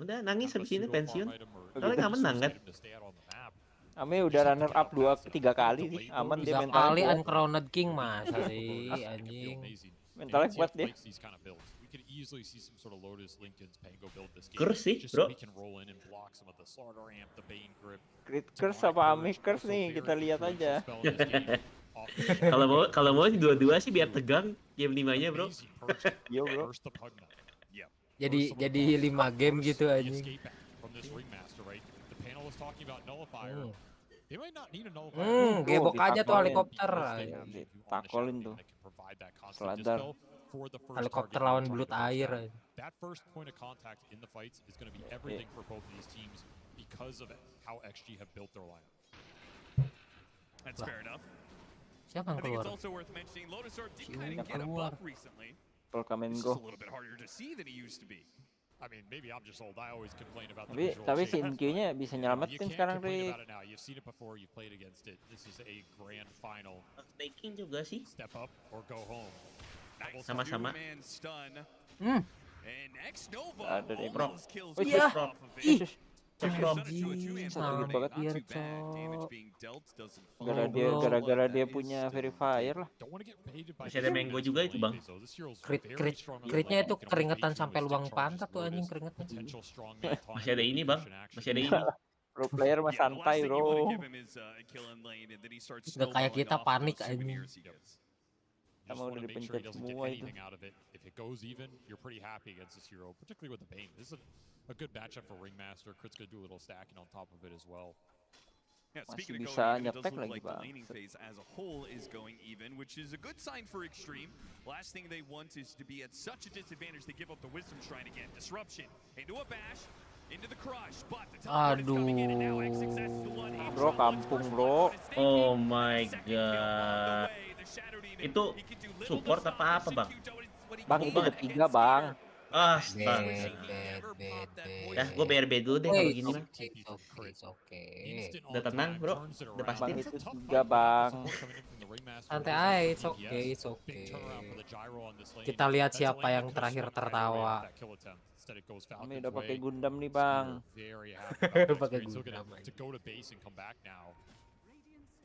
Udah nangis habis ini pensiun. Soalnya nggak menang kan. Ame udah runner up 2-3 kali sih. Aman dia mental. 3 kali uncrowned king masa sih anjing. Mentalnya kuat dia. Curse sih bro. Crit curse apa Ame curse nih kita lihat aja. Kalau mau dua-dua sih biar tegang game 5-nya bro. Yo bro. Jadi 5 game gitu anjing. Gebok aja tuh helikopter. Takolin tuh. Seladar. Helikopter lawan belut air. That first point of contact in the fights is going to be everything for both of these teams because of how XG have built their lineup. That's fair enough. Siapa yang keluar? Yang keluar. Polkamengo. Tapi si Inkyu-nya bisa nyelamatin sekarang Rick. Taking juga sih. Sama-sama. Ada deh bro. Iya. Ih. Sakit banget biar gara-gara dia punya verifier lah. Masih ada Mango juga itu bang. Critnya itu keringetan sampai lubang pantat tuh anjing keringetnya. Masih ada ini bang. Masih ada ini. Pro player mah santai bro. Gak kayak kita panik anjing. Sama udah dipencet semua itu. If it goes even, you're pretty happy against this hero, particularly with the Bane. This is a good matchup for Ringmaster. Crit's gonna do a little stacking on top of it as well. Yeah, speaking Masih of bisa going even, it does nyetek look lagi like the bang. laning phase as a whole is going even, which is a good sign for Extreme. Last thing they want is to be at such a disadvantage they give up the Wisdom Shrine again. Disruption into a bash, into the crush, but the teleport is coming in and now X-Success is the one. Bro kampung bro. Oh my god. Itu support apa bang? Bang itu ada 3 bang. Astaga. Dah, gue BRB dulu deh kalau gini mah. Udah tenang bro, udah pasti. Bang itu juga bang. Santai aja, it's okay. Kita lihat siapa yang terakhir tertawa. Kami udah pakai Gundam nih bang. Pakai Gundam.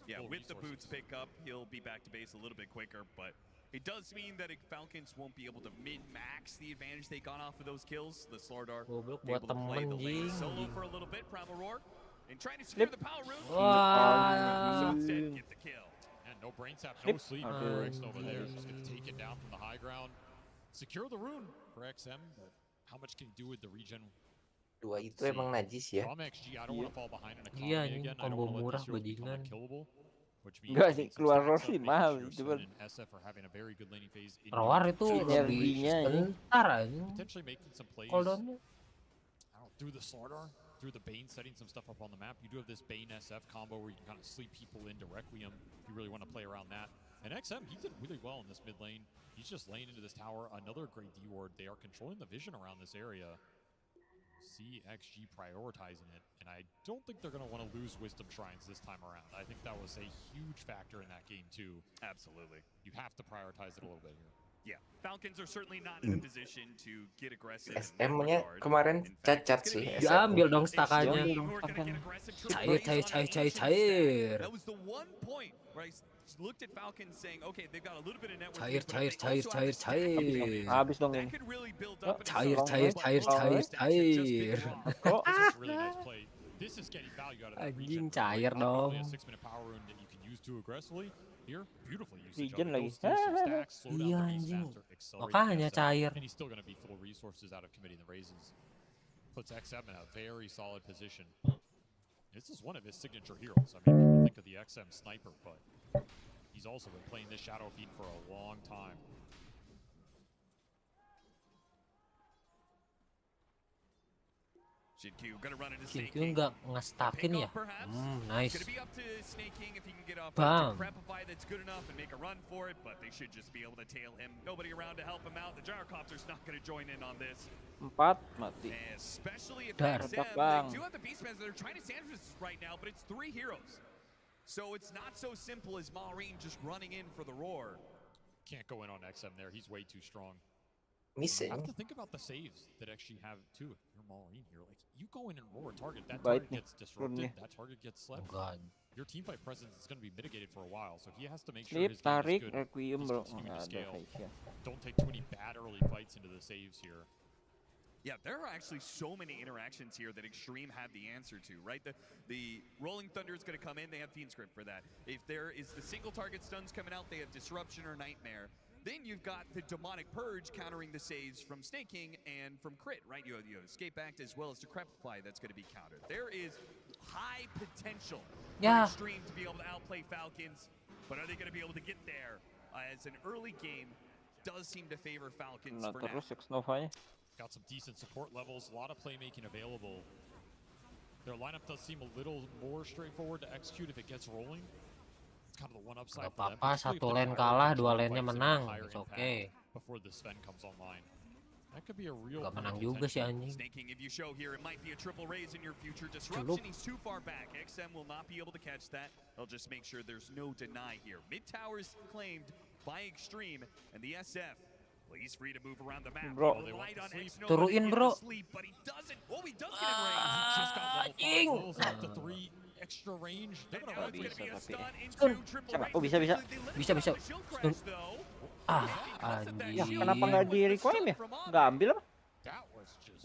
Yeah, with the boots pick up, he'll be back to base a little bit quicker, but it does mean that Falcons won't be able to min-max the advantage they got off of those kills. The Slardar able to play the lane solo for a little bit, Primal Roar, and trying to secure the power room. So instead, get the kill. And no brain tap, no sleep for Xnova there. Just gets taken down from the high ground. Secure the rune for XM, but how much can he do with the regen? Dua itu emang najis ya. Iya nih, combo murah bajingan. Enggak sih, keluar roar sih mahal sih, cuman Roar itu lebih sebentar aja cooldownnya. Through the Slardar, through the Bane, setting some stuff up on the map. You do have this Bane SF combo where you can kind of sleep people into Requiem if you really want to play around that. And XM, he did really well in this mid lane. He's just laying into this tower. Another great D ward. They are controlling the vision around this area. See XG prioritizing it, and I don't think they're going to want to lose Wisdom Shrines this time around. I think that was a huge factor in that game too. Absolutely. You have to prioritize it a little bit here. Yeah, Falcons are certainly not in a position to get aggressive. SM-nya kemarin cacat sih. Diambil dong stakannya. Cair. That was the one point where I looked at Falcons saying, okay, they've got a little bit of network. Cair. Habis dong ini. Cair. Anjing cair dong. Regen lagi. Iya anjing. Makanya cair. Puts XM in a very solid position. This is one of his signature heroes. I mean, people think of the XM sniper, but he's also been playing this Shadow Fiend for a long time. Shinju nggak nge-stackin ya? Nice. Bang. Empat mati. Dar. Bang. So it's not so simple as Maureen just running in for the roar. Can't go in on XM there. He's way too strong. Missing. You have to think about the saves that actually have too. If you're Maureen here, like you go in and roar a target, that target gets disrupted, that target gets slept. Your team fight presence is going to be mitigated for a while, so he has to make sure his game is good. Requiem bro. Don't take too many bad early fights into the saves here. Yeah, there are actually so many interactions here that Extreme had the answer to, right? The Rolling Thunder is going to come in. They have Fiend Script for that. If there is the single target stuns coming out, they have Disruption or Nightmare. Then you've got the Demonic Purge countering the saves from Snake King and from Crit, right? You have Escape Act as well as Decrepify that's going to be countered. There is high potential for Extreme to be able to outplay Falcons, but are they going to be able to get there? As an early game does seem to favor Falcons for now. Got some decent support levels, a lot of playmaking available. Their lineup does seem a little more straightforward to execute if it gets rolling. It's kind of the one upside for them. Gak apa-apa, satu lane kalah, dua lane-nya menang. It's okay. Before the Sven comes online. That could be a real. Gak menang juga sih anjing. Snaking, if you show here, it might be a triple raise in your future. Disruption, he's too far back. XM will not be able to catch that. They'll just make sure there's no deny here. Mid towers claimed by Extreme, and the SF. Well, he's free to move around the map. Bro, turuin bro. Anjing. Extra range. Oh bisa. Stun. Anjing. Ya, kenapa nggak di requiem ya? Nggak ambil apa?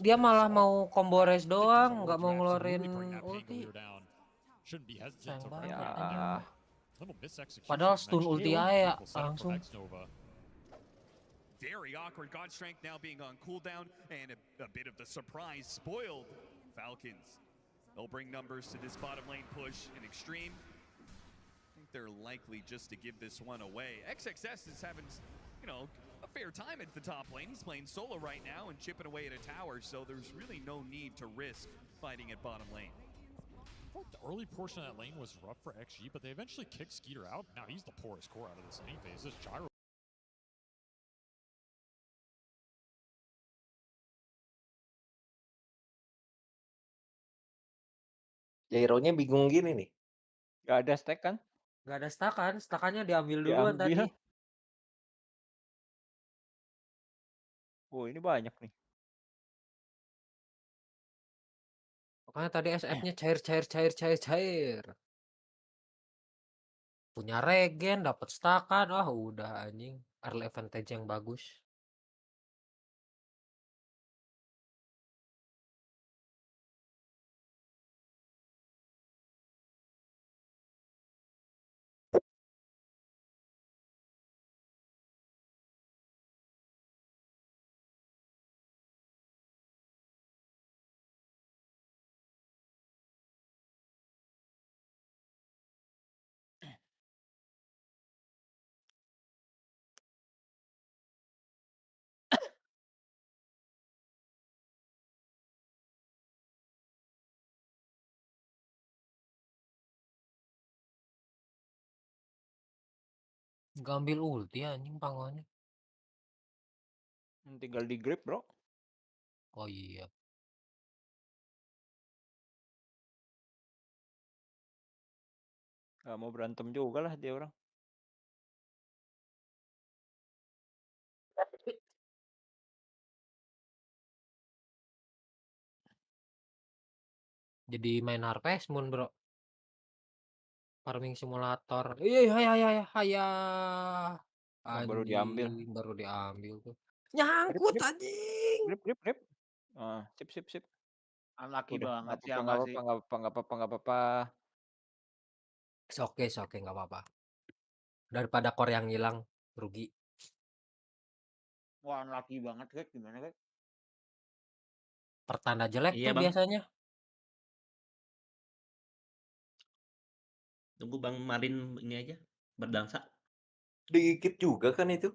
Dia malah mau combo res doang, nggak mau ngeluarin ulti. Ya. Padahal stun ulti aja langsung. Very awkward. God Strength now being on cooldown, and a bit of the surprise spoiled Falcons. They'll bring numbers to this bottom lane push in Extreme. I think they're likely just to give this one away. XXS is having, you know, a fair time at the top lane. He's playing solo right now and chipping away at a tower, so there's really no need to risk fighting at bottom lane. I thought the early portion of that lane was rough for XG, but they eventually kicked Skeeter out. Now he's the poorest core out of this lane phase. This Gyro Jairo-nya bingung gini nih. Gak ada stack kan? Gak ada stakan, stakannya diambil duluan Diambil. tadi. Oh ini banyak nih. Makanya tadi SF-nya cair. Punya regen, dapat stakan, udah anjing. Early advantage yang bagus. Gak ambil ulti anjing panggonya. Tinggal di grip bro. Oh iya. Gak mau berantem juga lah dia orang. Jadi main Harvest Moon bro. Farming simulator. Iya. Baru diambil. Anjing, baru diambil tuh. Nyangkut anjing. Grip. Sip. Unlucky Udah, banget sih nggak Angga sih. apa-apa. Oke, nggak apa-apa. Daripada core yang hilang, rugi. Wah unlucky banget kayak gimana kayak? Pertanda jelek Iya, tuh Bang. biasanya. Tunggu Bang Marin ini aja berdansa. Digigit juga kan itu.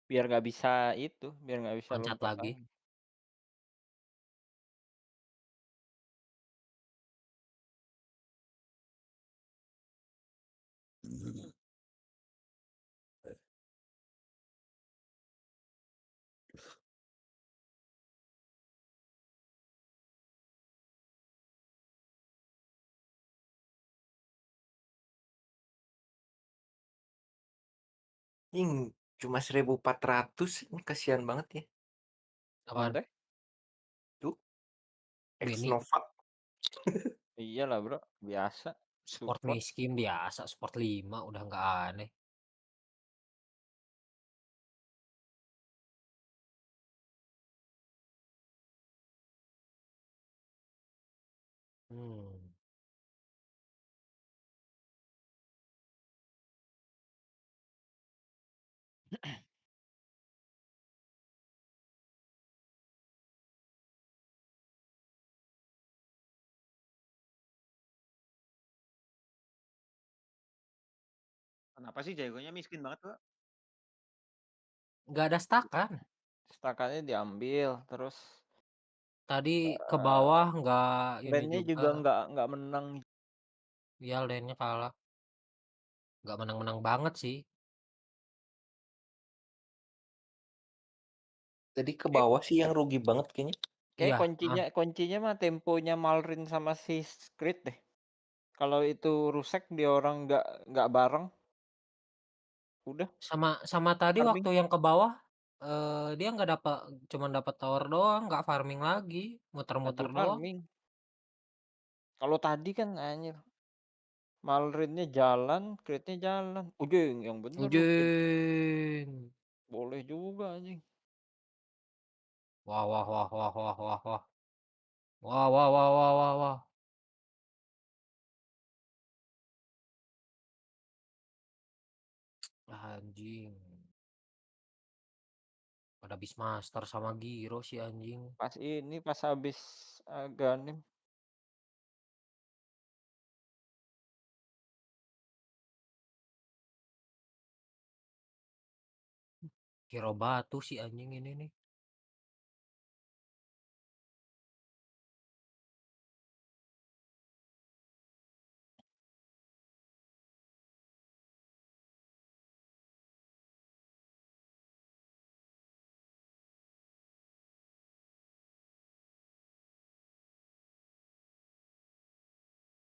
Biar nggak bisa Loncat lompat lagi. Cuma 1.400, ini kasihan banget ya. Apaan? Tuh. Ex Ini. Nova. Iyalah bro, biasa. Support miskin biasa, support 5 udah nggak aneh. Kenapa sih jagonya miskin banget bro? Nggak ada stakan. Stakannya diambil terus. Tadi ke bawah nggak ini Lane-nya juga nggak menang. Iya lane-nya kalah. Nggak menang-menang banget sih. Tadi ke bawah sih yang rugi banget kayaknya. Kayak kuncinya mah temponya Malrin sama si Skrit deh. Kalau itu rusak dia orang nggak bareng. Udah. Sama tadi Farming. waktu yang ke bawah dia nggak dapat, cuma dapat tower doang, nggak farming lagi, muter-muter doang. Farming. Kalau tadi kan anjir. Malrinnya jalan, Skritnya jalan. Ujung yang bener. Ujung. Boleh juga anjing. Wah. Anjing. Pada Beastmaster sama Giro sih anjing. Pas habis Ganem. Giro batu sih anjing ini nih.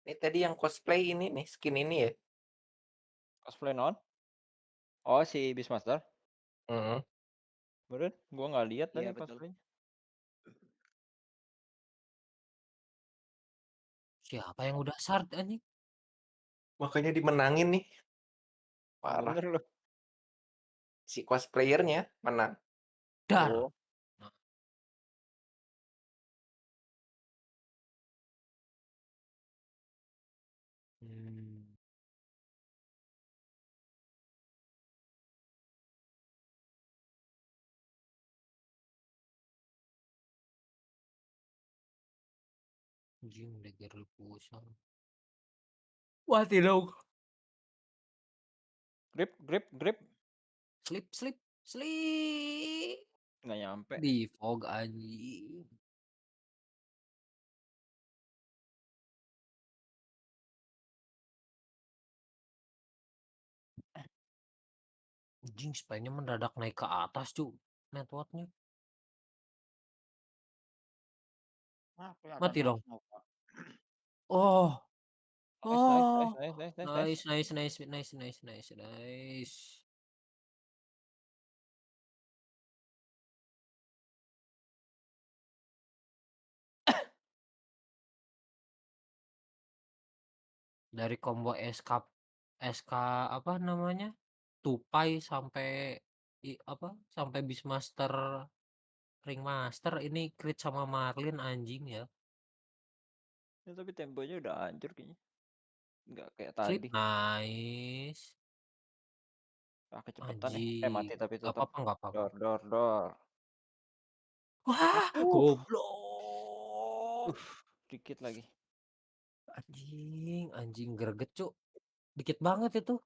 Ini tadi yang cosplay ini nih, skin ini ya? Cosplay non? Oh, si Beastmaster? Heeh. Bener? Gua nggak lihat Iya, tadi betul. cosplaynya. Siapa yang udah shard anjing? Makanya dimenangin nih. Parah. Bener loh. Si cosplayernya menang. Dar. Oh. Anjing dagger pusang. Mati dong. Grip. Slip. Nggak nyampe. Di fog anjing. Anjing spine-nya mendadak naik ke atas cuy networknya. Mati dong. Oh. Nice. Dari combo SK apa namanya? Tupai sampai sampai Beastmaster Ringmaster ini crit sama Marlin anjing ya. Ya, tapi temponya udah hancur kayaknya. Nggak kayak Flip tadi. nice. Kecepatan mati tapi Gak tetap. apa-apa. Dor. Wah, goblok. Dikit lagi. Anjing greget cuk. Dikit banget itu.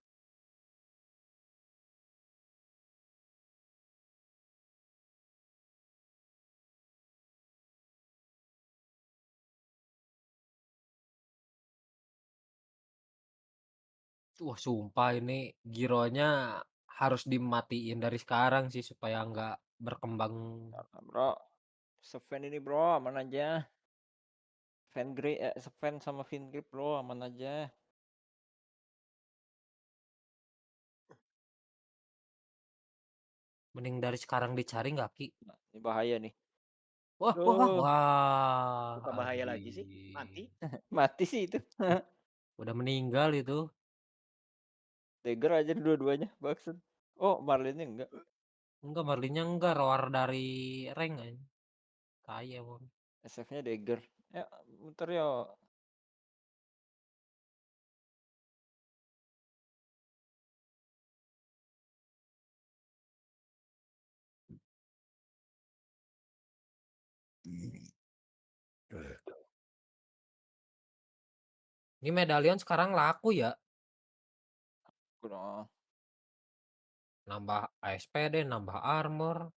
Wah sumpah ini gironya harus dimatiin dari sekarang sih supaya nggak berkembang. Bro, Sven ini bro aman aja. Sven sama Fingrip bro aman aja. Mending dari sekarang dicari nggak Ki? Nah, ini bahaya nih. Wah. Bukan bahaya lagi sih, mati. Mati sih itu. Udah meninggal itu. Dagger aja dua-duanya maksud. Oh, Marlinnya enggak. Enggak, Marlinnya enggak, roar dari rank aja. Kaya mon. SF-nya Dagger. Ya, muter yo. Ini medalion sekarang laku ya. Kuno. Nambah ASP deh, nambah armor.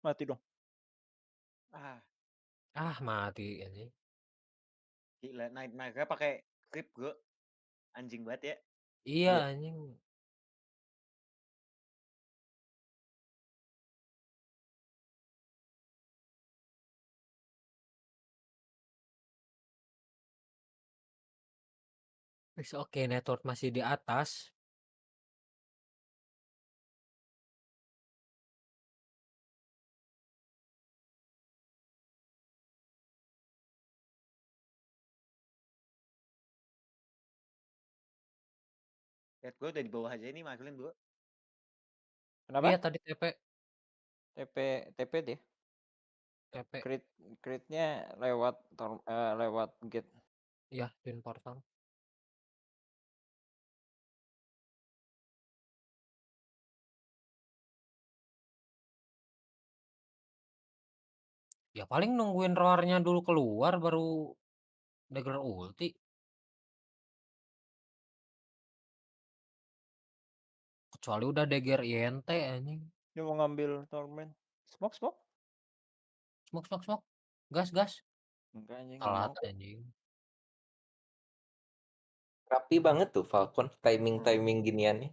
Mati dong. Mati ini. Gila, naiknya pakai grip gue. Anjing banget ya. Iya anjing. Oke, network masih di atas. Lihat gue udah di bawah aja ini Marlin gue. Kenapa? Iya tadi TP deh. TP. Critnya lewat gate. Iya, twin portal. Ya paling nungguin roarnya dulu keluar baru dagger ulti. Kecuali udah dagger INT anjing. Dia mau ngambil Torment. Smoke. Smoke. Gas. Enggak anjing. Telat anjing. Rapi banget tuh Falcon timing giniannya.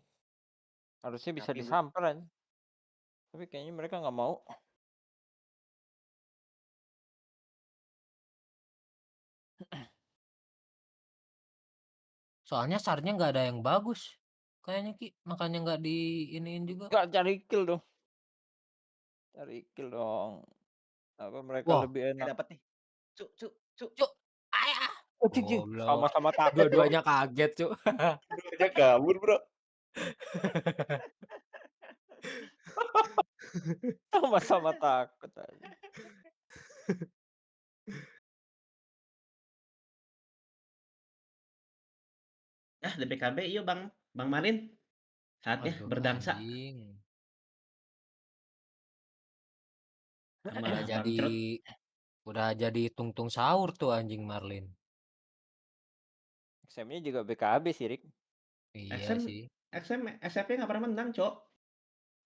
Harusnya bisa disamper aja. Tapi kayaknya mereka nggak mau. Soalnya sarnya nggak ada yang bagus. Kayaknya Ki, makanya nggak diiniin juga. Nggak cari kill dong. Cari kill dong. Apa mereka Wah. lebih enak? Dapat nih. Cuk. Ayah. Oh, sama-sama takut, bro. Dua-duanya kaget, Cuk. Dua-duanya kabur, bro. Sama-sama takut aja. Ada PKB, yuk Bang Marin. Saatnya Aduh, berdansa. anjing. Sama Bang Trot. Udah jadi tungtung sahur tuh anjing Marlin. XM-nya juga BKB sih, Rik. Iya sih. SF-nya nggak pernah menang, Cok.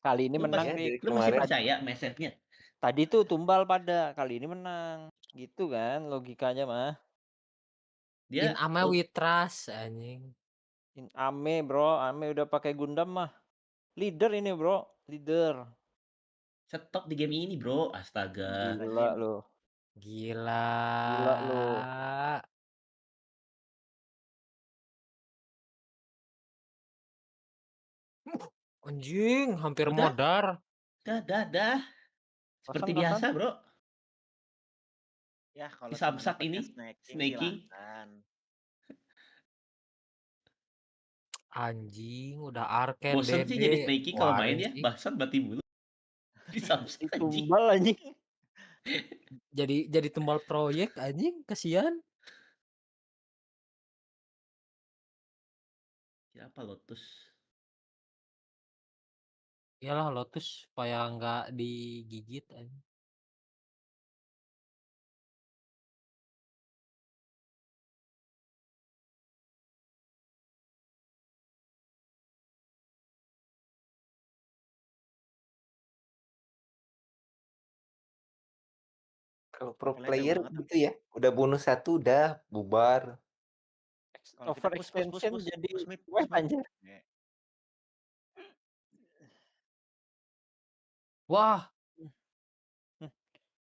Kali ini menang, Rik. Lu masih percaya sama SF-nya? Tadi tuh tumbal pada, kali ini menang. Gitu kan logikanya mah. In Ame Witras anjing. In Ame, bro. Ame udah pakai Gundam mah. Leader ini, bro. Leader. Stop di game ini, bro. Astaga. Gila lo. Gila lo. Anjing, hampir modar. Dah. Seperti biasa, bro. Ya, kalau si Samsak ini snaking. Anjing, udah arcade bosen DD. sih jadi snaking kalau main ya, bangsat mati mulu. Di Samsak anjing. Tumbal anjing. Jadi tumbal proyek anjing, kasihan. Siapa Lotus? Iyalah Lotus supaya nggak digigit anjing. Kalau pro player gitu ya, udah bonus 1 udah bubar. Overextension jadi web anjir. Wah.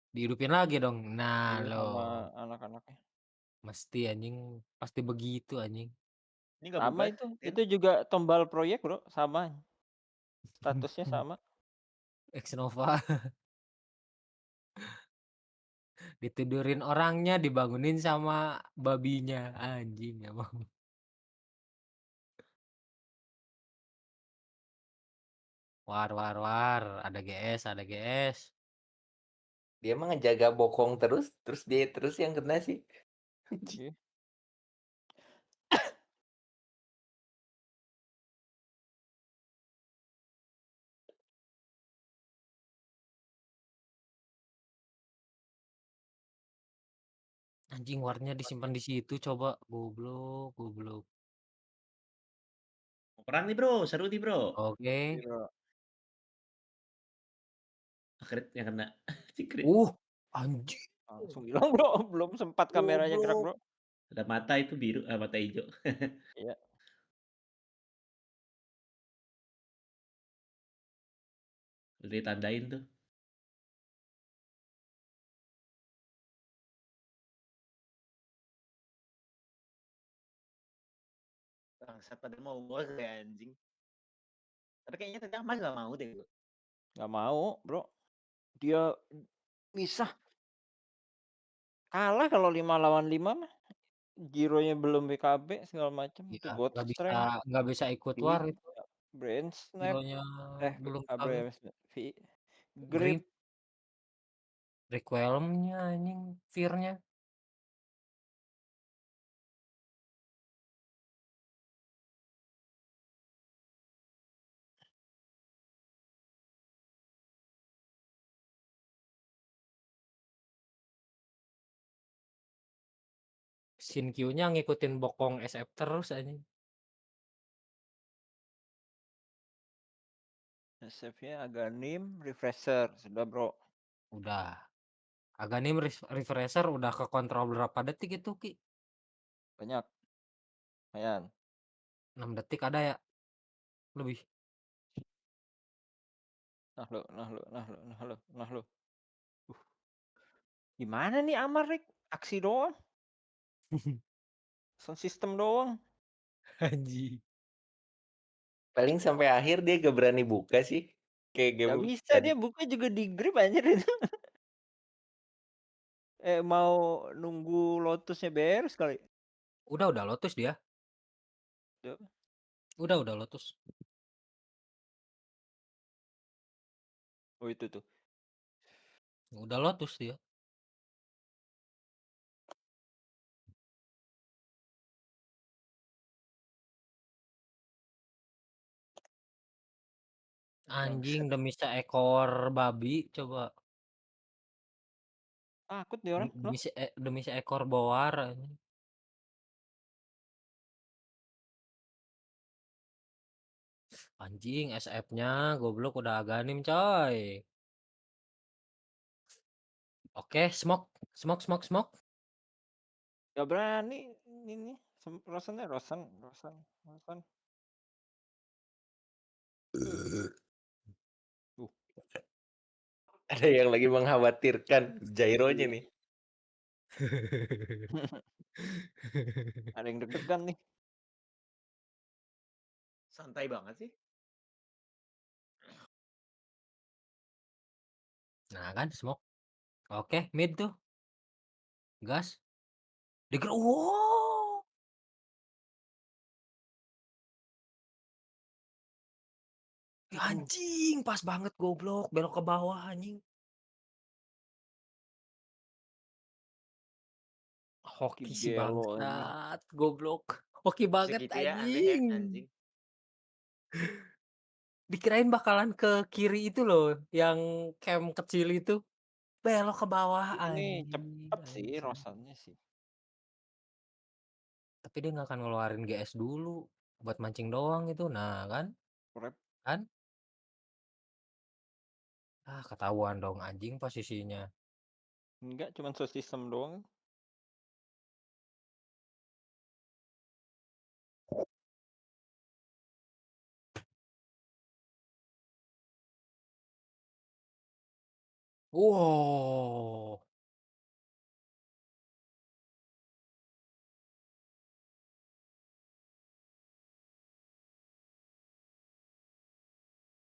Dihidupin lagi dong. Nah, Iya, lo. sama anak-anaknya. Mesti anjing, pasti begitu anjing. Sama itu juga tombal proyek, bro, sama. Statusnya sama. Xnova. Ditidurin orangnya, dibangunin sama babinya. Anjing emang. War. Ada GS. Dia mah ngejaga bokong terus dia terus yang kena sih. Anjing warnya disimpan di situ coba. Goblok. Perang nih, bro. Seru nih, bro. Oke. Crit yang kena. Crit. Anjing. Langsung hilang, bro. Belum sempat kameranya gerak, bro. Ada mata itu biru, mata hijau. Iya. Udah ditandain tuh. Bangsat pada mau war ya anjing. Tapi kayaknya tadi Ahmad gak mau deh. Gak mau, bro. Dia bisa. Kalah kalau 5 lawan 5 mah. Gironya belum BKB segala macam. Itu God Strength. Nggak bisa ikut war itu. Brain Snap. Gironya belum Grip. Requiem-nya anjing, fear-nya. Shin-Q-nya ngikutin bokong SF terus anjing. SF-nya Aganim, Refresher. Sudah, bro. Udah. Aganim Refresher udah ke kontrol berapa detik itu, Ki? Banyak. Lumayan. 6 detik ada ya? Lebih. Nah lo. Gimana nih Amar, Rik? Aksi doang. Sound system doang. Anjing. Paling sampai akhir dia gak berani buka sih. Kayak Gak game bisa tadi. dia buka juga di grip anjir itu. Mau nunggu Lotusnya beres kali. Udah Lotus dia. Tuh. Udah Lotus. Oh itu tuh. Udah Lotus dia. Anjing demi seekor babi coba. Takut nih orang. Demi seekor boar. Anjing SF-nya goblok udah aganim coy. Oke, smoke. Gak berani ini. Rosannya Rosan. Ada yang lagi mengkhawatirkan gyronya nih. Ada yang deg-degan nih. Santai banget sih. Nah kan smoke. Oke, mid tuh. Gas. Wow. Anjing, pas banget goblok, belok ke bawah anjing. Hoki si bangsat, goblok. Hoki banget Segitu ya aneh ya, anjing. anjing. Dikirain bakalan ke kiri itu loh, yang camp kecil itu. Belok ke bawah Ini anjing. cepet sih Rosannya sih. Tapi dia nggak akan ngeluarin GS dulu buat mancing doang itu. Nah, kan? Kan? Ah, ketahuan dong anjing posisinya. Enggak, cuma sistem doang. Wow.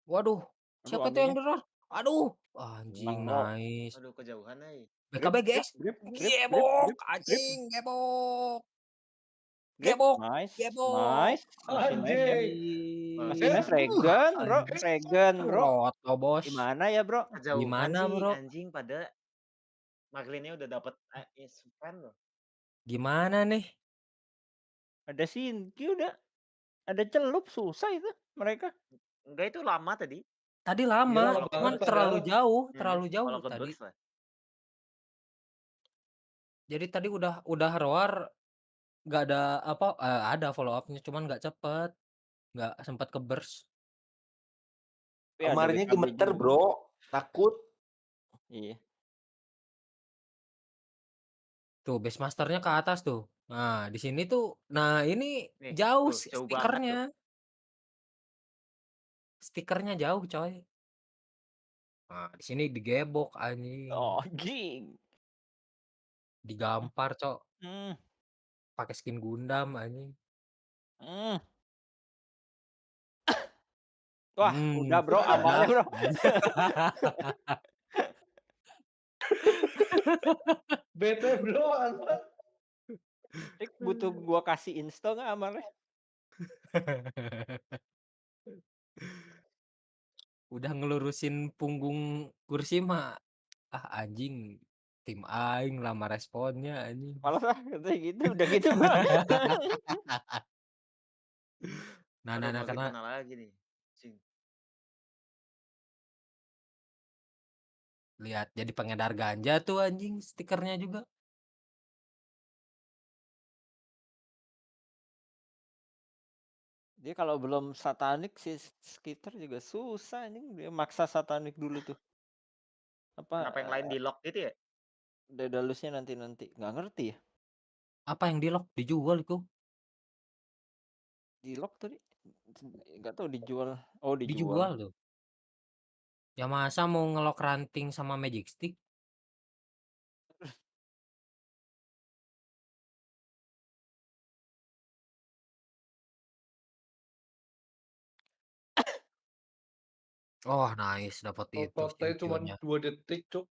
Waduh, siapa tuh yang deror? Aduh, anjing nice. Aduh kejauhan BKB guys. Gebok, anjing, gebok. Gebok, gebok. Masih nice Regen, bro. Roto, bos. Gimana ya, bro? Kejauhan sih anjing pada Maglinnya udah dapet fan loh. Gimana nih? Ada Sinki udah. Ada celup susah itu mereka. Enggak, itu lama tadi. Tadi lama, cuman terlalu jauh tadi. Jadi tadi udah roar, nggak ada apa, ada follow up-nya cuman nggak cepet, nggak sempat ke burst. Amarnya gemeter bro, takut. Iya. Tuh base masternya ke atas tuh. Nah di sini tuh, nah ini nih, jauh stikernya. Stikernya jauh coy. Nah di sini digebok anjing. Digampar cok. Pakai skin Gundam anjing. Wah, udah bro, amarnya bro. Bete bro, Amar. Butuh gua kasih install nggak amarnya? Udah ngelurusin punggung kursi mah. Ah anjing. Tim aing lama responnya anjing. Malah katanya gitu, udah gitu mah. Nah, karena mana lagi nih. lihat jadi pengedar ganja tuh anjing stikernya juga. Dia kalau belum satanik sih skitter juga susah anjing. Dia maksa satanik dulu tuh. Kenapa yang lain di lock gitu ya? Daedalus-nya nanti nggak ngerti ya. Apa yang di lock? Dijual itu? Di lock tadi nggak tahu dijual. Oh dijual tuh. Ya masa mau ngelok ranting sama magic stick? Oh, nice dapat itu Tot-totnya cuma championnya. 2 detik, Cuk.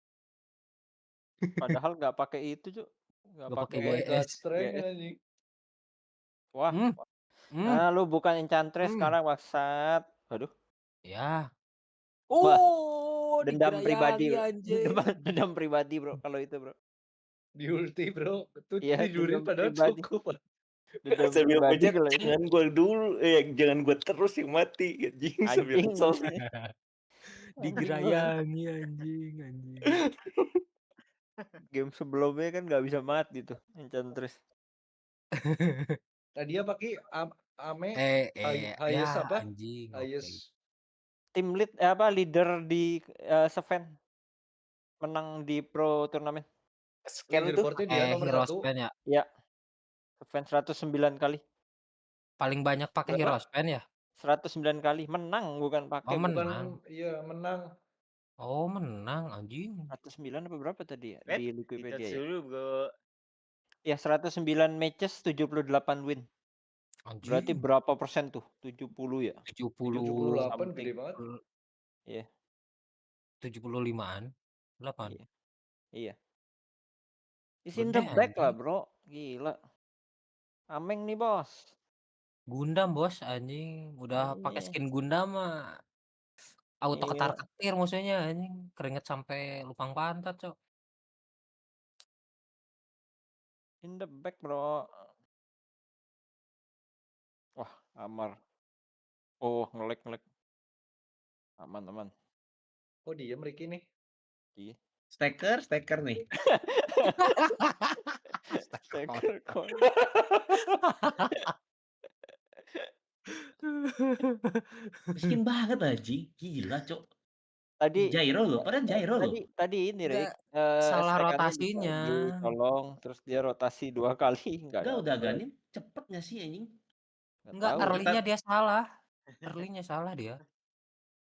Padahal nggak pakai itu, Cuk. Nggak Nggak pakai pakai Cuma GS. Godstrength GS. anjing. Wah. Hmm. Lu bukan Enchantress sekarang bangsat. Aduh. Ya. Wah. Oh, Dendam pribadi, digerayangi Bro. anjing. Dendam pribadi, Bro, kalau itu, Bro. Di ulti, Bro. Itu Iya, tidurin dendam padahal pribadi. cukup. Dendam Sambil pribadi pencet, kalau itu. jangan gue dulu, jangan gue terus yang mati, anjing, sambil Anjing. kesel. Digerayangi anjing. Game sebelumnya kan nggak bisa mati tuh Enchantress. Nah, dia pakai Ame ya highest apa? anjing. Highest Tim lead leader di Seven menang di pro turnamen. Scan tuh leaderboardnya dia nomor hero 1. span ya. Iya. Seven 109 kali. Paling banyak pakai hero span ya? 109 kali menang bukan pakai. Oh, menang. Iya, menang. Oh, menang anjing. 109 apa berapa tadi ya Wait, di Wikipedia ya? dulu, Bro. Ya 109 matches 78 win. Anjing. Berarti berapa persen tuh? 70 ya? 78 gede banget. Iya. 75-an. 8. Iya. Is in Gede the back lah, anjing. Bro. Gila. Ameng nih, Bos. Gundam, Bos, anjing. Udah pakai Iya. skin Gundam mah auto Gila. ketar-ketir musuhnya anjing. Keringet sampai lupang pantat, Cok. In the back, Bro. Wah, Amar. Oh, ngelek. Aman. Oh, diem Ricky nih. Iya. Staker nih. Staker coin. Miskin banget anjing. Gila, Cok. Tadi Gyro loh, padahal gyro loh. Tadi ini Rick, salah stakernya rotasinya. ditolong terus dia rotasi 2 kali enggak Enggak, udah dapet. ganin cepet gak sih anjing? Enggak, early-nya dia salah. Early-nya salah dia.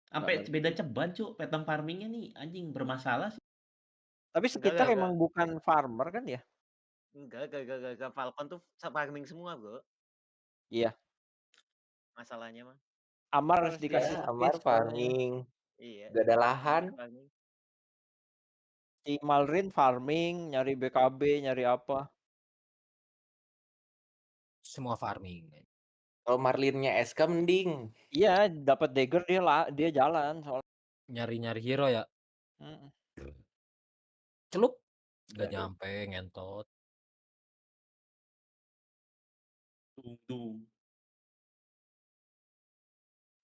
Sampai beda ceban, Cuk. Petang farmingnya nih anjing bermasalah sih. Tapi sekitar emang bukan farmer kan ya? Enggak, gak Falcon tuh farming semua, Bro. Iya. Masalahnya mah. Amar harus dikasih Amar farming. Iya. Gak ada lahan. Si Malrin farming, nyari BKB, nyari apa? Semua farming. Kalau Marlinnya SK mending. Iya, dapat dagger dia jalan soalnya. Nyari-nyari hero ya. Celup. Gak nyampe, ngentot. Tung.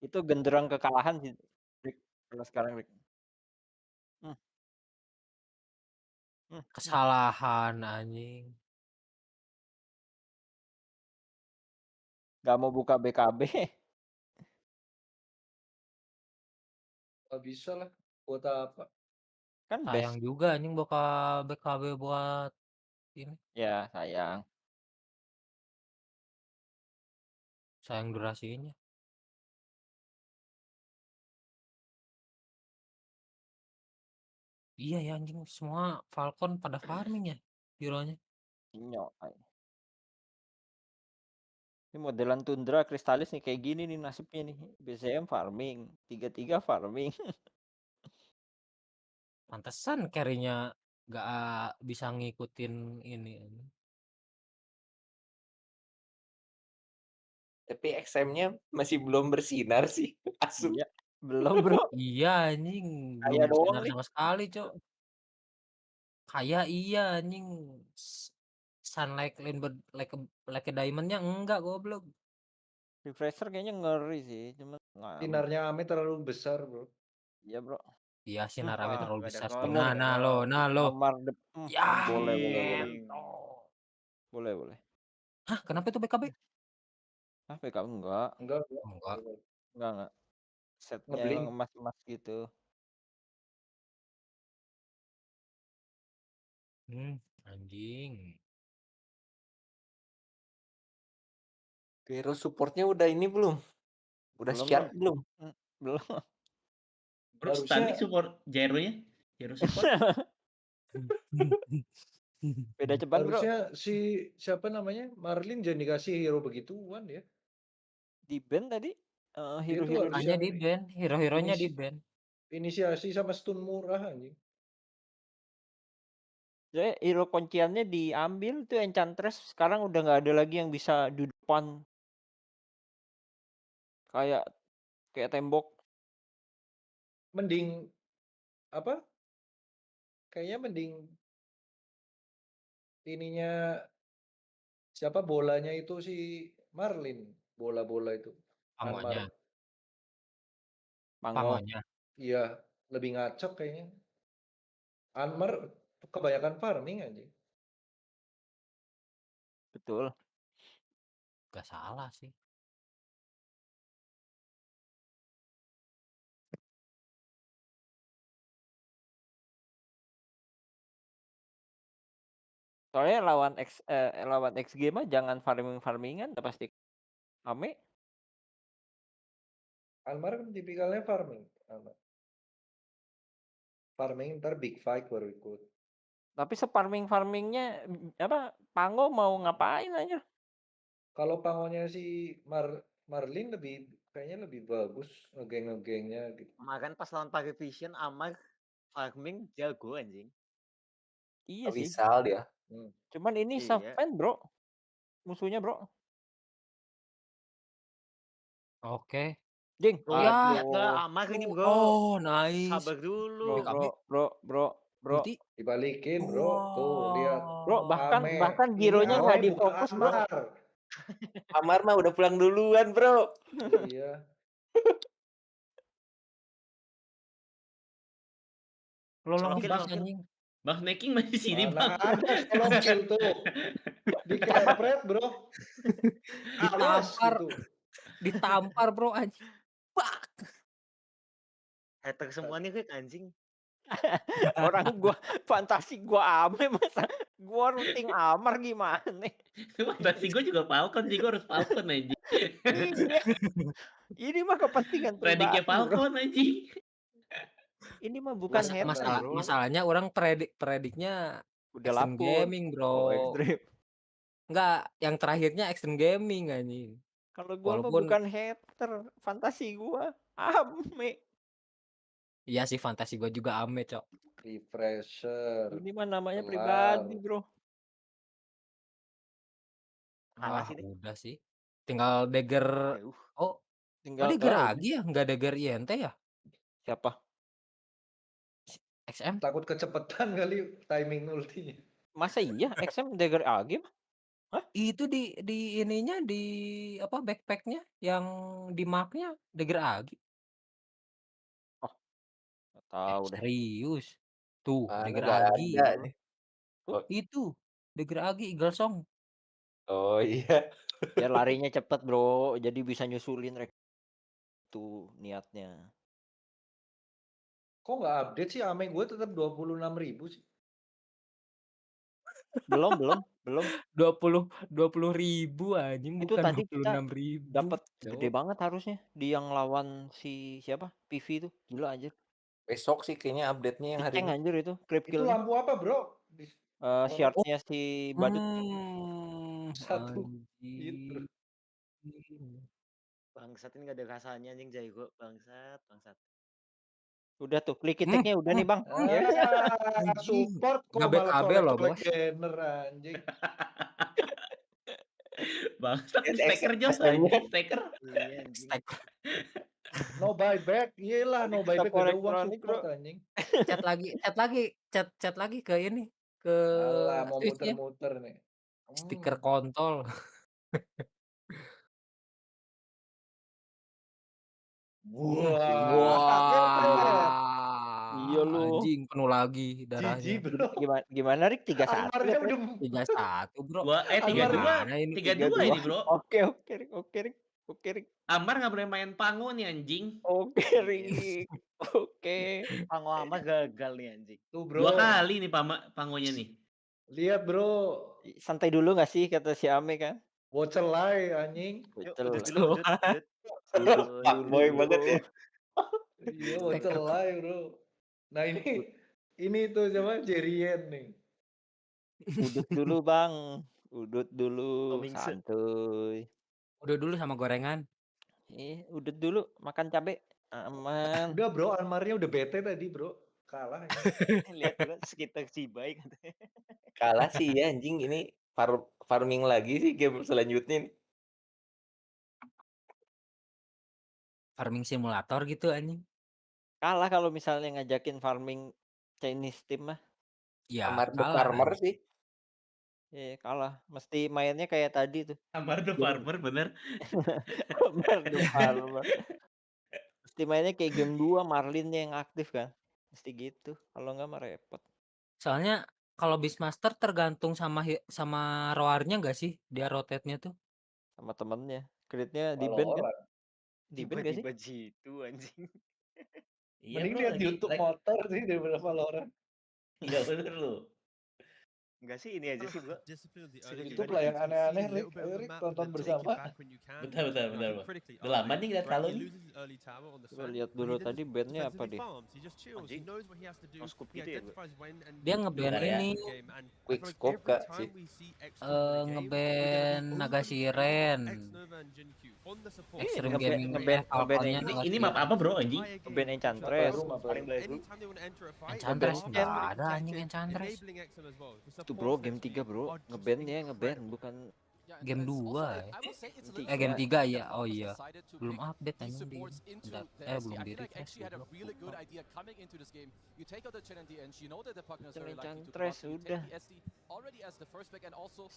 Itu genderang kekalahan sih, Rick. Kalau sekarang, Rick. Kesalahan anjing. Gak mau buka BKB. Gak bisa lah. Buat apa? Kan sayang best. juga anjing buka BKB buat ini. Ya, sayang. Sayang durasinya. Iya ya anjing, semua Falcon pada farming ya hero-nya. Ini modelan Tundra Kristalis nih kayak gini nih nasibnya nih. BCM farming, 33 farming. Pantesan carry-nya gak bisa ngikutin ini. Tapi XM-nya masih belum bersinar sih. Asu. Iya, belum, Bro. Iya anjing, belum Kayak doang bersinar nih. sama sekali, Cok. Kayak iya anjing. Sunlight like a diamond-nya enggak goblok. Refresher kayaknya ngeri sih, cuman Sinarnya Ame terlalu besar, Bro. Iya, Bro. Iya, sinar Ame terlalu besar. Bener. Nah lo. Amar Ya. Boleh. Hah, kenapa itu BKB? Ah, BKB enggak. Enggak. Setnya Ngeblink. emas-emas gitu. Anjing. Hero supportnya udah ini belum? Udah siap belum? Belum. Bro, standing support gyro-nya. Gyro support. Beda ceban, Bro. Harusnya siapa namanya? Marlin jangan dikasih hero begituan ya. Di band tadi Itu hero-hero harus Makanya yang di-ban, hero-heronya di-ban. inisiasi sama stun murah anjing. Soalnya hero kunciannya diambil tuh Enchantress, sekarang udah nggak ada lagi yang bisa di depan. Kayak tembok. Mending apa? Kayaknya mending ininya siapa bolanya itu si Marlin, bola-bola itu. Anmar. Pango. Iya, lebih ngacak kayaknya. Anmar kebanyakan farming anjing. Betul. Gak salah sih. Soalnya lawan XG mah jangan farmingan udah pasti ame. Anmar kan tipikalnya farming. Anmar. Farming ntar big fight baru ikut. Tapi sefarmingnya apa Pango mau ngapain aja? Kalau pangonya si Marlin kayaknya lebih bagus ngegengnya gitu. Kemarin pas lawan Pacific Vision Amar farming jago anjing. Iya sih. Abisal dia. Cuman ini Iya. suspend, Bro. Musuhnya, Bro. Oke. Jing. Lihat gak Amar ini, Bro. Oh, nice. Sabar dulu. Bro. Dibalikin, Bro. Tuh, lihat. Bro, bahkan Ini gironya nggak Ame difokus, bukan Bro. Amar. Amar mah udah pulang duluan, Bro. Iya. Lolong anjing. Bang Neking masih sini, Bang. Mana ada solo kill tuh. Dikepret, Bro. Awas gitu. Ditampar, Bro, anjing. Hater semua nih kayak anjing. Orang gua fantasi gua Ame masa gua routing Amar gimana? Fantasi gua juga Falcon sih, gua harus Falcon anjing. Iya. Ini mah kepentingan Prediknya pribadi, Bro. Falcon anjing. Ini mah bukan hater, Bro. Masalahnya orang prediknya Udah Extreme lapor. Gaming, Bro. Oh, Extreme. Enggak, yang terakhirnya Extreme Gaming anjing. Kalau gua mah bukan hater, fantasi gua Ame. Iya sih, fantasi gua juga Ame, Cok. Refresher. Ini mah namanya pribadi, Bro. Ah, udah sih. Tinggal dagger. Oh, tinggal dagger lagi ya? Enggak dagger INT ya? Siapa? XM? Takut kecepatan kali timing ultinya. Masa iya XM dagger AG mah? Hah? Itu di ininya di apa backpacknya yang di marknya dagger Agi. Oh, nggak tahu deh. Serius. Tuh, dagger Nggak Agi. ada nih. Itu dagger Agi Eagle Song. Oh iya. Ya larinya cepet, Bro. Jadi bisa nyusulin tuh niatnya. Kok nggak update sih Ame gue tetap 26.000 sih. Belum. 20.000 anjing Itu bukan tadi kita 26.000. dapat gede banget harusnya di yang lawan si siapa? PV itu. Gila anjir. Besok sih kayaknya update-nya yang hari Ceng ini. anjir itu creep Itu kill. lampu apa, Bro? Shardnya si badut. Satu. Itu. Bangsat ini gak ada rasanya anjing jago. Bangsat. Udah tuh, klik iteknya udah nih, Bang. Support kok Gabek malah kabel loh, colek-colek Bos. banner anjing. Bangsat nih staker Jos anjing, staker. Iya anjing. No buyback. Iyalah no buyback gak ada uang support anjing. Chat lagi ke ini ke Alah mau Twitch-nya. muter-muter nih. Stiker kontol. Wah. Iya lu. Anjing penuh lagi darahnya. Gimana Rik 31 Almarnya udah 31, Bro. 32 ini, Bro. Oke Rik. Amar nggak boleh main Pango nih anjing. Oke Rik. Oke. Pango Amar gagal nih anjing. Tuh, Bro. 2 kali nih Pangonya nih. Lihat, Bro. Santai dulu nggak sih kata si Ame kan? Wocelai anjing. Boy banget ya. Iya, wocelai, Bro. Nah, ini tuh coba Jerien nih. Udut dulu, Bang. Udut dulu, santuy. Udah dulu sama gorengan. Udah dulu makan cabe. Aman. Udah bro, Almarnya udah bete tadi bro. Kalah ini. Lihat bro, sekitar Cibai katanya. Kalah sih ya anjing, ini farming lagi sih game selanjutnya nih. Farming simulator gitu anjing. Kalah kalau misalnya ngajakin farming Chinese team mah. Ya, Amar the kalah. Farmer sih. Iya, kalah. Mesti mainnya kayak tadi tuh. Amar the Farmer bener. Amar the Farmer. Mesti mainnya kayak game 2 Marlin yang aktif kan. Mesti gitu. Kalau enggak mah repot. Soalnya kalau Beastmaster tergantung sama roarnya enggak sih? Dia rotate-nya tuh. Sama temennya. Crit-nya di Kalau ban kan? orang. Di ban gak sih? Tiba-tiba jitu anjing. Iya Mending bro, lihat lagi YouTube motor sih daripada Valorant. Iya bener lu. Enggak sih, ini aja sih bro. YouTube lah yang aneh-aneh, Rick. Ayo Rick, tonton bersama. Bentar. Bro. Udah lama nih kita terlalu nih. Coba lihat dulu tadi bandnya apa dia? Anjing. No scoop gitu ya bro. Dia ngeban ini. Quick scope gak sih? Ngeban Naga Siren. Extreme Gaming ngeban ini map apa bro anjing? Ngeban Enchantress. Paling blazu. Enchantress enggak ada anjing Enchantress. Itu bro game 3 bro. Ngeban bukan game 2 ya. Game 3 ya. Oh iya. Belum update anjing di. Belum di refresh. Enchantress udah.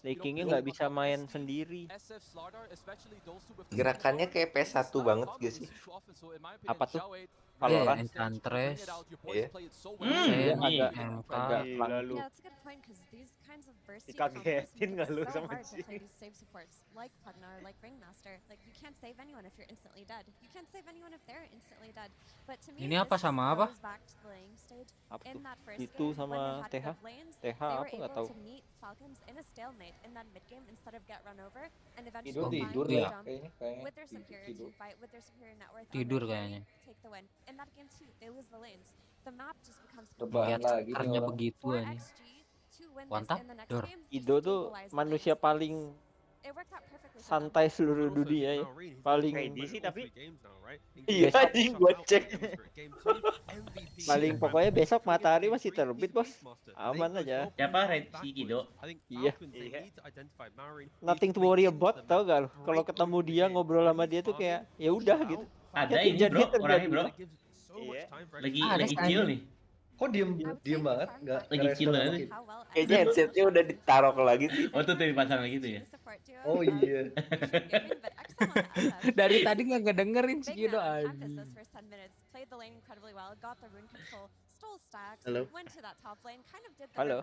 Snakingnya nggak bisa main sendiri. Gerakannya kayak PS1 banget gak sih? Apa tuh? Valorant. Enchantress. Iya. Agak lalu. Dikagetin nggak lu sama si? Ini apa sama apa? Apa tuh? Itu sama TH. TH apa nggak tahu. Tidur tidur ya. Kayaknya Tidur kayaknya. rebahan lagi nih Karena orang. begitu aja. Mantap. Dor. Ido tuh manusia paling santai seluruh dunia ya. Paling sih tapi iya anjing gua cek. Paling pokoknya besok matahari masih terbit bos. Aman aja. Siapa Red si Kido? Iya. Nothing to worry about, tau gak lo? Kalau ketemu dia ngobrol sama dia tuh kayak ya udah gitu. Ada Ya, ini bro, terjadi. orangnya bro. Iya. Lagi chill nih. Kok diem banget? Nggak Lagi chill respon aja. apa-apa. Kayaknya headsetnya udah ditaruh lagi sih. Oh tuh dipasang gitu ya. Oh iya. Dari tadi nggak ngedengerin si Kido anjing. Halo. Halo.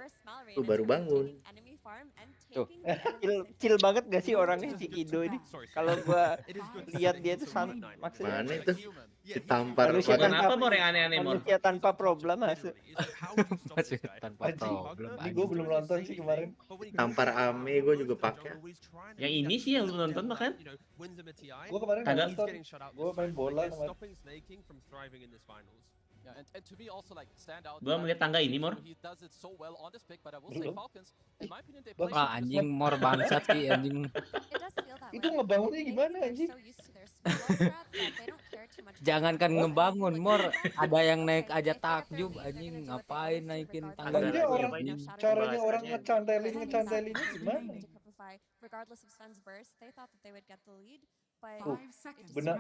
Lu baru bangun. Tuh, chill banget gak sih orangnya si Kido ini? Kalau gua lihat dia tuh maksudnya Mana itu? Ditampar manusia Bukan tanpa apa Mor yang aneh-aneh Mor? manusia tanpa problem masuk. Masih tanpa Anjing. problem. Ini gue belum nonton sih kemarin. tampar ame gue juga pakai. Yang ini sih yang lu nonton makan? Gue kemarin nggak Kagak. nonton. Gue main bola kemarin. Gua melihat tangga ini Mor. Wah anjing Mor bangsat sih anjing. Itu ngebangunnya gimana anjing? Jangankan ngebangun Mor, ada yang naik aja takjub anjing ngapain naikin tangga. Maksudnya orang anjing. caranya orang ngecantelinnya gimana? Benar.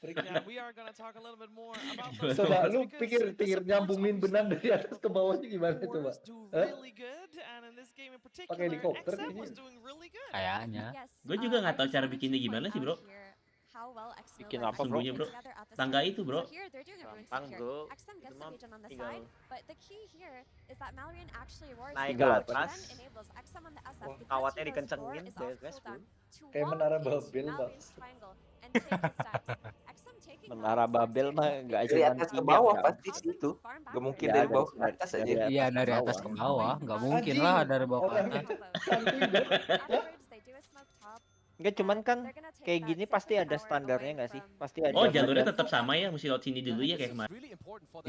Yeah, we are gonna talk a little bit more about those Coba points lu because pikir this nyambungin benang dari atas ke bawahnya gimana coba? Warriors do really good, and in this game in Pakai particular, helikopter XM kayaknya. was doing really good. Kayaknya. Gue juga nggak tahu cara bikinnya gimana sih bro. Bikin apa bro? Sungguhnya bro. Tangga itu bro. Gampang bro. Itu mah tinggal naik Tinggal ke atas. Kawatnya dikencengin, beres pun. Kayak menara Babel bang. Menara Babel mah nggak Dari cuma atas ke tiga, bawah Bang. pasti situ. Gak mungkin Ya, dari bawah ke dari- atas dari aja. Iya dari atas ke bawah, nggak mungkin lah dari bawah ke atas. Enggak, cuman kan kayak gini pasti ada standarnya nggak sih? Pasti ada. Oh, jalurnya tetap sama ya, mesti lewat sini dulu ya kayak kemarin.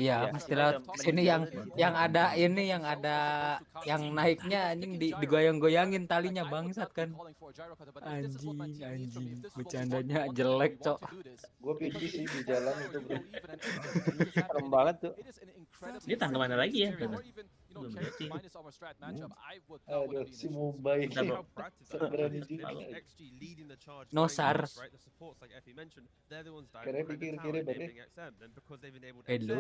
Iya, mesti lewat sini yang ada ini yang naiknya anjing digoyang-goyangin talinya bangsat kan. Anjing. Bercandanya jelek, Cok. Gue pipis sih di jalan itu, bro. Serem banget tuh. Dia tangga mana lagi ya? Belum ngerti. Aduh, si Mumbai ini berani juga. Nosar. Kira pikir-kira bener. Hello.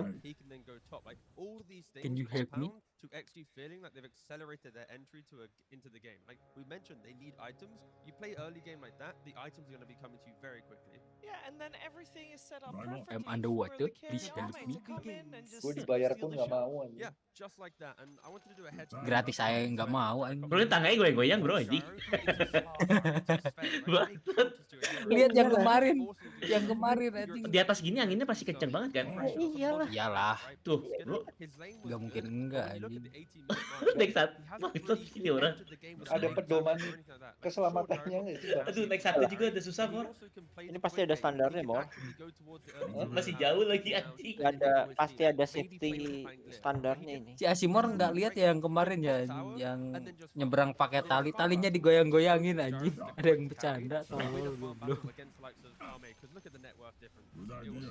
Can you help me? To actually feeling like they've accelerated their entry into the game. Like we mentioned, they need items. You play early game like that, the items are going to be coming to you very quickly. Yeah, and then everything is set up perfectly I'm underwater. Please help me. Gue dibayar pun nggak mau anjing. Yeah, just like that. And I wanted to do a head. Gratis saya nggak mau anjing. Bro, tangganya goyang-goyang, bro, anjing. Lihat yang kemarin anjing. Di atas gini anginnya pasti kenceng banget kan? Iyalah. Tuh, bro. Gak mungkin enggak anjing. Naik satu, ini orang. Ada pedoman keselamatannya nggak sih? Aduh, naik satu juga udah susah, Bor. Ini pasti ada standarnya, Bor. Masih jauh lagi anjing. Pasti ada safety standarnya ini. Si Asimor nggak lihat ya yang kemarin ya, yang nyebrang pakai talinya digoyang-goyangin anjing. Ada yang bercanda tolol goblok.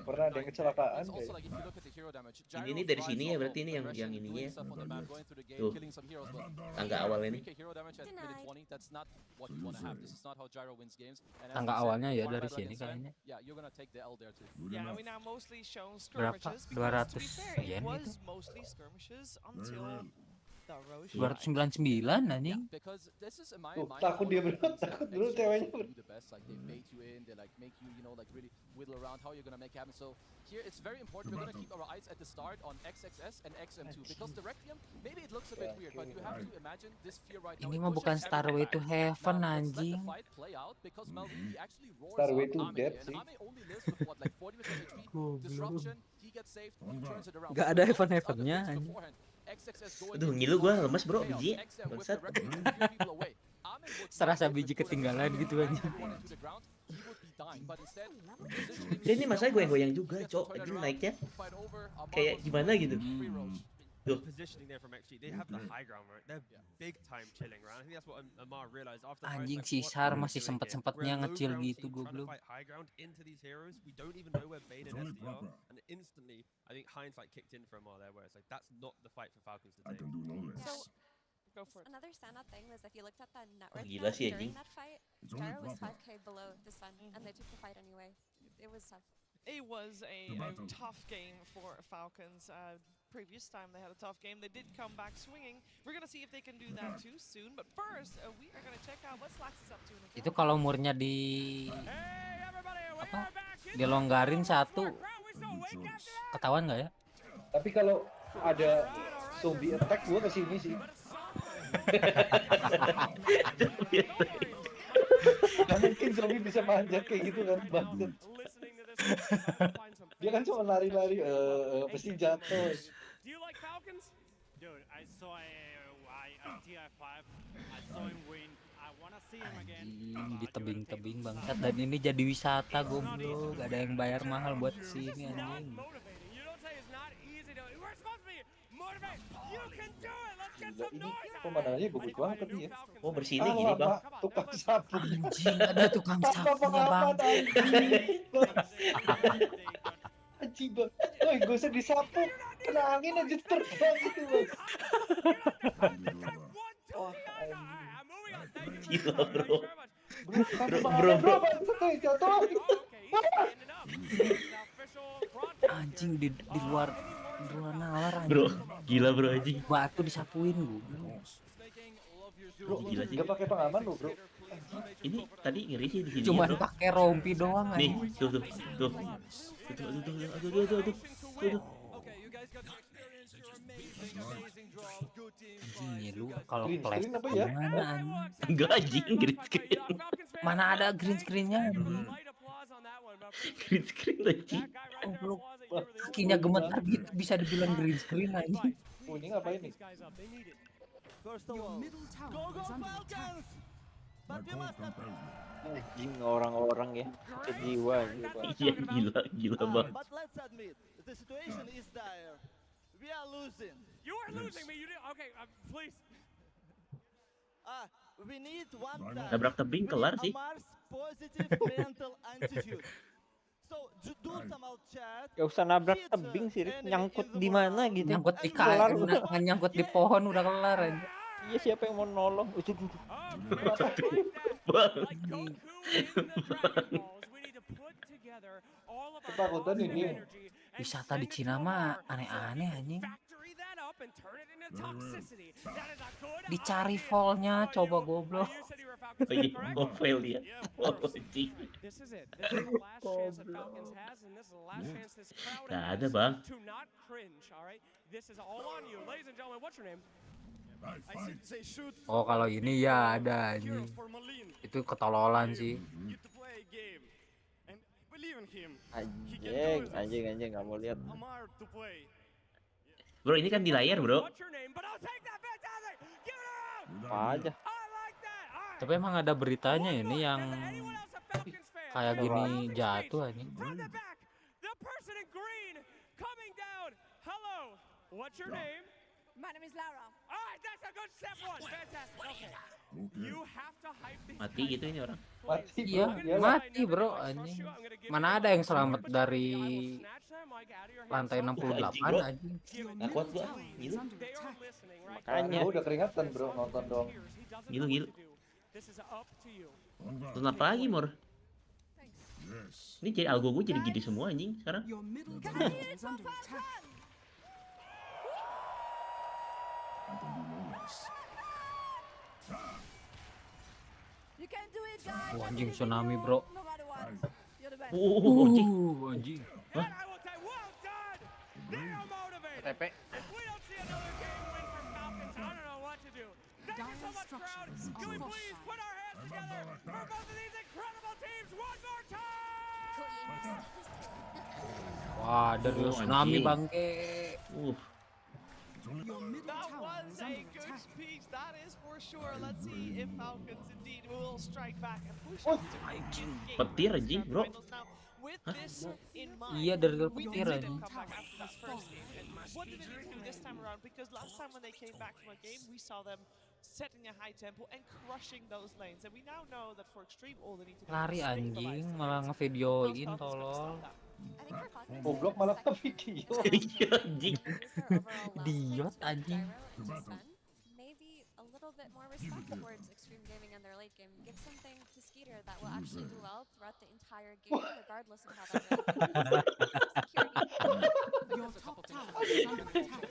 Pernah ada kecelakaan Ini nih dari sini ya, berarti ini yang ininya. Tuh, tangga awal ini. Tangga awalnya ya dari sini kayaknya. Berapa? 200 yen itu. 299 anjing. Tuh, takut dia bro, takut dulu ceweknya bro. Here it's very important we're going to keep our eyes at the start on XXS and XM2 because the Requiem maybe it looks a bit weird but you have to imagine this fear right now. Ini mah bukan Starway to Heaven anjing. Starway to Death sih. Gak ada heaven-heavennya anjing. Aduh, ngilu gua lemes, bro, biji. Bangsat. Serasa biji ketinggalan gitu anjing. Dan ini masalah goyang-goyang juga, Cok. Lagi naiknya kayak gimana gitu. Tuh. Anjing si Sar masih sempet-sempetnya ngecil gitu goblok. Another standout thing was if you looked at the network Gila sih anjing. during that fight, Gyro was 5k below this one, and they took the fight anyway. It was tough. It was a tough game for Falcons. Previous time they had a tough game, they did come back swinging. We're gonna see if they can do that too soon. But first, we are gonna check out what Slax is up to. Itu kalau umurnya dilonggarin satu, ketahuan nggak ya? Tapi kalau ada zombie attack gue kesini sih. Gak mungkin zombie bisa manjat kayak gitu kan, banget. Dia kan cuma lari-lari, pasti jatuh. Do you like Falcons? Dude, I saw a TI5. I saw him win. I wanna see him again. Di tebing-tebing bangsat, dan ini jadi wisata goblok. Gak ada yang bayar mahal buat kesini anjing. Ini pemandangannya bagus banget nih ya. Oh, bersih ini gini, Bang. Tukang sapu. Anjing, ada tukang sapunya, Bang. Anjing, Bang. Oh, gak usah disapu. Kena angin aja terbang gitu, Bang. Oh, gila, bro. Bro. Jatuh. Anjing di luar nalar anjing. Bro, gila bro anjing. Batu disapuin gua. Bro, gila sih. Gak pakai pengaman lo, bro. Ini tadi ngeri sih di sini. Cuman pakai rompi doang nih. anjing. Tuh. Aduh. Anjing lu kalau Green flash screen apa ya? gimana anjing? Enggak anjing, green screen. Mana ada green screen-nya anjing? Green screen anjing. Goblok. Kakinya gemetar gitu bisa dibilang green screen anjing. Oh, ini ngapain nih? Anjing orang-orang ya sakit jiwa Iya gila banget. But let's admit, the situation is dire. We are losing. You are losing me. You did. Okay, please. We need one thing. Nabrak tebing kelar sih. Mars positive mental attitude. So do some out chat. Gak usah nabrak tebing sih, nyangkut di mana gitu. Nyangkut di nyangkut di pohon udah kelar aja. Iya, siapa yang mau nolong? Ketakutan ini. Wisata di Cina mah aneh-aneh anjing. Dicari fallnya coba goblok. Oh iya, fail dia. Oh, anjing. Gak ada bang. Oh kalau ini ya ada anjing. Itu ketololan sih. Anjing nggak mau lihat. Bro ini kan di layar bro. Apa aja. Tapi emang ada beritanya ini yang kayak gini jatuh anjing. What's your name? My name is Laura. Alright, that's a good step one. Fantastic. Okay. You have to hype these Mati gitu ini orang. Iya, mati bro anjing. Mana ada yang selamat dari lantai 68 anjing. Gak kuat gua. Gitu. Makanya gua udah keringatan bro nonton doang. Gitu. Terus apa lagi Mor? Ini jadi algo gue jadi gini semua anjing sekarang. You can do it, guys. Anjing tsunami bro. No matter what. You're the best. Anjing. Hah? TP. Wah, dari tsunami bangke. That was a good speech, that is for sure. Let's see if Falcons indeed will strike back and push us to win this game. Petir anjing bro. With this in mind, Iya dari we petir did see them anjing. come back after this first game. And what did they do this time around? Because last time when they came back from a game, we saw them setting a high tempo and crushing those lanes. And we now know that for Extreme, all they need to do Lari is anjing malah ngevideoin tolol. Goblok malah ke video. Iya anjing. Diot anjing. Maybe a little bit more respect towards Extreme Gaming and their late game. Give something to Skeeter that will actually do well throughout the entire game, regardless of how that goes. Your top tower is under attack.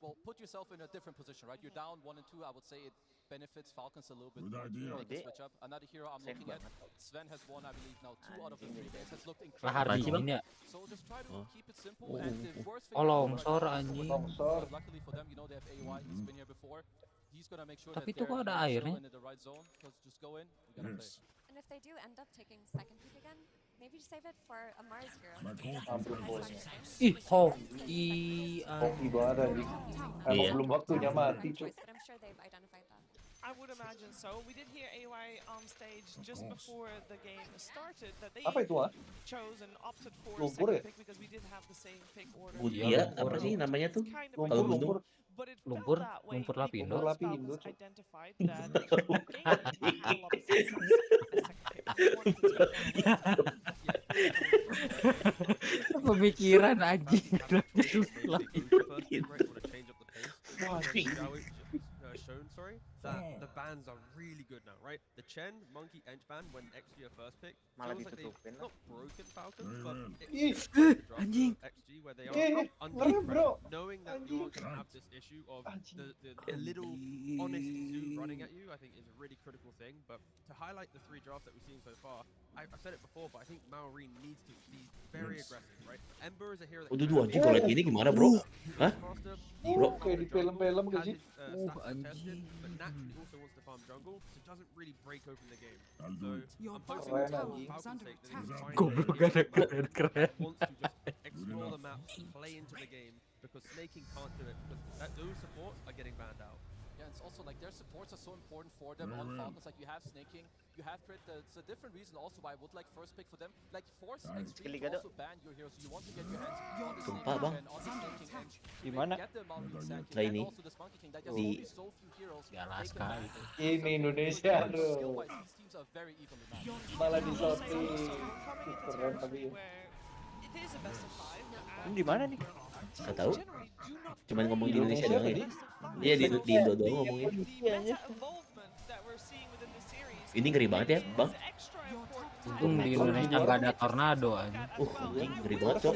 Well, put yourself in a different position, right? You're down 1 and 2. I would say it benefits Falcons a little bit more to switch up. Another hero I'm looking at, Sven has won, I believe, now 2 out of the 3 games. Has looked Lahar incredible. dingin ya. So just try to keep it simple. And the worst thing Longsor anjing. luckily for them, you know they have AY. He's been here before. He's gonna make sure Tapi that itu kok ada airnya? in the right zone. Because just go in, we gotta play. And if they do end up taking second pick again, maybe just save it for a Mars hero. Ih, hoki. Hoki banget anjing. Emang belum waktunya mati cuy. But I'm sure they've identified that. I would imagine so. We did hear AY on stage just before the game started that they Apa itu chose and opted for Lumpur second ya? pick because we did have the same pick order. Iya, apa sih namanya tuh? Kalau gunung. But it Lumpur, felt that way lumpur because lapindo. Falcons identified that the game had a lot of success as second pick. Pemikiran anjing. Shown, sorry, that the bans are really good now, right? The Chen, Monkey, Ench ban when XG are first pick, Malah feels like they've ditutupin. not broken Falcons, but Ih, it's the drop anjing. of XG where they Ngeri, are under ngeri, bro. pressure, knowing that you're going to have this issue of the little honest zoo running at you, I think is a really critical thing. But to highlight the 3 drafts that we've seen so far, I've said it before, but I think Maureen needs to be very aggressive, right? Ember is a hero that Udah anjing kalau lihat ini gimana bro? Hah? Bro, kayak di film-film gak sih? Anjing. But naturally also wants to farm jungle, so doesn't really break open the game. So Your I'm bottom hoping tower for is Falcon's under sake that attack. they find Goblok a hero ada that keren. wants to just explore the map, play into the game, because snaking can't do it because those supports are getting banned out. Yeah, Yeah, and it's also like their supports are so important for them on Falcons. Like you have Snake King, you have Crit. It's a different reason also why I would like first pick for them. Like force Extreme to also ban your heroes. You want to get your hands on the Snake King and on the Snake King and Gimana? get the Malvin Sack Nah, and ini also the Monkey King. Like there's only so few heroes they can ban. Ini Indonesia bro. Skill-wise, these teams are very evenly matched. Malah di sorti keren tapi. It is a best of 5. Ini di mana nih? Gak tahu. Cuman ngomong di Indonesia doang ya. Dia di Indo doang ngomongnya. Ini ngeri banget ya, Bang. Untung di Indonesia nggak ada tornado aja. Anjing ngeri banget, Cok.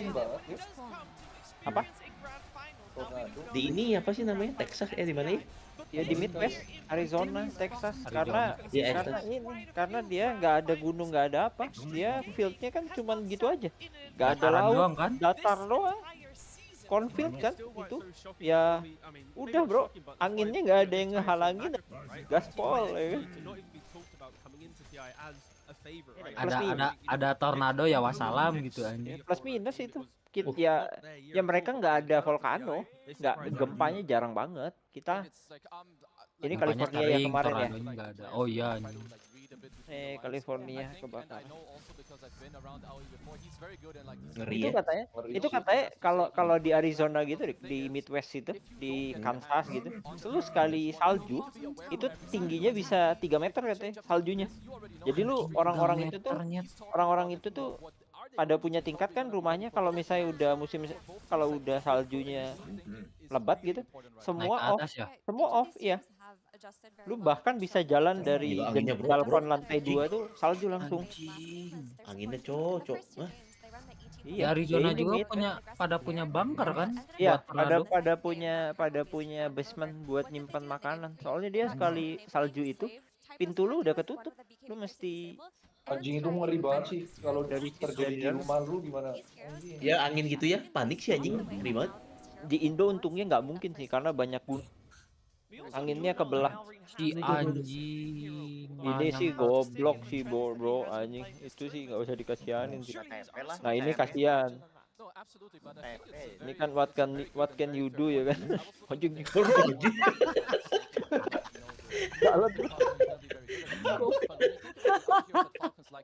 Apa? Di ini apa sih namanya? Texas di mana ya? Ya di Midwest, Arizona, Texas. Karena Ya, karena dia nggak ada gunung, nggak ada apa. Dia fieldnya kan cuman gitu aja. Nggak ada Dataran laut, doang kan? datar doang. Cornfield kan itu. Ya udah bro, anginnya nggak ada yang ngehalangin. Gaspol ya kan. Ada tornado ya wassalam gitu aja. Plus minus itu. Ya mereka nggak ada volcano, nggak gempanya jarang banget. Kita ini California ya kemarin ya. Ada. Oh iya. California kebakaran. Ngeri Itu ya. katanya kalau di Arizona gitu, di Midwest itu, di Kansas gitu, lu sekali salju itu tingginya bisa 3 meter katanya saljunya. Jadi lu orang-orang itu tuh pada punya tingkat kan rumahnya, kalau misalnya udah kalau udah saljunya lebat gitu, semua off ya. Lu bahkan bisa jalan dari balkon lantai 2 tuh salju langsung. Anginnya cocok. Iya, Arizona juga pada punya bunker kan? Iya, pada punya basement buat nyimpan makanan. Soalnya dia sekali salju itu pintu lu udah ketutup. Lu mesti Anjing itu ngeri banget sih kalau dari terjadi di rumah lu gimana? Ya angin gitu ya, panik sih anjing, ngeri banget. Di Indo untungnya nggak mungkin sih karena banyak anginnya kebelah. Si anjing. Ini sih goblok sih bro anjing. Itu sih nggak usah dikasihanin sih. Nah ini kasihan. Ini kan what can you do ya kan? Anjing.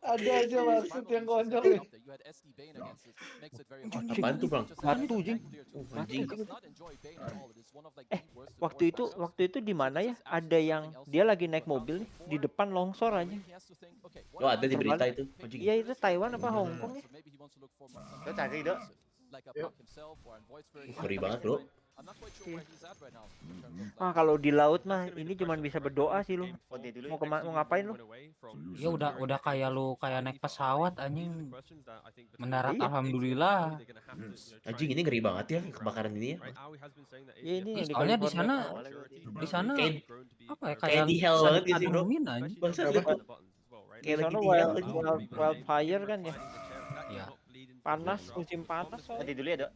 Ada aja maksud yang konyol. Apaan tuh bang? Batu jing. Waktu itu di mana ya? Ada yang dia lagi naik mobil nih, di depan longsor aja. Oh ada di berita itu. Iya itu Taiwan apa Hong Kong ya? Lo cari dong. Ngeri banget bro. Kalau di laut mah ini cuman bisa berdoa sih lu. Mau ngapain lu? Ya udah kayak naik pesawat anjing. Mendarat alhamdulillah. Anjing ini ngeri banget ya kebakaran ini ya. Ya ini soalnya di sana apa ya kayak di hell banget gitu bro. Bangsa kayak sana wildfire kan ya. Iya. Panas, musim panas. Nanti dulu ya, Dok.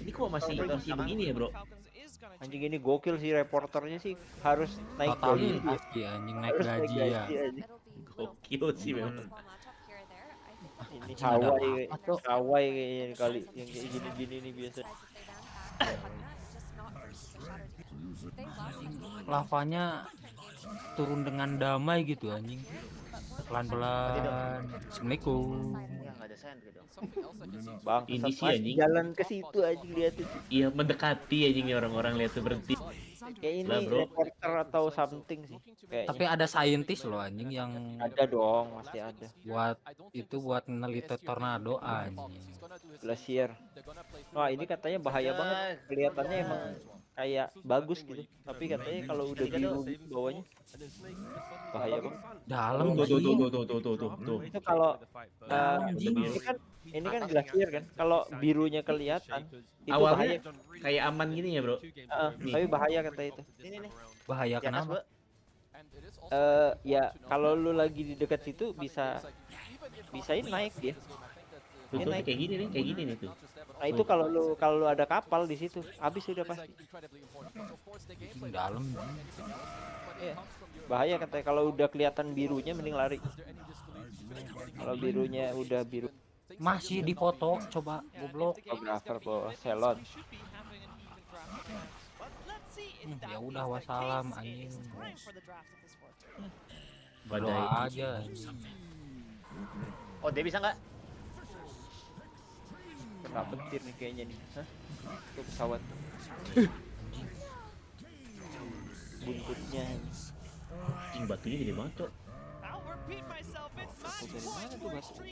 Ini kok masih begini ya, Bro? Anjing ini gokil sih, reporternya sih harus naik gaji. Anjing naik gaji ya. Gokil sih memang. Ini Hawaii kayaknya kali yang kayak gini-gini nih biasa. Lavanya turun dengan damai gitu anjing. Pelan-pelan. Assalamualaikum. Bang, ini sih anjing jalan ke situ aja lihat itu. Iya mendekati anjing orang-orang lihat tuh berhenti. Kayak ini reporter atau something sih. Tapi ada saintis loh anjing yang ada dong, pasti ada. Buat meneliti tornado anjing. Glacier. Wah, ini katanya bahaya banget. Kelihatannya emang kayak bagus gitu. Tapi katanya kalau udah biru bawahnya bahaya banget. Dalam tuh. Itu kalau ini kan glacier kan. Kalau birunya kelihatan itu awalnya bahaya. Kayak aman gini ya, Bro. Tapi bahaya kata itu. Ini. Bahaya kenapa? Ya kalau lu lagi di dekat situ bisa naik dia. Tuh, kayak gini nih tuh. Nah itu kalau lu ada kapal di situ, habis sudah pasti. Dalam. Iya. Bahaya katanya kalau udah kelihatan birunya mending lari. Kalau birunya udah biru. Masih di foto, coba goblok. Fotografer po, salon. Ya udah wassalam anjing. Badai. Doa aja. Oh, dia bisa nggak? Kena petir nih kayaknya nih. Hah? Tuh pesawat. Buntutnya. Anjing batunya gede banget, Cok. Dari mana tuh batu?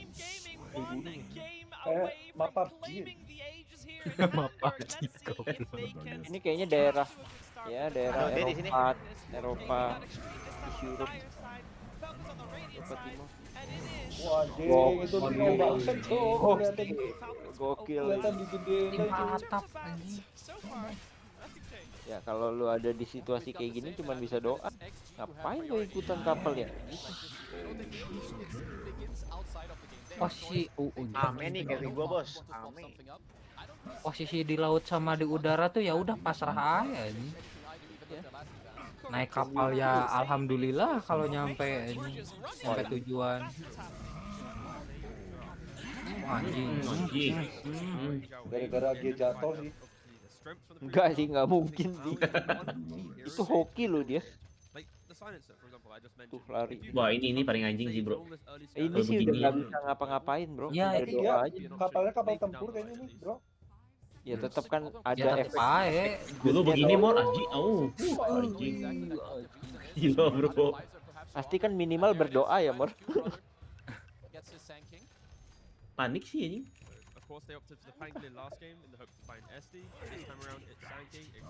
Map PUBG. Ini kayaknya daerah daerah Ada di sini. Eropa, Europe. Eropa Timur. Wah, anjing itu tinggal banget tuh. Gokil. Kelihatan digedein aja. Atap anjing. Ya kalau lu ada di situasi kayak gini cuman bisa doa. Ngapain lu ikutan kapal ya? Posisi Ame nih kayak gua, Bos. Ame. posisi di laut sama di udara tuh ya udah pasrah aja anjing. Naik kapal ya alhamdulillah kalau nyampe anjing. Sampai tujuan. Anjing. Gara-gara dia jatuh sih. Enggak sih, nggak mungkin sih. Itu hoki loh dia. Tuh lari. Wah, ini paling anjing sih, Bro. Ini Kalau sih udah begini. nggak bisa ngapa-ngapain, Bro. Ya, Berdoa aja. Kapalnya kapal tempur kayaknya nih, bro. Ya tetap kan ada ya tetep efek. aja. Dulu begini, Mor, anjing. Oh, anjing. Gila, Bro. Pasti kan minimal berdoa ya, Mor. Panik sih anjing.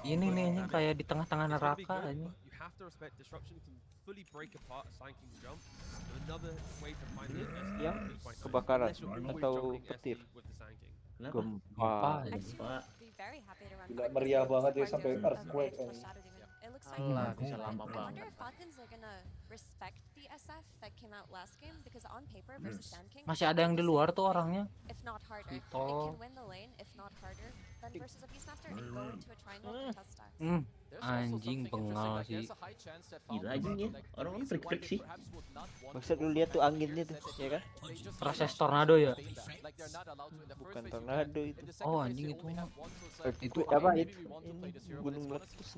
Ini nih anjing kayak di tengah-tengah neraka anjing. Yang kebakaran atau petir. Gempa. Gila meriah banget ya sampai earthquake kan. Lah, bisa lama banget. Masih ada yang di luar tuh orangnya. Gitu. Anjing bengal sih. Gila anjing ya. Orang-orang freak-freak sih. Maksud lu lihat tuh anginnya tuh, ya kan? Proses tornado ya? Bukan tornado itu. Oh anjing itu mah. Itu apa itu? Ini gunung meletus.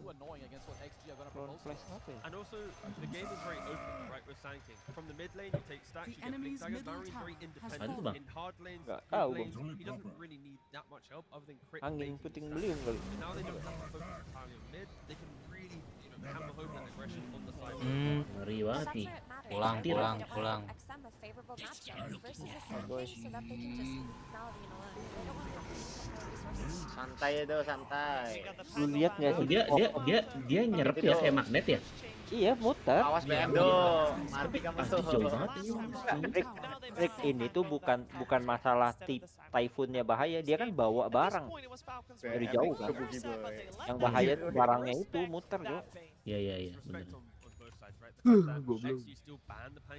Front flash apa ya? And also, the game is very open, right, with Sand King. From the mid lane, you take stacks, you get big daggers. Baron's very independent. In hard lanes, Nggak mid tahu, lanes, Bang. he doesn't really need that much help other than crit Angin baiting. puting beliung kali. And now they don't have to focus entirely on mid. They can really, hammer home that aggression on the side. Ngeri banget nih. Pulang. Santai itu, santai. Lu lihat nggak Oh, sih? dia nyerep ya kayak magnet ya? Iya, muter. Awas BM dong. Mati kamu tuh. Jauh banget ini. Rick ini tuh bukan masalah typhoonnya bahaya, dia kan bawa barang dari jauh kan. Yang bahaya tuh barangnya itu muter, Bro. Iya, benar. Goblok.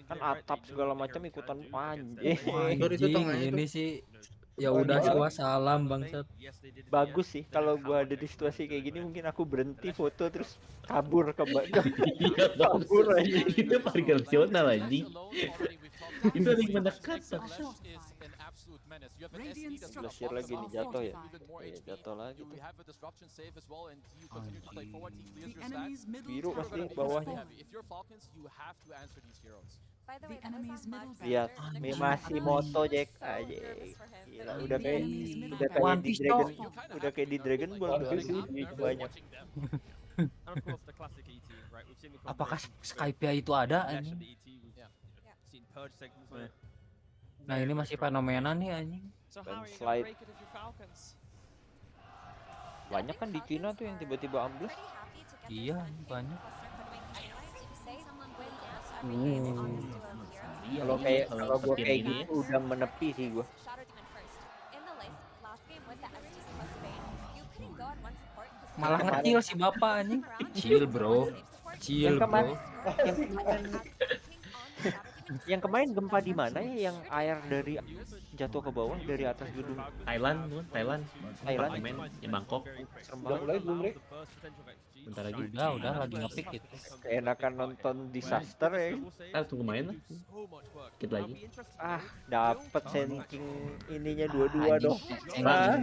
Kan atap segala macam ikutan panjang. Anjing ini sih ya udah sih wassalam bangsat. Bagus sih kalau gua ada di situasi kayak gini mungkin aku berhenti foto terus kabur ke Iya, kabur aja. Itu paling rasional anjing. Itu paling mendekat. Blasier lagi nih jatuh ya. Iya, jatuh lagi tuh. Biru pasti bawahnya. Lihat, masih moto Jack aja. Gila, udah kayak di Dragon, udah kayak di Dragon Ball tuh banyak. Apakah Skype-nya itu ada anjing? Nah ini masih fenomena nih anjing. Slide. Banyak kan di Cina tuh yang tiba-tiba ambles. Iya banyak. Kalau gua kayak gitu udah menepi sih gua. Malah ngecil si bapak anjing. Chill bro. Yang kemarin gempa di mana ya? Yang air dari jatuh ke bawah dari atas gedung. Thailand. Yang Bangkok. Udah mulai belum, Rick? Bentar lagi. Udah lagi ngepick gitu. Keenakan nonton disaster ya. Tunggu main lah. Dikit lagi. Dapet sinking ininya dua-dua dong.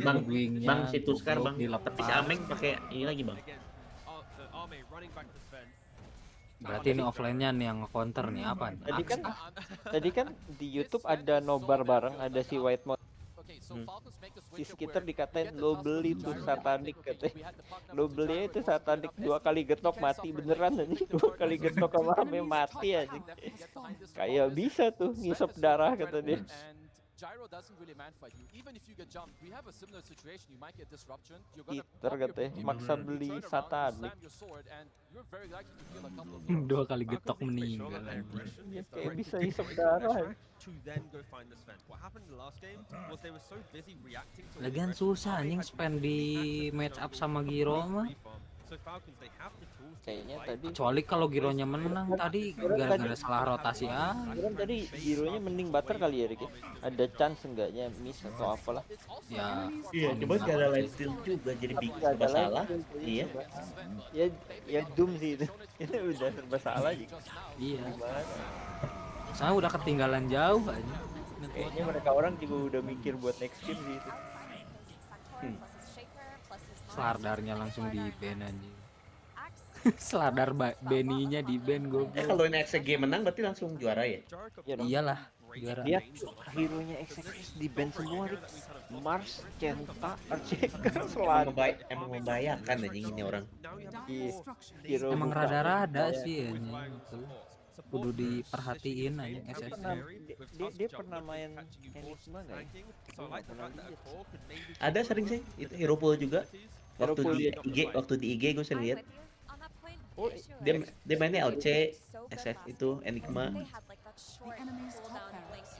Bang, situs Bang. Tapi si Ameng pakai ini lagi, Bang. Arme running back to Sven. Berarti ini offline-nya nih yang nge-counter nih apa nih? Tadi kan di YouTube ada nobar bareng, ada si White Mode. Si Skitter dikatain lo beli tuh satanik katanya. Lo beli itu satanik 2 kali getok mati beneran aja. 2 kali getok sama Arme mati aja. Kayak bisa tuh ngisep darah kata dia. Gyro doesn't really man fight you. Even if you get jumped, we have a similar situation. You might get disruption. You're gonna Skitter katanya maksa beli satanik. 2 kali getok meninggal. Kayak bisa ngisep darah. Lagian susah anjing spend di match up sama Giro mah. Kayaknya tadi Kecuali kalau Gironya menang tadi gara-gara salah rotasi tadi Gironya mending butter kali ya Ricky. Ada chance enggaknya miss atau apalah. Ya. Iya, coba gak ada live steal juga jadi serba salah. Iya. Ya doom sih itu. Itu udah serba salah juga. Iya. Saya udah ketinggalan jauh aja. Kayaknya mereka orang juga udah mikir buat next game sih itu. Slardarnya langsung di ban anjing. Slardar Benny-nya di ban goblok. Kalau ini XG menang berarti langsung juara ya? Iyalah, juara. Dia hero-nya XX di ban semua Rick. Mars, Kenta, Archeker, Slardar. Emang membayangkan anjing ini orang. Hero emang rada-rada sih anjing. Kudu diperhatiin aja SS-nya. Dia pernah main Enigma nggak ya? Ada sering sih, itu hero pool juga. Waktu di IG gue sering lihat. Dia mainnya LC, SF itu Enigma.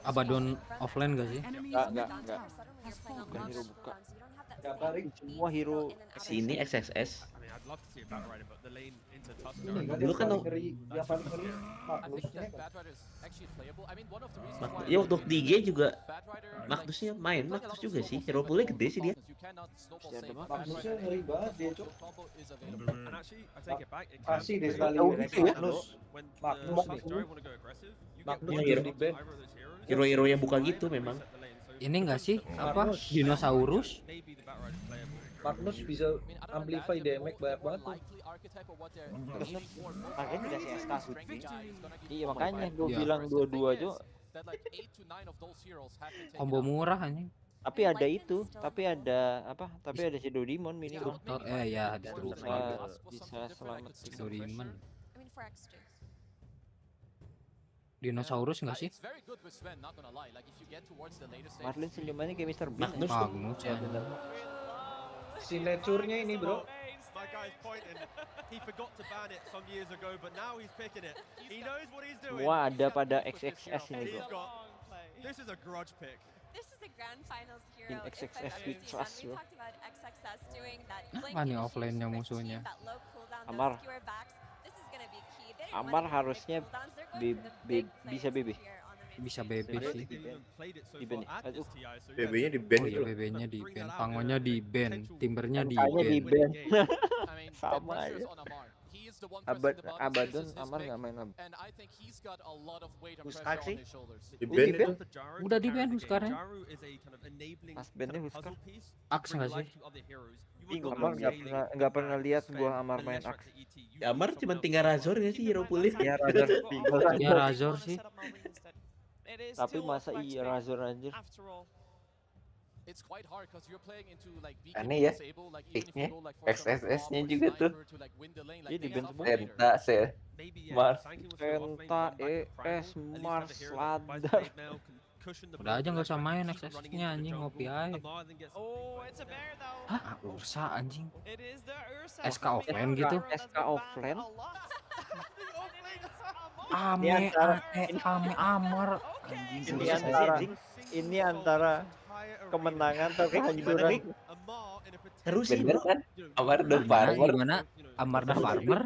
Abaddon offline gak sih? Enggak. Bukan hero buka. Semua hero sini XSS. Dulu kan ya waktu di IG juga Magnusnya main, Magnus juga sih, hero poolnya gede sih dia. Magnusnya ngeri banget dia cok. Kasih deh sekali Magnus di band. Hero-hero yang buka gitu memang. Ini enggak sih apa dinosaurus? Magnus bisa amplify damage banyak banget tuh. Makanya dikasih SK Hudbi. Iya makanya gue bilang 2-2 aja. Combo murah anjing. Tapi ada itu, tapi ada apa? Tapi ada si Dodimon minimal. Ya, destruktor. Bisa selamat Dodimon. Dinosaurus enggak sih? Marlin senyumannya kayak Mr. Bean. Magnus ya. Signature-nya ini, bro. My guy's pointing. He forgot to ban it some years ago, but now he's picking it. He knows what he's doing. Semua ada pada XXS ini, bro. This is a grudge pick. This is a grand finals hero. In XXS with trust, bro. Mana offline-nya musuhnya? Amar. Amar harusnya bisa BB. Bisa BB sih. Di ban. Aduh. BB-nya di ban. Oh iya, BB-nya di ban, Pangonya di ban, Timbernya di ban. Sama aja. Abaddon Amar nggak main Huskar sih. Di ban itu. Udah di ban Huskarnya. Pas bandnya Huskar. Aks nggak sih? Amar nggak pernah lihat gua Amar main Aks. Amar cuma tinggal Razor ya sih hero poolnya. Ya Razor. Ya Razor sih. Tapi masa iya Razor anjir. Aneh ya, picknya XSS-nya juga tuh. Dia di band semua. Penta, Mars. Penta, ES, Mars, Sladar. Udah aja nggak usah main XS-nya anjing, ngopi aja. Hah? Ursa anjing. SK offline gitu? SK offline? Ame Amar. Ini antara kemenangan atau kehancuran. Terus sih bener kan? Amar the Farmer. Gimana? Amar the Farmer?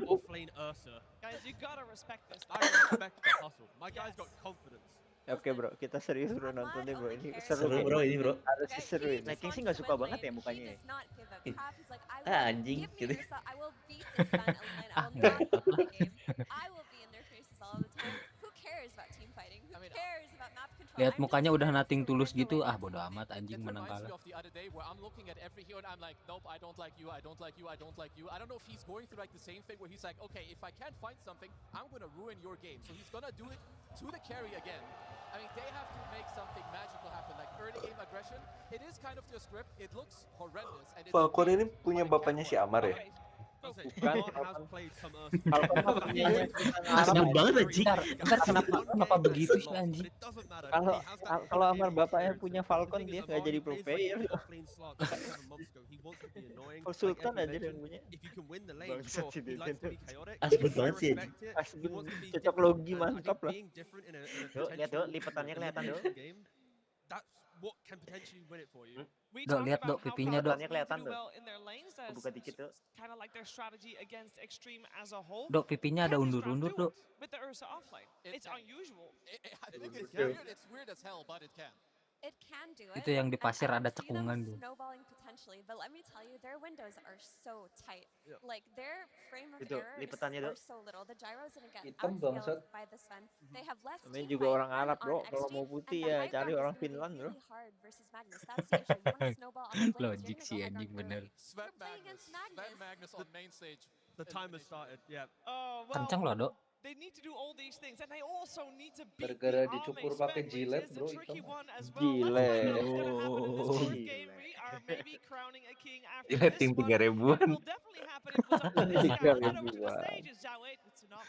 Oke bro, kita serius bro nontonnya bro, ini seru bro ini bro. Harus seru ini. Liking sih nggak suka banget ya mukanya. Anjing gitu. Lihat mukanya udah nothing tulus gitu, ah bodo amat anjing menang Reminds me kalah. of the other day where I'm looking at every hero and I'm like, nope, I don't like you, I don't like you, I don't like you. I don't know if he's going through like the same thing where he's like, okay, if I can't find something, I'm gonna ruin your game. So he's gonna do it to the carry again. I mean, they have to make something magical happen, like early game aggression. It is kind of the script. It looks horrendous. And Falcon ini punya bapaknya si Amar ya? Bukan, Falcon mah punyanya Sultan Arab. Kasian banget anjing. Bentar kenapa begitu sih anjing? Kalau Amar bapaknya punya Falcon dia nggak jadi pro player. Sultan aja yang punya. Bangsat sih dia. Asbun banget sih anjing. Asbun cocok logi mantap lah. Tuh, lihat tuh lipatannya kelihatan tuh. What can potentially win it for you. Dok, lihat dok pipinya dok. Kelihatan tuh. Buka dikit tuh. Kind of like their strategy against Extreme as a whole. Dok, pipinya ada undur-undur dok. With the Ursa offlane. It's unusual. I think it's weird as hell, but it can. It can do it. Itu yang di pasir and ada I see them cekungan tuh. snowballing potentially, but let me tell you, their windows are so tight. Yeah. Like their frame of Itu, error lipatannya are tuh. so little. The gyros and again Hitam outskilled bangsat. by this one. They have less Namanya team juga fight orang than Arab, bro. on Kalau XG, mau and putih the ya high cari ground orang is gonna be Finland, bro. really hard versus Magnus. That's the issue. You want to snowball off the flames, you're Logik gonna sih go high anjing ground bener. early. Sven You're playing against Magnus on main stage. The timer started, yeah. Oh, well, Kencang loh dok. they need to do all these things, and they also need to beat Gara-gara the dicukur Ame pakai Sven, which jilet, is bro, a tricky hitam. one as well. Let's find out what's gonna happen in this fourth Gile. game. We are maybe crowning a king after Gila this tim one. 3.000-an. It will definitely happen. It was up to this guy. Let's head over to the 3.000-an. stages. Jawed with Tsunami.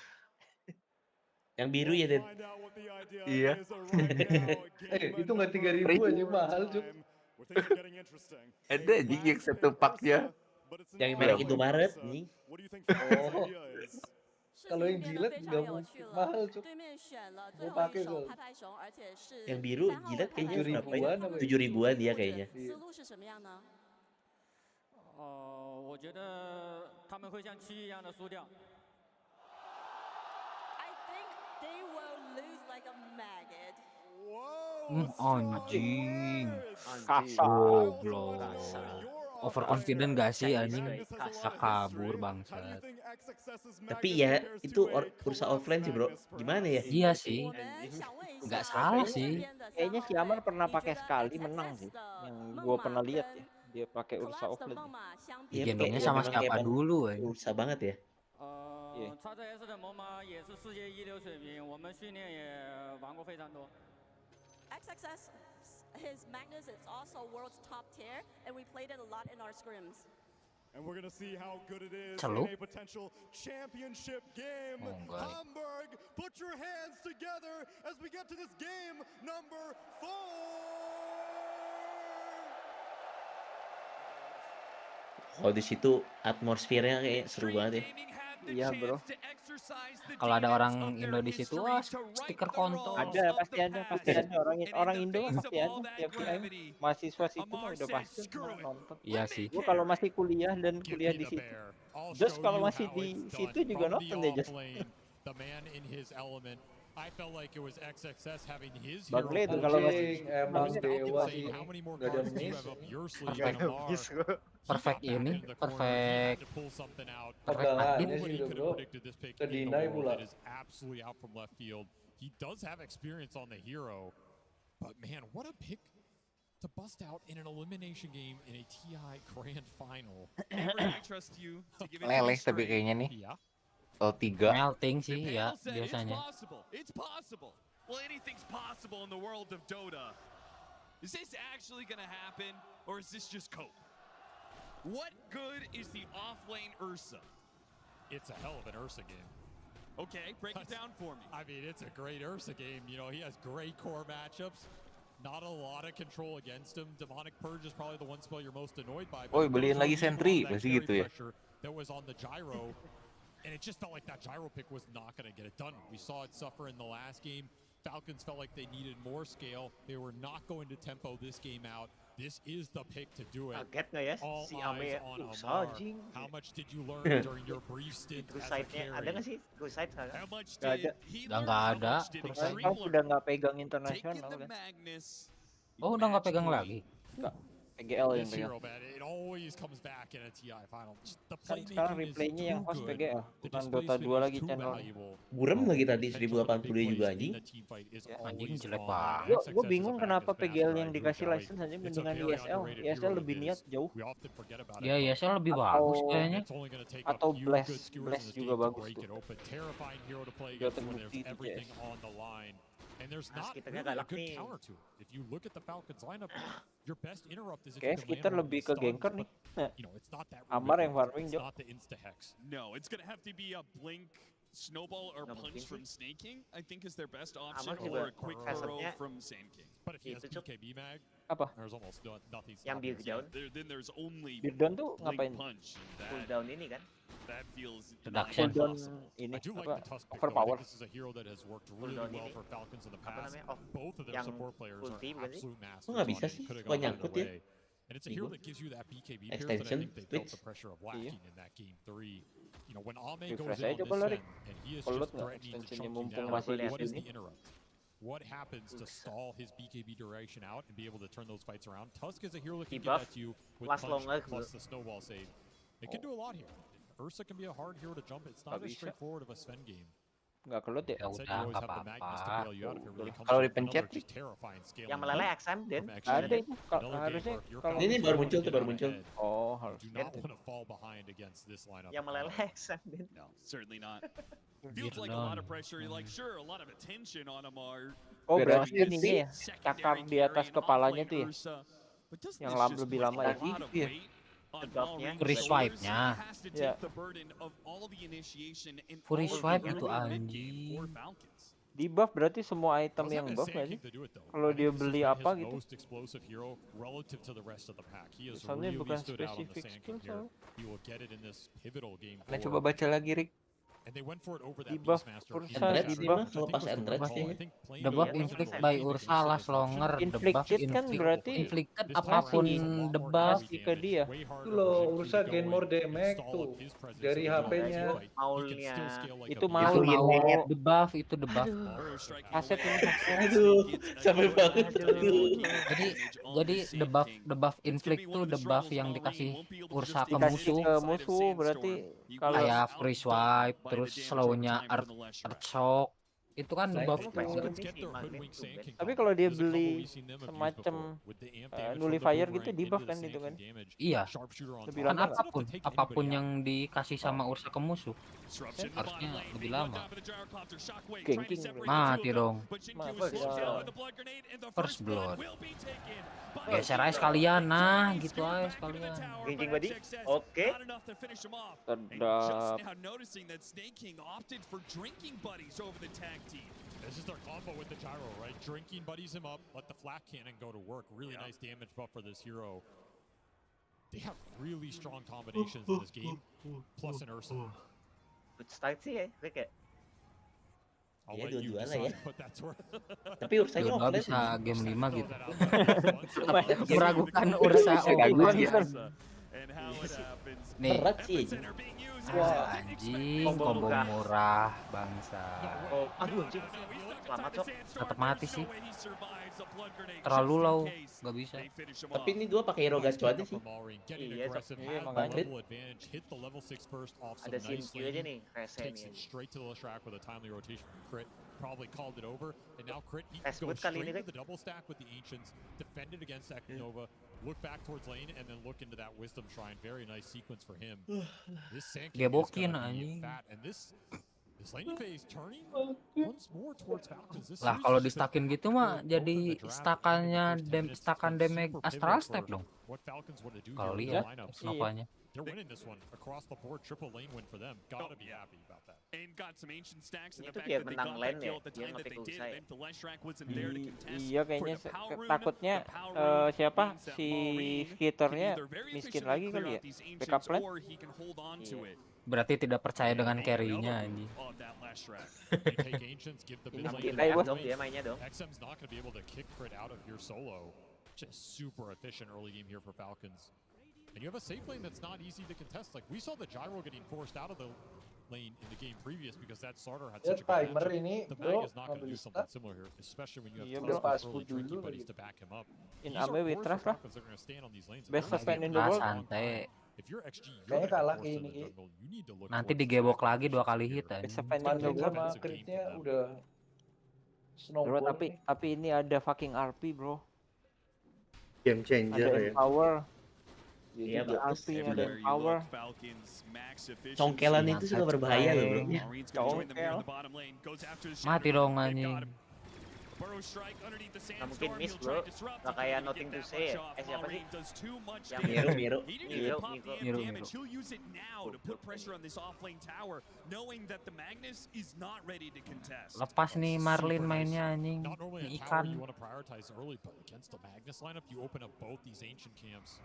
Yang biru ya, Den. Iya. Itu nggak 3.000 aja mahal cuk. Ada anjing yang satu packnya. Yang merek Indomaret nih. Oh. Kalau yang jilet nggak mungkin mahal cuk. Mau pakai gue. Yang biru jilat kayaknya 7 berapa ya? ribuan apa ya? 7 ribuan dia kayaknya. Iya. 我觉得他们会像区一样的输掉。 I think they will lose like a maggot. Anjing. Kasar. Goblok. Overconfident gak sih anjing? Kasar kabur bangsat. Tapi ya itu Ursa offline sih, Bro. Gimana ya? Iya sih. Nggak salah sih. Kayaknya si Amar pernah pakai sekali menang sih. Yang gua pernah lihat ya. Dia pakai Ursa offline. Digendongnya sama siapa dulu anjing. Ursa banget ya. 叉 CS 的猛犸也是世界一流水平，我们训练也玩过非常多。 XXS, his Magnus is also world's top tier, and we played it a lot in our scrims. And we're gonna see how good it is Hello? in a potential championship game. Oh, God. Hamburg, put your hands together as we get to this game number 4. Kalau di situ atmosfernya kayak seru banget ya. Iya, bro. Kalau ada orang Indo di situ, wah stiker kontol. Ada, pasti ada orang Indo mah pasti ada tiap game. Mahasiswa situ mah udah pasti nonton. Iya sih. Gua kalau masih kuliah dan kuliah di situ. Just kalau masih di situ juga nonton deh Just. The man in his element. I felt like it was XXS having his Bagle itu hero kalau pool. masih emang Saying, dewa sih. how many more Nggak ada cards do you miss. have up your sleeve Nggak than ada Amar? miss, bro. Perfect ini, He perfect. had to pull something out. Perfect Pegangannya adit. sih Nobody itu could bro. have predicted this pick in the Kedinai world. pula. It is absolutely out from left field. He does have experience on the hero, but man, what a pick to bust out in an elimination game in a TI Grand Final. Amber, I trust you to give it to Leleh me tapi straight. kayaknya nih. Yeah. Oh 3. Melting sih ya Pale said biasanya. It's possible. It's possible. Well, anything's possible in the world of Dota. Is this actually going to happen, or is this just cope? What good is the off-lane Ursa? It's a hell of an Ursa game. Okay, break it down for me. I mean, it's a great Ursa game. You know, he has great core matchups. Not a lot of control against him. Demonic Purge is probably the one spell you're most annoyed by. Oh, beliin lagi sentry, pasti gitu ya. That was on the gyro, and it just felt like that gyro pick was not going to get it done. We saw it suffer in the last game. Falcons felt like they needed more scale. They were not going to tempo this game out. This is the pick to do it. Kaget nggak ya All si Ame eyes ya? on Ursa Amar. anjing. How much did you learn during your brief stint Terus as a side-nya ada carry? nggak sih? Terus side sana? How much Nggak ada. did he Udah learn? nggak How ada. much did Terus Extreme Udah learn? nggak pegang Taking internasional the kan? Magnus. Oh udah nggak pegang lagi. Enggak. PGL yang This pegang. hero, man, it always comes back in a TI final. The Kan sekarang playmaking is replaynya yang too host good. PGL, The bukan Dota displacement 2 is lagi too channel. valuable. Buram lagi tadi Potential for the 1080 big juga plays in anjing. the team fight is Anjing always jelek on. banget. Gue XXS is bingung a kenapa Magnus PGL master, yang right? dikasih Who license aja it's a mendingan very ISL. underrated ISL hero lebih that niat is. jauh. We often forget about Ya, it, but ISL lebih Atau bagus kayaknya. it's only going to take a atau few Blast, good skewers in Blast this juga game to bagus break tuh. it open. Terrifying hero to play Udah against when terbukti there's itu everything CS. on the line. And there's not kita really a galak good nih. counter to it. If you look at the Falcons lineup, your best interrupt is if Kayak you can Skitter land one of lebih these ke stuns, ganker nih. but you know, it's not that Amar yang ridiculous. farming, It's Jo. not the insta-hex. No, it's going to have to be a blink, snowball, or Nggak punch mungkin from Snake King, I think is their best option, Amar or juga a quick throw kasetnya from Sand King. But if he has itu, Cuk. BKB mag, Apa? there's almost nothing Yang stopping us. Beard Down. Then there's only Beard tuh blink ngapain? punch. Cooldown ini kan. That feels Seduction. Cooldown impossible. ini I do like apa? the Tusk pick, though. I Overpower. think this is a hero that has worked really Cooldown well ini. for Falcons in the Apa past. namanya? Both of their Yang support players are ulti bukan sih? absolute masters Kok nggak on bisa it. sih? Could have Kok gone either nyangkut ya? way. And it's a hero Minggu. that gives you that BKB pierce that I Extension, think they felt switch. the pressure of lacking in that game 3. You know, when Ame goes Refresh in aja on this coba Sven, Lorik. and he is Pelut just nggak threatening to extensionnya choke you mumpung down, masih di what is sini? the interrupt? What happens to stall his BKB direction out and be able to turn those fights around? Tusk is a hero that can give Debuff, that to you with last punch longer plus dulu. the snowball save. It can do a lot here. Ursa can be a hard hero to jump. It's not Nggak as bisa. straightforward of a Sven game. Nggak kelut ya? Ya That said, you udah, always nggak have the Magnus to apa-apa. bail you out if it really comes Kalau to dipencet another just terrifying scaling Yang meleleh XM, Den. from Ada Action. itu. Another game Harusnya where if you're kalau Ini Falcons baru want muncul to tuh, get baru out muncul. ahead, Oh, you harus. do not want to fall behind against this lineup. Yang meleleh XM, Den. No, certainly not. Feels like a lot of pressure. Like, sure, a lot of attention on Amar. Oh, Beda berarti sih. ininya ya, cakar di atas kepalanya tuh ya, yang lebih lama ya. Iya. Free swipe-nya. Ya. Free swipe itu anjing. Di buff berarti semua item yang buff nggak sih? Kalau dia beli apa gitu? Misalnya bukan spesifik skill soalnya. Nah, coba baca lagi, Rick. Di buff Ursa, Endred di sih buff mah, lepas Endred kayaknya. The buff inflict by Ursa last longer. The buff Inflicted kan berarti inflicted apapun the buff. ngasih ke dia. Itu loh, Ursa gain more damage tuh dari HP-nya. Maulnya. Itu mau The buff itu the buff. aset ini. Aduh, capek banget. Jadi the buff inflict tuh the buff yang dikasih Ursa ke Dikasih musuh. ke musuh berarti kalau Kayak free swipe terus slownya earth shock. Itu kan the buff. Tapi kalau dia beli semacam nullifier gitu di buff kan itu kan. Iya. Lebih Kan lama nggak? apapun yang dikasih sama Ursa ke musuh harusnya lebih lama. Ganking. Mati dong. Masa? First blood. Geser aja sekalian, nah gitu aja sekalian. Ginjing body. Oke. Sedap. This is their combo with the gyro, right? Drinking buddies him up, let the flak cannon go to work. Really nice damage buff for this hero. They have really strong combinations in this game, plus an Ursa. Good start sih ya, Rick ya. I'll Ya, let you dua-dua lah ya. decide what that's worth. Tapi Ursanya Dua offline bisa sih. game 5 gitu. Tetap Meragukan Ursa offline ya. Nih, Berat sih. wah anjing combo murah bangsa. Oh, aduh anjing. Selamat, Sok. Tetap mati sih. Terlalu low, nggak bisa. Tapi ini dua pakai hero gacho aja sih. Iya, Sok. Iya, makanya. Ada CMQ aja nih, rese Takes nih. it straight to the track with a timely rotation from Crit. Probably called it over, and now Crit, he Tes can go boot kali straight ini, to the double stack with the Ancients, defended against that Nova, look back towards lane, and then look into that Wisdom Shrine. Very nice sequence for him. This Sand King is Gebokin gonna be anjing. fat, and this laning phase turning once more towards Falcons. This Lah series kalau has di been stackin gitu mah jadi stakan damage astral stack dong. what Falcons want to do Kalau here with lihat the lineup. Novanya. They're winning this one across the board. Triple lane win for them. Gotta be happy about that. And got some ancient stacks, and the Itu fact dia that they menang got lane that kill ya, at the dia time that ngetik they did, Ursa ya. and the Leshrac wasn't there to contest. Iya kayaknya For the power rune, takutnya the power rune siapa means that si Maureen skaternya can either very miskin efficiently lagi clear kali ya. out these Backup ancients, plan. or he can hold on to it. Berarti tidak percaya dengan carry-nya anjing. Of that Leshrac. You take Ancients, give the mid Ini lane. kita dong, dia mainnya dong. XM's not going to be able to kick Crit out of your solo. Just super efficient early game here for Falcons. And you have a safe lane that's not easy to contest. Like, we saw the gyro getting forced out of the lane in the game previous because that starter had Ya such a good timer matchup. ini The bro, Mag is not going to ngambil do something stat. similar here, especially when you Iya, have bro. tons of early drinking buddies to back him up. In These are Ame we cores trust for lah. Falcons that are going to stand on these lanes. Best They're defense in gonna the be world. a long time. Santai. If you're XG, you're Kayaknya going to kalah get ke forced ini to the Ki. jungle. You need to look Nanti towards digebok attack lagi 2 positions kali here. hit Best anjing. defense in Mana the gua world. mah Defensive game critnya for them. udah Bro, snowball nih. tapi ini ada fucking RP, bro. Game changer Ada ya. empower. Iya, Di bagus. RP ada Everywhere you empower. look, Falcons max efficiency. Congkelan itu suka berbahaya loh, bro. Maureen's gonna join them here in Congkel. the bottom lane. Goes after the Mati shatter. dong They've anjing. got him. Burrow strike underneath the Nggak mungkin sandstorm. miss He'll bro, try to disrupt. nggak He kayak couldn't nothing get to that say much ya. off. Siapa sih? Maureen does too much Yang damage. Miru. He didn't even Miru, pop the Miru. amp damage. He'll use it now to put pressure on this off-lane tower, knowing that the Magnus is not ready to contest. Lepas nih Marlin mainnya anjing. Not normally Ini a tower you ikan. want to prioritize early, but against the Magnus lineup, you open up both these ancient camps.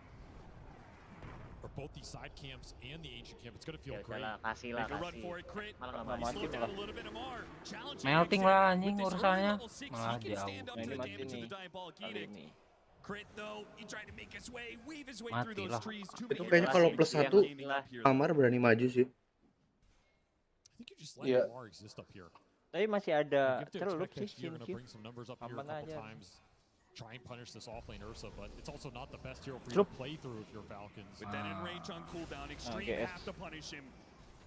Or both these side camps and the ancient camp. It's going to feel Ya great. udahlah, kasih lah, Make a run kasih. for it, crit. Malah nggak Nggak mati. mati Slowed malah. down a little bit, Amar. Challenging Melting himself lah with anjing this early urusannya. level 6. Malah He can jauh. stand up Nah, to ini the mati damage of nih. the Diabolic Kali Edict. ini. Crit though, he tried to make his way, weave his way Mati through those lah. trees. Too Itu many kayaknya kalau heroes plus gaming 1 up here. Amar berani maju sih. I think you just let Iya. Lamar exist up here. Tapi masih You ada have to celup expect sih, XG are going to Shin. bring some numbers up here a Aman couple aja. times. Try and punish this offlane Ursa, but it's also not the best hero for you Celup. to play through if you're Falcons. With that enrage on cooldown, Extreme GS. have to punish him.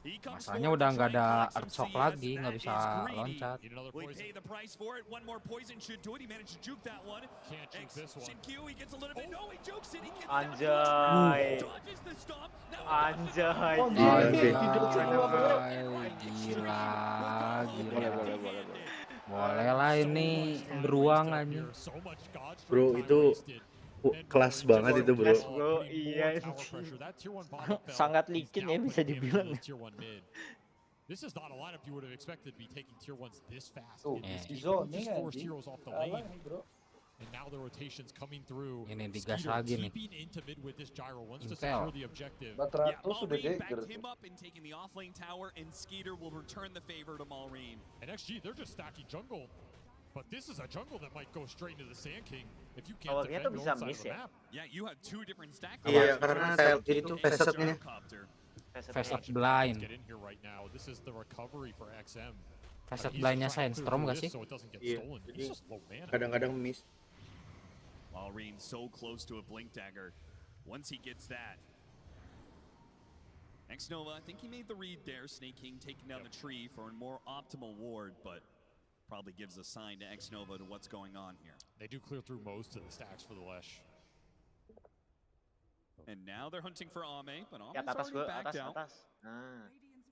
He comes Masalahnya forward udah to nggak try and ada collect some Earthshock CS. lagi, nggak That bisa is greedy. loncat. Need another Will he poison. pay the price for it? One more poison should do it. He managed to juke that one. Can't juke this one. Shin Q, he gets a little bit. No, he jukes it. He gets Anjay. dodges the stomp. Now Anjay. Oh, Anjay. Anjay, gila, gila. Boleh lah ini beruang anjing. So much God Bro, strike itu time wasted. kelas banget itu bro. Kelas, bro. Iya, Tower pressure. That tier 1 bottom fell. Sangat He's licin ya down bisa pretty dibilang. damage to this tier 1 mid. This is not a lineup you would have expected to be taking tier 1s this fast. Tuh, in this di game. zoning He just forced anjing. heroes off the Kalah lane. nih bro. And now the rotations coming through. Ini digas Skeeter lagi nih. TPing into mid with this gyro wants to Intel. secure the objective. 400 udah Maureen dagger backed him tuh. up in taking the offlane tower, and Skeeter will return the favor to Maureen. And XG, they're just stacking jungle. But this is a jungle that might go straight into the Sand King if you can't Awalnya defend tuh your bisa own side miss of the ya. map. Yeah, you have two different stack. Iya, karena itu facetnya. Facet Watch it, blind. Get in here right now. This is the recovery for XM. Facet He's blindnya trying to clear Sandstorm through gak this sih? So it doesn't get Iya, stolen. jadi He's just low mana. kadang-kadang miss. Maureen so close to a blink dagger. Once he gets that, X-Nova, I think he made the read there. Snake King taking down the tree for a more optimal ward, but probably gives a sign to X-Nova to what's going on here. They do clear through most of the stacks for the Lesh. And now they're hunting for Ame, but Ya, Ame's atas already gue, backed atas, out. atas. Nah.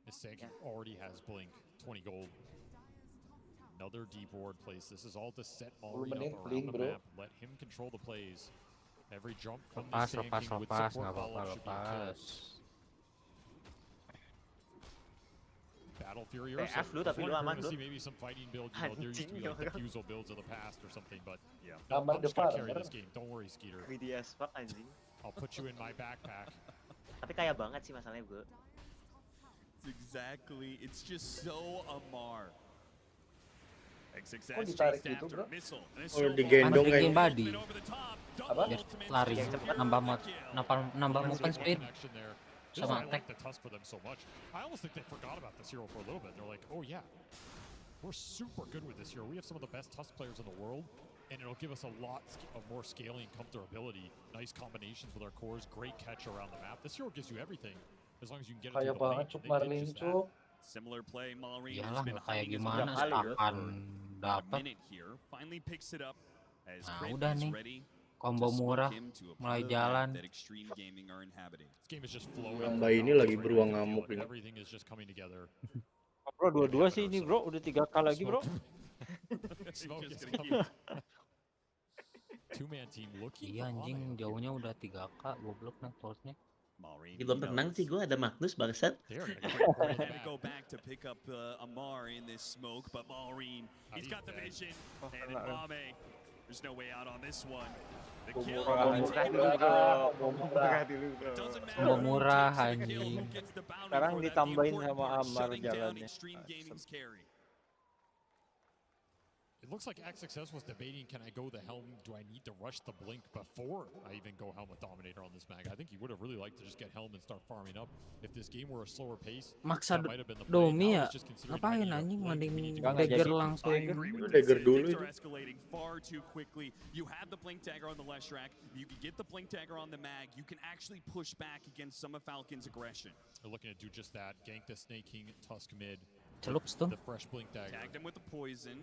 The Sand King already has Blink, 20 gold. Another deep ward place. This is all to set Maureen menit up around blink, the bro. map. Let him control the plays. Every jump from the Lepas, Sand lepas, King with lepas, support nggak apa-apa, follow should be a kill. lepas. Battle Fury TF Ursa. lu, tapi lu We're aman, gonna see bro. maybe some fighting build. You know, there used to be like Anjing, the Fusel builds of the past or something, but yeah. no, Amar I'm just gonna the carry farmer. this game. Don't worry, Skeeter. Greedy as fuck anjing. I'll put you in my backpack. Tapi kaya banget sih masalahnya bro. It's exactly, it's just so Amar. Kok XXS ditarik chased gitu, after bro? missile. And a Oh, snowball. digendong Kan kayaknya. bikin body. Over the top. Apa? Biar lari, nambah mod, nambah movement speed. Connection there. This is Sama why I attack. like the Tusk for them so much. I almost think they forgot about this hero for a little bit. They're like, oh yeah, we're super good with this hero. We have some of the best Tusk players in the world, and it'll give us a lot of more scaling comfortability. Nice combinations with our cores, great catch around the map. This hero gives you everything as long as you can get it Kaya to the lane. banget Cuk They did Marlin just that. Cuk. Similar play, Maureen Iyalah, has been nggak kayak hiding his gimana way here akan for a dapat. minute here. Finally picks it up as Nah, Crit udah is nih. ready Combo to smoke murah him to a mulai part of the map jalan. that Extreme Gaming are inhabiting. This game is just flowing. Mbak ini lagi beruang ngamuk ini. Everything is just coming together. Bro, dua-dua sih ini bro, udah 3K lagi bro. Smoke is Just gonna coming. Two-man team looking Iya for anjing, Ame. jauhnya udah 3K, goblok nih torchnya. Maureen Di belum tenang sih gue ada Magnus bangsat. They're had to go back to pick up Amar in this smoke, but Maureen, he's got the vision, and then Ame, there's no way out on this one. The kill taken by doesn't Combo matter who murah takes the kill, anjing. who gets the bounty Sekarang for that, the ditambahin important sama part, Amar shutting down jalannya. Extreme Gaming's carry. It looks like XXS was debating, can I go the Helm? Do I need to rush the Blink before I even go Helm with Dominator on this mag? I think he would have really liked to just get Helm and start farming up. If this game were a slower pace, Maksa that might have been the play. Domi Now ya, he's just considering, ngapain I need anjing a Blink, we mending need to go dagger Helm. langsung. I agree with Dagger this. dulu Things are itu. escalating far too quickly. You have the Blink Dagger on the Leshrac. You can get the Blink Dagger on the mag. You can actually push back against some of Falcon's aggression. They're looking to do just that. Gank the Snake King, Tusk mid. Celup stun. The fresh Blink Dagger. Tagged him with the poison.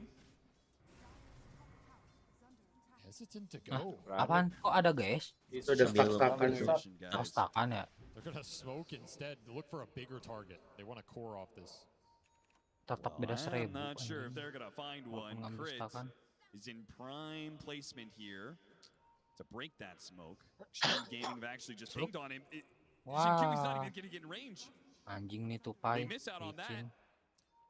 Hesitant to go. Apaan? Kok ada guys? Itu udah stuck-stuckan sih. Stuck-stuckan ya. They're gonna smoke instead. Look for a bigger target. They want to core off this. Tetap beda I'm 1000. not sure if they're gonna find one. Ngambil Crit stakan. is in prime placement here to break that smoke. Extreme Gaming have actually just pinged on him. Shinkiwi's not even gonna get in range. Anjing nih They tupai. miss out on that. Licin.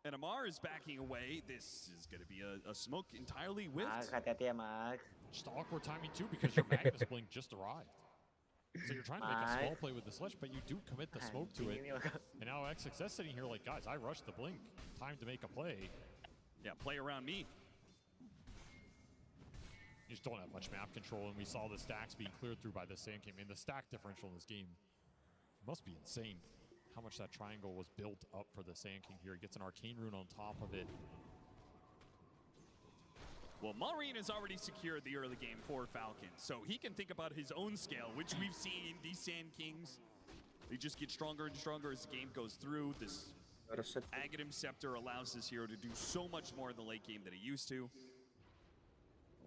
And Amar is backing away. This is going to be a smoke entirely whiffed. Hati-hati ya, Max. Just awkward timing too because your Magnus Blink just arrived. So you're trying to make a small play with the Sledge, but you do commit the smoke to it. And now XXS sitting here like, guys, I rushed the Blink. Time to make a play. Yeah, play around me. You just don't have much map control, and we saw the stacks being cleared through by the Sand King. I mean, the stack differential in this game must be insane. How much that triangle was built up for the Sand King here. He gets an Arcane Rune on top of it. Well, Maureen has already secured the early game for Falcon, so he can think about his own scale, which we've seen these Sand Kings. They just get stronger and stronger as the game goes through. This Aghanim Scepter allows this hero to do so much more in the late game than he used to.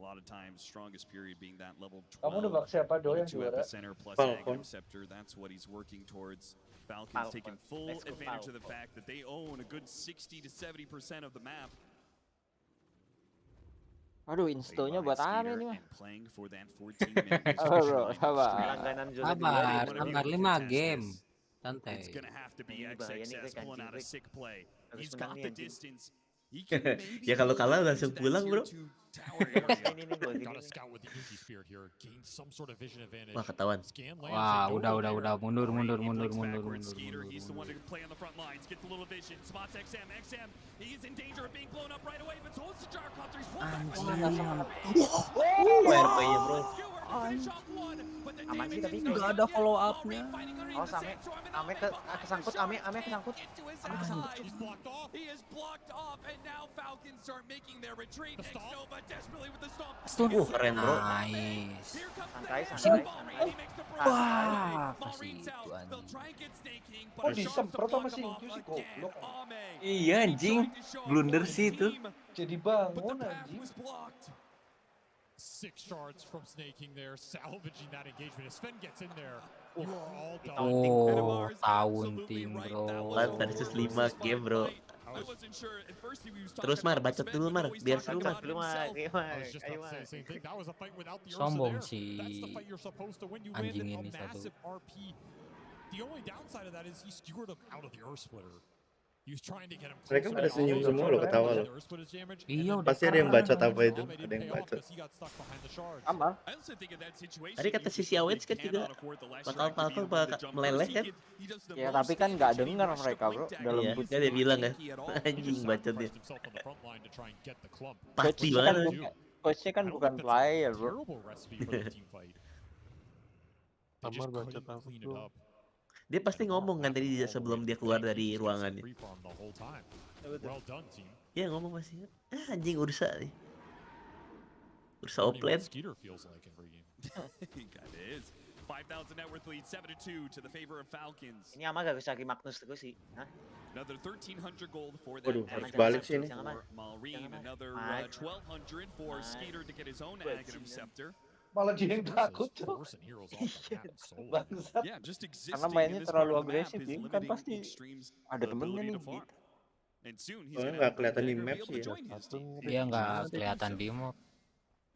A lot of times, strongest period being that level 12. Kamu nebak siapa Do yang Two juara? epicenter plus Falcon. Aghanim Scepter. That's what he's working towards. Falcon's taking full Let's go advantage of the Falcon. fact that they own a good 60 to 70% of the map. Aduh, instonya buat apa ini mah? And playing for that 14 minutes. Oh, bro, sabar. Langganan zona Sabar, dua, sabar 5 game. Santai. It's gonna have to be Ini bahaya nih, XXS Greg, pulling anjing, out a Greg. sick play. Harus He's menang got nih, the anjing. distance. He can maybe Ya kalau kalah langsung use that pulang, bro. tier 2 tower area. Ini gol gini. Gotta scout with the Inky Spirit here. Gain some sort of vision advantage. Wah, ketahuan. Scan lands, Wah, they udah know mundur He mundur blinks mundur backwards. mundur. Skeeter, he's the one to play on the front lines. Gets a little vision. Spots XM. XM, he's in danger of being blown up right away, but holds the gyrocopter. He's pulled back. WRP-nya, bro. Aman sih, tapi Nggak ada follow up-nya. Awas Ame kesangkut, Ame kesangkut. Ame kesangkut. He's blocked off. He is blocked off, and now Falcons start making their retreat. Nova desperately with the stomp. Stun. Keren, bro. Nice. Santai. Wah, kasih itu They'll anjing. try and get Snake King, Oh, but disemprot sama si Inju sih goblok. Iya anjing, blunder sih itu. Jadi bangun anjing. was blocked. 6 shards from Snake King there, salvaging that engagement. As Sven gets in there, you are all done. Oh, taunting bro. 4 versus 5 game, bro. I wasn't sure. At first he was Terus talking Mar, about bacot Sven, dulu but Mar, now he's biar talking seru Mar. about Lu mah, himself. kayak mah. I was just about to say the same thing. That was a fight without the Ursa Sombong there. si That's the fight you're supposed to win. You anjing landed ini a satu. massive RP. The only downside of that is he skewered him out of the Earth Splitter. He was trying to get him Mereka closer pada to senyum the semua loh, ketawa loh. Earth Splitter's damage, Iya, and then udah Pasti ada yang bacot apa itu, Ahmed ada yang didn't pay off bacot. because he got stuck behind the shards. Amal. I also think in that situation, Tadi kata you si just simply Awets kan juga cannot afford the last bakal track to be Falcon able to bakal jump meleleh first. kan? He does the Ya most tapi kan nggak damage and he denger rushed the mereka bro, Blink Dagger. udah Iya, lembut. kan dia bilang kan. Tanky at all. Anjing bacot dia. Sacrificed himself on the front line to try and get the clump. Pasti Coachnya kan banget. bukan, coachnya kan I don't bukan think that's a player bro. terrible recipe for the team fight. They just Amar couldn't bacot clean aku, it bro. up. Dia pasti ngomong kan tadi sebelum dia keluar dari ruangannya. Free farm the whole time. Well done, team. Iya ngomong pasti. Anjing Ursa nih. Ursa Learning what offlane. Skeeter feels like every game. He kinda is. 5,000 net worth lead, 7-2 to the favor of Falcons. Ini ama gak bisa lagi Magnus terus sih. Hah? Another 1,300 gold for that. Waduh, Aghanim harus balik sih ini. Scepter for Malrine. Another 1,200 for Skeeter to get his own Aghanim Scepter. Malah dia yang takut Versus tuh. forcing heroes off the map solo. Bangsat. Yeah, just existing Karena in mainnya this part terlalu of the map agresif, is Bim. Kan limiting pasti Extreme's ada temennya ability nih to farm. gitu. And soon he's Soalnya gonna nggak have kelihatan Blink di Dagger map be able sih to ya. join his team. Dia nggak kelihatan di map.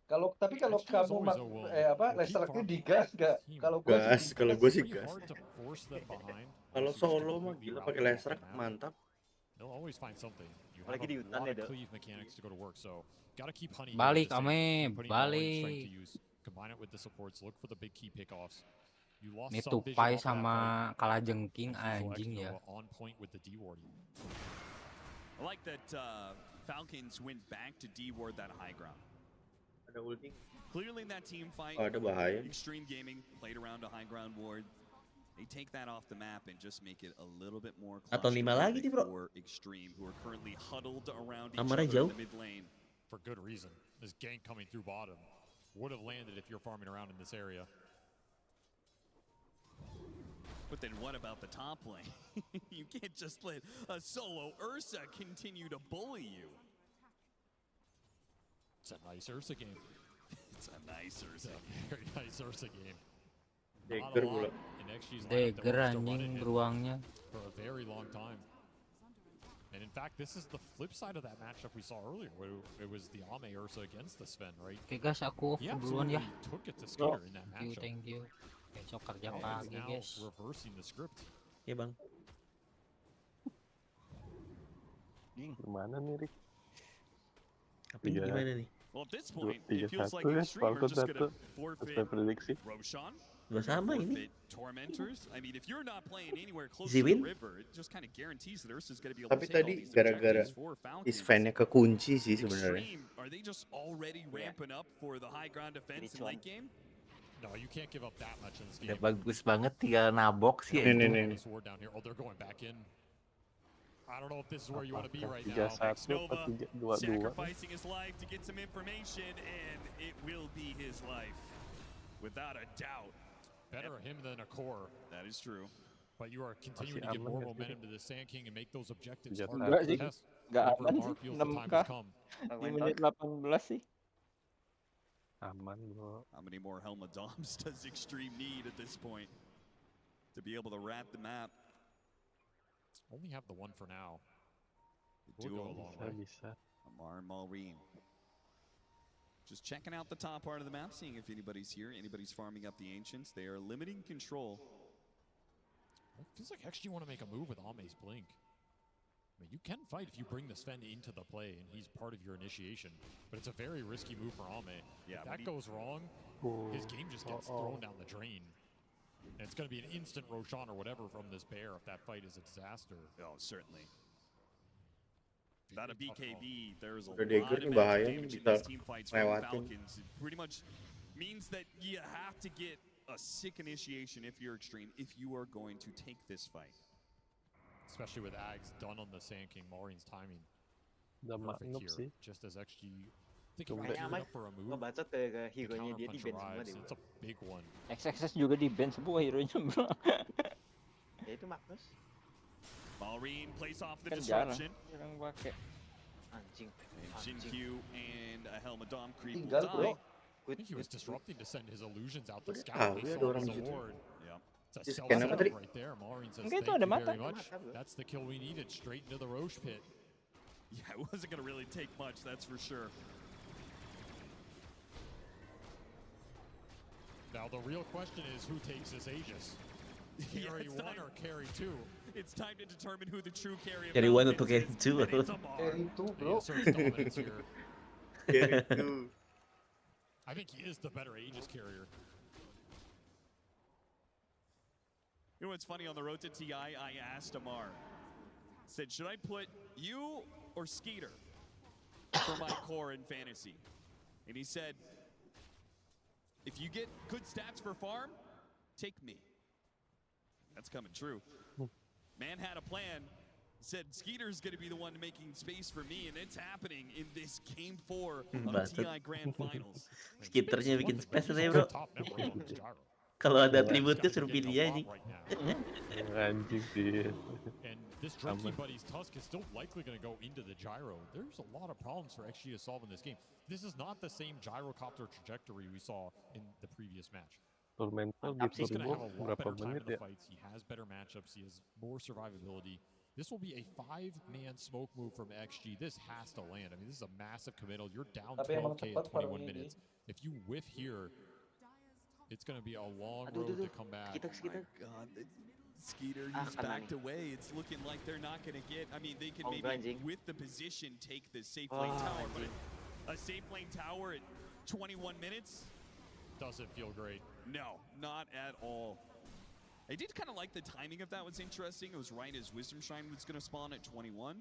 Kalau tapi kalau Actually, kamu it's always a will. apa Keep Lestraknya farming. digas gak? Kalau gue Gas, kalau gue sih Pretty gas. hard to force them behind. Kalau Versus just solo mah completely gila route pakai them off Lestrak the map. mantap. They'll always find something. You have Apalagi di a hutan lot ya, of Dok. cleave mechanics to go to work, so gotta keep honey. Balik, here at the same time, Ame, putting all in strength balik. to use. Combine it with the supports. Look for the big key pickoffs. You lost Ini some vision tupai off of that sama fight. kalajengking Visual anjing ya. Exo on point with the D-warding. I like that Falcons went back to D-ward that high ground. Ada ulti. Clearly in that team fight, Oh, ada bahaya. Extreme Gaming played around a high ground ward. They take that off the map and just make it a little bit more Atau 5 lagi nih, bro. for Extreme, who are currently huddled around each Kamarnya other in jauh. the mid lane. For good reason. This gank coming through bottom would have landed if you're farming around in this area. But then what about the top lane? You can't just let a solo Ursa continue to bully you. It's a nice Ursa game. It's a nice Ursa game. Very nice Ursa game. Dagger pula. Dagger anjing beruangnya. For a very long time. And in fact, this is the flip side of that matchup we saw earlier, where it was the Ame Ursa against the Sven, right? Oke guys, aku off He duluan ya. absolutely took it to Skeeter in that matchup. Thank you. Besok kerja And pagi now guys. reversing the script. Ya bang. Gimana nih, Rick? Apa ini gimana nih? Well, at this point, 3-1 it feels like ya, Extreme are Falcons just going to 1. forfeit Sesuai prediksi. Roshan. Dua sama ini. Forfeit Tormentors. I mean, if you're not playing anywhere close Easy to the win. river, it just kind of guarantees that Ursa's going to be able to Tapi take all tadi these gara-gara objectives for Falcons. Isvan-nya kekunci sih sebenarnya. Extreme, are they just already ramping up for the high ground defense in late game? No, you can't give up that much in this Udah game. bagus banget tinggal nabok sih ya. Nih. Sword down here. Oh, they're going back in. I don't know if this is where you want to be right 3-1 now. apa 3-2? Sacrificing his life to get some information, and it will be his life, without a doubt. Better him than a core. That is true. But you are continuing to Masih give aman more nggak sih? momentum to the Sand King and make those objectives Tiga harder Enggak to sih. test. Enggak Whenever aman Mar sih. feels the time 6K has come. di menit 18 sih. Aman, bro. How many more Helma Doms does Extreme need at this point to be able to rat the map? Only have the one for now. The We'll go duo a long way. Bisa. Amar and Malreen. Just checking out the top part of the map, seeing if anybody's here, anybody's farming up the Ancients. They are limiting control. It feels like XG want to make a move with Ame's Blink. I mean, you can fight if you bring the Sven into the play and he's part of your initiation, but it's a very risky move for Ame. Yeah, If that goes wrong, his game just gets thrown down the drain. And it's going to be an instant Roshan or whatever from this bear if that fight is a disaster. Oh, certainly. Without a BKB, there's a Udah lot Dagger of nih magic bahaya nih, damage in bisa these team fights from lewatin. Falcons. It pretty much means that you have to get a sick initiation if you're Extreme, if you are going to take this fight. Especially with Ags done on the Sand King, Maureen's timing. Udah Perfect noob sih. here, just as XG thinking Coba. about gearing up for a move. Ngebacot ke The hero-nya dia di counterpunch ban semua arrives. deh. It's a big one. XXS juga di ban semua hero-nya bro. Ya itu Magnus. Malreen plays off the Kan jarang. disruption. Jarang pakai. Anjing. And Jin-Q and a Helma Dom creep will Tinggal die. bro. I think he was disrupting to send his illusions out to Udah scout. tahu They ya ada saw orang his di situ. award. Yeah. It's a Di self scan apa setup tadi? right there. Maureen says, Enggak, thank itu ada you mata. very much. Ada mata, bro. That's the kill we needed, straight into the Roche pit. Yeah, it wasn't going to really take much, that's for sure. Now the real question is who takes this Aegis? Carry it's 1 time. or carry 2? It's time to determine who the true carry of Carry 1 Falcons atau carry is, 2? and it's Amar. Carry 2 bro. He asserts dominance here. Carry 2. I think he is the better Aegis carrier. You know what's funny? On the road to TI, I asked Amar, said, should I put you or Skeeter for my core in fantasy? And he said, if you get good stats for farm, take me. That's coming true. Man had a plan. Said Skeeter's going to be the one making space for me, and it's happening in this Game 4 of Bastard. TI Grand Finals. Skitternya bikin space ya bro. Top member on this gyro. Kalau ada atributnya suruh pilih aja. Anjing sih. And this Drinky Buddy's Tusk is still likely going to go into the gyro. There's a lot of problems for XG to solve in this game. This is not the same gyrocopter trajectory we saw in the previous match. Tormentor di He's going to have turbo a lot berapa better time menit in the ya? fights. He has better matchups. He has more survivability. This will be a 5-man smoke move from XG. This has to land. I mean, this is a massive committal. You're down Tapi emang 12K cepat in 21 farmnya minutes. If you whiff here, it's going to be a long Aduh, road aduh, to come back. Skeeter, My Skeeter. God, Skeeter, Ah, he's kena backed nih. away. It's looking like they're not going to get. I mean, they can Oh, maybe, anjing. with the position, take the safe lane Ah, tower, but anjing. a safe lane tower at 21 minutes? Doesn't feel great. No, not at all. I did kind of like the timing of that. Was interesting. It was right as Wisdom Shrine was going to spawn at 21.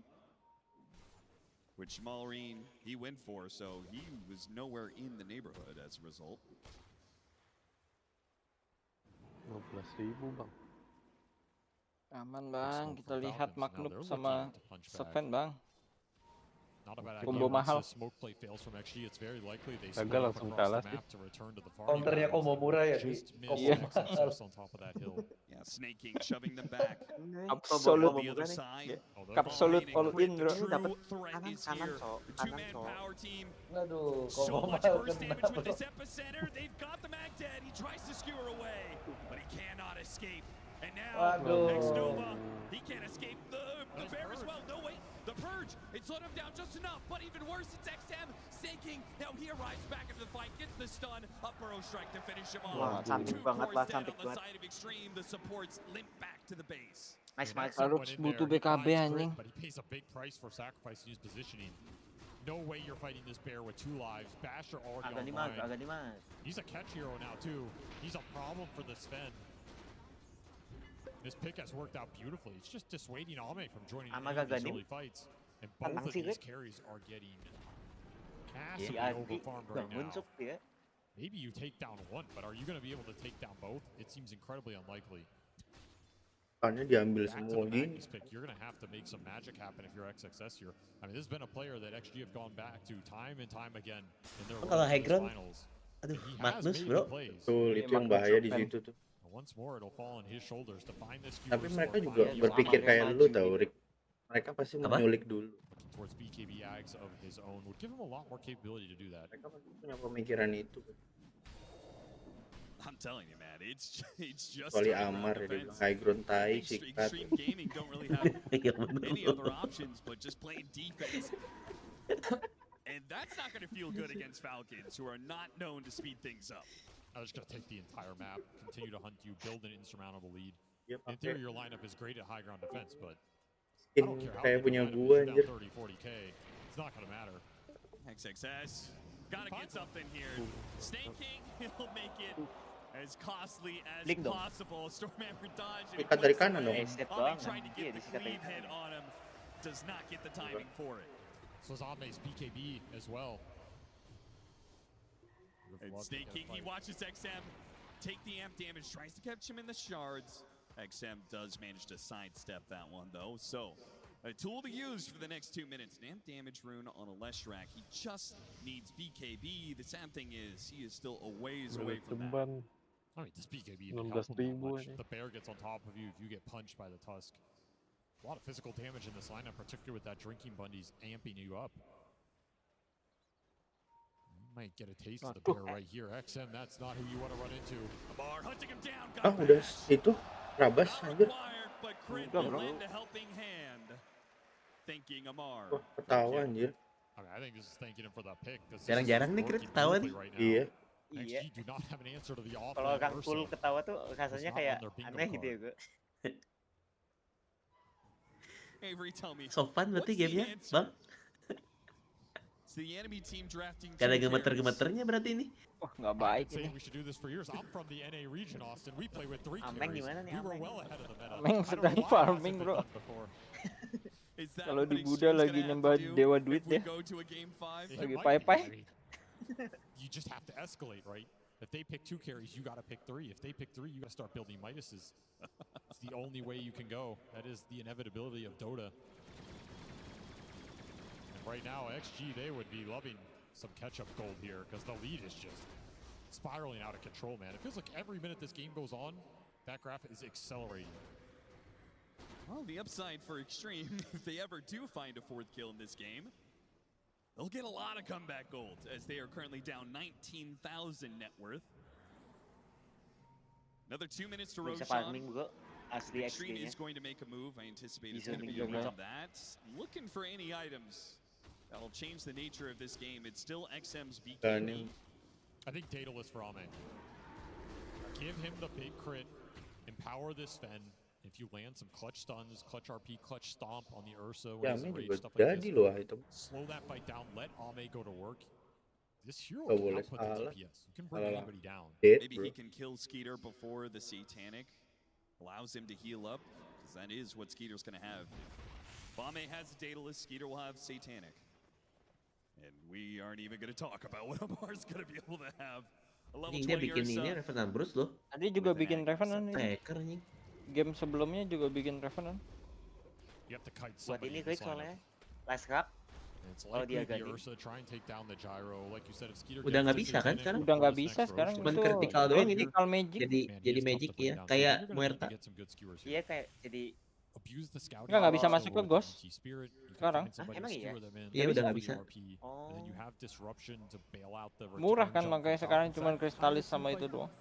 which Malrine, he went for, so he was nowhere in the neighborhood as a result. 15.000 bang. Aman bang, kita lihat Magnum sama Seven bang. Combo Combo mahal. Gagal langsung kalah sih. Counternya combo murah ya di combo mahal. Yeah, snaking, shoving them back. Absolute, On the other side. absolute all in bro. True threat is here. The two-man power team. Aduh, So combo much mahal burst kena damage with bro. this epicenter. They've got the mag dead. He tries to skewer away, but he cannot escape. And now, Waduh. X-Nova, he can't escape the bear as well. No, wait, the Purge, it slowed him down just enough, but even worse, it's XM sinking. Now he arrives back into the fight, gets the stun, up burrow strike to finish him off. Cantik Two banget cores lah, dead cantik on the banget. side of Extreme. The supports limp back to the base. Nice, nice. Harus butuh BKB anjing. But he pays a big price for sacrificing his positioning. No way you're fighting this bear with 2 lives. Basher already online. Agak dimas. He's a catch hero now too. He's a problem for the Sven. This pick has worked out beautifully. It's just dissuading Ame from joining in these early fights. And both of these carries are getting massively overfarmed right now. Maybe you take down one, but are you going to be able to take down both? It seems incredibly unlikely. Karena diambil Back to semua the gini. Magnus pick, you're going to have to make some magic happen if you're XXS here. I mean, this has been a player that XG have gone back to time and time again in their Kalau run to high these ground, finals. aduh, He has Magnus made bro. the plays. Betul, itu yang bahaya di situ tuh. Once more, it'll fall on his shoulders to find this Tapi skewer mereka score, juga find the berpikir opportunity. kayak lu tau, Rick. Mereka pasti Apa? menyulik dulu. Towards BKB Ags of his own would give him a lot more capability to do that. Mereka pasti punya pemikiran itu. I'm telling you, man, it's just Kecuali underground Amar ya, dia defense. bilang high ground tai, sikat. Extreme Gaming don't really have any other options but just playing defense. And that's not going to feel good against Falcons, who are not known to speed things up. I was just going to take the entire map, continue to hunt you, build an insurmountable lead. Yep, In theory, your lineup is great at high ground defense, but I Skin don't care how kayak good punya your lineup gua is, anjir. you're down 30, 40K. It's not going to matter. XXS, gotta get something here. Snaking, he'll make it as costly as Link dong. possible. Stormhammer dodge. Sikat dari kanan dong. Reset Ame doang. trying to Iya, get the disikat dari cleave hit kanan. on him. Does not get the timing for it. So is Ame's BKB as well. And Snaking, he watches XM take the amp damage, tries to catch him in the shards. XM does manage to sidestep that one though, so a tool to use for the next 2 minutes. An amp damage rune on a Leshrac. He just needs BKB. The sad thing is, he is still a ways away from that. Ceban. I mean, does BKB even help him 16.000 that much? aja. The bear gets on top of you if you get punched by the Tusk. A lot of physical damage in this lineup, particularly with that drinking bundies amping you up. You might get a taste of the bear right here. XM, that's not who you want to run into. Amar hunting him down. Ah, udah itu Rabas anjir. Required, but Crit Udah, will bro. lend a helping hand. Thanking Amar. Wah, ketawa anjir. I mean, I think this is thanking him for that pick. 'Cause this Jarang-jarang is nih Crit working ketawa beautifully nih. right now. Iya. Iya. XG do not have an answer to the off Kalau lane Kang Ursa. Full ketawa tuh rasanya not kayak on their bingo aneh gitu ya card. gue. Avery, tell me. So fun berarti what's the gamenya, answer? Bang. It's the enemy team drafting Gak ada two carries. gemeter-gemeternya berarti ini. Wah, nggak baik Saying ini. we should do this for years. I'm from the NA region, Austin. We play with 3 Ameng carries. gimana nih, We were Ameng? well ahead of the meta. Ameng I don't know sedang why it farming, hasn't bro. been done before. Is that Kalau what di Buddha Extreme's lagi gonna have nyembah to do dewa if duit we deh. go to a game 5? It Lagi might be, pai-pai. I mean, you just have to escalate, right? If they pick 2 carries, you got to pick 3. If they pick 3, you got to start building Midases. It's the only way you can go. That is the inevitability of Dota. And right now, XG, they would be loving some catch-up gold here because the lead is just spiraling out of control, man. It feels like every minute this game goes on, that graph is accelerating. Well, the upside for Extreme, if they ever do find a 4th kill in this game, they'll get a lot of comeback gold, as they are currently down 19,000 net worth. Another 2 minutes to Bisa Roshan. farming bro. Asli Extreme XP-nya. is going to make a move. I anticipate it's Bisa going to be juga. around that. Looking for any items that'll change the nature of this game. It's still XM's BKB. I think Daedalus for Ame. Give him the big crit, empower this Sven. If you land some clutch stuns, clutch RP, clutch stomp on the Ursa, when Ya, he's Ame enraged, juga stuff like jadi this. loh item. Slow that fight down, let Ame go to work. This hero Gak can boleh output the salah. DPS. You can bring Salah anybody down. dead, Maybe bro. he can kill Skeeter before the Satanic allows him to heal up, because that is what Skeeter's going to have. If Bame has Daedalus, Skeeter will have Satanic. And we aren't even going to talk about what Amar's going to be able to have. A level Anjing dia 20 bikin ini Ursa. Revenant Bruce loh. Tadi juga bikin Revenant ini. Taker anjing. Game sebelumnya juga bikin Revenant. You have to kite Buat somebody ini in this klik soalnya. lineup. Last cup. It's Kalau likely dia to be ganti. Ursa try and take down the gyro. Like you said, if Skeeter Udah gets nggak to bisa kan sekarang? Udah nggak bisa sekarang. Cuman Itu vertikal doang ini. critical magic. Jadi magic ya, kayak Muerta. Iya kayak jadi. Nggak bisa masuk ke Ghost sekarang. Emang iya? Iya udah nggak bisa. Murah kan makanya sekarang cuma kristalis sama itu doang.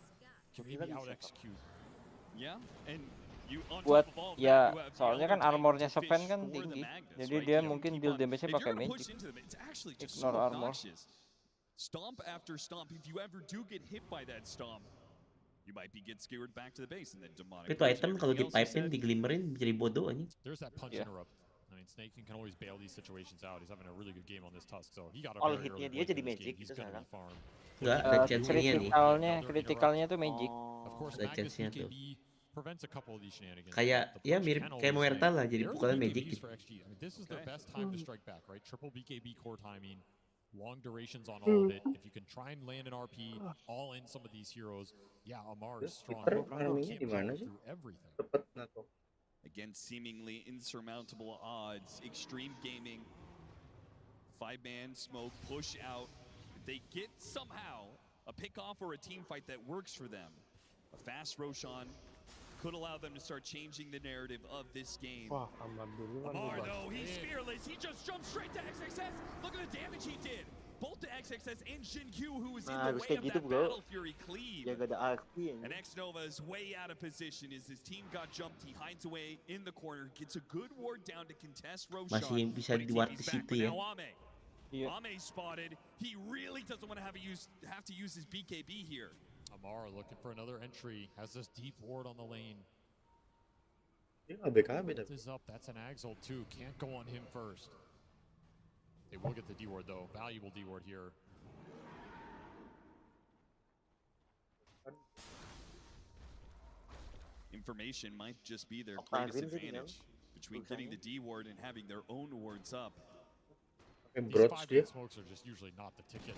Buat ya soalnya kan armornya Seven kan tinggi, jadi dia mungkin deal damage-nya pakai magic. Ignore armor. Stomp after stomp. If you ever do get hit by that stomp, you might be get skewered back to the base and then demonic. Itu item kalau dipipein, diglimmerin jadi bodoh anjing. There's that punch interrupt. I mean, Snake can always bail these situations out. He's having a really good game on this Tusk, so he got a All very hitnya early dia jadi win in this magic game. He's gitu gonna sekarang. refarm. Enggak, ada chance-nya nih. Kritikalnya tuh magic. Of course, Ada Magnus chance-nya tuh. BKB prevents a couple of these shenanigans. Kayak ya mirip kayak Muerta lah, jadi pukulan magic BKBs gitu. for XG. I mean, this is their best time to strike back, right? Triple BKB core timing, long durations on all of it. If you can try and land an RP, all in some of these heroes, yeah, Amar is strong. Farmingnya di mana sih? Cepet nato. Against seemingly insurmountable odds, Extreme Gaming, 5-man smoke, push out. They get somehow a pick-off or a team fight that works for them. A fast Roshan could allow them to start changing the narrative of this game. Wah, Amar duluan. Amar, though, he's fearless. He just jumped straight to XXS. Look at the damage he did. Both to XXS and Shinkyu, who was in the way of that Battle Fury cleave. And X-Nova is way out of position as his team got jumped. He hides away in the corner, gets a good ward down to contest Roshan. Masih bisa diwart di situ ya. Ame spotted. He really doesn't want to have to use his BKB here. Amar looking for another entry. Has this deep ward on the lane. ABKB Is up. That's an Axel too. Can't go on him first. They will get the D ward though. Valuable D ward here. Information might just be their greatest advantage between getting the D ward and having their own wards up. These 5-man smokes are just usually not the ticket.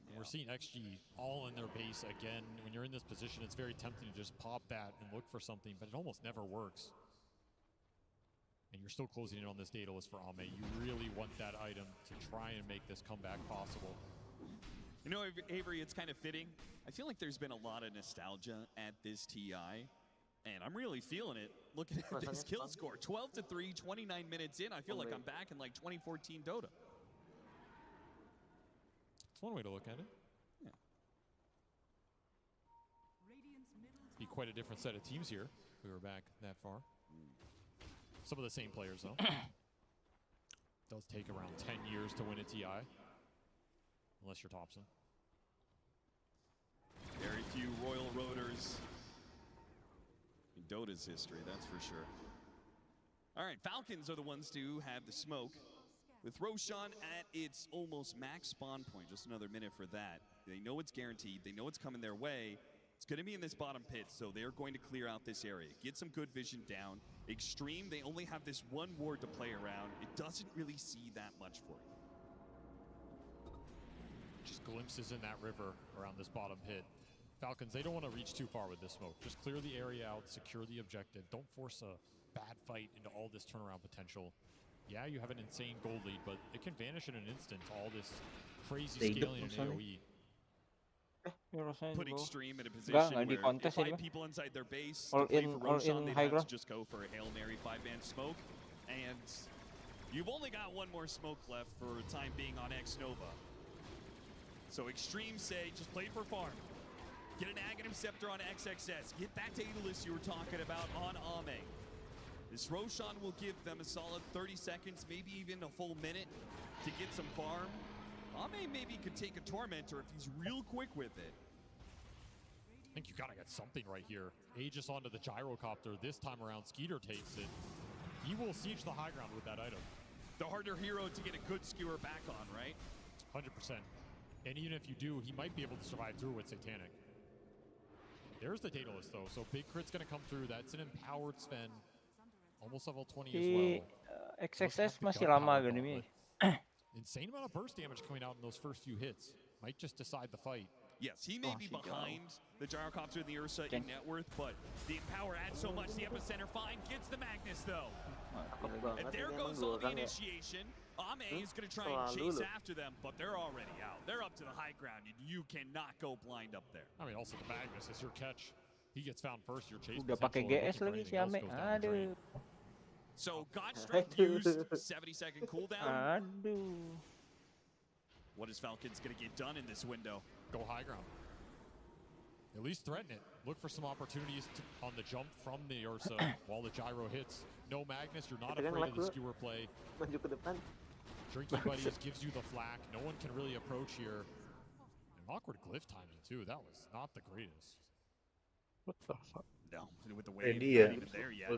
And we're seeing XG all in their base again. When you're in this position, it's very tempting to just pop that and look for something, but it almost never works. And you're still closing in on this data list for Ame. You really want that item to try and make this comeback possible. You know, Avery, it's kind of fitting. I feel like there's been a lot of nostalgia at this TI. And I'm really feeling it. Looking at this kill score, 12-3, 29 minutes in. I feel like I'm back in like 2014 Dota. It's one way to look at it. Yeah. Be quite a different set of teams here if we were back that far. Some of the same players though. Does take around 10 years to win a TI. Unless you're Thompson. Very few Royal Roaders in Dota's history, that's for sure. All right, Falcons are the ones to have the smoke. With Roshan at its almost max spawn point, just another minute for that. They know it's guaranteed. They know it's coming their way. It's going to be in this bottom pit, so they're going to clear out this area. Get some good vision down. Extreme, they only have this one ward to play around. It doesn't really see that much for you. Just glimpses in that river around this bottom pit. Falcons, they don't want to reach too far with this smoke. Just clear the area out, secure the objective. Don't force a bad fight into all this turnaround potential. Yeah, you have an insane gold lead, but it can vanish in an instant. All this crazy scaling in AoE. Put Extreme in a position where if 5 people inside their base to play for Roshan, they'd have to just go for a Hail Mary 5-man smoke. And you've only got one more smoke left for time being on X-Nova. So Extreme say, just play for farm. Get an Aghanim Scepter on XXS. Get that data list you were talking about on Ame. This Roshan will give them a solid 30 seconds, maybe even a full minute to get some farm. Ame maybe could take a Tormentor if he's real quick with it. I think you gotta get something right here. Aegis onto the Gyrocopter. This time around, Skeeter takes it. He will siege the high ground with that item. The harder hero to get a good skewer back on, right? 100%. And even if you do, he might be able to survive through with Satanic. There's the data list though, so big crit's gonna come through. That's an empowered Sven. Almost level 20 as well. XXS masih lama gini. insane amount of burst damage coming out in those first few hits. Might just decide the fight. Yes, he may be behind the gyrocopter and the Ursa in net worth, but the Empower adds so much. The epicenter fine gets the Magnus though. And there goes all the initiation. Ame is going to try and chase after them, but they're already out. They're up to the high ground, and you cannot go blind up there. I mean, also the Magnus is your catch. He gets found first, your chase. Udah pakai GS lagi si Ame. Aduh. So Godstrike used 70-second cooldown. Aduh. What is Falcons going to get done in this window? Go high ground. At least threaten it. Look for some opportunities on the jump from the Ursa while the gyro hits. No Magnus, you're not afraid of the skewer play. Maju ke depan. Drinking Buddies gives you the flak. No one can really approach here. An awkward glyph timing too. That was not the greatest. What the fuck? No, with the wave, Ready, not even there yet.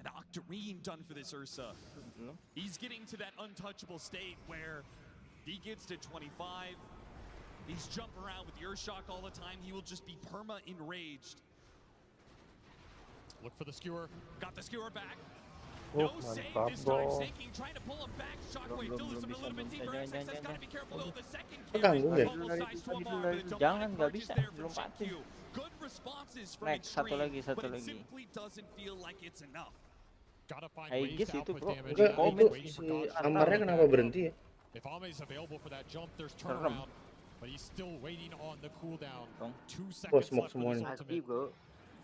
An Octarine done for this Ursa. He's getting to that untouchable state where he gets to 25. He's jumping around with the Earthshock all the time. He will just be perma-enraged. Look for the skewer. Got the skewer back. Oh, No save mantap this time. bro. Snaking trying to pull him back. Shockwave dilutes him a little bit deeper. XXS got to be careful though. The second kill. Ganggu ya? Bubble size to a bar, but a Jangan, demonic nggak purge is bisa, there from belum pasti. Shinju. Good responses from Next, satu Extreme, lagi, satu but it lagi. simply doesn't feel like it's enough. Gotta find Aegis ways to itu, output bro. damage. Enggak, without itu waiting si for Godstrike. Amarnya kenapa berhenti ya? If Ame's available for that jump, there's Serem. turnaround. But he's still waiting on the cooldown. 2 Oh, seconds smoke left for this semuanya. ultimate.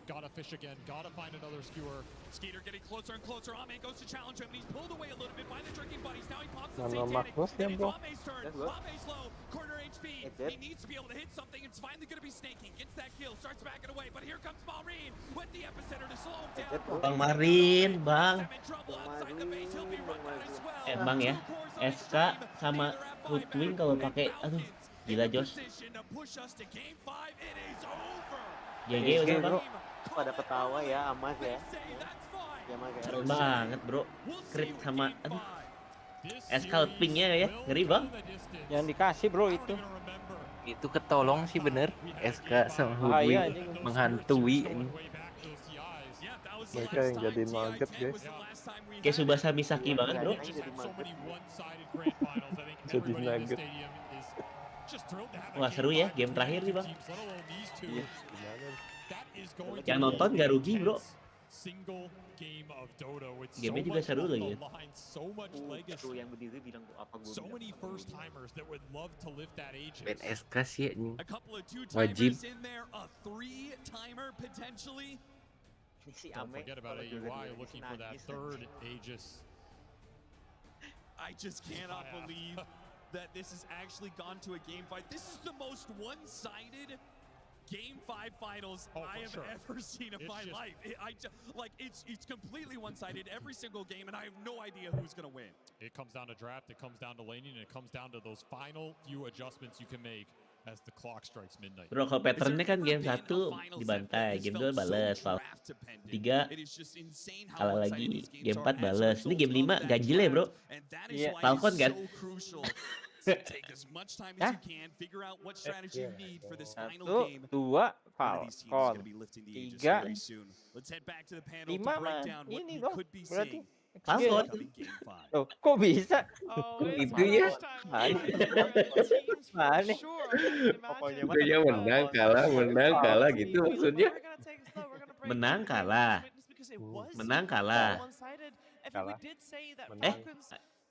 Gotta fish again. Gotta find another skewer. Skeeter getting closer and closer. Ame goes to challenge him, and he's pulled away a little bit by the Drinking Buddies. Now he pops the Mana Satanic, Magnus ya, and it's bro? Ame's turn. Ame's low, corner HP. He needs to be able to hit something. It's finally going to be Snaking. Gets that kill, starts backing away, but here comes Malrine with the epicenter to slow him down. Bang Marin, Bang. Sam in trouble outside the base. He'll be run down as well. Emang ya, SK sama Hoodwing kalau pakai, aduh, gila Josh. Position to push us to game 5. It is over. GG udah Bang. Pada ketawa ya, Amas ya. Ya, Mas ya. Keren banget bro. Crit sama, aduh. SK Hoodwingnya ya, ngeri Bang. Jangan dikasih bro itu. Itu ketolong sih bener. SK sama Bahaya Hubwi anjing. menghantui. Mereka yang jadi nugget guys. Kayak Subasa Misaki banget bro. Jadi nugget. Wah seru ya, game terakhir nih Bang. Iya. Yang nonton gak rugi bro. Single game of Dota with so Game-nya juga much seru on lagi. the line, so much legacy. Yang berdiri bilang apa gue. So many first timers that would love to lift that Aegis. Ben SK sih anjing. A couple of Wajib. two-timers in there, a three-timer potentially. Don't forget about AUI looking for that third Aegis. I just cannot believe that this has actually gone to a game fight. This is the most one-sided Game 5 finals I have ever seen in my life. It's completely one-sided every single game, and I have no idea who's going to win. It comes down to draft, it comes down to laning, and it comes down to those final few adjustments you can make as the clock strikes midnight. Bro, kalau patternnya kan game 1 dibantai, game 2 bales, 3 kalah lagi, game 4 bales. Ini game 5 ganjil ya bro. Iya. Falcon kan? Take as much time as you can, figure out what strategy you need for this final game. 1, 2, Falcon. 3, Let's head back to the panel 5 to break man. down what Ini we dong. could be Berarti seeing. Falcon. Loh, kok bisa? Itu ya. Aneh. Pokoknya menang kalah gitu maksudnya. Menang kalah. Menang kalah.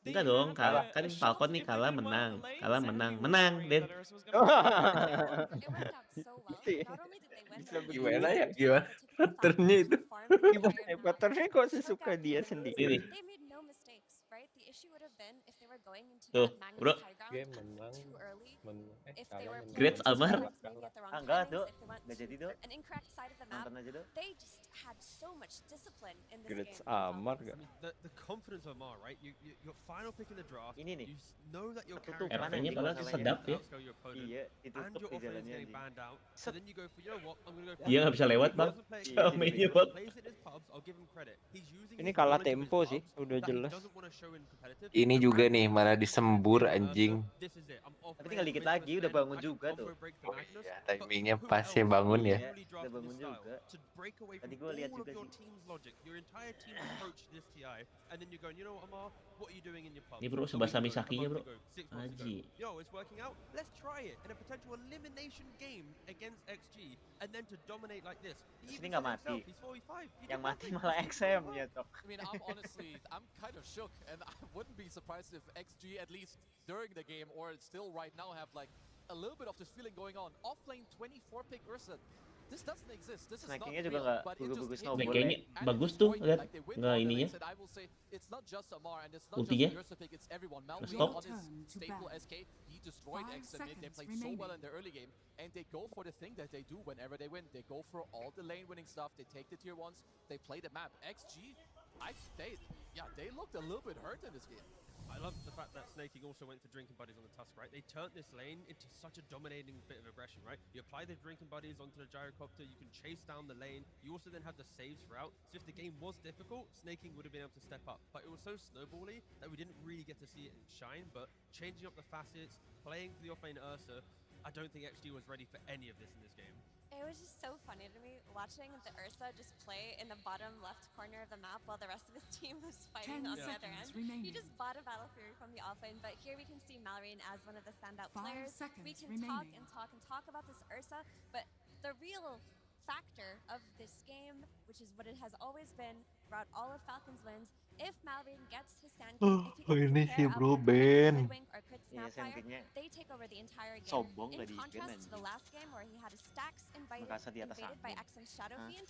Enggak dong, kalah. Kan Falcon nih kalah menang. Kalah menang. Menang, Den. Gimana ya? Gimana? Patternnya itu. Gimana patternnya kok sesuka dia sendiri? Tuh, bro. Game menang. Great Almar. Enggak, Dok. Enggak jadi, Dok. Nonton aja, Dok. Great Almar gak? The confidence of Amar, right? Your final pick in the draft. Ini nih. You know that you're Ketutup carrying RP-nya padahal sedap ya. Iya, and ditutup your di offense jalannya getting anjing. banned out. So then you go for, you know what? I'm gonna go. Dia nggak bisa lewat bang. Mainnya bang. Ini kalah tempo sih, udah jelas. Ini juga nih malah disembur anjing. Tapi tinggal dikit lagi udah bangun juga tuh. Oh iya, timingnya pas ya bangun ya. Udah bangun juga. Tadi gua gue lihat all of juga your sih. team's logic, your entire team's approach to this TI, and then you're going, you know what, Amar, what are you doing in your pub? Ini bro, A week sebasa ago, a Misakinya month bro. ago, 6 months ago. Aji. Yo, it's working out. Let's try it in a potential elimination game against XG, and then to dominate like this. He Ini even nggak said mati. himself, he's 45. He Yang did mati nothing. malah He's doing XM well. ya Tok. I mean, I'm kind of shook, and I wouldn't be surprised if XG, at least during the game or still right now, have like a little bit of this feeling going on. Offlane 24 pick Ursa. This doesn't exist. This is not Snackingnya juga real, nggak but it just bagus-bagus hit snowball. Kayaknya and bagus it tuh, destroyed it. lihat Like they win nggak all the ininya. lanes, and I will say it's not just Amar and it's not Ultinya. just the Ursa pick, it's everyone. Malwin Stop. on his staple SK, he destroyed X and mid. They played so well in their early game, and they go for the thing that they do whenever they win. They go for all the lane winning stuff. They take the tier 1s. They play the map. XG, they looked a little bit hurt in this game. I love the fact that Snaking also went for drinking buddies on the Tusk, right? They turned this lane into such a dominating bit of aggression, right? You apply the drinking buddies onto the gyrocopter, you can chase down the lane. You also then have the saves throughout. So if the game was difficult, Snaking would have been able to step up. But it was so snowbally that we didn't really get to see it in shine. But changing up the facets, playing for the offlane Ursa, I don't think XG was ready for any of this in this game. It was just so funny to me watching the Ursa just play in the bottom left corner of the map while the rest of his team was fighting on the other end. He just bought a Battle Fury from the offlane, but here we can see Malrine as one of the standout players. We can talk and talk and talk about this Ursa, but the real factor of this game, which is what it has always been throughout all of Falcons wins, if Malrine gets his Sand King, if he ini gets sih his pair bro up with Ben. Hoodwink or Crit Iya, Sand Snapfire, King-nya they take over the entire game. sombong In nggak di game contrast to the anjing. last game where he had his stacks Merasa di atas invaded by angin. XM's Shadow Hah? Fiend,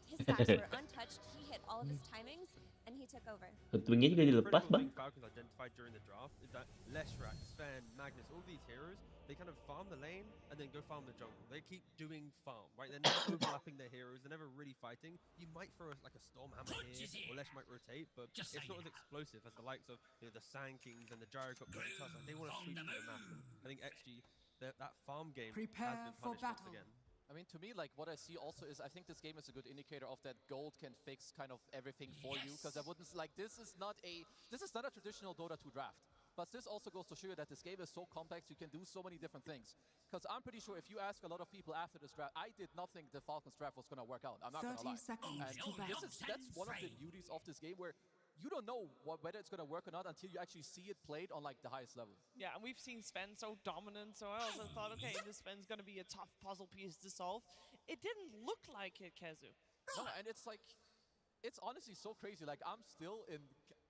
his stacks were untouched, he hit all of his timings, and he took over. Hoodwingnya juga dilepas Critical bang. thing Falcons identified during the draft is that Leshrac, Sven, Magnus, all these heroes, they kind of farm the lane and then go farm the jungle. They keep doing farm, right? They're never overlapping their heroes. They're never really fighting. You might throw like a Stormhammer here, or Lesh might rotate, but it's not as explosive as the likes of the Sand Kings and the Gyrocopters and Tusk. Like, they want to sweep through the map. And I think XG, that farm game has been punished once again. I mean, to me, like, what I see also is I think this game is a good indicator of that gold can fix kind of everything for you, because I wouldn't, like, this is not a traditional Dota 2 draft. But this also goes to show you that this game is so complex, you can do so many different things. Because I'm pretty sure if you ask a lot of people after this draft, I did not think the Falcons draft was going to work out. I'm not going to lie. 30 seconds And to battle. that's one of the beauties of this game, where you don't know whether it's going to work or not until you actually see it played on like the highest level. Yeah, and we've seen Sven so dominant, so I also thought, okay, this Sven's going to be a tough puzzle piece to solve. It didn't look like it, Kezu. No, and it's like, it's honestly so crazy. Like, I'm still in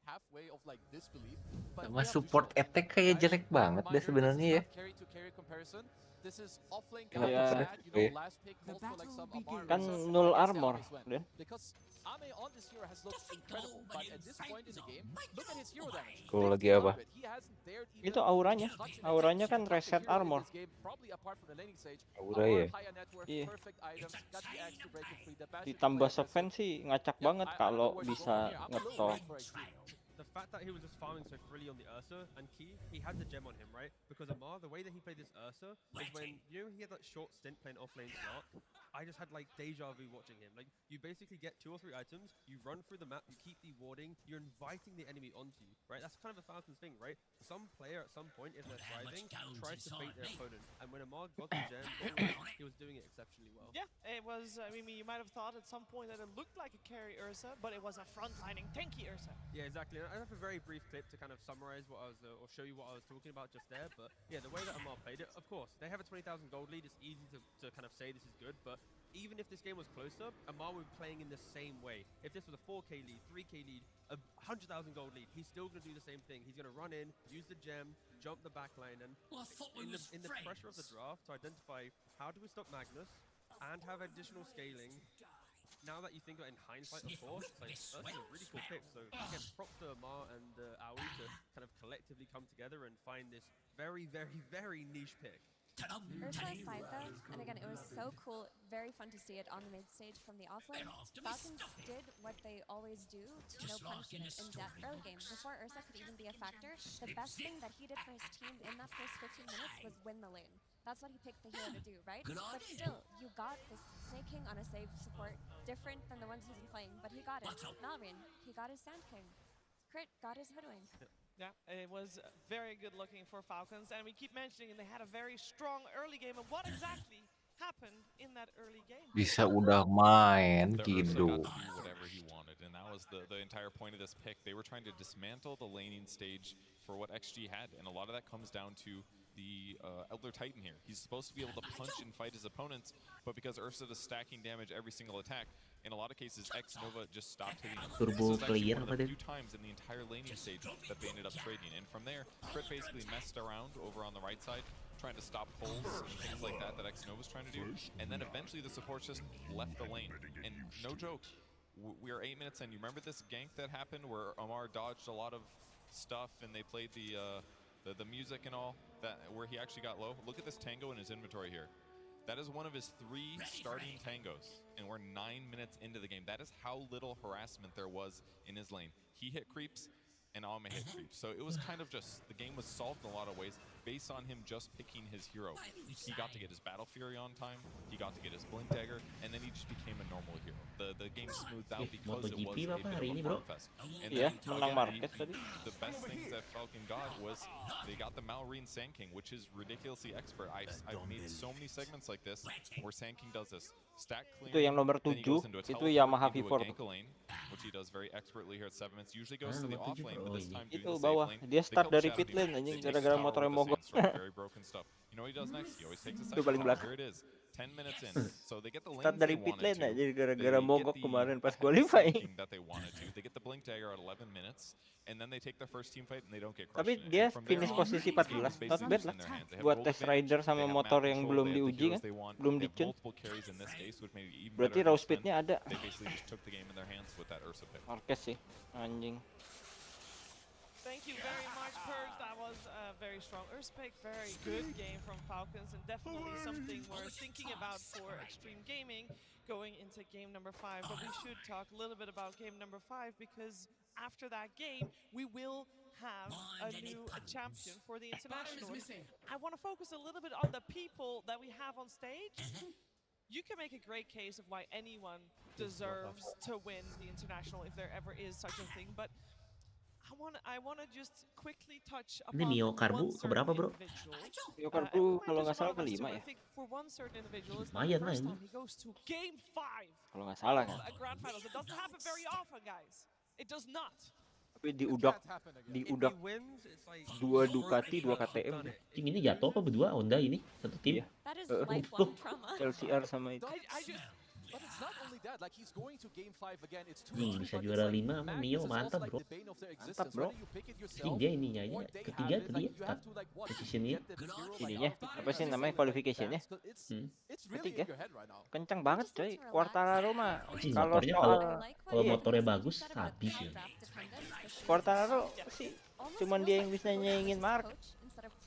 halfway of like disbelief. But Sama support attack kayak jelek banget deh sebenarnya ya. Carry to carry comparison. This is offlane Kenapa guys pada bad, you gitu ya? know, last pick goes for like some Amar Kan versus null against armor, Ame's win. Dan. Because Ame on this hero has looked incredible, but at this point in the game, look at his hero damage. Kalau lagi apa? He hasn't dared Itu auranya. Auranya kan reset armor. Probably apart from the laning stage. Aura ya. Higher net worth, Iya. perfect items, got the axe to break it free. The bash Ditambah Sven sih ngacak banget kalau bisa ngetol. The fact that he was just farming so freely on the Ursa, and key, he had the gem on him, right? Because Amar, the way that he played this Ursa is when, you know, he had that short stint playing offlane Snark. I just had like deja vu watching him. Like, you basically get 2 or 3 items, you run through the map, you keep warding, you're inviting the enemy onto you, right? That's kind of a Falcons thing, right? Some player at some point, if they're thriving, tries to bait their opponent. And when Amar got the gem, he was doing it exceptionally well. Yeah, it was, I mean, you might have thought at some point that it looked like a carry Ursa, but it was a frontlining tanky Ursa. Yeah, exactly. I have a very brief clip to kind of summarize what I was, or show you what I was talking about just there. But yeah, the way that Amar played it, of course, they have a 20,000 gold lead. It's easy to kind of say this is good, but even if this game was closer, Amar would be playing in the same way. If this was a 4K lead, 3K lead, a 100,000 gold lead, he's still going to do the same thing. He's going to run in, use the gem, jump the backline, and in the pressure of the draft to identify how do we stop Magnus and have additional scaling. Now that you think about it in hindsight, of course, like, that's a really cool pick. So again, props to Amar and Aoi to kind of collectively come together and find this very, very, very niche pick. Ursa aside though, and again, it was so cool, very fun to see it on the mid stage from the offlane. Falcons did what they always do, no punishment in that early game. Before Ursa could even be a factor, the best thing that he did for his team in that first 15 minutes was win the lane. That's what he picked the hero to do, right? But still, you got this Snake King on a save support, different than the ones he's been playing, but he got it. Malrine, he got his Sand King. Crit got his Hoodwink. Yeah, it was very good looking for Falcons, and we keep mentioning they had a very strong early game, and what exactly happened in that early game. Bisa udah main The Ursa gitu. got to do whatever he wanted, and that was the entire point of this pick. They were trying to dismantle the laning stage for what XG had, and a lot of that comes down to the Elder Titan here. He's supposed to be able to punch and fight his opponents, but because Ursa is stacking damage every single attack, in a lot of cases, X Nova just stopped hitting him. Turbo This was actually player one of apa the dia? few times in the entire laning stage that they ended up trading, and from there, Crit basically messed around over on the right side, trying to stop pulls and things like that X Nova's trying to do, and then eventually the supports just left the lane. And no joke, we are 8 minutes in. You remember this gank that happened where Omar dodged a lot of stuff and they played the music and all that, where he actually got low? Look at this tango in his inventory here. That is one of his 3 starting tangos, and we're 9 minutes into the game. That is how little harassment there was in his lane. He hit creeps, and Alma hit creeps. So it was kind of just, the game was solved in a lot of ways based on him just picking his hero. He got to get his Battle Fury on time, he got to get his Blink Dagger, and then he just became a normal hero. The game smoothed out because it was a bit of a farm fest. And Iya, then, menang again, market tadi. the best things that Falcon got was they got the Malrine Sand King, which is ridiculously expert. I've made so many segments like this where Sand King does this. Stack clearing, Itu yang nomor then he 7, goes into a itu teleport Yamaha into a V4 gank tuh. lane, which he does very expertly here at 7 minutes. Usually goes to the nomor off 7 lane, bro. but Oh this ini. time due to Itu the bawah, safe lane, dia they start killed dari Shadow pit Demon. lane They anjing take gara-gara power motornya with the mogok. Sandstorm, very broken stuff. You know what he does next? He always takes a Itu second paling shot. belakang. Here it is. 10 minutes in. So they get the Start lanes dari they pit wanted lane to. aja They gara-gara get mogok the kemarin pas Sand qualifying. King that they wanted to. They get the Blink Dagger at 11 minutes, and then they take their first team fight and they don't get crushed Tapi in it. dia And from there finish on, posisi the game 14, is not basically bad just lah. in their hands. They have Buat gold test advantage, rider sama they have motor map yang control, belum they have the diuji heroes kan, they want, belum they have dicun. multiple carries in this case, which made it even Berarti better raw for Sven. speednya ada. They basically just took the game in their hands with that Ursa pick. Marquez sih, anjing. Thank you very much, Purge. That was a very strong Earth pick. Very good game from Falcons, and definitely something we're thinking about for Extreme Gaming going into game number 5. But we should talk a little bit about game number 5, because after that game, we will have a new champion for the International. I want to focus a little bit on the people that we have on stage. You can make a great case of why anyone deserves to win the International if there ever is such a thing, but I want to just quickly touch Ini upon Mio one Karbu certain keberapa bro? individual. Mio And Karbu we might kalau just nggak salah run us ke-5 through, ya. I think for one certain individual, it's not Lumayan the lah first ini. time he goes to game 5 Kalau nggak salah kan. of a grand finals. It doesn't happen very often, guys. It does not. Tapi di udak dua Ducati, 2 KTM. Cing ini jatuh apa berdua Honda ini? Satu tim? That is Loh, lifelong trauma. LCR sama itu. But it's not only that, like he's going to game 5 again, it's too Nih easy, bisa but juara it's like 5 sama Magnus Mio, is also mantap like bro. the bane of their Mantap existence. bro. Whether you pick it Cing yourself dia ininya aja or they ketiga have it, tadi like ya, you have to like watch posisinya. get the hero like Ininya, out apa sih namanya qualificationnya? it's really Ketiga. in your head right now. Kencang banget coy. Quartararo mah Cing kalau motornya soal kalau iya, motornya bagus habis ya. Quartararo sih cuman dia yang bisa nyaingin Mark.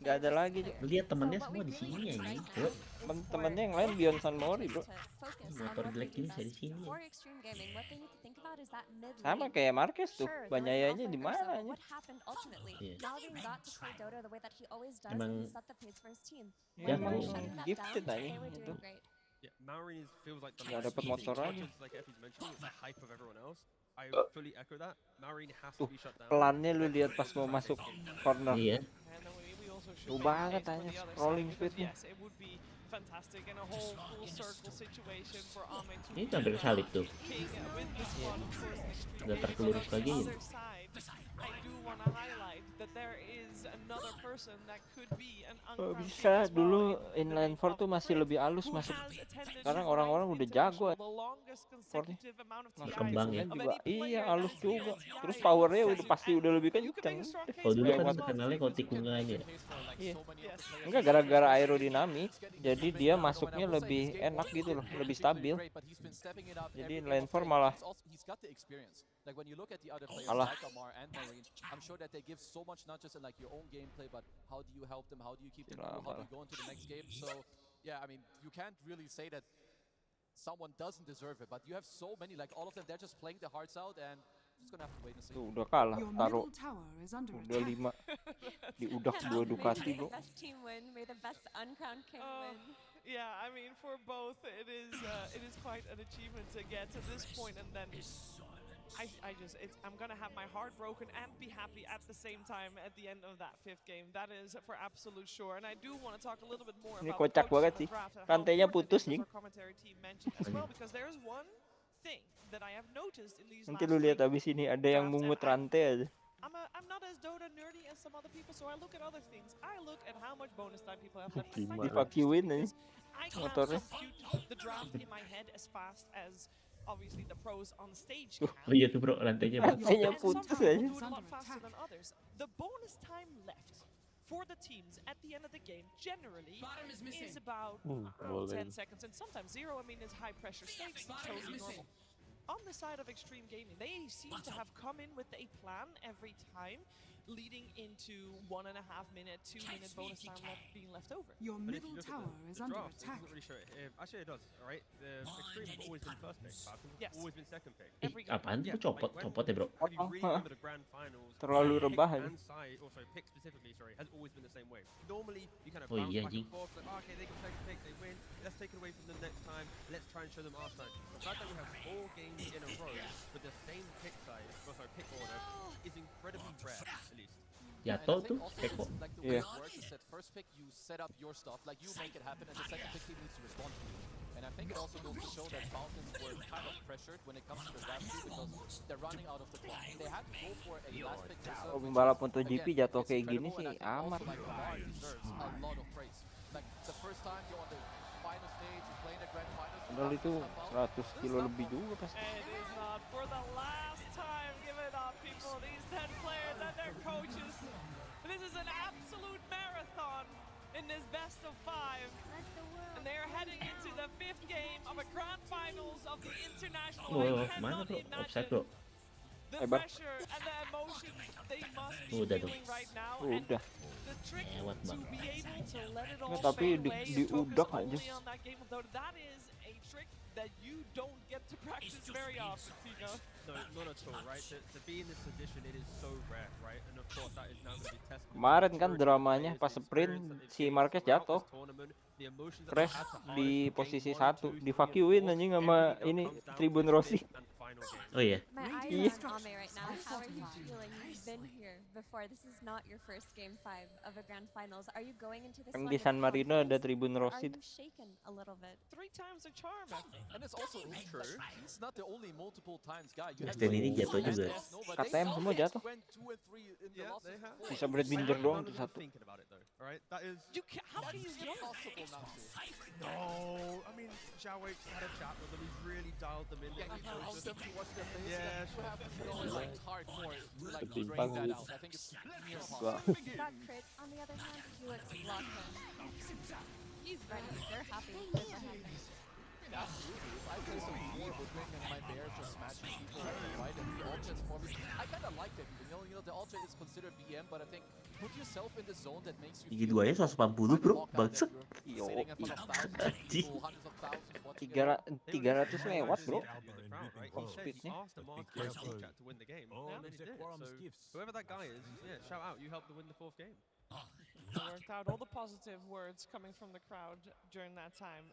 Gak ada lagi. Lihat temennya semua di sini anjing. Bro. Temen-temennya yang lain Beyond San Mori bro. Motor jelek ini saya di sini. Sama kayak Marquez tuh, banyayanya di mana nih? Emang Emang gifted aja itu. Yeah, Maori feels like the Nggak most dapet speedy, motor as aja. much as, like Effie's mentioned, it's the hype of everyone else. I fully echo that. Maori has to Tuh, be shut down. pelannya lu lihat pas mau masuk corner. Iya. Tuh banget aja scrolling speednya. Yes, it would be fantastic and a whole full circle situation for Ame to Ini hampir salib tuh. king with the squad, of course, in Extreme Udah Gaming. terkelurus But on lagi the ya. other side, I do want to highlight that there is another person that could be an Oh, uncrowned king bisa as well dulu in the inline 4 tuh masih lebih halus who masuk. has attended Sekarang Shanghai orang-orang udah jago. International, the longest consecutive amount of TIs Kembang ya. of Juga any iya player halus that's been juga. on TI Terus powernya udah season. pasti udah lebih kenceng. Kalau dulu kan Lewat. terkenalnya kalau tikungan aja. Iya. Enggak gara-gara aerodinamik, jadi dia masuknya lebih enak gitu loh, lebih stabil. Jadi inline 4 malah Like when you look at the other players Alah. like Amar and Marine, I'm sure that they give so much not just in like your own gameplay, but how do you help them, how do you keep them cool, how do you go into the next game. So yeah, I mean, you can't really say that someone doesn't deserve it, but you have so many, like all of them, they're just playing their hearts out, and just gonna have to wait and see. Tuh udah kalah, Your taruh middle tower is under udah attack. 5 di udak 2 Ducati bro. Best team win. May the best uncrowned king win. Yeah, I mean, for both, it is quite an achievement to get to this point and then I'm gonna have my heart broken and be happy at the same time at the end of that 5th game. That is for absolute sure. And I do want to talk a little bit more Ini about the kocak coaches banget in the sih. draft and how Rantainya important it putus is, as nih. our commentary team mentioned as well, because there is one thing that I have noticed in these Nanti last lu lihat 3 abis ini ada yang drafts, and mungut rantai aja. I'm not as Dota nerdy as some other people, so I look at other things. I look at how much bonus time people have left. Di fuck you-in aja motornya. The draft in my head as fast as obviously the pros on stage Oh iya tuh bro, rantainya bro. Rantainya putus aja. do it a lot faster than others. The bonus time left for the teams at the end of the game generally is about 10 seconds and sometimes 0. I mean, it's high pressure stakes, totally normal. On the side of Extreme Gaming, they seem to have come in with a plan every time, leading into 1.5 minute, 2 minute bonus time being left over. Your middle tower is under attack. It doesn't really show it. Actually, it does. All right, the Extreme have always been first pick. Falcons Yes. have always been second pick. Apaan tuh copot ya bro? If you really remember the grand finals, Terlalu pick rebah and side, also pick specifically, sorry, has always been the same way. Normally, you kind of Oh bounce iya, back anjing. and forth, like, oh, okay, they can second pick, they win. Let's take it away from them next time. Let's try and show them our side. The fact that we have 4 games in a row with the same pick size, pick order, is incredibly rare, at least. Jatuh tuh, Eko. Like the Iya. way it works is that first pick you set up your stuff, like you make it happen, and the second pick team needs to respond to it. And I think it also goes to show that Falcons were kind of pressured when it comes to the draft too, because they're running out of the clock. They had to go for a last pick reserve, Kalau which pembalap is, MotoGP again, jatuh it's kayak gini incredible, sih and I think amat. also, like, Lamar deserves a lot of praise. Like the first time you're on the final stage, you're playing the grand finals. Padahal itu 100 kilo lebih juga pasti. It is not for the last time. Give it up, people. These 10 players and their coaches. This is an absolute marathon in this best of 5. And they are heading into the 5th game of a grand finals of the international. Wah, I mana cannot bro? imagine Offside bro. the Hebat. pressure and the emotions they must be Udah dong. feeling right now. And Udah. the trick Lewat, to Bang. be able to let it all Nggak, tapi fade di away and focus udak aja. only on that game of Dota, that is a trick that you don't get to practice very often, Tino. No, not at all, right? To be in this position, it is so rare, right? And of course, that is now going to be tested. Kemarin kan dramanya pas sprint si Marquez jatuh. Crash di posisi 1, di fuck you-in anjing sama ini Tribun Rossi. Oh iya. My eyes Iya. are on Ame right now. How are you feeling? You've been here before. This is not your first game 5 of a grand finals. Are you going into this Yang one di with San Marino ada confidence, Tribun or Rossi. Are you shaken a little bit? 3 times the charm, I think. And it's also true. He's not the only multiple times guy. You have Dan ini jatuh juga. KTM semua jatuh. went 2 and 3 in the last four. Sisa Brad Binder doang tuh 1. Thinking about it though, all right? That is. How can you know? Impossible not to. No, I mean, Zhao Wei had a chat with them. He's really dialed them in. Yeah, he told them to watch their face. Yeah, You have to go like hardcore to like Ketimbang drain that gitu. out. I think it's near Wah. impossible. That crit, on the other hand, he looks locked in. He's ready. They're happy with what happened. Absolutely. If I play some war woodwing and my bear just smashing people left and right and the alt transforming, I kind of like that. You know, the alt is considered BM, but I think put yourself in the zone that makes you Gigi feel 2-nya 180 bro, bangsat. Yo, sitting in front of thousands of people, hundreds of thousands watching. 300 lewat bro. Speednya. Asked the Mark to win the game. And then he did. So whoever that guy is, yeah, shout out. You helped to win the 4th game. It worked out. All the positive words coming from the crowd during that time.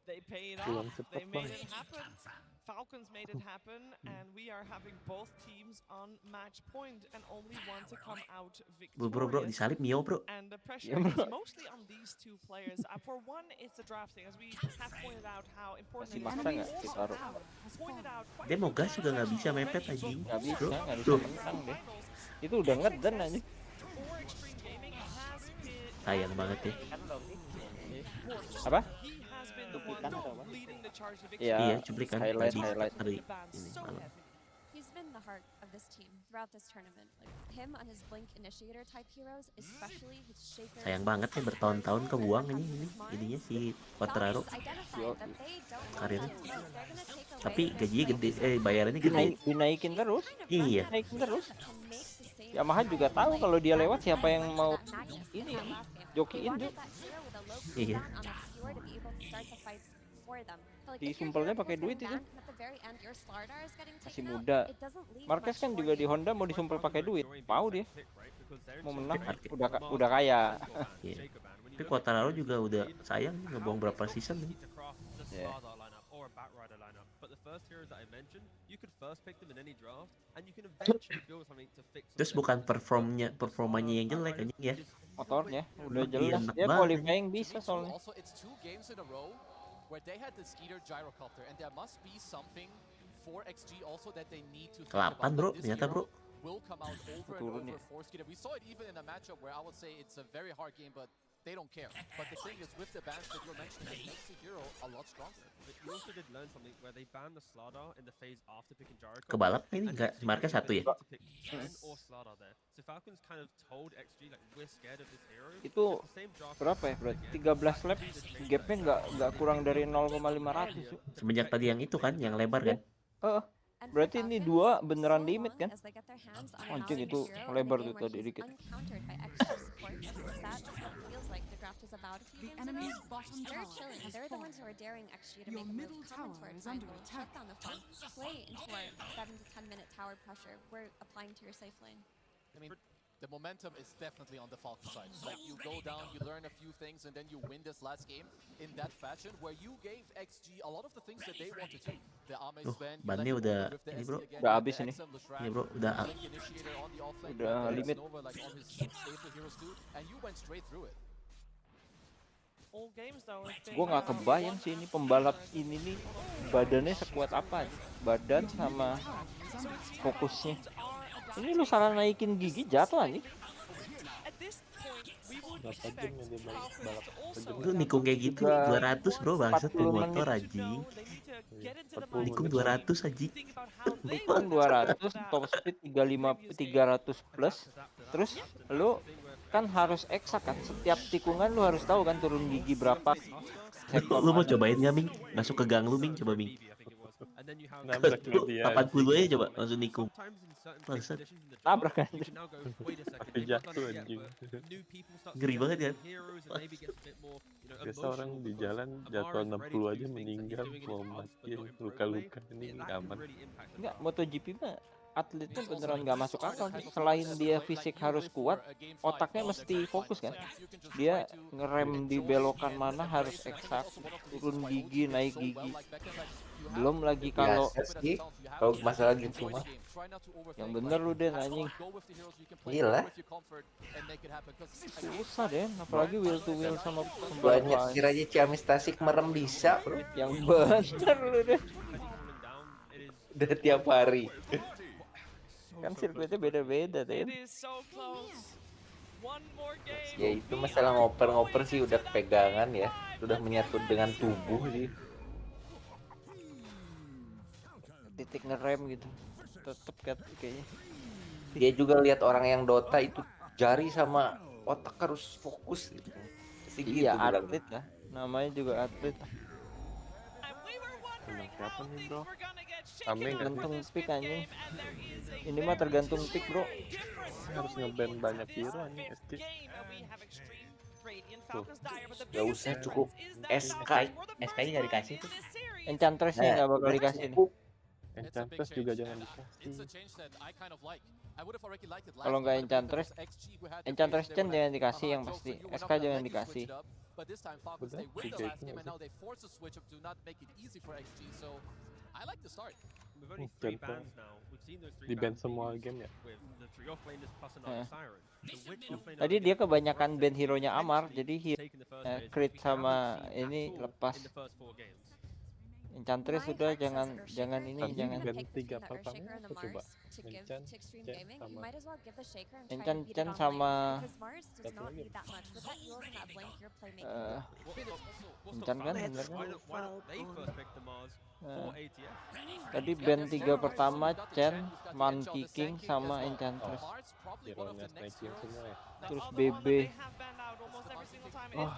They paid Pulang off. cepet They made banget. it happen. Falcons made it happen, and we are having both teams on match point, and only one to come out victorious. Bro, disalip Mio bro. And the pressure Yeah, is bro. mostly on these 2 players. For one, it's the drafting, as we have pointed out how important Masih it is. maksa But we nggak also ditaruh? have pointed out quite Dia a mau few gas juga nggak times bisa mepet already anjing. Nggak bisa, Bro, nggak bisa tuh. menang deh. Itu udah ngeden anjing. for Extreme Gaming has been Sayang banget ya. Apa? he has been the Cuplikan atau apa? one leading the charge of Iya, Iya, cuplikan highlight tadi highlight. hari the band ini so malam. heavy. He's been the heart of this team throughout this tournament. Like him on his Blink Initiator type heroes, especially his Shaker. Sayang banget ya bertahun-tahun kebuang ini ininya si Quadraro karirnya. Tapi gajinya gede, bayarannya gede. Dinaikin terus. Iya. Naikin terus. Yamaha juga tahu kalau dia lewat siapa yang mau ini jokiin juga. Iya. Disumpelnya pakai duit itu. Masih muda. Marquez kan juga di Honda mau disumpel pakai duit. Mau dia. Mau menang udah kaya. Iya. Tapi Quadraro juga udah sayang ngebuang berapa season nih. Yeah. a Batrider lineup, but the first heroes that I mentioned, you could first pick them in any draft, and you can eventually build something to fix. Terus bukan performanya yang jelek anjing ya. Motornya udah Iya, jelas enak dia banget, qualifying bisa soalnya. Also, it's 2 games in a row where they had the Skeeter gyrocopter, and there must be something for XG also that they need to think about. Kelapan bro, This ternyata hero bro. will come out over and Turun over ya. for Skeeter. We saw it even in a matchup where I would say it's a very hard game, but they don't care. But the thing is, with the bans that you're mentioning, it makes the hero a lot stronger. But you also did learn something where they banned the Slardar in the phase after picking Gyrocopter. Kebalap ini enggak, marknya 1 ya. Chen or Slardar there. So Falcons kind of told XG like we're scared of this hero. Itu berapa ya? Berarti 13 lap gapnya nggak kurang dari 0,500. Semenjak tadi yang itu kan, yang lebar kan. Berarti ini 2 beneran limit kan? Anjing itu lebar tuh tadi dikit. The enemy's bottom They're tower chilling. has They're the ones who are fallen. daring XG to Your make a middle move, come into tower our is under triangle, attack. check down the farm, play into our 7 to 10 minute tower pressure we're applying to your safe lane. I mean, the momentum is definitely on the Falcon side. Like, you go down, you learn a few things, and then you win this last game in that fashion, where you gave XG a lot of the things that they wanted to. The Ames ban, Bannya udah ini bro. Udah habis ini. Ini bro, udah limit. And you went straight through it. All games though have been, Gue nggak kebayang sih ini pembalap ini nih badannya sekuat apa. Badan sama fokusnya. Ini lu salah naikin gigi jatuh nih. Berapa jam ya dia balap? Lu nikung kayak gitu 200 bro, bangsat tuh motor anjing. Nikung 200 anjing. Nikung 200, top speed 300 plus. Terus lu kan harus eksak kan, setiap tikungan lu harus tahu kan turun gigi berapa. Lu mau cobain nggak Ming? Masuk ke gang lu Ming, coba Ming. 80 aja coba langsung nikung. Bangsat. Tabrak kan. Tapi jatuh anjing. Ngeri banget kan. Biasa orang di jalan jatuh 60 aja meninggal, mau mati luka-luka, ini aman. Enggak, MotoGP mah atletnya beneran nggak masuk akal. Selain dia fisik harus kuat, otaknya mesti fokus kan. Dia ngerem di belokan mana harus eksak, turun gigi, naik gigi. Belum lagi kalau kalau masalah gitu mah yang bener lu deh anjing. Gila. Susah deh, apalagi wheel to wheel sama banyak kiranya Ciamis Tasik merem bisa bro. Yang bener lu deh. Udah tiap hari. Kan sirkuitnya beda-beda deh. Ya itu masalah ngoper-ngoper sih udah pegangan ya, udah menyatu dengan tubuh sih. Titik ngerem gitu, tetep kayaknya. Dia juga lihat orang yang Dota itu jari sama otak harus fokus gitu. Iya atlet lah, namanya juga atlet. Siapa nih bro? Tergantung pick anjing. Ini mah tergantung pick bro. Harus nge-ban banyak hero anjing SK. Tuh. Gak usah cukup SK. SK-nya gak dikasih tuh. Enchantress-nya gak bakal dikasih nih. Enchantress juga jangan dikasih. Kalau nggak Enchantress, Enchantress Chen jangan dikasih yang pasti. SK jangan dikasih. But this time Falcons, they win the last game and now they force a switch up to not make it easy for XG. So I like the start. We've only 3 bans now. We've seen those 3 Di ban bans semua game ya. with the 3 offlaners plus another siren. So which offlaner Tadi dia kebanyakan ban hero-nya Amar, jadi crit sama ini lepas. in the first 4 games? Enchantress sudah jangan ini jangan. Ban 3 pertama apa coba? Enchant sama Enchant kan bener kan? Tadi band 3 pertama Chen, Monkey King sama Enchantress. Terus BB. Oh,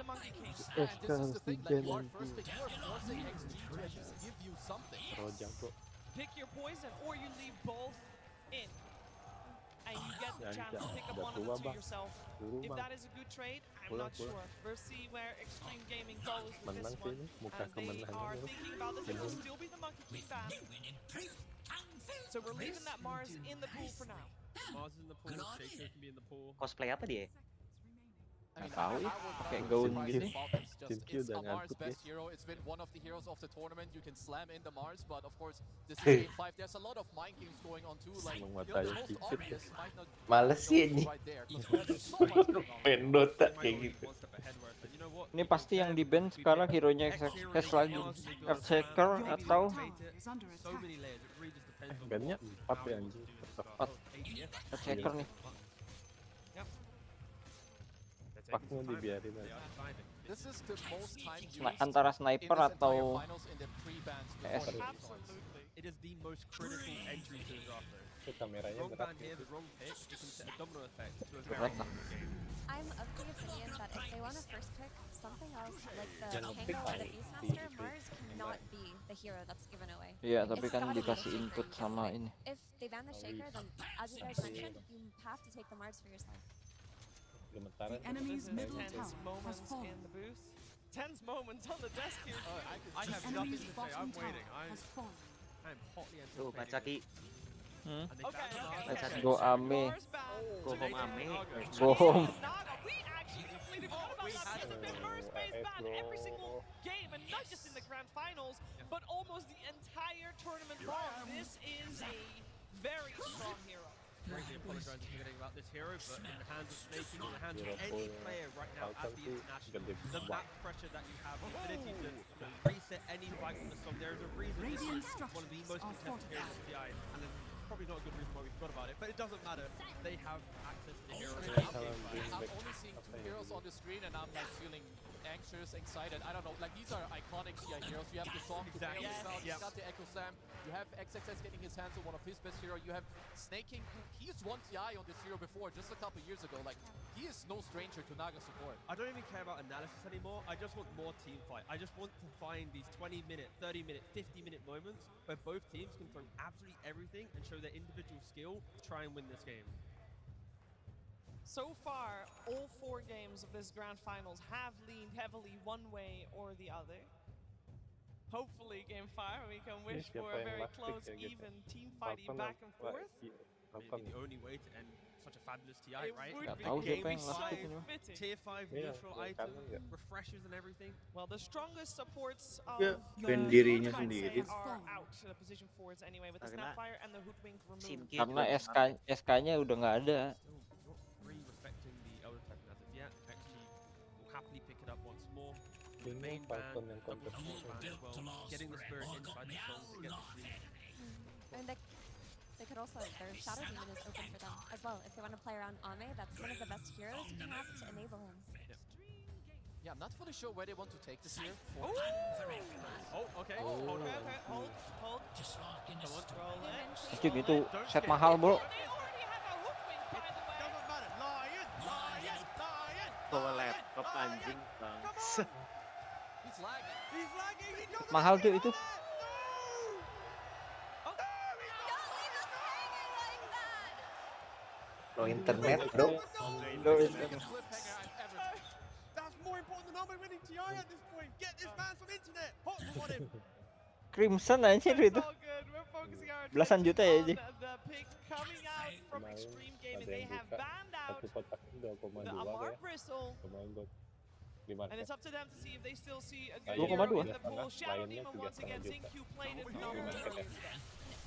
Pick your poison or you leave both in. And you get the chance to pick up one of them to yourself. If that is a good trade, I'm not sure. We'll see where Extreme Gaming goes with this one. As they are thinking about this, it will still be the Monkey King fan. So we're leaving that Mars in the pool for now. Mars is in the pool, Shaker can be in the pool. Cosplay apa dia? Nggak tahu ya, kayak gaun gitu. Cinki udah ngantuk ya. Best hero. It's been one of the heroes of the tournament. You can slam in the Mars, but of course, this is game 5. There's a lot of mind games going on too. Like, Emang you know, the matanya most sipit. obvious might not Males sih ini. right there. Because there's so much going on. Main Dota kayak gitu. Ini pasti yang di ban sekarang hero-nya XS lagi. Earthshaker atau Bannya 4 ya anjing. 4 Earthshaker nih. Paknya dibiarin aja. This is the most time Antara sniper atau PS. It is the most critical entry to the draft. Itu kameranya Wrong berat. band here, the wrong pick, it can set a domino effect to a Berat very lah. I'm of the opinion that if they want to first pick something else like the Jangan Tango pick or the kali. Beastmaster, Mars cannot be the hero that's given away. Iya, tapi It's kan gotta be dikasih the input Shaker. sama ini. If they ban the Shaker, then as you guys mentioned, you have to take the Mars for yourself. Gemetaran. The enemy's middle Tense tower has moments fallen. in the booth. Tense moments on the desk here. I have The nothing enemy's to say. bottom I'm tower waiting. has fallen. I'm hotly Tuh, anticipating. Pacaki. Hmm? And they banned the Naga. Let's go Ame. Go home, Ame. Go home. We actually completely forgot about that. This is the first base ban every single game, and not just in the grand finals, but almost the entire tournament long. This is a very strong hero. Greatly apologizing for getting about this hero, but in the hands of Snaking, in the hands of any player right now at the international, the map pressure that you have, the ability to reset any fight from the song, there is a reason this Radiant is one of the most contested heroes of TI, and there's probably not a good reason why we forgot about it, but it doesn't matter. They have access to the heroes. I'm only seeing 2 heroes on the screen and I'm like feeling anxious, excited. I don't know, like these are iconic TI heroes. You have the song to play Exactly. as well. Yep. You got the Echo Slam. You have XXS getting his hands on one of his best heroes. You have Snaking, who he's won TI on this hero before, just a couple years ago. Like, he is no stranger to Naga support. I don't even care about analysis anymore. I just want more team fight. I just want to find these 20-minute, 30-minute, 50-minute moments where both teams can throw absolutely everything and show their individual skill to try and win this game. So far, all 4 games of this grand finals have leaned heavily one way or the other. Hopefully, game 5 we can wish for a very close, even team fighting back and forth. Maybe the only way to end such a fabulous TI, It right? would Nggak be tahu siapa game yang last pick ini. 5 fitting. Tier 5 Iya, neutral yang item, kanan nggak? refreshers and everything. Well, the strongest supports of Ya, the ban dirinya I'd say sendiri. are out. The position forwards anyway, with the Karena Snapfire and the Hoodwink removed. Simki Karena belum SK-nya udah nggak ada. Still not really respecting the Elder Titan as of yet. Actually, will happily pick it up once more. The Ini main band, Falcon yang double kontes. support band as well, getting the spirit inside the song to get the streak. And they could also, their Shadow Demon is open for them as well. If they want to play around Ame, that's one of the best heroes you can have to enable him. Yeah, I'm not fully sure where they want to take this here. Oh, okay. Hold, Okay, hold. Come on, roll it. Anjing itu set mahal, bro. They already have a Hoodwink, by the way. Doesn't matter. Lion, lion, lion. bawa laptop anjing bang. He's lagging. He's lagging. He doesn't Mahal tuh itu. Lo internet, bro. Lo internet. Cliffhanger I've ever seen. That's more important than Ame winning TI at this point. Get this man some internet. Hot on him. Crimson anjir itu. All good. We're focusing our Belasan juta ya, Ji. on the pick coming out from Kemarin Extreme Gaming. ada They yang have buka banned out satu kotak 2,2 the ya. Amar Bristle. Kemarin gue di And market. it's up to them to see if they still see a good 2,2. hero in the pool. Setengah, Shadow lainnya Demon once 3,5 again. juta. Xingqiu played it phenomenally earlier today.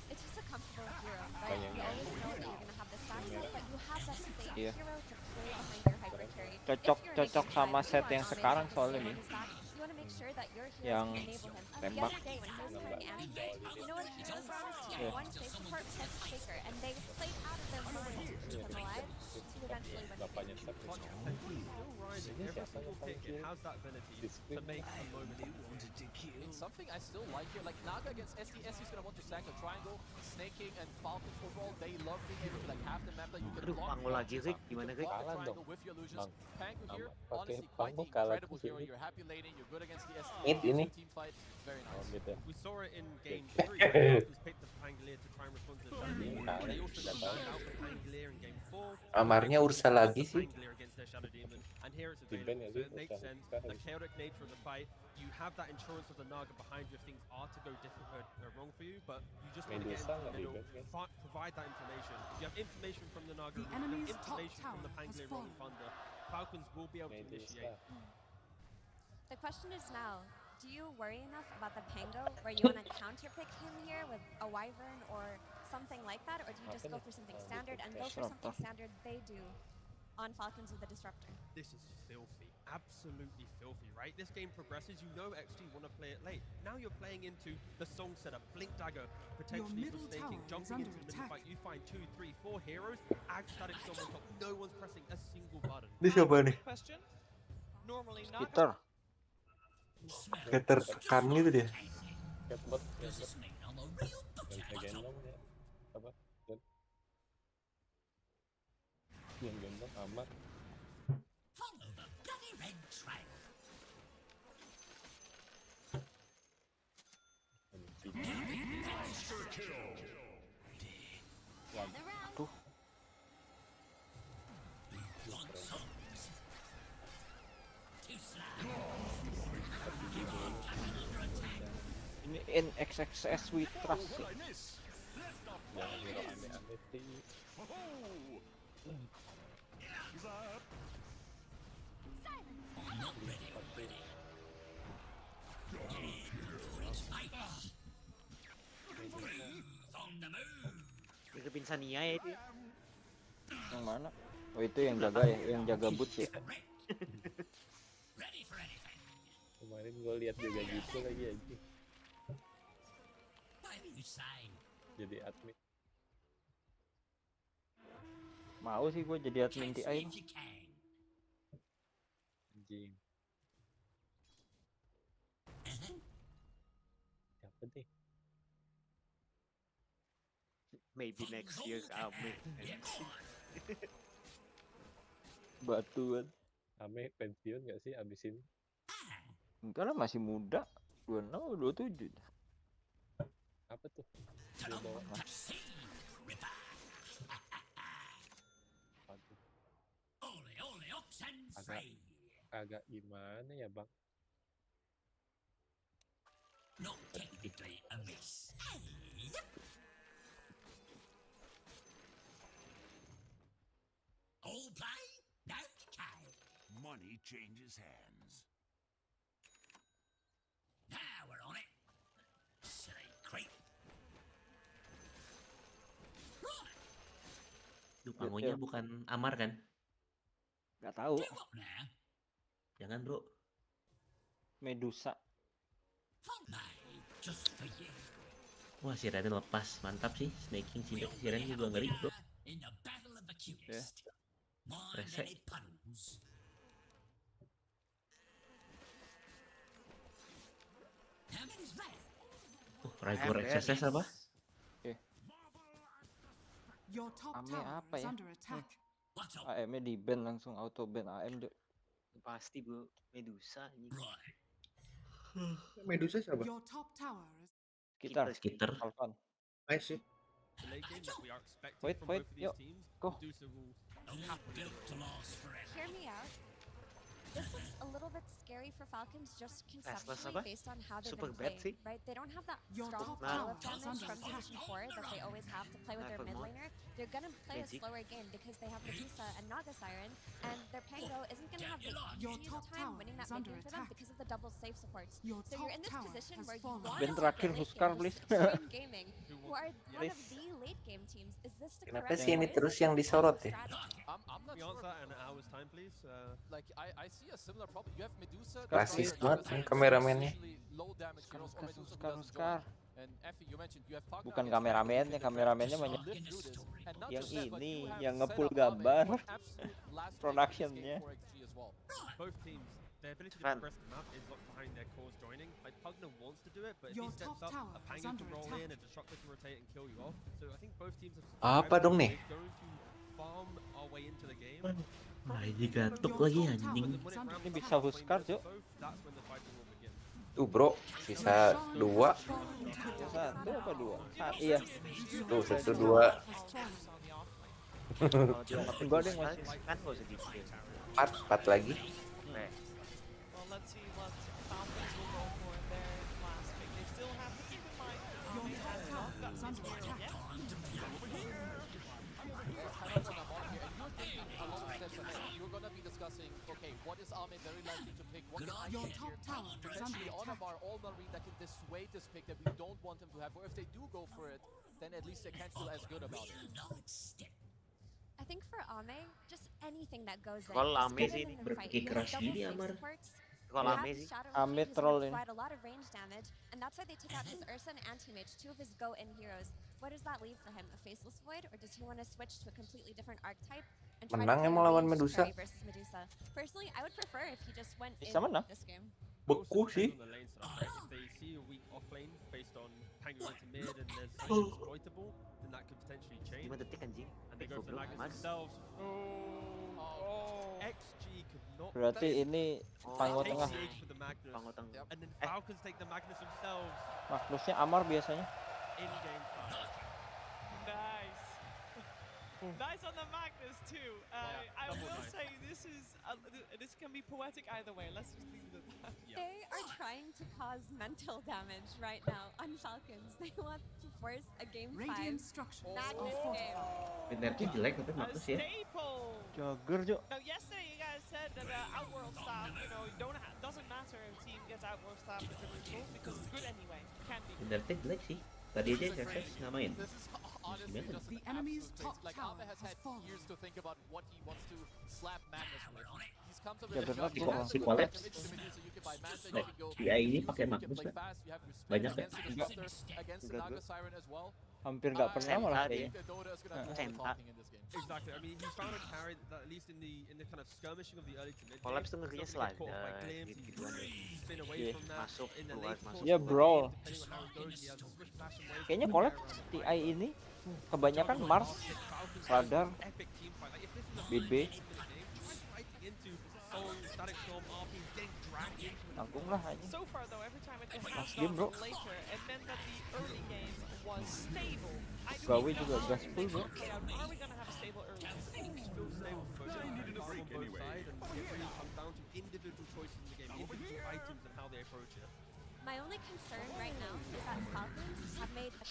It's just a comfortable hero, right? You always know that you're going to have the stack set, but you have that safe Iya. hero to play behind your hyper carry. Cocok sama set yang sekarang soalnya nih. You want to make sure that your hero Yang can enable him. The tembak. other day when he was playing Anakin, you know what he was on his team? Yeah. One safe support plus Shaker, and they played out of their mind to keep him alive to eventually win the Bapaknya game. Steph. Still rising. Every single pick, it has that ability to make a moment equal. It's something I still like here. Like Naga against SDS, he's gonna want to stack a triangle. Snaking and Falcons overall, they love being able to like have the map that you can Aduh, block. Pango lagi Rick, gimana Rick? Block the Kalah triangle dong. with your illusions. Bang, Pango here, pakai honestly, quite Pango the kalah incredible terus hero. ini. You're happy laning, you're good against the SDS. Mid ini. Team fight, very Oh nice. gitu. We saw it in game 3. Falcons picked the Pangolier to try and respond to the Shadow Demon. Kalah, They also nggak got tahu. banned out with Pangolier in game 4. Amarnya Ursa lagi sih. Pangolier against their Shadow Demon. And here it's Di ban ya available, so sih, it makes Ursa. sense. Sekarang. The chaotic nature of the fight, you have that insurance of the Naga behind you if things are to go different, wrong for you, but you just want to get Medusa into the nggak di middle, ban, provide that information. If you have information from the Naga, The you have enemy's top information from the tower has Pangolier fallen. Rolling Thunder, Falcons will be able to initiate. The question is now, do you worry enough about the Pango where you want to counter pick him here with a Wyvern or something like that, or do you just go for something standard and go for something standard they do on Falcons with the Disruptor? This is filthy, absolutely filthy, right? This game progresses, you know XG want to play it late. Now you're playing into the song setup, Blink Dagger, potentially for snaking, jumping into the middle fight. You find 2, 3, 4 heroes, Ag static storm on top, no one's pressing a single button. Ini siapa nih? Question. Normally not. Skitter. Kayak tertekan gitu dia. Catbot, bisa gendong ya. Apa? Yang gendong amat. Tuh. Ini NXXS we trust sih. Jangan hero aneh-aneh sih. Nutupin Sania ya itu. Yang mana? Oh itu yang jaga ya, yang jaga boot ya. Kemarin gue lihat juga gitu lagi aja. Jadi admin. Mau sih gue jadi admin TI. Anjing. Siapa deh? Maybe next year Ame. Batuan. Ame pensiun nggak sih abis ini? Enggak lah, masih muda. 26, 27. Apa tuh? Dia bawa agak gimana ya bang? Money changes hands. Now we're on it. Silly creep. Duh, pangonya bukan Amar kan? Gak tahu. Jangan bro. Medusa. Wah si Raiden lepas, mantap sih. Snaking si Raiden juga ngeri bro. Ya. Resek. Rigor XSS apa? Ame apa ya? AM-nya di ban langsung auto ban AM. Pasti bro, Medusa ini. Medusa siapa? Skitter. Nice sih. Wait, yuk, go. Hear me out. This is a little bit scary for Falcons just conceptually based on how they've been playing, right? They don't have that strong pile of damage from position 4 that they always have to play with their mid laner. They're gonna play a slower game because they have Medusa and Naga Siren, and their Pango isn't gonna have the easiest time winning that mid game for them because of the double safe supports. So you're in this position where you want to terakhir Huskar please. Stream Gaming, who are one of the late game teams. Is this the Kenapa correct sih ini choice? terus yang disorot ya? I'm not sure. In an hour's time, please. Like I see a similar problem. You have Medusa. Rasis banget nih kameramennya. Huskar. And Effie, you mentioned you have Pugna. Bukan kameramennya banyak. Yang ini, yang ngepull gambar. Productionnya. Both teams, their ability to progress the map is locked behind their cores joining. Like Pugna wants to do it, but if he steps up, a Pango can roll in, a Disruptor can rotate and kill you off. So I think both teams have. Apa dong nih? Going to farm our way into the game. Nah ini gantuk lagi anjing. Ini bisa Huskar Cuk. That's when the fighting will begin. Tuh bro, sisa 2. 1 apa 2? Iya. Tuh 1, 2. Enggak ada yang masih. Kan gak usah gitu. 4 lagi. Well, let's see what Falcons will go for in their last pick. They still have to keep in mind they have not gotten into the game yet. You're gonna be discussing small Marine that can dissuade this pick that we don't want them to have. Or if they do go for it, then at least they can feel as good about it. I think for Ame, just anything that goes in. Kalau Just Ame get sih in the fight. berpikir You have keras double gini flame Amar. supports. Kalau You Ame have sih. Shadow Ame Flame, he's troll going to ini. provide a lot of range damage, and that's why they took out his Ursa and Anti-Mage, two of his go-in heroes. What does that leave for him? A Faceless Void, or does he want to switch to a completely different archetype and try Menang to play emang lawan ranged Medusa. carry versus Medusa? Personally, I would prefer if he just went Bisa in menang. this game. Beku sih. On the lane setup, right? If they see a weak offlane based on hanging into mid and there's something exploitable, then that could potentially change. 5 detik anjing. And they go for the Magnus Mas. themselves. XG could not. Berarti ini panggung tengah. For the Magnus. Panggung tengah. And then Falcons take the Magnus themselves. Magnusnya Amar biasanya. In game time. Nice. Nice on the Magnus too. I will say this can be poetic either way. Let's just leave it at that. They are trying to cause mental damage right now on Falcons. They want to force a game 5 Magnus game. Benernya jelek tapi Magnus ya. Jagger, Jo. Now yesterday you guys said that Outworld staff, doesn't matter if team gets Outworld staff as a result because it's good anyway. Can be. Benernya jelek sih. Tadi aja Chelsea ngamain. The enemy's top like Ame has had years to think about what he wants to slap Magnus with. He's come to Ya the benar shot, di collapse. Ya ini pakai Magnus lah. Banyak ya. Hampir nggak pernah malah kayaknya. Exactly. I mean, he found a carry that at least in the kind of skirmishing of the early to mid. Collapse tuh ngerinya slide. Masuk keluar masuk. Ya brawl. Kayaknya collapse TI ini kebanyakan Mars, Radar, BB. Tanggung lah aja. So far though, every time it gets Last knocked game, bro. off later, it meant that the early game was stable. I do Gawe think juga that's gas how full, things bro. will play out. Are we gonna have stable early? Still stable for both sides. On both sides, and it really comes down to individual choices in the game, individual items and how they approach it. My only concern right now is that Falcons have made a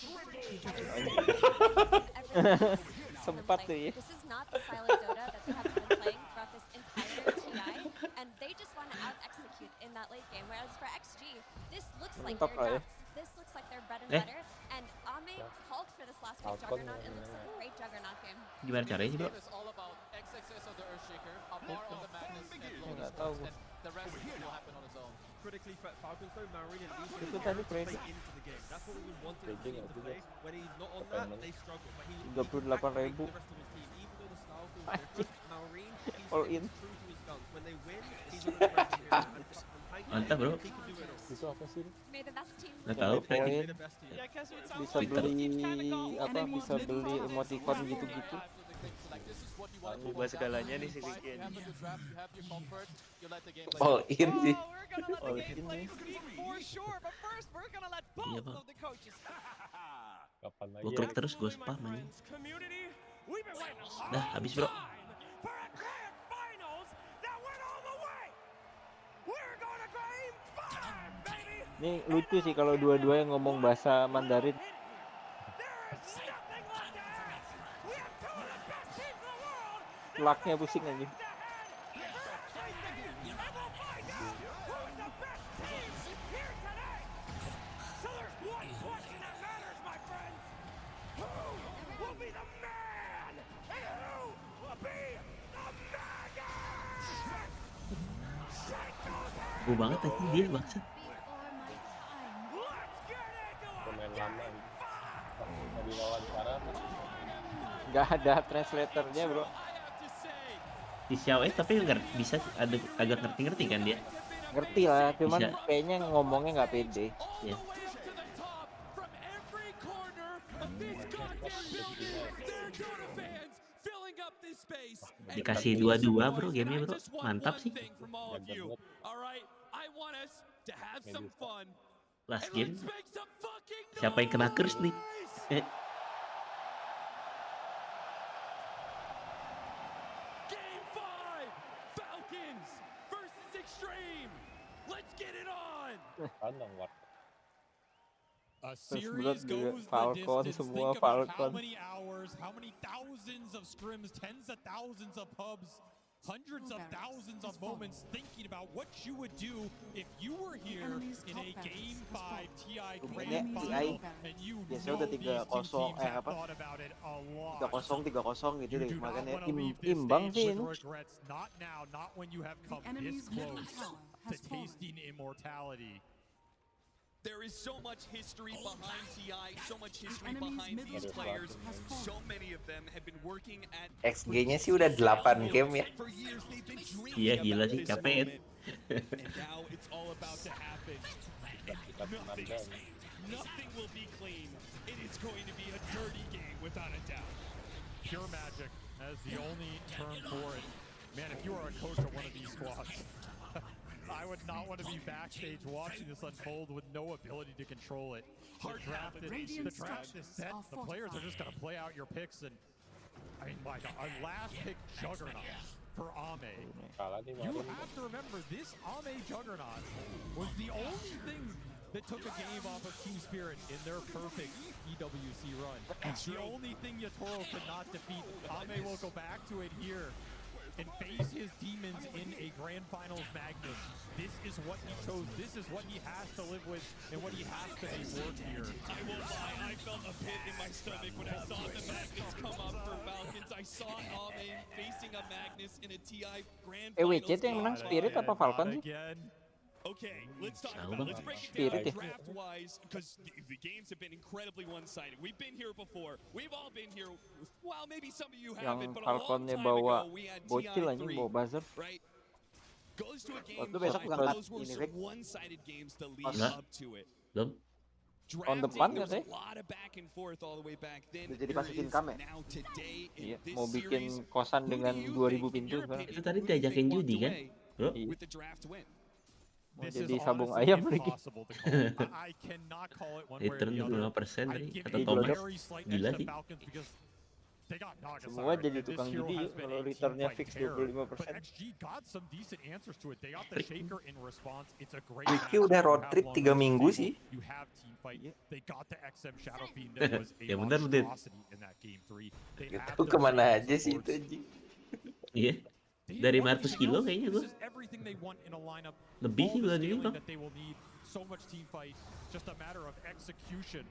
Sempat tuh ya. This is not the style of Dota that they have been playing throughout this entire TI, and they just want to out-execute in that late game. Whereas for XG, this looks like Mantap their lah ya. depths. This looks like their bread and butter. And Ame called for this last week Juggernaut. It looks like a great Juggernaut game. Gimana caranya sih, Bro? It's all about XXS on the Earthshaker, Amar on the Magnus, and Nggak tahu. and the rest will happen on its own. Critically for Falcons though, Marine at least Itu tadi play Freddy. into the game. That's what we would want the Freddy team nggak to juga. play. When he's not on that, they struggle. But he 38.000. the rest of his team, even though the style feels different. Marine, he's All staying in. true to his guns. When they win, he's an aggressive hero. And Mantap, bro. he can do it all. Itu apa sih? May the best team Nggak tahu. Poin. May the best team. Yeah, Kesu, it sounds Bisa like both teams kinda got beli what apa? they Bisa wanted beli from this emoticon round. gitu-gitu. Ubah segalanya nih si Vicky ini. All in sih. Oh, we're gonna let All the in gameplay nih. speak for sure, but first we're gonna let Iya, both Bang. of the coaches. Kapan lagi? Gua ya? klik terus gue spam aja. Community, we've been waiting a long Dah habis, Bro. time for a grand finals that went all the way. We're going to game 5, baby. Ini lucu sih kalau dua-dua yang ngomong bahasa Mandarin. Lucknya pusing aja. Gue banget tadi dia maksud. Pemain lama ini. Tadi wawancara kan? Nggak ada translatornya, bro. Di Xiao tapi bisa ada agak ngerti-ngerti kan dia. Ngerti lah, cuman Bisa. kayaknya ngomongnya nggak pede. Ya. Dikasih 2-2, Bro, gamenya, Bro. Mantap sih. Last game. Siapa yang kena curse nih? Game 5, Falcons versus Extreme. Let's get it on. Kandang war. A Terus series juga goes the Falcon, distance. semua Think about how Falcon. many hours, how many thousands of scrims, tens of thousands of pubs hundreds of thousands of moments thinking about what you would do if you were here in a Game 5 TI Grand Final and you biasanya know udah these two 3-0 teams have thought about it a lot. 3-0 3-0 gitu You deh, do not makanya want to leave this imbang stage sih with ini. regrets. Not now, not when you have come this close to tasting immortality. There is so much history behind TI, so much history behind these players. So many of them have been working at XG-nya sih udah 8 game ya. for years. They've been dreaming Iya gila about sih, this capek. moment. And now it's all about to happen. Nothing will be clean. It is going to be a dirty game without a doubt. Pure magic as the only term for it. Man, if you are a coach of one of these squads, I would not want to be backstage watching this unfold with no ability to control it. The draft is set. The players are just going to play out your picks, and I mean, my God, a last pick juggernaut for Ame. You have to remember, this Ame juggernaut was the only thing that took a game off of Team Spirit in their perfect EWC run. The only thing Yatoro could not defeat. Ame will go back to it here and face his demons in a Grand Finals Magnus. This is what he chose. This is what he has to live with and what he has to make work here. I will lie, I felt a pit in my stomach when I saw the Magnus come up for Falcons. I saw Ame facing a Magnus in a TI Grand Finals. WC yang menang Spirit apa Falcon sih? Okay, let's talk about it. Let's break it Spirit down ya. draft-wise, because the games have been incredibly one-sided. We've been here before. We've all been here. Well, maybe some of you haven't, Yang but a long Falconnya time bawa ago, we had bocil anjing, TI3, bawa buzzer. right? Goes to a game Waktu besok 5. berangkat Those were ini, some Rick. one-sided games to lead Enggak. up to it. Belum. Tahun depan Drafting, there was katanya. a lot of back and forth all the way back then. Udah jadi There pasukin is kame. now today in Iya, this mau bikin series, kosan dengan 2000 pintu sekarang. Itu tadi diajakin judi kan, bro? with the draft win. Mau This jadi is sabung honestly ayam lagi. impossible to call. I cannot call it one way or Return the other. 25% I tadi, give kata a Thomas. very slight edge Gila to sih. Falcons because they got Naga Semua Siren, jadi and this tukang hero judi has yuk been kalau a returnnya teamfight fix terror. 25%. But XG got some decent answers to it. They got the Shaker in response. It's a great Wiki matchup. udah You road have trip long 3 range minggu stable. sih. You have team fight. They got the XM Shadow Fiend that was a Ya benar, Udin. monstrosity in that game 3. They have Itu the kemana range aja sih itu supports. anjing. Iya. Dari 500 kilo kayaknya gua. This is everything they want in a lineup. Lebih All sih the bulan ini, scaling Bang. that they will need. So much team fight. Just a matter of execution.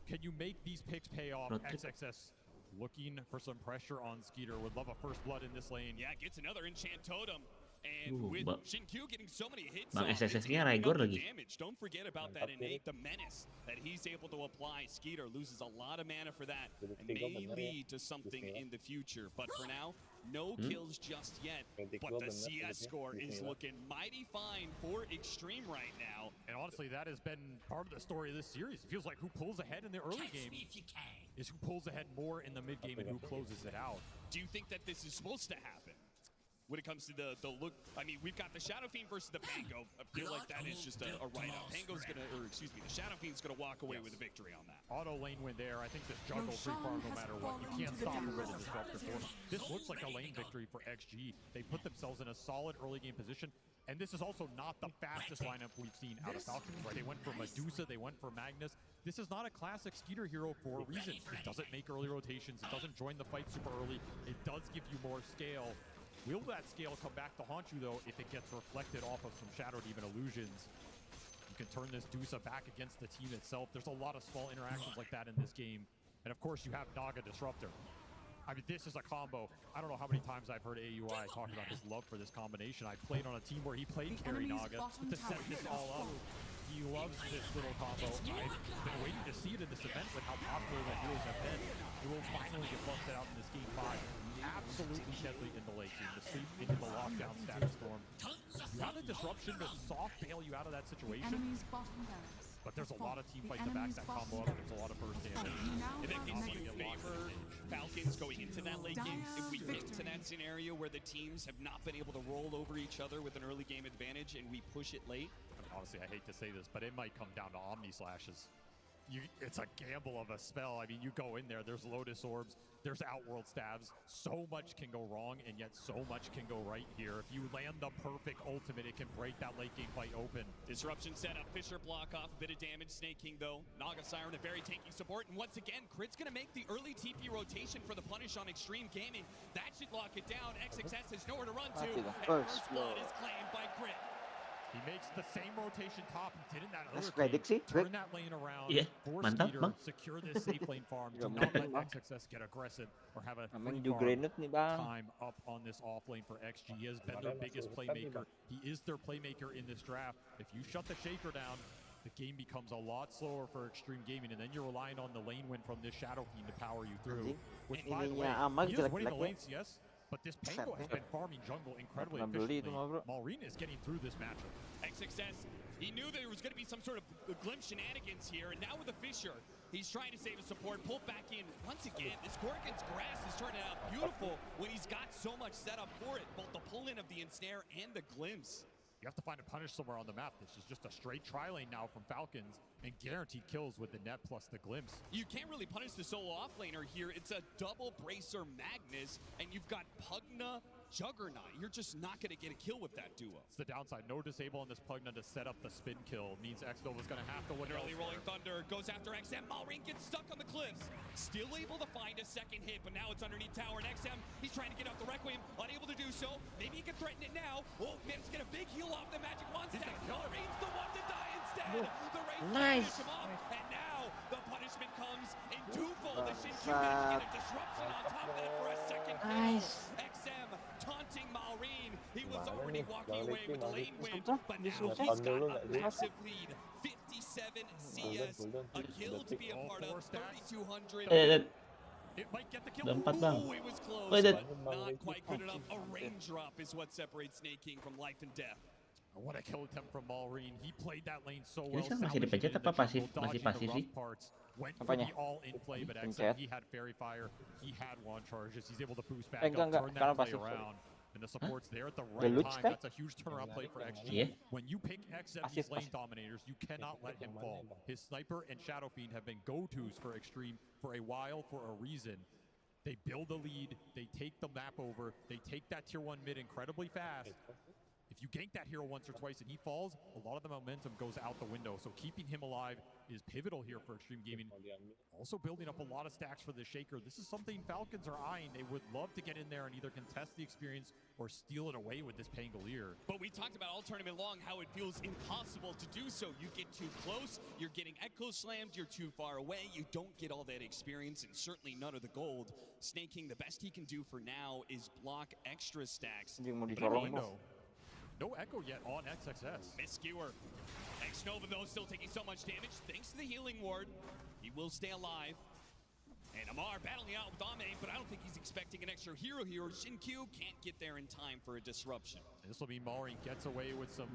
Can you make these picks pay off? Road trip. XXS looking for some pressure on Skeeter. Would love a first blood in this lane. Yeah, gets another enchant totem. And with Shinkyu getting so many hits Bang off, it's SSS-nya amping Raigor up the lagi. damage. Don't forget about that innate, the menace that he's able to apply. Skeeter loses a lot of mana for that and may lead to something in the future. But for now, no kills just yet. But the CS score is looking mighty fine for Extreme right now. And honestly, that has been part of the story of this series. It feels like who pulls ahead in the early game is who pulls ahead more in the mid game and who closes it out. Do you think that this is supposed to happen? When it comes to the look, I mean, we've got the Shadow Fiend versus the Pango. I feel like that is just a write-up. Pango's gonna, or excuse me, the Shadow Fiend's gonna walk away with a victory on that. Auto lane win there. I think this juggle free farm no matter what. You can't stop him with a disruptor force. This looks like a lane victory for XG. They put themselves in a solid early game position. And this is also not the fastest lineup we've seen out of Falcons, right? They went for Medusa, they went for Magnus. This is not a classic Skeeter hero for a reason. It doesn't make early rotations. It doesn't join the fight super early. It does give you more scale. Will that scale come back to haunt you, though, if it gets reflected off of some Shadow Demon illusions? You can turn this Dusa back against the team itself. There's a lot of small interactions like that in this game. And of course, you have Naga Disruptor. I mean, this is a combo. I don't know how many times I've heard AUI talk about his love for this combination. I played on a team where he played carry Naga to set this all up. He loves this little combo. I've been waiting to see it in this event with how popular the heroes have been. It will finally get busted out in this game 5. Absolutely deadly in the late game. The sleep into the lockdown status storm. You have the disruption to soft bail you out of that situation. But there's a lot of team fight to back that combo up. There's a lot of burst damage. And then can you favor Falcons going into that late game? If we get to that scenario where the teams have not been able to roll over each other with an early game advantage and we push it late? I mean, honestly, I hate to say this, but it might come down to Omni Slashes. It's a gamble of a spell. I mean, you go in there, there's Lotus Orbs, there's Outworld Stabs. So much can go wrong, and yet so much can go right here. If you land the perfect ultimate, it can break that late game fight open. Disruption setup, Fisher block off, a bit of damage, Snake King though. Naga Siren, a very tanky support, and once again, Crit's gonna make the early TP rotation for the punish on Extreme Gaming. That should lock it down. XXS has nowhere to run to, and first blood is claimed by Crit. He makes the same rotation top he did in that other prediksi, game. Turn that lane around, force mantap, Skeeter, Bang. secure this safe lane farm. Do not let XXS get aggressive or have a free Granite nih, Bang. time up on this off lane for XG. He has been their biggest playmaker. He is their playmaker in this draft. If you shut the Shaker down, the game becomes a lot slower for Extreme Gaming, and then you're relying on the lane win from this Shadow Fiend to power you through. Which, by the way, he is winning the lanes, yes, but this Pango has been farming jungle incredibly efficiently. Malrine is getting through this matchup. XXS, he knew there was going to be some sort of glimpse shenanigans here, and now with the Fisher, he's trying to save his support, pull back in. Once again, this Gorgon's grass is turning out beautiful when he's got so much set up for it, both the pull-in of the ensnare and the glimpse. You have to find a punish somewhere on the map. This is just a straight tri-lane now from Falcons, and guaranteed kills with the net plus the glimpse. You can't really punish the solo offlaner here. It's a double Bracer Magnus, and you've got Pugna Juggernaut. You're just not going to get a kill with that duo. It's the downside. No disable on this Pugna to set up the spin kill. Means X-Nova's going to have to win. Early Rolling Thunder goes after XM. Malrine gets stuck on the cliffs. Still able to find a second hit, but now it's underneath tower. And XM, he's trying to get off the Requiem. Unable to do so. Maybe he can threaten it now. Oh, man, he's get a big heal off the Magic Wand stack. Malrine's the one to die instead. The race Nice. finish him off. And now the punishment comes in twofold. The Shin-Q managed to get a disruption on top of that for a second kill. Nice. XM taunting Malrine. He was already walking away with the lane win, but now he's got a massive lead. 57 CS, a kill to be a part of, 3,200. It might get the kill. Ada 4 bang. Ooh, it was close, Oh, but not quite good enough. A raindrop is what separates Snake King from life and death. What a kill attempt from Malrine. He played that lane so well. Ini kan masih dipencet apa pasif? Masih pasif sih? Went for Apanya? the all in play, but Pencet. XM, he had Fairy Fire, he had wand charges, he's able to boost back Enggak, up, turn that sekarang play pasif. around, and the support's there at the The right Luch time. kan? That's a huge turnaround play for XG. Yeah. When you pick XM, Pasif, these lane pasif. dominators, you cannot let him fall. His Sniper and Shadow Fiend have been go-tos for Extreme for a while for a reason. They build a lead, they take the map over, they take that tier 1 mid incredibly fast. If you gank that hero once or twice and he falls, a lot of the momentum goes out the window. So keeping him alive is pivotal here for Extreme Gaming. Also building up a lot of stacks for the Shaker. This is something Falcons are eyeing. They would love to get in there and either contest the experience or steal it away with this Pangolier. But we talked about all tournament long how it feels impossible to do so. You get too close, you're getting echo slammed, you're too far away, you don't get all that experience and certainly none of the gold. Snake King, the best he can do for now is block extra stacks. No echo yet on XXS. Miss Skewer. X-Nova, though, still taking so much damage. Thanks to the healing ward, he will stay alive. And Amar battling out with Ame, but I don't think he's expecting an extra hero here. Shin-Q can't get there in time for a disruption. This will be Malrine gets away with some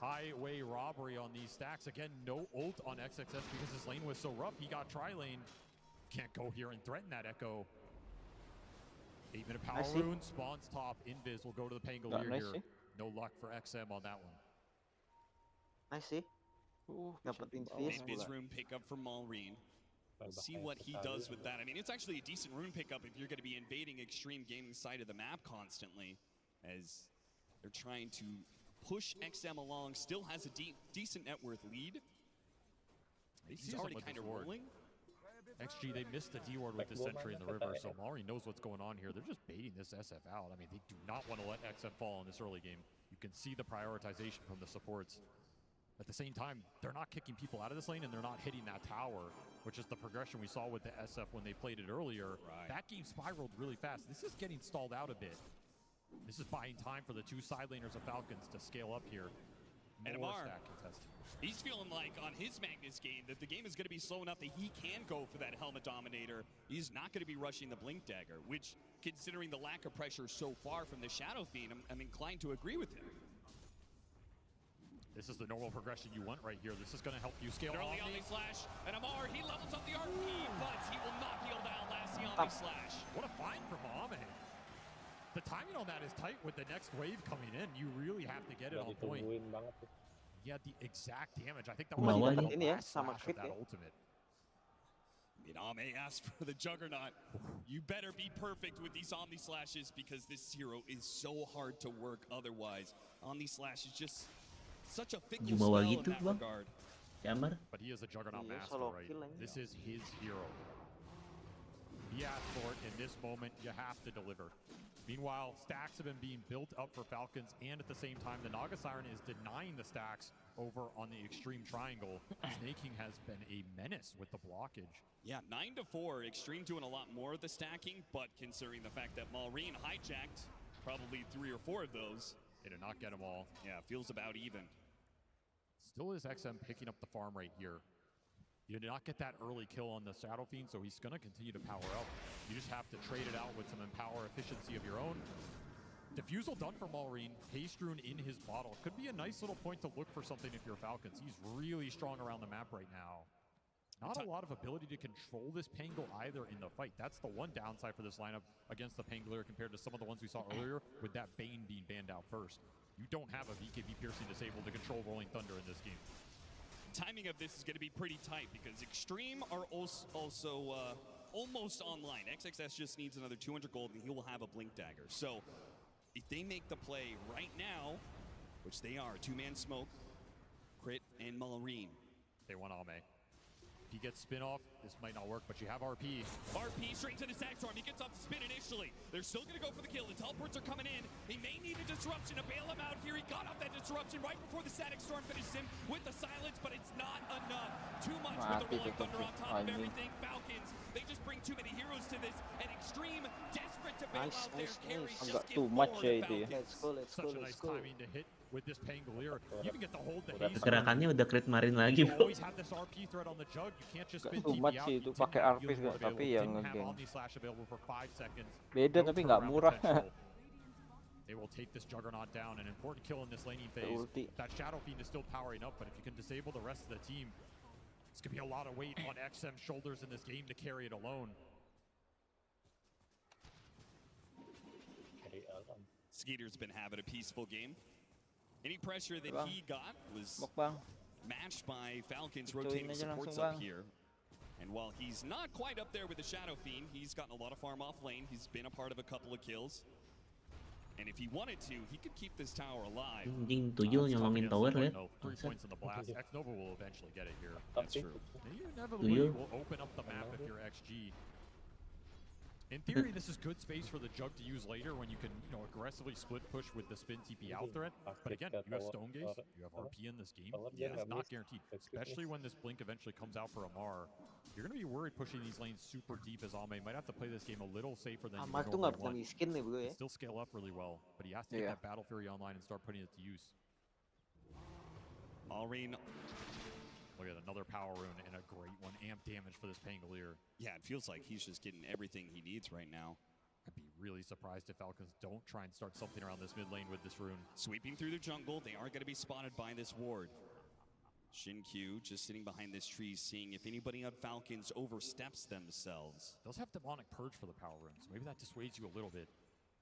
highway robbery on these stacks. Again, no ult on XXS because his lane was so rough. He got tri-lane. Can't go here and threaten that echo. 8-minute power rune, spawns top. Invis will go to the Pangolier here. No luck for XM on that one. Nice sih. Dapat invis. Invis rune pickup for Malrine. See what he does with that. I mean, it's actually a decent rune pickup if you're going to be invading Extreme Gaming side of the map constantly, as they're trying to push XM along. Still has a decent net worth lead. He's already kind of rolling. XG, they missed the D-ward with the Sentry in the river, so Malrine knows what's going on here. They're just baiting this SF out. I mean, they do not want to let XM fall in this early game. You can see the prioritization from the supports. At the same time, they're not kicking people out of this lane, and they're not hitting that tower, which is the progression we saw with the SF when they played it earlier. That game spiraled really fast. This is getting stalled out a bit. This is buying time for the two side laners of Falcons to scale up here. And More Amar, stack contesting. he's feeling like on his Magnus game that the game is going to be slow enough that he can go for that Helmet Dominator. He's not going to be rushing the Blink Dagger, which, considering the lack of pressure so far from the Shadow Fiend, I'm inclined to agree with him. This is the normal progression you want right here. This is going to help you scale Early Omni Slash, and Amar, he levels up the RP, but he will not be able to outlast the Omni Slash. What a find from Ame. The timing on that is tight with the next wave coming in. You really have to get it on point. He had the exact damage. I think that was the last slash of that ultimate. Ame asked for the Juggernaut. You better be perfect with these Omni Slashes because this hero is so hard to work otherwise. Omni Slash is just such a fickle spell in that regard. But he is a Juggernaut master, right? This is his hero. He asked for it in this moment. You have to deliver. Meanwhile, stacks have been being built up for Falcons, and at the same time, the Naga Siren is denying the stacks over on the extreme triangle. Snake King has been a menace with the blockage. Yeah, 9-4. Extreme doing a lot more of the stacking, but considering the fact that Maureen hijacked probably 3 or 4 of those. They did not get them all. Yeah, feels about even. Still is XM picking up the farm rate here. You did not get that early kill on the Shadow Fiend, so he's going to continue to power up. You just have to trade it out with some Empower efficiency of your own. Diffusal done for Maureen. Haste Rune in his bottle. Could be a nice little point to look for something if you're Falcons. He's really strong around the map right now. Not a lot of ability to control this Pangle either in the fight. That's the one downside for this lineup against the Pangolier compared to some of the ones we saw earlier with that Bane being banned out first. You don't have a VKB Piercing disabled to control Rolling Thunder in this game. Timing of this is going to be pretty tight because Extreme are also almost online. XXS just needs another 200 gold and he will have a Blink Dagger. So if they make the play right now, which they are, 2-man smoke, Crit and Maureen. They want Ame. If he gets spin off, this might not work, but you have RP. RP straight to the Static Storm. He gets off the spin initially. They're still going to go for the kill. The teleports are coming in. He may need a disruption to bail him out here. He got off that disruption right before the Static Storm finishes him with the silence, but it's not enough. Too much with the Rolling Thunder on top of everything. Falcons, they just bring too many heroes to this. And Extreme, desperate to bail out their carry. Just too much ya. Let's go. Such a nice timing to hit with this Pangolier. You even get to hold the haste. Gerakannya udah crit Marin lagi, You bro. always have this RP threat on the jug. You can't just spin Too TP much out. sih You itu didn't pakai have RP healing tapi available. yang Didn't have ngegeng. Omni Slash available for 5 seconds. Beda No tapi nggak turnaround murah. potential. They will take this Juggernaut down. An important kill in this laning phase. That Shadow Fiend is still powering up, but if you can disable the rest of the team, it's going to be a lot of weight on XM's shoulders in this game to carry it alone. Skeeter's been having a peaceful game. Any pressure that he got was matched by Falcons rotating supports up here. And while he's not quite up there with the Shadow Fiend, he's gotten a lot of farm off lane. He's been a part of a couple of kills. And if he wanted to, he could keep this tower alive. Anjing, tuyul nyolongin tower ya. 3 points in the blast. X-Nova will eventually get it here. That's true. You inevitably will open up the map if you're XG. In theory, this is good space for the Jug to use later when you can, aggressively split push with the spin TP out threat. But again, you have Stone Gaze, you have RP in this game. It's not guaranteed, especially when this Blink eventually comes out for Amar. You're going to be worried pushing these lanes super deep as Ame might have to play this game a little safer than you Amar tuh nggak normally bisa want. miskin nih bro ya. Still scale up really well, but he has to get that Battle Fury online and start putting it to use. Maureen. Look at another power rune and a great one. Amp damage for this Pangolier. Yeah, it feels like he's just getting everything he needs right now. I'd be really surprised if Falcons don't try and start something around this mid lane with this rune. Sweeping through the jungle, they are going to be spotted by this ward. Shin-Q just sitting behind this tree, seeing if anybody on Falcons oversteps themselves. Those have Demonic Purge for the power runes. Maybe that dissuades you a little bit,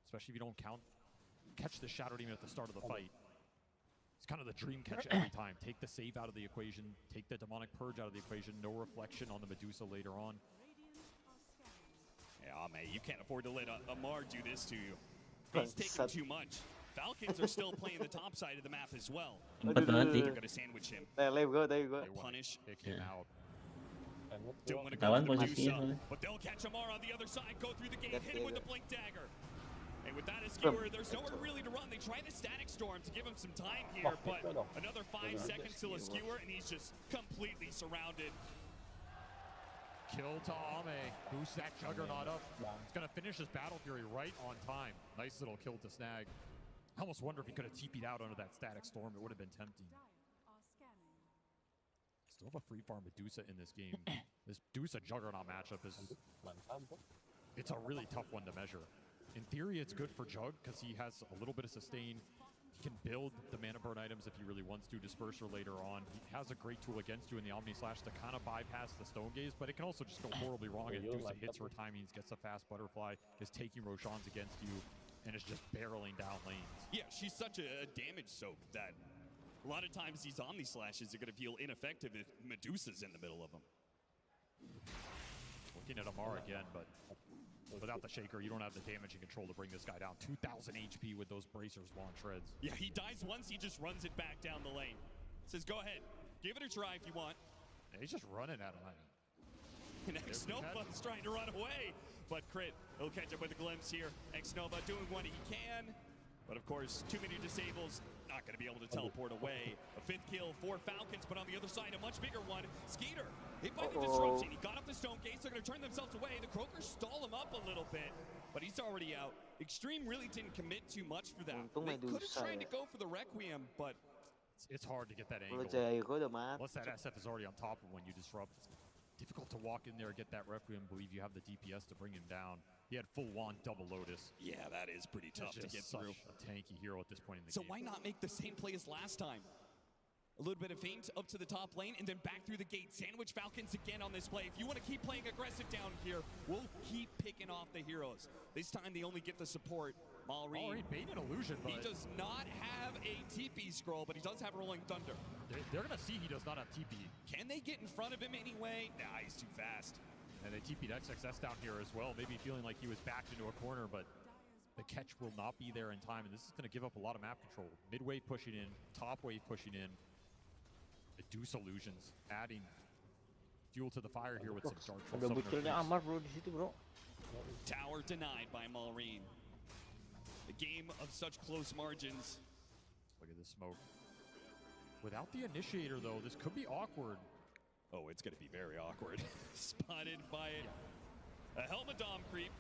especially if you don't catch the Shadow Demon at the start of the fight. It's kind of the dream catch every time. Take the save out of the equation, take the Demonic Purge out of the equation, no reflection on the Medusa later on. Yeah, man, you can't afford to let Amar do this to you. He's taking too much. Falcons are still playing the top side of the map as well. They're going to sandwich him. There you go. They punish. It came out. Don't want to go for the Medusa, but they'll catch Amar on the other side, go through the gate, hit him with the Blink Dagger. And with that as skewer, there's nowhere really to run. They try the Static Storm to give him some time here, but another 5 seconds till a skewer, and he's just completely surrounded. Kill to Ame. Boosts that Juggernaut up. It's going to finish his Battle Fury right on time. Nice little kill to snag. I almost wonder if he could have TP'd out under that Static Storm. It would have been tempting. Still have a free farm Medusa in this game. This Medusa Juggernaut matchup is... It's a really tough one to measure. In theory, it's good for Jug because he has a little bit of sustain. He can build the mana burn items if he really wants to, Disperser later on. He has a great tool against you in the Omni Slash to kind of bypass the Stone Gaze, but it can also just go horribly wrong and do some hits her timings, gets a fast butterfly, is taking Roshan's against you, and is just barreling down lanes. Yeah, she's such a damage soak that a lot of times these Omni Slashes are going to feel ineffective if Medusa's in the middle of them. looking at Amar again, but without the shaker, you don't have the damage and control to bring this guy down. 2,000 HP with those bracers while on shreds. Yeah, he dies once, he just runs it back down the lane. Says, go ahead, give it a try if you want. Yeah, he's just running at him. And X-Nova's trying to run away, but Crit, he'll catch up with a glimpse here. X-Nova doing what he can, but of course, too many disables, not going to be able to teleport away. A 5th kill for Falcons, but on the other side, a much bigger one. Skeeter, hit by the disruption. He got off the stone gates. They're going to turn themselves away. The Croakers stall him up a little bit, but he's already out. Extreme really didn't commit too much for that. They could have tried to go for the Requiem, but it's hard to get that angle. Unless that SF is already on top of when you disrupt. It's difficult to walk in there and get that Requiem, believe you have the DPS to bring him down. He had full wand double Lotus. Yeah, that is pretty tough to get through. A tanky hero at this point in the So game. why not make the same play as last time? A little bit of feint up to the top lane and then back through the gate. Sandwich Falcons again on this play. If you want to keep playing aggressive down here, we'll keep picking off the heroes. This time they only get the support. Malrine bait an illusion, but he does not have a TP scroll, but he does have Rolling Thunder. They're going to see he does not have TP. Can they get in front of him anyway? Nah, he's too fast. And they TP'd XXS down here as well, maybe feeling like he was backed into a corner, but the catch will not be there in time, and this is going to give up a lot of map control. Mid wave pushing in, top wave pushing in. The Deuce illusions, adding fuel to the fire here with some Dark Troll. Ada munculnya Amar bro di situ bro. Tower denied by Malrine. A game of such close margins. Look at this smoke. Without the initiator though, this could be awkward. Oh, it's going to be very awkward. Spotted by a Helmadom creep.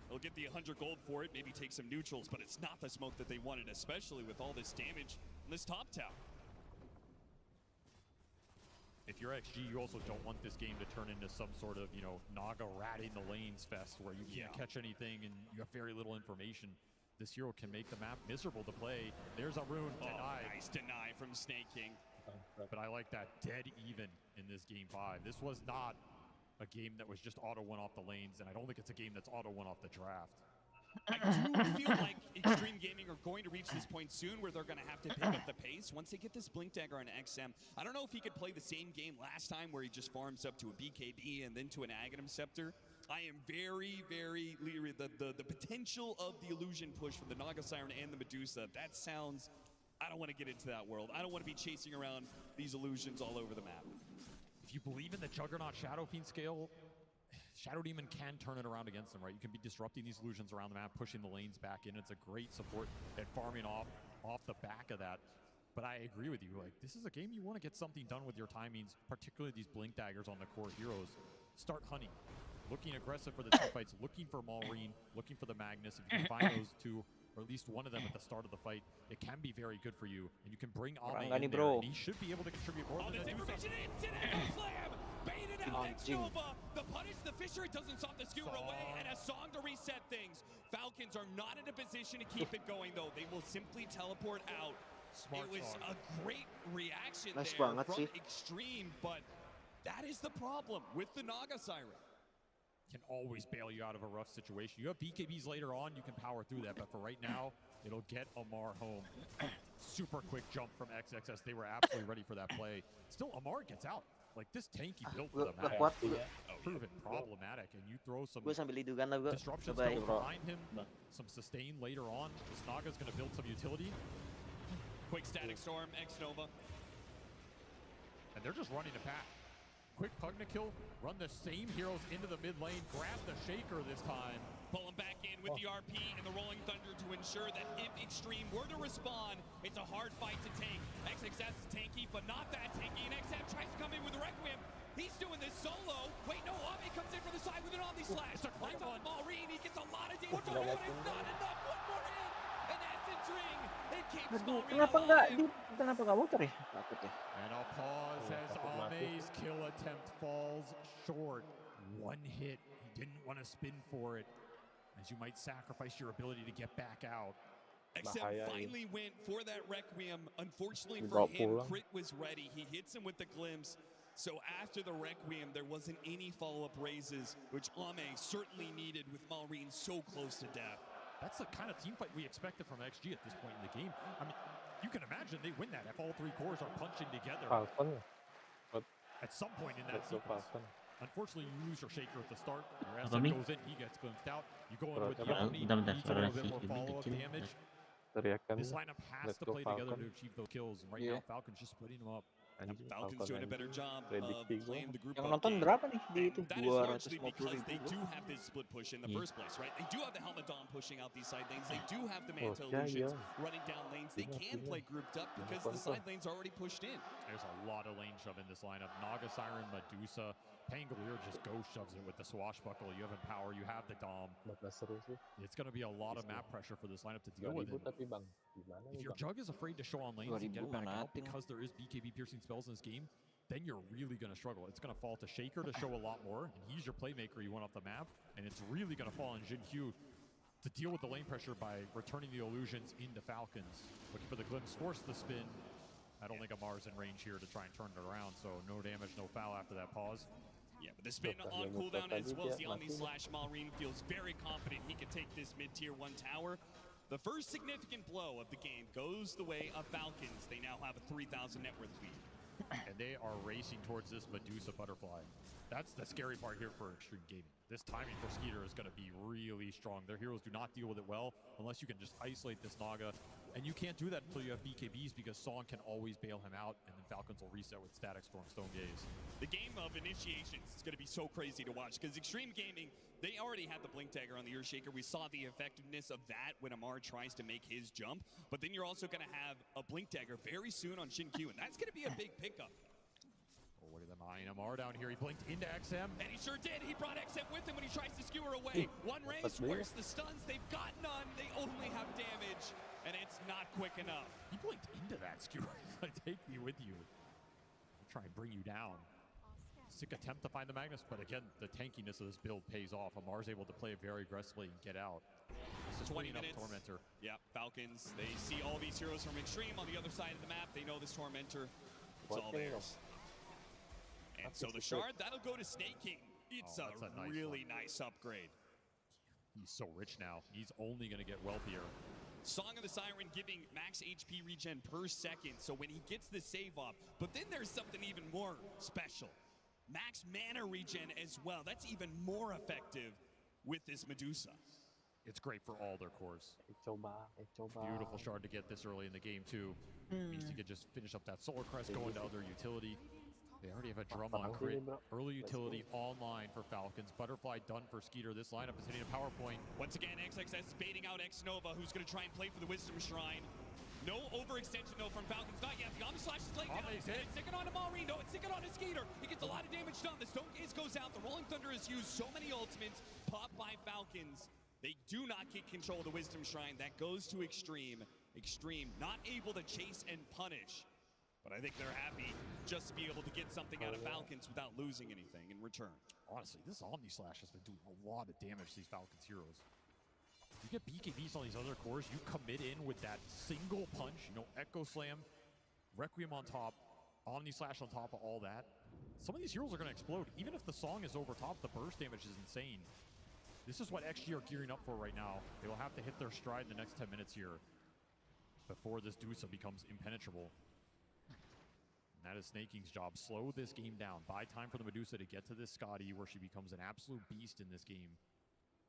They'll get the 100 gold for it, maybe take some neutrals, but it's not the smoke that they wanted, especially with all this damage on this top tower. If you're XG, you also don't want this game to turn into some sort of, Naga ratting the lanes fest where you can't catch anything and you have very little information. This hero can make the map miserable to play. There's a rune denied. Nice deny from Snake King. But I like that dead even in this game 5. This was not a game that was just auto one off the lanes, and I don't think it's a game that's auto one off the draft. I do feel like Extreme Gaming are going to reach this point soon where they're going to have to pick up the pace. Once they get this Blink Dagger on XM, I don't know if he could play the same game last time where he just farms up to a BKB and then to an Aghanim Scepter. I am very, very leery. The potential of the illusion push from the Naga Siren and the Medusa, that sounds... I don't want to get into that world. I don't want to be chasing around these illusions all over the map. If you believe in the Juggernaut Shadow Fiend scale, Shadow Demon can turn it around against them, right? You can be disrupting these illusions around the map, pushing the lanes back in. It's a great support at farming off the back of that. But I agree with you. Like, this is a game you want to get something done with your timings, particularly these Blink Daggers on the core heroes. Start hunting. Looking aggressive for the team fights, looking for Malrine, looking for the Magnus. If you can find those two, or at least one of them at the start of the fight, it can be very good for you. And you can bring Ame in there, and he should be able to contribute more than this information instant Echo Slam! Baited out X-Nova! The punish, the Fisher, it doesn't stop the skewer away, and a song to reset things. Falcons are not in a position to keep it going, though. They will simply teleport out. Smart it was song. a great reaction Nice there banget from sih. Extreme, but that is the problem with the Naga Siren. Can always bail you out of a rough situation. You have BKBs later on, you can power through that, but for right now, it'll get Amar home. Super quick jump from XXS. They were absolutely ready for that play. Still, Amar gets out. Like, this tanky built for the map. kuat bro. Proven problematic, and you throw some Gue sambil lidukan lah bro. disruptions Bye bro. behind him, some sustain later on. This Naga's going to build some utility. Quick static storm, X-Nova. And they're just running a pack. Quick Pugna kill, run the same heroes into the mid lane, grab the Shaker this time. Pull him back in with the RP and the Rolling Thunder to ensure that if Extreme were to respond, it's a hard fight to take. XXS is tanky, but not that tanky, and XM tries to come in with a Requiem. He's doing this solo. Wait, no, Ame comes in from the side with an Omni Slash. It's a great one. Malrine, he gets a lot of damage on him, but it's not enough. One more in, and Essence Ring. It keeps Aduh, Malrine kenapa nggak muter ya? Takut ya. And I'll pause as Ame's kill attempt falls short. One hit, he didn't want to spin for it, as you might sacrifice your ability to get back out. XM finally went for that Requiem. Unfortunately for him, Crit was ready. He hits him with the glimpse. So after the Requiem, there wasn't any follow-up raises, which Ame certainly needed with Malrine so close to death. That's the kind of team fight we expected from XG at this point in the game. I mean, you can imagine they win that if all three cores are punching together Falcon. at some point in that sequence. Unfortunately, you lose your Shaker at the start. Your Apa, SF Mi? goes in, he gets glimpsed out. You go in with the Bentar, Omni, bentar, needs a suara little bit si more Yumi follow-up kecil. damage. teriakan This lineup has let's to go play together Falcon. to achieve those kills. And right Yeah. now, Falcon's just splitting them up. Anjing Falcons doing a better job of prediksi gua. playing the group Yang up nonton game. berapa nih di itu? And that is largely 250 because they ribu. do have this split push in the Yeah. first place, right? They do have the Helmet Dawn pushing out these side lanes. They do have the Oh, Manta yeah, Illusions yeah. running down lanes. They can play grouped up because the side lanes are already pushed in. There's a lot of lane shove in this lineup. Naga, Siren, Medusa. Pangolier just ghost shoves it with the swashbuckle. You have Empower, you have the Dom. Bakal seru sih. It's going to be a lot of map pressure for this lineup to deal with 2000 it. tapi Bang, gimana If nih your Bang? Jug is afraid to show on lanes and get 2000 back out nothing. because there is BKB piercing spells in this game, then you're really going to struggle. It's going to fall to Shaker to show a lot more, and he's your playmaker you want off the map, and it's really going to fall on Jin Q to deal with the lane pressure by returning the illusions into Falcons. Looking for the glimpse, force the spin. I don't think Amar's in range here to try and turn it around, so no damage, no foul after that pause. Yeah, but the spin on cooldown as well as the Omni slash Malrine feels very confident he can take this mid-tier 1 tower. The first significant blow of the game goes the way of Falcons. They now have a 3,000 net worth lead. And they are racing towards this Medusa butterfly. That's the scary part here for Extreme Gaming. This timing for Skeeter is going to be really strong. Their heroes do not deal with it well unless you can just isolate this Naga. And you can't do that until you have BKBs because Song can always bail him out, and then Falcons will reset with Static Storm, Stone Gaze. The game of initiations is going to be so crazy to watch because Extreme Gaming, they already had the Blink Dagger on the Earthshaker. We saw the effectiveness of that when Amar tries to make his jump. But then you're also going to have a Blink Dagger very soon on Shin Q, and that's going to be a big pickup. Oh, look at the Mayan Amar down here. He blinked into XM. And he sure did. He brought XM with him when he tries to skewer away. One raise, where's the stuns? They've got none. They only have damage, and it's not quick enough. He blinked into that skewer. He's like, take me with you. I'll try and bring you down. Sick attempt to find the Magnus, but again, the tankiness of this build pays off. Amar's able to play it very aggressively and get out. This is 20 minutes. Tormentor. Yeah, Falcons, they see all these heroes from Extreme on the other side of the map. They know this Tormentor. It's all theirs. And so the Shard, that'll go to Snake King. It's a nice really nice upgrade. He's so rich now. He's only going to get wealthier. Song of the Siren giving max HP regen per second, so when he gets the save off. But then there's something even more special. Max mana regen as well. That's even more effective with this Medusa. It's great for all their cores. Coba. Beautiful Shard to get this early in the game, too. Means he could just finish up that Solar Crest, go into other utility. They already have a drum on crit. Early utility online for Falcons. Butterfly done for Skeeter. This lineup is hitting a power point. Once again, XXS baiting out X-Nova, who's going to try and play for the Wisdom Shrine. No overextension, though, from Falcons. Not yet. The Omni Slash is laying down. It's sticking on to Malrine. No, it's sticking on to Skeeter. He gets a lot of damage done. The Stone Gaze goes out. The Rolling Thunder is used. So many ultimates popped by Falcons. They do not get control of the Wisdom Shrine. That goes to Extreme. Extreme not able to chase and punish. But I think they're happy just to be able to get something out of Falcons without losing anything in return. Honestly, this Omni Slash has been doing a lot of damage to these Falcons heroes. You get BKBs on these other cores, you commit in with that single punch, you know, Echo Slam, Requiem on top, Omni Slash on top of all that. Some of these heroes are going to explode. Even if the song is over top, the burst damage is insane. This is what XG are gearing up for right now. They will have to hit their stride in the next 10 minutes here before this Dusa becomes impenetrable. And that is Snake King's job. Slow this game down. Buy time for the Medusa to get to this Scotty where she becomes an absolute beast in this game.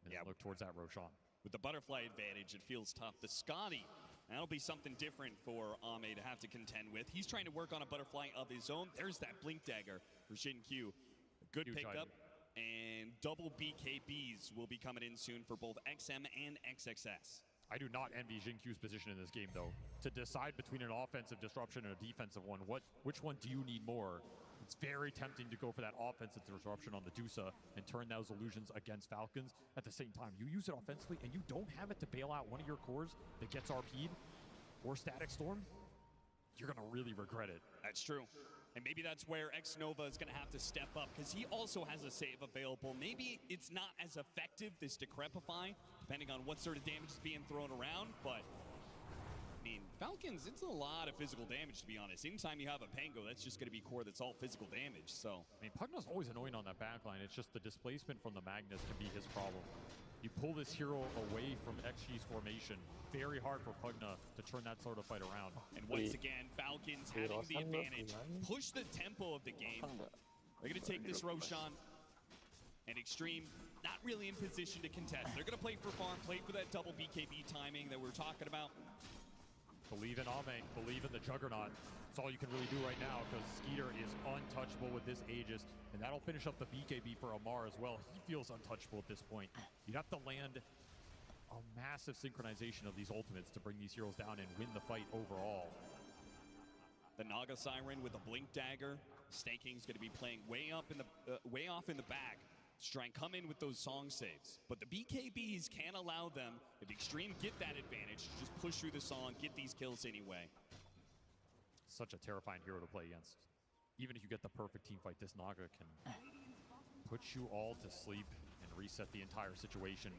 And look towards that Roshan. With the butterfly advantage, it feels tough. The Scotty, that'll be something different for Ame to have to contend with. He's trying to work on a butterfly of his own. There's that Blink Dagger for Shin Q. A good pickup. And double BKBs will be coming in soon for both XM and XXS. I do not envy Jin Q's position in this game, though. To decide between an offensive disruption and a defensive one, which one do you need more? It's very tempting to go for that offensive disruption on the Dusa and turn those illusions against Falcons. At the same time, you use it offensively and you don't have it to bail out one of your cores that gets RP'd or Static Storm, you're going to really regret it. That's true. And maybe that's where X-Nova is going to have to step up because he also has a save available. Maybe it's not as effective, this Decrepify, depending on what sort of damage is being thrown around, but I mean, Falcons, it's a lot of physical damage, to be honest. Anytime you have a Pango, that's just going to be core that's all physical damage, so. I mean, Pugna's always annoying on that backline. It's just the displacement from the Magnus can be his problem. You pull this hero away from XG's formation. Very hard for Pugna to turn that sort of fight around. And once again, Falcons having the advantage. Push the tempo of the game. They're going to take this Roshan. And Extreme not really in position to contest. They're going to play for farm, play for that double BKB timing that we were talking about. Believe in Ame, believe in the Juggernaut. That's all you can really do right now because Skeeter is untouchable with this Aegis, and that'll finish up the BKB for Amar as well. He feels untouchable at this point. You'd have to land a massive synchronization of these ultimates to bring these heroes down and win the fight overall. The Naga Siren with a Blink Dagger. Snaking's going to be playing way off in the back to try and come in with those song saves. But the BKBs can't allow them, if Extreme get that advantage, to just push through the song, get these kills anyway. Such a terrifying hero to play against. Even if you get the perfect team fight, this Naga can put you all to sleep and reset the entire situation.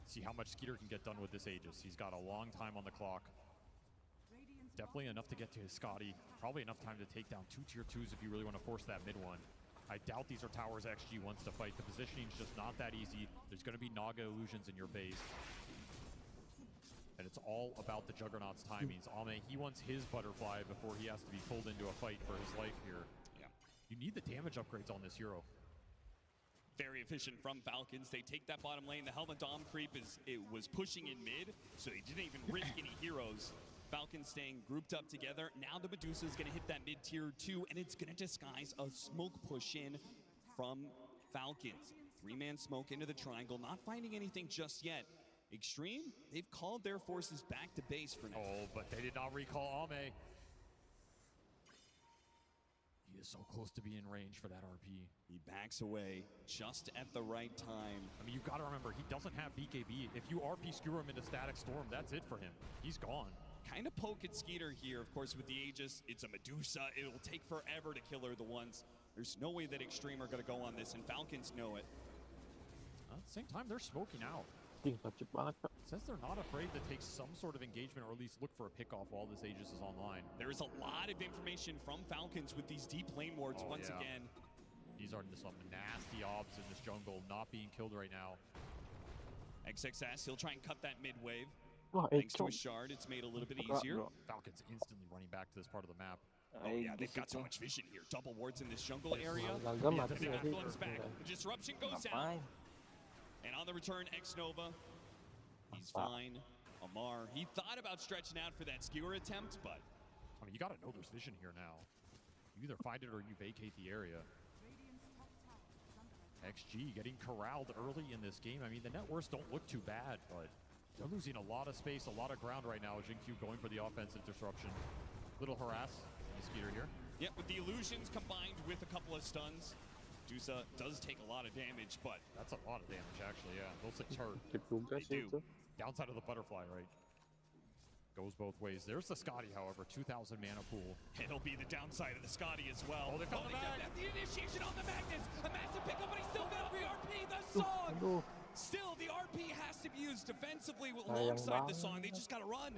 See how much Skeeter can get done with this Aegis. He's got a long time on the clock. Definitely enough to get to his Scotty. Probably enough time to take down 2 tier 2s if you really want to force that mid one. I doubt these are towers XG wants to fight. The positioning's just not that easy. There's going to be Naga illusions in your face. And it's all about the Juggernaut's timings. Ame, he wants his butterfly before he has to be pulled into a fight for his life here. Yeah. You need the damage upgrades on this hero. Very efficient from Falcons. They take that bottom lane. The Helmet Dom creep was pushing in mid, so they didn't even risk any heroes. Falcons staying grouped up together. Now the Medusa is going to hit that mid tier 2, and it's going to disguise a smoke push in from Falcons. 3-man smoke into the triangle, not finding anything just yet. Extreme, they've called their forces back to base for now. Oh, but they did not recall Ame. He is so close to being in range for that RP. He backs away just at the right time. I mean, you've got to remember, he doesn't have BKB. If you RP skewer him into Static Storm, that's it for him. He's gone. Kind of poke at Skeeter here. Of course, with the Aegis, it's a Medusa. It'll take forever to kill her the once. There's no way that Extreme are going to go on this, and Falcons know it. At the same time, they're smoking out. Since they're not afraid to take some sort of engagement or at least look for a pickoff while this Aegis is online. There is a lot of information from Falcons with these deep lane wards once again. These are some nasty obs in this jungle, not being killed right now. XXS, he'll try and cut that mid wave. Thanks to a shard, it's made a little bit easier. Falcons instantly running back to this part of the map. Oh yeah, they've got so much vision here. Double wards in this jungle area. Back. The disruption goes out. And on the return, X-Nova, he's fine. Amar, he thought about stretching out for that skewer attempt, but... I mean, you gotta know there's vision here now. You either find it or you vacate the area. XG getting corralled early in this game. I mean, the net worths don't look too bad, but they're losing a lot of space, a lot of ground right now. Jinq going for the offensive disruption. Little harass in the Skeeter here. Yep, with the illusions combined with a couple of stuns, Medusa does take a lot of damage, but... That's a lot of damage, actually, yeah. Those things hurt. They do. Downside of the butterfly, right? Goes both ways. There's the Scotty, however, 2,000 mana pool. It'll be the downside of the Scotty as well. Oh, they found the mag! The initiation on the Magnus! A massive pickup, but he's still gonna re-RP the song! Still, the RP has to be used defensively alongside the song. They just gotta run.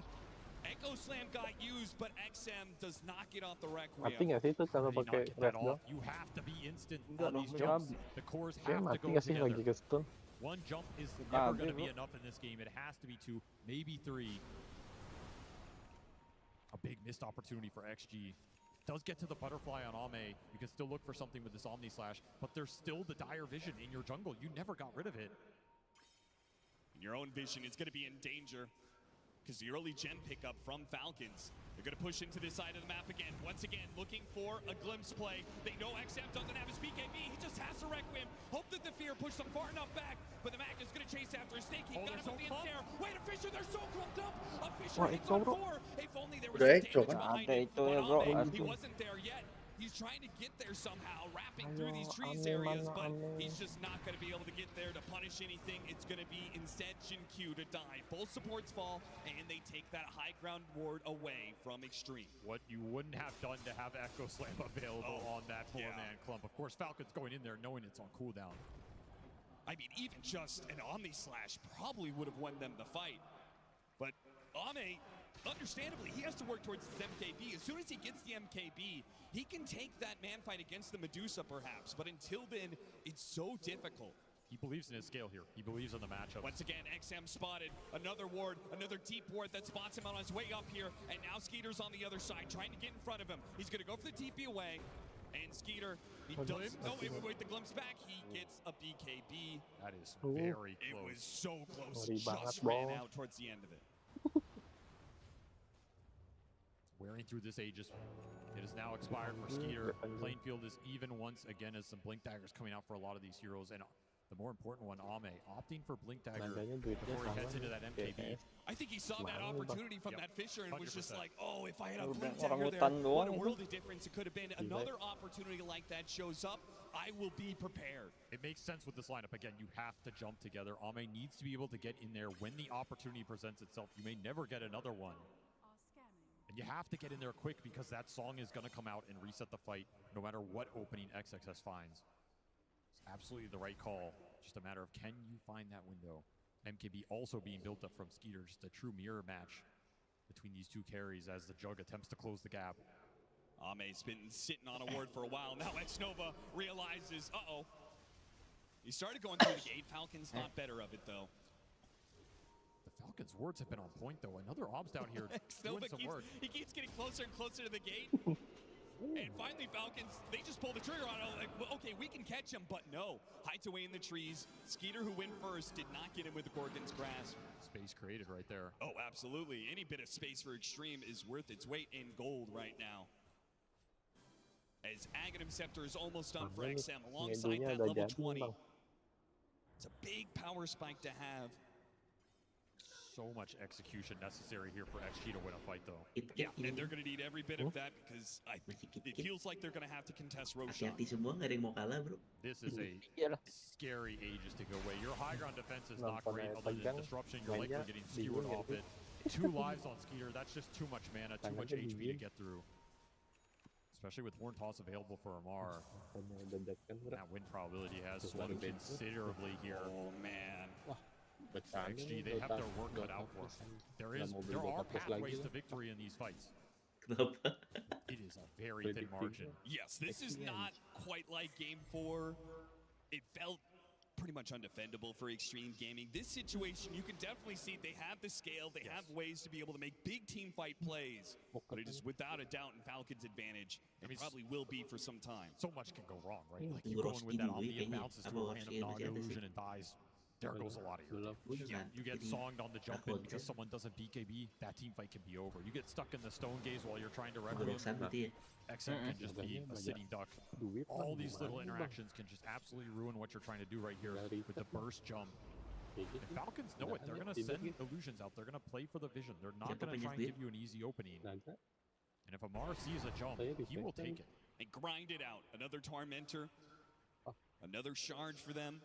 Echo Slam got used, but XM does not get off the Requiem. Mati nggak sih itu kalau pakai red dot? You have to be instant on these jumps. The cores have to go nggak sih together. lagi ke stun? One jump is never going to be enough in this game. It has to be 2, maybe 3. A big missed opportunity for XG. Does get to the butterfly on Ame. You can still look for something with this Omni Slash, but there's still the dire vision in your jungle. You never got rid of it. Your own vision is going to be in danger because the early gen pickup from Falcons. They're going to push into this side of the map again. Once again, looking for a glimpse play. They know XM doesn't have his BKB. He just has a Requiem. Hope that the Fear pushed them far enough back, but the Magnus is going to chase after a Snake. He got him with the ensnare. Wait, a Fisher, they're so clumped up. A Fisher hits on 4. If only there was some damage behind it. But he wasn't there yet. He's trying to get there somehow, wrapping through these trees areas, but he's just not going to be able to get there to punish anything. It's going to be instead Jinq to die. Both supports fall, and they take that high ground ward away from Extreme. What you wouldn't have done to have Echo Slam available on that 4-man clump. Of course, Falcon's going in there knowing it's on cooldown. I mean, even just an Omni Slash probably would have won them the fight. But Ame, understandably, he has to work towards his MKB. As soon as he gets the MKB, he can take that man fight against the Medusa, perhaps. But until then, it's so difficult. He believes in his scale here. He believes in the matchup. Once again, XM spotted. Another ward, another deep ward that spots him on his way up here. And now Skeeter's on the other side, trying to get in front of him. He's going to go for the TP away. And Skeeter He does. No, wait, the glimpse back. He gets a BKB. That is very close. It was so close. Sorry Just banget, ran bos. out towards the end of it. Wearing through this Aegis. It is now expired for Skeeter. Playing field is even once again as some Blink Daggers coming out for a lot of these heroes. And the more important one, Ame, opting for Blink Dagger before he heads into that MKB. I think he saw that opportunity from that Fisher and was just 100%. like, oh, if I had a Blink Orang Dagger there, hutan doang what a itu. world of difference it could have been. Another opportunity like that shows up, I will be prepared. It makes sense with this lineup. Again, you have to jump together. Ame needs to be able to get in there when the opportunity presents itself. You may never get another one. And you have to get in there quick because that song is going to come out and reset the fight no matter what opening XXS finds. It's absolutely the right call. Just a matter of can you find that window. MKB also being built up from Skeeter. Just a true mirror match between these two carries as the Jug attempts to close the gap. Ame's been sitting on a ward for a while. Now X-Nova realizes, uh-oh. He started going through the gate. Falcon's not better of it, though. The Falcons' wards have been on point, though. Another obs down here doing some work. He keeps getting closer and closer to the gate. And finally, Falcons, they just pull the trigger on it. Like, well, okay, we can catch him, but no. Hides away in the trees. Skeeter, who went first, did not get him with the Gorgon's grasp. Space created right there. Oh, absolutely. Any bit of space for Extreme is worth its weight in gold right now. As Aghanim Scepter is almost done for XM alongside that level 20. It's a big power spike to have. So much execution necessary here for XG to win a fight, though. Yeah, and they're going to need every bit of that because it feels like they're going to have to contest Roshan. Hati-hati semua, nggak ada yang mau kalah, bro. This is a scary Aegis to go away. Your high ground defense is not great. Other than disruption, you're likely getting skewered off it. 2 lives on Skeeter, that's just too much mana, too much HP to get through. Especially with Horn Toss available for Amar. That win probability has swung considerably here. Oh, man. XG, they have their work cut out for them. There are pathways to victory in these fights. It is a very thin margin. Yes, this is not quite like Game 4. It felt pretty much undefendable for Extreme Gaming. This situation, you can definitely see they have the scale, they have ways to be able to make big team fight plays, but it is without a doubt in Falcon's advantage. It probably will be for some time. So much can go wrong, right? Like you go in with that Omni and bounces to a random Naga illusion and dies. There goes a lot of your team. Yeah, you get songed on the jump in because someone doesn't BKB, that team fight can be over. You get stuck in the stone gaze while you're trying to requiem. XM can just be a sitting duck. All these little interactions can just absolutely ruin what you're trying to do right here with the burst jump. And Falcons know it. They're going to send illusions out. They're going to play for the vision. They're not going to try and give you an easy opening. And if Amar sees a jump, he will take it. And grind it out. Another Tormentor. Another Shard for them.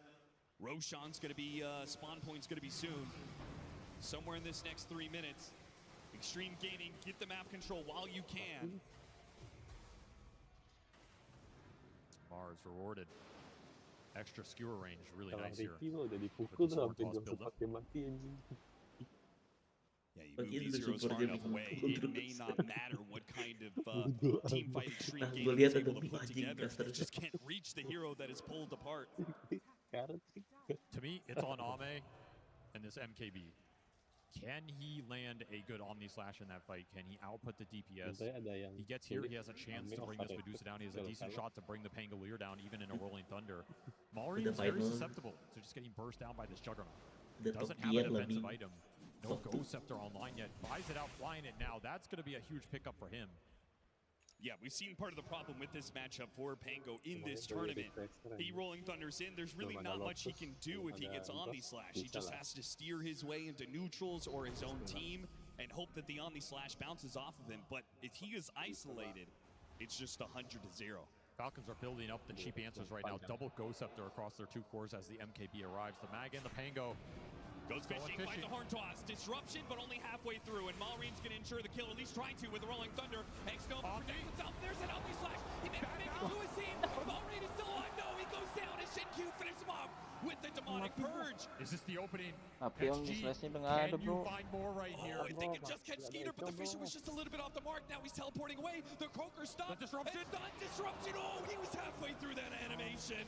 Roshan's going to be, spawn point's going to be soon. Somewhere in this next 3 minutes. Extreme Gaming, get the map control while you can. Amar is rewarded. Extra skewer range, really nice here. Udah dipukul tuh sampai jam 4 mati anjing. Yeah, you move these heroes far enough away, it may not matter what kind of team fight Extreme Gaming is able to put together. You just can't reach the hero that is pulled apart. To me, it's on Ame and this MKB. Can he land a good Omni Slash in that fight? Can he output the DPS? He gets here, he has a chance to bring this Medusa down. He has a decent shot to bring the Pangolier down, even in a Rolling Thunder. Malrine is very susceptible to just getting burst down by this Juggernaut. Doesn't have a defensive item. No Ghost Scepter online yet. Buys it out, flying it now. That's going to be a huge pickup for him. Yeah, we've seen part of the problem with this matchup for Pango in this tournament. He Rolling Thunders in. There's really not much he can do if he gets Omni Slash. He just has to steer his way into neutrals or his own team and hope that the Omni Slash bounces off of him. But if he is isolated, it's just 100-0. Falcons are building up the cheap answers right now. Double Ghost Scepter across their 2 cores as the MKB arrives. The Mag and the Pango. Goes fishing, finds the Horn Toss. Disruption, but only halfway through. And Malrine's going to ensure the kill, at least trying to with the Rolling Thunder. X-Nova protects himself. There's an Omni Slash. He may make it to his team. Malrine is still on. No, he goes down. And Shin-Q finishes him off with the Demonic Purge. Is this the opening? XG, can you find more right here? Oh, if they could just catch Skeeter, but the Fisher was just a little bit off the mark. Now he's teleporting away. The Croaker stopped. The disruption. It's not disruption. Oh, he was halfway through that animation.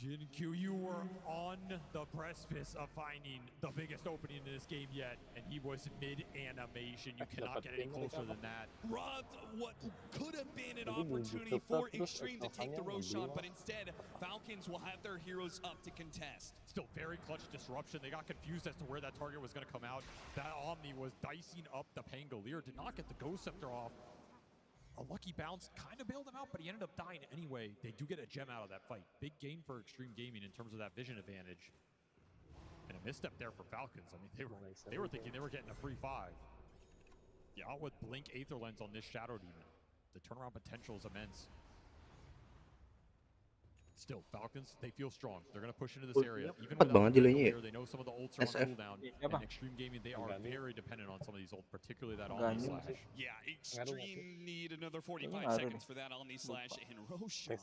Jin-Q, you were on the precipice of finding the biggest opening in this game yet, and he was mid-animation. You cannot get any closer than that. Robbed what could have been an opportunity for Extreme to take the Roshan, but instead, Falcons will have their heroes up to contest. Still very clutch disruption. They got confused as to where that target was going to come out. That Omni was dicing up the Pangolier, did not get the Ghost Scepter off. A lucky bounce kind of bailed him out, but he ended up dying anyway. They do get a gem out of that fight. Big gain for Extreme Gaming in terms of that vision advantage. And a misstep there for Falcons. I mean, they were thinking they were getting a free 5. Yeah, out with Blink Aether Lens on this Shadow Demon. The turnaround potential is immense. Still, Falcons, they feel strong. They're going to push into this area. Even without the they know some of the ults are on cooldown. And Extreme Gaming, they are very dependent on some of these ults, particularly that Omni Slash. Yeah, Extreme need another 45 seconds for that Omni Slash and Roshan.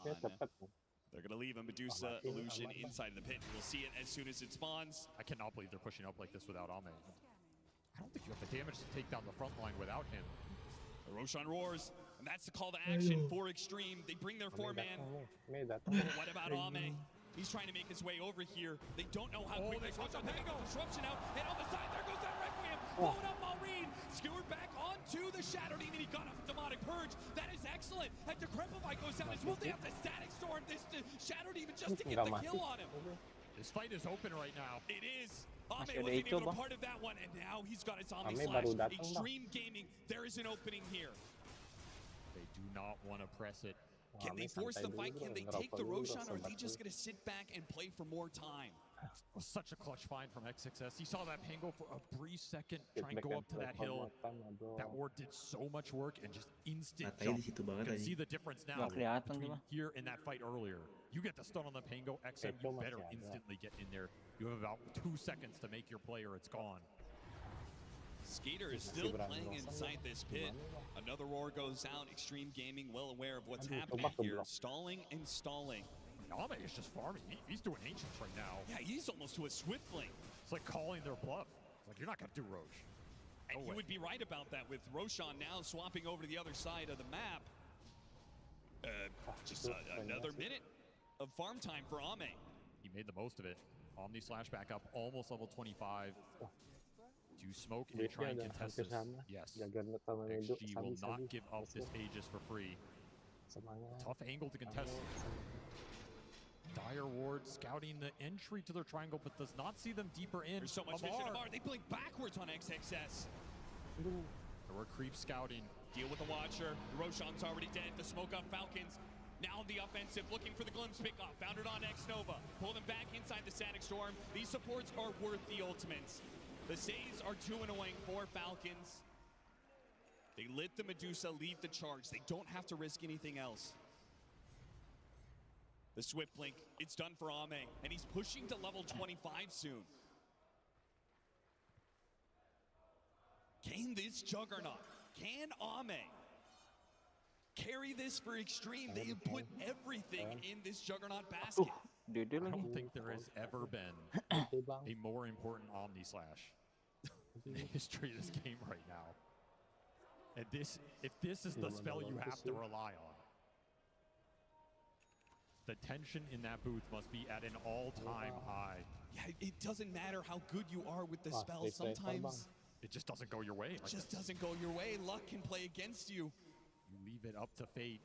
They're going to leave a Medusa illusion inside the pit. We'll see it as soon as it spawns. I cannot believe they're pushing up like this without Ame. I don't think you have the damage to take down the front line without him. Roshan roars, and that's the call to action for Extreme. They bring their 4-man. What about Ame? He's trying to make his way over here. They don't know how quick they switch up. They go disruption out, and on the side, there goes that Requiem. Blowing up Maureen. Skewered back onto the Shadow Demon. He got off a Demonic Purge. That is excellent. And Decrepify goes down as well. They have the Static Storm. This Shadow Demon just to get the kill on him. This fight is open right now. It is. Ame wasn't even a part of that one, and now he's got his Omni Slash. Extreme Gaming, there is an opening here. They do not want to press it. Can they force the fight? Can they take the Roshan, or are they just going to sit back and play for more time? It was such a clutch find from XXS. He saw that Pango for a brief second, try and go up to that hill. That ward did so much work and just instant jump. You can see the difference now between here and that fight earlier. You get the stun on the Pango, XM, you better instantly get in there. You have about 2 seconds to make your play or it's gone. Skater is still playing inside this pit. Another roar goes out. Extreme Gaming well aware of what's happening here. Stalling and stalling. Ame is just farming. He's doing Ancients right now. Yeah, he's almost to a Swiftling. It's like calling their bluff. It's like, you're not going to do Roche. And you would be right about that with Roshan now swapping over to the other side of the map. Just another minute of farm time for Ame. He made the most of it. Omni Slash back up, almost level 25. Do smoke and try and contest this. Yes. XG will not give up this Aegis for free. Tough angle to contest. Dire Ward scouting the entry to their triangle, but does not see them deeper in. There's so much vision of They blink backwards on XXS. There were creeps scouting. Deal with the Watcher. Roshan's already dead. The smoke up Falcons. Now on the offensive, looking for the glimpse pickoff. Found it on X-Nova. Pull them back inside the Static Storm. These supports are worth the ultimates. The saves are too annoying for Falcons. They let the Medusa lead the charge. They don't have to risk anything else. The Swift Blink, it's done for Ame, and he's pushing to level 25 soon. Can this Juggernaut, can Ame carry this for Extreme? They have put everything in this Juggernaut basket. I don't think there has ever been a more important Omni Slash in the history of this game right now. And if this is the spell you have to rely on, the tension in that booth must be at an all-time high. Yeah, it doesn't matter how good you are with the spell. Sometimes it just doesn't go your way. It just doesn't go your way. Luck can play against you. You leave it up to fate.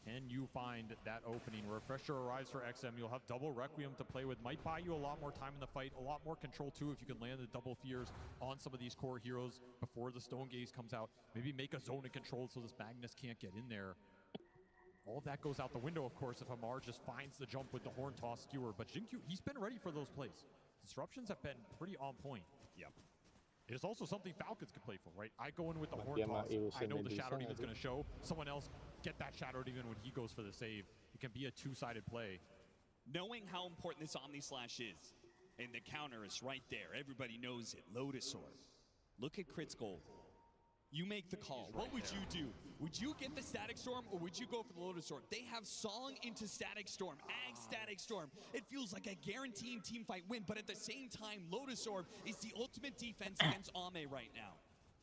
Can you find that opening? Refresher arrives for XM. You'll have double Requiem to play with. Might buy you a lot more time in the fight, a lot more control too if you can land the double fears on some of these core heroes before the Stone Gaze comes out. Maybe make a zone of control so this Magnus can't get in there. All of that goes out the window, of course, if Amar just finds the jump with the Horn Toss Skewer. But Jin-Q, he's been ready for those plays. Disruptions have been pretty on point. Yep. It is also something Falcons could play for, right? I go in with the Horn Toss. I know the Shadow Demon's going to show. Someone else get that Shadow Demon when he goes for the save. It can be a two-sided play. Knowing how important this Omni Slash is, and the counter is right there. Everybody knows it. Lotus Orb. Look at Crit's gold. You make the call. What would you do? Would you get the Static Storm or would you go for the Lotus Orb? They have Song into Static Storm, Ag Static Storm. It feels like a guaranteed teamfight win, but at the same time, Lotus Orb is the ultimate defense against Ame right now.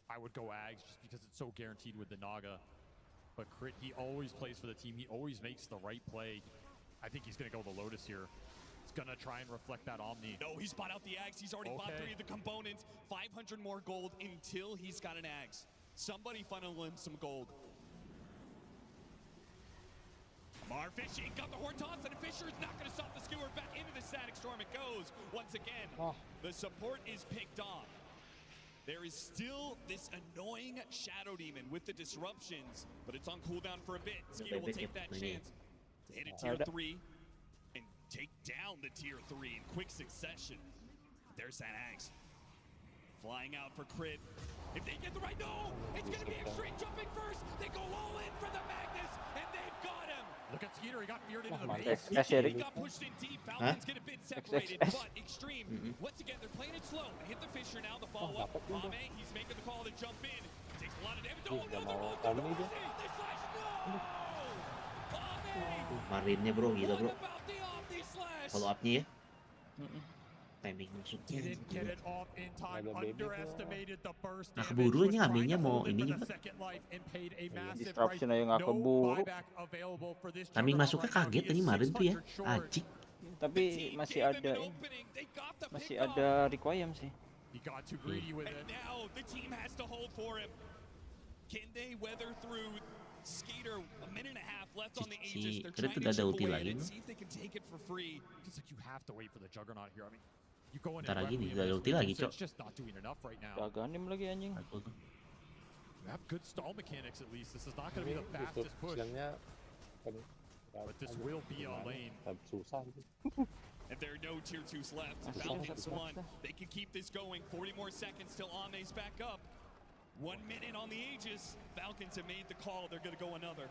I would go Ags just because it's so guaranteed with the Naga. But Crit, he always plays for the team. He always makes the right play. I think he's gonna go the Lotus here. It's gonna try and reflect that Omni. No, he's bought out the Ags. He's already bought 3 of the components. 500 more gold until he's got an Ags. Somebody funnel him some gold. Amar fishing, got the horn toss, and Fisher is not going to stop the skewer. Back into the static storm it goes. Once again, the support is picked off. There is still this annoying Shadow Demon with the disruptions, but it's on cooldown for a bit. Skeeter will take that chance to hit a tier 3 and take down the tier 3 in quick succession. There's that Axe. Flying out for crit. If they get the right, no! It's gonna be Extreme jumping first! They go all in for the Magnus, and they've got him! Look at Skeeter, he got feared into the Mantap. base. Eric. He got pushed in deep. Falcons get a bit separated, but Extreme, once again, they're playing it slow. Hit the Fisher now, the follow-up. Ame, he's making the call to jump in. Takes a lot of damage. Oh, no, they're both they flash, no! Ame! Marinnya bro, gila bro. What about the Omni Slash? Follow up-nya ya. Timing maksudnya. Didn't get it off in time. Underestimated the burst. Nah, keburu aja Ame-nya mau ini juga. Disruption aja nggak keburu. Timing masuknya kaget tadi Marin tuh ya. Acik. Tapi masih ada ini. Masih ada requiem sih. He got too greedy with it. And now the team has to hold for him. Can they weather through Skater? A minute and a half left on the Aegis. They're trying to chip away and see if they can take it for free. It's like you have to wait for the Juggernaut here. I mean, you go in Ntar lagi nih, udah ulti lagi, Cok. it's just not doing enough right now. Gaganim lagi anjing. You have good stall mechanics at least. This is not going to be the fastest push. But this will be a lane. And there are no tier 2s left. Falcons won. They can keep this going. 40 more seconds till Ame's back up. 1 minute on the Aegis. Falcons have made the call. They're going to go another.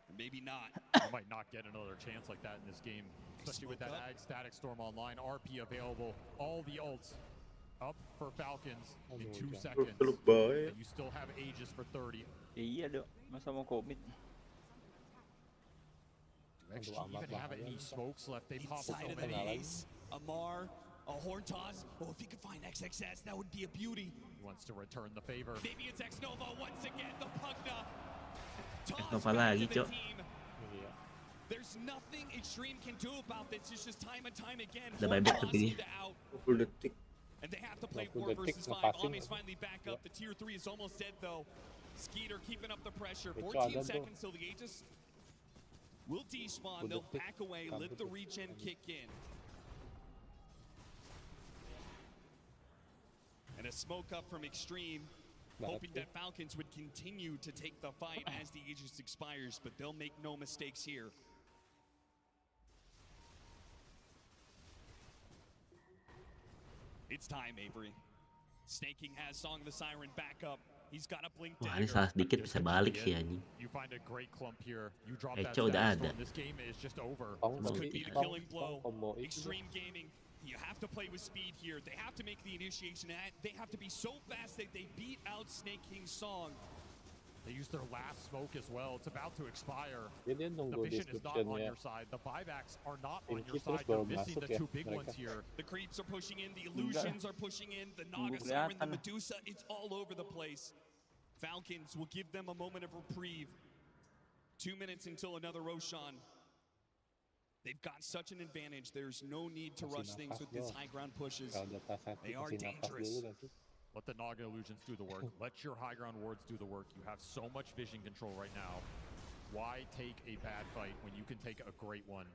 Or maybe not. You might not get another chance like that in this game, especially with that Ag Static Storm online. RP available. All the ults up for Falcons in 2 seconds. And you still have Aegis for 30. Iya dong, masa mau commit. Do XG even have any smokes left? They pop so Inside of the many. Ace, Amar, a horn toss. Oh, if he could find XXS, that would be a beauty. He wants to return the favor. Maybe it's X-Nova once again. The Pugna. Nova lagi, Cok. There's nothing Extreme can do about this. It's just time and time again. Udah buyback tapi dia. 20 detik. And they have to play 4 versus 5. Ame's finally back up. The tier 3 is almost dead though. Skeeter keeping up the pressure. 14 seconds till the Aegis will despawn. They'll back away, let the regen kick in. And a smoke up from Extreme, hoping that Falcons would continue to take the fight as the Aegis expires, but they'll make no mistakes here. It's time, Avery. Snaking has Song of the Siren back up. He's got a blink Wah, ini salah sedikit bisa balik sih anjing. You find a great clump here. You drop that Eco udah static ada. storm. This game is just over. This could be the killing blow. Extreme Gaming, you have to play with speed here. They have to make the initiation. They have to be so fast that they beat out Snake King's Song. They used their last smoke as well. It's about to expire. Dia The nunggu vision is not on description-nya. your side. The buybacks are not on Inky your terus side. baru You're missing masuk the ya 2 big mereka. ones here. The creeps are pushing in. The illusions are pushing in. The Naga Siren, the Medusa, it's all over the place. Falcons will give them a moment of reprieve. 2 minutes until another Roshan. They've got such an advantage. There's no need to rush things with these high ground pushes. They are dangerous. Let the Naga illusions do the work. Let your high ground wards do the work. You have so much vision control right now. Why take a bad fight when you can take a great one?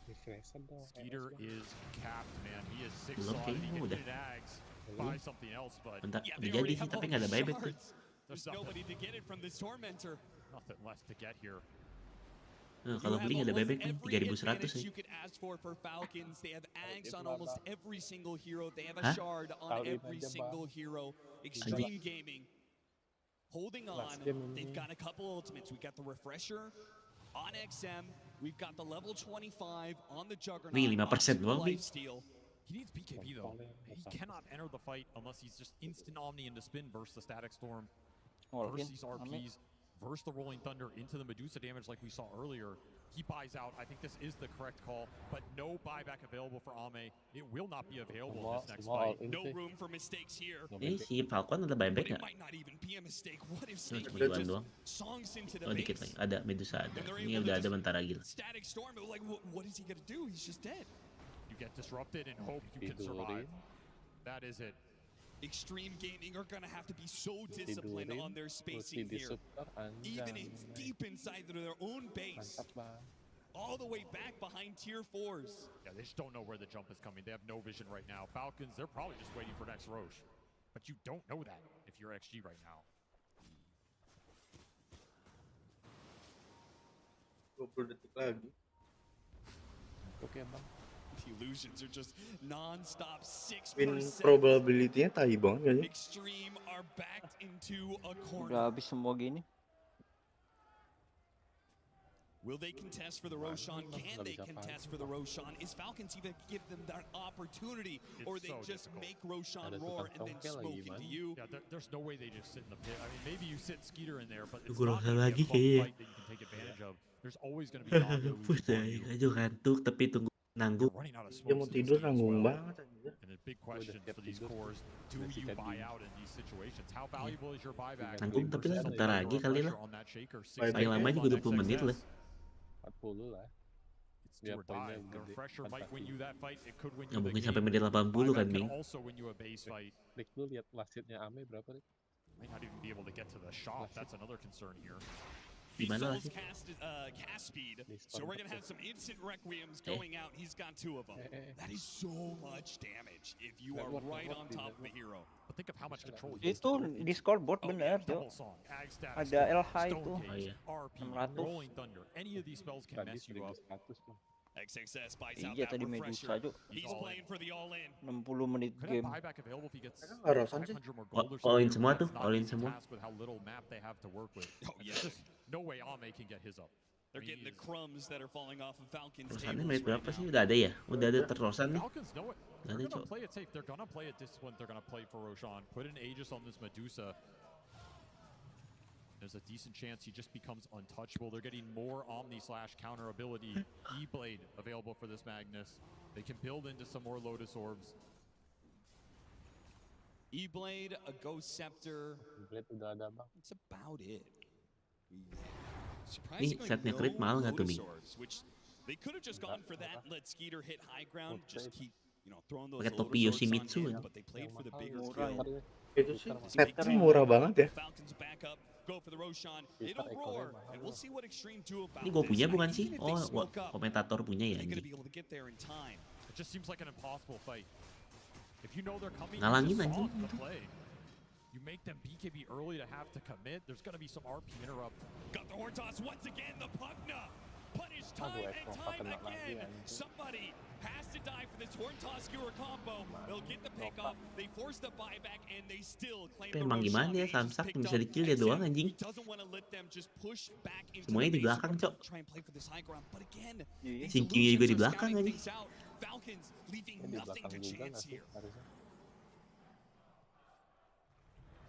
Skeeter is capped, man. He is 6 Belum slotted. He kayaknya can udah. hit Ags, buy something else, but Bentar, Yeah, udah they jadi already sih have tapi all nggak ada the buyback tuh. shards. There's nobody to get it from this Tormentor. nothing left to get here. Nah, kalau beli nggak ada buyback nih, 3.100 nih. You could ask for Falcons. They have Ags on almost every single hero. They have a Hah? shard on every single hero. Extreme Gaming holding on. They've got a couple ultimates. We've got the Refresher on XM. We've got the level 25 on the Juggernaut. Wih, 5% doang, Wih. Lifesteal. He needs BKB though. He cannot enter the fight unless he's just instant Omni into spin versus the Static Storm. Versus these RPs. versus the Rolling Thunder into the Medusa damage like we saw earlier. He buys out. I think this is the correct call, but no buyback available for Ame. It will not be available in this next fight. No room for mistakes here. Si Falcon ada buyback nggak? Might not even be a mistake. What if Cuma Snake segituan just doang. songs into the Oh dikit base? lagi. Ada Medusa ada. Ini udah ada bentar lagi lah. Static storm. Like, what is he gonna do? He's just dead. You get disrupted and hope you can survive. That is it. Extreme Gaming are gonna have to be so disciplined on their spacing here. Even it's deep inside their own base. All the way back behind tier 4s. Yeah, they just don't know where the jump is coming. They have no vision right now. Falcons, they're probably just waiting for next Roche. But you don't know that if you're XG right now. 20 detik lagi. Oke bang. The illusions are just non-stop 6%. Win probability-nya tahi banget kayaknya. Extreme are backed into a corner. Udah habis semua gini. Will they contest for the Roshan? Can they contest for the Roshan? Is Falcons even give them that opportunity, or they just make Roshan roar and then smoke into you? Yeah, there's no way they just sit in the pit. I mean, maybe you sit Skeeter in there, but it's Kurang not lagi going to be a fun kayaknya. fight that you can take advantage of. There's always going to be Naga who's Push deh, aja ngantuk tapi tunggu nanggung. running out of Dia mau smoke. tidur nanggung banget anjir. And the big question for these cores, do you buy out in these situations? How valuable is your buyback? Nanggung tapi lah bentar lagi kali lah. On that shaker, Paling lama juga 20 menit lah. 40 lah. It's do or die. The refresher might win you that fight. It could win Nggak you the mungkin game. sampai menit 80 kan, Buyback Bing. can also win you a base fight. Rick, lu lihat wasitnya Ame berapa, Rick? Might not even be able to get to the shop. That's another concern here. Gimana lah sih? Cast speed, so we're gonna have some instant requiems going out. He's got 2 of them. That is so much damage if you are right on top of a hero. But think of how much control Itu di scoreboard bener, Jo. Ada LH itu. RP, 600. Rolling Thunder. Any of these spells can mess you up. XXS buys out Iya that tadi Medusa refresher. Jo. He's playing for the all-in. 60 menit Could game. have buyback available if he gets Rosan sih. 500 more gold or All in something. semua tuh, That's not all in easy semua. task with how little map they have to work with. Oh, And yeah. there's just no way Ame can get his up. They're getting the crumbs that are falling off of Falcons. Rosannya menit berapa sih? Udah ada ya? Udah ada terrosan nih. Falcons know it. Udah They're ada, gonna Cok. play it safe. They're gonna play it disciplined. They're gonna play for Roshan. Put an Aegis on this Medusa. There's a decent chance he just becomes untouchable. They're getting more Omni/counter ability. E-Blade available for this Magnus. They can build into some more Lotus Orbs. E-Blade, a Ghost Scepter. Blade udah ada, Bang. That's about it. Nih, setnya crit mahal nggak tuh, Bing? Which they could have just gone for that and let Skeeter hit high ground. Just keep, throwing those Pakai Lotus topi Orbs on Yoshimitsu him, ya. but they played for the bigger Murah kill. ya. Itu sih setnya murah banget ya. Falcons back up, go for the Roshan. It'll roar, and we'll see what Extreme do about Ini gue this. punya And bukan even sih? if they Oh, smoke up, komentator punya ya they're gonna anjing. be able to get there in time. It just seems like an impossible fight. If you know they're coming, Ngalangin you just anjing solve the itu. play. You make them BKB early to have to commit. There's going to be some RP interrupt. Got the horn toss once again, the Pugna. Punish time and time again. Somebody has to die for this horn toss skewer combo. They'll get the pick off. They force the buyback and they still claim the Emang Roshan. gimana ya, Samsak bisa di-kill dia doang anjing. Doesn't want to let them just push back into Semuanya the di belakang, base. Cok. Try and play for this high ground, but again, Sinking juga di belakang scouting anjing. things out. Falcons leaving Di nothing belakang to juga chance nggak sih here. harusnya?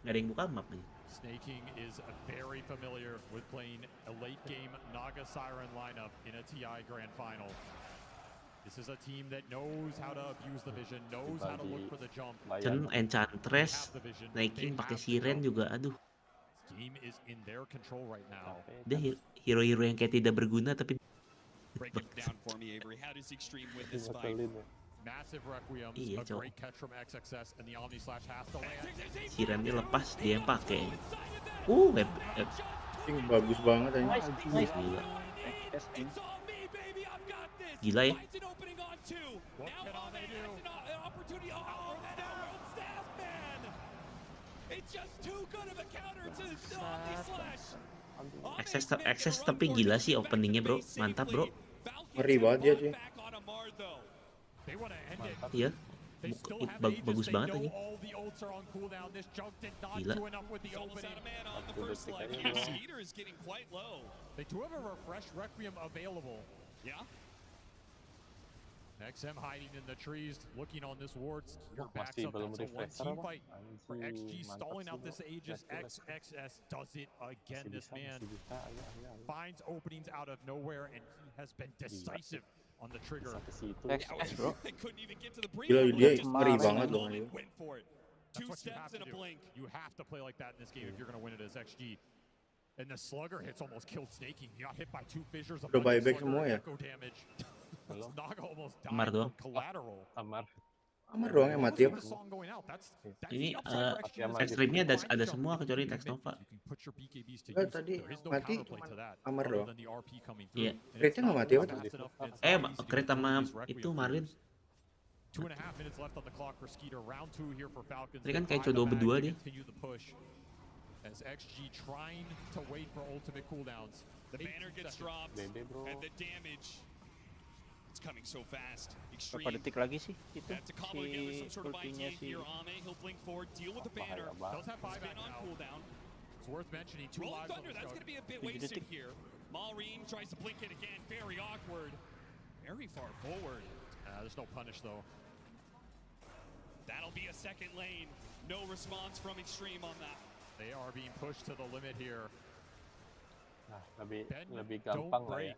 Gak ada yang buka map nih. Snaking is very familiar with playing a late game Naga Siren lineup in a TI Grand Final. This is a team that knows how to abuse the vision, knows how to look for the jump. Chen, Enchantress, naikin pakai siren juga, aduh. Game is in their control right now. Dia hero-hero yang kayak tidak berguna tapi Break it down for me, Avery. How does Extreme win this fight? Massive Requiems, Iya, a Cok. great catch from XXS, and the Omni Slash has to land. sirennya lepas dia yang pakai. Ini bagus banget aja. Nice. Gila. It's all me, baby. I've got this. Gila ya. Finds an opening on 2. Now Ame has an opportunity. Oh, that Emerald Staff, man. It's just too good of a counter to the Omni Slash. Access tapi gila sih openingnya bro, mantap bro. Ngeri banget dia cuy. Iya, bagus banget aja. Gila. Skeeter is getting quite low. They do have a refresh Requiem available. Yeah. XM hiding in the trees, looking on this ward. Skeeter backs Masih up. belum That's a refresher one-team apa? fight for XG, stalling out this Aegis. XXS does it again. This man finds openings out of nowhere, and he has been decisive on the trigger. XS bro. Gila dia ngeri banget loh. That's what you have to do. You have to play like that in this game if you're going to win it as XG. And the slugger hits almost killed Snaking. He got hit by 2 fissures. Udah buyback semua ya? Echo damage. Naga almost Amar died doang. from collateral. Amar doang yang mati apa? Ini ekstrimnya ada semua kecuali Tex Nova. Tadi mati Amar doang. Iya. Crit-nya nggak mati apa tuh? Crit sama itu Marlin. 2.5 minutes left on the clock for Skeeter. Round 2 here for Falcons. Tadi kan kayak coba berdua dia. Continue the push. As XG trying to wait for ultimate cooldowns. The banner gets dropped, and the damage, it's coming so fast. Berapa detik lagi sih itu That's a cobble together some si sort of ultinya IG si here. Ame, he'll blink forward, deal with the banner. Does have buyback Spin on now. cooldown. It's worth mentioning 2 Rolling lives on Thunder, the that's start. going to be a bit wasted here. Malreem tries to blink it again, very awkward. Very far forward. There's no punish though. That'll be a second lane. No response from Extreme on that. They are being pushed to the limit here. Nah, lebih gampang lah ya.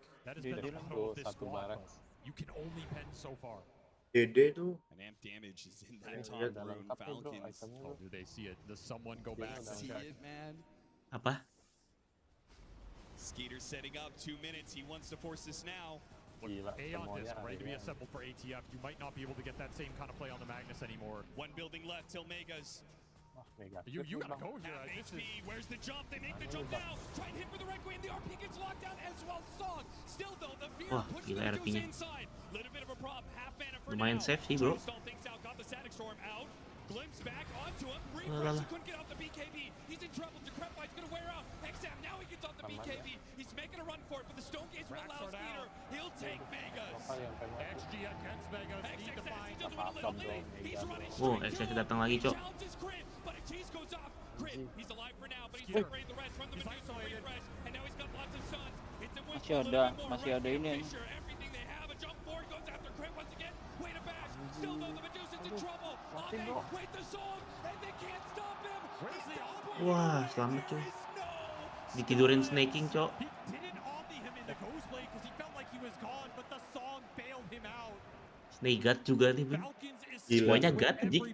Go satu barak. You can only pen so far. Dede tuh. And amp damage is in that top rune. Falcons. Oh, do they see it? Does someone go back? See it, man. Apa? Skeeter setting up 2 minutes. He wants to force this now. Look, A on disc, ready to be assembled for ATF. You might not be able to get that same kind of play on the Magnus anymore. 1 building left till Megas. You gotta go here. HP, where's the jump? They make the jump now. Try and hit for the right way, and the RP gets locked down as well. Song. Still though, the fear pushes the Medusa inside. Little bit of a problem. Half mana for lumayan now. safe sih bro. Stall things out. Got the Static Storm out. Glimpse back onto him. Refresh. He couldn't get off the BKB. He's in trouble. Decrepify's gonna wear out. XM now he gets off the BKB. He's making a run for it, but the Stone Gaze will allow Skeeter. He'll take Megas. XG against Megas. Need to find a little lead. He's running Oh, XS datang lagi, Cok. challenges Crit, but a cheese goes off. Crit, he's alive for now, but he's separated the rest from the Medusa refresh, and now he's got lots of suns. It's a win for a little bit more. Masih ada ini. Fisher, everything they have, a jump forward goes after Crit once again. Wait a bash, still though the Medusa's in trouble. Wait the song, and they can't stop him. Wah, selamat cuy. Ditidurin snaking, Cok. He didn't omni him in the ghost blade because he felt like he was gone, but the song bailed him out. Snake guard juga nih, Bun. Falcons is Semuanya guard anjing.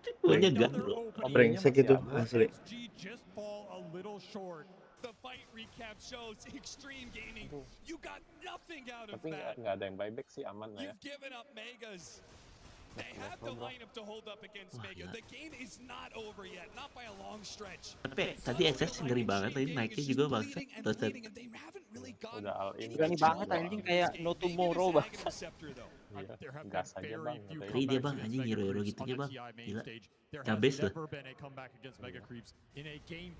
Semuanya guard, bro. Brengsek itu asli. XG just fall a little short. The fight recap shows Extreme Gaming. You got nothing out of Tapi that. nggak ada yang buyback sih, aman lah ya. You've given up Megas. They have the lineup to hold up against Mega. The game is not over yet, not by a long stretch. Tapi tadi XS ngeri banget tadi naiknya juga bangsat. Udah all in. Berani banget anjing kayak no tomorrow bangsat. Iya, gas aja bang. Tadi dia bang anjing hero-hero gitunya bang. Gila. Cabes tuh.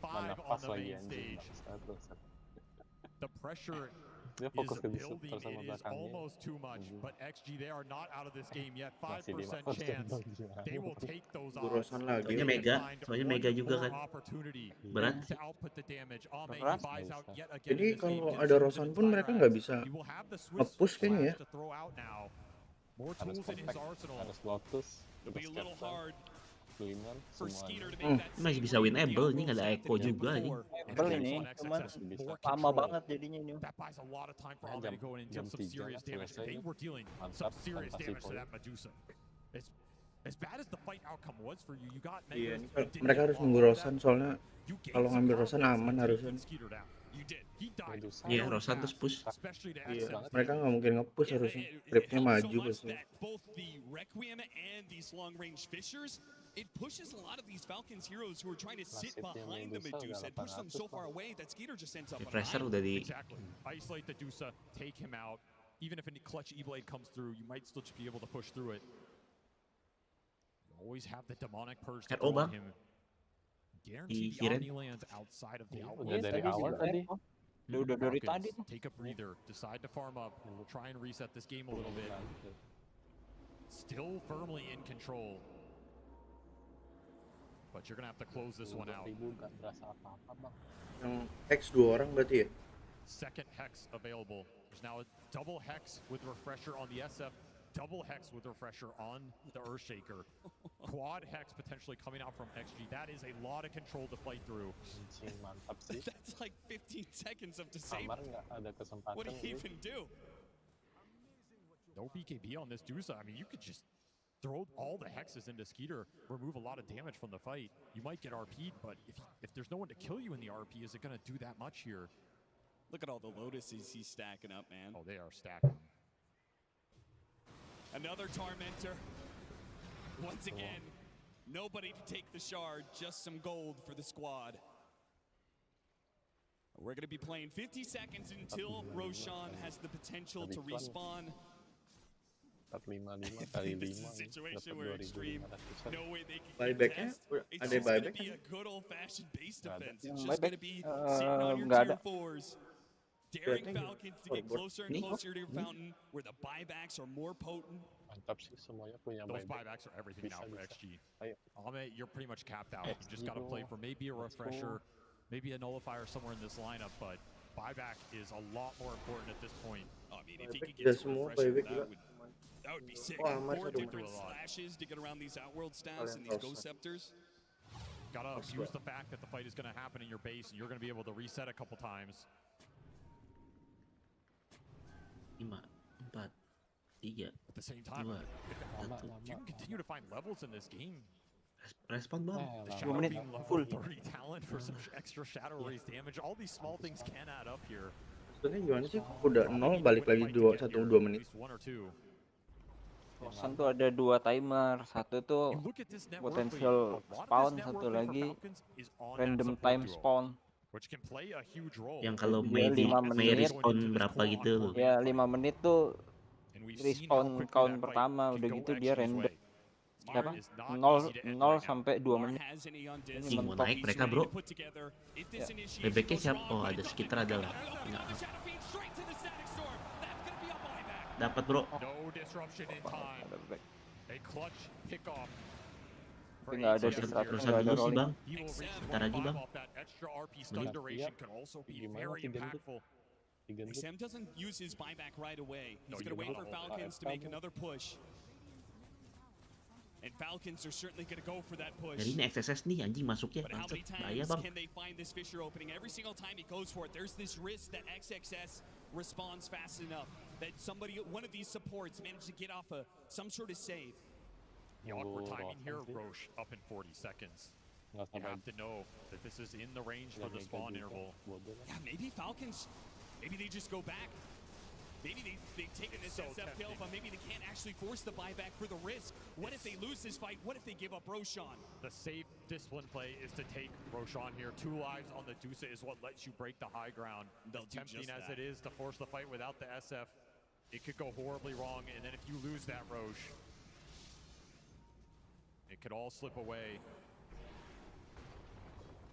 Mana pas lagi anjing. The pressure Dia is fokus ke building. disruptor sama It is belakangnya. almost too much, but XG, they are not out of this game yet. 5% Masih chance they will take those Gurosan odds. lagi. Soalnya Mega juga kan. Berat. To output the damage. Ame Berat. buys out yet again Jadi in this kalau game. ada Rosan pun mereka nggak bisa He will have the Swiss nge-push kayaknya ya. flash to throw out now. More Harus tools in his perfect, arsenal. harus lotus, It'll be a little hard Glimmer, for Skeeter to semuanya. make that Masih bisa winnable, ini nggak ada echo juga anjing. Apple ini cuman lama banget jadinya ini. That buys a lot of time for Nah, Ame to go in and deal jam some 3 serious damage. selesai. They were dealing Mantap, some serious fantasi damage to poin. that Medusa. As bad as the fight outcome was for you, you got Iya, Megas. ini mereka harus nunggu Rosan soalnya kalau ngambil Rosan aman harusnya. You did. He died. Iya, Rosan terus push. Especially to Iya, XM. mereka nggak mungkin nge-push harusnya. Tripnya maju pasti. both the Requiem and these long-range fishers, it pushes a lot of these Falcons heroes who are trying to sit behind the Medusa and push them so far away that Skeeter just ends up Refresher behind. udah di Exactly. Isolate the Medusa, take him out. Even if a clutch E-Blade comes through, you might still just be able to push through it. You always have the demonic purge to RO, throw on Bang. him. Guarantee the Kiren. Omni lands outside of the Udah outlet. dari awal tadi. Udah dari tadi tuh. Take a breather, decide to farm up, try and reset this game a little bit. Still firmly in control. But you're gonna have to close this one out. Nggak berasa apa-apa bang. Yang X 2 orang berarti ya? Second Hex available. There's now a double Hex with Refresher on the SF. double hex with refresher on the Earthshaker. Quad hex potentially coming out from XG. That is a lot of control to fight through. Mantap sih. That's like 15 seconds of disable. Samar nggak ada kesempatan. What do you even do? No BKB on this Dusa. I mean, you could just throw all the hexes into Skeeter, remove a lot of damage from the fight. You might get RP'd, but if there's no one to kill you in the RP, is it going to do that much here? Look at all the Lotuses he's stacking up, man. Oh, they are stacking. Another Tormentor. Once again, nobody to take the shard, just some gold for the squad. We're going to be playing 50 seconds until Roshan has the potential to respawn. 455 kali 5 This is a situation where Extreme, no way they can Buyback-nya contest. It's ada just going to buyback be kan? a good old-fashioned base defense. Yang It's just going to be sitting on your nggak tier ada. 4s. Daring Kelihatannya Falcons to get closer and closer to your fountain, where the buybacks are more potent. Mantap sih, semuanya punya Those buyback. buybacks are everything now for XG. Ayo. Ame, you're pretty much capped out. You just got to play for maybe a refresher, maybe a nullifier somewhere in this lineup, but buyback is a lot more important at this point. I mean, if he Buyback could udah get some semua refresher, buyback juga. that would be sick. Wah, Amar 4 satu. different slashes to get around these Outworld stats and these Ghost Scepters. Gotta use the fact that the fight is going to happen in your base, and you're going to be able to reset a couple times. 5, 4, 3, At the same time, 2, you can continue to find levels in this game. respon bang. The 2 Shadow menit being level full. 30 talent for some extra Shadow Raise damage. All these small things can add up here. Sebenarnya gimana sih? Udah 0 balik lagi 1-2 menit. One or two. Roshan tuh ada 2 timer, satu tuh You look at this network, potential a lot of spawn, this satu network for lagi Falcons is on that random support time duo, spawn. which can play a huge role. Yang kalau Dia May 5 menit. respon berapa gitu loh. Ya 5 menit tuh And we've seen respawn how quickly count that fight pertama, can udah go gitu dia XG's random. way. Berapa? Is not 0 easy to end right now. sampai 2 menit. Has an Aeon Disc. Ini Cing, mau mentok. naik mereka bro. Put together. If Ya. this initiation Bebeknya goes siapa? wrong, Oh but ada it sekitar doesn't ada matter. lah. Another Enggak. Shadow Fiend straight to the Static Storm. That's gonna be a buyback. Dapat bro. No disruption in time. Ada back. A clutch pickoff. Tapi nggak ada distraction, Terusan nggak ada dulu sih rolling. bang. He will reach Bentar lagi 25 bang. off that extra RP stun Menit. duration can also be Gimana very si gendut? impactful. Si gendut. Sam doesn't use his buyback right away. No, He's going to you wait will. for Falcons to make another push. And Falcons are certainly going to go for that push. Jadi ini XSS nih anjing masuknya. But how many Bangsat. Bahaya times bang. can they find this fissure opening? Every single time he goes for it, there's this risk that XXS responds fast enough that somebody, one of these supports, managed to get off some sort of save. The awkward Nunggu timing here, Roshan sih. Roche up in 40 seconds. Nggak You sampai have to know that this is in the range for the Mega spawn juga. interval. Bodoh lah. Yeah, maybe Falcons, maybe they just go back. Maybe they've taken this So SF kill, tempting. but maybe they can't actually force the buyback for the risk. What if they lose this fight? What if they give up Roshan? The safe discipline play is to take Roshan here. 2 lives on the Dusa is what lets you break the high ground. They'll As do tempting just as that. it is to force the fight without the SF, it could go horribly wrong. And then if you lose that Roche, it could all slip away.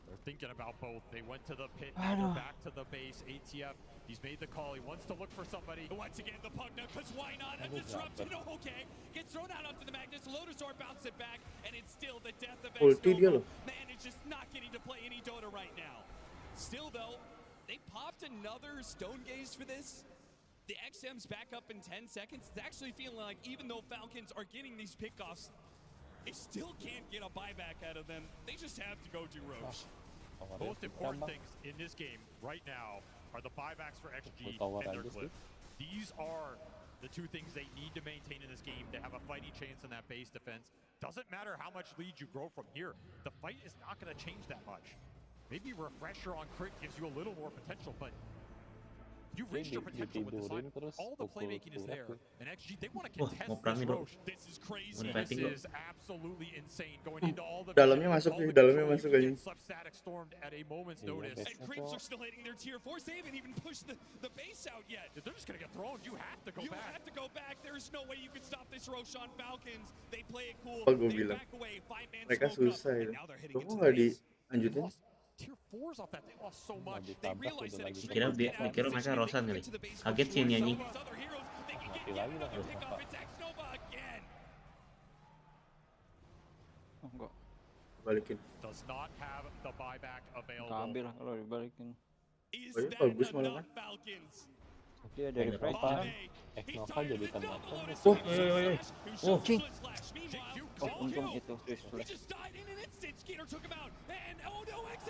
They're thinking about both. They went to the pit, now they're back to the base. ATF, he's made the call. He wants to look for somebody. Once again, the Pugna, because why not? A disruption, okay. Gets thrown out onto the Magnus. Lotusaur bounces it back, and it's still the death of Ulti dia X-Nova. loh. Man is just not getting to play any Dota right now. Still, though, they popped another Stone Gaze for this. The XM's back up in 10 seconds. It's actually feeling like even though Falcons are getting these pickoffs, they still can't get a buyback out of them. They just have to go to Roche. Most important things in this game right now are the buybacks for XG Tower and their aja sih. cliff. These are the 2 things they need to maintain in this game to have a fighting chance in that base defense. Doesn't matter how much lead you grow from here. The fight is not going to change that much. Maybe refresher on crit gives you a little more potential, but you've reached your potential with this line. Ditidurin terus All the pukul playmaking is there. tuh. And XG, they want to Wah, contest mau perang this nih, bro. Roche. This is crazy. Mau This fighting, bro. is absolutely insane. Going into all the Dalamnya vision, masuk all nih, the dalamnya control, masuk you aja. can get sub-static stormed at a moment's Iya, notice. guys. And Creeps are still hitting their tier 4s. They haven't even pushed the base out yet. They're just going to get thrown. You have to go You back. have to go back. There's no way you can stop this Roshan Falcons. They play it cool. Apa gua They bilang? back away. 5-man Mereka smoke up. susah And ya. now they're heading Kok into nggak the base. dilanjutin? Tier 4s off that. They lost so much. Mau They ditambah realize udah that lagi. Extreme Dikira will get out of dikira position mereka if they Rosan can kali. get to the base Kaget sih before ini some anjing. of these other heroes. They can get Mati yet lagi another lah. pick off. It's X-Nova again. Oh, enggak. Balikin. Does not have the buyback available. Kambil lah kalau dibalikin. Is Oh, iya, that bagus malah enough, kan? Falcons? Dia ada refresh kan? Bombay Nova jadi tembakan. Oh, cing. Oh, untung itu Swiss flash.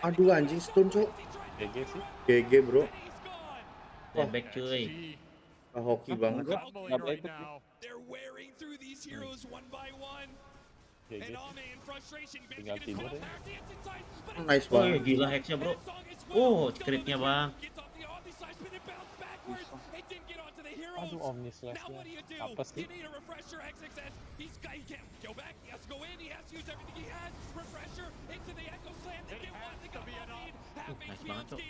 Aduh anjing stun cok. GG sih. GG bro. Wah, back cuy. Hoki banget. Nggak baik tuh. GG. Tinggal tidur ya. Nice Oh, banget. gila hacksnya bro. Oh, critnya bang. Aduh, Omni Slash-nya. Apa sih? Nice banget cok.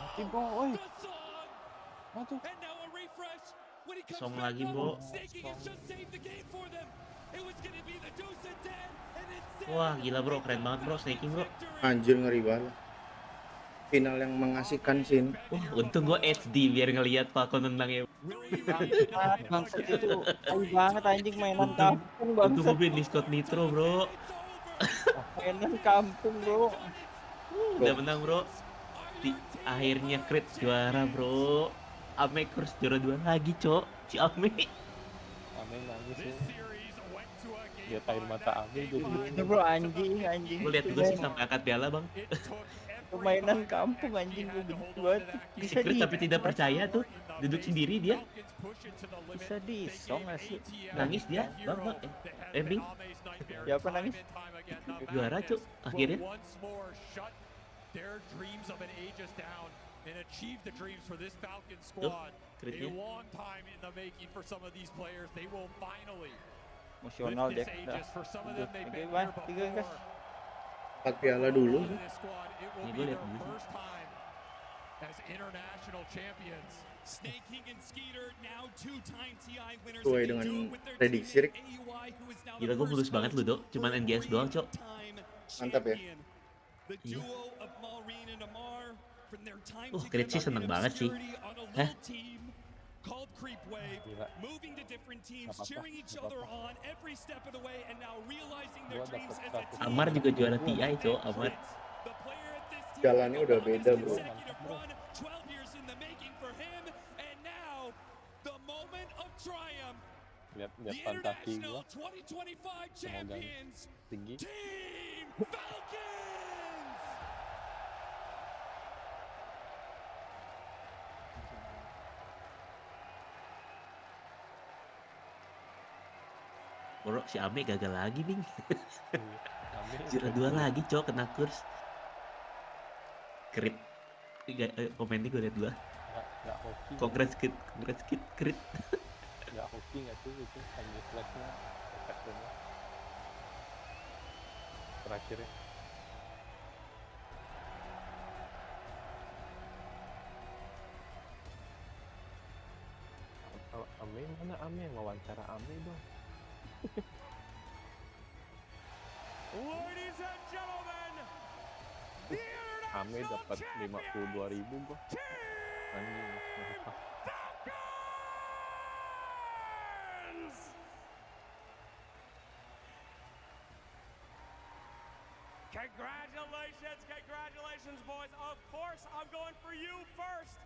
Mati bro, oi. Aduh. Song lagi bro. Wah gila bro, keren banget bro, snaking bro. Anjir ngeri banget. Final yang mengasihkan sih ini. Untung gua HD biar ngelihat Falcon nendang ya. Bangsat itu tai banget anjing mainan kampung Untung bangsat. gua beli Discord Nitro bro. Mainan kampung bro. Udah menang bro. Akhirnya crit juara bro. Ame kurs juara 2 lagi cok. Si Ame. Ame nangis ya. Lihat air mata Ame jadi. Itu bro anjing. Gue lihat juga sih sampai angkat piala bang. Permainan kampung anjing gue benci banget. Bisa Crit tapi tidak percaya tuh. Duduk sendiri dia. Bisa disong gak sih? Nangis dia bang. Bing. Siapa nangis? Juara cok akhirnya. Their dreams of an Aegis down and achieve the dreams for this Falcon squad. A long time in the making for some of these players. They will finally Emosional deh. for some of them they've been Tiga here guys. before. 4 piala dulu sih. Ini gue lihat dulu. First time as international champions. Snaking and Skeeter now two-time TI winners. Sesuai dengan prediksi Rick. Gila gue mulus banget lu dok. Cuman NGS doang cok. Mantap ya. Iya. Crit sih seneng banget sih. Hah? Gila. Amar juga juara TI cok. Amar. Jalannya udah beda bro. Lihat pantaki gua. Semoga tinggi. Bro, si Ame gagal lagi Bing. Ame Juara 2 lagi cok kena kurs. Crit. Komennya gue liat 2. Nggak hoki. Congrats kid, crit. Nggak hoki nggak tuh itu Omni Slash-nya efeknya. Terakhirnya. Ame mana Ame yang wawancara Ame dong. Ladies and gentlemen, Ame dapat 52.000 gua. Anjing. Congratulations boys. Of course I'm going for you first.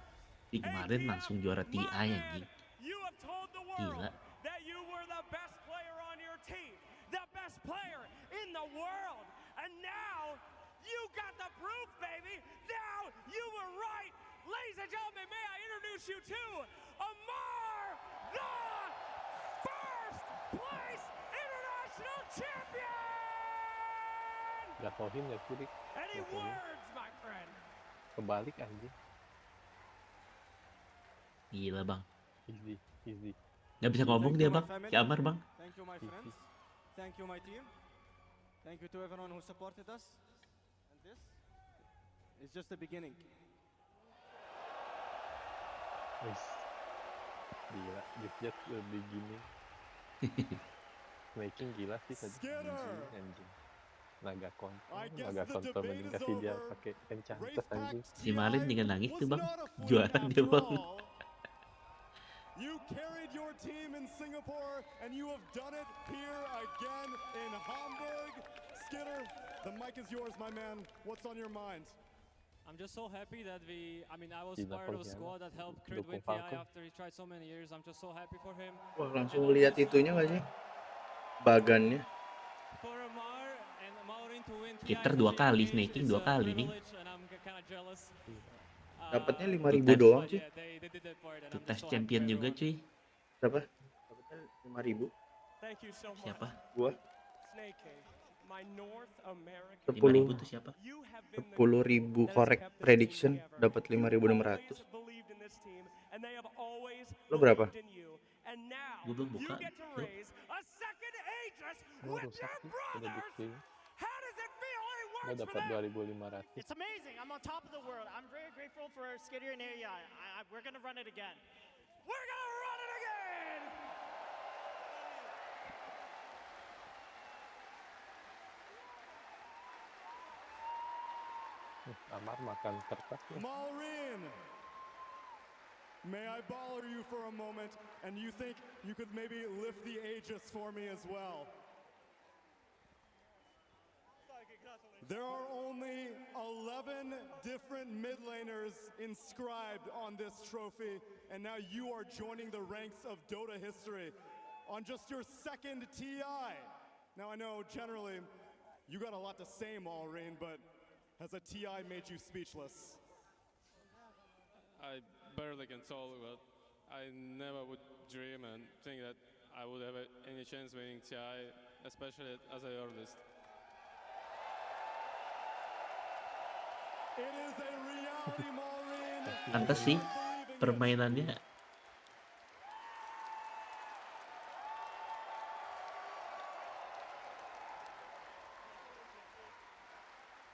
Kemarin langsung juara TI anjing. You have told the world Gila. that you were the best player on your team, the best player in the world, and now you got the proof, baby. Now you were right. Ladies and gentlemen, may I introduce you to Amar, the first place international champion. Jatuhin ya kiri. Any words, my friend? Kebalik anjing. Gila bang. Easy. Gak bisa ngomong dia bang. Si Amar bang. Thank you my friends. Thank you my team. Thank you to everyone who supported us. And this is just the beginning. Wis. Gila, just the beginning. Making gila sih tadi. Anjing. Naga kontra mending kasih dia pakai enchanted anjing. Si Malin juga nangis tuh bang. Juara dia bang. You carried your team in Singapore, and you have done it here again in Hamburg. Skitter, the mic is yours, my man. What's on your mind? I'm just so happy that I was Cina part of a pengkhianat. squad that helped Crit Dukung win TI Falcon. after he tried so many years. I'm just so happy for him. Wah, langsung lihat itunya nggak sih? Bagannya. For Amar and Maurin to win TI Skitter such 2 a young kali, age snaking is 2 a kali nih. privilege and I'm kind of jealous. Dapatnya 5.000 Tutas. doang sih. Yeah, they did their part and I'm Tutas just so happy for champion juga everyone. cuy. Berapa? Dapatnya 5.000. Thank you so much. Siapa? Gua. Snake King, my North American 5.000 tuh siapa? 10.000 korek prediction dapat 5.600. Lo berapa? Gue belum buka. Bro. Lo rusak sih, udah dikit. Gue dapat 2.500. It's amazing. I'm on top of the world. I'm very grateful for Skidder and AI. We're gonna run it again. We're gonna run it again! Amar makan kertas ya. Maureen, may I bother you for a moment, and you think you could maybe lift the Aegis for me as well? There are only 11 different mid laners inscribed on this trophy, and now you are joining the ranks of Dota history on just your second TI. Now I know generally you got a lot to say, Maureen, but has a TI made you speechless? I barely can talk, but I never would dream and think that I would have any chance winning TI, especially as a earliest. It is a reality, Maureen. Pantes sih permainannya.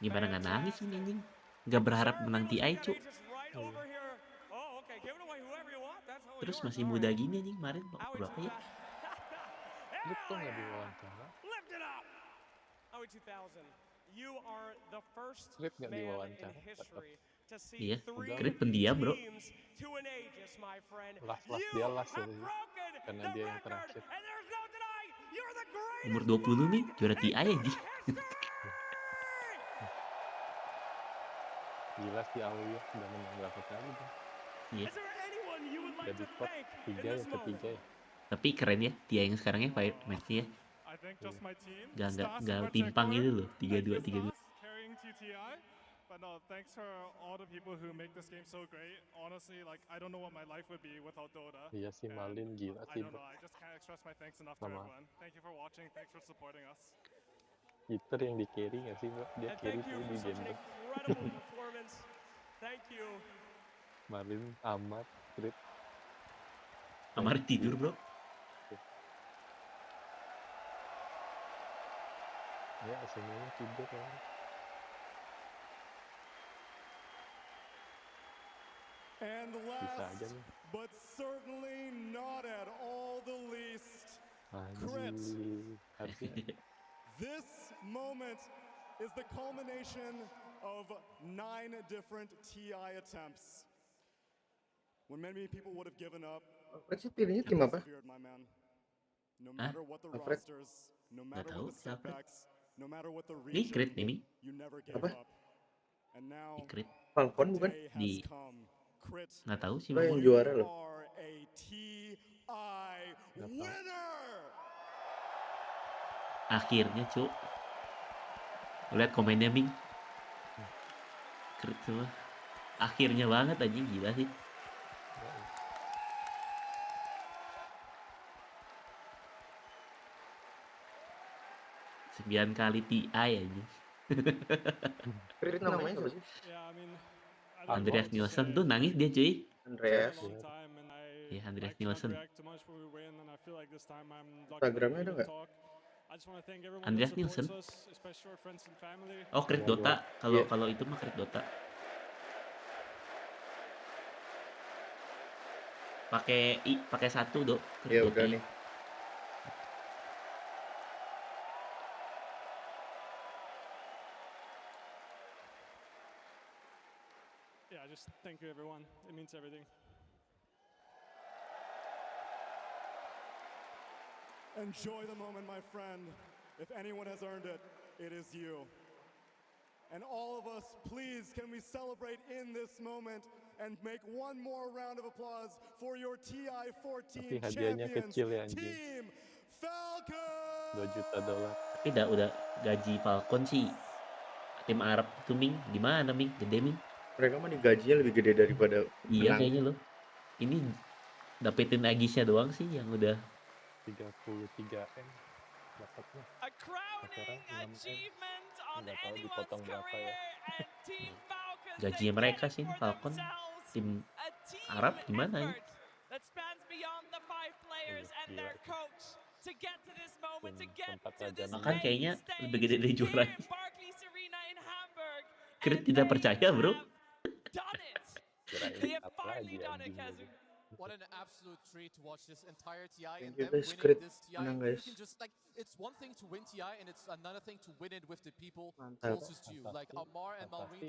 Gimana nggak nangis ini anjing? Nggak berharap menang TI cuk. Terus masih muda gini anjing, kemarin berapa ya? Lu kok nggak diwawancara? You are the first Crit nggak man in diwawancara. history to see Iya, three Crit pendiam bro. teams to an Aegis, my friend. Last dia last ya, karena dia yang terakhir. Umur 20 nih, juara TI anjing. Gila si Aulia udah menang berapa kali tuh? Iya. Jadi top 3 ya, ketiga ya. Tapi keren ya, TI yang sekarang ya fight match-nya ya. Gak timpang gitu loh, 3-2, 3-2. Carrying TTI, but no, thanks for all the people who make this game so great. Honestly, like I don't know what my life would be without Dota. Iya sih, Malin gila I sih. don't know, I just can't express my thanks enough to everyone. Thank you for watching, thanks for supporting us. Hitter yang di carry nggak sih, bro? Dia carry tuh di gender. Thank you. Malin, Amat, Crit. Amar tidur bro. Ya, semuanya tidur ya. And last, but certainly not at all the least, Crit. Harusnya. This moment is the culmination of 9 different TI attempts. When many people would have given up, Fred pilihnya tim apa? no matter what the Fred? rosters, no matter what the setbacks, no matter what the Ini region, Crit ini. you never gave Apa? up. And now Di Crit. Falcon bukan? Di nggak tahu sih. Lo yang juara loh. Akhirnya cuk. Lihat komennya Ming. Crit semua. Akhirnya banget anjing, gila sih. Sekian kali TI aja. Crit namanya siapa sih? Andreas Nielsen tuh nangis dia cuy. Andreas. Iya, Andreas Nielsen. Instagramnya ada nggak? Andreas Nielsen. Oh, Crit Dota. Kalau itu mah Crit Dota. Pakai 1 dok. Ya udah nih. Yeah, just thank you everyone. It means everything. Enjoy the moment, my friend. If anyone has earned it, it is you. And all of us, please, can we celebrate in this moment and make one more round of applause for your TI14 Tapi hadiahnya champions, kecil ya anjing. Team Falcon! $2 juta. Tapi udah gaji Falcon sih tim Arab itu Ming, gimana Ming? Gede Ming. Mereka mah gajinya lebih gede daripada Iya menang. kayaknya loh. Ini dapetin Agisnya doang sih yang udah 33M dapatnya. Sekarang 6M. Nggak tahu dipotong berapa ya. gajinya mereka sih Falcon tim Arab gimana ya? Bahkan kayaknya lebih gede dari juara. Krit tidak percaya bro. What an absolute treat to watch this entire TI and Thank you them guys, winning Crit. this TI. Menang, You guys. can just like, it's one thing to win TI and it's another thing to win it with the people Mantap. closest to you. Like Amar and Malrine,